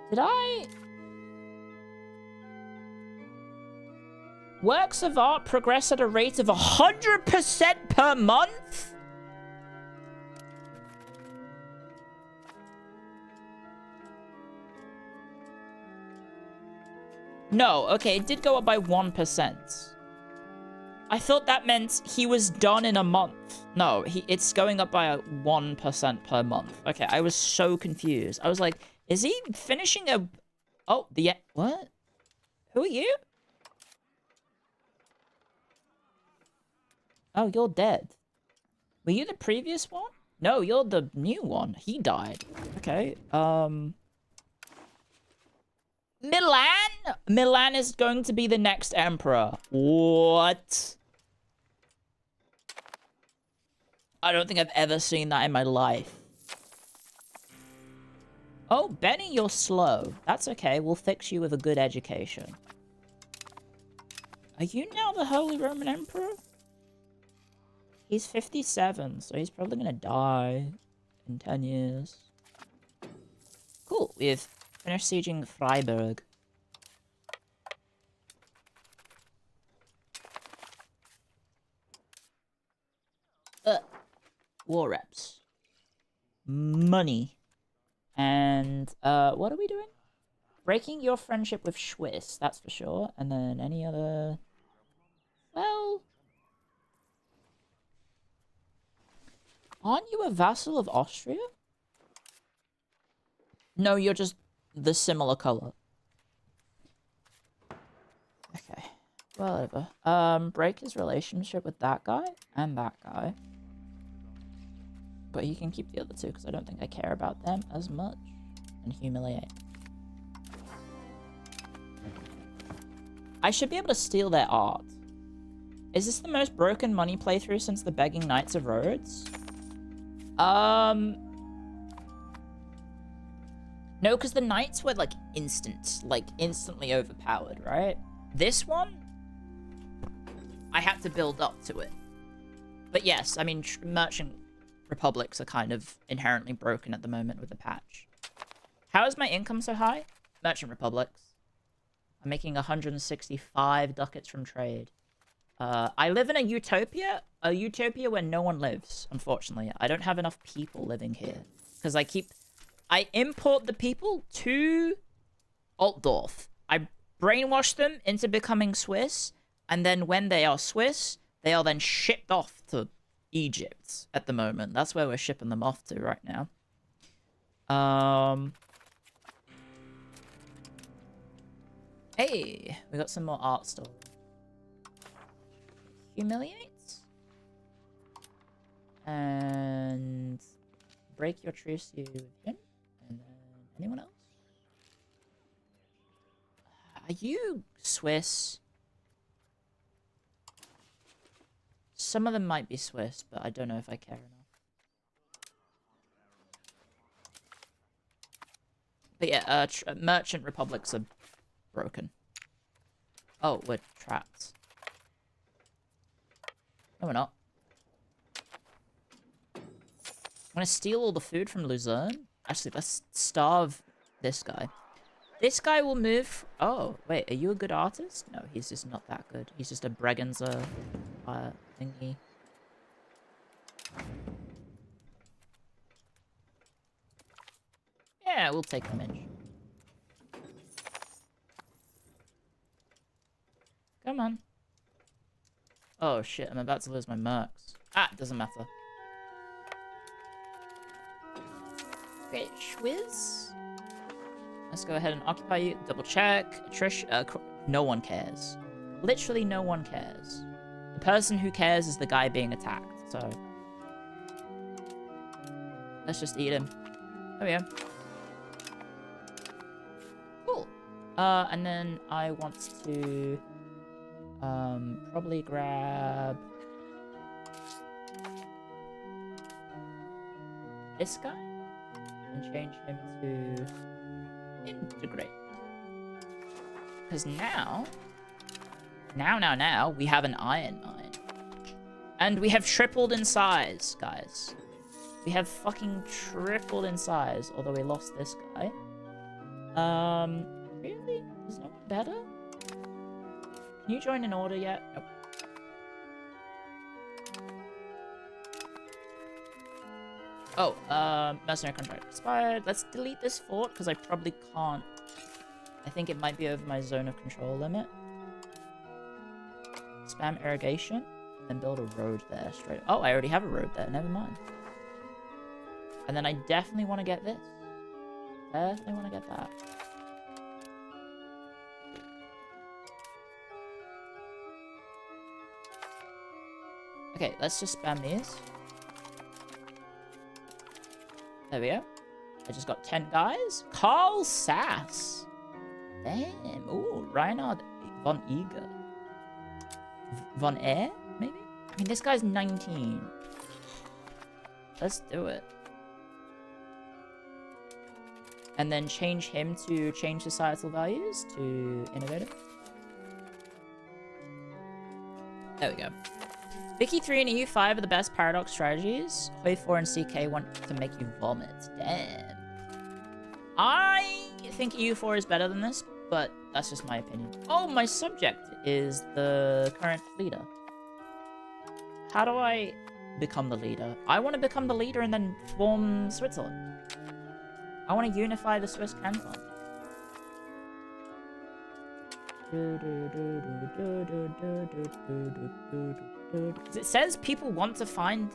Did I... Works of art progress at a rate of 100% per month? No, okay, it did go up by 1%. I thought that meant he was done in a month. No, it's going up by 1% per month. Okay, I was so confused. I was like, is he finishing a... Oh, what? Who are you? Oh, you're dead. Were you the previous one? No, you're the new one. He died. Okay, Milan? Milan is going to be the next emperor. What? I don't think I've ever seen that in my life. Oh, Benny, you're slow. That's okay. We'll fix you with a good education. Are you now the Holy Roman Emperor? He's 57, so he's probably gonna die in 10 years. Cool. We've finished sieging Freiburg. War reps. Money. And, what are we doing? Breaking your friendship with Swiss, that's for sure. And then any other... Well... Aren't you a vassal of Austria? No, you're just the similar color. Okay. Whatever. Break his relationship with that guy and that guy. But he can keep the other two, because I don't think I care about them as much. And humiliate. I should be able to steal their art. Is this the most broken money playthrough since the Begging Knights of Rhodes? No, because the knights were like instantly overpowered, right? This one, I had to build up to it. But yes, I mean, merchant republics are kind of inherently broken at the moment with the patch. How is my income so high? Merchant republics. I'm making 165 ducats from trade. I live in a utopia where no one lives, unfortunately. I don't have enough people living here. Because I import the people to Altdorf. I brainwash them into becoming Swiss, and then when they are Swiss, they are then shipped off to Egypt at the moment. That's where we're shipping them off to right now. Hey, we got some more art stuff. Humiliates. And break your truce with him. And then anyone else? Are you Swiss? Some of them might be Swiss, but I don't know if I care enough. But yeah, merchant republics are broken. Oh, we're trapped. No, we're not. I'm gonna steal all the food from Luzerne. Actually, let's starve this guy. This guy will move... Oh, wait, are you a good artist? No, he's just not that good. He's just a Bregenzer thingy. Yeah, we'll take him in. Come on. Oh shit, I'm about to lose my mercs. Ah, it doesn't matter. Okay, Schwiz. Let's go ahead and occupy you. Double check. Trish, no one cares. Literally no one cares. The person who cares is the guy being attacked, so... Let's just eat him. There we go. Cool. And then I want to... probably grab... this guy? And change him to... integrate. Because now, we have an iron mine. And we have tripled in size, guys. We have fucking tripled in size, although we lost this guy. Really? Is no one better? Can you join an order yet? Nope. Oh, mercenary contract expired. Let's delete this fort, because I probably can't. I think it might be over my zone of control limit. Spam irrigation, and build a road there straight. Oh, I already have a road there. Never mind. And then I definitely want to get this. Definitely want to get that. Okay, let's just spam these. There we go. I just got 10 guys. Carl Sass. Damn. Ooh, Reinhard von Eger. Von Air, maybe? I mean, this guy's 19. Let's do it. And then change him to change societal values to innovative. There we go. Vicky 3 and EU5 are the best paradox strategies. Hoi 4 and CK want to make you vomit. Damn. I think EU4 is better than this, but that's just my opinion. Oh, my subject is the current leader. How do I become the leader? I want to become the leader and then form Switzerland. I want to unify the Swiss canton. It says people want to found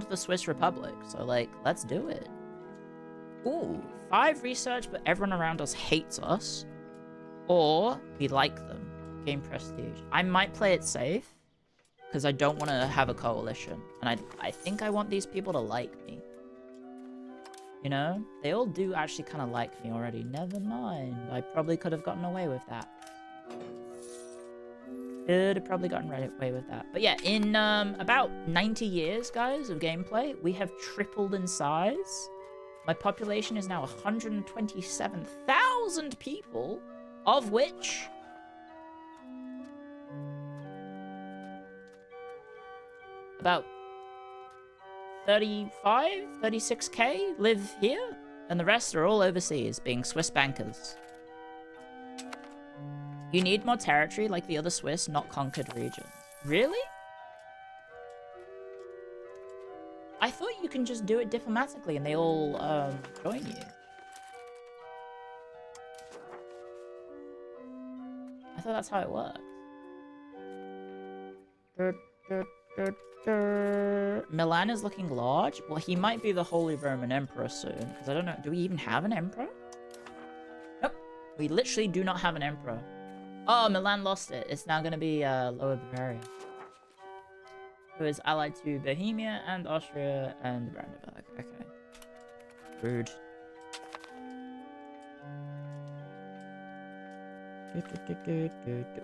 the Swiss Republic, so like, let's do it. Ooh, 5 research, but everyone around us hates us. Or we like them. Gain prestige. I might play it safe, because I don't want to have a coalition. And I think I want these people to like me. You know? They all do actually kind of like me already. Never mind. I probably could have gotten away with that. Could have probably gotten right away with that. But yeah, in about 90 years, guys, of gameplay, we have tripled in size. My population is now 127,000 people, of which... about 35, 36k live here, and the rest are all overseas, being Swiss bankers. You need more territory like the other Swiss, not conquered regions. Really? I thought you can just do it diplomatically and they all join you. I thought that's how it worked. Milan is looking large. Well, he might be the Holy Roman Emperor soon, because I don't know. Do we even have an emperor? Nope. We literally do not have an emperor. Oh, Milan lost it. It's now going to be Lower Bavaria, who is allied to Bohemia and Austria and Brandenburg. Okay. Rude.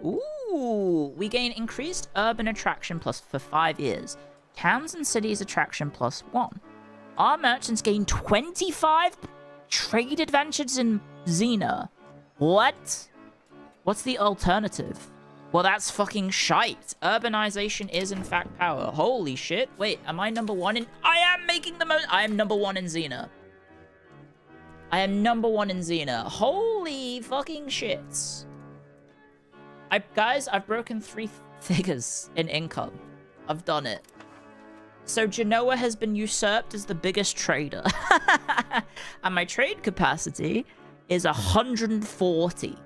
Ooh, we gain increased urban attraction plus for 5 years. Towns and cities attraction plus 1. Our merchants gain 25 trade advantages in Xena. What? What's the alternative? Well, that's fucking shite. Urbanization is in fact power. Holy shit. Wait, am I number 1 in... I am making the most... I am number 1 in Xena. I am number 1 in Xena. Holy fucking shits. Guys, I've broken 3 figures in income. I've done it. So Genoa has been usurped as the biggest trader. And my trade capacity is 140.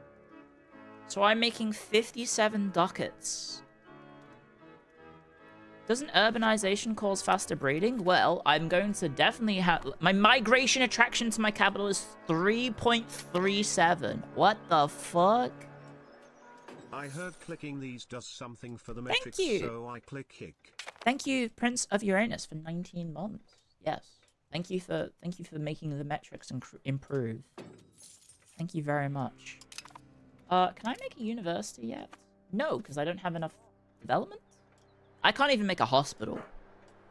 So I'm making 57 ducats. Doesn't urbanization cause faster breeding? Well, I'm going to definitely have... My migration attraction to my capital is 3.37. What the fuck? I heard clicking these does something for the metrics, Thank you. so I click kick. Thank you, Prince of Uranus, for 19 months. Yes. Thank you for making the metrics improve. Thank you very much. Can I make a university yet? No, because I don't have enough development. I can't even make a hospital.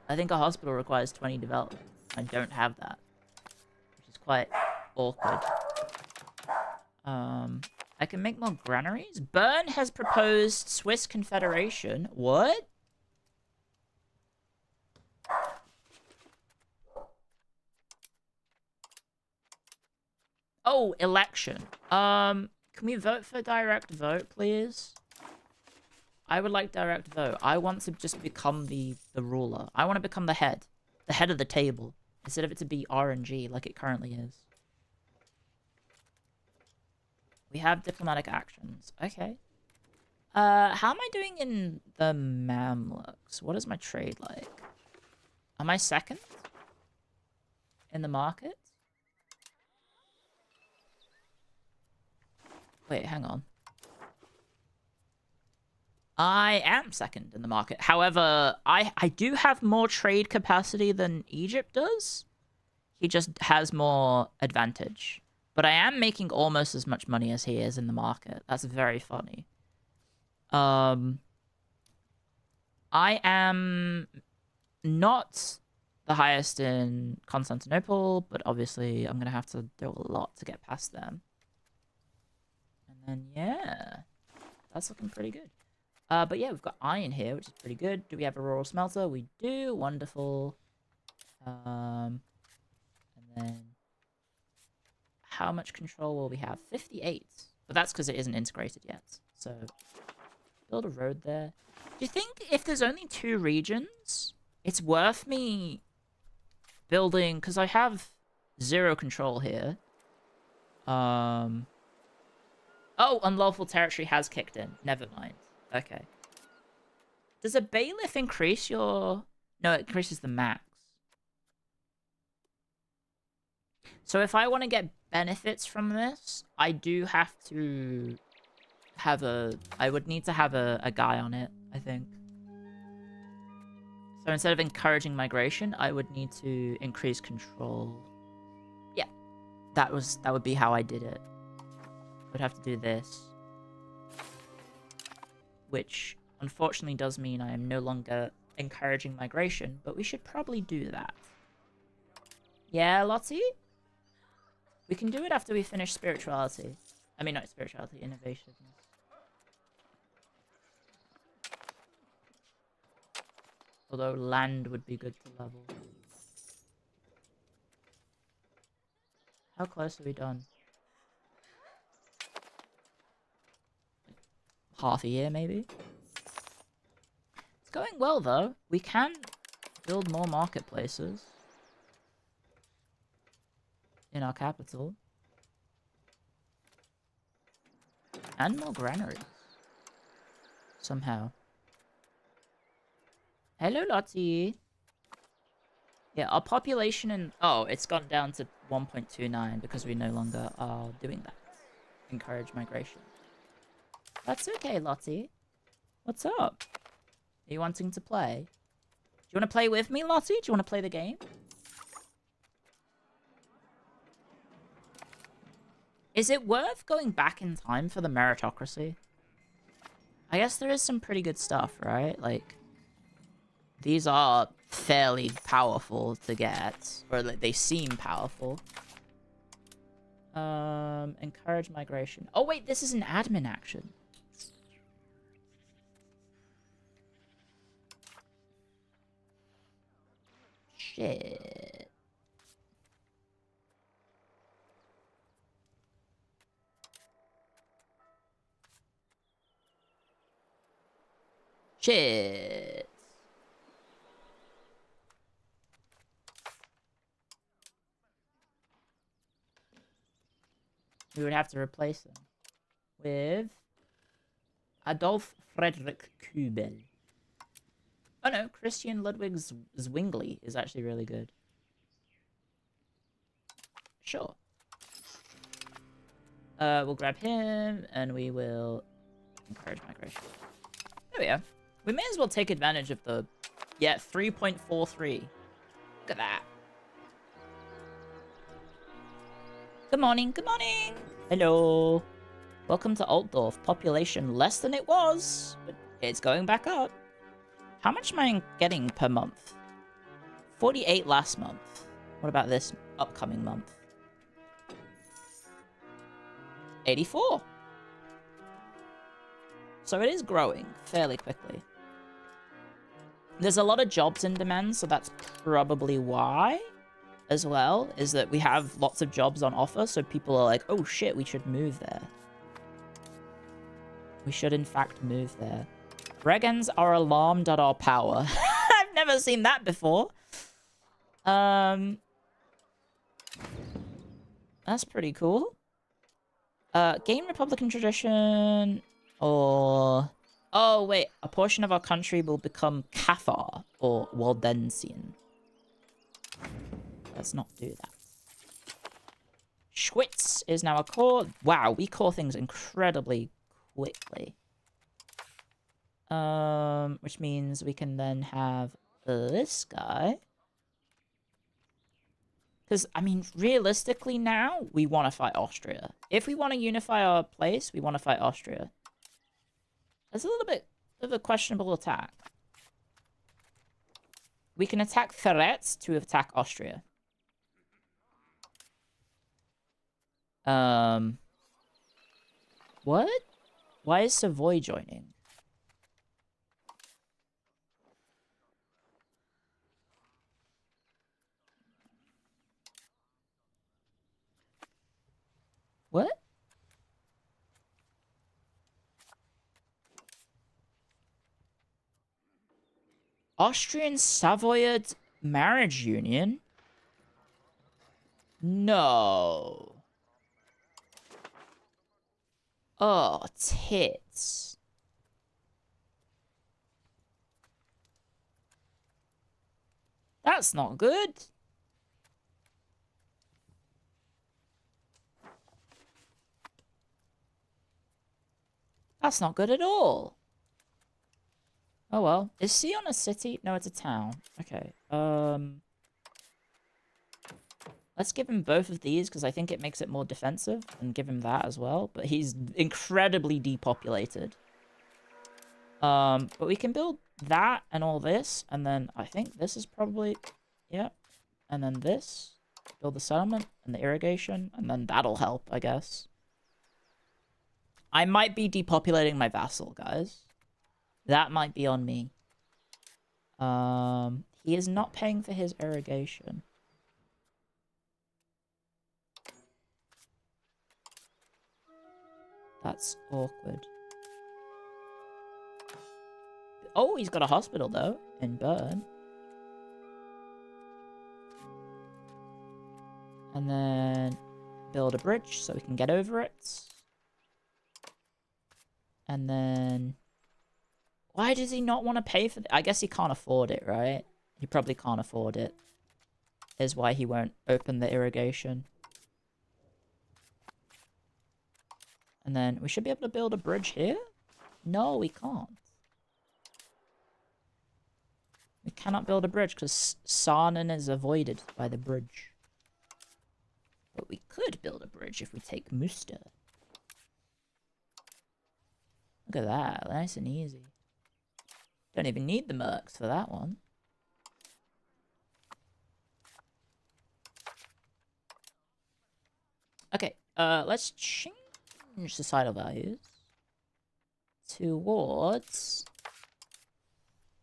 I think a hospital requires 20 development. I don't have that, which is quite awkward. I can make more granaries. Bern has proposed Swiss Confederation. What? Oh, election. Can we vote for direct vote, please? I would like direct vote. I want to just become the ruler. I want to become the head of the table, instead of it to be RNG like it currently is. We have diplomatic actions. Okay. How am I doing in the Mamluks? What is my trade like? Am I second in the market? Wait, hang on. I am second in the market. However, I do have more trade capacity than Egypt does. He just has more advantage. But I am making almost as much money as he is in the market. That's very funny. I am not the highest in Constantinople, but obviously I'm going to have to do a lot to get past them. And then, yeah, that's looking pretty good. But yeah, we've got iron here, which is pretty good. Do we have a rural smelter? We do. Wonderful. And then... how much control will we have? 58. But that's because it isn't integrated yet. So, build a road there. Do you think if there's only 2 regions, it's worth me building... because I have 0 control here. Oh, unlawful territory has kicked in. Never mind. Okay. Does a bailiff increase your... no, it increases the max. So if I want to get benefits from this, I do have to have a... I would need to have a guy on it, I think. So instead of encouraging migration, I would need to increase control. Yeah. That would be how I did it. I would have to do this. which unfortunately does mean I am no longer encouraging migration, but we should probably do that. Yeah, Lottie? We can do it after we finish spirituality. I mean, not spirituality, innovation. Although land would be good to level. How close are we done? Half a year, maybe? It's going well, though. We can build more marketplaces in our capital. And more granaries. Somehow. Hello, Lottie. Yeah, our population in... Oh, it's gone down to 1.29 because we no longer are doing that. Encourage migration. That's okay, Lottie. What's up? Are you wanting to play? Do you want to play with me, Lottie? Do you want to play the game? Is it worth going back in time for the meritocracy? I guess there is some pretty good stuff, right? Like... These are fairly powerful to get. Or they seem powerful. Encourage migration. Oh wait, this is an admin action. Shit. Shit. We would have to replace him with Adolf Friedrich Kubel. Oh no, Christian Ludwig Zwingli is actually really good. Sure. We'll grab him and we will encourage migration. There we go. We may as well take advantage of the... Yeah, 3.43. Look at that. Good morning, good morning! Hello! Welcome to Altdorf. Population less than it was, but it's going back up. How much am I getting per month? 48 last month. What about this upcoming month? 84. So it is growing fairly quickly. There's a lot of jobs in demand, so that's probably why. As well, is that we have lots of jobs on offer, so people are like, oh shit, we should move there. We should in fact move there. Regans are alarmed at our power. I've never seen that before. That's pretty cool. Game Republican tradition, or... Oh wait, a portion of our country will become Cathar, or Waldensian. Let's not do that. Schwitz is now a core. Wow, we core things incredibly quickly. Which means we can then have this guy. Because, I mean, realistically now, we want to fight Austria. If we want to unify our place, we want to fight Austria. That's a little bit of a questionable attack. We can attack Ferret to attack Austria. What? Why is Savoy joining? What? Austrian Savoyard marriage union? No. Oh, tits. That's not good. That's not good at all. Oh well. Is Sion a city? No, it's a town. Okay. Let's give him both of these, because I think it makes it more defensive, and give him that as well. But he's incredibly depopulated. But we can build that and all this, and then I think this is probably, yeah. And then this, build the settlement and the irrigation, and then that'll help, I guess. I might be depopulating my vassal, guys. That might be on me. He is not paying for his irrigation. That's awkward. Oh, he's got a hospital, though, in Bern. And then build a bridge so we can get over it. And then... Why does he not want to pay for it? I guess he can't afford it, right? He probably can't afford it. Is why he won't open the irrigation. And then we should be able to build a bridge here? No, we can't. We cannot build a bridge because Sarnen is avoided by the bridge. But we could build a bridge if we take Muster. Look at that, nice and easy. Don't even need the mercs for that one. Okay, let's change societal values towards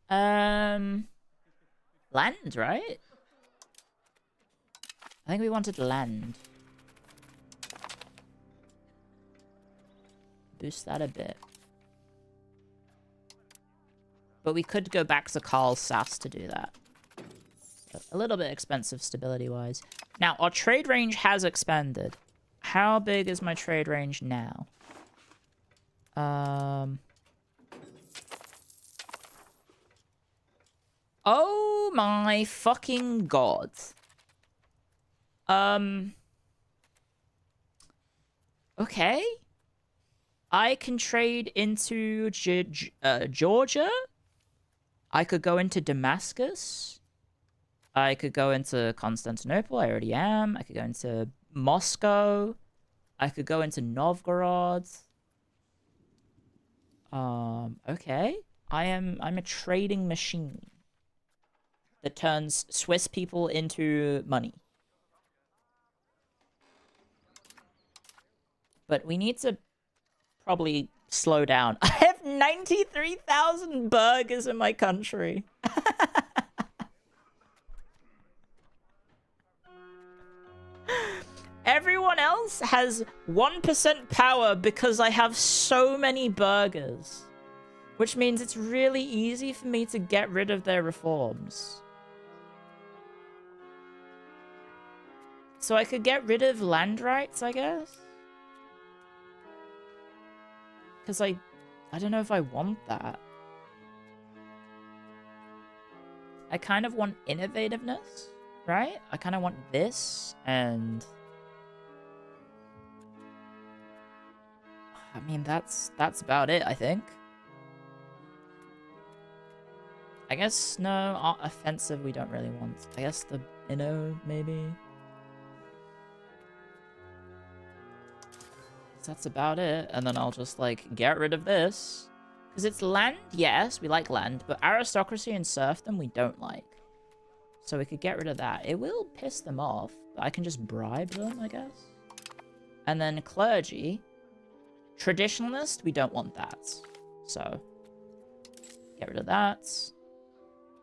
land, right? I think we wanted land. Boost that a bit. But we could go back to Carl Sass to do that. So a little bit expensive stability-wise. Now, our trade range has expanded. How big is my trade range now? Oh my fucking god. Okay. I can trade into Georgia. I could go into Damascus. I could go into Constantinople. I already am. I could go into Moscow. I could go into Novgorod. Okay. I'm a trading machine that turns Swiss people into money. But we need to probably slow down. I have 93,000 burgers in my country. Everyone else has 1% power because I have so many burgers. Which means it's really easy for me to get rid of their reforms. So I could get rid of land rights, I guess? Because I don't know if I want that. I kind of want innovativeness, right? I kind of want this, and... I mean, that's about it, I think. I guess, no, offensive we don't really want. I guess the Inno, maybe? That's about it. And then I'll just, like, get rid of this. Because it's land, yes, we like land. But aristocracy and serfdom we don't like. So we could get rid of that. It will piss them off. But I can just bribe them, I guess. And then clergy. Traditionalist, we don't want that. So, get rid of that.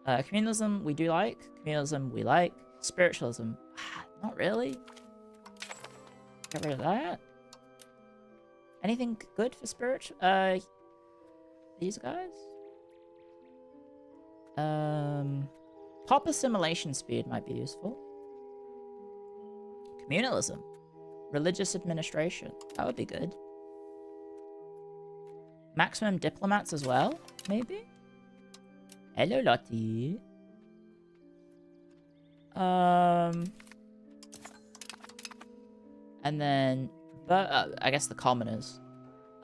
Communalism, we do like. Communalism, we like. Spiritualism, not really. Get rid of that. Anything good for spiritual? These guys? Pop assimilation speed might be useful. Communalism. Religious administration. That would be good. Maximum diplomats as well, maybe? Hello, Lottie. And then... But I guess the commoners.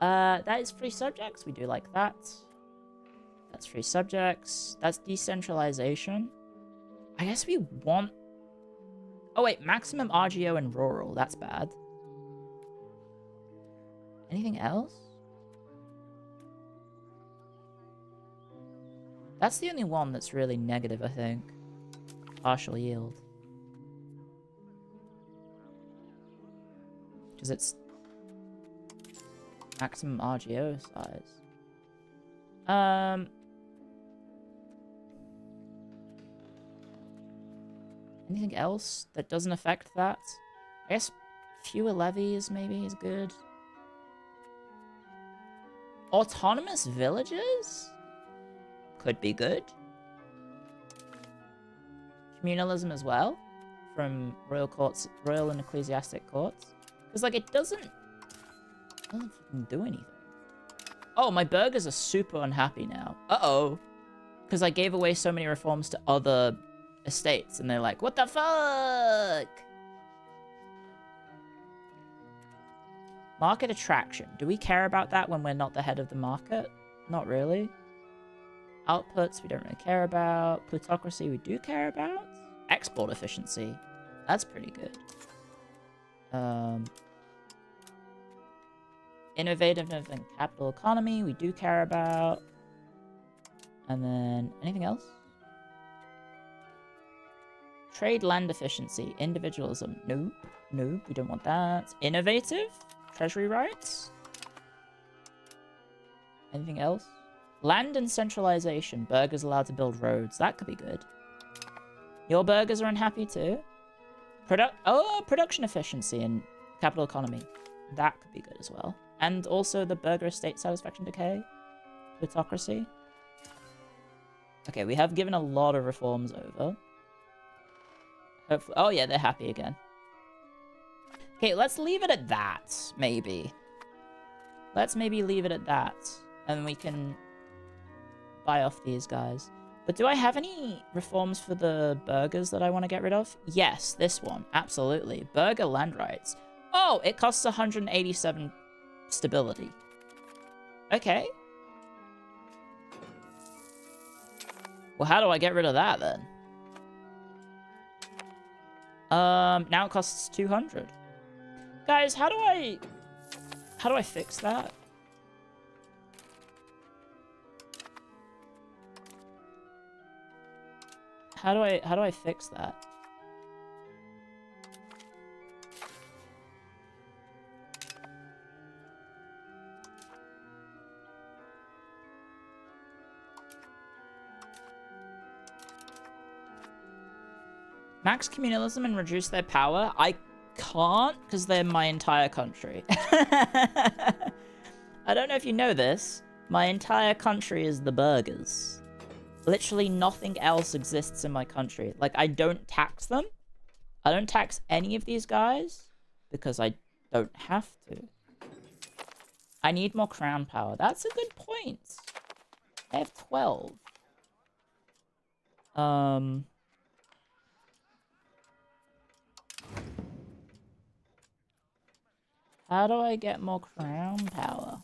That is free subjects. We do like that. That's free subjects. That's decentralization. I guess we want... Oh, wait. Maximum RGO and rural. That's bad. Anything else? That's the only one that's really negative, I think. Partial yield. Because it's maximum RGO size. Anything else that doesn't affect that? I guess fewer levies maybe is good. Autonomous villages? Could be good. Communalism as well. From royal courts, royal and ecclesiastic courts. Because, like, it doesn't fucking do anything. Oh, my burghers are super unhappy now. Uh-oh. Because I gave away so many reforms to other estates, and they're like, what the fuck? Market attraction. Do we care about that when we're not the head of the market? Not really. Outputs, we don't really care about. Plutocracy, we do care about. Export efficiency. That's pretty good. Innovativeness and capital economy, we do care about. And then, anything else? Trade land efficiency, individualism. Nope, nope, we don't want that. Innovative, treasury rights. Anything else? Land and centralization, burghers allowed to build roads. That could be good. Your burghers are unhappy too. Production efficiency and capital economy. That could be good as well. And also the burgher estate satisfaction decay. Plutocracy. Okay, we have given a lot of reforms over. Hopefully, oh yeah, they're happy again. Okay, let's leave it at that, maybe. Let's maybe leave it at that. And we can buy off these guys. But do I have any reforms for the burghers that I want to get rid of? Yes, this one. Absolutely. Burgher land rights. Oh, it costs 187 stability. Okay. Well, how do I get rid of that then? Now it costs 200. Guys, how do I fix that? How do I fix that? Max communalism and reduce their power? I can't, because they're my entire country. I don't know if you know this. My entire country is the burghers. Literally nothing else exists in my country. Like, I don't tax them. I don't tax any of these guys because I don't have to. I need more crown power. That's a good point. I have 12. How do I get more crown power?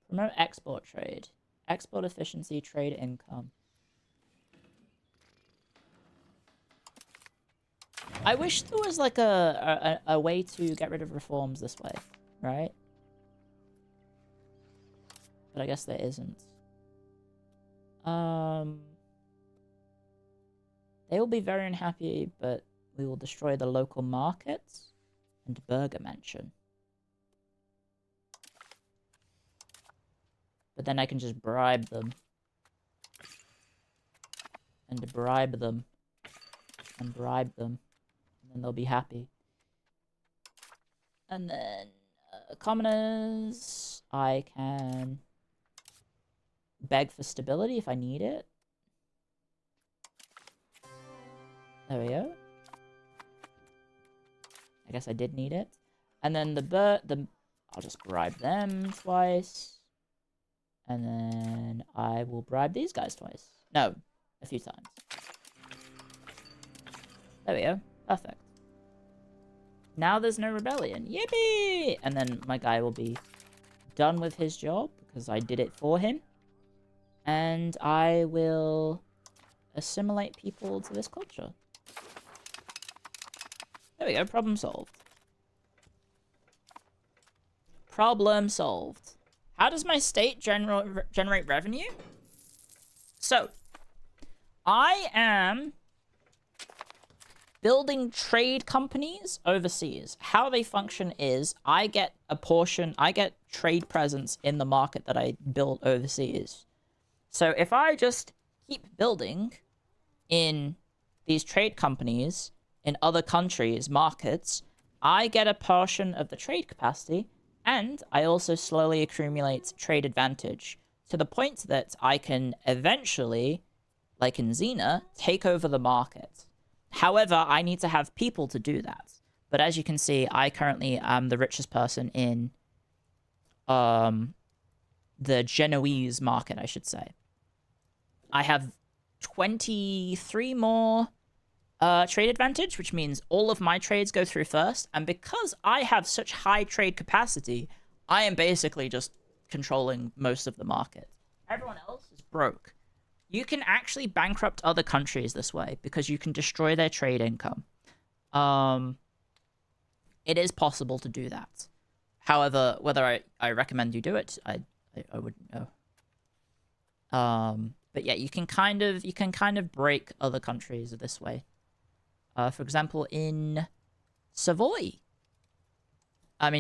Promote export trade. Export efficiency, trade income. I wish there was like a way to get rid of reforms this way, right? But I guess there isn't. They will be very unhappy, but we will destroy the local markets and burger mansion. But then I can just bribe them. And bribe them. And bribe them. And then they'll be happy. And then, commoners, I can beg for stability if I need it. There we go. I guess I did need it. And then I'll just bribe them twice. And then I will bribe these guys twice. No, a few times. There we go. Perfect. Now there's no rebellion. Yippee! And then my guy will be done with his job because I did it for him. And I will assimilate people to this culture. There we go. Problem solved. Problem solved. How does my state generate revenue? So, I am building trade companies overseas. How they function is I get a portion, I get trade presence in the market that I build overseas. So if I just keep building in these trade companies in other countries' markets, I get a portion of the trade capacity, and I also slowly accumulate trade advantage to the point that I can eventually, like in Xena, take over the market. However, I need to have people to do that. But as you can see, I currently am the richest person in the Genoese market, I should say. I have 23 more trade advantage, which means all of my trades go through first. And because I have such high trade capacity, I am basically just controlling most of the market. Everyone else is broke. You can actually bankrupt other countries this way because you can destroy their trade income. It is possible to do that. However, whether I recommend you do it, I wouldn't know. But yeah, you can kind of break other countries this way. For example, in Seville, I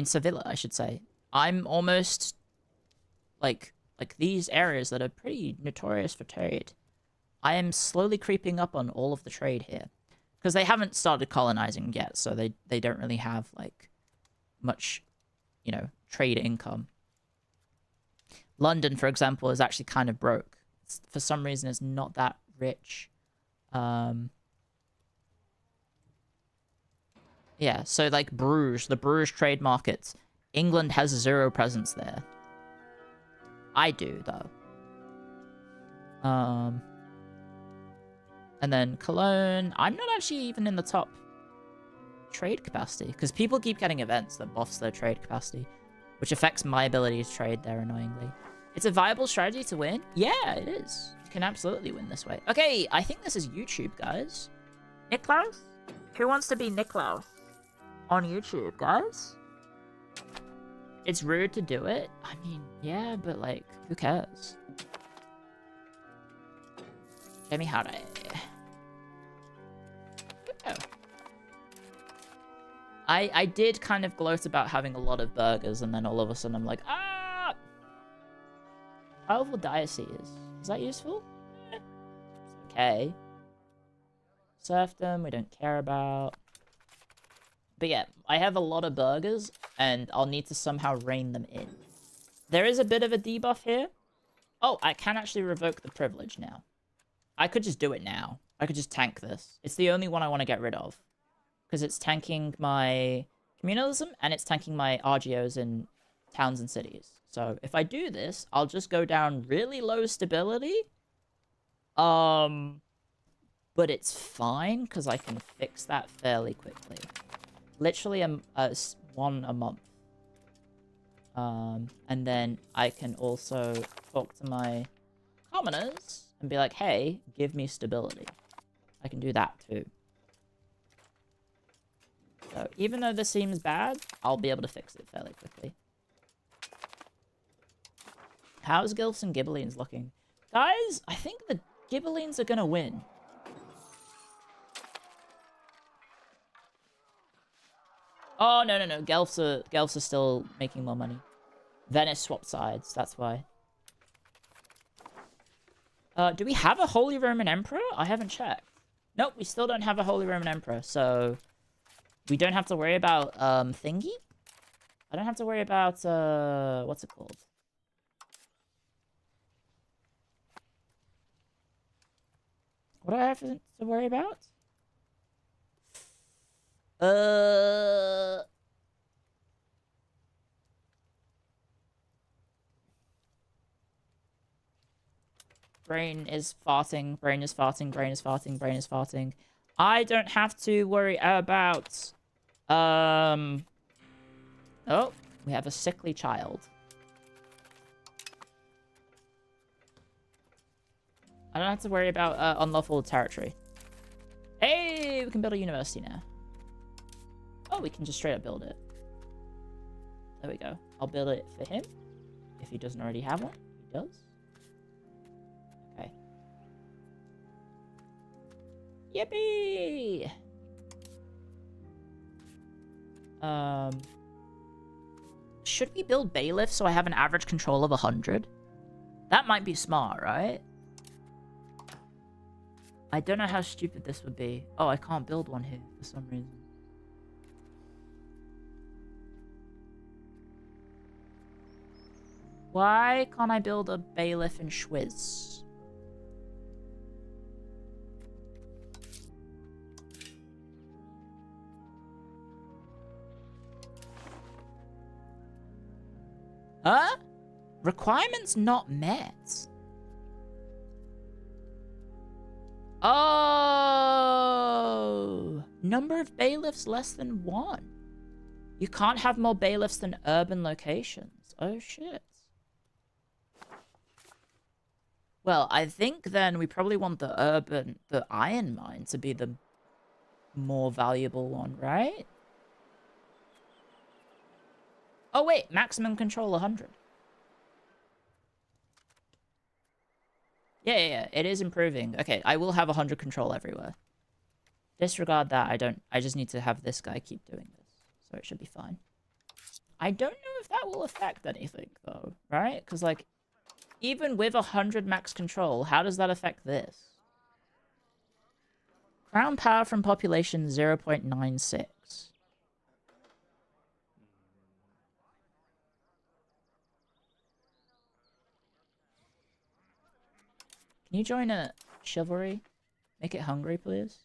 should say, I'm almost like these areas that are pretty notorious for trade. I am slowly creeping up on all of the trade here because they haven't started colonizing yet, so they don't really have like much, trade income. London, for example, is actually kind of broke. For some reason, it's not that rich. Yeah, so like Bruges, the Bruges trade markets, England has 0 presence there. I do, though. And then Cologne, I'm not actually even in the top trade capacity, because people keep getting events that buffs their trade capacity, which affects my ability to trade there annoyingly. It's a viable strategy to win? Yeah, it is. You can absolutely win this way. Okay, I think this is YouTube, guys. Niklaus? Who wants to be Niklaus on YouTube, guys? It's rude to do it. I mean, yeah, but like, who cares? Let me how to... Oh. I did kind of gloat about having a lot of burgers, and then all of a sudden I'm like, ah! Powerful diocese. Is that useful? It's okay. Serfdom, we don't care about. But yeah, I have a lot of burgers, and I'll need to somehow rein them in. There is a bit of a debuff here. Oh, I can actually revoke the privilege now. I could just do it now. I could just tank this. It's the only one I want to get rid of. Because it's tanking my communalism, and it's tanking my RGOs in towns and cities. So if I do this, I'll just go down really low stability. But it's fine, because I can fix that fairly quickly. Literally one a month. And then I can also talk to my commoners and be like, hey, give me stability. I can do that too. So even though this seems bad, I'll be able to fix it fairly quickly. How's Gilfs and Ghibellines looking? Guys, I think the Ghibellines are gonna win. Oh, no. Guelphs are still making more money. Venice swapped sides, that's why. Do we have a Holy Roman Emperor? I haven't checked. Nope, we still don't have a Holy Roman Emperor, so... we don't have to worry about, thingy? I don't have to worry about, what's it called? What do I have to worry about? Brain is farting, brain is farting, brain is farting, brain is farting. I don't have to worry about, oh, we have a sickly child. I don't have to worry about, unlawful territory. Hey, we can build a university now. Oh, we can just straight up build it. There we go. I'll build it for him. If he doesn't already have one. He does. Okay. Yippee! Should we build bailiff so I have an average control of 100? That might be smart, right? I don't know how stupid this would be. Oh, I can't build one here for some reason. Why can't I build a bailiff in Schwiz? Huh? Requirements not met. Oh! Number of bailiffs less than 1. You can't have more bailiffs than urban locations. Oh shit. Well, I think then we probably want the iron mine to be the more valuable one, right? Oh wait, maximum control 100. Yeah, it is improving. Okay, I will have 100 control everywhere. Disregard that, I just need to have this guy keep doing this. So it should be fine. I don't know if that will affect anything, though, right? Because, like, even with 100 max control, how does that affect this? Crown power from population 0.96. Can you join a chivalry? Make it hungry, please.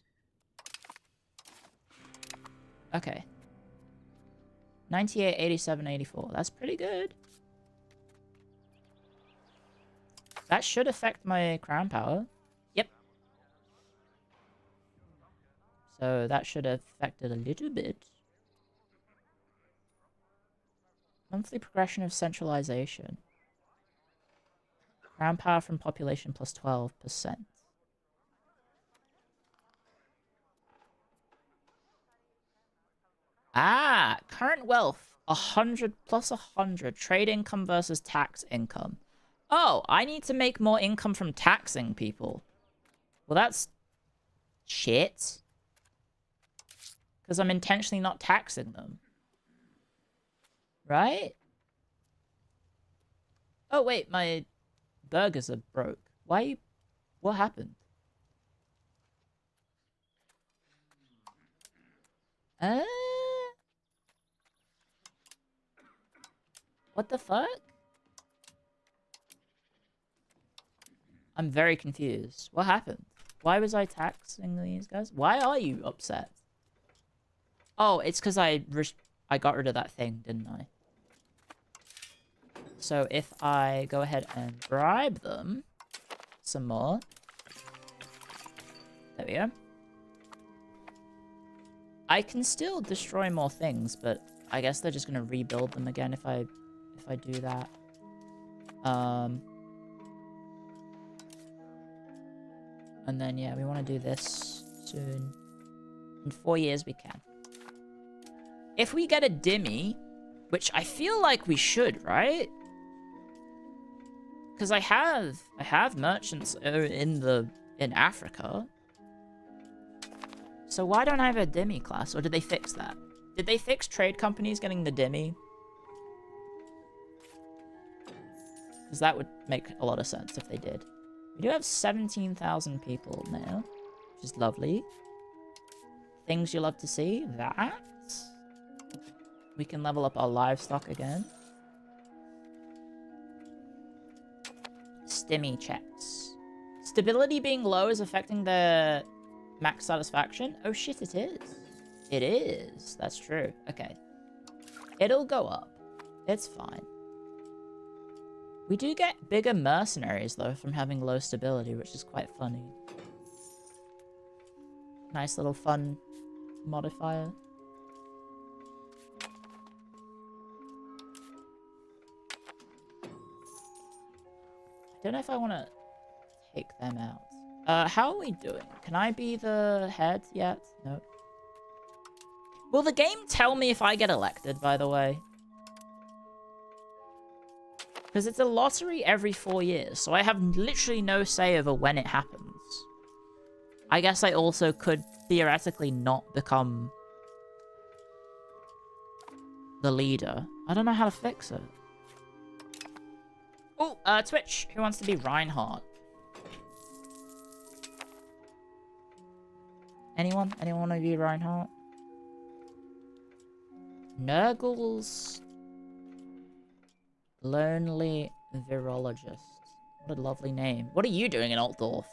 Okay. 98, 87, 84. That's pretty good. That should affect my crown power. Yep. So that should affect it a little bit. Monthly progression of centralization. Crown power from population plus 12%. Ah, current wealth 100 plus 100. Trade income versus tax income. Oh, I need to make more income from taxing people. Well, that's shit. Because I'm intentionally not taxing them. Right? Oh, wait, my burgers are broke. Why? What happened? What the fuck? I'm very confused. What happened? Why was I taxing these guys? Why are you upset? Oh, it's because I got rid of that thing, didn't I? So if I go ahead and bribe them some more. There we go. I can still destroy more things, but I guess they're just gonna rebuild them again if I do that. And then yeah, we want to do this soon. In 4 years we can. If we get a Dimmy, which I feel like we should, right? Because I have merchants in Africa. So why don't I have a Dimmy class? Or did they fix that? Did they fix trade companies getting the Dimmy? Because that would make a lot of sense if they did. We do have 17,000 people now, which is lovely. Things you love to see. That. We can level up our livestock again. Stimmy checks. Stability being low is affecting the max satisfaction? Oh shit, it is. It is. That's true. Okay. It'll go up. It's fine. We do get bigger mercenaries, though, from having low stability, which is quite funny. Nice little fun modifier. I don't know if I want to take them out. How are we doing? Can I be the head yet? No. Will the game tell me if I get elected, by the way? Because it's a lottery every 4 years, so I have literally no say over when it happens. I guess I also could theoretically not become the leader. I don't know how to fix it. Oh, Twitch, who wants to be Reinhardt? Anyone? Anyone want to be Reinhardt? Nurgle's Lonely Virologist. What a lovely name. What are you doing in Altdorf?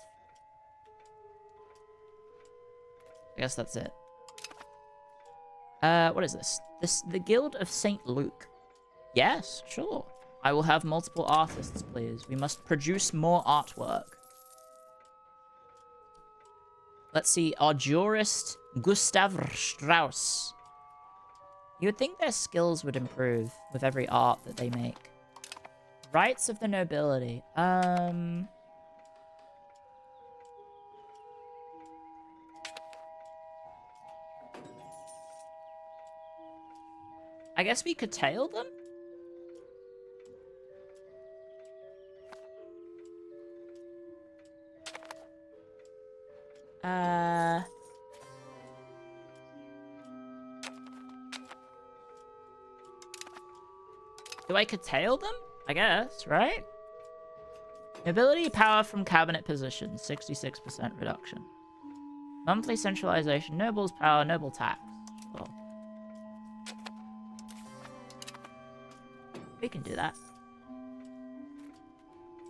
I guess that's it. What is this? The Guild of St. Luke. Yes, sure. I will have multiple artists, please. We must produce more artwork. Let's see. Our jurist, Gustav Strauss. You would think their skills would improve with every art that they make. Rights of the nobility. I guess we could tail them? Do I curtail them? I guess, right? Nobility power from cabinet positions, 66% reduction. Monthly centralization, nobles power, noble tax. Well, we can do that.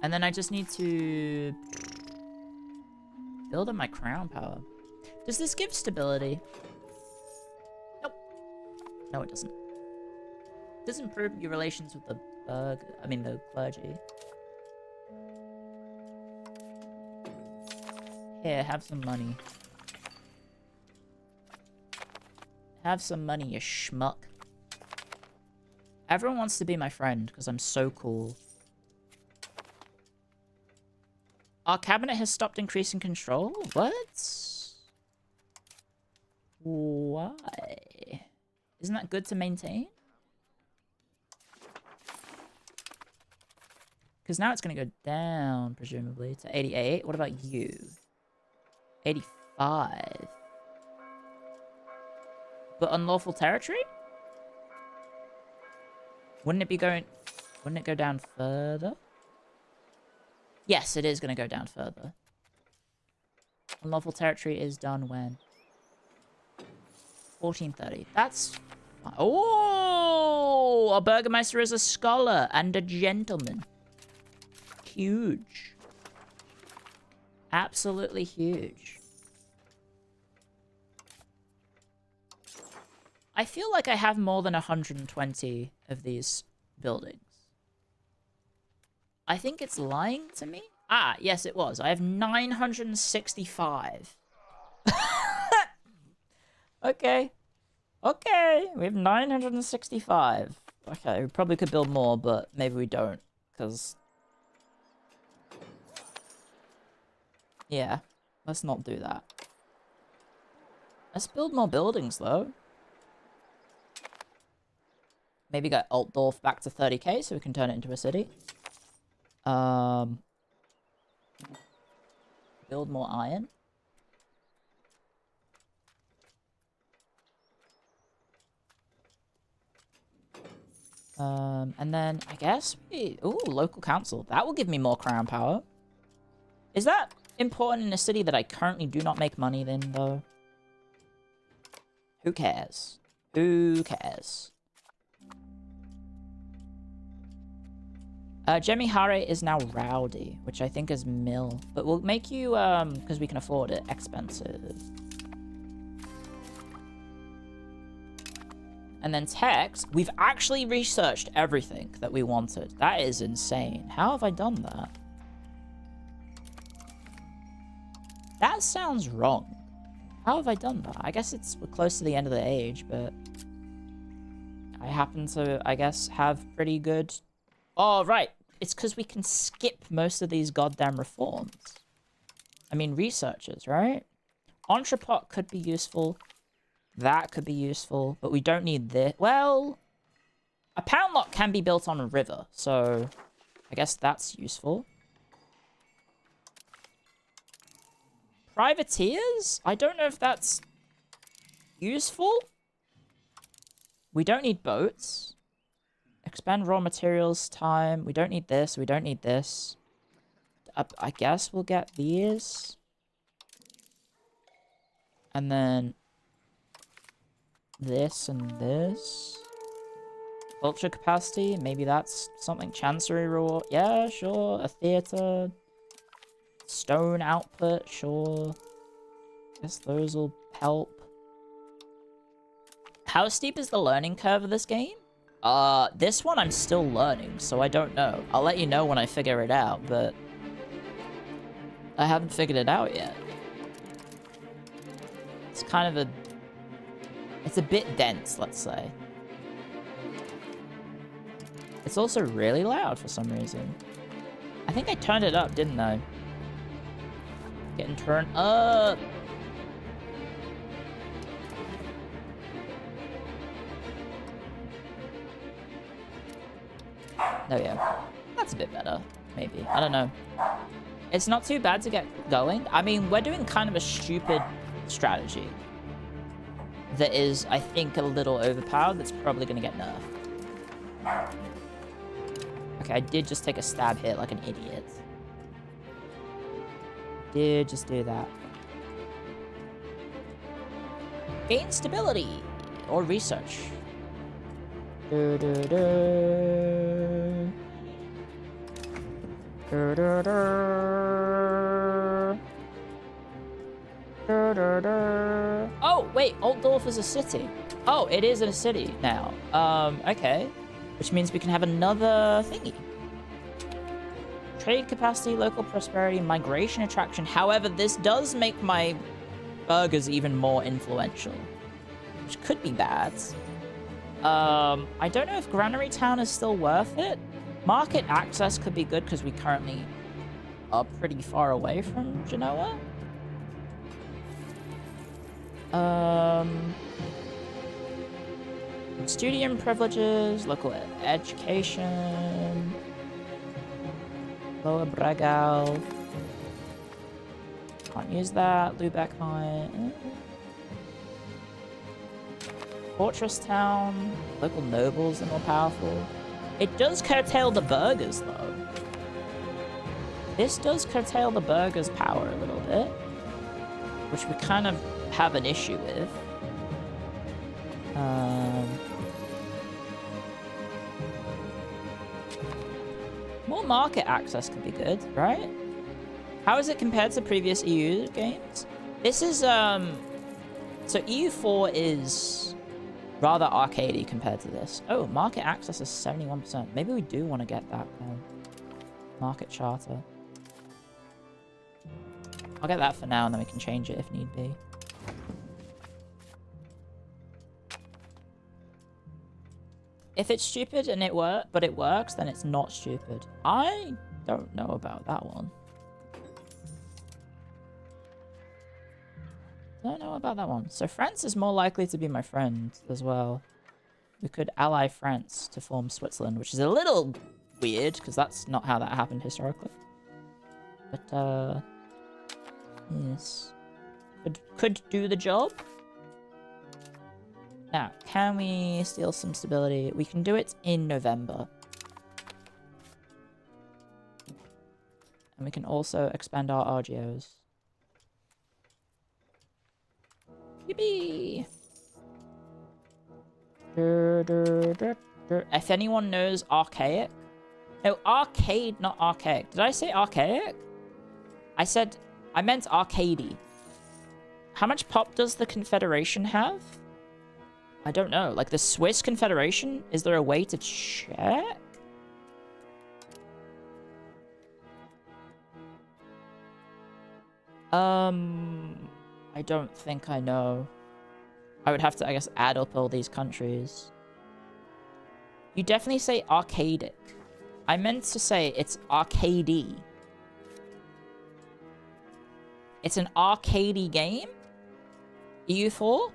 And then I just need to build up my crown power. Does this give stability? Nope. No, it doesn't. Does improve your relations with the the clergy. Here, have some money. Have some money, you schmuck. Everyone wants to be my friend because I'm so cool. Our cabinet has stopped increasing control? What? Why? Isn't that good to maintain? Because now it's going to go down, presumably, to 88. What about you? 85. But unlawful territory? Wouldn't it go down further? Yes, it is going to go down further. Unlawful territory is done when? 1430. That's fine. Oh! Our burgomaster is a scholar and a gentleman. Huge. Absolutely huge. I feel like I have more than 120 of these buildings. I think it's lying to me. Ah, yes, it was. I have 965. Okay. Okay, we have 965. Okay, we probably could build more, but maybe we don't, because... Yeah, let's not do that. Let's build more buildings, though. Maybe get Altdorf back to 30k so we can turn it into a city. Build more iron. And then I guess ooh, local council. That will give me more crown power. Is that important in a city that I currently do not make money in, though? Who cares? Who cares? Jemmy Hare is now rowdy, which I think is mill. But we'll make you, because we can afford it, expensive. And then text, we've actually researched everything that we wanted. That is insane. How have I done that? That sounds wrong. How have I done that? I guess we're close to the end of the age, but... I happen to, I guess, have pretty good... Oh, right. It's because we can skip most of these goddamn reforms. I mean, researchers, right? Entrepot could be useful. That could be useful, but we don't need this. Well, a pound lot can be built on a river, so I guess that's useful. Privateers? I don't know if that's useful. We don't need boats. Expand raw materials time. We don't need this. We don't need this. I guess we'll get these. And then this and this. Culture capacity. Maybe that's something. Chancery reward. Yeah, sure. A theater. Stone output. Sure. Guess those will help. How steep is the learning curve of this game? This one I'm still learning, so I don't know. I'll let you know when I figure it out, but I haven't figured it out yet. It's kind of it's a bit dense, let's say. It's also really loud for some reason. I think I turned it up, didn't I? Getting turned up. Oh yeah, that's a bit better, maybe. I don't know. It's not too bad to get going. I mean, we're doing kind of a stupid strategy that is, I think, a little overpowered. That's probably going to get nerfed. Okay, I did just take a stab hit like an idiot. Did just do that. Gain stability or research. Oh, wait, Altdorf is a city. Oh, it is in a city now. Okay. Which means we can have another thingy. Trade capacity, local prosperity, migration attraction. However, this does make my burgers even more influential, which could be bad. I don't know if Granary Town is still worth it. Market access could be good because we currently are pretty far away from Genoa. Studium privileges, local education, Lower Bregau. Can't use that. Lubeck High. Fortress Town. Local nobles are more powerful. It does curtail the burghers, though. This does curtail the burghers' power a little bit, which we kind of have an issue with. More market access could be good, right? How is it compared to previous EU games? This is, so EU4 is rather arcadey compared to this. Oh, market access is 71%. Maybe we do want to get that then. Market charter. I'll get that for now and then we can change it if need be. If it's stupid and it works, then it's not stupid. I don't know about that one. Don't know about that one. So France is more likely to be my friend as well. We could ally France to form Switzerland, which is a little weird because that's not how that happened historically. But yes, could do the job. Now, can we steal some stability? We can do it in November. And we can also expand our RGOs. Yippee! If anyone knows Archaic... No, Arcade, not Archaic. Did I say Archaic? I meant Arcady. How much pop does the Confederation have? I don't know. Like the Swiss Confederation? Is there a way to check? I don't think I know. I would have to, I guess, add up all these countries. You definitely say arcadic. I meant to say it's arcadey. It's an arcadey game? EU4?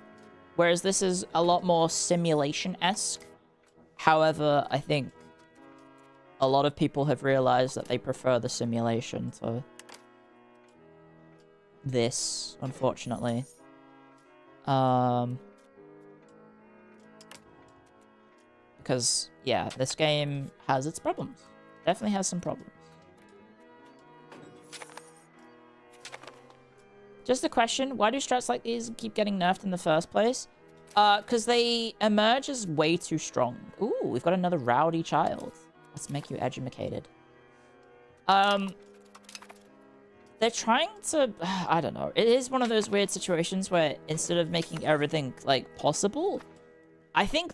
Whereas this is a lot more simulation-esque. However, I think a lot of people have realized that they prefer the simulation to this, unfortunately. Because, yeah, this game has its problems. Definitely has some problems. Just a question, why do strats like these keep getting nerfed in the first place? Because they emerge as way too strong. Ooh, we've got another rowdy child. Let's make you educated. They're trying to... I don't know. It is one of those weird situations where instead of making everything, like, possible, I think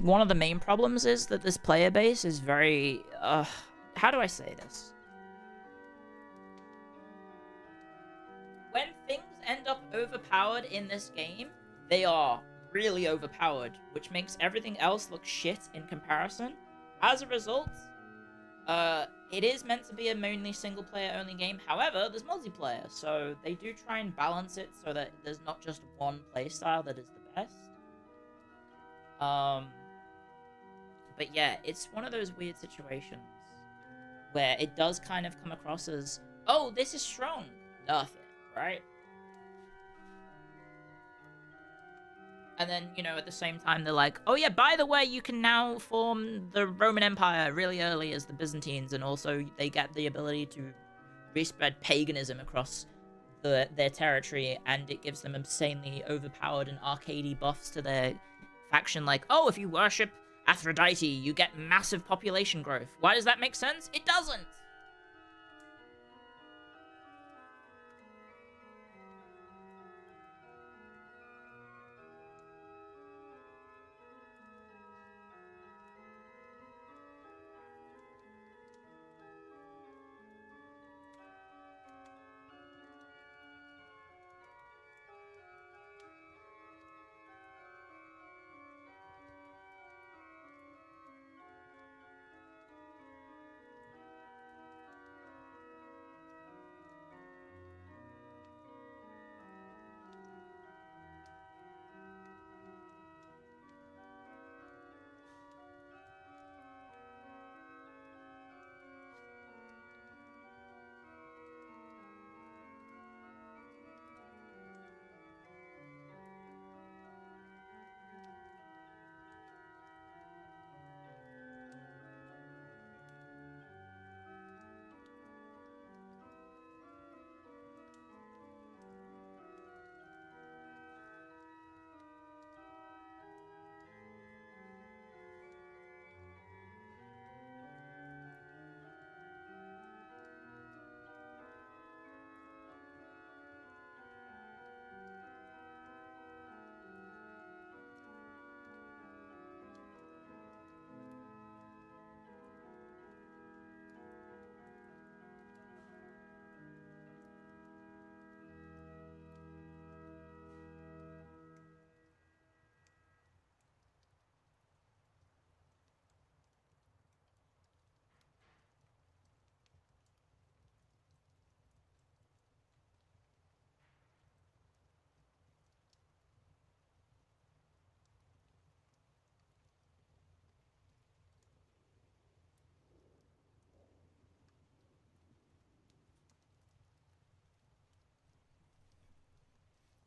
one of the main problems is that this player base is very... how do I say this? When things end up overpowered in this game, they are really overpowered, which makes everything else look shit in comparison. As a result, it is meant to be a mainly single-player only game. However, there's multiplayer, so they do try and balance it so that there's not just one playstyle that is the best. But yeah, it's one of those weird situations where it does kind of come across as, oh, this is strong. Nothing, right? And then, you know, at the same time, they're like, oh yeah, by the way, you can now form the Roman Empire really early as the Byzantines, and also they get the ability to respread paganism across their territory, and it gives them insanely overpowered and arcadey buffs to their faction, like, oh, if you worship Aphrodite, you get massive population growth. Why does that make sense? It doesn't!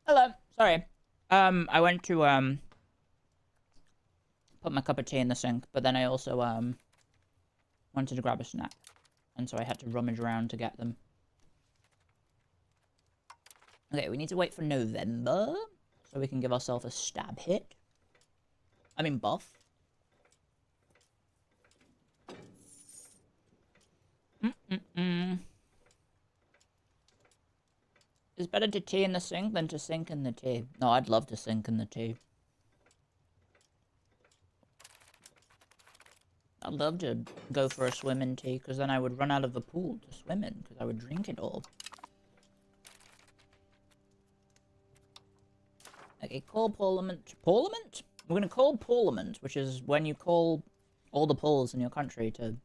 Hello, sorry. I went to, put my cup of tea in the sink, but then I also, wanted to grab a snack. And so I had to rummage around to get them. Okay, we need to wait for November, so we can give ourselves a stab hit. I mean, buff. It's better to tea in the sink than to sink in the tea. No, I'd love to sink in the tea. I'd love to go for a swim in tea, because then I would run out of the pool to swim in, because I would drink it all. Okay, call Parliament. Parliament? We're gonna call Parliament, which is when you call all the polls in your country to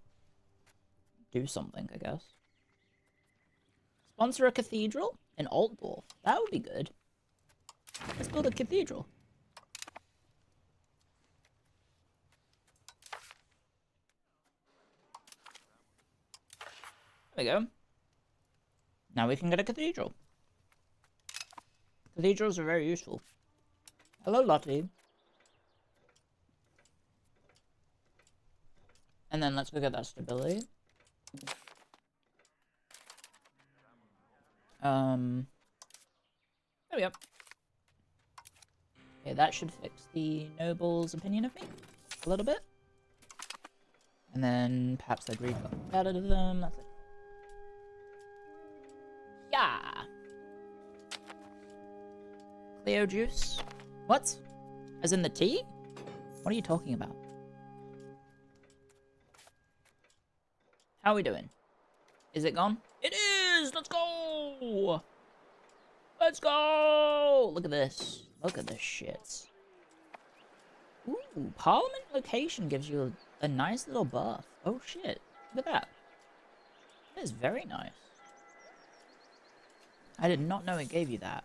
do something, I guess. Sponsor a cathedral in Altdorf. That would be good. Let's build a cathedral. There we go. Now we can get a cathedral. Cathedrals are very useful. Hello, Lottie. And then let's go get that stability. There we go. Okay, that should fix the noble's opinion of me a little bit. And then perhaps they'd read better to them. That's it. Yeah. Clio juice? What? As in the tea? What are you talking about? How are we doing? Is it gone? It is! Let's go! Let's go! Look at this. Look at this shit. Ooh, Parliament location gives you a nice little buff. Oh shit. Look at that. That is very nice. I did not know it gave you that.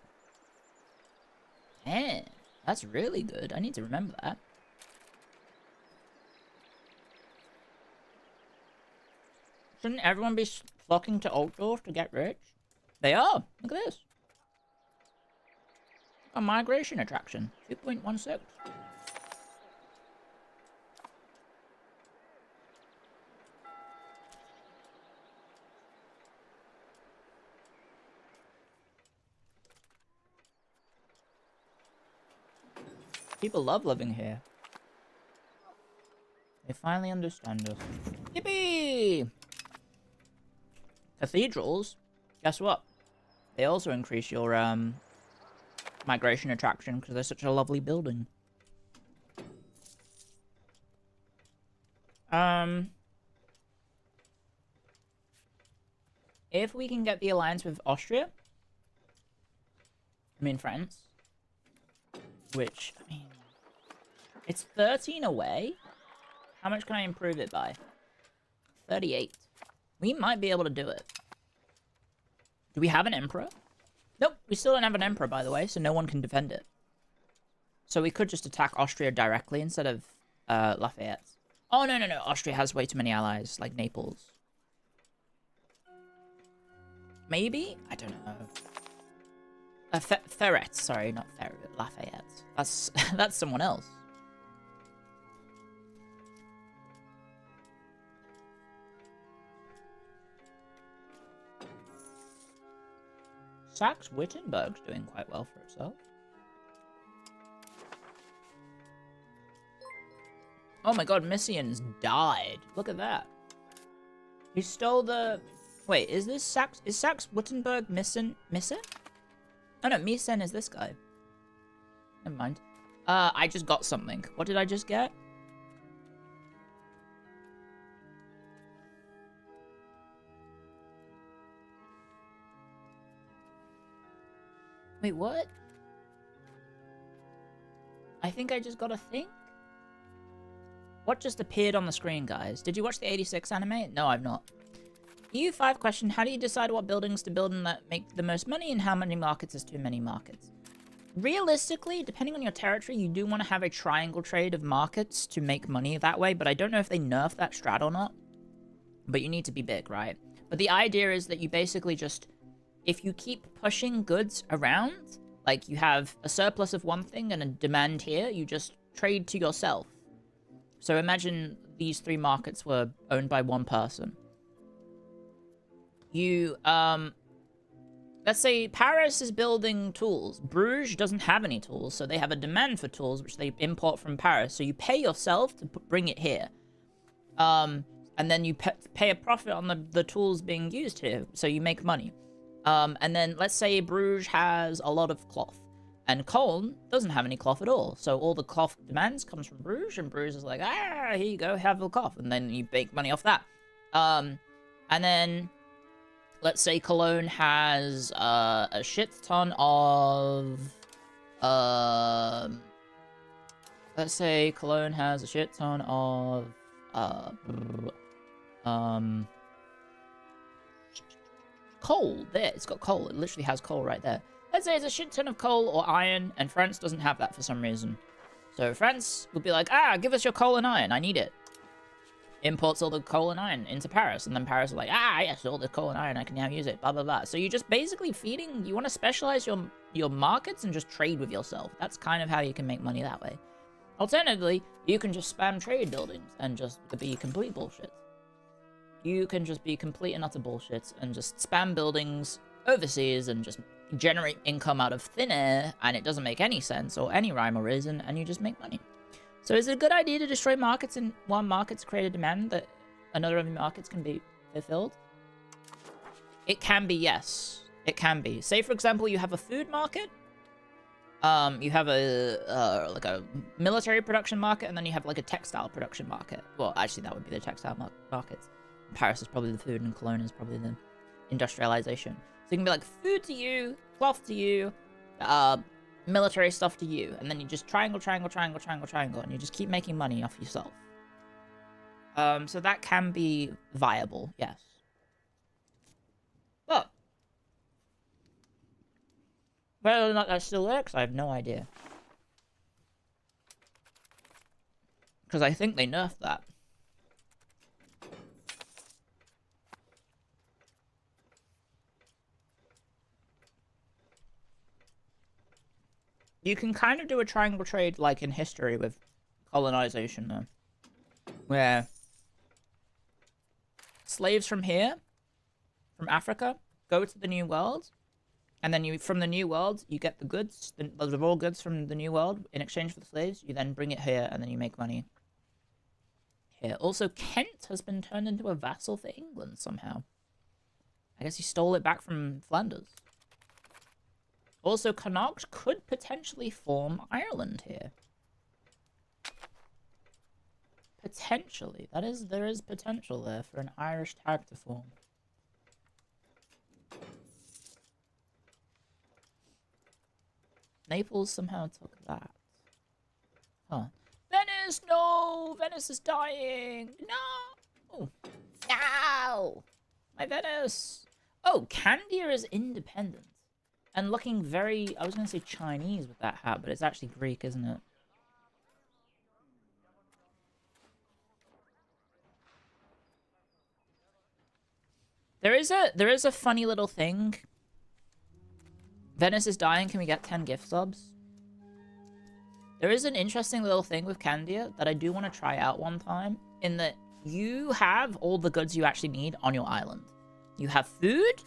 Man, that's really good. I need to remember that. Shouldn't everyone be flocking to Altdorf to get rich? They are. Look at this. A migration attraction. 2.16. People love living here. They finally understand us. Yippee! Cathedrals, guess what? They also increase your migration attraction because they're such a lovely building. If we can get the alliance with Austria, I mean France, which, I mean, it's 13 away. How much can I improve it by? 38. We might be able to do it. Do we have an emperor? Nope, we still don't have an emperor, by the way, so no one can defend it. So we could just attack Austria directly instead of Lafayette. Oh, no, no, no. Austria has way too many allies, like Naples. Maybe? I don't know. Ferret. Sorry, not Ferret. Lafayette. That's, that's someone else. Saxe-Wittenberg's doing quite well for itself. Oh my god, Missian's died. Look at that. He stole the... Wait, is this Saxe... Is Saxe-Wittenberg Missen? Oh no, Missen is this guy. Never mind. I just got something. What did I just get? Wait, what? I think I just got a thing? What just appeared on the screen, guys? Did you watch the 86 anime? No, I've not. EU5 question, how do you decide what buildings to build and that make the most money and how many markets is too many markets? Realistically, depending on your territory, you do want to have a triangle trade of markets to make money that way, but I don't know if they nerf that strat or not. But you need to be big, right? But the idea is that you basically just... If you keep pushing goods around, like you have a surplus of one thing and a demand here, you just trade to yourself. So imagine these 3 markets were owned by one person. You, let's say Paris is building tools. Bruges doesn't have any tools, so they have a demand for tools, which they import from Paris. So you pay yourself to bring it here. And then you pay a profit on the tools being used here, so you make money. And then let's say Bruges has a lot of cloth, and Cologne doesn't have any cloth at all. So all the cloth demands comes from Bruges, and Bruges is like, ah, here you go, have the cloth, and then you make money off that. And then let's say Cologne has a shit ton of let's say Cologne has a shit ton of coal. There, it's got coal. It literally has coal right there. Let's say it's a shit ton of coal or iron, and France doesn't have that for some reason. So France would be like, ah, give us your coal and iron. I need it. imports all the coal and iron into Paris, and then Paris is like, ah, yes, all the coal and iron, I can now use it, blah, blah, blah. So you're just basically feeding, you want to specialize your markets and just trade with yourself. That's kind of how you can make money that way. Alternatively, you can just spam trade buildings and just be complete bullshit. You can just be complete and utter bullshit and just spam buildings overseas and just generate income out of thin air, and it doesn't make any sense or any rhyme or reason, and you just make money. So is it a good idea to destroy markets in one market to create a demand that another of the markets can be fulfilled? It can be, yes. It can be. Say, for example, you have a food market. You have like a military production market, and then you have like a textile production market. Well, actually, that would be the textile markets. Paris is probably the food, and Cologne is probably the industrialization. So you can be like food to you, cloth to you, military stuff to you, and then you just triangle, triangle, triangle, triangle, triangle, and you just keep making money off yourself. So that can be viable, yes. But whether or not that still works, I have no idea. Because I think they nerfed that. You can kind of do a triangle trade like in history with colonization, though. Where slaves from here, from Africa, go to the New World, and then from the New World, you get the goods, the raw goods from the New World in exchange for the slaves. You then bring it here, and then you make money here. Also, Kent has been turned into a vassal for England somehow. I guess he stole it back from Flanders. Also, Connacht could potentially form Ireland here. Potentially. There is potential there for an Irish tag to form. Naples somehow took that. Huh. Venice! No! Venice is dying! No! No! My Venice! Oh, Candia is independent. And looking very, I was going to say Chinese with that hat, but it's actually Greek, isn't it? There is a funny little thing. Venice is dying, can we get 10 gift subs? There is an interesting little thing with Candia that I do want to try out one time, in that you have all the goods you actually need on your island. You have food,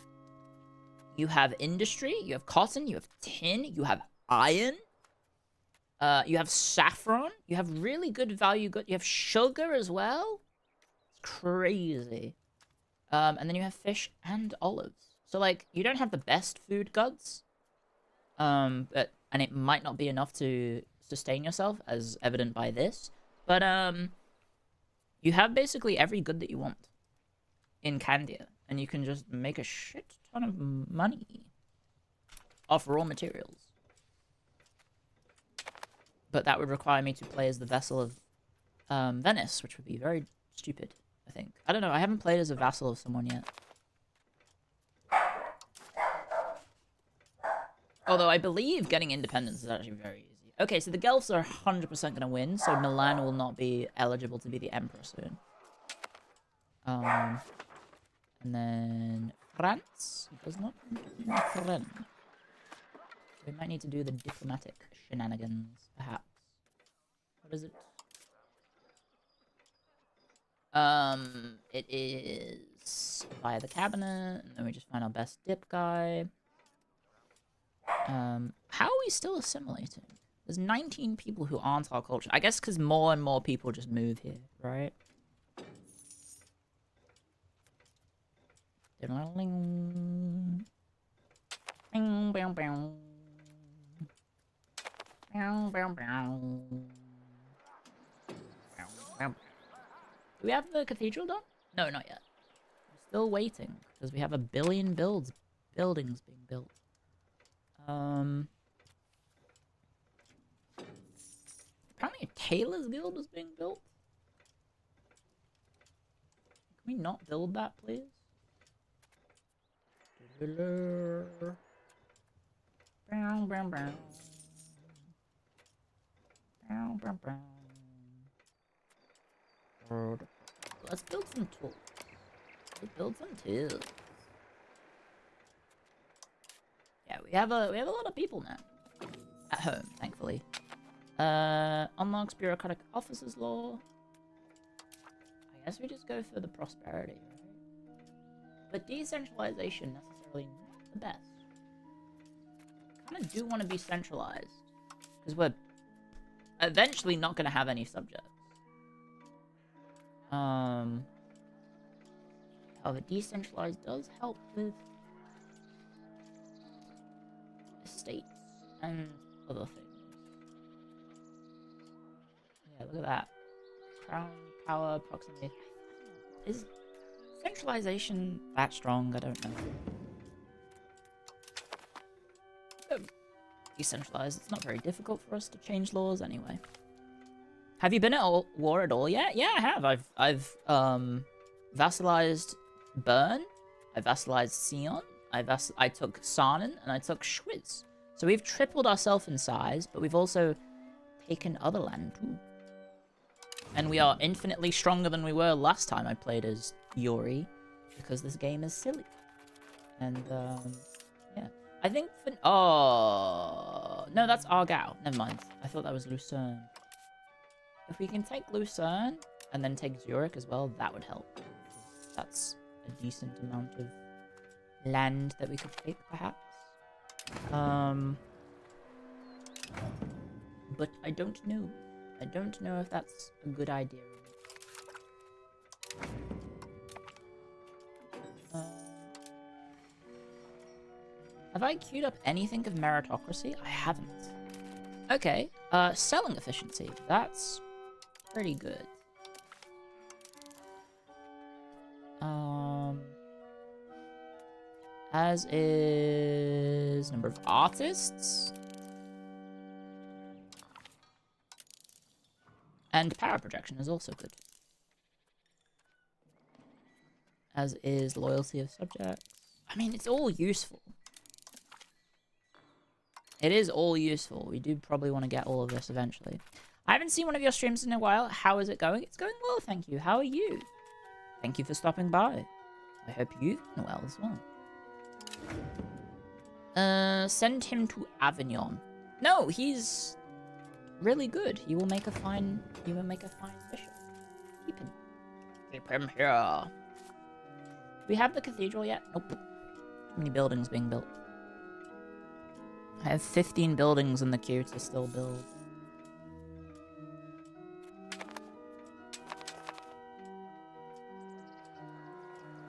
you have industry, you have cotton, you have tin, you have iron, you have saffron, you have really good value goods, you have sugar as well. It's crazy. And then you have fish and olives. So, like, you don't have the best food goods, and it might not be enough to sustain yourself, as evident by this, but, you have basically every good that you want in Candia, and you can just make a shit ton of money off raw materials. But that would require me to play as the vassal of Venice, which would be very stupid, I think. I don't know, I haven't played as a vassal of someone yet. Although I believe getting independence is actually very easy. Okay, so the Guelphs are 100% going to win, so Milan will not be eligible to be the emperor soon. And then France does not need a friend. We might need to do the diplomatic shenanigans, perhaps. What is it? It is via the cabinet, and then we just find our best dip guy. How are we still assimilating? There's 19 people who aren't our culture. I guess because more and more people just move here, right? Do we have the cathedral done? No, not yet. We're still waiting because we have a billion buildings being built. Apparently a tailor's guild is being built. Can we not build that, please? Do Let's build some tools. Let's build some tools. Yeah, we have a lot of people now. At home, thankfully. Unlocks bureaucratic officers law. I guess we just go for the prosperity, right? But decentralization necessarily not the best. Kind of do want to be centralized, because we're eventually not going to have any subjects. However, decentralized does help with estates and other things. Yeah, look at that. Crown, power, proximity. Is centralization that strong? I don't know. Decentralized. It's not very difficult for us to change laws anyway. Have you been at war at all yet? Yeah, I have. I've vassalized Bern. I vassalized Sion. I took Sarnen and I took Schwyz. So we've tripled ourselves in size, but we've also taken other land too. And we are infinitely stronger than we were last time I played as Yuri, because this game is silly. And yeah. I think for... Oh... No, that's Argau. Never mind. I thought that was Lucerne. If we can take Lucerne, and then take Zurich as well, that would help. That's a decent amount of land that we could take, perhaps. But I don't know. I don't know if that's a good idea. Have I queued up anything of meritocracy? I haven't. Okay, selling efficiency. That's pretty good. As is number of artists. And power projection is also good. As is loyalty of subjects. I mean, it's all useful. It is all useful. We do probably want to get all of this eventually. I haven't seen one of your streams in a while. How is it going? It's going well, thank you. How are you? Thank you for stopping by. I hope you've been well as well. Send him to Avignon. No, he's really good. He will make a fine bishop. Keep him here. Do we have the cathedral yet? Nope. Too many buildings being built. I have 15 buildings in the queue to still build.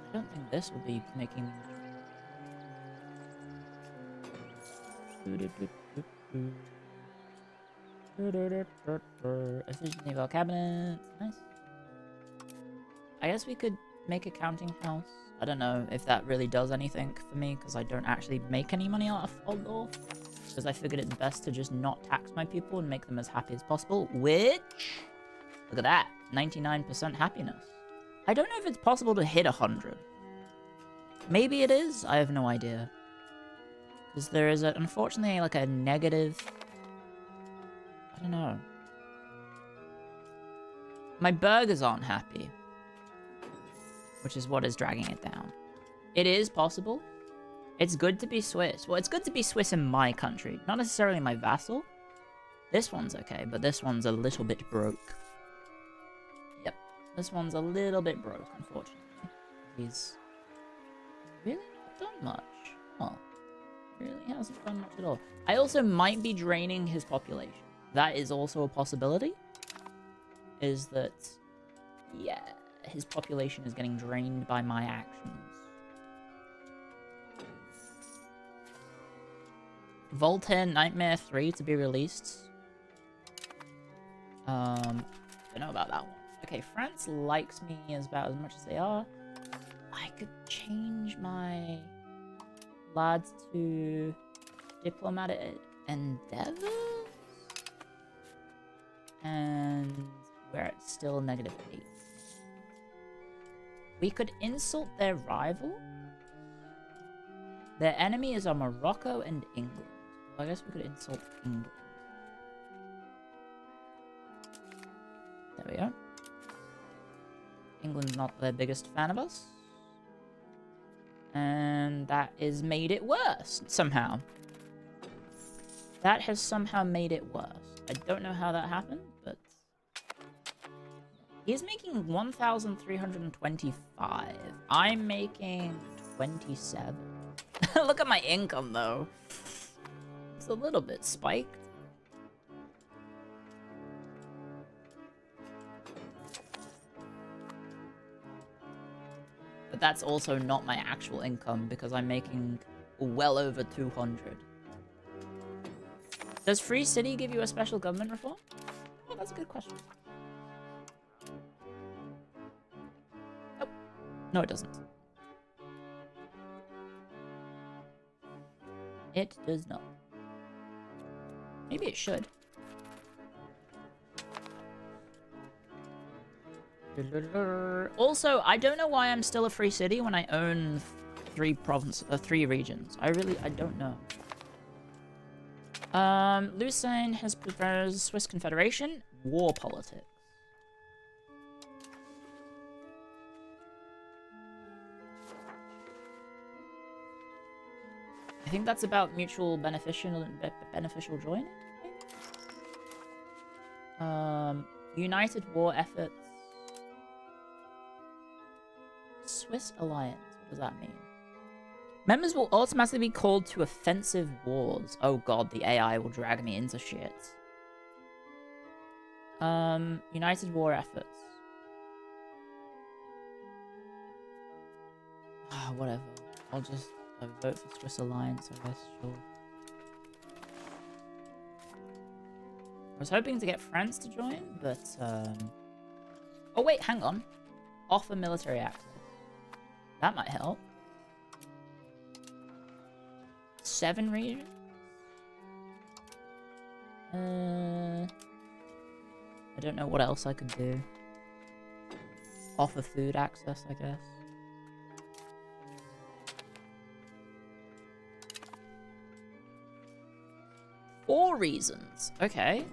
I don't think this will be making... Efficiency of our cabinet. Nice. I guess we could make a counting house. I don't know if that really does anything for me, because I don't actually make any money off of law. Because I figured it's best to just not tax my people and make them as happy as possible. Which, look at that, 99% happiness. I don't know if it's possible to hit 100. Maybe it is, I have no idea. Because there is, unfortunately, like a negative... I don't know. My burgers aren't happy. Which is what is dragging it down. It is possible. It's good to be Swiss. Well, it's good to be Swiss in my country. Not necessarily my vassal. This one's okay, but this one's a little bit broke. Yep. This one's a little bit broke, unfortunately. He's really not done much. Oh. Really hasn't done much at all. I also might be draining his population. That is also a possibility. Is that... Yeah. His population is getting drained by my actions. Voltaire Nightmare 3 to be released. Don't know about that one. Okay, France likes me about as much as they are. I could change my lads to diplomatic endeavors. And where it's still -8. We could insult their rival. Their enemies are Morocco and England. Well, I guess we could insult England. There we go. England's not the biggest fan of us. And that has made it worse, somehow. That has somehow made it worse. I don't know how that happened, but... He's making 1,325. I'm making 27. Look at my income, though. It's a little bit spiked. But that's also not my actual income because I'm making well over 200. Does Free City give you a special government reform? Oh, that's a good question. Nope. No, it doesn't. It does not. Maybe it should. Also, I don't know why I'm still a free city when I own three regions. I don't know. Lucerne has proposed Swiss Confederation, war politics. I think that's about mutual beneficial join. United war efforts. Swiss alliance. What does that mean? Members will automatically be called to offensive wars. Oh god, the AI will drag me into shit. United war efforts. Ah, whatever. I'll just vote for Swiss alliance, I guess, sure. I was hoping to get France to join, but, Oh wait, hang on. Offer military access. That might help. 7 regions? I don't know what else I could do. Offer food access, I guess. Four reasons. Okay.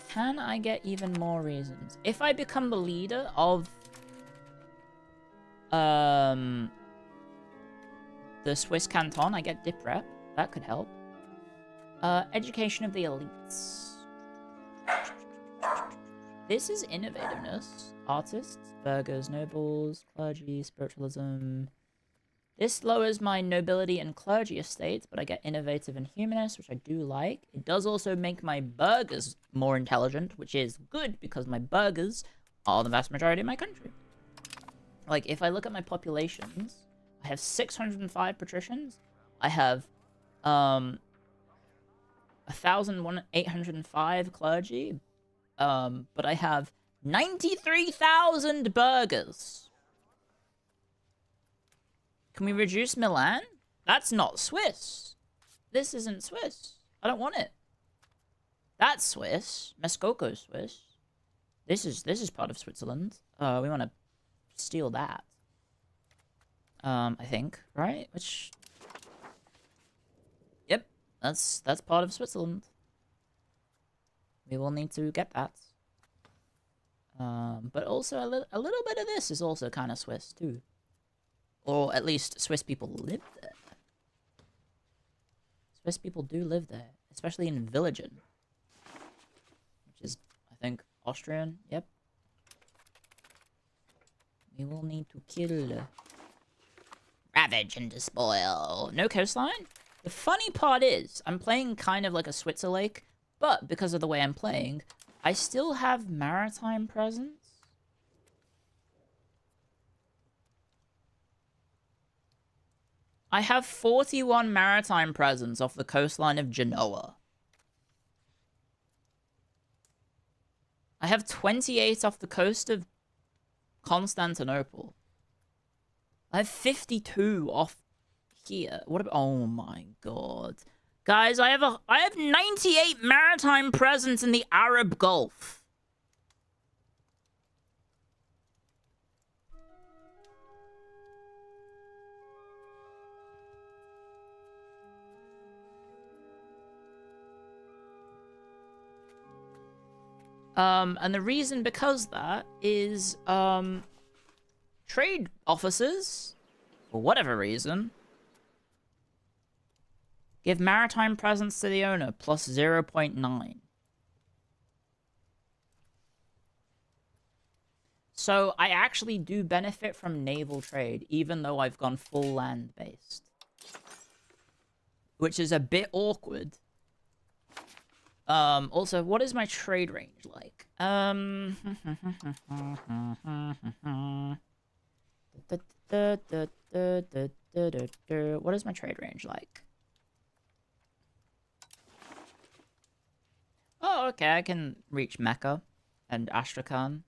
Can I get even more reasons? If I become the leader of the Swiss canton, I get dip rep. That could help. Education of the elites. This is innovativeness. Artists, burghers, nobles, clergy, spiritualism. This lowers my nobility and clergy estates, but I get innovative and humanist, which I do like. It does also make my burghers more intelligent, which is good because my burghers are the vast majority of my country. Like, if I look at my populations, I have 605 patricians. I have 1,805 clergy. But I have 93,000 burghers. Can we reduce Milan? That's not Swiss. This isn't Swiss. I don't want it. That's Swiss. Mescoco's Swiss. This is part of Switzerland. We want to steal that. I think, right? Which... Yep, that's part of Switzerland. We will need to get that. But also a little bit of this is also kind of Swiss too. Or at least Swiss people live there. Swiss people do live there, especially in Villagen. Which is, I think, Austrian. Yep. We will need to kill, ravage and despoil. No coastline? The funny part is, I'm playing kind of like a Switzer Lake, but because of the way I'm playing, I still have maritime presence. I have 41 maritime presence off the coastline of Genoa. I have 28 off the coast of Constantinople. I have 52 off here. What about... Oh my god. Guys, I have 98 maritime presence in the Arab Gulf. And the reason because that is, trade officers, for whatever reason, give maritime presence to the owner plus 0.9. So I actually do benefit from naval trade, even though I've gone full land-based. Which is a bit awkward. Also, what is my trade range like? What is my trade range like? Oh, okay, I can reach Mecca and Astrakhan.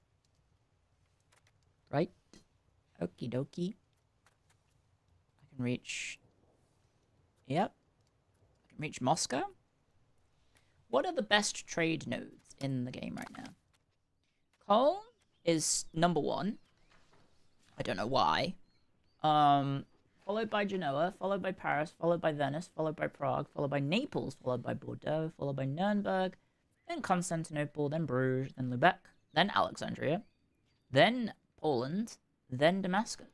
Right? Okie dokie. I can reach... Yep. I can reach Moscow. What are the best trade nodes in the game right now? Cologne is number 1. I don't know why. Followed by Genoa, followed by Paris, followed by Venice, followed by Prague, followed by Naples, followed by Bordeaux, followed by Nuremberg, then Constantinople, then Bruges, then Lubeck, then Alexandria, then Poland, then Damascus,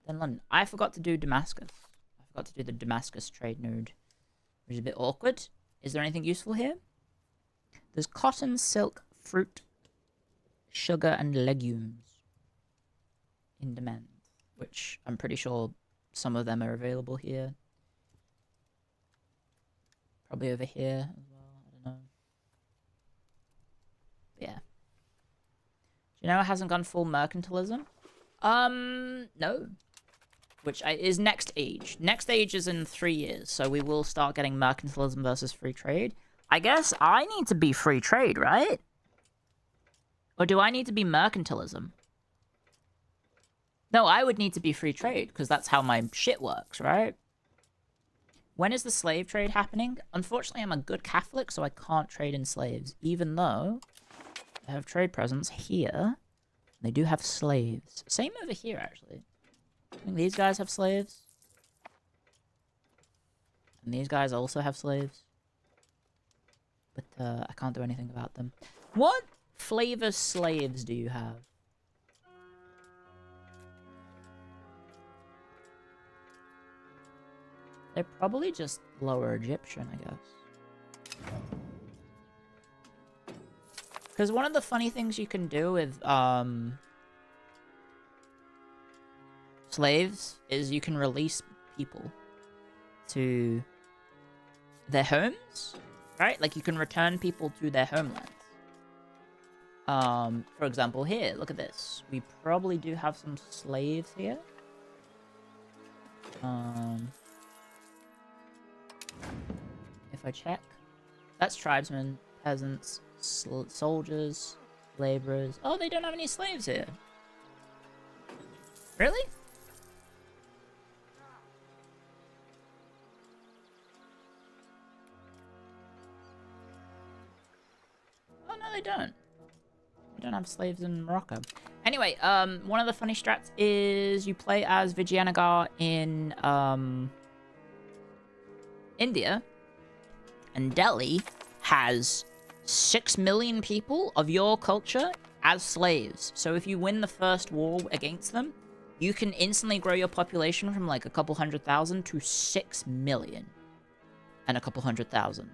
then London. I forgot to do Damascus. I forgot to do the Damascus trade node, which is a bit awkward. Is there anything useful here? There's cotton, silk, fruit, sugar, and legumes in demand, which I'm pretty sure some of them are available here. Probably over here as well. I don't know. But yeah. Genoa hasn't gone full mercantilism? No. Which is next age. Next age is in 3 years, so we will start getting mercantilism versus free trade. I guess I need to be free trade, right? Or do I need to be mercantilism? No, I would need to be free trade, because that's how my shit works, right? When is the slave trade happening? Unfortunately, I'm a good Catholic, so I can't trade in slaves, even though I have trade presence here. They do have slaves. Same over here, actually. I think these guys have slaves. And these guys also have slaves. But I can't do anything about them. What flavor slaves do you have? They're probably just lower Egyptian, I guess. Because one of the funny things you can do with slaves is you can release people to their homes, right? Like you can return people to their homelands. For example, here, look at this. We probably do have some slaves here. If I check, that's tribesmen, peasants, soldiers, laborers. Oh, they don't have any slaves here. Really? Oh, no, they don't. They don't have slaves in Morocco. Anyway, one of the funny strats is you play as Vijayanagar in, India, and Delhi has 6 million people of your culture as slaves. So if you win the first war against them, you can instantly grow your population from like a couple 100,000 to 6 million and a couple 100,000.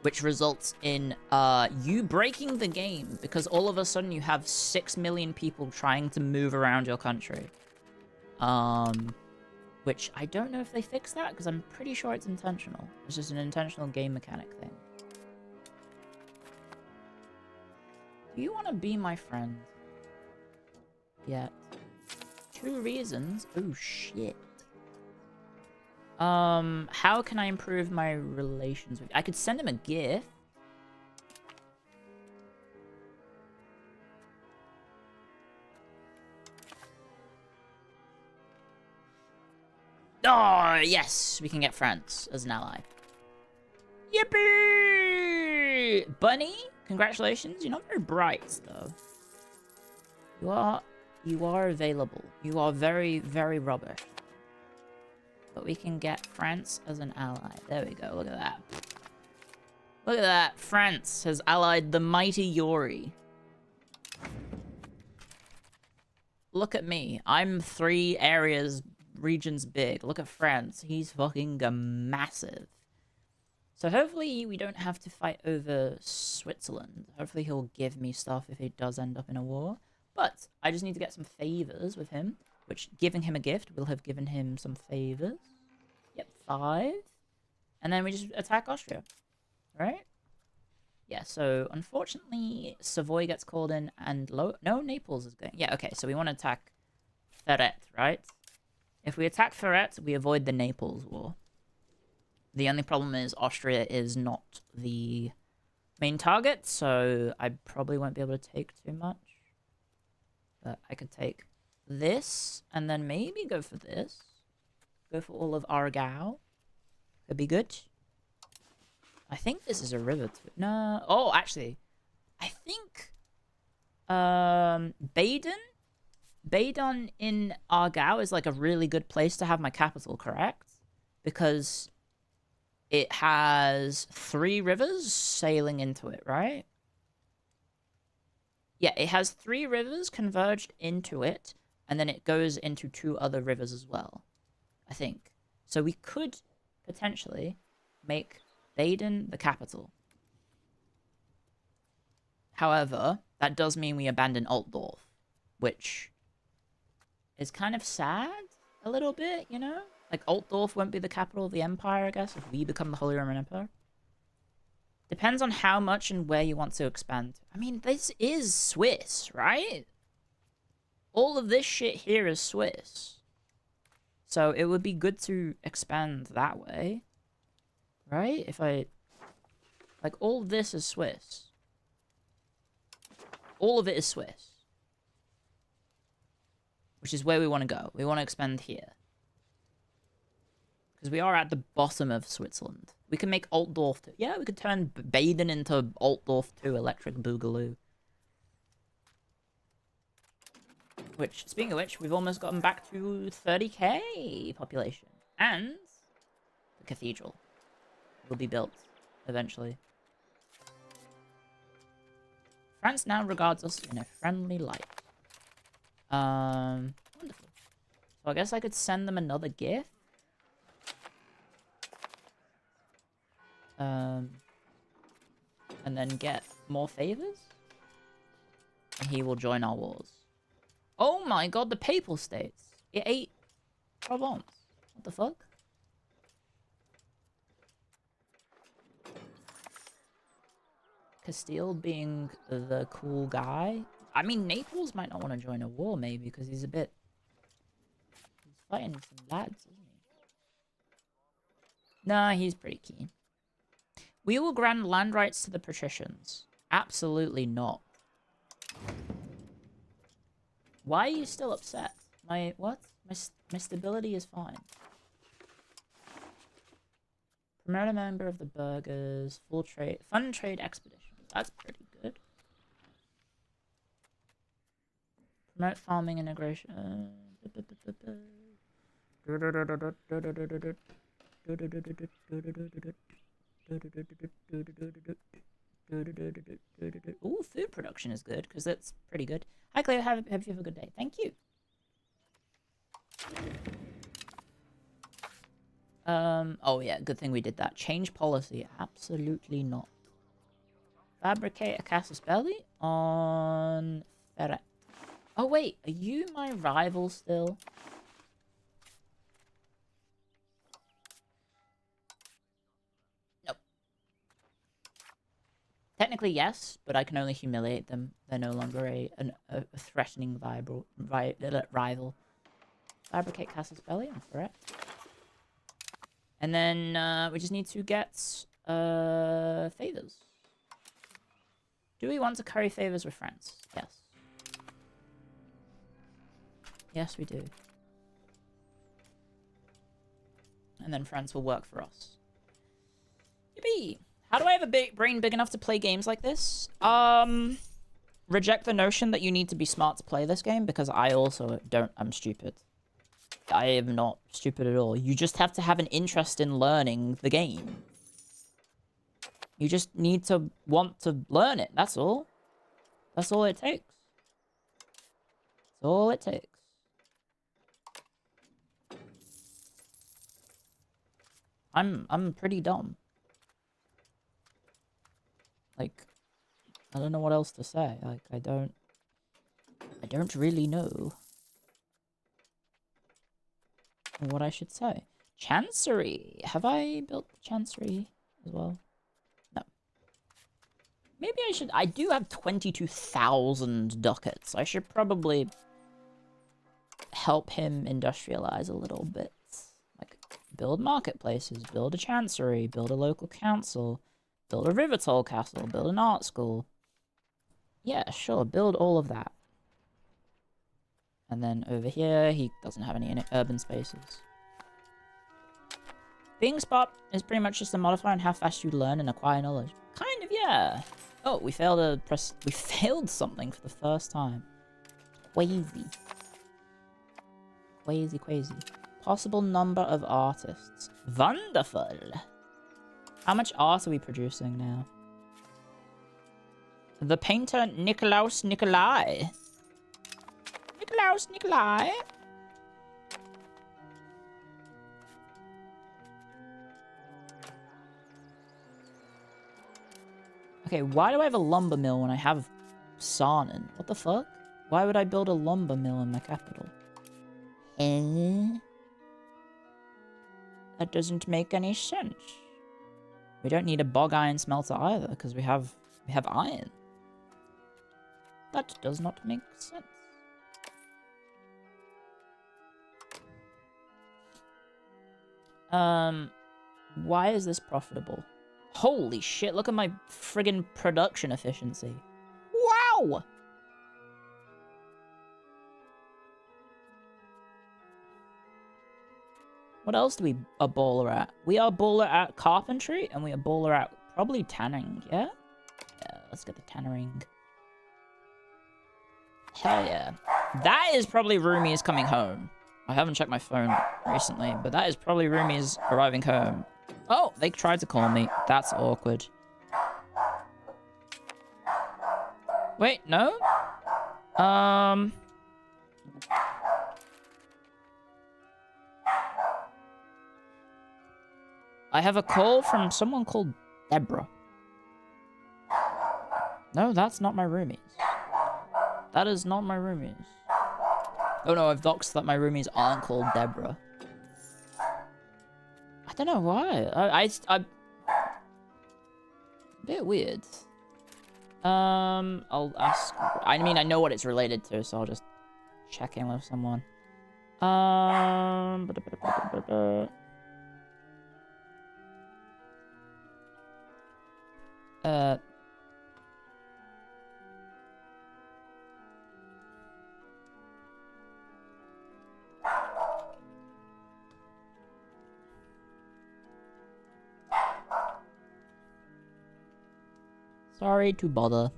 Which results in you breaking the game because all of a sudden you have 6 million people trying to move around your country. Which I don't know if they fixed that because I'm pretty sure it's intentional. It's just an intentional game mechanic thing. Do you want to be my friend? Yet. 2 reasons. Oh, shit. How can I improve my relations with you? I could send him a gift. Oh, yes! We can get France as an ally. Yippee! Bunny, congratulations. You're not very bright, though. You are available. You are very, very rubbish. But we can get France as an ally. There we go. Look at that. Look at that. France has allied the mighty Yori. look at me. I'm 3 regions big. Look at France. He's fucking massive. So hopefully we don't have to fight over Switzerland. Hopefully he'll give me stuff if he does end up in a war. But I just need to get some favors with him, which giving him a gift will have given him some favors. Yep, 5. And then we just attack Austria. Right? Yeah, so unfortunately Savoy gets called in and no, Naples is going. Yeah, okay, so we want to attack Ferret, right? If we attack Ferret, we avoid the Naples war. The only problem is Austria is not the main target, so I probably won't be able to take too much. But I could take this, and then maybe go for this. Go for all of Argau. Could be good. I think this is a river too. No. Oh, actually. I think... Baden in Argau is like a really good place to have my capital, correct? Because it has 3 rivers sailing into it, right? Yeah, it has 3 rivers converged into it, and then it goes into 2 other rivers as well, I think. So we could potentially make Baden the capital. However, that does mean we abandon Altdorf, which is kind of sad a little bit, you know? Like, Altdorf won't be the capital of the empire, I guess, if we become the Holy Roman Empire. Depends on how much and where you want to expand. I mean, this is Swiss, right? All of this shit here is Swiss. So it would be good to expand that way. Right? If I... Like, all of this is Swiss. All of it is Swiss. Which is where we want to go. We want to expand here. Because we are at the bottom of Switzerland. We can make Altdorf... Yeah, we could turn Baden into Altdorf 2 Electric Boogaloo. Which, speaking of which, we've almost gotten back to 30k population. And the cathedral will be built eventually. France now regards us in a friendly light. Wonderful. So I guess I could send them another gift. And then get more favors. And he will join our wars. Oh my god, the Papal States. It ate Provence. What the fuck? Castile being the cool guy. I mean, Naples might not want to join a war, maybe, because he's a bit... He's fighting some lads, isn't he? Nah, he's pretty keen. We will grant land rights to the patricians. Absolutely not. Why are you still upset? What? My stability is fine. Promote a member of the burghers. Full trade... Fund trade expeditions. That's pretty good. Promote farming integration. Ooh, food production is good, because that's pretty good. Hi, Clio. Have you have a good day. Thank you. Oh yeah, good thing we did that. Change policy. Absolutely not. Fabricate a casus belli on Ferret. Oh wait, are you my rival still? Nope. Technically yes, but I can only humiliate them. They're no longer a threatening rival. Fabricate casus belli on Ferret. And then we just need to get favors. Do we want to curry favors with France? Yes. Yes, we do. And then France will work for us. Yippee! How do I have a brain big enough to play games like this? Reject the notion that you need to be smart to play this game, because I also don't. I'm stupid. I am not stupid at all. You just have to have an interest in learning the game. You just need to want to learn it, that's all. That's all it takes. That's all it takes. I'm pretty dumb. Like, I don't know what else to say. Like, I don't really know what I should say. Chancery. Have I built the Chancery as well? No. Maybe I should. I do have 22,000 ducats. I should probably help him industrialize a little bit. Like, build marketplaces, build a Chancery, build a local council, build a river toll castle, build an art school. Yeah, sure, build all of that. And then over here, he doesn't have any urban spaces. Being spot is pretty much just a modifier on how fast you learn and acquire knowledge. Kind of, yeah. Oh, we failed something for the first time. Crazy. Crazy. Possible number of artists. Wonderful. How much art are we producing now? The painter Nikolaus Nikolai. Nikolaus Nikolai. Okay, why do I have a lumber mill when I have Sarnen? What the fuck? Why would I build a lumber mill in my capital? That doesn't make any sense. We don't need a bog iron smelter either, because we have iron. That does not make sense. Why is this profitable? Holy shit, look at my friggin' production efficiency. Wow! What else do we a baller at? We are baller at carpentry, and we are baller at probably tanning, yeah? Yeah, let's get the tannering. Hell yeah. That is probably Rumi's coming home. I haven't checked my phone recently, but that is probably Rumi's arriving home. Oh, they tried to call me. That's awkward. Wait, no? I have a call from someone called Deborah. No, that's not my roomies. That is not my roomies. Oh no, I've doxed that my roomies aren't called Deborah. I don't know why. I a bit weird. I'll ask. I mean, I know what it's related to, so I'll just check in with someone. Sorry to bother.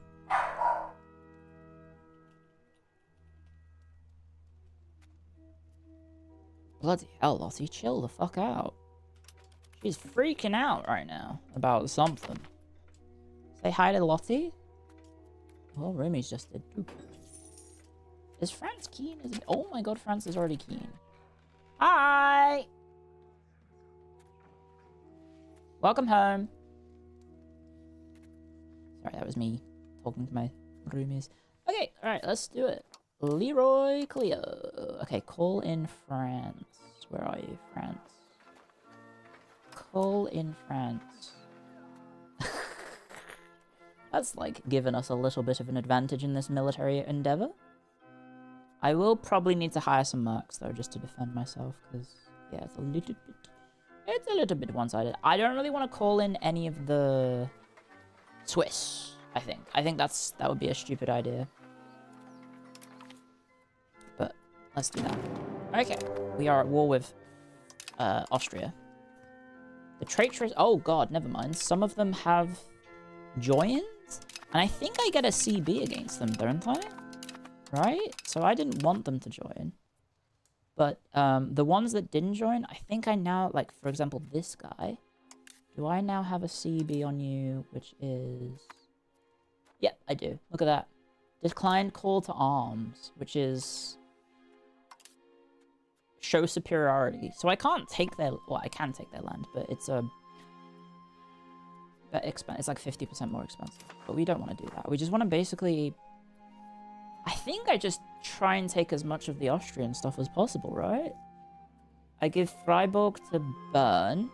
Bloody hell, Lottie, chill the fuck out. She's freaking out right now about something. Say hi to Lottie. Well, Remy's just did too. Is France keen? Oh my god, France is already keen. Hi! Welcome home. Sorry, that was me talking to my roomies. Okay, alright, let's do it. Leroy Clio. Okay, call in France. Where are you, France? Call in France. That's like given us a little bit of an advantage in this military endeavor. I will probably need to hire some mercs though, just to defend myself, because yeah, it's a little bit one-sided. I don't really want to call in any of the Swiss. I think that would be a stupid idea. But let's do that. Okay, we are at war with Austria. The traitorous. Oh god, never mind. Some of them have joins, and I think I get a CB against them, don't I? Right? So I didn't want them to join. But the ones that didn't join, I think I now, like, for example, this guy. Do I now have a CB on you, which is... Yep, I do. Look at that. Declined call to arms, which is show superiority. So I can't take their, well, I can take their land, but it's a it's like 50% more expensive. But we don't want to do that. We just want to basically, I think I just try and take as much of the Austrian stuff as possible, right? I give Freiburg to Bern.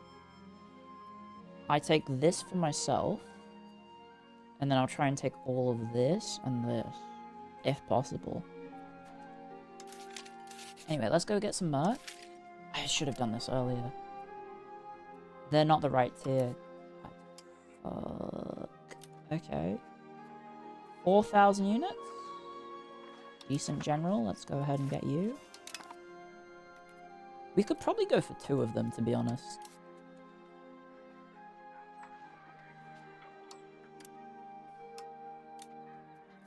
I take this for myself. And then I'll try and take all of this and this, if possible. Anyway, let's go get some merch. I should have done this earlier. They're not the right tier. Fuck. Okay. 4,000 units? Decent general. Let's go ahead and get you. We could probably go for 2 of them, to be honest.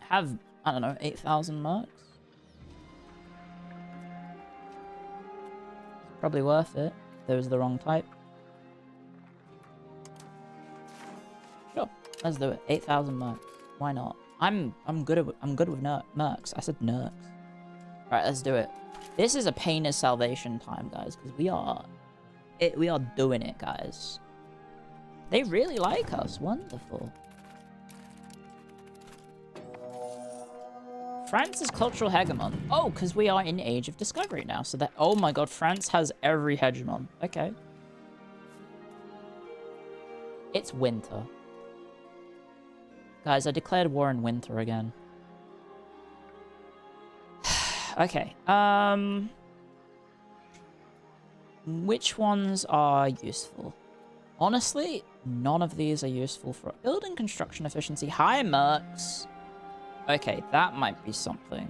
Have, I don't know, 8,000 mercs. Probably worth it. There was the wrong type. Sure, let's do it. 8,000 mercs. Why not? I'm good with mercs. I said nercs. Alright, let's do it. This is a pain is salvation time, guys, because we are doing it, guys. They really like us. Wonderful. France is cultural hegemon. Oh, because we are in Age of Discovery now. So that, oh my god, France has every hegemon. Okay. It's winter. Guys, I declared war in winter again. Okay. Which ones are useful? Honestly, none of these are useful for building construction efficiency. High mercs. Okay, that might be something.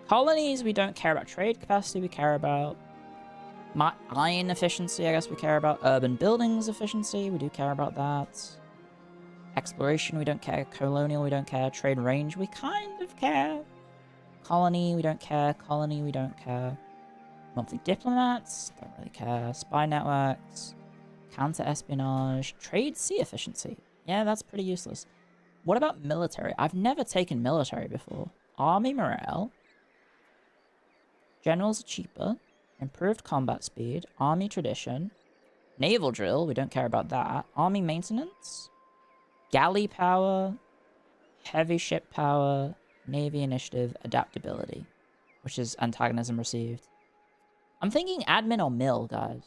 Colonies, we don't care about. Trade capacity, we care about. Iron efficiency, I guess we care about. Urban buildings efficiency, we do care about that. Exploration, we don't care. Colonial, we don't care. Trade range, we kind of care. Colony, we don't care. Colony, we don't care. Monthly diplomats, don't really care. Spy networks. Counter-espionage. Trade sea efficiency. Yeah, that's pretty useless. What about military? I've never taken military before. Army morale. Generals are cheaper. Improved combat speed. Army tradition. Naval drill. We don't care about that. Army maintenance. Galley power. Heavy ship power. Navy initiative. Adaptability. Which is antagonism received. I'm thinking admin or mill, guys.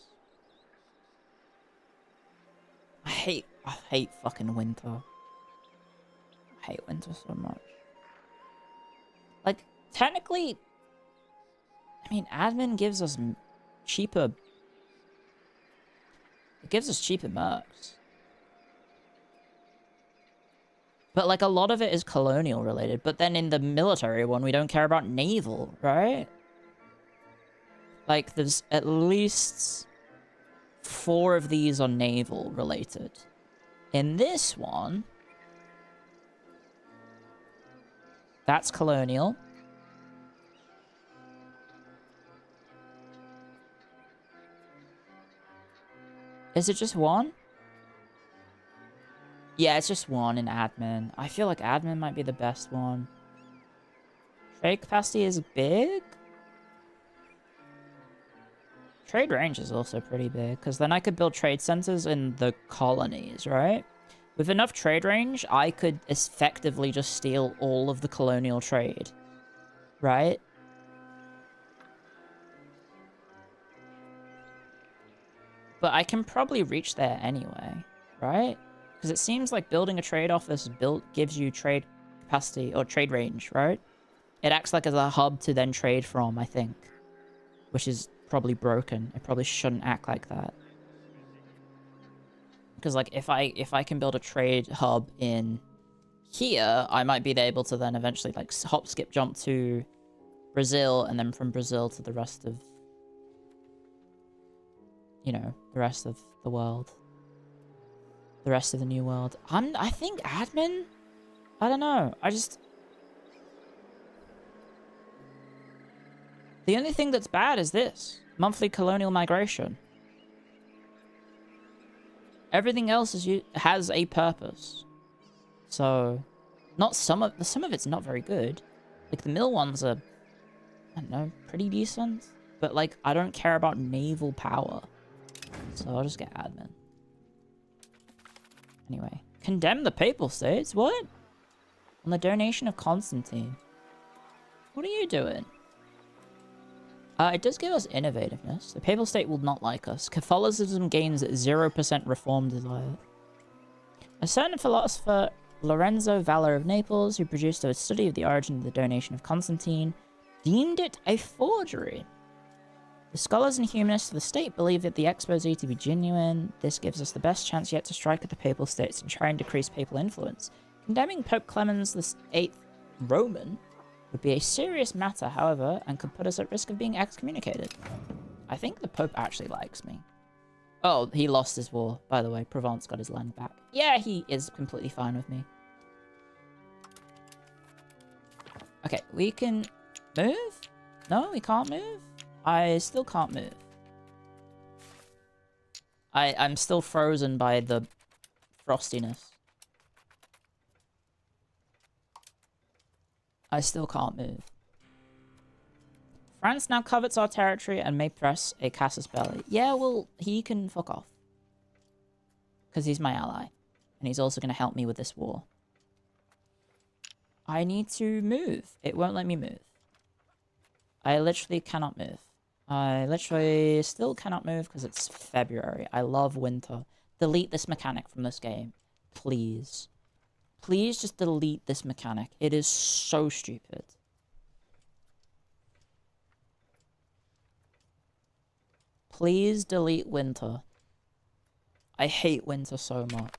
I hate fucking winter. I hate winter so much. Like, technically, I mean, admin gives us cheaper. It gives us cheaper mercs. But, like, a lot of it is colonial related. But then in the military one, we don't care about naval, right? Like, there's at least 4 of these are naval related. In this one, that's colonial. Is it just 1? Yeah, it's just 1 in admin. I feel like admin might be the best one. Trade capacity is big. Trade range is also pretty big, because then I could build trade centers in the colonies, right? With enough trade range, I could effectively just steal all of the colonial trade, right? But I can probably reach there anyway, right? Because it seems like building a trade office gives you trade capacity or trade range, right? It acts like as a hub to then trade from, I think, which is probably broken. It probably shouldn't act like that. Because, like, if I can build a trade hub in here, I might be able to then eventually, like, hop, skip, jump to Brazil, and then from Brazil to the rest of, you know, the rest of the world. The rest of the new world. I think admin? I don't know. The only thing that's bad is this. Monthly colonial migration. Everything else has a purpose. So, Not some of it's not very good. Like the mill ones are, I don't know, pretty decent. But like I don't care about naval power, so I'll just get admin. Anyway, condemn the Papal States. What? On the donation of Constantine. What are you doing? It does give us innovativeness. The Papal State will not like us. Catholicism gains 0% reform desire. A certain philosopher, Lorenzo Valor of Naples, who produced a study of the origin of the donation of Constantine, deemed it a forgery. The scholars and humanists of the state believe that the exposé to be genuine. This gives us the best chance yet to strike at the Papal States and try and decrease papal influence. Condemning Pope Clemens VIII Roman would be a serious matter, however, and could put us at risk of being excommunicated. I think the Pope actually likes me. Oh, he lost his war, by the way. Provence got his land back. Yeah, he is completely fine with me. Okay, we can move? No, we can't move? I still can't move. I'm still frozen by the frostiness. I still can't move. France now covets our territory and may press a casus belli. Yeah, well, he can fuck off. Because he's my ally. And he's also going to help me with this war. I need to move. It won't let me move. I literally cannot move. I literally still cannot move because it's February. I love winter. Delete this mechanic from this game. Please. Please just delete this mechanic. It is so stupid. Please delete winter. I hate winter so much.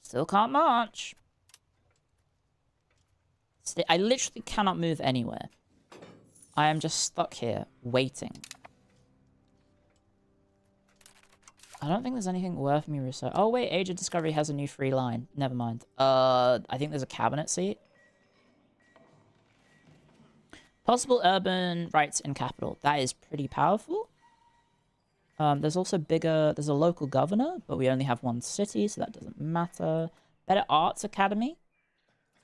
Still can't march. I literally cannot move anywhere. I am just stuck here, waiting. I don't think there's anything worth me researching. Oh wait, Age of Discovery has a new free line. Never mind. I think there's a cabinet seat. Possible urban rights in capital. That is pretty powerful. There's also there's a local governor, but we only have one city, so that doesn't matter. Better Arts Academy.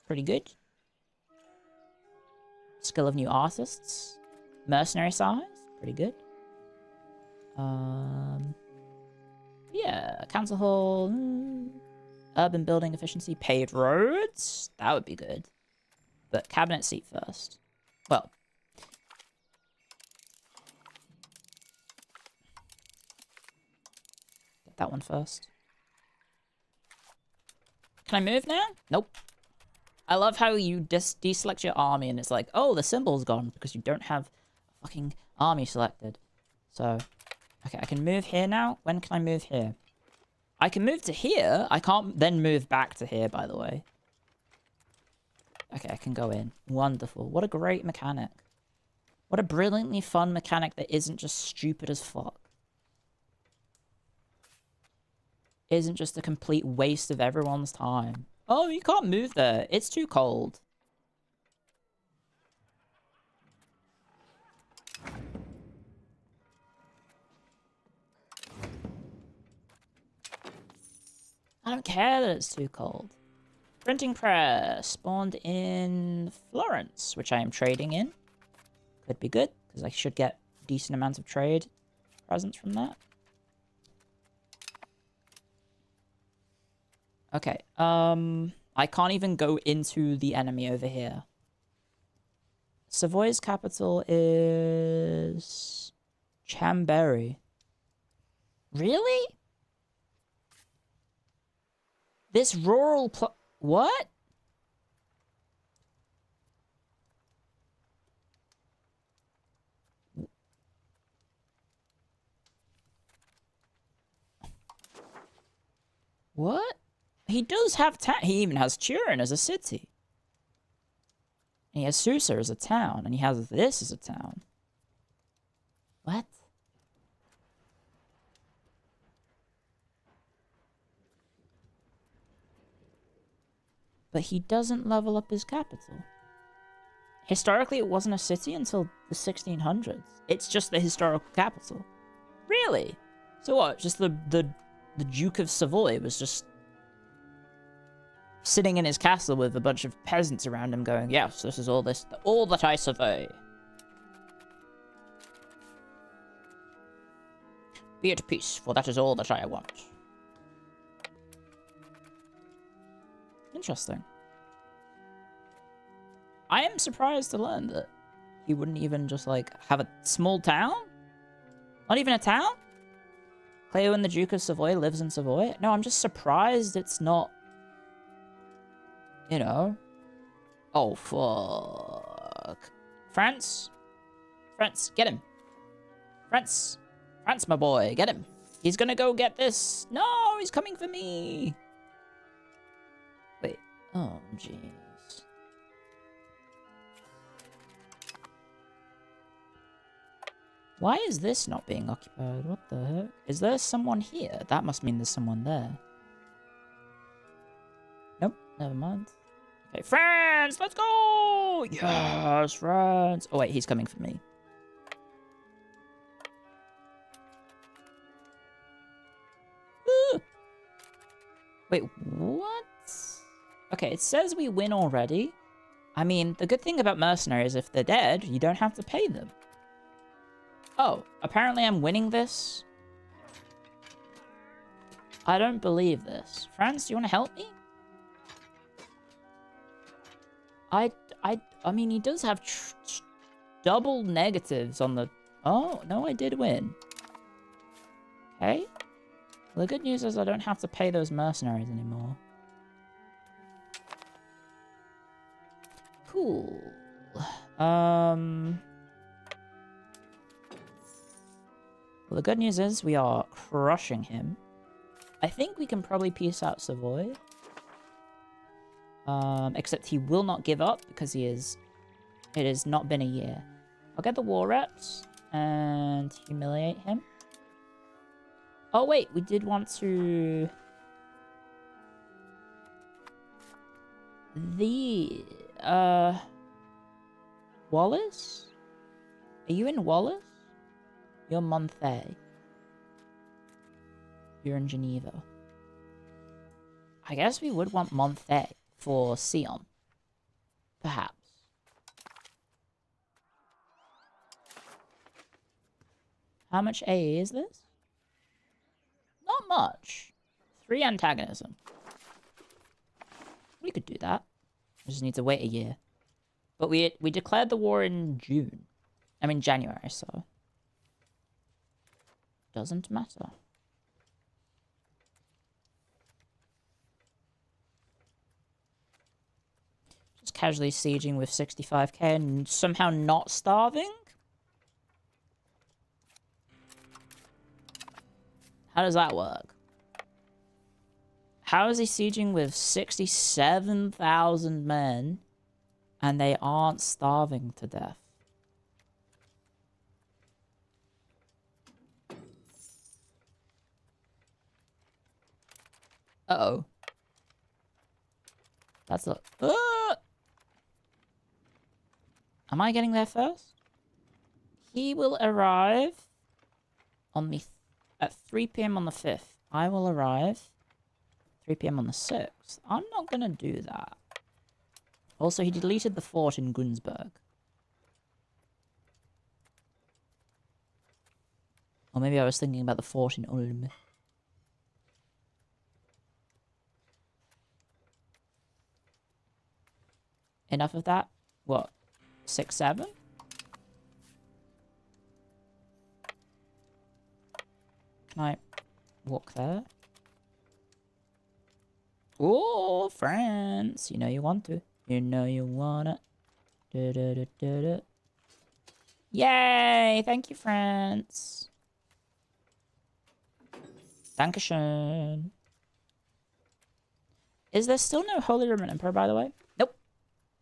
Pretty good. Skill of new artists. Mercenary size. Pretty good. Yeah, council hall. Urban building efficiency. Paved roads. That would be good. But cabinet seat first. Well. Get that one first. Can I move now? Nope. I love how you deselect your army and it's like, oh, the symbol's gone because you don't have a fucking army selected. So, okay, I can move here now. When can I move here? I can move to here. I can't then move back to here, by the way. Okay, I can go in. Wonderful. What a great mechanic. What a brilliantly fun mechanic that isn't just stupid as fuck. Isn't just a complete waste of everyone's time. Oh, you can't move there. It's too cold. I don't care that it's too cold. Printing press spawned in Florence, which I am trading in. Could be good, because I should get decent amounts of trade presents from that. Okay, I can't even go into the enemy over here. Savoy's capital is Chambéry. Really? This rural what? What? He does have he even has Turin as a city. And he has Susa as a town, and he has this as a town. What? But he doesn't level up his capital. Historically, it wasn't a city until the 1600s. It's just the historical capital. Really? So what? Just the Duke of Savoy was just sitting in his castle with a bunch of peasants around him going, yes, this is all that I survey. Be at peace, for that is all that I want. Interesting. I am surprised to learn that he wouldn't even just, like, have a small town? Not even a town? Clio and the Duke of Savoy lives in Savoy? No, I'm just surprised it's not, you know. Oh, fuck. France? France, get him. France, my boy, get him. He's gonna go get this. No, he's coming for me. Wait. Oh, jeez. Why is this not being occupied? What the heck? Is there someone here? That must mean there's someone there. Nope, never mind. Okay, France, let's go! Yes, France. Oh wait, he's coming for me. Ooh. Wait, what? Okay, it says we win already. I mean, the good thing about mercenaries, if they're dead, you don't have to pay them. Oh, apparently I'm winning this. I don't believe this. France, do you want to help me? I mean, he does have double negatives on the... Oh, no, I did win. Okay. Well, the good news is I don't have to pay those mercenaries anymore. Cool. Well, the good news is we are crushing him. I think we can probably peace out Savoy. Except he will not give up because it has not been a year. I'll get the war reps and humiliate him. Oh, wait, we did want to... Wallace? Are you in Wallace? You're Monthay. You're in Geneva. I guess we would want Monthay for Sion. Perhaps. How much AA is this? Not much. 3 antagonism. We could do that. We just need to wait a year. But we declared the war in June. I mean January, so... Doesn't matter. Just casually sieging with 65k and somehow not starving? How does that work? How is he sieging with 67,000 men and they aren't starving to death? Uh-oh. That's a... Am I getting there first? He will arrive on the... at 3 p.m. on the 5th. I will arrive 3 p.m. on the 6th. I'm not gonna do that. Also, he deleted the fort in Günzburg. Or maybe I was thinking about the fort in Ulm. Enough of that? What? 6, 7? Can I walk there? Oh, France! You know you want to. You know you wanna. Da, da, da, da, da. Yay! Thank you, France. Dankeschön. Is there still no Holy Roman Emperor, by the way? Nope.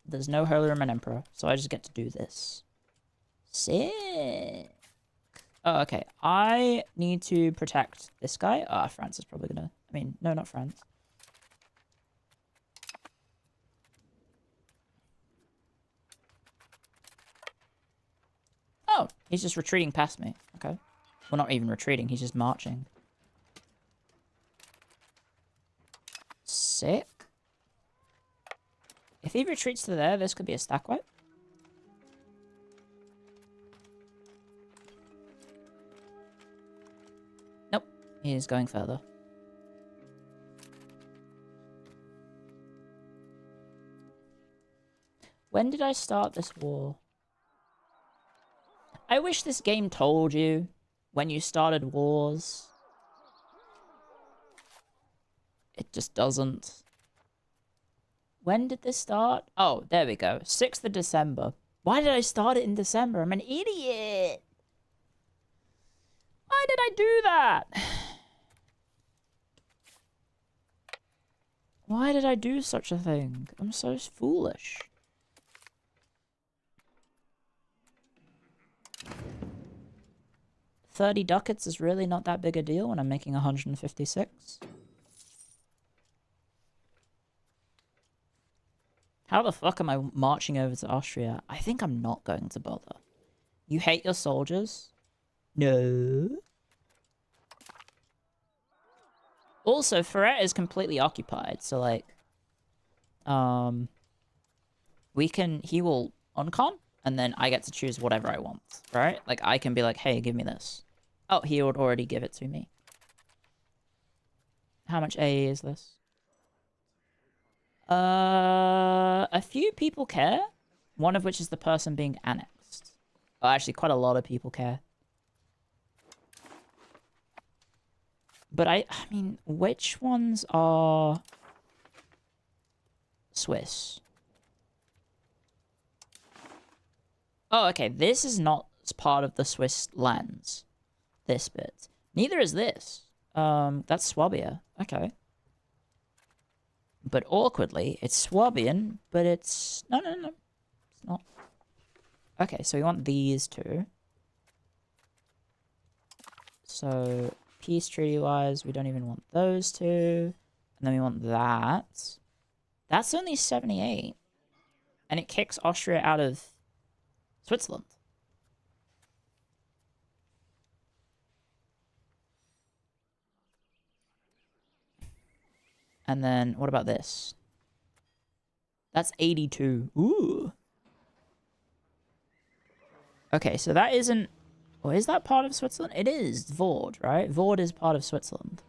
There's no Holy Roman Emperor, so I just get to do this. Sick. Oh, okay. I need to protect this guy. Ah, France is probably gonna... I mean, no, not France. Oh, he's just retreating past me. Okay. Well, not even retreating, he's just marching. Sick. If he retreats to there, this could be a stack wipe. Nope, he's going further. When did I start this war? I wish this game told you when you started wars. It just doesn't. When did this start? Oh, there we go. 6th of December. Why did I start it in December? I'm an idiot. Why did I do that? Why did I do such a thing? I'm so foolish. $30 ducats is really not that big a deal when I'm making 156. How the fuck am I marching over to Austria? I think I'm not going to bother. You hate your soldiers? No. Also, Ferret is completely occupied, so like... he will uncon, and then I get to choose whatever I want, right? Like, I can be like, hey, give me this. Oh, he would already give it to me. How much A is this? A few people care. One of which is the person being annexed. Oh, actually, quite a lot of people care. But I mean, which ones are Swiss? Oh, okay. This is not part of the Swiss lands. This bit. Neither is this. That's Swabia. Okay. But awkwardly, it's Swabian, but it's... No. It's not. Okay, so we want these two. So, peace treaty-wise, we don't even want those two. And then we want that. That's only 78. And it kicks Austria out of Switzerland. And then, what about this? That's 82. Ooh. Okay, so that isn't... Or is that part of Switzerland? It is VOD, right? VOD is part of Switzerland.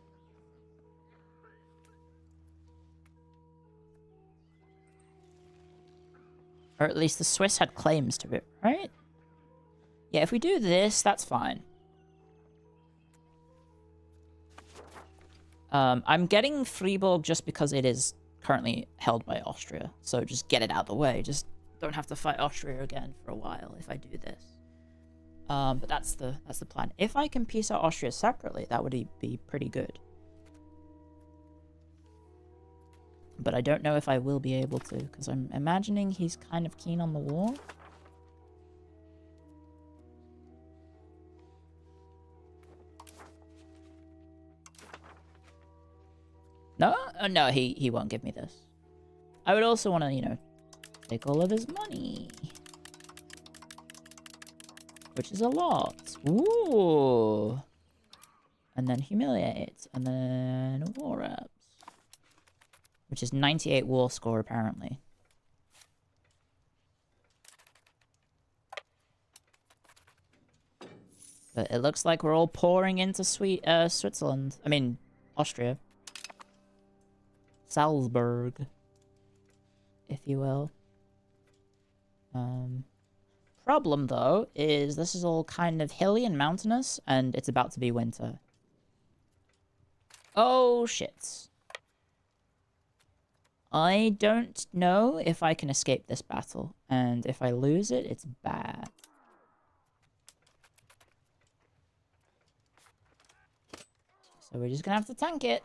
Or at least the Swiss had claims to it, right? Yeah, if we do this, that's fine. I'm getting Fribourg just because it is currently held by Austria. So just get it out of the way. Just don't have to fight Austria again for a while if I do this. But that's the plan. If I can piece out Austria separately, that would be pretty good. But I don't know if I will be able to, because I'm imagining he's kind of keen on the war. No? No, he won't give me this. I would also want to, you know, take all of his money. Which is a lot. Ooh. And then humiliate. And then war reps. Which is 98 war score, apparently. But it looks like we're all pouring into Switzerland. I mean, Austria. Salzburg, if you will. Problem, though, is this is all kind of hilly and mountainous, and it's about to be winter. Oh, shit. I don't know if I can escape this battle, and if I lose it, it's bad. So we're just gonna have to tank it.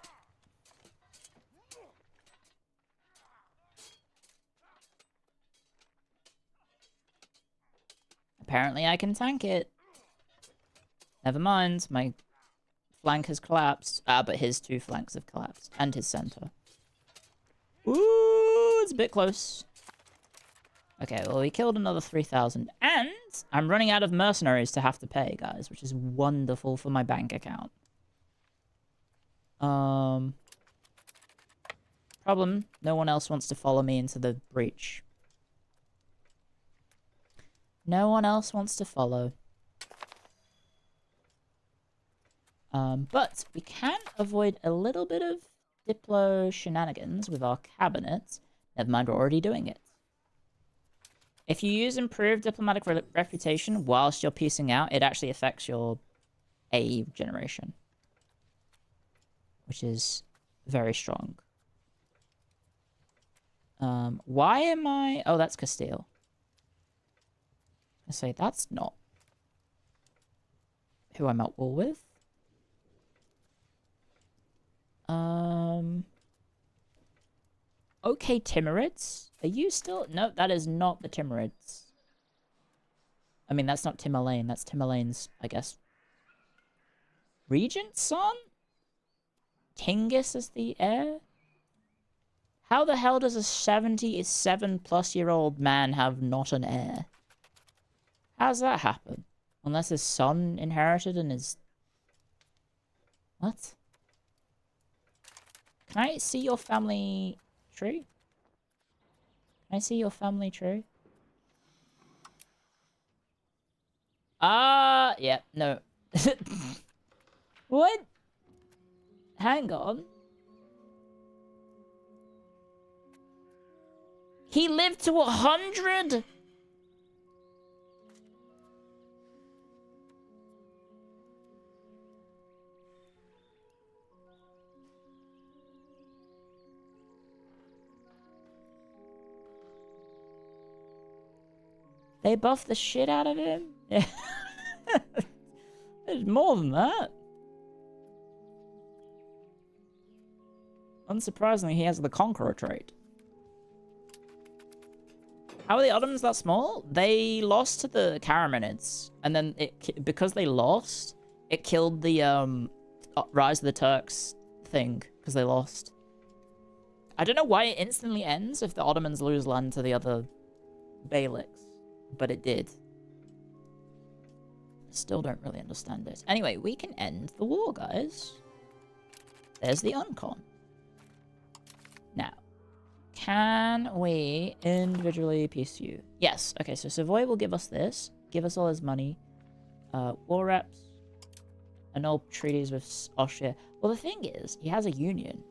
Apparently I can tank it. Never mind, my flank has collapsed. Ah, but his two flanks have collapsed. And his center. Ooh, it's a bit close. Okay, well we killed another 3,000. And I'm running out of mercenaries to have to pay, guys, which is wonderful for my bank account. Problem, no one else wants to follow me into the breach. No one else wants to follow. But we can avoid a little bit of Diplo shenanigans with our cabinet. Never mind, we're already doing it. If you use improved diplomatic reputation whilst you're piecing out, it actually affects your A generation. Which is very strong. Why am I... Oh, that's Castile. I say, that's not who I'm at war with. Okay, Timurids. Are you still... No, that is not the Timurids. I mean, that's not Timalaine. That's Timalane's, I guess, regent's son? Tingis is the heir? How the hell does a 77-plus-year-old man have not an heir? How does that happen? Unless his son inherited and his... What? Can I see your family tree? Can I see your family tree? Yeah, no. What? Hang on. He lived to 100? They buffed the shit out of him? Yeah. There's more than that. Unsurprisingly, he has the Conqueror trait. How are the Ottomans that small? They lost to the Karamanids. And then, because they lost, it killed the Rise of the Turks thing. Because they lost. I don't know why it instantly ends if the Ottomans lose land to the other Beyliks. But it did. Still don't really understand it. Anyway, we can end the war, guys. There's the Uncon. Now, can we individually peace you? Yes. Okay, so Savoy will give us this. Give us all his money. War reps. Annul treaties with Austria. Well, the thing is, he has a union.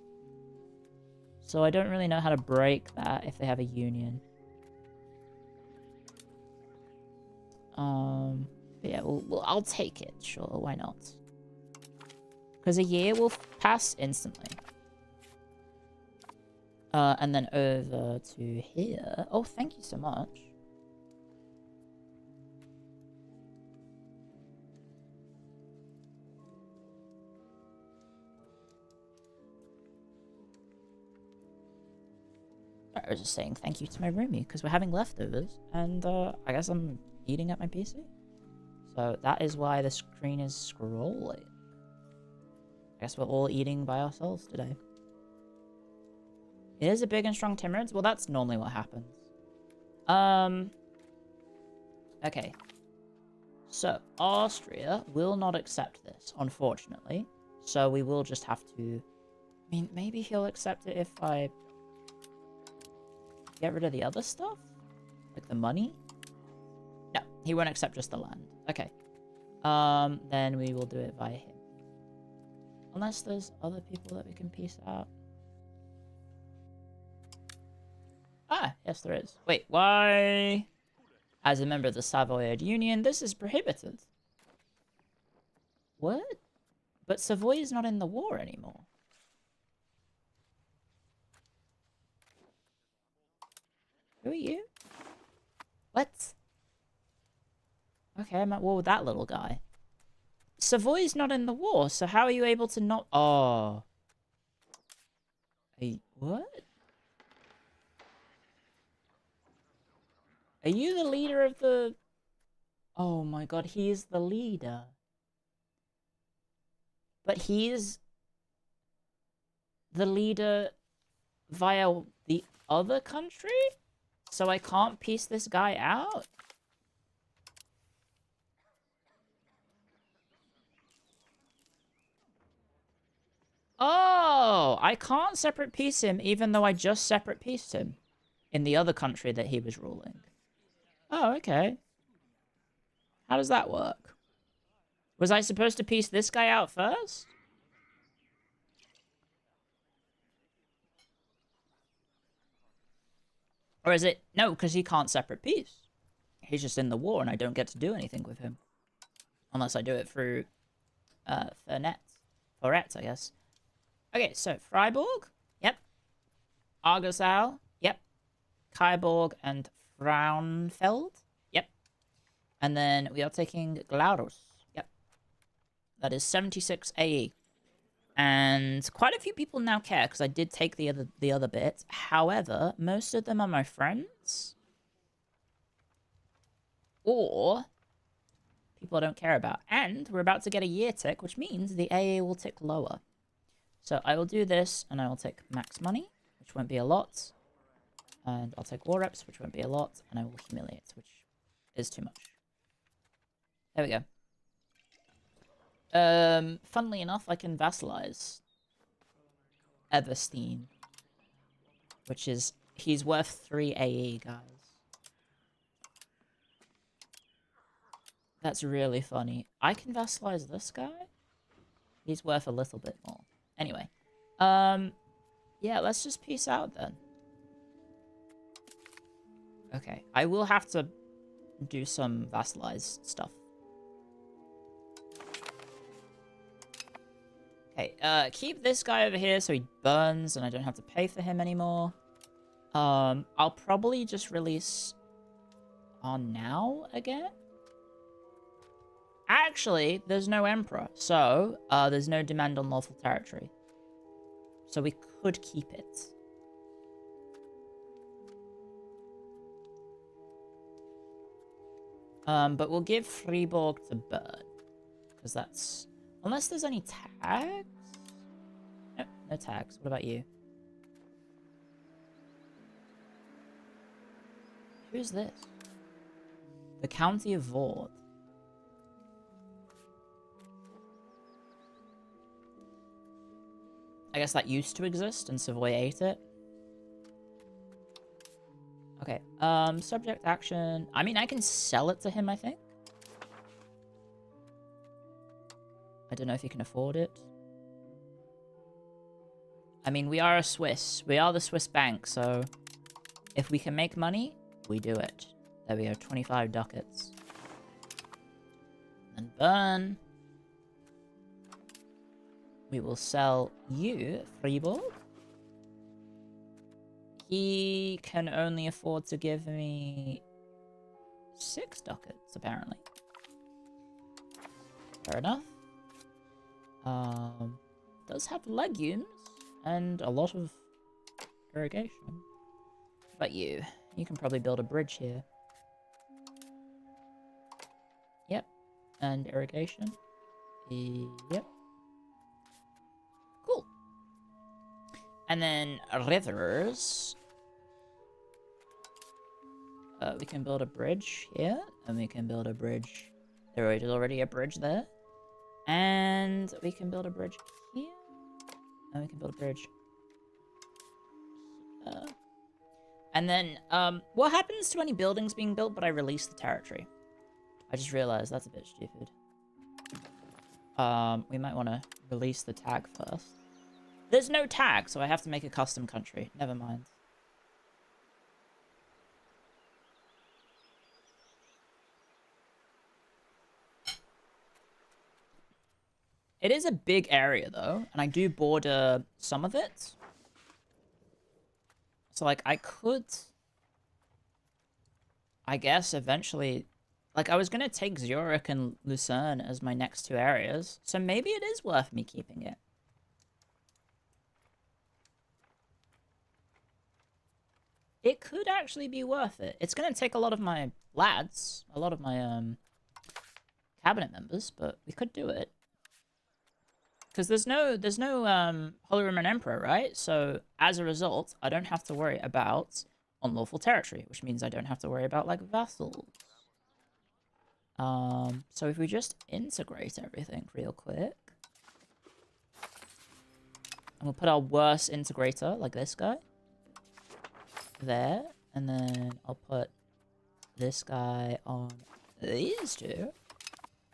So I don't really know how to break that if they have a union. But yeah, I'll take it. Sure, why not? Because a year will pass instantly. And then over to here. Oh, thank you so much. I was just saying thank you to my roomie because we're having leftovers, and I guess I'm eating at my PC. So that is why the screen is scrolling. I guess we're all eating by ourselves today. It is a big and strong Timurids? Well, that's normally what happens. Okay. So, Austria will not accept this, unfortunately. So we will just have to... I mean, maybe he'll accept it if I... get rid of the other stuff? Like the money? No, he won't accept just the land. Okay. Then we will do it via him. Unless there's other people that we can piece out. Ah, yes there is. Wait, why? As a member of the Savoyard Union, this is prohibited. What? But Savoy is not in the war anymore. Who are you? What? Okay, I'm at war with that little guy. Savoy's not in the war, so how are you able to not... Oh. What? Are you the leader of the... Oh my god, he is the leader. But he is the leader via the other country? So I can't piece this guy out? Oh, I can't separate peace him even though I just separate peaced him in the other country that he was ruling. Oh, okay. How does that work? Was I supposed to piece this guy out first? Or is it... No, because he can't separate peace. He's just in the war and I don't get to do anything with him. Unless I do it through... Foret, I guess. Okay, so Freiburg. Yep. Argosal. Yep. Kyborg and Frauenfeld. Yep. And then we are taking Glarus. Yep. That is 76 AE. And quite a few people now care because I did take the other bit. However, most of them are my friends. Or people I don't care about. And we're about to get a year tick, which means the AA will tick lower. So I will do this, and I will take max money, which won't be a lot. And I'll take war reps, which won't be a lot. And I will humiliate, which is too much. There we go. Funnily enough, I can vassalize Everstein, which is, he's worth 3 AE, guys. That's really funny. I can vassalize this guy? He's worth a little bit more. Anyway. Yeah, let's just peace out then. Okay, I will have to do some vassalize stuff. Okay, keep this guy over here so he burns and I don't have to pay for him anymore. I'll probably just release on now again. Actually, there's no emperor, so there's no demand on lawful territory. So we could keep it. But we'll give Fribourg to Bird. Because that's... Unless there's any tags? Nope, no tags. What about you? Who's this? The County of Vaud. I guess that used to exist and Savoy ate it. Okay, subject action. I mean, I can sell it to him, I think. I don't know if he can afford it. I mean, we are a Swiss. We are the Swiss bank, so if we can make money, we do it. There we go, 25 ducats. And burn. We will sell you, Fribourg. He can only afford to give me 6 ducats, apparently. Fair enough. Does have legumes and a lot of irrigation. But you can probably build a bridge here. Yep. And irrigation. Yep. Cool. And then rivers. We can build a bridge here, and we can build a bridge. There is already a bridge there. And we can build a bridge here. And we can build a bridge here. And then, what happens to any buildings being built but I release the territory? I just realized that's a bit stupid. We might want to release the tag first. There's no tag, so I have to make a custom country. Never mind. It is a big area, though, and I do border some of it. So, like, I could... I guess, eventually... Like, I was going to take Zurich and Lucerne as my next 2 areas, so maybe it is worth me keeping it. It could actually be worth it. It's going to take a lot of my lads, a lot of my, cabinet members, but we could do it. Because there's no Holy Roman Emperor, right? So, as a result, I don't have to worry about unlawful territory, which means I don't have to worry about, like, vassals. So if we just integrate everything real quick. And we'll put our worst integrator, like this guy, there. And then I'll put this guy on these two.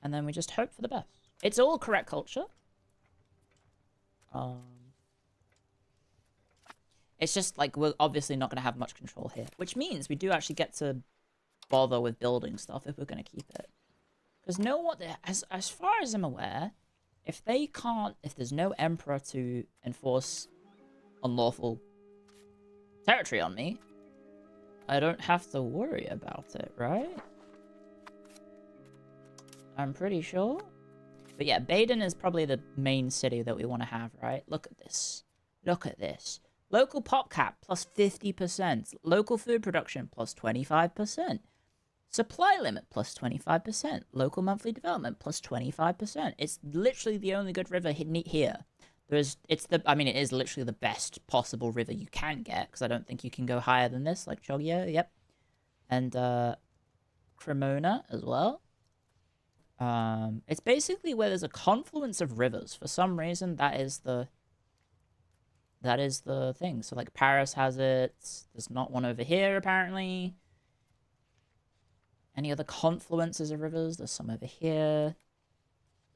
And then we just hope for the best. It's all correct culture. It's just, like, we're obviously not going to have much control here. Which means we do actually get to bother with building stuff if we're going to keep it. Because as far as I'm aware, if there's no emperor to enforce unlawful territory on me, I don't have to worry about it, right? I'm pretty sure. But yeah, Baden is probably the main city that we want to have, right? Look at this. Look at this. Local pop cap plus 50%. Local food production plus 25%. Supply limit plus 25%. Local monthly development plus 25%. It's literally the only good river here. It is literally the best possible river you can get, because I don't think you can go higher than this, like Chogya, yep. And Cremona as well. It's basically where there's a confluence of rivers. For some reason, that is the thing. So, like, Paris has it. There's not one over here, apparently. Any other confluences of rivers? There's some over here.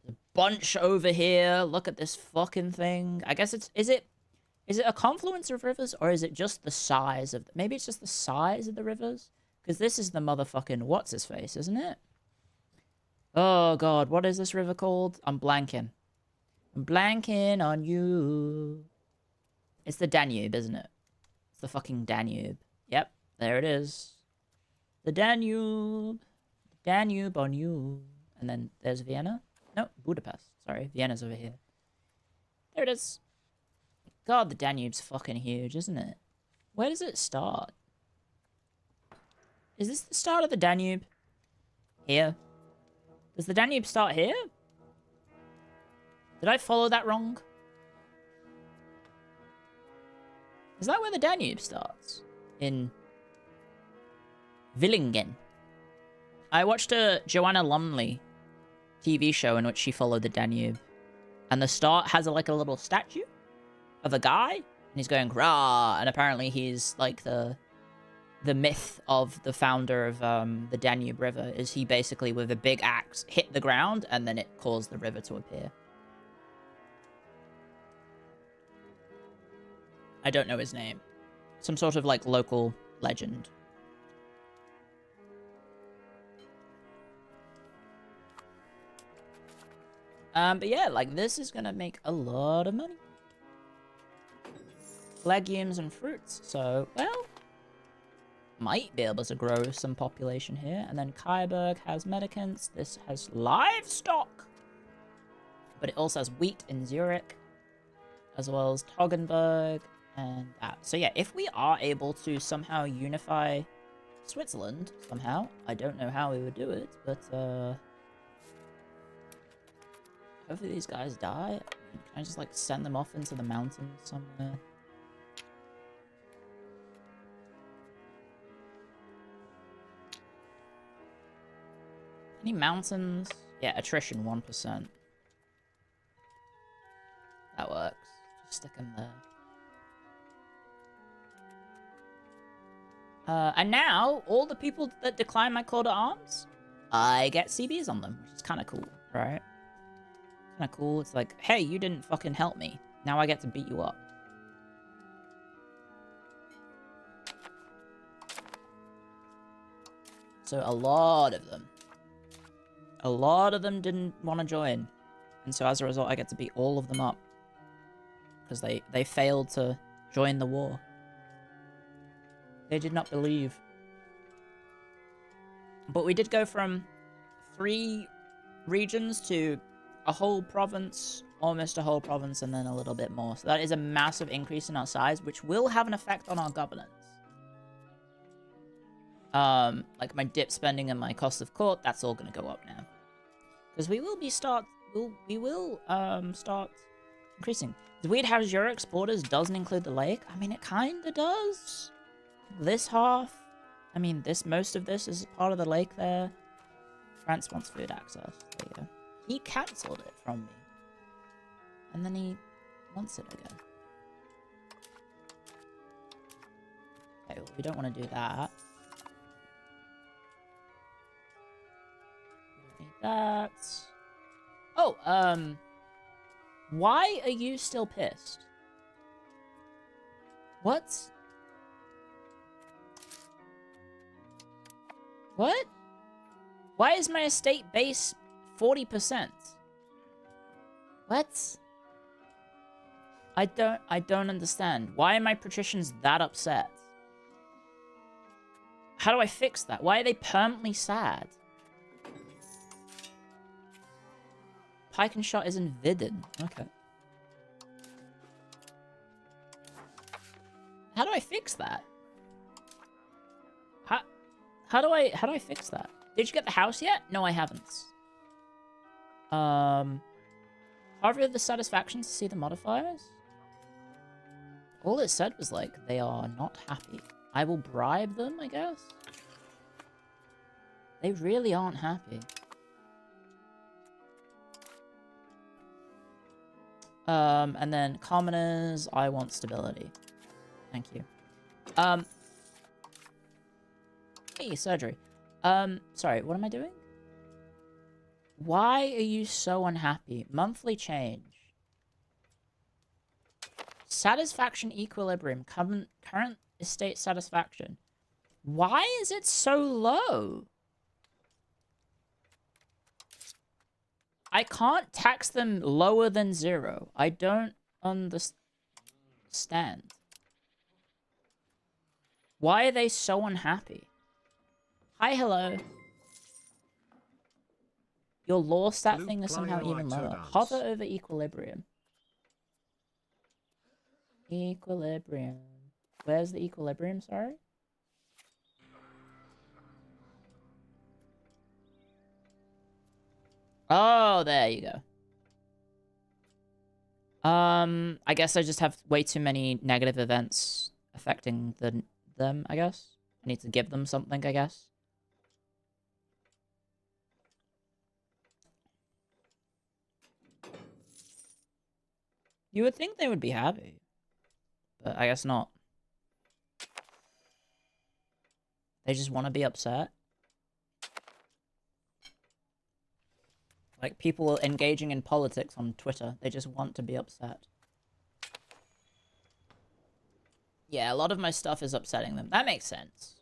There's a bunch over here. Look at this fucking thing. I guess is it a confluence of rivers, or is it just the size of... Maybe it's just the size of the rivers? Because this is the motherfucking what's-his-face, isn't it? Oh, God. What is this river called? I'm blanking. I'm blanking on you. It's the Danube, isn't it? It's the fucking Danube. Yep, there it is. The Danube. The Danube on you. And then there's Vienna. No, Budapest. Sorry, Vienna's over here. There it is. God, the Danube's fucking huge, isn't it? Where does it start? Is this the start of the Danube? Here. Does the Danube start here? Did I follow that wrong? Is that where the Danube starts? In Villingen. I watched a Joanna Lumley TV show in which she followed the Danube. And the start has a little statue of a guy. And he's going, rah! And apparently he's like the myth of the founder of the Danube River. Is he basically, with a big axe, hit the ground and then it caused the river to appear. I don't know his name. Some sort of, like, local legend. But yeah, like, this is gonna make a lot of money. Legumes and fruits. So, well, might be able to grow some population here. And then Kaiberg has medicants. This has livestock. But it also has wheat in Zurich. As well as Toggenburg. And that. So yeah, if we are able to somehow unify Switzerland, somehow, I don't know how we would do it, but hopefully these guys die. Can I just, like, send them off into the mountains somewhere? Any mountains? Yeah, attrition 1%. That works. Just stick them there. And now, all the people that decline my call to arms, I get CBs on them, which is kind of cool, right? Kind of cool. It's like, hey, you didn't fucking help me. Now I get to beat you up. So a lot of them didn't want to join. And so as a result, I get to beat all of them up. Because they failed to join the war. They did not believe. But we did go from 3 regions to a whole province, almost a whole province, and then a little bit more. So that is a massive increase in our size, which will have an effect on our governance. Like my dip spending and my cost of court, that's all going to go up now. Because we will start increasing. It's weird how Zurich's borders doesn't include the lake. I mean, it kind of does. This half, I mean, most of this is part of the lake there. France wants food access. There you go. He cancelled it from me. And then he wants it again. Okay, well, we don't want to do that. We don't need that. Oh, why are you still pissed? What? What? Why is my estate base 40%? What? I don't understand. Why are my patricians that upset? How do I fix that? Why are they permanently sad? Pike and shot is Invaders. Okay. How do I fix that? How do I fix that? Did you get the house yet? No, I haven't. However, the satisfaction to see the modifiers? All it said was like, they are not happy. I will bribe them, I guess? They really aren't happy. And then commoners, I want stability. Thank you. Hey, surgery. Sorry, what am I doing? Why are you so unhappy? Monthly change. Satisfaction equilibrium. Current estate satisfaction. Why is it so low? I can't tax them lower than 0. I don't understand. Why are they so unhappy? Hi, hello. Your law stat Blue thing is somehow Clio even Ito lower. dance. Hover over equilibrium. Equilibrium. Where's the equilibrium, sorry? Oh, there you go. I guess I just have way too many negative events affecting them, I guess. I need to give them something, I guess. You would think they would be happy. But I guess not. They just want to be upset. Like people engaging in politics on Twitter. They just want to be upset. Yeah, a lot of my stuff is upsetting them. That makes sense.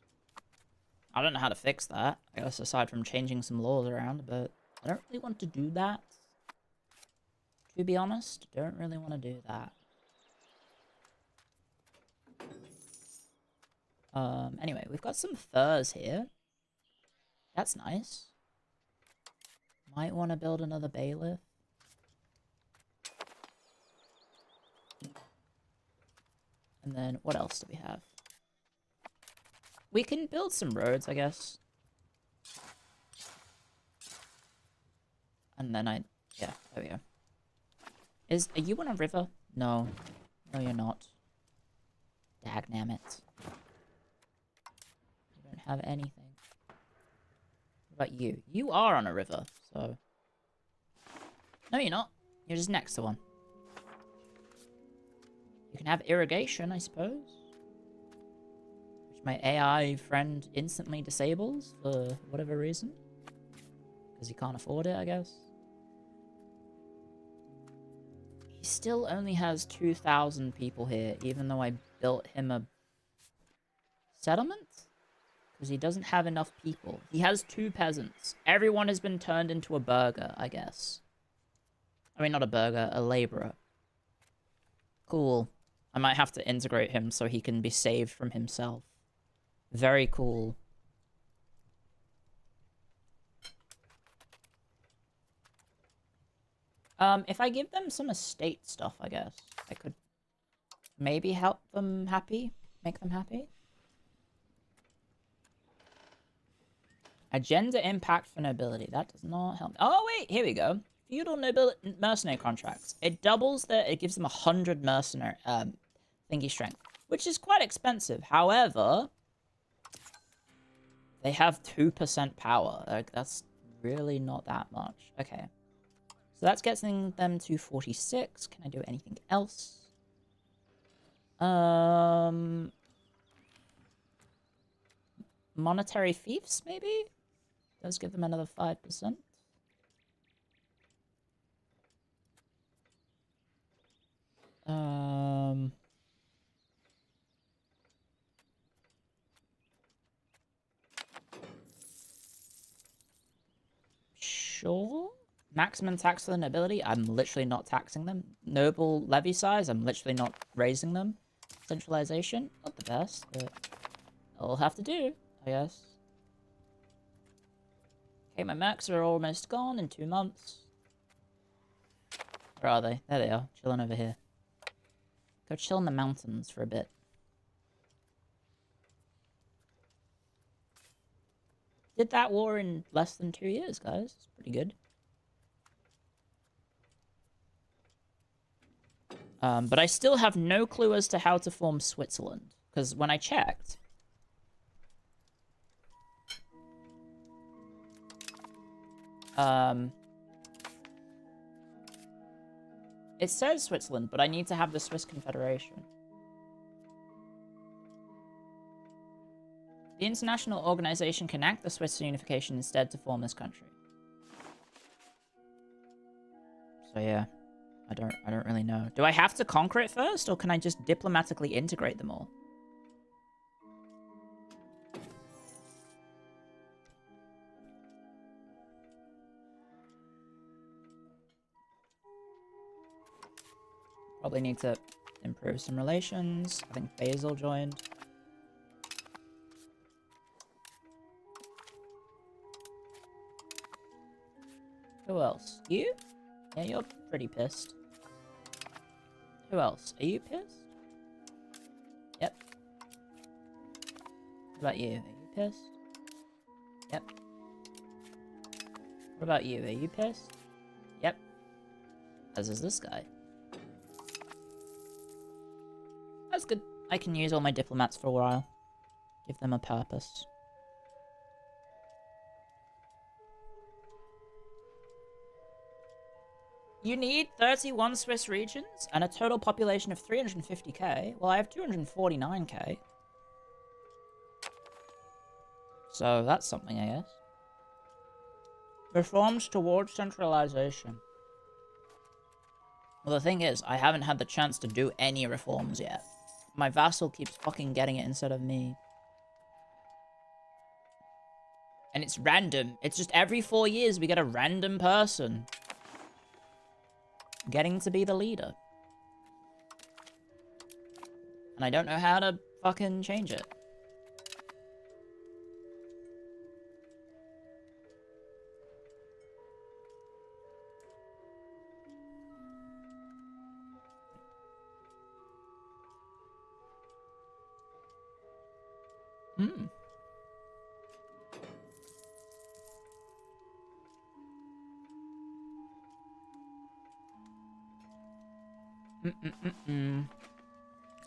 I don't know how to fix that. I guess aside from changing some laws around, but I don't really want to do that. To be honest, don't really want to do that. Anyway, we've got some furs here. That's nice. Might want to build another bailiff. And then, what else do we have? We can build some roads, I guess. And then yeah, there we go. Are you on a river? No. No, you're not. Dagnammit. You don't have anything. What about you? You are on a river, so... No, you're not. You're just next to one. You can have irrigation, I suppose. Which my AI friend instantly disables for whatever reason. Because he can't afford it, I guess. He still only has 2,000 people here, even though I built him a settlement? Because he doesn't have enough people. He has 2 peasants. Everyone has been turned into a burgher, I guess. I mean, not a burgher, a laborer. Cool. I might have to integrate him so he can be saved from himself. Very cool. If I give them some estate stuff, I guess, I could maybe help them happy, make them happy. Agenda impact for nobility. That does not help. Oh, wait, here we go. Feudal nobility mercenary contracts. It doubles it gives them 100 mercenary, thingy strength, which is quite expensive. However, they have 2% power. Like, that's really not that much. Okay. So that's getting them to 46. Can I do anything else? monetary fiefs, maybe? Does give them another 5%. Sure. Maximum tax for the nobility. I'm literally not taxing them. Noble levy size. I'm literally not raising them. Centralization. Not the best, but I'll have to do, I guess. Okay, my Macs are almost gone in 2 months. Where are they? There they are. Chilling over here. Go chill in the mountains for a bit. Did that war in less than 2 years, guys. It's pretty good. But I still have no clue as to how to form Switzerland. Because when I checked... it says Switzerland, but I need to have the Swiss Confederation. The international organization can act the Swiss unification instead to form this country. So yeah, I don't really know. Do I have to conquer it first, or can I just diplomatically integrate them all? Probably need to improve some relations. I think Basil joined. Who else? You? Yeah, you're pretty pissed. Who else? Are you pissed? Yep. What about you? Are you pissed? Yep. What about you? Are you pissed? Yep. As is this guy. That's good. I can use all my diplomats for a while. Give them a purpose. You need 31 Swiss regions and a total population of 350k. Well, I have 249k. So that's something, I guess. Reforms towards centralization. Well, the thing is, I haven't had the chance to do any reforms yet. My vassal keeps fucking getting it instead of me. And it's random. It's just every 4 years we get a random person getting to be the leader. And I don't know how to fucking change it. Hmm.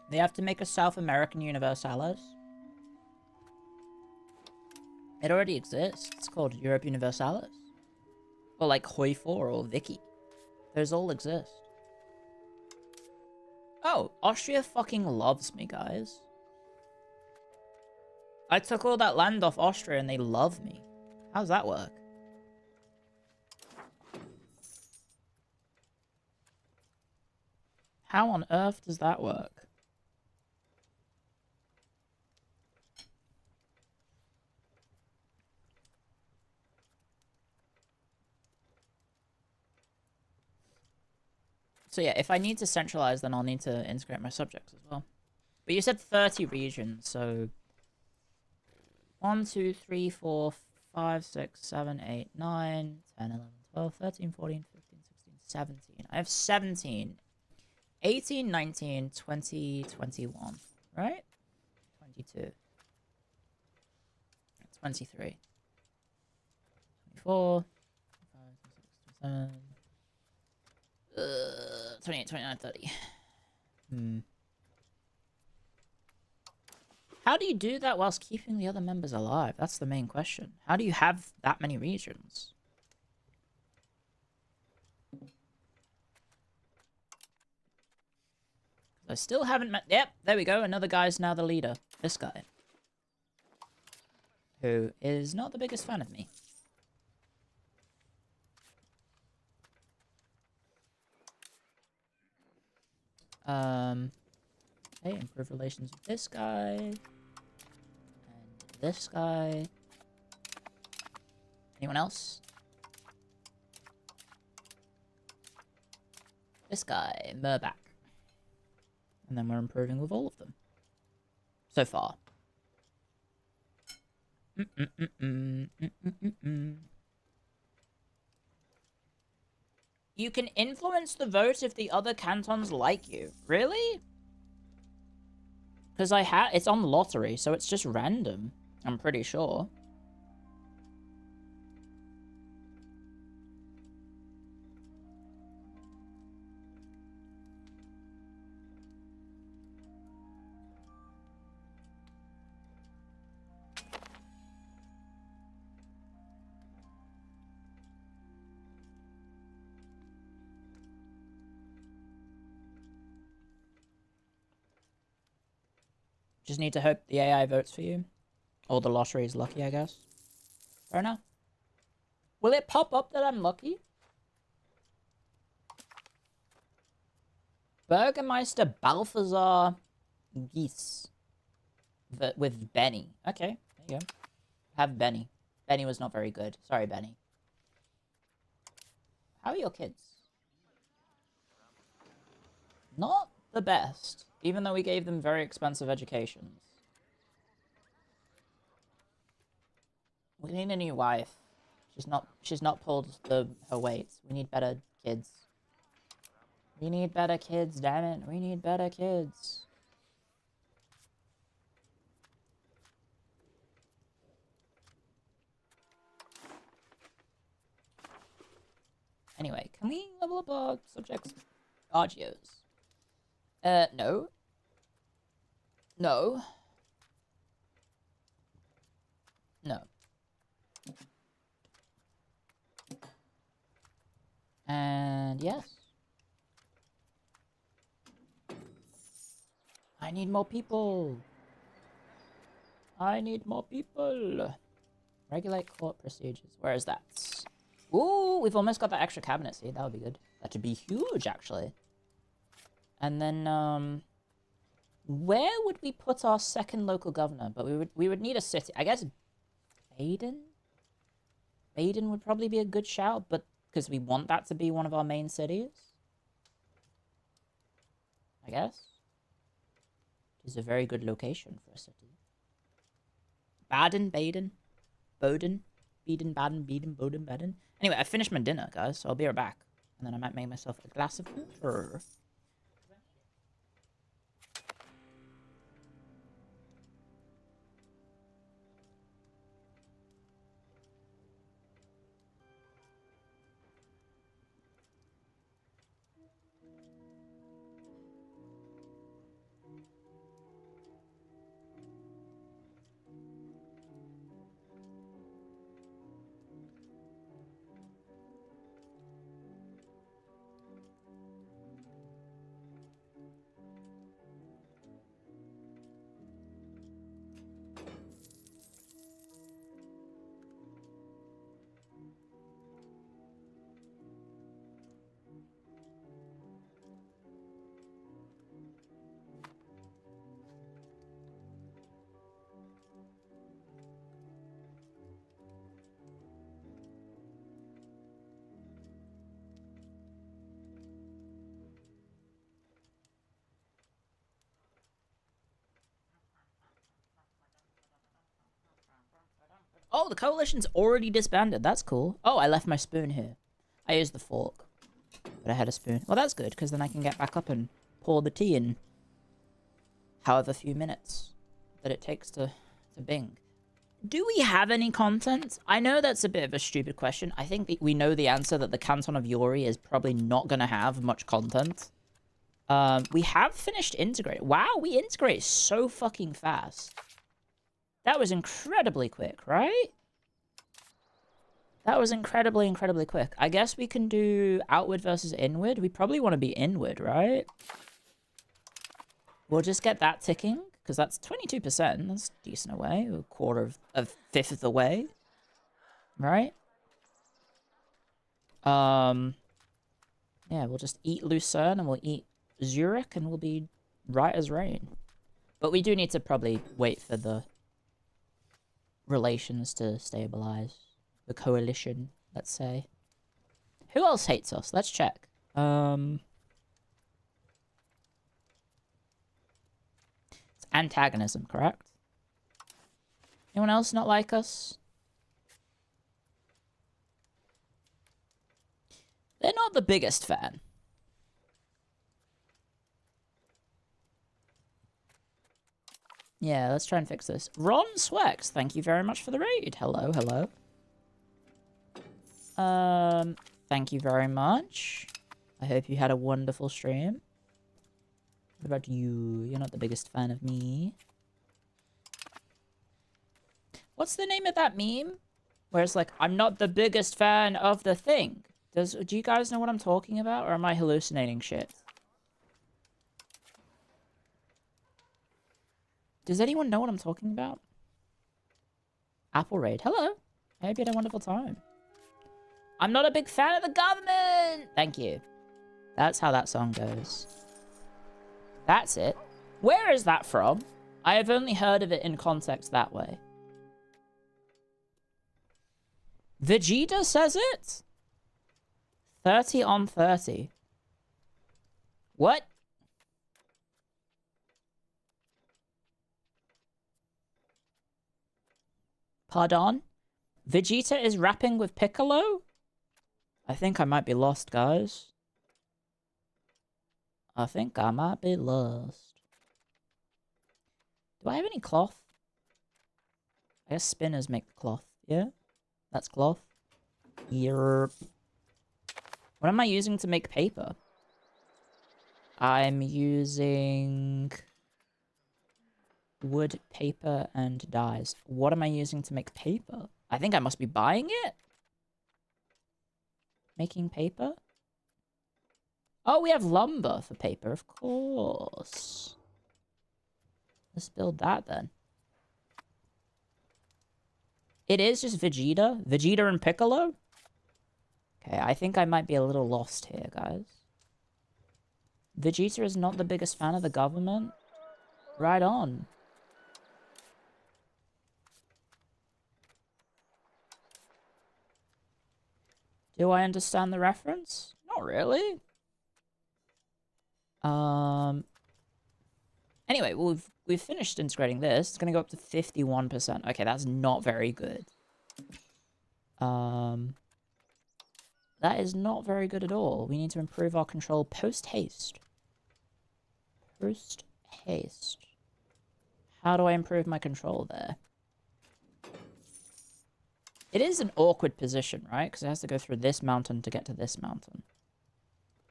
They have to make a South American Universalis. It already exists. It's called Europe Universalis. Or like Hoi 4 or Vicky. Those all exist. Oh, Austria fucking loves me, guys. I took all that land off Austria and they love me. How's that work? How on earth does that work? So yeah, if I need to centralize, then I'll need to integrate my subjects as well. But you said 30 regions, so... 1, 2, 3, 4, 5, 6, 7, 8, 9, 10, 11, 12, 13, 14, 15, 16, 17. I have 17. 18, 19, 20, 21. Right? 22. 23. 24. 25, 27. 28, 29, 30. How do you do that whilst keeping the other members alive? That's the main question. How do you have that many regions? I still haven't met... Yep, there we go. Another guy's now the leader. This guy. who is not the biggest fan of me. Okay, improve relations with this guy. And this guy. Anyone else? This guy, Murback. And then we're improving with all of them. So far. You can influence the vote if the other cantons like you. Really? Because it's on lottery, so it's just random. I'm pretty sure. Just need to hope the AI votes for you. Or the lottery is lucky, I guess. Fair enough. Will it pop up that I'm lucky? Burgermeister Balthazar Geese. With Benny. Okay, there you go. Have Benny. Benny was not very good. Sorry, Benny. How are your kids? Not the best. Even though we gave them very expensive educations. We need a new wife. She's not pulled her weight. We need better kids. We need better kids, damn it. We need better kids. Anyway, can we level up our subjects? Argios. No. No. No. And yes. I need more people. I need more people. Regulate court procedures. Where is that? Ooh, we've almost got that extra cabinet seat. That would be good. That would be huge, actually. And then, where would we put our second local governor? But we would need a city. I guess Baden? Baden would probably be a good shout, but because we want that to be one of our main cities. I guess. It is a very good location for a city. Baden, Baden, Boden, Baden, Baden. Anyway, I finished my dinner, guys, so I'll be right back. And then I might make myself a glass of water. Oh, the coalition's already disbanded. That's cool. Oh, I left my spoon here. I used the fork. But I had a spoon. Well, that's good, because then I can get back up and pour the tea in however few minutes that it takes to bing. Do we have any content? I know that's a bit of a stupid question. I think we know the answer that the Canton of Uri is probably not going to have much content. We have finished integrating. Wow, we integrate so fucking fast. That was incredibly quick, right? That was incredibly quick. I guess we can do outward versus inward. We probably want to be inward, right? We'll just get that ticking. because that's 22%. That's decent away. A quarter of a fifth of the way. Right? Yeah, we'll just eat Lucerne and we'll eat Zurich and we'll be right as rain. But we do need to probably wait for the relations to stabilize. The coalition, let's say. Who else hates us? Let's check. It's antagonism, correct? Anyone else not like us? They're not the biggest fan. Yeah, let's try and fix this. Ron Swex, thank you very much for the raid. Hello, hello. Thank you very much. I hope you had a wonderful stream. What about you? You're not the biggest fan of me. What's the name of that meme? Where it's like, I'm not the biggest fan of the thing. Do you guys know what I'm talking about? Or am I hallucinating shit? Does anyone know what I'm talking about? Apple Raid. Hello. I hope you had a wonderful time. I'm not a big fan of the government. Thank you. That's how that song goes. That's it. Where is that from? I have only heard of it in context that way. Vegeta says it? 30 on 30. What? Pardon? Vegeta is rapping with Piccolo? I think I might be lost, guys. I think I might be lost. Do I have any cloth? I guess spinners make the cloth. Yeah? That's cloth. Yerp. What am I using to make paper? I'm using wood, paper, and dyes. What am I using to make paper? I think I must be buying it. Making paper? Oh, we have lumber for paper, of course. Let's build that then. It is just Vegeta? Vegeta and Piccolo? Okay, I think I might be a little lost here, guys. Vegeta is not the biggest fan of the government? Right on. Do I understand the reference? Not really. Anyway, we've finished integrating this. It's gonna go up to 51%. Okay, that's not very good. That is not very good at all. We need to improve our control post-haste. Post-haste. How do I improve my control there? It is an awkward position, right? Because it has to go through this mountain to get to this mountain.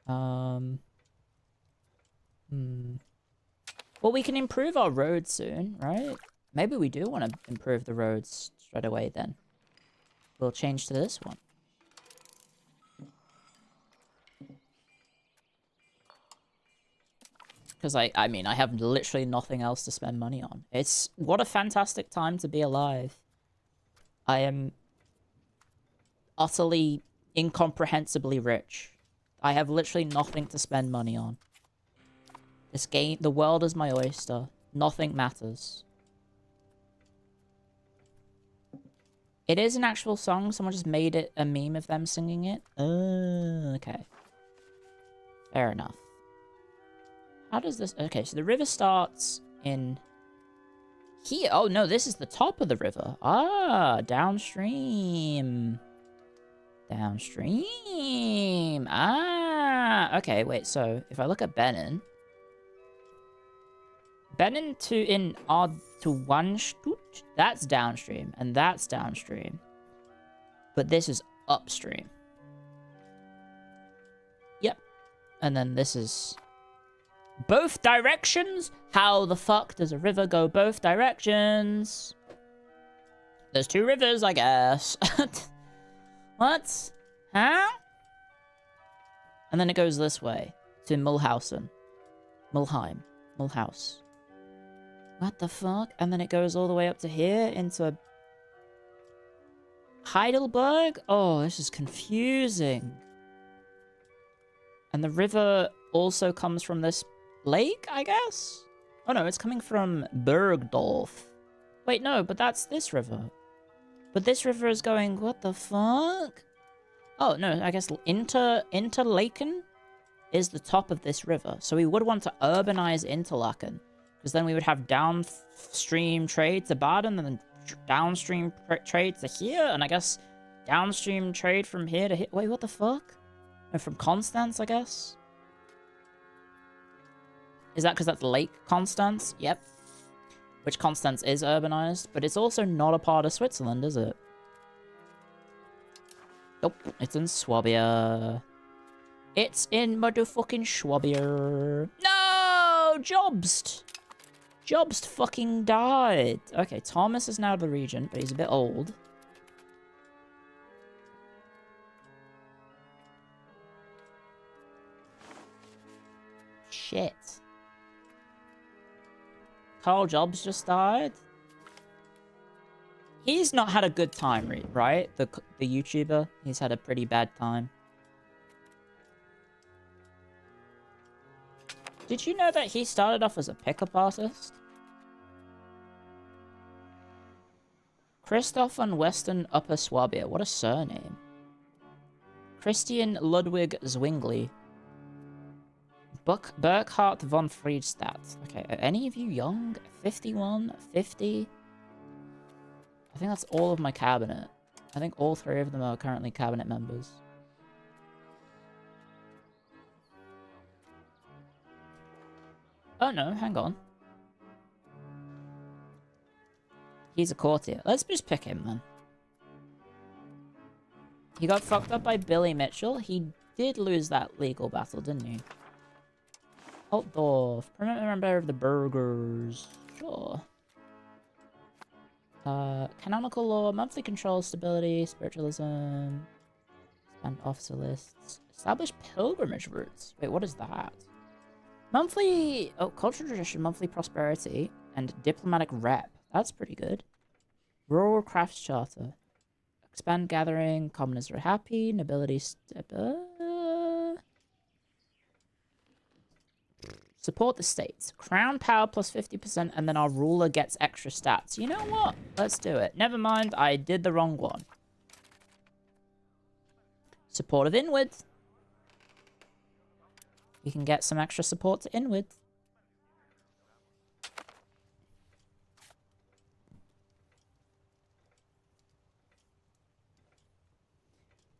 Well, we can improve our roads soon, right? Maybe we do want to improve the roads straight away then. We'll change to this one. Because I mean, I have literally nothing else to spend money on. It's... what a fantastic time to be alive. I am utterly, incomprehensibly rich. I have literally nothing to spend money on. This game, the world is my oyster. Nothing matters. It is an actual song. Someone just made it a meme of them singing it. Okay. Fair enough. How does this... okay, so the river starts in... here. Oh, no, this is the top of the river. Ah, downstream. Downstream. Ah, okay, wait, so if I look at Benin... Benin to in odd to one Stut, that's downstream, and that's downstream. But this is upstream. Yep. And then this is... both directions? How the fuck does a river go both directions? There's two rivers, I guess. What? Huh? And then it goes this way. To Mulhausen. Mulheim. Mulhouse. What the fuck? And then it goes all the way up to here into Heidelberg? Oh, this is confusing. And the river also comes from this lake, I guess? Oh no, it's coming from Bergdorf. Wait, no, but that's this river. But this river is going, what the fuck? Oh, no, I guess Interlaken is the top of this river. So we would want to urbanize Interlaken. Because then we would have downstream trade to Baden and then downstream trade to here. And I guess downstream trade from here to here. Wait, what the fuck? And from Constance, I guess? Is that because that's Lake Constance? Yep. Which Constance is urbanized. But it's also not a part of Switzerland, is it? Nope. It's in Swabia. It's in motherfucking Swabia. No! Jobst! Jobst fucking died. Okay, Thomas is now the regent, but he's a bit old. Shit. Carl Jobs just died. He's not had a good time, right? The YouTuber. He's had a pretty bad time. Did you know that he started off as a pickup artist? Christoph von Western Upper Swabia. What a surname. Christian Ludwig Zwingli. Burkhard von Friedstadt. Okay, are any of you young? 51? 50? I think that's all of my cabinet. I think all three of them are currently cabinet members. Oh no, hang on. He's a courtier. Let's just pick him then. He got fucked up by Billy Mitchell. He did lose that legal battle, didn't he? Altdorf. Permanent member of the Burgers. Sure. Canonical law, monthly control, stability, spiritualism. Expand officer lists. Establish pilgrimage routes. Wait, what is that? Monthly, oh, cultural tradition, monthly prosperity, and diplomatic rep. That's pretty good. Rural crafts charter. Expand gathering, commoners are happy, nobility support the states. Crown power plus 50%, and then our ruler gets extra stats. You know what? Let's do it. Never mind, I did the wrong one. Support of Inward. We can get some extra support to Inward.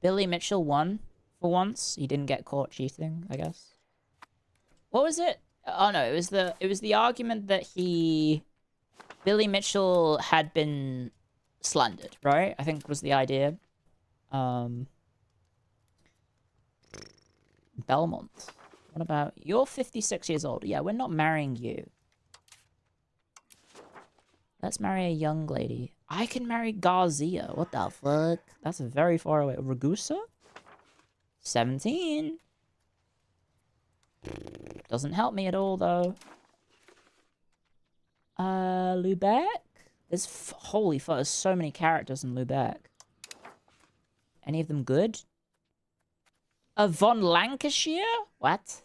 Billy Mitchell won for once. He didn't get caught cheating, I guess. What was it? Oh no, it was the argument that Billy Mitchell had been slandered, right? I think was the idea. Belmont. What about... You're 56 years old. Yeah, we're not marrying you. Let's marry a young lady. I can marry Garcia. What the fuck? That's very far away. Ragusa? 17. Doesn't help me at all, though. Lubeck? There's... Holy fuck, there's so many characters in Lubeck. Any of them good? Von Lancashire? What?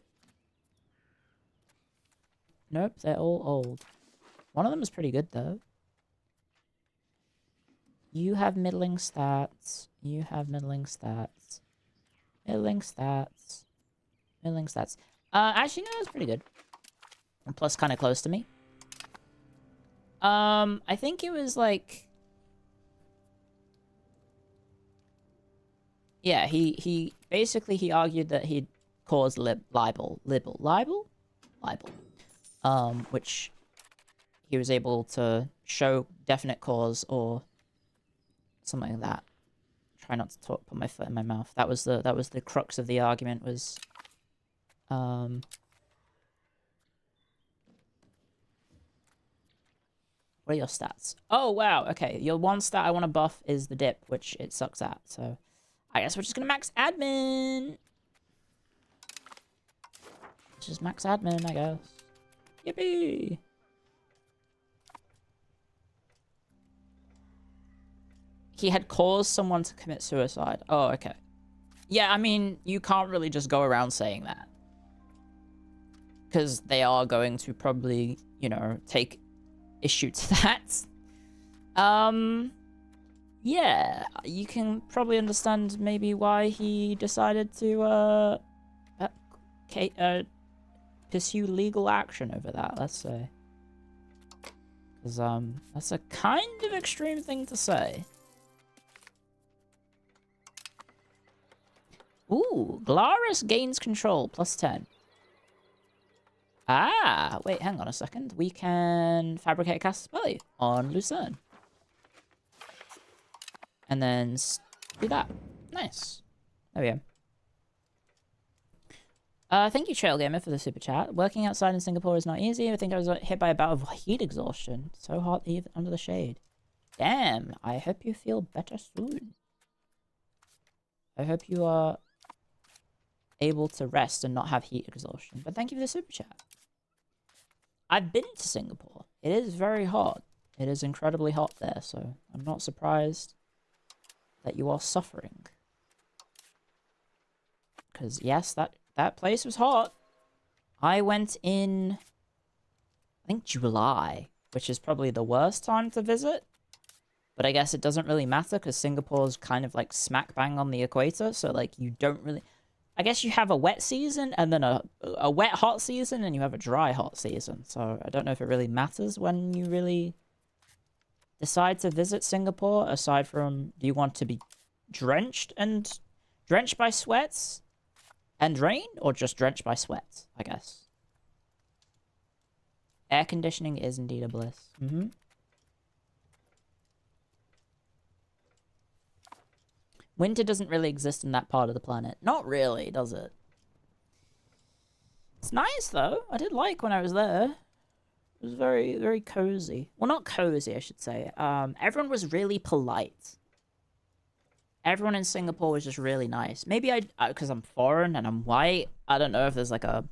Nope, they're all old. One of them is pretty good, though. You have middling stats. You have middling stats. Middling stats. Middling stats. Actually, no, that's pretty good. And plus, kind of close to me. I think it was like... Yeah, he basically he argued that he'd caused libel, which he was able to show definite cause or something like that. Try not to put my foot in my mouth. That was the crux of the argument was, what are your stats? Oh wow, okay. Your one stat I want to buff is the dip, which it sucks at. So I guess we're just gonna max admin. Just max admin, I guess. Yippee! He had caused someone to commit suicide. Oh, okay. Yeah, I mean, you can't really just go around saying that. Because they are going to probably, you know, take issue to that. Yeah, you can probably understand maybe why he decided to, pursue legal action over that, let's say. Because, that's a kind of extreme thing to say. Ooh, Glarus gains control, +10. Ah, wait, hang on a second. We can fabricate a cast spell on Lucerne. And then do that. Nice. There we go. Thank you, Trail Gamer, for the super chat. Working outside in Singapore is not easy. I think I was hit by a bout of heat exhaustion. So hot even under the shade. Damn, I hope you feel better soon. I hope you are able to rest and not have heat exhaustion. But thank you for the super chat. I've been to Singapore. It is very hot. It is incredibly hot there, so I'm not surprised that you are suffering. Because, yes, that place was hot. I went in, I think, July, which is probably the worst time to visit. But I guess it doesn't really matter because Singapore's kind of like smack bang on the equator, so like you don't really... I guess you have a wet season and then a wet hot season and you have a dry hot season. So I don't know if it really matters when you really decide to visit Singapore, aside from do you want to be drenched by sweats and rain, or just drenched by sweat, I guess. Air conditioning is indeed a bliss. Winter doesn't really exist in that part of the planet. Not really, does it? It's nice, though. I did like when I was there. It was very, very cozy. Well, not cozy, I should say. Everyone was really polite. Everyone in Singapore was just really nice. Maybe because I'm foreign and I'm white, I don't know if there's like a...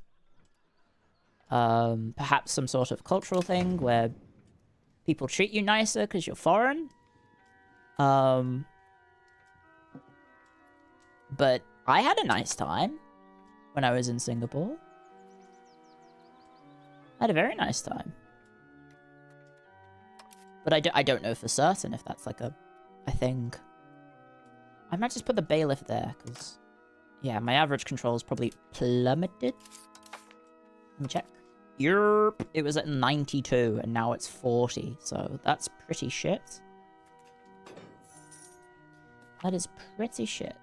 perhaps some sort of cultural thing where people treat you nicer because you're foreign. But I had a nice time when I was in Singapore. I had a very nice time. But I don't know for certain if that's like a thing. I might just put the bailiff there, because... yeah, my average control is probably plummeted. Let me check. Yerp! It was at 92, and now it's 40, so that's pretty shit. That is pretty shit.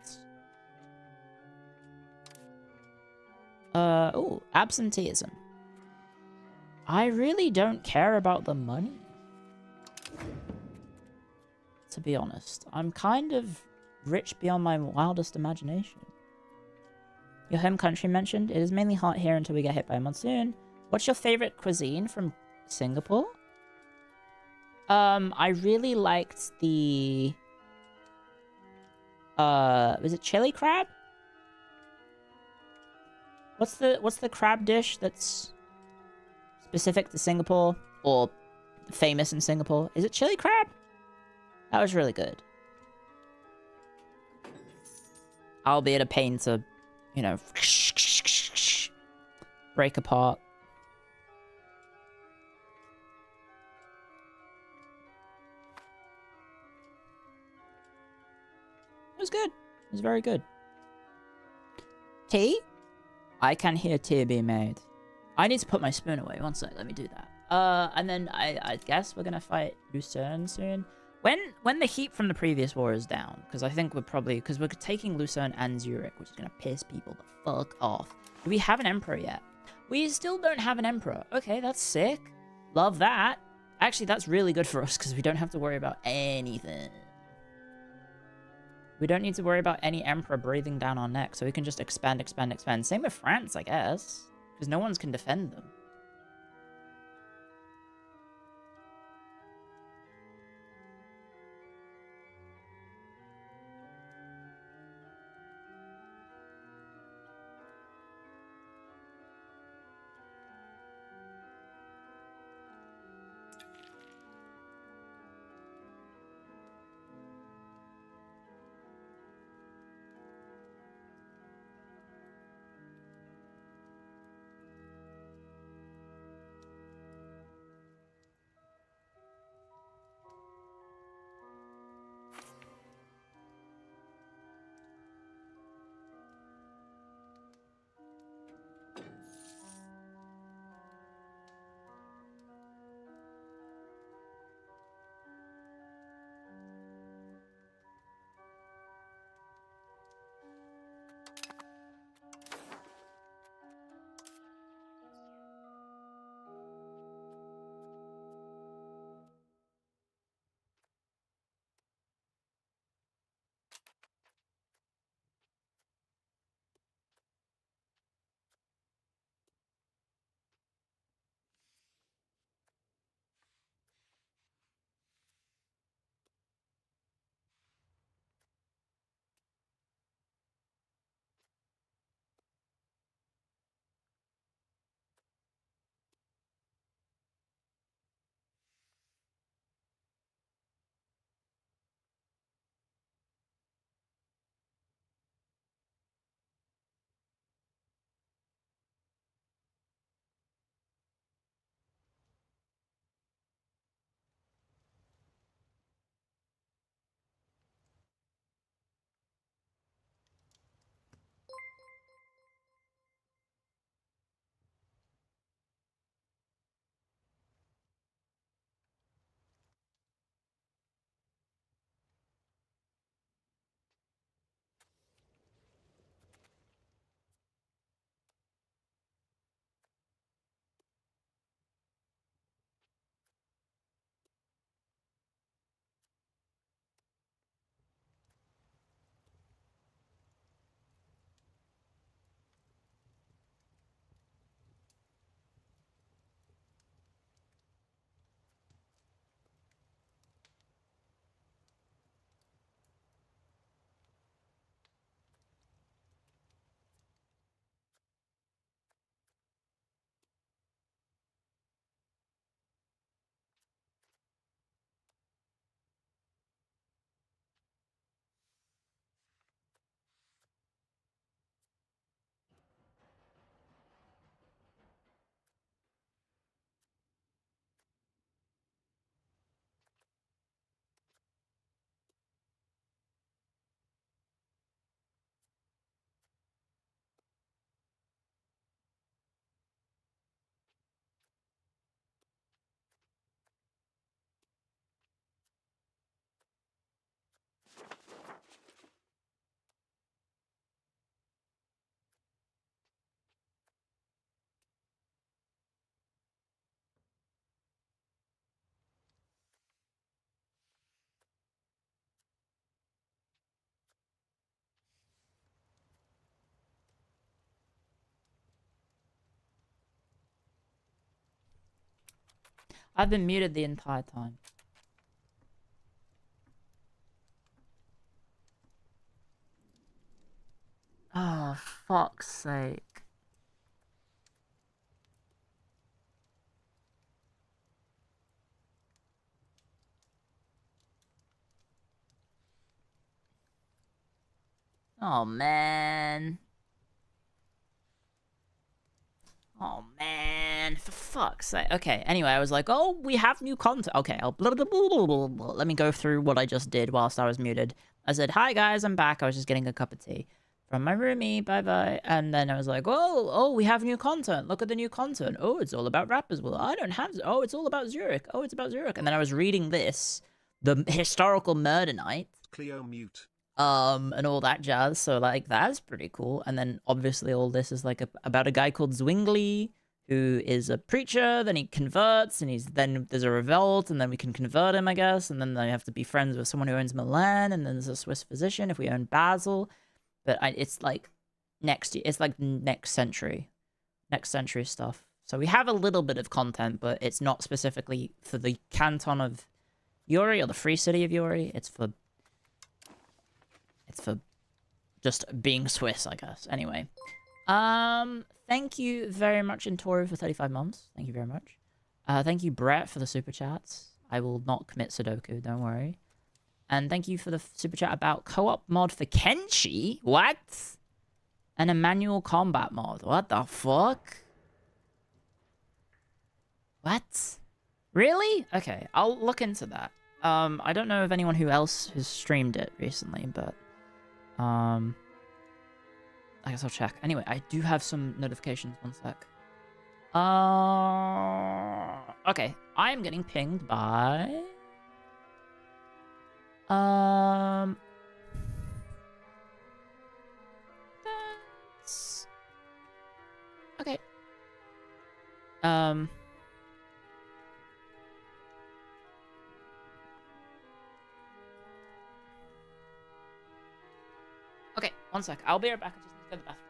Oh, absenteeism. I really don't care about the money. To be honest. I'm kind of rich beyond my wildest imagination. Your home country mentioned. It is mainly hot here until we get hit by a monsoon. What's your favorite cuisine from Singapore? I really liked the... was it chili crab? What's the crab dish that's specific to Singapore or famous in Singapore? Is it chili crab? That was really good. Albeit a pain to, you know, break apart. It was good. It was very good. Tea? I can hear tea being made. I need to put my spoon away. One sec, let me do that. And then I guess we're gonna fight Lucerne soon. When the heat from the previous war is down, because I think we're probably... because we're taking Lucerne and Zurich, which is gonna piss people the fuck off. Do we have an emperor yet? We still don't have an emperor. Okay, that's sick. Love that. Actually, that's really good for us, because we don't have to worry about anything. We don't need to worry about any emperor breathing down our neck, so we can just expand, expand, expand. Same with France, I guess, because no one can defend them. I've been muted the entire time. Oh, fuck's sake. Oh, man. Oh, man. For fuck's sake. Okay, anyway, I was like, oh, we have new content. Okay, let me go through what I just did whilst I was muted. I said, hi, guys, I'm back. I was just getting a cup of tea from my roomie. Bye-bye. And then I was like, oh, we have new content. Look at the new content. Oh, it's all about rappers. Well, I don't have... Oh, it's all about Zurich. Oh, it's about Zurich. And then I was reading this, the historical murder night. Clio mute. And all that jazz, so like that's pretty cool. And then obviously all this is like about a guy called Zwingli who is a preacher, then he converts, and then there's a revolt, and then we can convert him, I guess, and then they have to be friends with someone who owns Milan, and then there's a Swiss physician if we own Basel. But it's like next century stuff. So we have a little bit of content, but it's not specifically for the canton of Uri or the free city of Uri. It's for just being Swiss, I guess. Anyway. Thank you very much, Intoru, for 35 months. Thank you very much. Thank you, Brett, for the super chats. I will not commit Sudoku, don't worry. And thank you for the super chat about co-op mod for Kenshi. What? And a manual combat mod. What the fuck? What? Really? Okay, I'll look into that. I don't know if anyone who else has streamed it recently, but... I guess I'll check. Anyway, I do have some notifications. One sec. Okay. I am getting pinged by... That's... Okay. Okay, one sec. I'll be right back. I just need to go to the bathroom.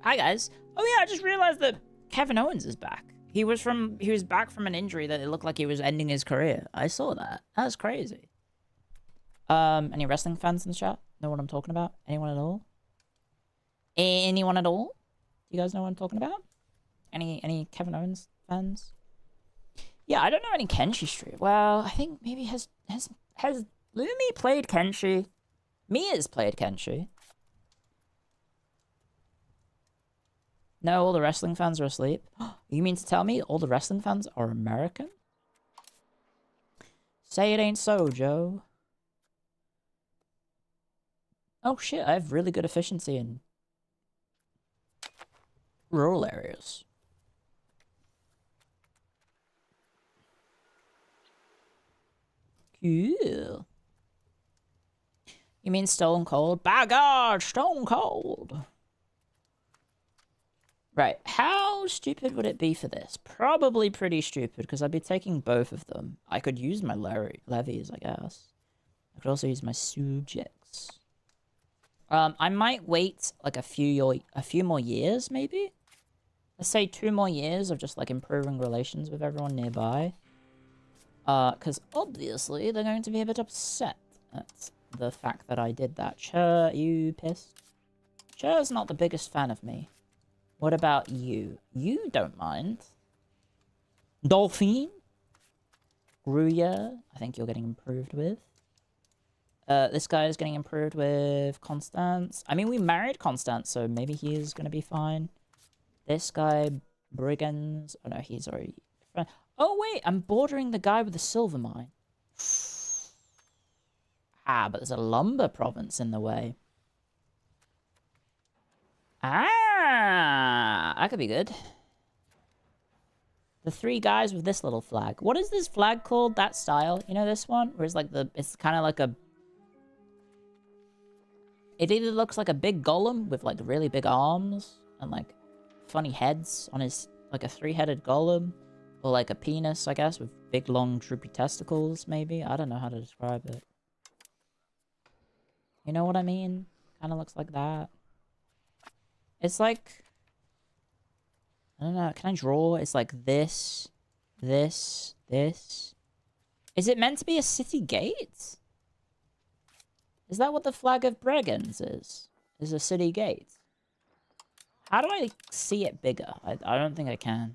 Hi guys. Oh yeah, I just realized that Kevin Owens is back. He was back from an injury that it looked like he was ending his career. I saw that. That's crazy. Any wrestling fans in the chat? Know what I'm talking about? Anyone at all? Anyone at all? You guys know what I'm talking about? Any Kevin Owens fans? Yeah, I don't know any Kenshi stream. Well, I think maybe has Lumi played Kenshi? Mia's played Kenshi. No, all the wrestling fans are asleep. You mean to tell me all the wrestling fans are American? Say it ain't so, Joe. Oh shit, I have really good efficiency in rural areas. Cool. You mean Stone Cold? By God, Stone Cold. Right, how stupid would it be for this? Probably pretty stupid, because I'd be taking both of them. I could use my levies, I guess. I could also use my subjects. I might wait like a few more years, maybe? Let's say 2 more years of just like improving relations with everyone nearby. Because obviously they're going to be a bit upset at the fact that I did that. Cher, you pissed? Cher's not the biggest fan of me. What about you? You don't mind. Dolphin? Gruya, I think you're getting improved with. This guy is getting improved with Constance. I mean, we married Constance, so maybe he is going to be fine. This guy, Brigands. Oh, no, he's already... Oh, wait, I'm bordering the guy with the silver mine. Ah, but there's a lumber province in the way. Ah, that could be good. The 3 guys with this little flag. What is this flag called? That style? You know this one? Where it's like it's kind of like a... It either looks like a big golem with like really big arms and like funny heads on his... Like a 3-headed golem. Or like a penis, I guess, with big long droopy testicles, maybe? I don't know how to describe it. You know what I mean? Kind of looks like that. It's like... I don't know, can I draw? It's like this, this, this. Is it meant to be a city gate? Is that what the flag of Bregenz is? Is a city gate? How do I see it bigger? I don't think I can.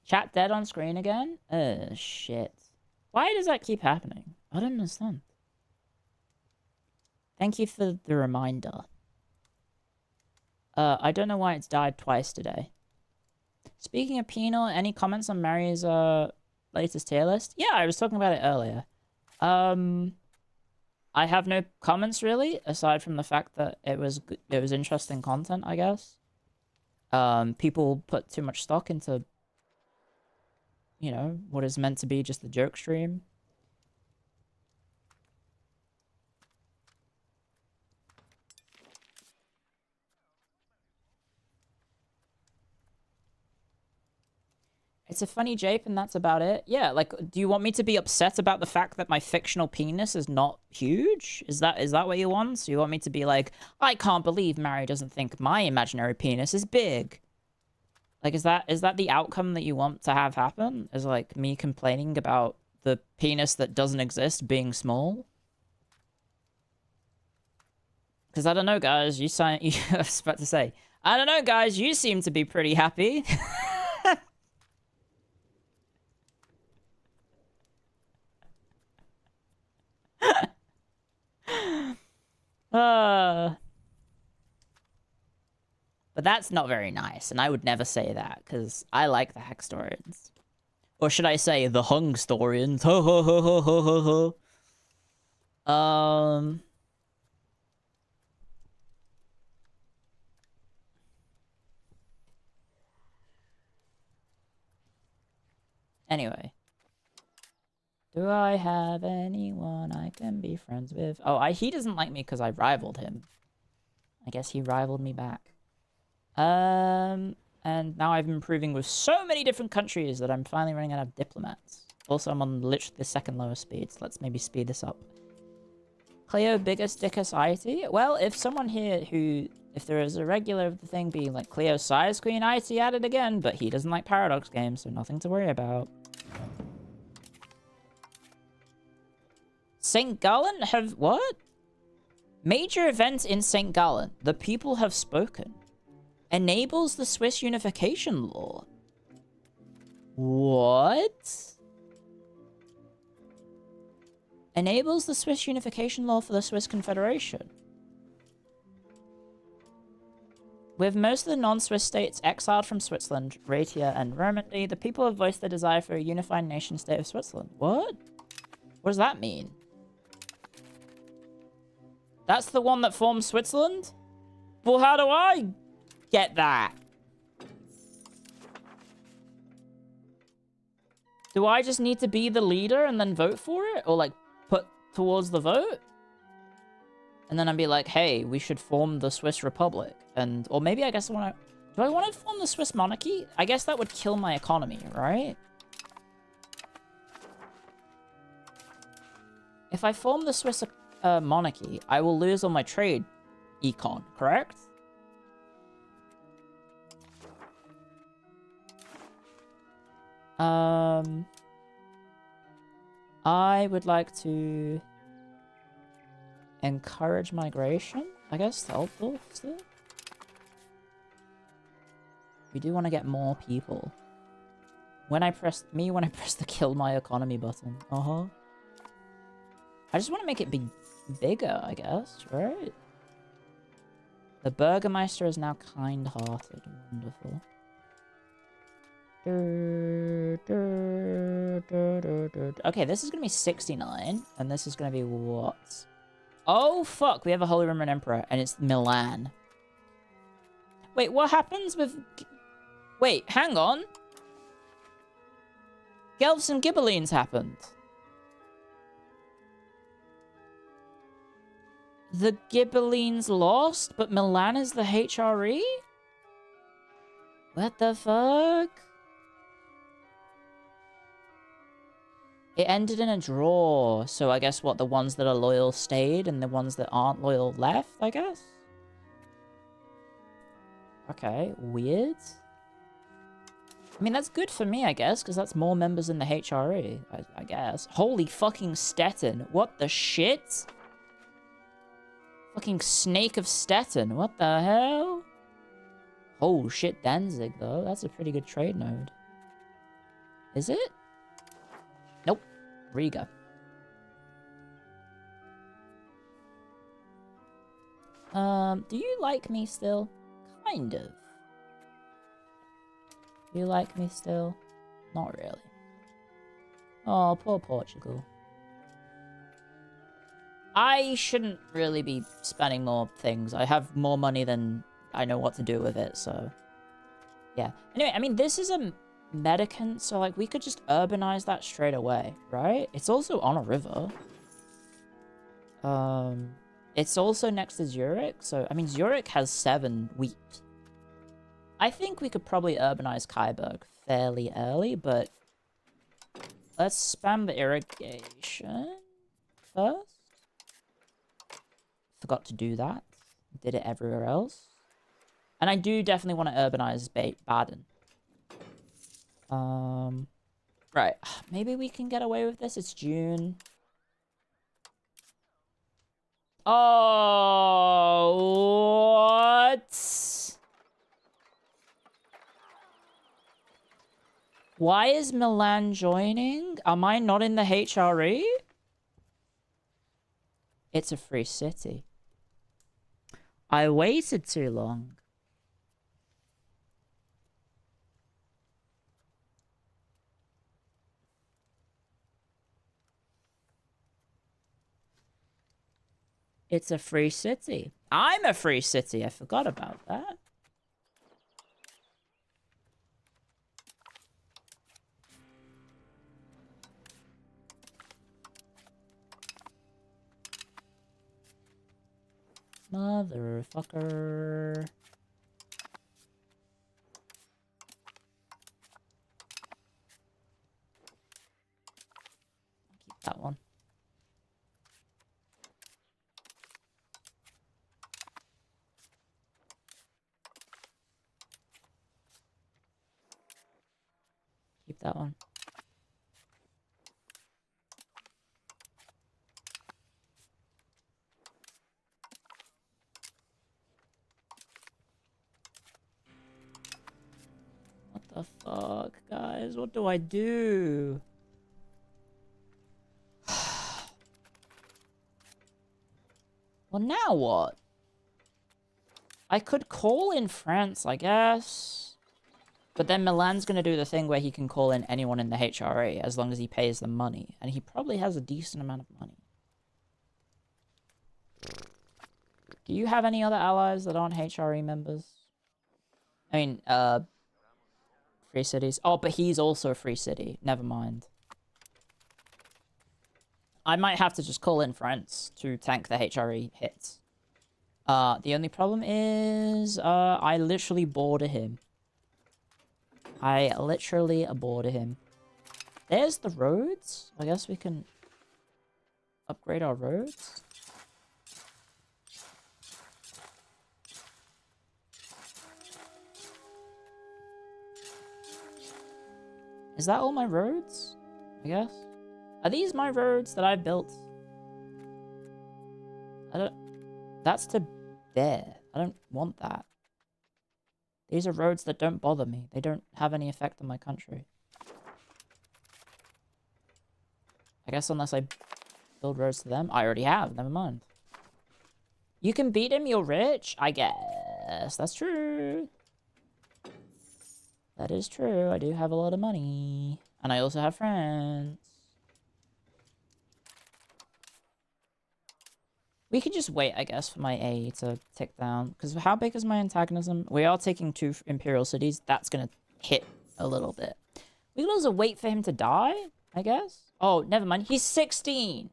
Chat dead on screen again? Shit. Why does that keep happening? I don't understand. Thank you for the reminder. I don't know why it's died twice today. Speaking of penal, any comments on Mary's latest tier list? Yeah, I was talking about it earlier. I have no comments really, aside from the fact that it was interesting content, I guess. People put too much stock into, you know, what is meant to be just the joke stream. It's a funny jape and that's about it. Yeah, like, do you want me to be upset about the fact that my fictional penis is not huge? Is that what you want? So you want me to be like, I can't believe Mary doesn't think my imaginary penis is big? Like, is that the outcome that you want to have happen? Is like me complaining about the penis that doesn't exist being small? Because I don't know, guys. I was about to say, I don't know, guys. You seem to be pretty happy. But that's not very nice, and I would never say that, because I like the Hextorians. Or should I say, the Hungstorians? Ho ho ho ho ho ho ho. Anyway. Do I have anyone I can be friends with? Oh, he doesn't like me because I rivaled him. I guess he rivaled me back. And now I'm improving with so many different countries that I'm finally running out of diplomats. Also, I'm on literally the 2nd lowest speed, so let's maybe speed this up. Clio, biggest dickus IT? Well, if someone here if there is a regular of the thing being like Clio size queen IT at it again, but he doesn't like Paradox games, so nothing to worry about. St. Gallen what? Major event in St. Gallen. The people have spoken. Enables the Swiss unification law. What? Enables the Swiss unification law for the Swiss Confederation. With most of the non-Swiss states exiled from Switzerland, Raetia and Romandy, the people have voiced their desire for a unified nation-state of Switzerland. What? What does that mean? That's the one that forms Switzerland? Well, how do I get that? Do I just need to be the leader and then vote for it? Or, like, put towards the vote? And then I'd be like, hey, we should form the Swiss Republic. And, or maybe I guess I want to... Do I want to form the Swiss monarchy? I guess that would kill my economy, right? If I form the Swiss monarchy, I will lose all my trade econ, correct? I would like to encourage migration, I guess, to Altdorf still. We do want to get more people. When I press the kill my economy button. I just want to make it be bigger, I guess, right? The Burgermeister is now kind-hearted. Wonderful. Okay, this is gonna be 69, and this is gonna be what? Oh, fuck, we have a Holy Roman Emperor, and it's Milan. Wait, what happens with... Wait, hang on. Guelphs and Ghibellines happened. The Ghibellines lost, but Milan is the HRE? What the fuck? It ended in a draw, so I guess what, the ones that are loyal stayed and the ones that aren't loyal left, I guess? Okay, weird. I mean, that's good for me, I guess, because that's more members in the HRE, I guess. Holy fucking Stettin, what the shit? Fucking Snake of Stettin, what the hell? Oh shit, Danzig, though. That's a pretty good trade node. Is it? Nope. Riga. Do you like me still? Kind of. Do you like me still? Not really. Oh, poor Portugal. I shouldn't really be spending more things. I have more money than I know what to do with it, so... Yeah. Anyway, I mean, this is a medicant, so, like, we could just urbanize that straight away, right? It's also on a river. It's also next to Zurich, so... I mean, Zurich has 7 wheat. I think we could probably urbanize Kyburg fairly early, but... Let's spam the irrigation first. Forgot to do that. Did it everywhere else. And I do definitely want to urbanize Baden. Right. Maybe we can get away with this. It's June. Oh, what? Why is Milan joining? Am I not in the HRE? It's a free city. I waited too long. It's a free city. I'm a free city. I forgot about that. Motherfucker. Keep that one. Keep that one. What the fuck, guys? What do I do? Well, now what? I could call in France, I guess. But then Milan's gonna do the thing where he can call in anyone in the HRA as long as he pays them money. And he probably has a decent amount of money. Do you have any other allies that aren't HRE members? I mean, Free cities. Oh, but he's also a free city. Never mind. I might have to just call in France to tank the HRE hits. The only problem is, I literally border him. I literally border him. There's the roads. I guess we can upgrade our roads. Is that all my roads? I guess. Are these my roads that I've built? I don't... That's to there. I don't want that. These are roads that don't bother me. They don't have any effect on my country. I guess unless I build roads to them. I already have. Never mind. You can beat him, you're rich? I guess. That's true. That is true. I do have a lot of money. And I also have friends. We can just wait, I guess, for my A to tick down. Because how big is my antagonism? We are taking 2 Imperial cities. That's going to hit a little bit. We can also wait for him to die, I guess. Oh, never mind. He's 16.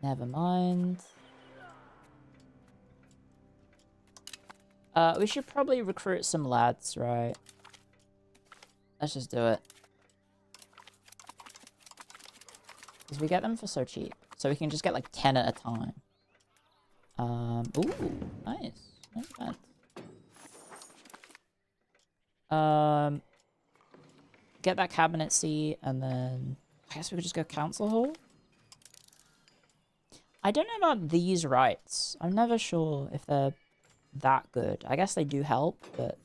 Never mind. We should probably recruit some lads, right? Let's just do it. Because we get them for so cheap. So we can just get like 10 at a time. Ooh, nice. Not bad. Get that cabinet seat, and then I guess we could just go council hall. I don't know about these rights. I'm never sure if they're that good. I guess they do help, but...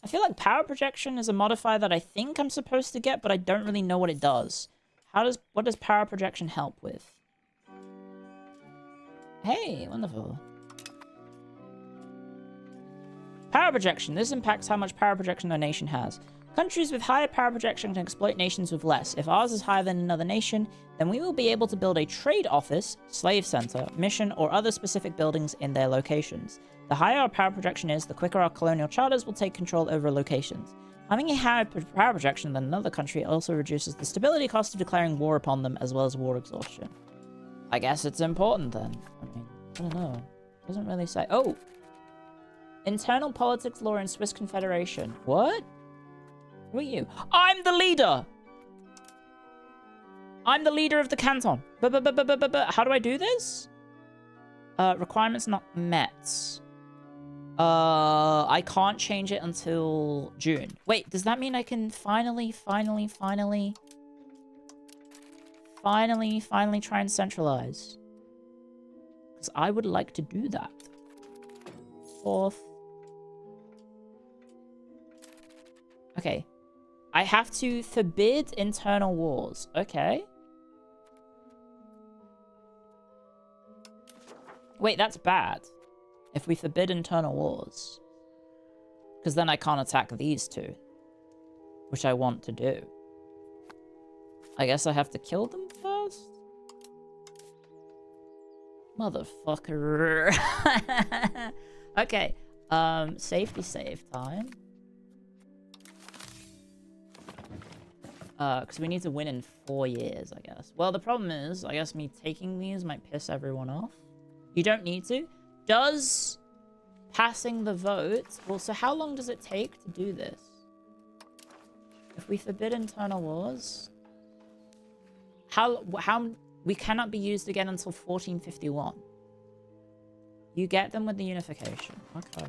I feel like power projection is a modifier that I think I'm supposed to get, but I don't really know what it does. What does power projection help with? Hey, wonderful. Power projection. This impacts how much power projection a nation has. Countries with higher power projection can exploit nations with less. If ours is higher than another nation, then we will be able to build a trade office, slave center, mission, or other specific buildings in their locations. The higher our power projection is, the quicker our colonial charters will take control over locations. Having a higher power projection than another country also reduces the stability cost of declaring war upon them, as well as war exhaustion. I guess it's important then. I mean, I don't know. It doesn't really say. Oh! Internal politics law in Swiss Confederation. What? Who are you? I'm the leader! I'm the leader of the canton. How do I do this? Requirements not met. I can't change it until June. Wait, does that mean I can finally try and centralize? Because I would like to do that. 4th. Okay. I have to forbid internal wars. Okay. Wait, that's bad. If we forbid internal wars. Because then I can't attack these two. Which I want to do. I guess I have to kill them first? Motherfucker. Okay. Safety save time. Because we need to win in 4 years, I guess. Well, the problem is, I guess me taking these might piss everyone off. You don't need to. Does passing the vote... Well, so how long does it take to do this? If we forbid internal wars... How... We cannot be used again until 1451. You get them with the unification. Okay.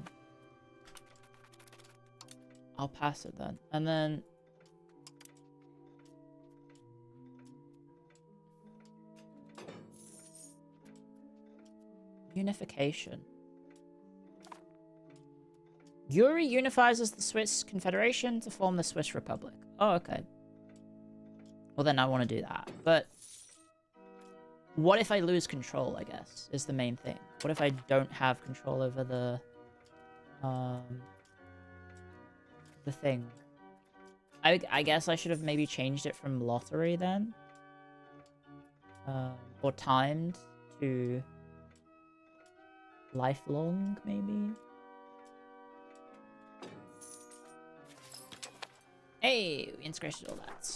I'll pass it then. And then... Unification. Yuri unifies as the Swiss Confederation to form the Swiss Republic. Oh, okay. Well, then I want to do that. But what if I lose control, I guess, is the main thing. What if I don't have control over the thing? I guess I should have maybe changed it from lottery then. Or timed to lifelong, maybe? Hey, we integrated all that.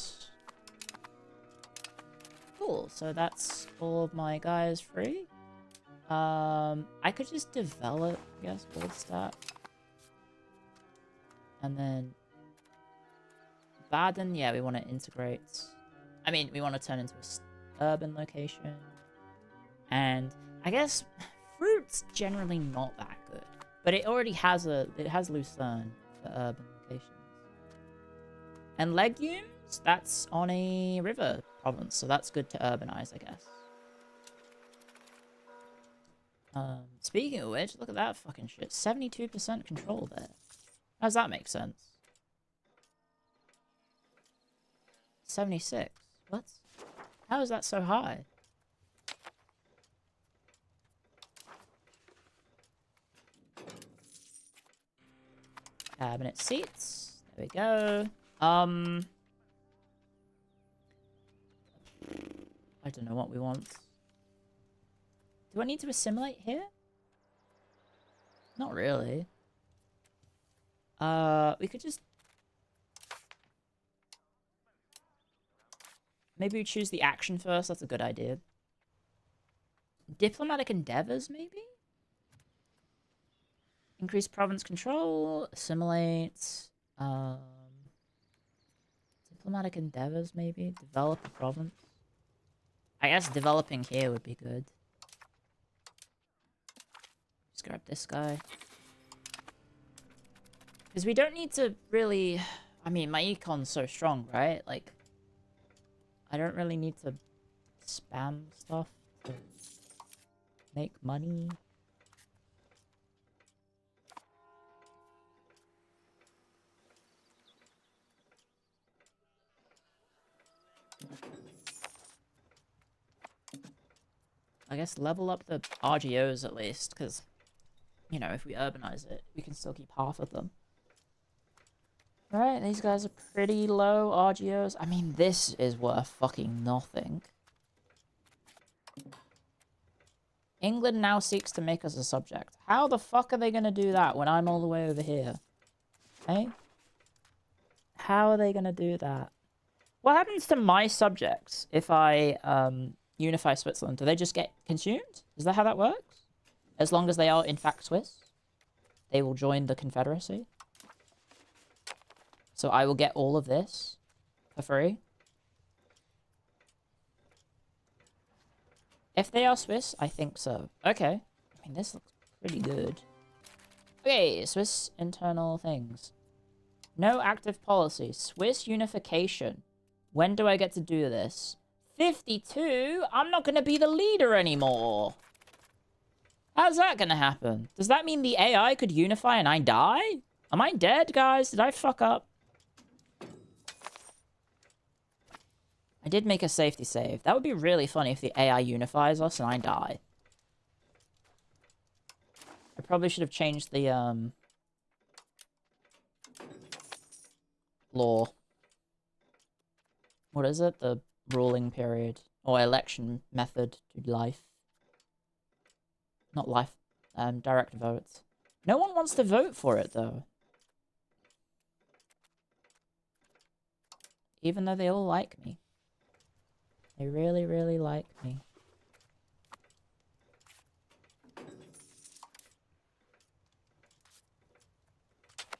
Cool, so that's all of my guys free. I could just develop, I guess, board stat. And then Baden, yeah, we want to integrate. I mean, we want to turn into a urban location. And I guess fruit's generally not that good. But it already has Lucerne for urban locations. And legumes, that's on a river province, so that's good to urbanize, I guess. Speaking of which, look at that fucking shit. 72% control there. How does that make sense? 76. What? How is that so high? Cabinet seats. There we go. I don't know what we want. Do I need to assimilate here? Not really. We could just... Maybe we choose the action first. That's a good idea. Diplomatic endeavors, maybe? Increase province control. Assimilate. Diplomatic endeavors, maybe? Develop a province. I guess developing here would be good. Just grab this guy. Because we don't need to really... I mean, my econ's so strong, right? Like, I don't really need to spam stuff to make money. I guess level up the RGOs at least, because, you know, if we urbanize it, we can still keep half of them. Alright, these guys are pretty low RGOs. I mean, this is worth fucking nothing. England now seeks to make us a subject. How the fuck are they gonna do that when I'm all the way over here? Hey? How are they gonna do that? What happens to my subjects if I, unify Switzerland? Do they just get consumed? Is that how that works? As long as they are, in fact, Swiss? They will join the Confederacy? So I will get all of this for free? If they are Swiss, I think so. Okay. I mean, this looks pretty good. Okay, Swiss internal things. No active policy. Swiss unification. When do I get to do this? 52? I'm not going to be the leader anymore. How's that going to happen? Does that mean the AI could unify and I die? Am I dead, guys? Did I fuck up? I did make a safety save. That would be really funny if the AI unifies us and I die. I probably should have changed the, law. What is it? The ruling period. Or election method to life. Not life. Direct votes. No one wants to vote for it, though. Even though they all like me. They really, really like me.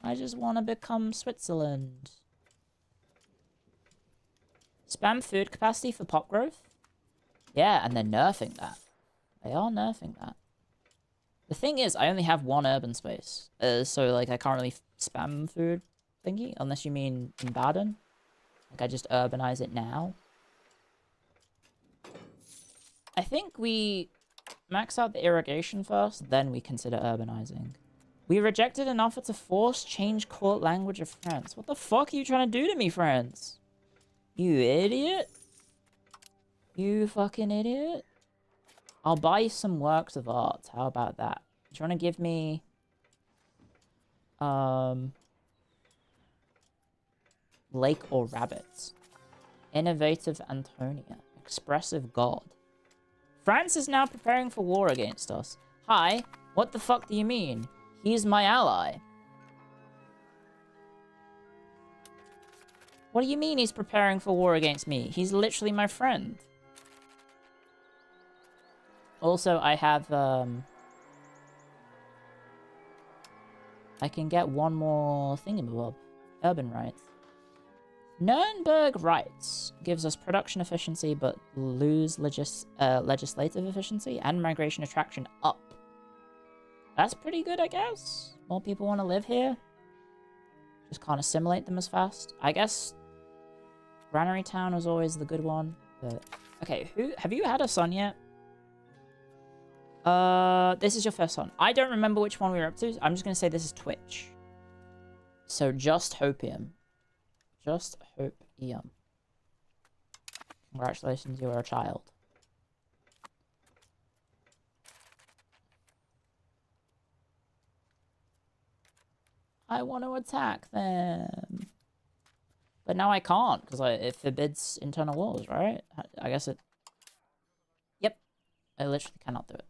I just want to become Switzerland. Spam food capacity for pop growth? Yeah, and they're nerfing that. They are nerfing that. The thing is, I only have one urban space. So, like, I can't really spam food thingy. Unless you mean in Baden. Like, I just urbanize it now. I think we max out the irrigation first, then we consider urbanizing. We rejected an offer to force change court language of France. What the fuck are you trying to do to me, France? You idiot. You fucking idiot. I'll buy you some works of art. How about that? Do you want to give me... Lake or rabbits? Innovative Antonia. Expressive God. France is now preparing for war against us. Hi, what the fuck do you mean? He's my ally. What do you mean he's preparing for war against me? He's literally my friend. Also, I have, I can get one more thingamabob. Urban rights. Nuremberg rights gives us production efficiency, but lose legislative efficiency and migration attraction up. That's pretty good, I guess. More people want to live here. Just can't assimilate them as fast. I guess Granary Town was always the good one. But okay, have you had a son yet? This is your first son. I don't remember which one we were up to. I'm just gonna say this is Twitch. So just hopium. Just hopium. Congratulations, you are a child. I want to attack them. But now I can't, because it forbids internal wars, right? I guess it... Yep. I literally cannot do it.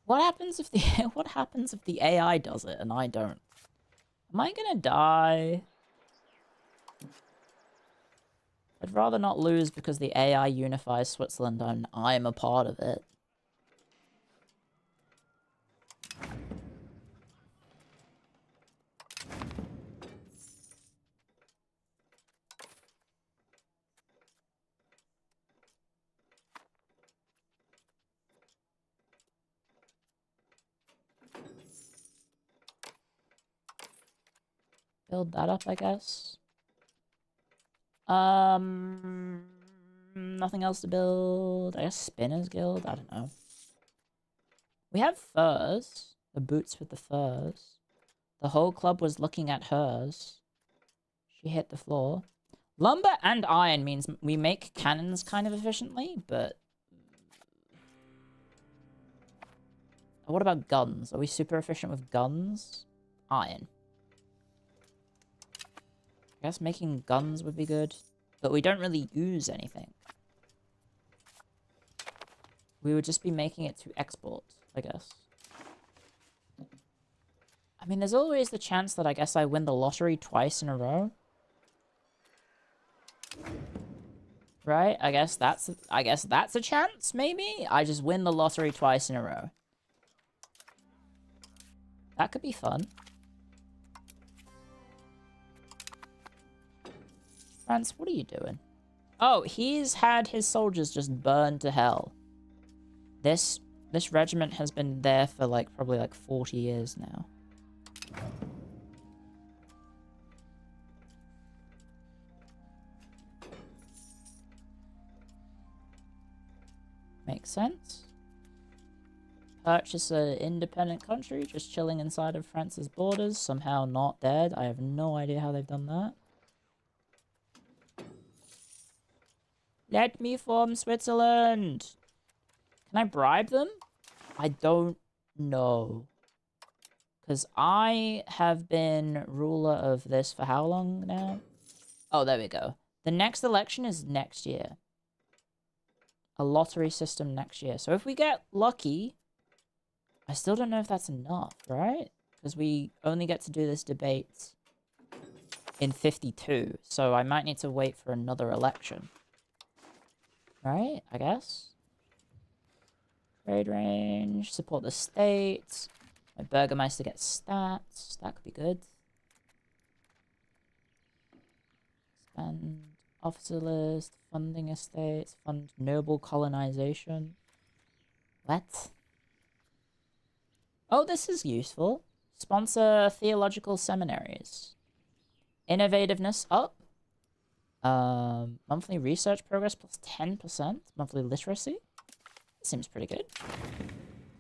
What happens if the what happens if the AI does it and I don't? Am I gonna die? I'd rather not lose because the AI unifies Switzerland and I'm a part of it. Build that up, I guess. Nothing else to build. I guess Spinner's Guild. I don't know. We have furs. The boots with the furs. The whole club was looking at hers. She hit the floor. Lumber and iron means we make cannons kind of efficiently, but... What about guns? Are we super efficient with guns? Iron. I guess making guns would be good, but we don't really use anything. We would just be making it to export, I guess. I mean, there's always the chance that I guess I win the lottery twice in a row. Right? I guess that's a chance, maybe? I just win the lottery twice in a row. That could be fun. France, what are you doing? Oh, he's had his soldiers just burned to hell. This regiment has been there for probably 40 years now. Makes sense. Purchase an independent country just chilling inside of France's borders, somehow not dead. I have no idea how they've done that. Let me form Switzerland! Can I bribe them? I don't know. Because I have been ruler of this for how long now? Oh, there we go. The next election is next year. A lottery system next year. So if we get lucky, I still don't know if that's enough, right? Because we only get to do this debate in 52. So I might need to wait for another election. Right, I guess. Trade range, support the state. My Burgermeister gets stats. That could be good. Expand officer list, funding estates, fund noble colonization. What? Oh, this is useful. Sponsor theological seminaries. Innovativeness up. Monthly research progress plus 10%. Monthly literacy. Seems pretty good.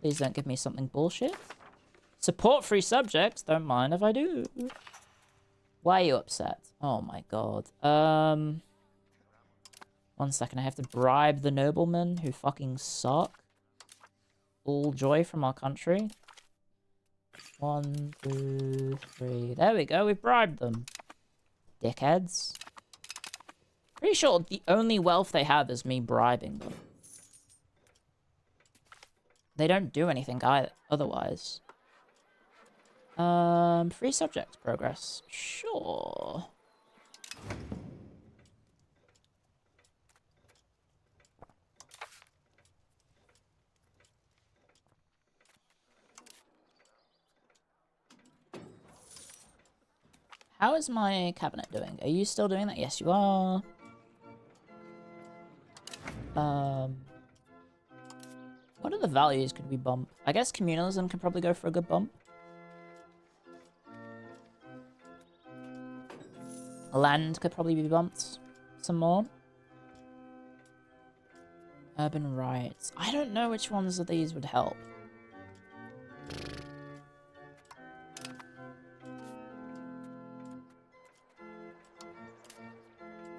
Please don't give me something bullshit. Support free subjects. Don't mind if I do. Why are you upset? Oh my god. 1 second. I have to bribe the noblemen who fucking suck. All joy from our country. 1, 2, 3. There we go. We bribed them. Dickheads. Pretty sure the only wealth they have is me bribing them. They don't do anything either, otherwise. Free subject progress. Sure. How is my cabinet doing? Are you still doing that? Yes, you are. What other values could we bump? I guess communalism could probably go for a good bump. Land could probably be bumped some more. Urban rights. I don't know which ones of these would help.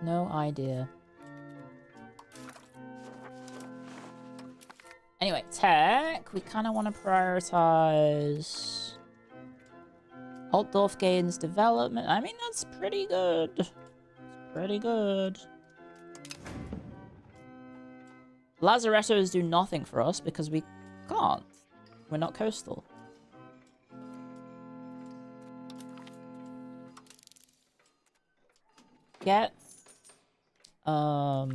No idea. Anyway, tech. We kind of want to prioritize Altdorf gains development. I mean, that's pretty good. It's pretty good. Lazarettos do nothing for us because we can't. We're not coastal. Get oh,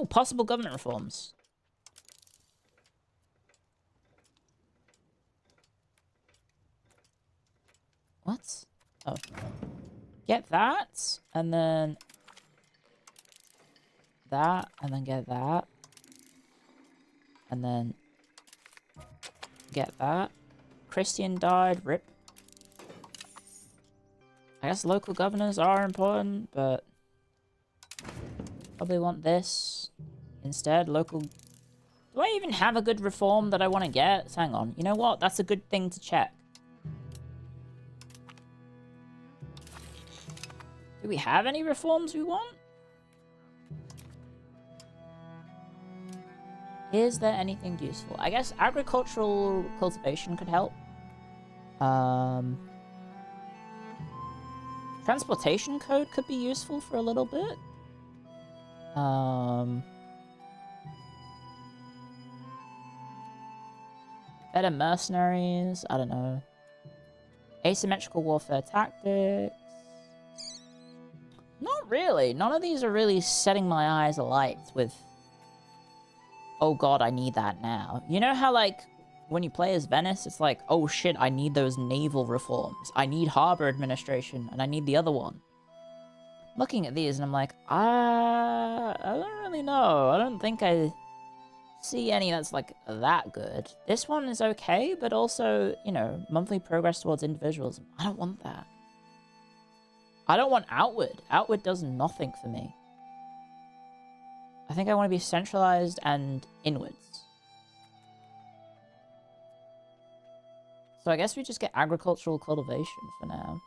possible government reforms. What? Oh. Get that, and then that, and then get that. And then get that. Christian died, rip. I guess local governors are important, but probably want this instead. Local... Do I even have a good reform that I want to get? Hang on. You know what? That's a good thing to check. Do we have any reforms we want? Is there anything useful? I guess agricultural cultivation could help. Transportation code could be useful for a little bit. Better mercenaries. I don't know. Asymmetrical warfare tactics. Not really. None of these are really setting my eyes alight with... Oh god, I need that now. You know how, like, when you play as Venice, it's like, oh shit, I need those naval reforms. I need harbor administration, and I need the other one. Looking at these, and I'm like, I don't really know. I don't think I see any that's, like, that good. This one is okay, but also, you know, monthly progress towards individualism. I don't want that. I don't want outward. Outward does nothing for me. I think I want to be centralized and inwards. So I guess we just get agricultural cultivation for now.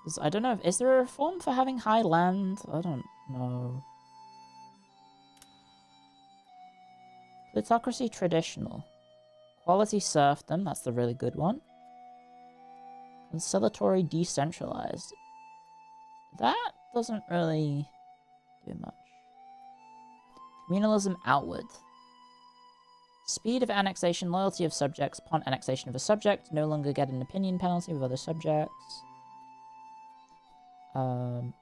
Because I don't know, is there a reform for having high land? I don't know. Plutocracy traditional. Quality serfdom, that's the really good one. Conciliatory decentralized. That doesn't really do much. Communalism outward. Speed of annexation, loyalty of subjects. Upon annexation of a subject, no longer get an opinion penalty with other subjects.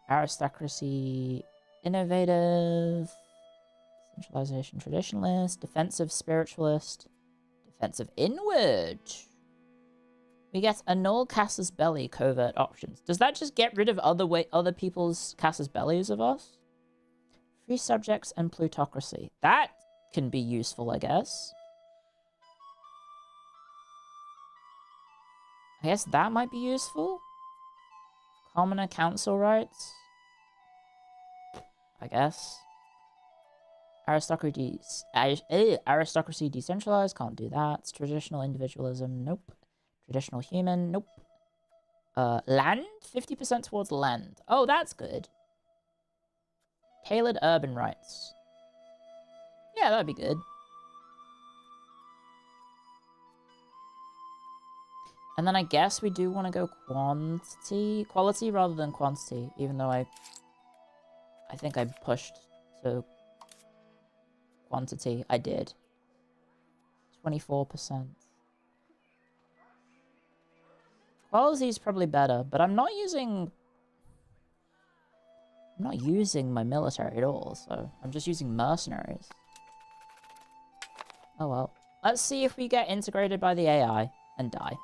Aristocracy, innovative. Centralization, traditionalist. Defensive, spiritualist. Defensive, inward. We get annul casus belli covert options. Does that just get rid of other people's casus bellis of us? Free subjects and plutocracy. That can be useful, I guess. I guess that might be useful. Commoner council rights. I guess. Aristocracy decentralized, can't do that. Traditional individualism, nope. Traditional human, nope. Land? 50% towards land. Oh, that's good. Tailored urban rights. Yeah, that'd be good. And then I guess we do want to go quality rather than quantity, even though I think I pushed to quantity. I did. 24%. Quality is probably better, but I'm not using my military at all, so I'm just using mercenaries. Oh well. Let's see if we get integrated by the AI and die.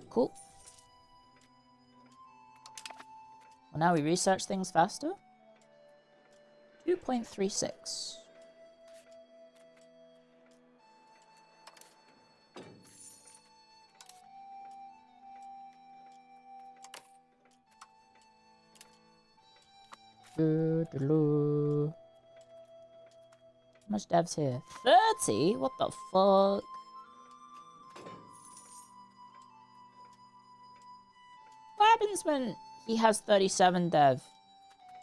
Cool. Well, now we research things faster. 2.36. How much devs here? 30? What the fuck? What happens when he has 37 dev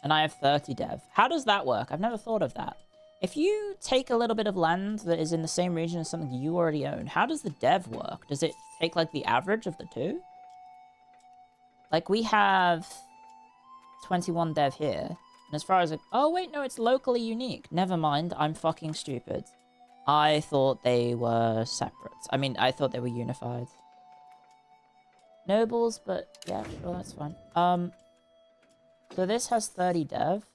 and I have 30 dev? How does that work? I've never thought of that. If you take a little bit of land that is in the same region as something you already own, how does the dev work? Does it take like the average of the two? Like we have 21 dev here. And as far as it... Oh, wait, no, it's locally unique. Never mind, I'm fucking stupid. I thought they were separate. I mean, I thought they were unified. Nobles, but yeah, sure, that's fine. So this has 30 dev.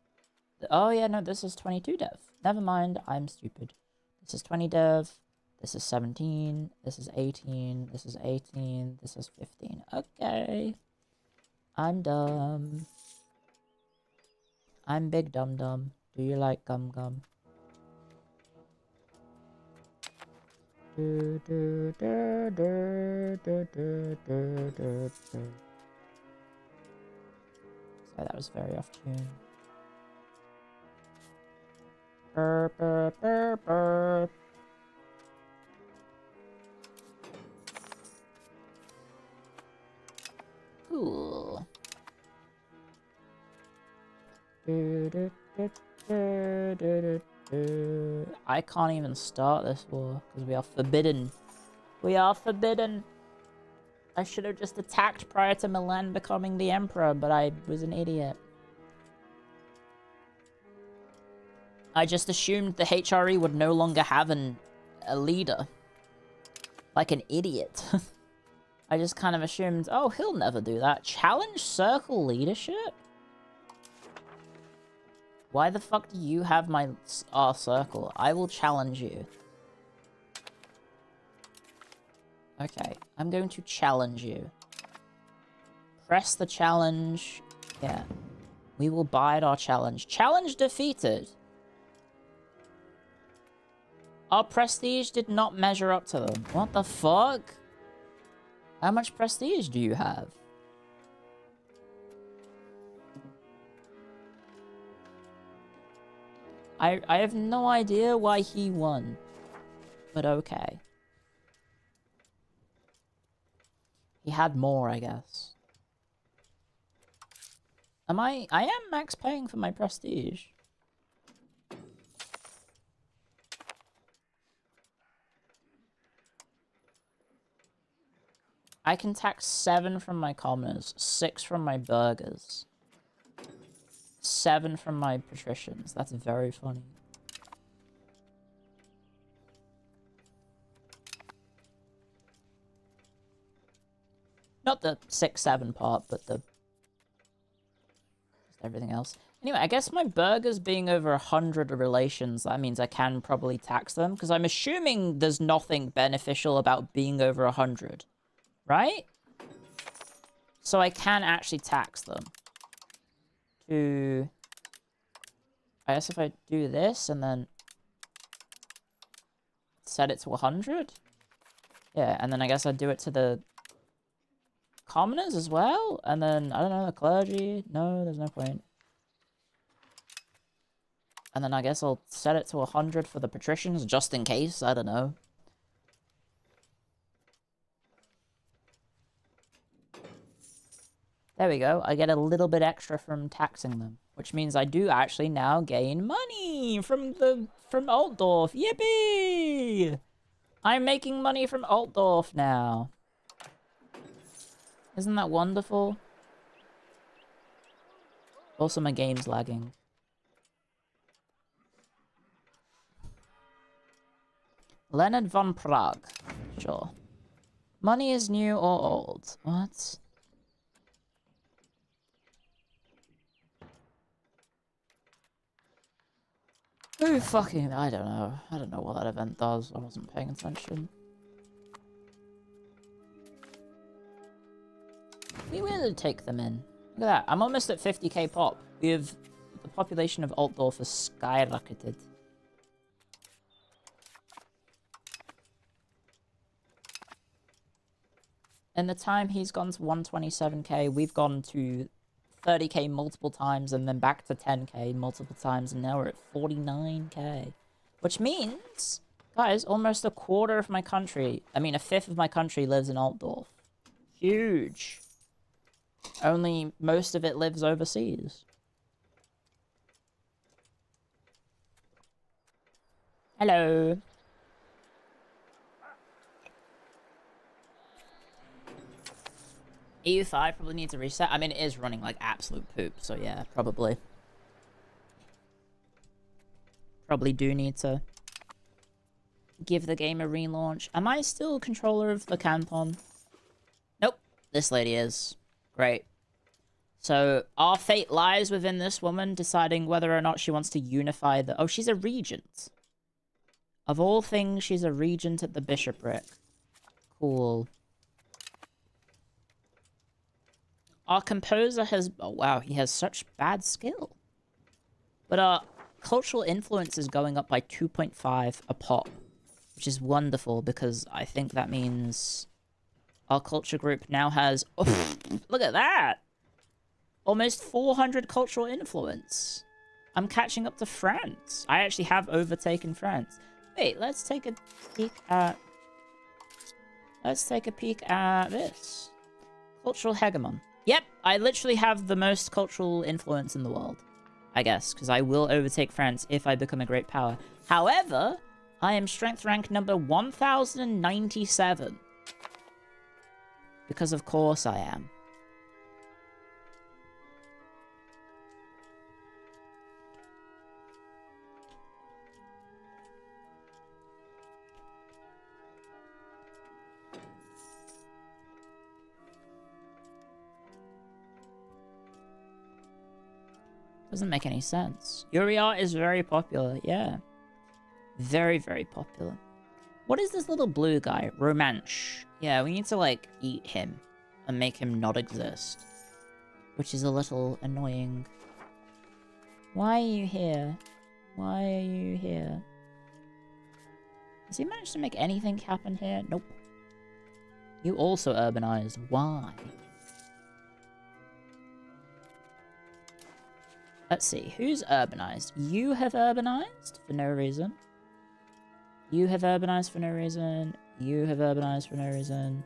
Oh, yeah, no, this is 22 dev. Never mind, I'm stupid. This is 20 dev. This is 17. This is 18. This is 18. This is 15. Okay. I'm dumb. I'm big dum dum. Do you like gum gum? Sorry, that was very off tune. Burr, burr, burr, burr. Cool. I can't even start this war because we are forbidden. We are forbidden. I should have just attacked prior to Milan becoming the emperor, but I was an idiot. I just assumed the HRE would no longer have a leader. Like an idiot. I just kind of assumed, oh, he'll never do that. Challenge circle leadership? Why the fuck do you have my circle? I will challenge you. Okay, I'm going to challenge you. Press the challenge. Yeah. We will bide our challenge. Challenge defeated. Our prestige did not measure up to them. What the fuck? How much prestige do you have? I have no idea why he won. But okay. He had more, I guess. I am max paying for my prestige. I can tax 7 from my commoners, 6 from my burghers, 7 from my patricians. That's very funny. Not the 6-7 part, but the... just everything else. Anyway, I guess my burghers being over 100 relations, that means I can probably tax them, because I'm assuming there's nothing beneficial about being over 100. Right? So I can actually tax them. I guess if I do this and then set it to 100? Yeah, and then I guess I'd do it to the commoners as well? And then, I don't know, the clergy? No, there's no point. And then I guess I'll set it to 100 for the patricians, just in case. I don't know. There we go. I get a little bit extra from taxing them, which means I do actually now gain money from Altdorf. Yippee! I'm making money from Altdorf now. Isn't that wonderful? Also, my game's lagging. Leonard von Prague. Sure. Money is new or old. What? Oh, fucking... I don't know. I don't know what that event does. I wasn't paying attention. We will take them in. Look at that. I'm almost at 50k pop. We have... The population of Altdorf has skyrocketed. In the time he's gone to 127k, we've gone to 30k multiple times, and then back to 10k multiple times, and now we're at 49k. Which means, guys, almost a quarter of my country, I mean a fifth of my country lives in Altdorf. Huge. Only most of it lives overseas. Hello. EU5 probably needs a reset. I mean, it is running like absolute poop, so yeah, probably. Probably do need to give the game a relaunch. Am I still controller of the canton? Nope, this lady is. Great. So, our fate lies within this woman deciding whether or not she wants to unify the... Oh, she's a regent. Of all things, she's a regent at the bishopric. Cool. Our composer has... Oh, wow, he has such bad skill. But our cultural influence is going up by 2.5 a pop, which is wonderful because I think that means our culture group now has... Oh, look at that! Almost 400 cultural influence. I'm catching up to France. I actually have overtaken France. Wait, let's take a peek at... Let's take a peek at this. Cultural hegemon. Yep, I literally have the most cultural influence in the world. I guess, because I will overtake France if I become a great power. However, I am strength rank number 1097. Because of course I am. Doesn't make any sense. Uriart is very popular, yeah. Very, very popular. What is this little blue guy? Romanche. Yeah, we need to, like, eat him and make him not exist. Which is a little annoying. Why are you here? Why are you here? Has he managed to make anything happen here? Nope. You also urbanized. Why? Let's see, who's urbanized? You have urbanized for no reason. You have urbanized for no reason. You have urbanized for no reason.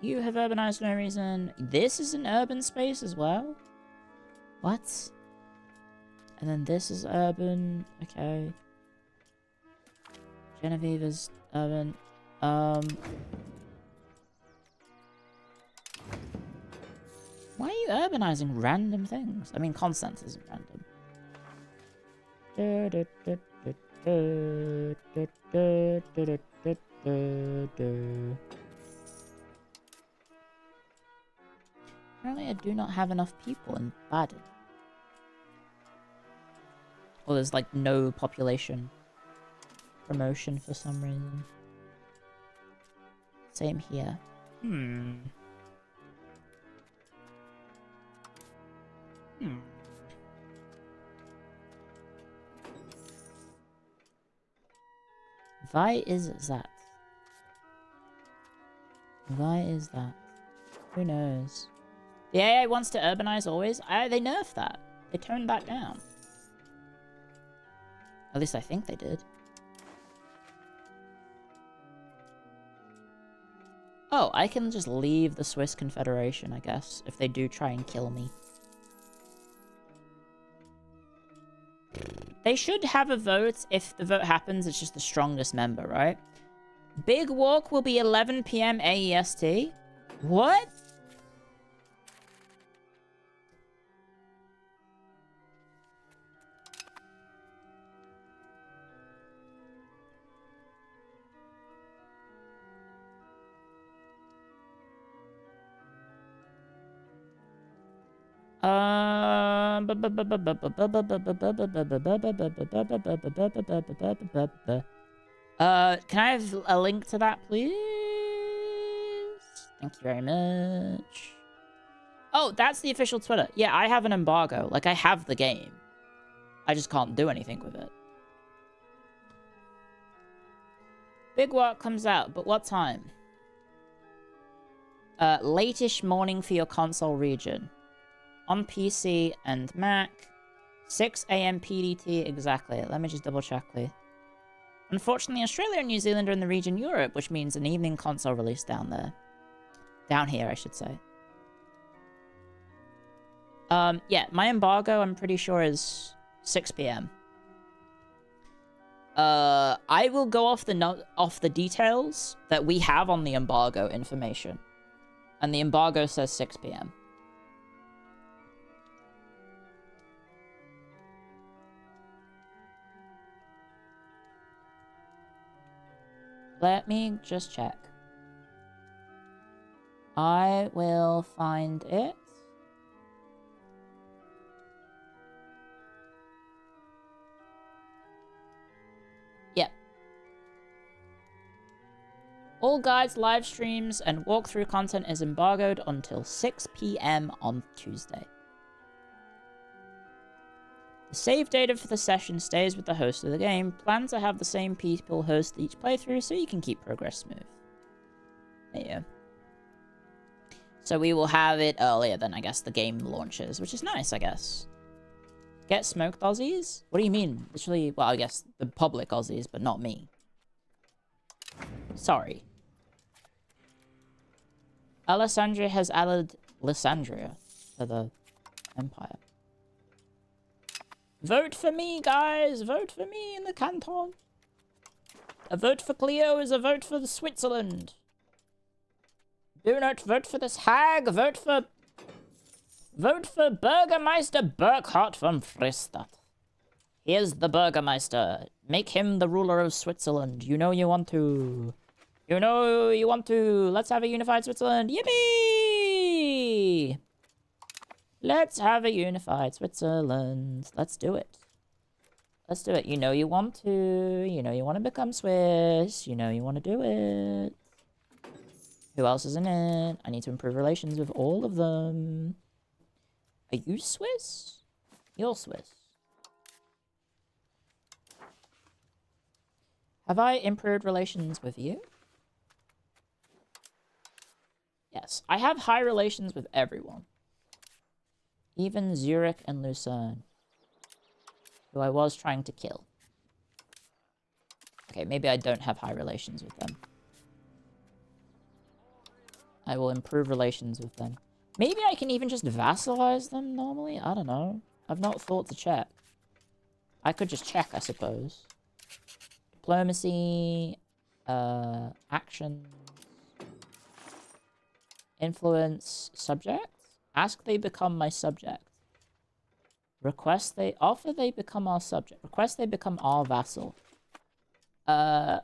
You have urbanized for no reason. This is an urban space as well? What? And then this is urban. Okay. Genevieve is urban. Why are you urbanizing random things? I mean, Constance isn't random. Apparently I do not have enough people in Baden. Or there's like no population promotion for some reason. Same here. Why is that? Why is that? Who knows? The AI wants to urbanize always. They nerfed that. They toned that down. At least I think they did. Oh, I can just leave the Swiss Confederation, I guess, if they do try and kill me. They should have a vote. If the vote happens, it's just the strongest member, right? Big Walk will be 11 PM AEST. What? Can I have a link to that, please? Thank you very much. Oh, that's the official Twitter. Yeah, I have an embargo. Like, I have the game. I just can't do anything with it. Big Work comes out, but what time? Late-ish morning for your console region. On PC and Mac. 6 AM PDT, exactly. Let me just double check, please. Unfortunately, Australia and New Zealand are in the region Europe, which means an evening console release down there. Down here, I should say. Yeah, my embargo, I'm pretty sure, is 6 PM. I will go off the details that we have on the embargo information. And the embargo says 6 PM. Let me just check. I will find it. Yep. All guides, live streams, and walkthrough content is embargoed until 6 PM on Tuesday. The save data for the session stays with the host of the game. Plan to have the same people host each playthrough so you can keep progress smooth. There you go. So we will have it earlier than, I guess, the game launches, which is nice, I guess. Get smoked, Aussies? What do you mean? Literally, well, I guess the public Aussies, but not me. Sorry. Alessandria has added Lysandria to the Empire. Vote for me, guys! Vote for me in the canton! A vote for Clio is a vote for Switzerland. Do not vote for this hag. Vote for Bürgermeister Burkhard von Freystadt. Here's the Bürgermeister. Make him the ruler of Switzerland. You know you want to. You know you want to. Let's have a unified Switzerland. Yippee! Let's have a unified Switzerland. Let's do it. Let's do it. You know you want to. You know you want to become Swiss. You know you want to do it. Who else is in it? I need to improve relations with all of them. Are you Swiss? You're Swiss. Have I improved relations with you? Yes. I have high relations with everyone. Even Zurich and Lucerne, who I was trying to kill. Okay, maybe I don't have high relations with them. I will improve relations with them. Maybe I can even just vassalize them normally? I don't know. I've not thought to check. I could just check, I suppose. Diplomacy, action, influence, subject? Ask they become my subject. Request they... Offer they become our subject. Request they become our vassal. 12.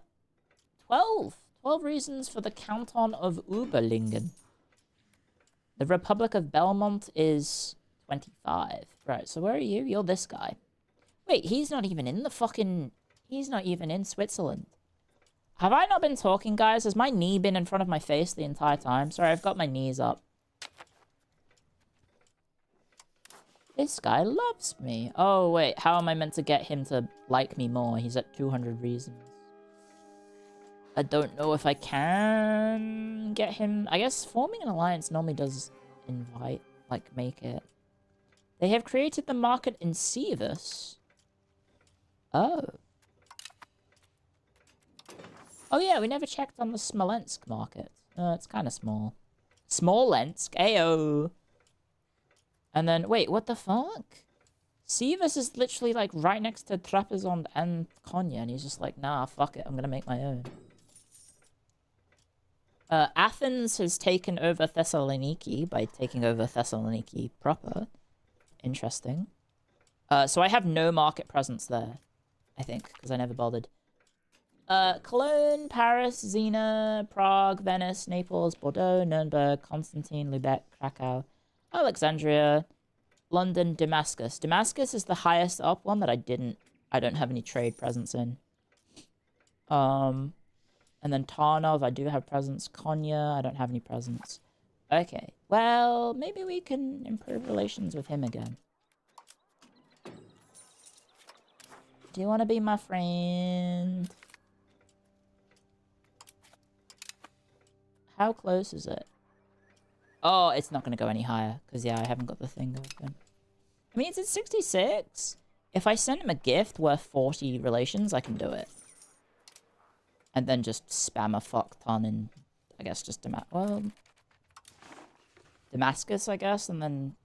12 reasons for the Canton of Überlingen. The Republic of Belmont is 25. Right, so where are you? You're this guy. Wait, he's not even in the fucking... He's not even in Switzerland. Have I not been talking, guys? Has my knee been in front of my face the entire time? Sorry, I've got my knees up. This guy loves me. Oh, wait. How am I meant to get him to like me more? He's at 200 reasons. I don't know if I can get him? I guess forming an alliance normally does invite, like, make it. They have created the market in Sivas. Oh. Oh yeah, we never checked on the Smolensk market. It's kind of small. Smolensk, ayo. And then, wait, what the fuck? Sivas is literally, like, right next to Trapezond and Konya, and he's just like, nah, fuck it, I'm gonna make my own. Athens has taken over Thessaloniki by taking over Thessaloniki proper. Interesting. So I have no market presence there, I think, because I never bothered. Cologne, Paris, Xena, Prague, Venice, Naples, Bordeaux, Nuremberg, Constantine, Lubeck, Krakow, Alexandria, London, Damascus. Damascus is the highest up one that I don't have any trade presence in. And then Tarnov, I do have presence. Konya, I don't have any presence. Okay, well, maybe we can improve relations with him again. Do you want to be my friend? How close is it? Oh, it's not going to go any higher, because, yeah, I haven't got the thing open. I mean, it's at 66. If I send him a gift worth 40 relations, I can do it. And then just spam a fuck ton in, I guess, just Damascus, I guess, and then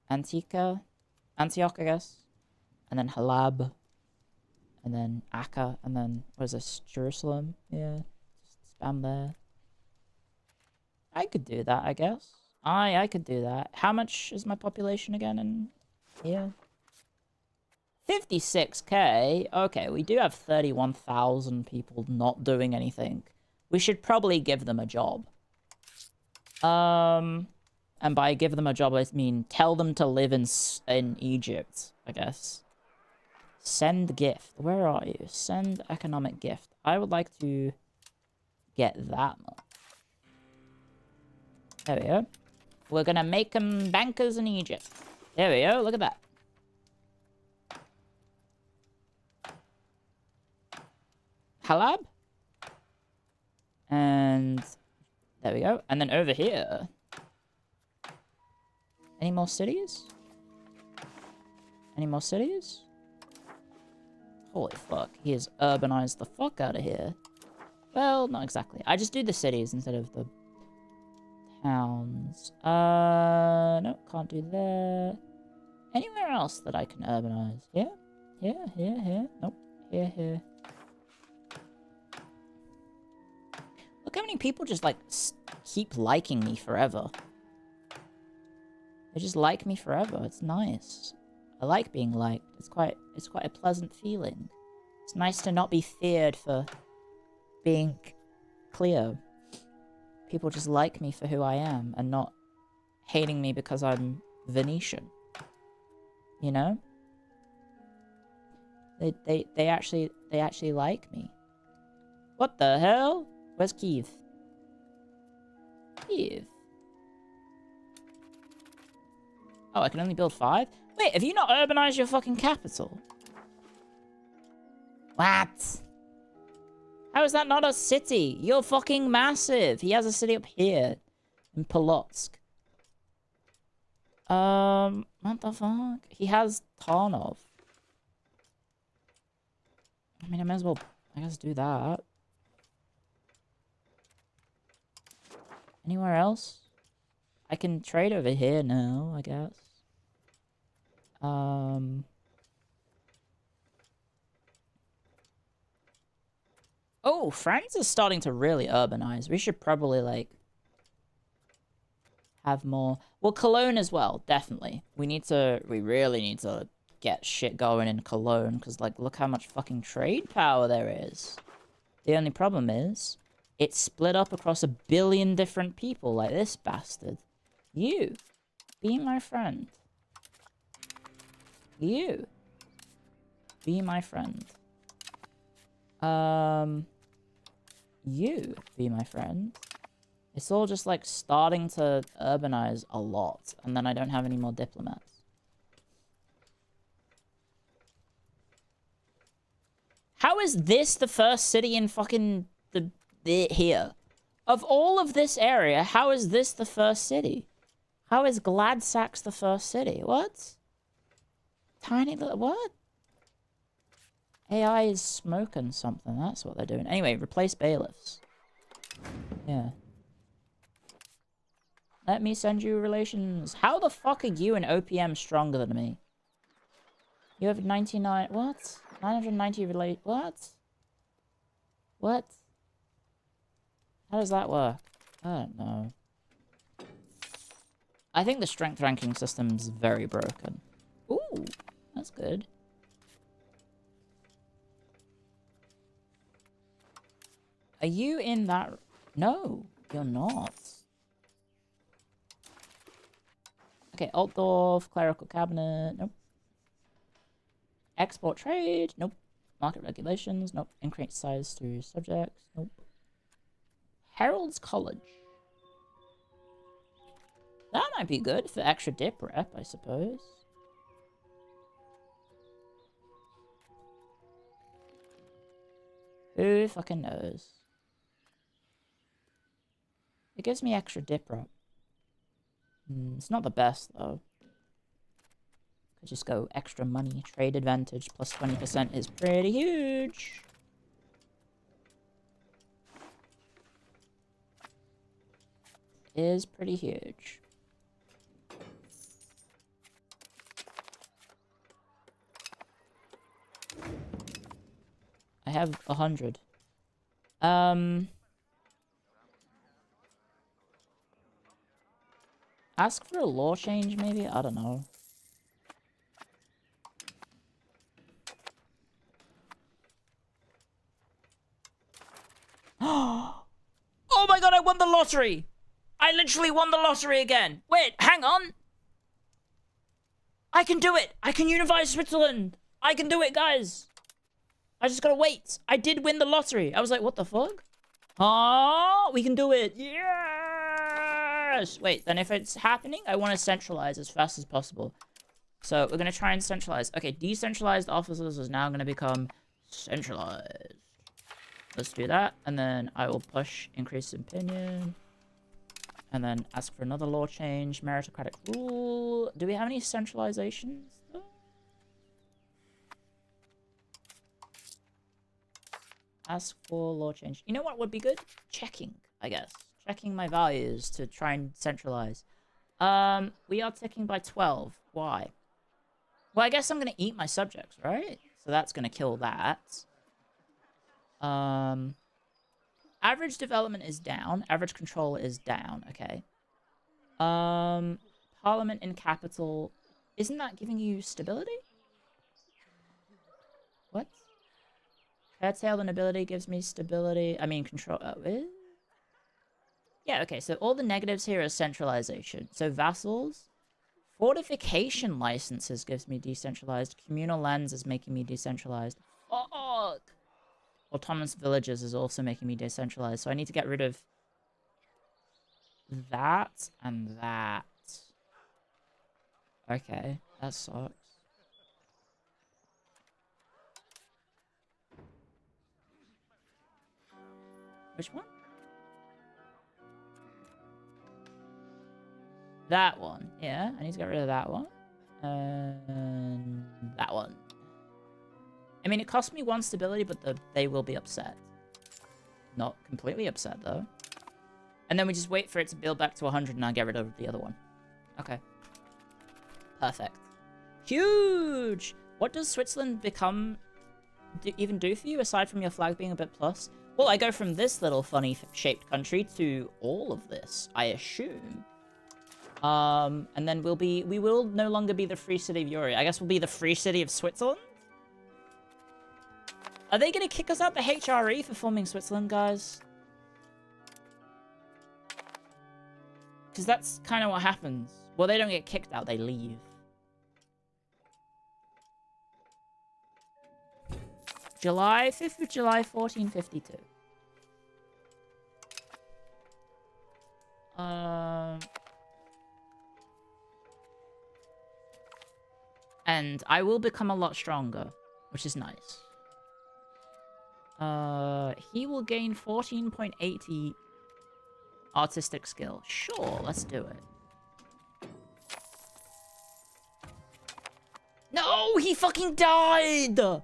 Antioch, I guess. And then Halab. And then Akka, and then, what is this, Jerusalem? Yeah, just spam there. I could do that, I guess. I could do that. How much is my population again in here? 56k. Okay, we do have 31,000 people not doing anything. We should probably give them a job. And by give them a job, I mean tell them to live in Egypt, I guess. Send gift. Where are you? Send economic gift. I would like to get that much. There we go. We're gonna make them bankers in Egypt. There we go. Look at that. Halab. And there we go. And then over here. Any more cities? Any more cities? Holy fuck. He has urbanized the fuck out of here. Well, not exactly. I just do the cities instead of the towns. No, can't do that. Anywhere else that I can urbanize? Here? Here? Here? Here? Nope. Here? Here? Look how many people just, like, keep liking me forever. They just like me forever. It's nice. I like being liked. It's quite a pleasant feeling. It's nice to not be feared for being Clio. People just like me for who I am and not hating me because I'm Venetian. You know? They actually like me. What the hell? Where's Kiev? Kiev. Oh, I can only build 5? Wait, have you not urbanized your fucking capital? What? How is that not a city? You're fucking massive. He has a city up here. In Polotsk. What the fuck? He has Tarnov. I mean, I may as well, I guess, do that. Anywhere else? I can trade over here now, I guess. Oh, France is starting to really urbanize. We should probably, like, have more. Well, Cologne as well, definitely. We really need to get shit going in Cologne, because, like, look how much fucking trade power there is. The only problem is, it's split up across 1 billion different people, like this bastard. You, be my friend. You, be my friend. You, be my friend. It's all just, like, starting to urbanize a lot, and then I don't have any more diplomats. How is this the first city in fucking here? Of all of this area, how is this the first city? How is Gladsax the first city? What? Tiny little... What? AI is smoking something. That's what they're doing. Anyway, replace bailiffs. Yeah. Let me send you relations. How the fuck are you and OPM stronger than me? You have 99... What? 990 relate... What? What? How does that work? I don't know. I think the strength ranking system's very broken. Ooh, that's good. Are you in that... No, you're not. Okay, Altdorf, clerical cabinet, nope. Export trade, nope. Market regulations, nope. Increase size through subjects, nope. Herald's College. That might be good for extra dip rep, I suppose. Who fucking knows? It gives me extra dip rep. It's not the best, though. Could just go extra money. Trade advantage plus 20% is pretty huge. Is pretty huge. I have 100. Ask for a law change, maybe? I don't know. Oh my god, I won the lottery! I literally won the lottery again! Wait, hang on! I can do it! I can unify Switzerland! I can do it, guys! I just gotta wait. I did win the lottery. I was like, what the fuck? Oh, we can do it. Yes! Wait, then if it's happening, I want to centralize as fast as possible. So we're going to try and centralize. Okay, decentralized officers is now going to become centralized. Let's do that. And then I will push increase opinion. And then ask for another law change. Meritocratic rule. Do we have any centralizations? Ask for law change. You know what would be good? Checking, I guess. Checking my values to try and centralize. We are ticking by 12. Why? Well, I guess I'm going to eat my subjects, right? So that's going to kill that. Average development is down. Average control is down. Okay. Parliament in capital. Isn't that giving you stability? What? Curtail the nobility gives me stability. I mean, control. Oh, yeah, okay. So all the negatives here are centralization. So vassals. Fortification licenses gives me decentralized. Communal lands is making me decentralized. Fuck! Autonomous villages is also making me decentralized. So I need to get rid of that and that. Okay, that sucks. Which one? That one. Yeah, I need to get rid of that one. And that one. I mean, it cost me 1 stability, but they will be upset. Not completely upset, though. And then we just wait for it to build back to 100 and I get rid of the other one. Okay. Perfect. Huge! What does Switzerland become... even do for you, aside from your flag being a bit plus? Well, I go from this little funny-shaped country to all of this, I assume. And then we will no longer be the free city of Europe. I guess we'll be the free city of Switzerland? Are they gonna kick us out the HRE for forming Switzerland, guys? Because that's kind of what happens. Well, they don't get kicked out, they leave. July, 5th of July, 1452. And I will become a lot stronger, which is nice. He will gain 14.80 artistic skill. Sure, let's do it. No, he fucking died! Are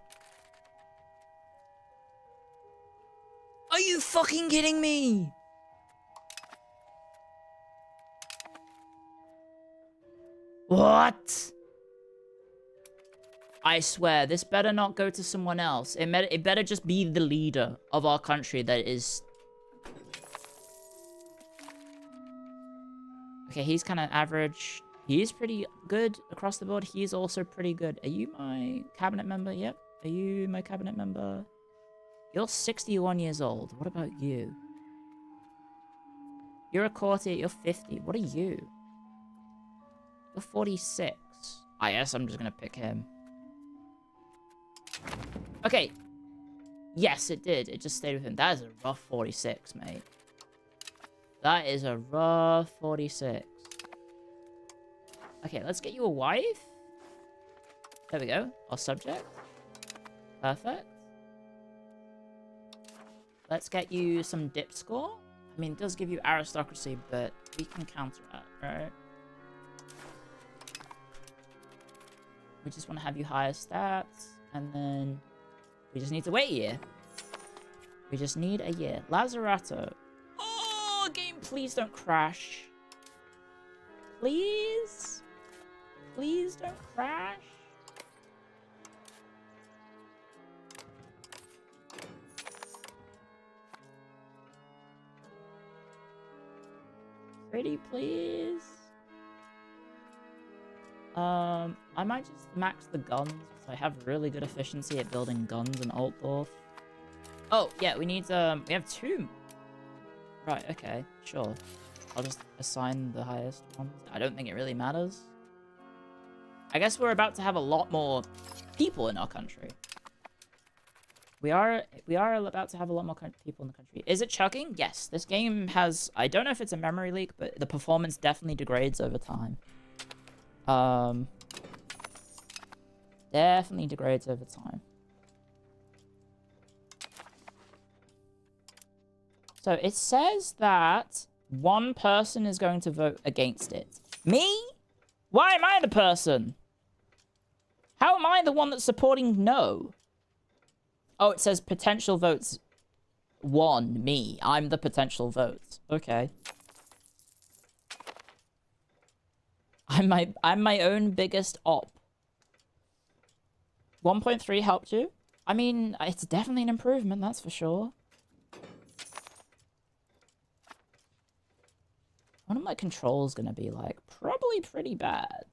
you fucking kidding me? What? I swear, this better not go to someone else. It better just be the leader of our country that is... Okay, he's kind of average. He is pretty good across the board. He is also pretty good. Are you my cabinet member? Yep. Are you my cabinet member? You're 61 years old. What about you? You're a courtier. You're 50. What are you? You're 46. I guess I'm just gonna pick him. Okay. Yes, it did. It just stayed with him. That is a rough 46, mate. That is a rough 46. Okay, let's get you a wife. There we go. Our subject. Perfect. Let's get you some dip score. I mean, it does give you aristocracy, but we can counter that, right? We just want to have you higher stats, and then we just need to wait a year. We just need a year. Lazzarato. Oh, game, please don't crash. Please? Please don't crash. Pretty, please. I might just max the guns, because I have really good efficiency at building guns in Altdorf. Oh, yeah, we need, we have 2. Right, okay, sure. I'll just assign the highest ones. I don't think it really matters. I guess we're about to have a lot more people in our country. We are about to have a lot more people in the country. Is it chugging? Yes. This game has... I don't know if it's a memory leak, but the performance definitely degrades over time. Definitely degrades over time. So it says that one person is going to vote against it. Me? Why am I the person? How am I the one that's supporting no? Oh, it says potential votes 1, me. I'm the potential votes. Okay. I'm my own biggest op. 1.3 helped you? I mean, it's definitely an improvement, that's for sure. What are my controls gonna be like? Probably pretty bad.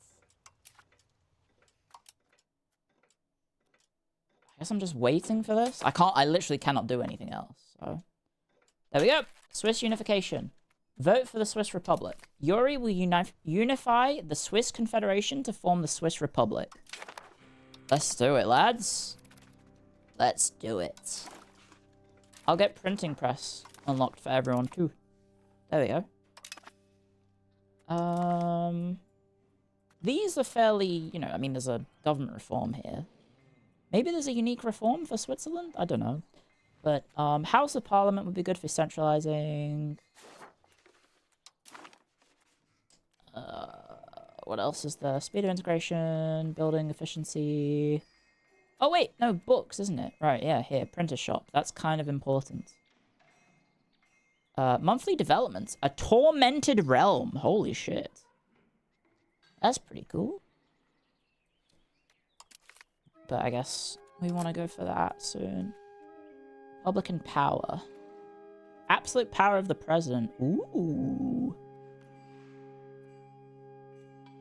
I guess I'm just waiting for this. I literally cannot do anything else, so. There we go. Swiss unification. Vote for the Swiss Republic. Yuri will unify the Swiss Confederation to form the Swiss Republic. Let's do it, lads. Let's do it. I'll get printing press unlocked for everyone, too. There we go. These are fairly, you know, I mean, there's a government reform here. Maybe there's a unique reform for Switzerland? I don't know. But, House of Parliament would be good for centralizing. What else is there? Speed of integration, building efficiency. Oh, wait, no, books, isn't it? Right, yeah, here, printer shop. That's kind of important. Monthly developments. A tormented realm. Holy shit. That's pretty cool. But I guess we want to go for that soon. Republican power. Absolute power of the president. Ooh.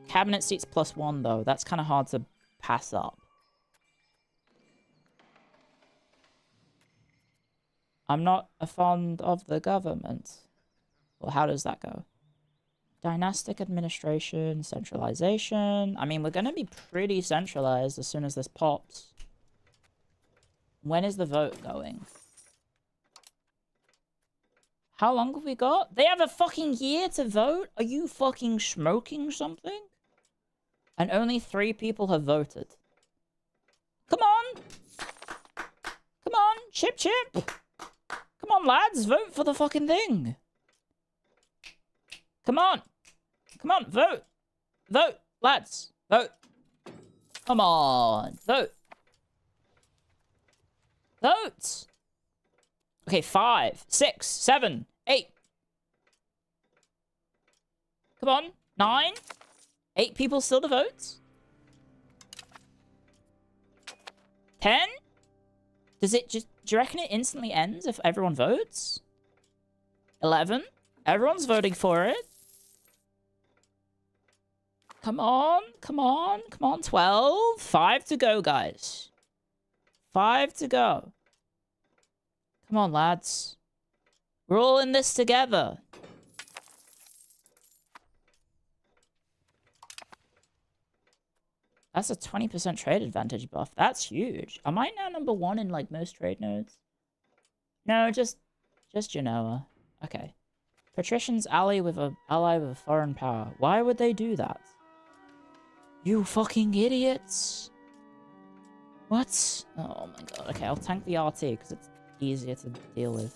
Cabinet seats +1, though. That's kind of hard to pass up. I'm not fond of the government. Well, how does that go? Dynastic administration, centralization. I mean, we're going to be pretty centralized as soon as this pops. When is the vote going? How long have we got? They have a fucking year to vote? Are you fucking smoking something? And only 3 people have voted. Come on! Come on, chip chip! Come on, lads, vote for the fucking thing! Come on. Come on, vote. Vote, lads. Vote. Come on, vote. Vote. Okay, 5, 6, 7, 8. Come on, 9. 8 people still to vote. 10? Does it just... Do you reckon it instantly ends if everyone votes? 11? Everyone's voting for it. Come on, come on, come on. 12? 5 to go, guys. 5 to go. Come on, lads. We're all in this together. That's a 20% trade advantage buff. That's huge. Am I now number 1 in, like, most trade nodes? No, just Genoa. Okay. Patricians ally with a foreign power. Why would they do that? You fucking idiots. What? Oh my god. Okay, I'll tank the RT because it's easier to deal with.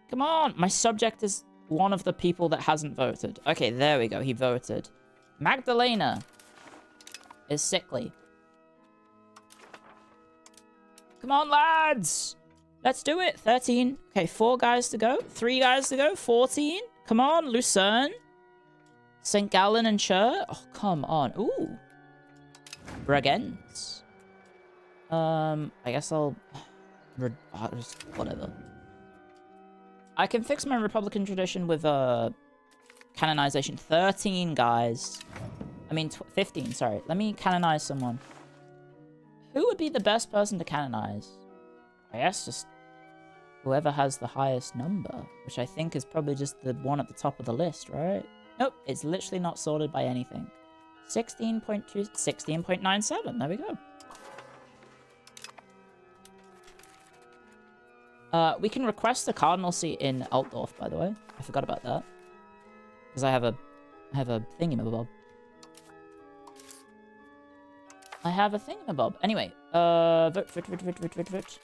Come on! My subject is one of the people that hasn't voted. Okay, there we go. He voted. Magdalena is sickly. Come on, lads! Let's do it. 13. Okay, 4 guys to go. 3 guys to go. 14. Come on, Lucerne. St. Gallen and Chur. Oh, come on. Ooh. Bregenz. I guess I'll... just whatever. I can fix my Republican tradition with, canonization. 13, guys. I mean, 15, sorry. Let me canonize someone. Who would be the best person to canonize? I guess just whoever has the highest number, which I think is probably just the one at the top of the list, right? Nope, it's literally not sorted by anything. 16.2, 16.97, there we go. We can request a cardinal seat in Altdorf, by the way. I forgot about that. Because I have a thingamabob. I have a thingamabob. Anyway, vote.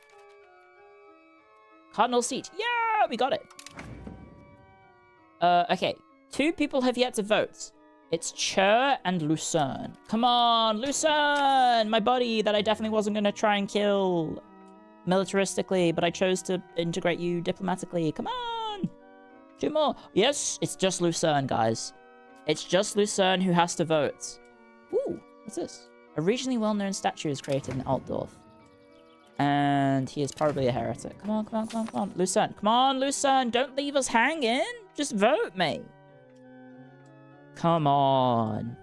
Cardinal seat. Yeah, we got it. Okay. 2 people have yet to vote. It's Chur and Lucerne. Come on, Lucerne! My buddy that I definitely wasn't going to try and kill militaristically, but I chose to integrate you diplomatically. Come on! 2 more. Yes, it's just Lucerne, guys. It's just Lucerne who has to vote. Ooh, what's this? A regionally well-known statue is created in Altdorf. And he is probably a heretic. Come on, come on, come on, come on. Lucerne. Come on, Lucerne. Don't leave us hanging. Just vote, mate. Come on.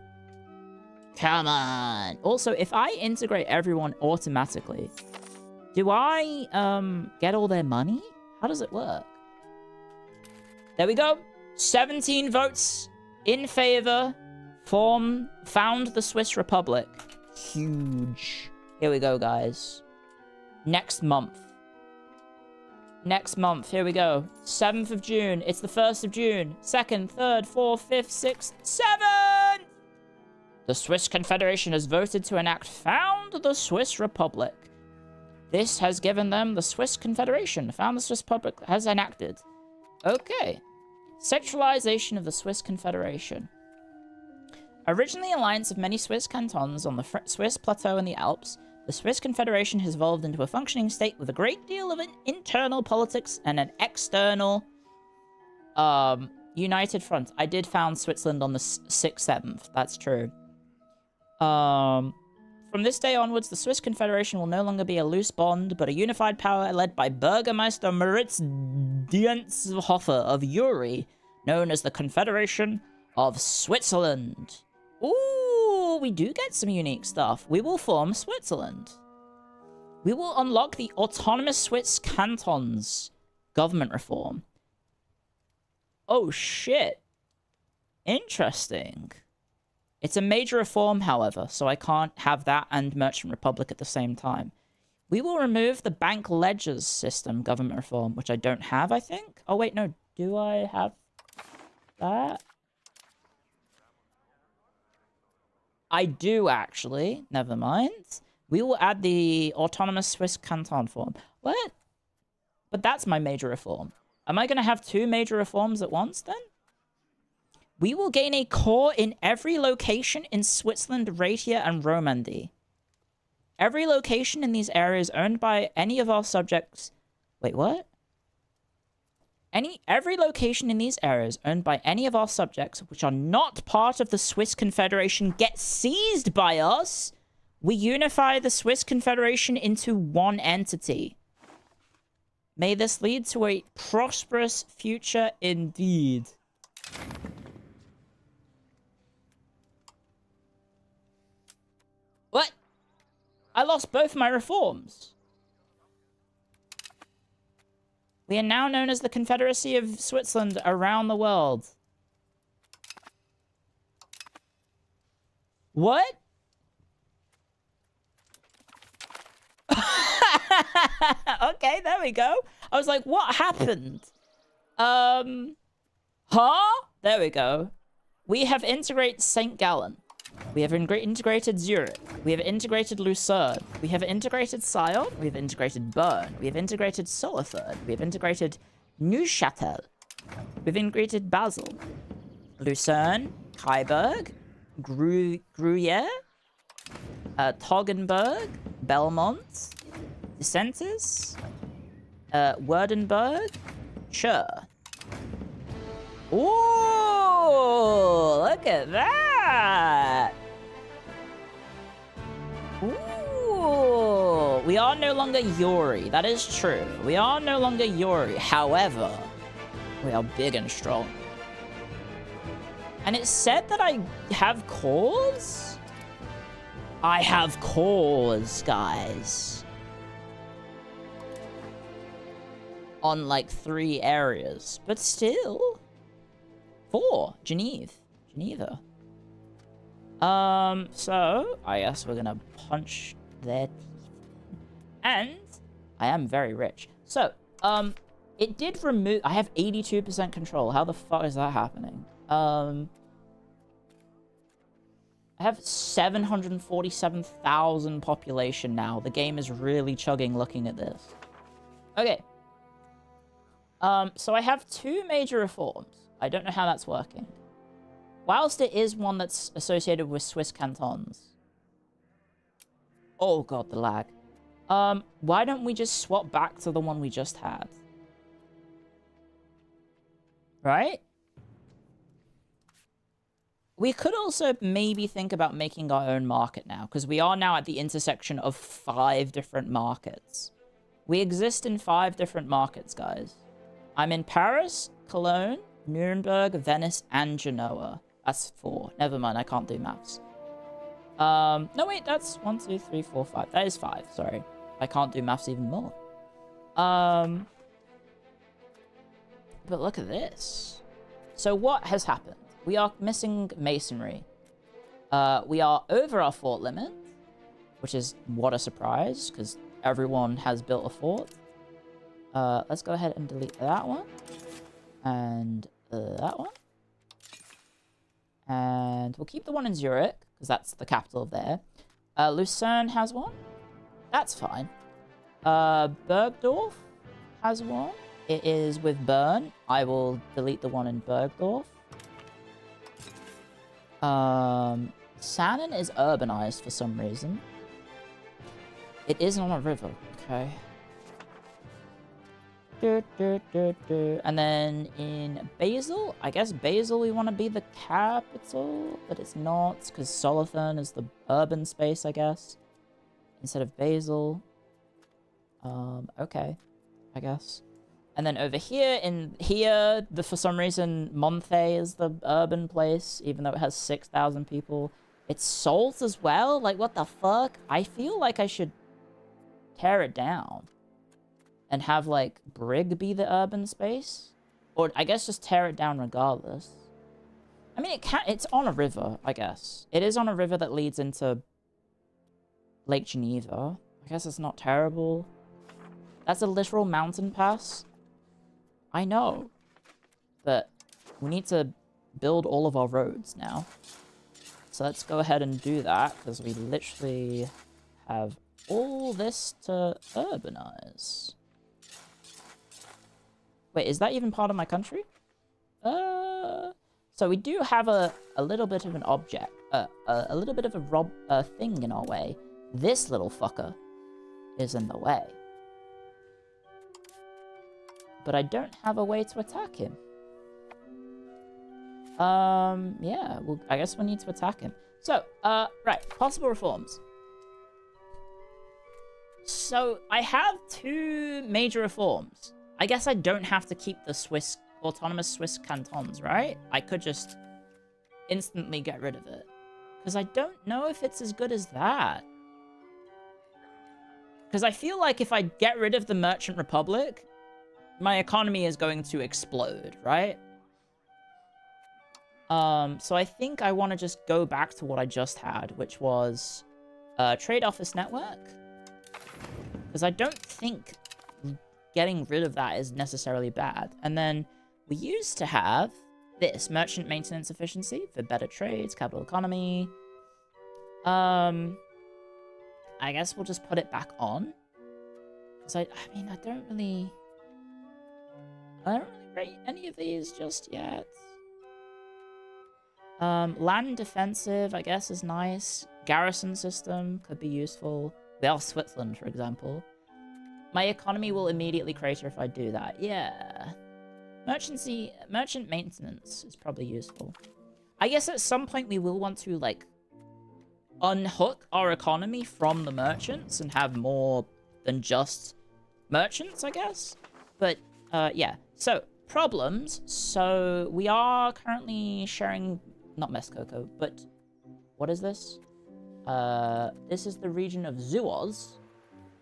Come on. Also, if I integrate everyone automatically, do I, get all their money? How does it work? There we go. 17 votes in favor. Found the Swiss Republic. Huge. Here we go, guys. Next month. Next month. Here we go. 7th of June. It's the 1st of June. 2nd, 3rd, 4th, 5th, 6th, 7th! The Swiss Confederation has voted to enact Found the Swiss Republic. This has given them the Swiss Confederation. Found the Swiss Republic has enacted. Okay. Centralization of the Swiss Confederation. Originally an alliance of many Swiss cantons on the Swiss plateau and the Alps, the Swiss Confederation has evolved into a functioning state with a great deal of internal politics and an external united front. I did found Switzerland on the 6th, 7th. That's true. From this day onwards, the Swiss Confederation will no longer be a loose bond, but a unified power led by Burgermeister Moritz Dientshofer of Uri, known as the Confederation of Switzerland. Ooh, we do get some unique stuff. We will form Switzerland. We will unlock the autonomous Swiss cantons. Government reform. Oh, shit. Interesting. It's a major reform, however, so I can't have that and Merchant Republic at the same time. We will remove the bank ledgers system government reform, which I don't have, I think. Oh, wait, no. Do I have that? I do, actually. Never mind. We will add the autonomous Swiss canton form. What? But that's my major reform. Am I going to have 2 major reforms at once, then? We will gain a core in every location in Switzerland, Raetia, and Romandy. Every location in these areas owned by any of our subjects... Wait, what? Every location in these areas owned by any of our subjects which are not part of the Swiss Confederation gets seized by us. We unify the Swiss Confederation into one entity. May this lead to a prosperous future indeed. What? I lost both my reforms. We are now known as the Confederacy of Switzerland around the world. What? Okay, there we go. I was like, what happened? Huh? There we go. We have integrated St. Gallen. We have integrated Zurich. We have integrated Lucerne. We have integrated Sion. We have integrated Bern. We have integrated Solothurn. We have integrated Neuchâtel. We've integrated Basel. Lucerne, Kyburg, Gruyere, Toggenburg, Belmont, Dicentis, Werdenberg, Chur. Ooh, look at that. Ooh, we are no longer Yuri. That is true. We are no longer Yuri. However, we are big and strong. And it said that I have cores? I have cores, guys. On like 3 areas. But still. 4. Geneva. So I guess we're gonna punch their teeth. And I am very rich. So, it did remove... I have 82% control. How the fuck is that happening? I have 747,000 population now. The game is really chugging looking at this. Okay. So I have 2 major reforms. I don't know how that's working. Whilst there is one that's associated with Swiss cantons. Oh god, the lag. Why don't we just swap back to the one we just had? Right? We could also maybe think about making our own market now, because we are now at the intersection of 5 different markets. We exist in 5 different markets, guys. I'm in Paris, Cologne, Nuremberg, Venice, and Genoa. That's 4. Never mind, I can't do maths. No wait, that's 1, 2, 3, 4, 5. That is 5, sorry. I can't do maths even more. But look at this. So what has happened? We are missing masonry. We are over our fort limit, which is what a surprise, because everyone has built a fort. Let's go ahead and delete that one. And that one. And we'll keep the one in Zurich, because that's the capital of there. Lucerne has one. That's fine. Bergdorf has one. It is with Bern. I will delete the one in Bergdorf. Sannen is urbanized for some reason. It is on a river. Okay. And then in Basel, I guess Basel we want to be the capital, but it's not, because Solothurn is the urban space, I guess, instead of Basel. Okay, I guess. And then over here, for some reason, Monthey is the urban place, even though it has 6,000 people. It's Salt as well? Like, what the fuck? I feel like I should tear it down and have, like, Brig be the urban space. Or, I guess, just tear it down regardless. I mean, it's on a river, I guess. It is on a river that leads into Lake Geneva. I guess it's not terrible. That's a literal mountain pass. I know. But we need to build all of our roads now. So let's go ahead and do that, because we literally have all this to urbanize. Wait, is that even part of my country? So So we do have a little bit of an object, a little bit of a thing in our way. This little fucker is in the way. But I don't have a way to attack him. Yeah, well, I guess we need to attack him. So, right, possible reforms. So, I have 2 major reforms. I guess I don't have to keep the autonomous Swiss cantons, right? I could just instantly get rid of it. Because I don't know if it's as good as that. Because I feel like if I get rid of the Merchant Republic, my economy is going to explode, right? So I think I want to just go back to what I just had, which was Trade Office Network. Because I don't think getting rid of that is necessarily bad. And then we used to have this, Merchant Maintenance Efficiency for better trades, capital economy. I guess we'll just put it back on. Because I mean, I don't really rate any of these just yet. Land defensive, I guess, is nice. Garrison system could be useful. We have Switzerland, for example. My economy will immediately crater if I do that. Yeah. Merchant maintenance is probably useful. I guess at some point we will want to, like, unhook our economy from the merchants and have more than just merchants, I guess. But, yeah. So, problems. So, we are currently sharing... Not Mescoco, but... What is this? This is the region of Zuoz.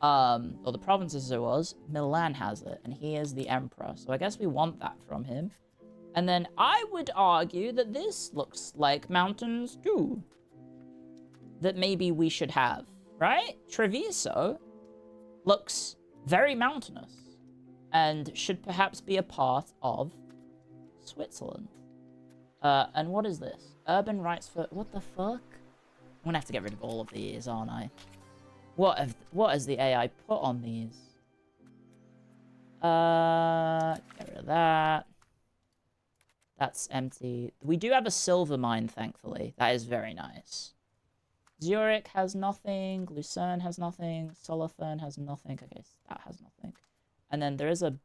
Or the province of Zuoz. Milan has it, and he is the emperor. So I guess we want that from him. And then I would argue that this looks like mountains too. That maybe we should have, right? Treviso looks very mountainous. And should perhaps be a part of Switzerland. And what is this? Urban rights for... What the fuck? I'm gonna have to get rid of all of these, aren't I? What has the AI put on these? Get rid of that. That's empty. We do have a silver mine, thankfully. That is very nice. Zurich has nothing. Lucerne has nothing. Solothurn has nothing. Okay, that has nothing. And then there is a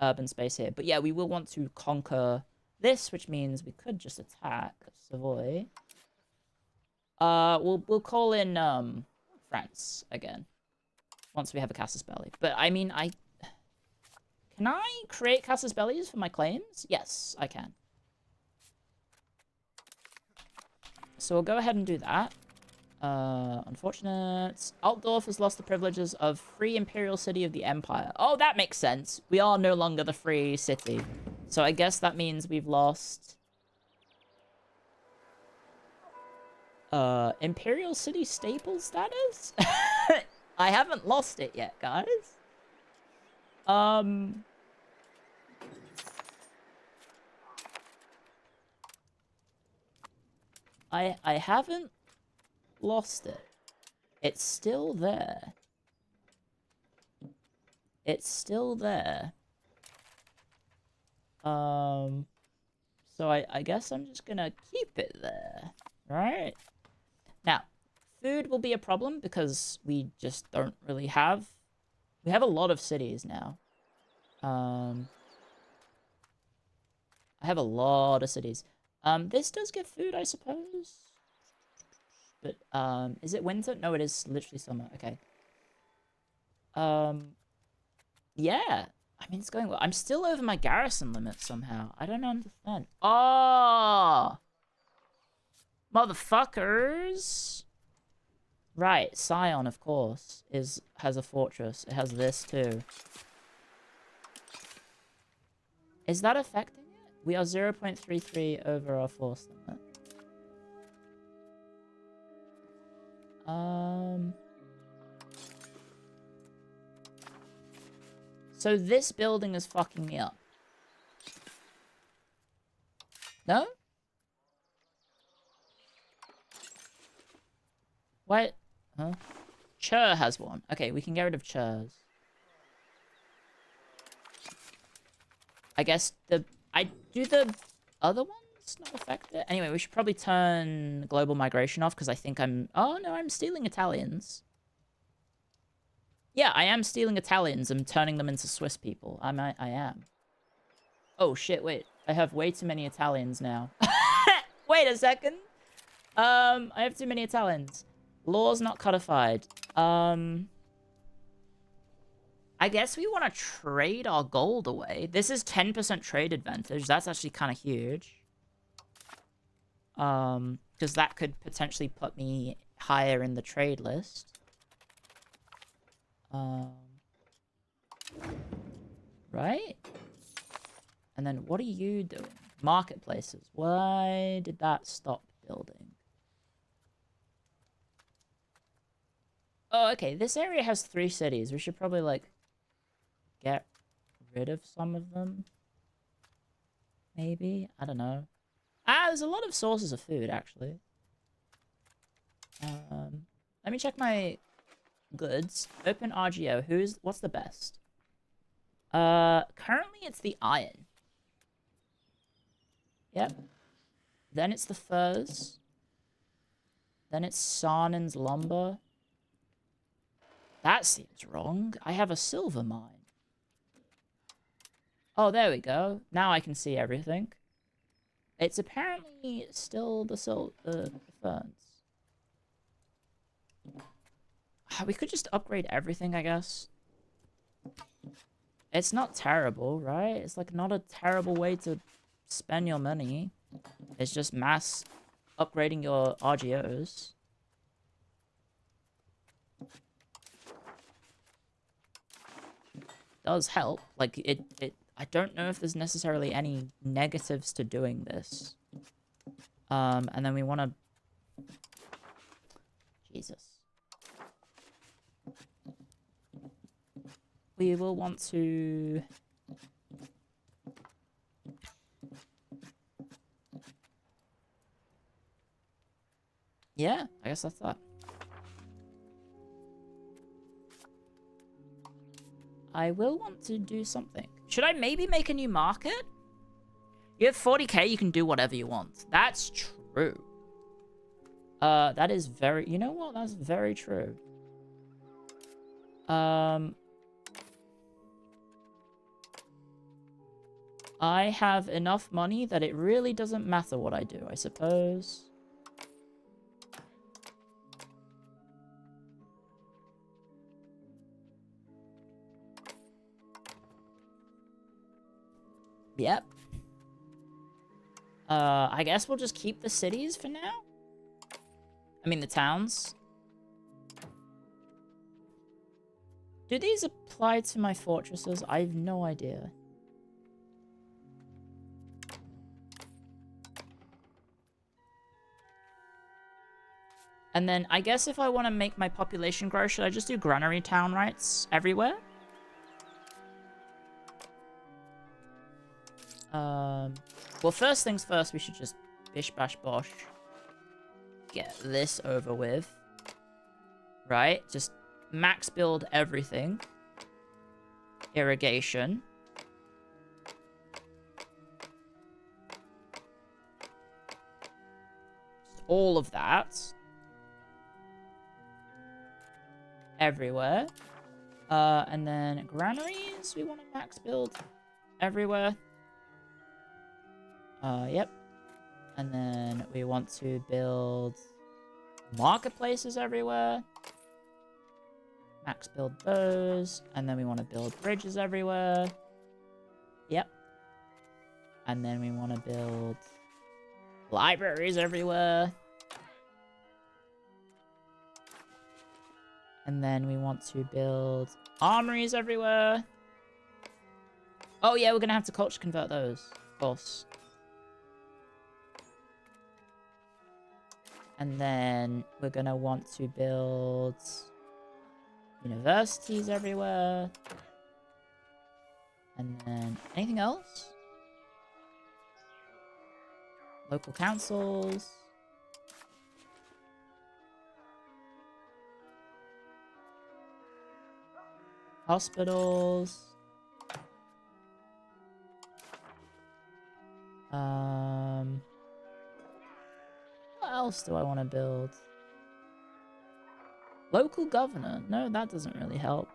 urban space here. But yeah, we will want to conquer this, which means we could just attack Savoy. We'll call in France again once we have a casus belli. But I mean, can I create casus bellis for my claims? Yes, I can. So we'll go ahead and do that. Unfortunate. Altdorf has lost the privileges of Free Imperial City of the Empire. Oh, that makes sense. We are no longer the free city. So I guess that means we've lost... Imperial City staple status? I haven't lost it yet, guys. I haven't lost it. It's still there. It's still there. So I guess I'm just gonna keep it there, right? Now, food will be a problem because we just don't really have... We have a lot of cities now. I have a lot of cities. This does give food, I suppose. But, is it winter? No, it is literally summer. Okay. Yeah. I mean, it's going well. I'm still over my garrison limit somehow. I don't understand. Oh! Motherfuckers! Right, Scion, of course, has a fortress. It has this, too. Is that affecting it? We are 0.33 over our force limit. So this building is fucking me up. No? What? Huh? Chur has one. Okay, we can get rid of Churs. I guess I do the other ones? let's not affect it. Anyway, we should probably turn global migration off because I think I'm... Oh, no, I'm stealing Italians. Yeah, I am stealing Italians and turning them into Swiss people. I am. Oh, shit, wait. I have way too many Italians now. Wait a second. I have too many Italians. Laws not codified. I guess we want to trade our gold away. This is 10% trade advantage. That's actually kind of huge. Because that could potentially put me higher in the trade list. Right? And then what are you doing? Marketplaces. Why did that stop building? Oh, okay. This area has 3 cities. We should probably, like, get rid of some of them. Maybe? I don't know. There's a lot of sources of food, actually. Let me check my goods. Open RGO. What's the best? Currently it's the iron. Yep. Then it's the furs. Then it's Sarnan's lumber. That seems wrong. I have a silver mine. Oh, there we go. Now I can see everything. It's apparently still the ferns. We could just upgrade everything, I guess. It's not terrible, right? It's like not a terrible way to spend your money. It's just mass upgrading your RGOs. Does help. Like, I don't know if there's necessarily any negatives to doing this. And then we want to... Jesus. We will want to... Yeah, I guess that's that. I will want to do something. Should I maybe make a new market? You have 40k, you can do whatever you want. That's true. That is very... You know what? That's very true. I have enough money that it really doesn't matter what I do, I suppose. Yep. I guess we'll just keep the cities for now. I mean, the towns. Do these apply to my fortresses? I have no idea. And then, I guess if I want to make my population grow, should I just do granary town rights everywhere? Well, first things first, we should just bish bash bosh. Get this over with. Right? Just max build everything. Irrigation. Just all of that. Everywhere. And then granaries, we want to max build everywhere. Yep. And then we want to build marketplaces everywhere. Max build those. And then we want to build bridges everywhere. Yep. And then we want to build libraries everywhere. And then we want to build armories everywhere. Oh yeah, we're gonna have to culture convert those, of course. And then we're gonna want to build universities everywhere. And then anything else? Local councils. Hospitals. else do I want to build? Local governor. No, that doesn't really help.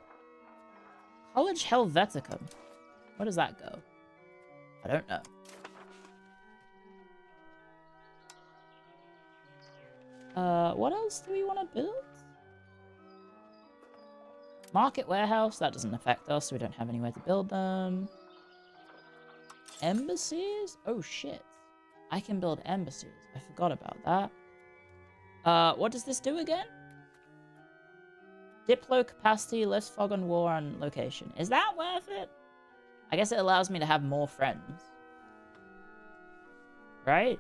College Helveticum. Where does that go? I don't know. What else do we want to build? Market warehouse. That doesn't affect us. We don't have anywhere to build them. Embassies? Oh, shit. I can build embassies. I forgot about that. What does this do again? Diplo capacity, less fog on war and location. Is that worth it? I guess it allows me to have more friends. Right?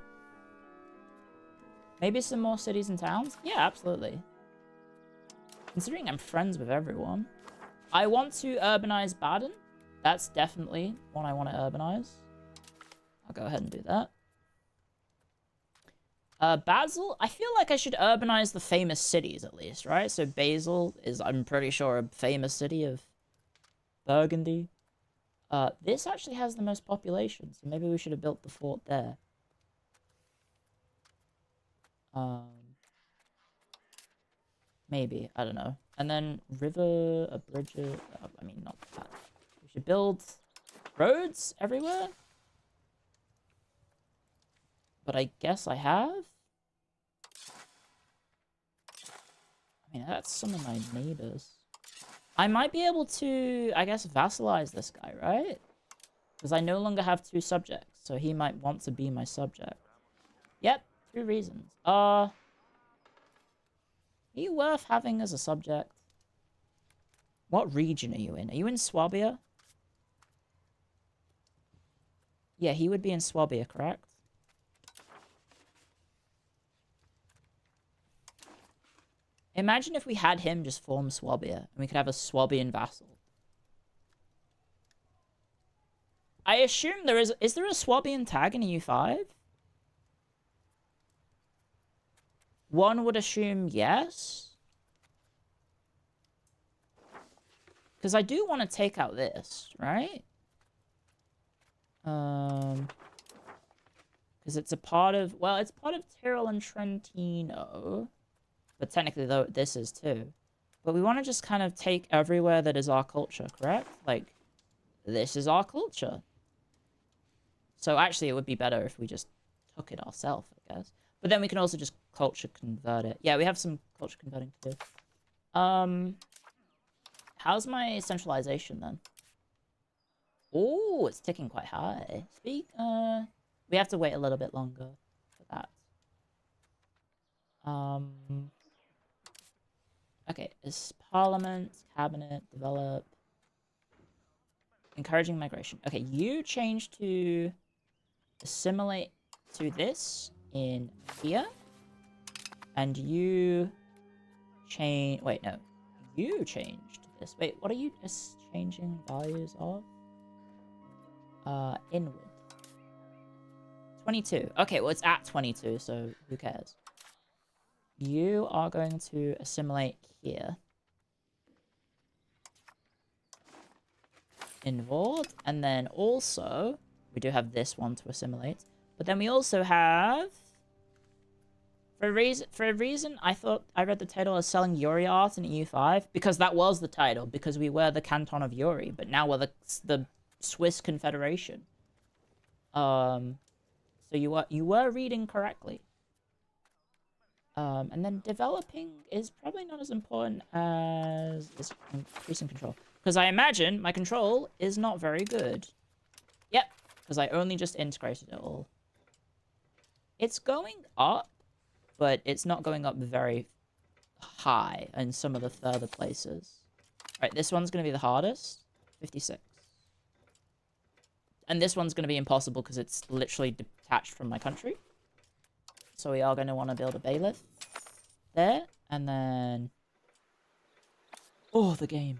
Maybe some more cities and towns? Yeah, absolutely. Considering I'm friends with everyone. I want to urbanize Baden. That's definitely one I want to urbanize. I'll go ahead and do that. Basel? I feel like I should urbanize the famous cities at least, right? So Basel is, I'm pretty sure, a famous city of Burgundy. This actually has the most population, so maybe we should have built the fort there. Maybe, I don't know. And then river, a bridge, I mean, not that. We should build roads everywhere. But I guess I have. I mean, that's some of my neighbors. I might be able to, I guess, vassalize this guy, right? Because I no longer have 2 subjects, so he might want to be my subject. Yep, 2 reasons. Are you worth having as a subject? What region are you in? Are you in Swabia? Yeah, he would be in Swabia, correct? Imagine if we had him just form Swabia, and we could have a Swabian vassal. I assume there is there a Swabian tag in EU5? One would assume yes. Because I do want to take out this, right? Because it's a part of, well, it's part of Tyrol and Trentino. But technically, though, this is too. But we want to just kind of take everywhere that is our culture, correct? Like, this is our culture. So actually, it would be better if we just took it ourselves, I guess. But then we can also just culture convert it. Yeah, we have some culture converting to do. How's my centralization then? Oh, it's ticking quite high. We have to wait a little bit longer for that. Okay, is Parliament, Cabinet, Develop, encouraging migration. Okay, you change to assimilate to this in here, and you change. Wait, no, you change to this. Wait, what are you changing values of? Inward. 22. Okay, well, it's at 22, so who cares? You are going to assimilate here. Inward. And then also, we do have this one to assimilate. But then we also have... For a reason, I thought I read the title as selling Uri art in EU5. Because that was the title. Because we were the Canton of Uri. But now we're the Swiss Confederation. So you were reading correctly. And then developing is probably not as important as increasing control. Because I imagine my control is not very good. Yep, because I only just integrated it all. It's going up, but it's not going up very high in some of the further places. Right, this one's going to be the hardest. 56. And this one's going to be impossible because it's literally detached from my country. So we are going to want to build a bailiff there, and then... Oh, the game.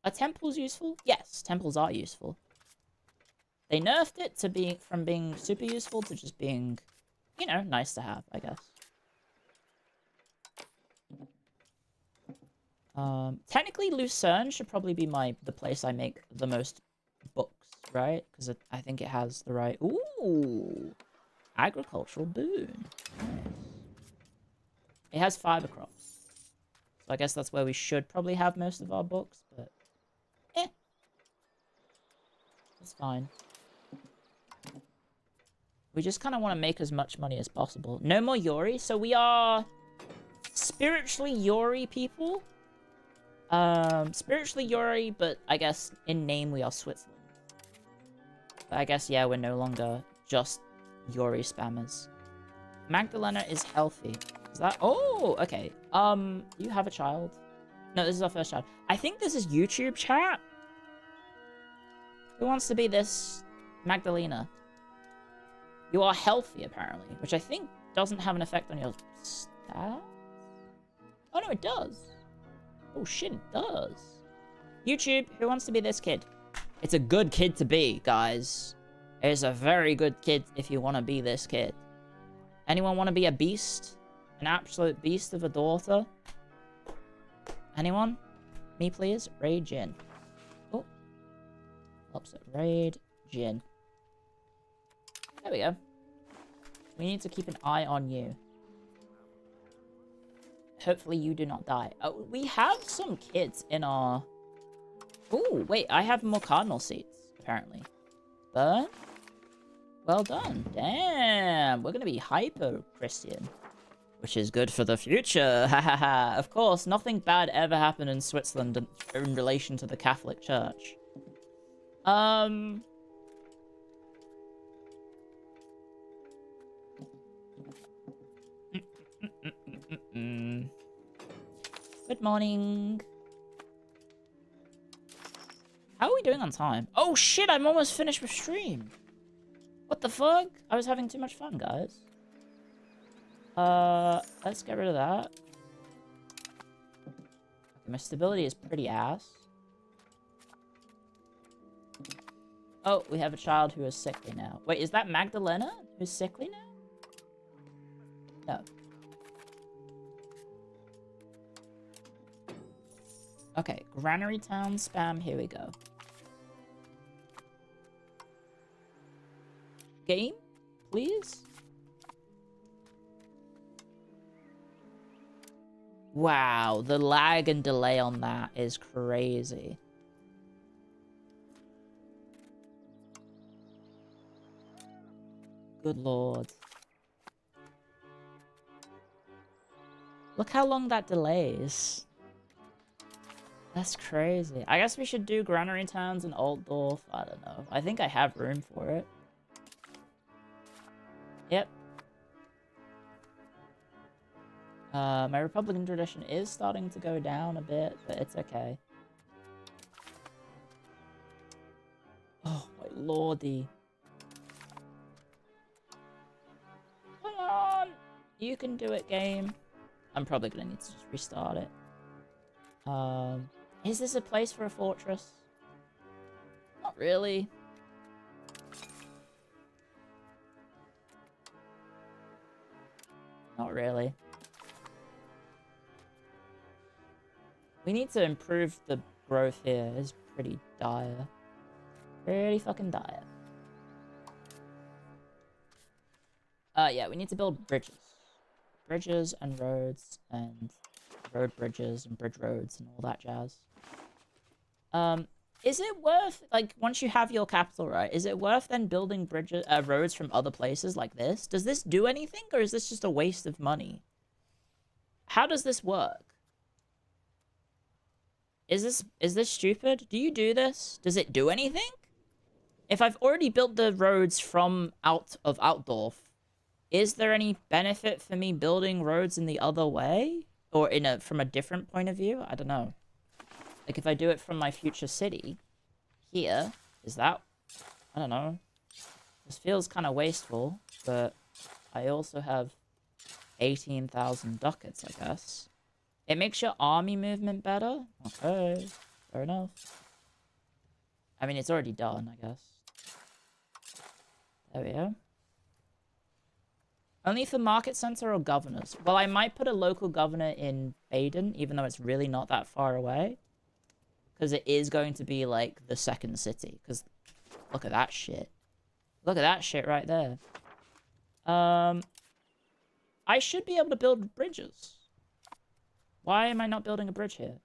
Are temples useful? Yes, temples are useful. They nerfed it to from being super useful to just being, you know, nice to have, I guess. Technically, Lucerne should probably be the place I make the most books, right? Because I think it has the right... Ooh! Agricultural boon. Nice. It has fiber crops. So I guess that's where we should probably have most of our books, but... Eh. It's fine. We just kind of want to make as much money as possible. No more Yuri, so we are... spiritually Yuri people. Spiritually Yuri, but I guess in name we are Switzerland. But I guess, yeah, we're no longer just Yuri spammers. Magdalena is healthy. Is that... Oh, okay. You have a child? No, this is our first child. I think this is YouTube chat. Who wants to be this Magdalena? You are healthy, apparently, which I think doesn't have an effect on your stats. Oh, no, it does. Oh, shit, it does. YouTube, who wants to be this kid? It's a good kid to be, guys. It's a very good kid if you want to be this kid. Anyone want to be a beast? An absolute beast of a daughter? Anyone? Me, please? Raid Jin. Oh. Opposite. Raid Jin. There we go. We need to keep an eye on you. Hopefully you do not die. Oh, we have some kids in our... Oh, wait, I have more cardinal seats, apparently. Burn? Well done. Damn, we're gonna be hyper-Christian. Which is good for the future. Ha ha ha. Of course, nothing bad ever happened in Switzerland in relation to the Catholic Church. Good morning. How are we doing on time? Oh shit, I'm almost finished with stream. What the fuck? I was having too much fun, guys. Let's get rid of that. Okay, my stability is pretty ass. Oh, we have a child who is sickly now. Wait, is that Magdalena who's sickly now? No. Okay, Granary Town spam, here we go. Game, please? Wow, the lag and delay on that is crazy. Good lord. Look how long that delays. That's crazy. I guess we should do Granary Towns and Altdorf. I don't know. I think I have room for it. Yep. My Republican tradition is starting to go down a bit, but it's okay. Oh, my lordy. Come on! You can do it, game. I'm probably gonna need to just restart it. Is this a place for a fortress? Not really. Not really. We need to improve the growth here. It's pretty dire. Pretty fucking dire. Yeah, we need to build bridges. Bridges and roads and road bridges and bridge roads and all that jazz. Is it worth, like, once you have your capital, right, is it worth then building bridges, roads from other places like this? Does this do anything, or is this just a waste of money? How does this work? Is this stupid? Do you do this? Does it do anything? If I've already built the roads from out of Altdorf, is there any benefit for me building roads in the other way? Or from a different point of view? I don't know. Like, if I do it from my future city, here, is that... I don't know. This feels kind of wasteful, but I also have 18,000 ducats, I guess. It makes your army movement better? Okay, fair enough. I mean, it's already done, I guess. There we go. Only for market center or governors? Well, I might put a local governor in Baden, even though it's really not that far away. Because it is going to be, like, the second city. Because Look at that shit. Look at that shit right there. I should be able to build bridges. Why am I not building a bridge here?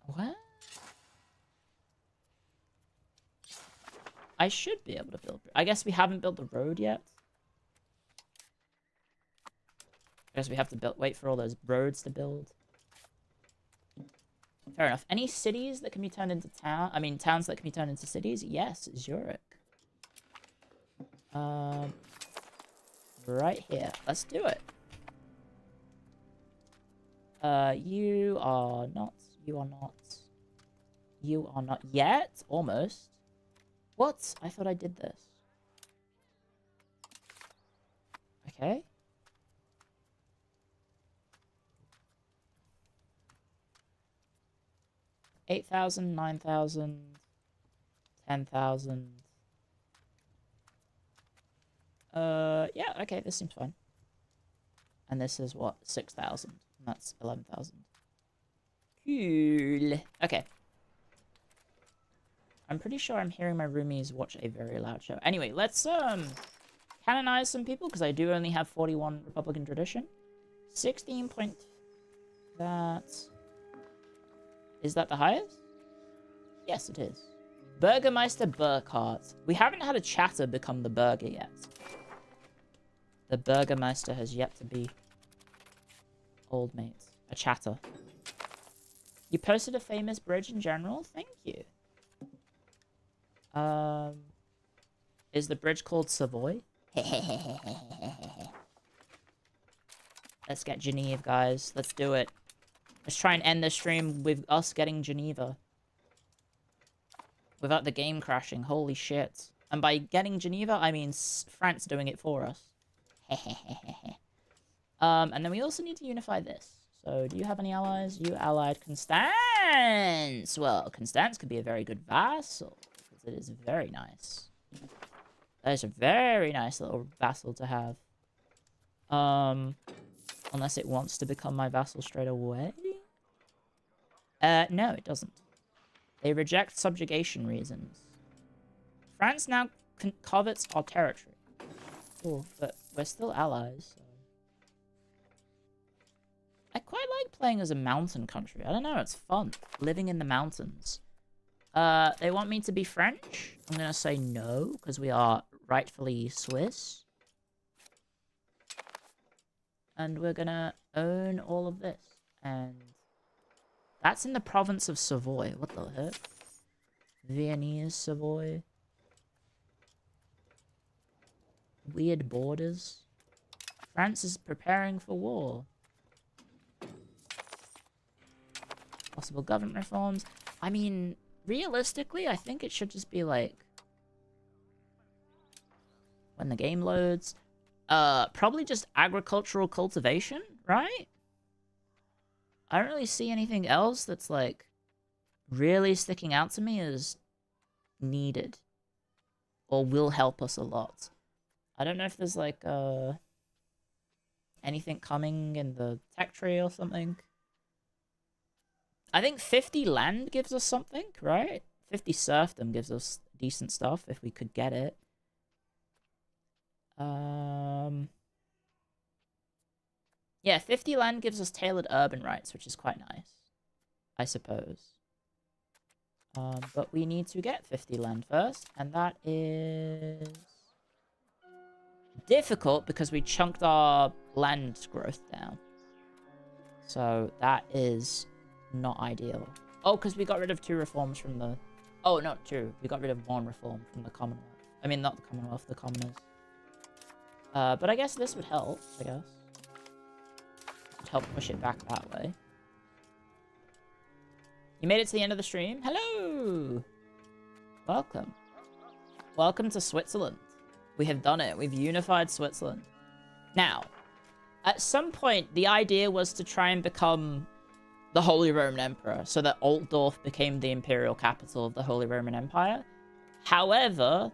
What? I should be able to build... I guess we haven't built the road yet. I guess we have to wait for all those roads to build. Fair enough. Any cities that can be turned into town... I mean, towns that can be turned into cities? Yes, Zurich. Right here. Let's do it. You are not. You are not. You are not yet. Almost. What? I thought I did this. Okay. $8,000, $9,000, $10,000. Yeah, okay, this seems fine. And this is what? 6,000. And that's 11,000. Cool. Okay. I'm pretty sure I'm hearing my roomies watch a very loud show. Anyway, let's, canonize some people, because I do only have 41 Republican tradition. 16 point... That... Is that the highest? Yes, it is. Burgermeister Burkhardt. We haven't had a chatter become the burger yet. The Burgermeister has yet to be old mate. A chatter. You posted a famous bridge in general? Thank you. Is the bridge called Savoy? Let's get Geneva, guys. Let's do it. Let's try and end the stream with us getting Geneva. Without the game crashing. Holy shit. And by getting Geneva, I mean France doing it for us. And then we also need to unify this. So, do you have any allies? You allied Constance! Well, Constance could be a very good vassal. Because it is very nice. That is a very nice little vassal to have. Unless it wants to become my vassal straight away? No, it doesn't. They reject subjugation reasons. France now covets our territory. Cool, but we're still allies, so... I quite like playing as a mountain country. I don't know, it's fun. Living in the mountains. They want me to be French? I'm gonna say no, because we are rightfully Swiss. And we're gonna own all of this. And that's in the province of Savoy. What the heck? Viennese Savoy. Weird borders. France is preparing for war. Possible government reforms. I mean, realistically, I think it should just be like... when the game loads... probably just agricultural cultivation, right? I don't really see anything else that's, like, really sticking out to me as needed. Or will help us a lot. I don't know if there's, like, anything coming in the tech tree or something. I think 50 land gives us something, right? 50 serfdom gives us decent stuff if we could get it. Yeah, 50 land gives us tailored urban rights, which is quite nice, I suppose. But we need to get 50 land first, and that is difficult because we chunked our land growth down. So that is not ideal. Oh, because we got rid of 2 reforms from the... Oh, not 2. We got rid of 1 reform from the Commonwealth. I mean, not the Commonwealth, the Commoners. But I guess this would help, I guess. Would help push it back that way. You made it to the end of the stream? Hello! Welcome. Welcome to Switzerland. We have done it. We've unified Switzerland. Now, at some point, the idea was to try and become the Holy Roman Emperor, so that Altdorf became the imperial capital of the Holy Roman Empire. However,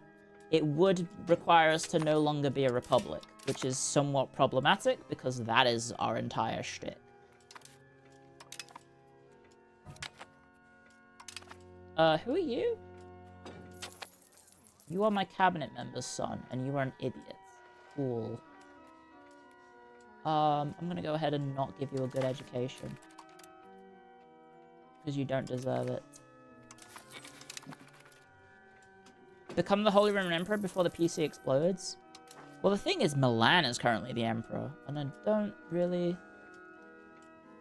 it would require us to no longer be a republic, which is somewhat problematic, because that is our entire shtick. Who are you? You are my cabinet member's son, and you are an idiot. Cool. I'm gonna go ahead and not give you a good education. Because you don't deserve it. Become the Holy Roman Emperor before the PC explodes? Well, the thing is, Milan is currently the Emperor, and I don't really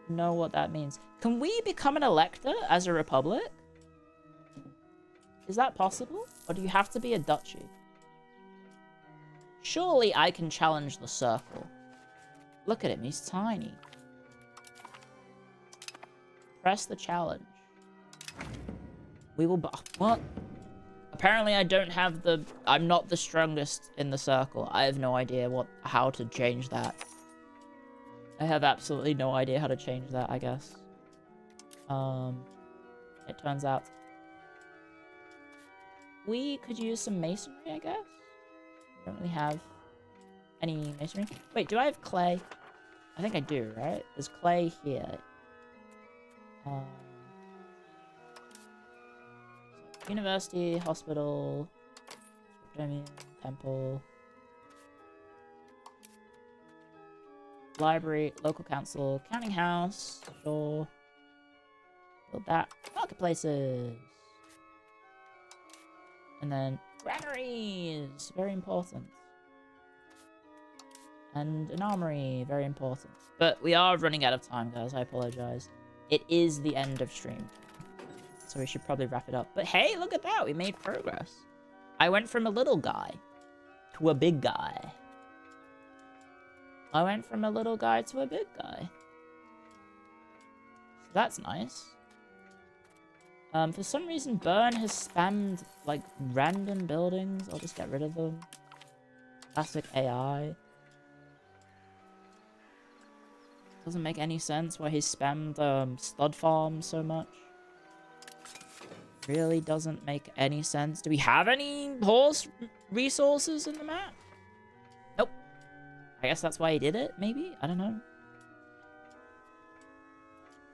know what that means. Can we become an elector as a republic? Is that possible? Or do you have to be a duchy? Surely I can challenge the circle. Look at him, he's tiny. Press the challenge. We will... What? Apparently I don't have the... I'm not the strongest in the circle. I have no idea how to change that. I have absolutely no idea how to change that, I guess. It turns out... We could use some masonry, I guess? We don't really have any masonry. Wait, do I have clay? I think I do, right? There's clay here. University, hospital, temple, library, local council, counting house, sure. Build that. Marketplaces. And then granaries, very important. And an armory, very important. But we are running out of time, guys. I apologize. It is the end of stream. So we should probably wrap it up. But hey, look at that. We made progress. I went from a little guy to a big guy. I went from a little guy to a big guy. So that's nice. For some reason, Burn has spammed, like, random buildings. I'll just get rid of them. Classic AI. Doesn't make any sense why he spammed, stud farm so much. Really doesn't make any sense. Do we have any horse resources in the map? Nope. I guess that's why he did it, maybe? I don't know.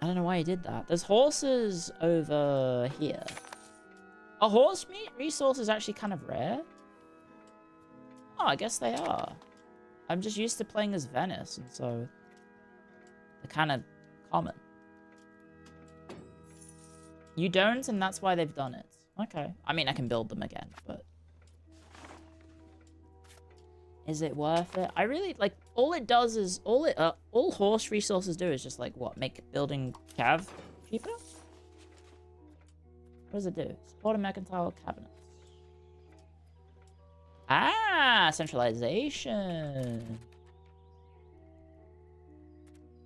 I don't know why he did that. There's horses over here. Are horse meat resources actually kind of rare? Oh, I guess they are. I'm just used to playing as Venice, and so they're kind of common. You don't, and that's why they've done it. Okay. I mean, I can build them again, but... Is it worth it? I really, like, all it does is... all horse resources do is just, like, what? Make building cav cheaper? What does it do? Support a mercantile cabinet. Ah! Centralization!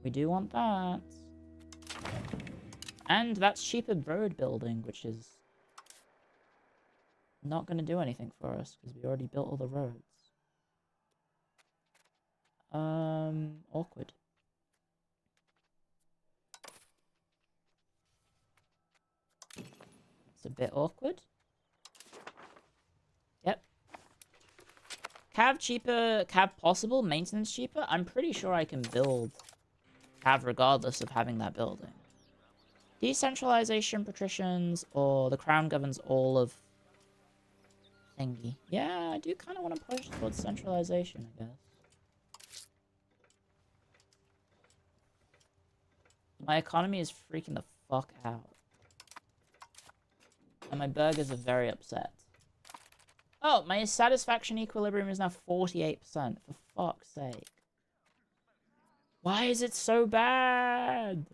We do want that. And that's cheaper road building, which is not going to do anything for us, because we already built all the roads. Awkward. It's a bit awkward. Yep. Cav cheaper, cav possible, maintenance cheaper. I'm pretty sure I can build cav regardless of having that building. Decentralization, patricians, or the crown governs all of thingy. Yeah, I do kind of want to push towards centralization, I guess. My economy is freaking the fuck out. And my burgers are very upset. Oh, my satisfaction equilibrium is now 48%. For fuck's sake. Why is it so bad?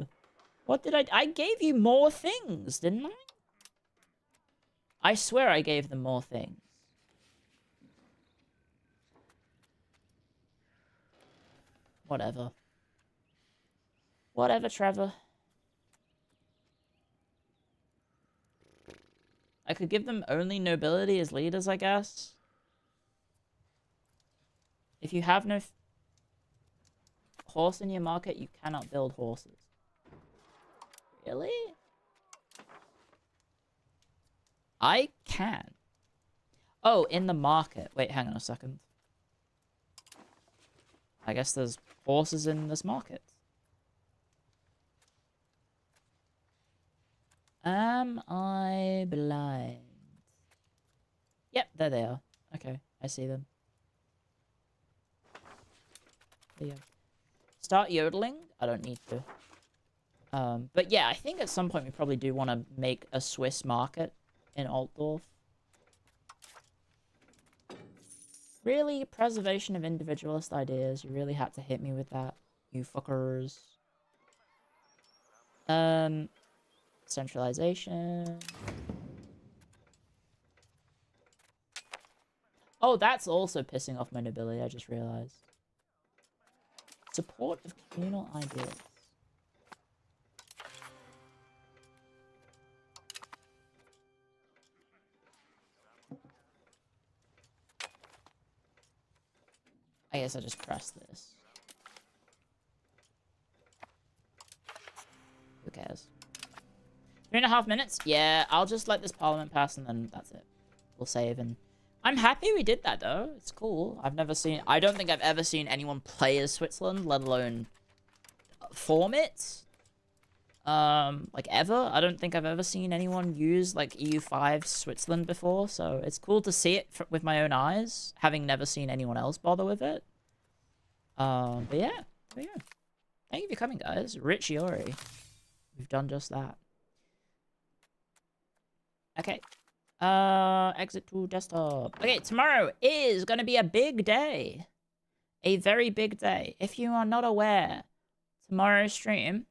What did I gave you more things, didn't I? I swear I gave them more things. Whatever. Whatever, Trevor. I could give them only nobility as leaders, I guess. If you have no horse in your market, you cannot build horses. Really? I can. Oh, in the market. Wait, hang on a second. I guess there's horses in this market. Am I blind? Yep, there they are. Okay, I see them. There you go. Start yodeling? I don't need to. But yeah, I think at some point we probably do want to make a Swiss market in Altdorf. Really? Preservation of individualist ideas. You really had to hit me with that, you fuckers. Centralization. Oh, that's also pissing off my nobility, I just realized. Support of communal ideas. I guess I just press this. Who cares? 3.5 minutes? Yeah, I'll just let this parliament pass and then that's it. We'll save and... I'm happy we did that though. It's cool. I don't think I've ever seen anyone play as Switzerland, let alone form it. Like ever. I don't think I've ever seen anyone use like EU5 Switzerland before, so it's cool to see it with my own eyes, having never seen anyone else bother with it. But yeah, there you go. Thank you for coming, guys. Rich Yori. We've done just that. Okay. Exit to desktop. Okay, tomorrow is gonna be a big day. A very big day. If you are not aware, tomorrow's stream,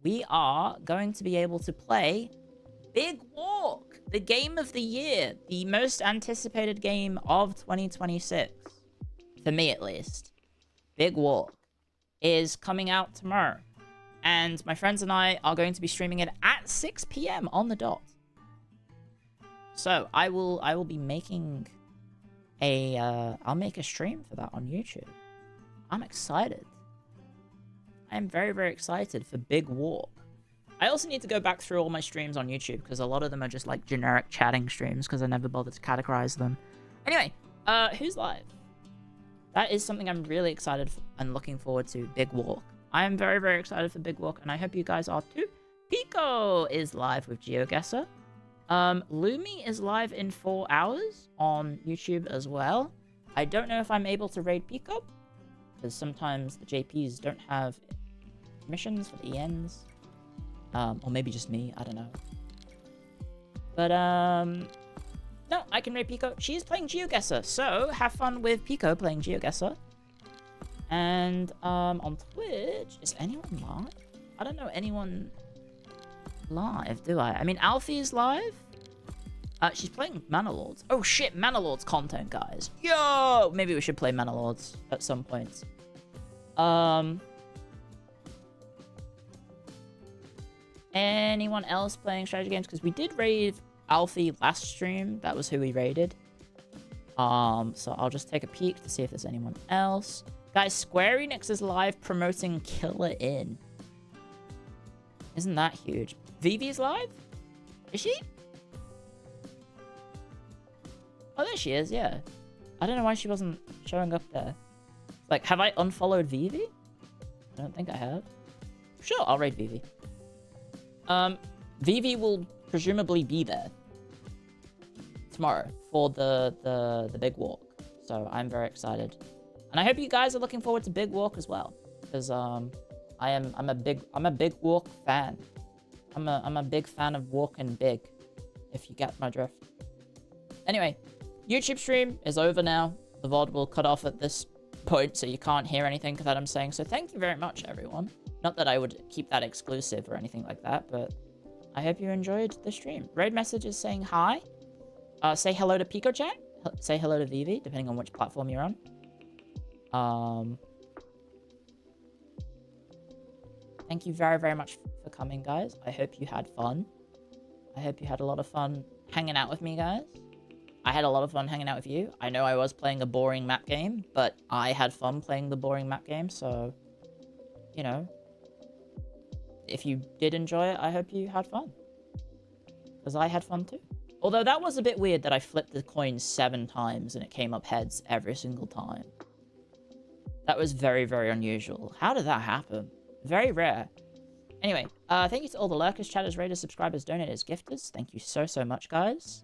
we are going to be able to play Big Walk, the game of the year, the most anticipated game of 2026. For me, at least. Big Walk is coming out tomorrow. And my friends and I are going to be streaming it at 6 p.m. on the dot. So, I will be making a, I'll make a stream for that on YouTube. I'm excited. I'm very, very excited for Big Walk. I also need to go back through all my streams on YouTube, because a lot of them are just, like, generic chatting streams, because I never bothered to categorize them. Anyway, who's live? That is something I'm really excited for and looking forward to, Big Walk. I am very, very excited for Big Walk, and I hope you guys are too. Pico is live with GeoGuessr. Lumi is live in 4 hours on YouTube as well. I don't know if I'm able to raid Pico, because sometimes the JPs don't have missions for the ENs. Or maybe just me, I don't know. But, no, I can raid Pico. She's playing GeoGuessr, so have fun with Pico playing GeoGuessr. And, on Twitch, is anyone live? I don't know anyone live, do I? I mean, Alfie's live. She's playing Mana Lords. Oh shit, Mana Lords content, guys. Yo! Maybe we should play Mana Lords at some point. Anyone else playing strategy games? Because we did raid Alfie last stream. That was who we raided. So I'll just take a peek to see if there's anyone else. Guys, Square Enix is live promoting Killer Inn. Isn't that huge? Vivi's live? Is she? Oh, there she is, yeah. I don't know why she wasn't showing up there. Like, have I unfollowed Vivi? I don't think I have. Sure, I'll raid Vivi. Vivi will presumably be there tomorrow for the Big Walk. So I'm very excited. And I hope you guys are looking forward to Big Walk as well. Because I'm a Big Walk fan. I'm a big fan of walking big, if you get my drift. Anyway, YouTube stream is over now. The VOD will cut off at this point, so you can't hear anything that I'm saying. So thank you very much, everyone. Not that I would keep that exclusive or anything like that, but I hope you enjoyed the stream. Raid messages saying hi. Say hello to Pico Chat. Say hello to Vivi, depending on which platform you're on. Thank you very, very much for coming, guys. I hope you had fun. I hope you had a lot of fun hanging out with me, guys. I had a lot of fun hanging out with you. I know I was playing a boring map game, but I had fun playing the boring map game, so, you know, if you did enjoy it, I hope you had fun. Because I had fun too. Although that was a bit weird that I flipped the coin 7 times and it came up heads every single time. That was very, very unusual. How did that happen? Very rare. Anyway, thank you to all the lurkers, chatters, raiders, subscribers, donators, gifters. Thank you so, so much, guys.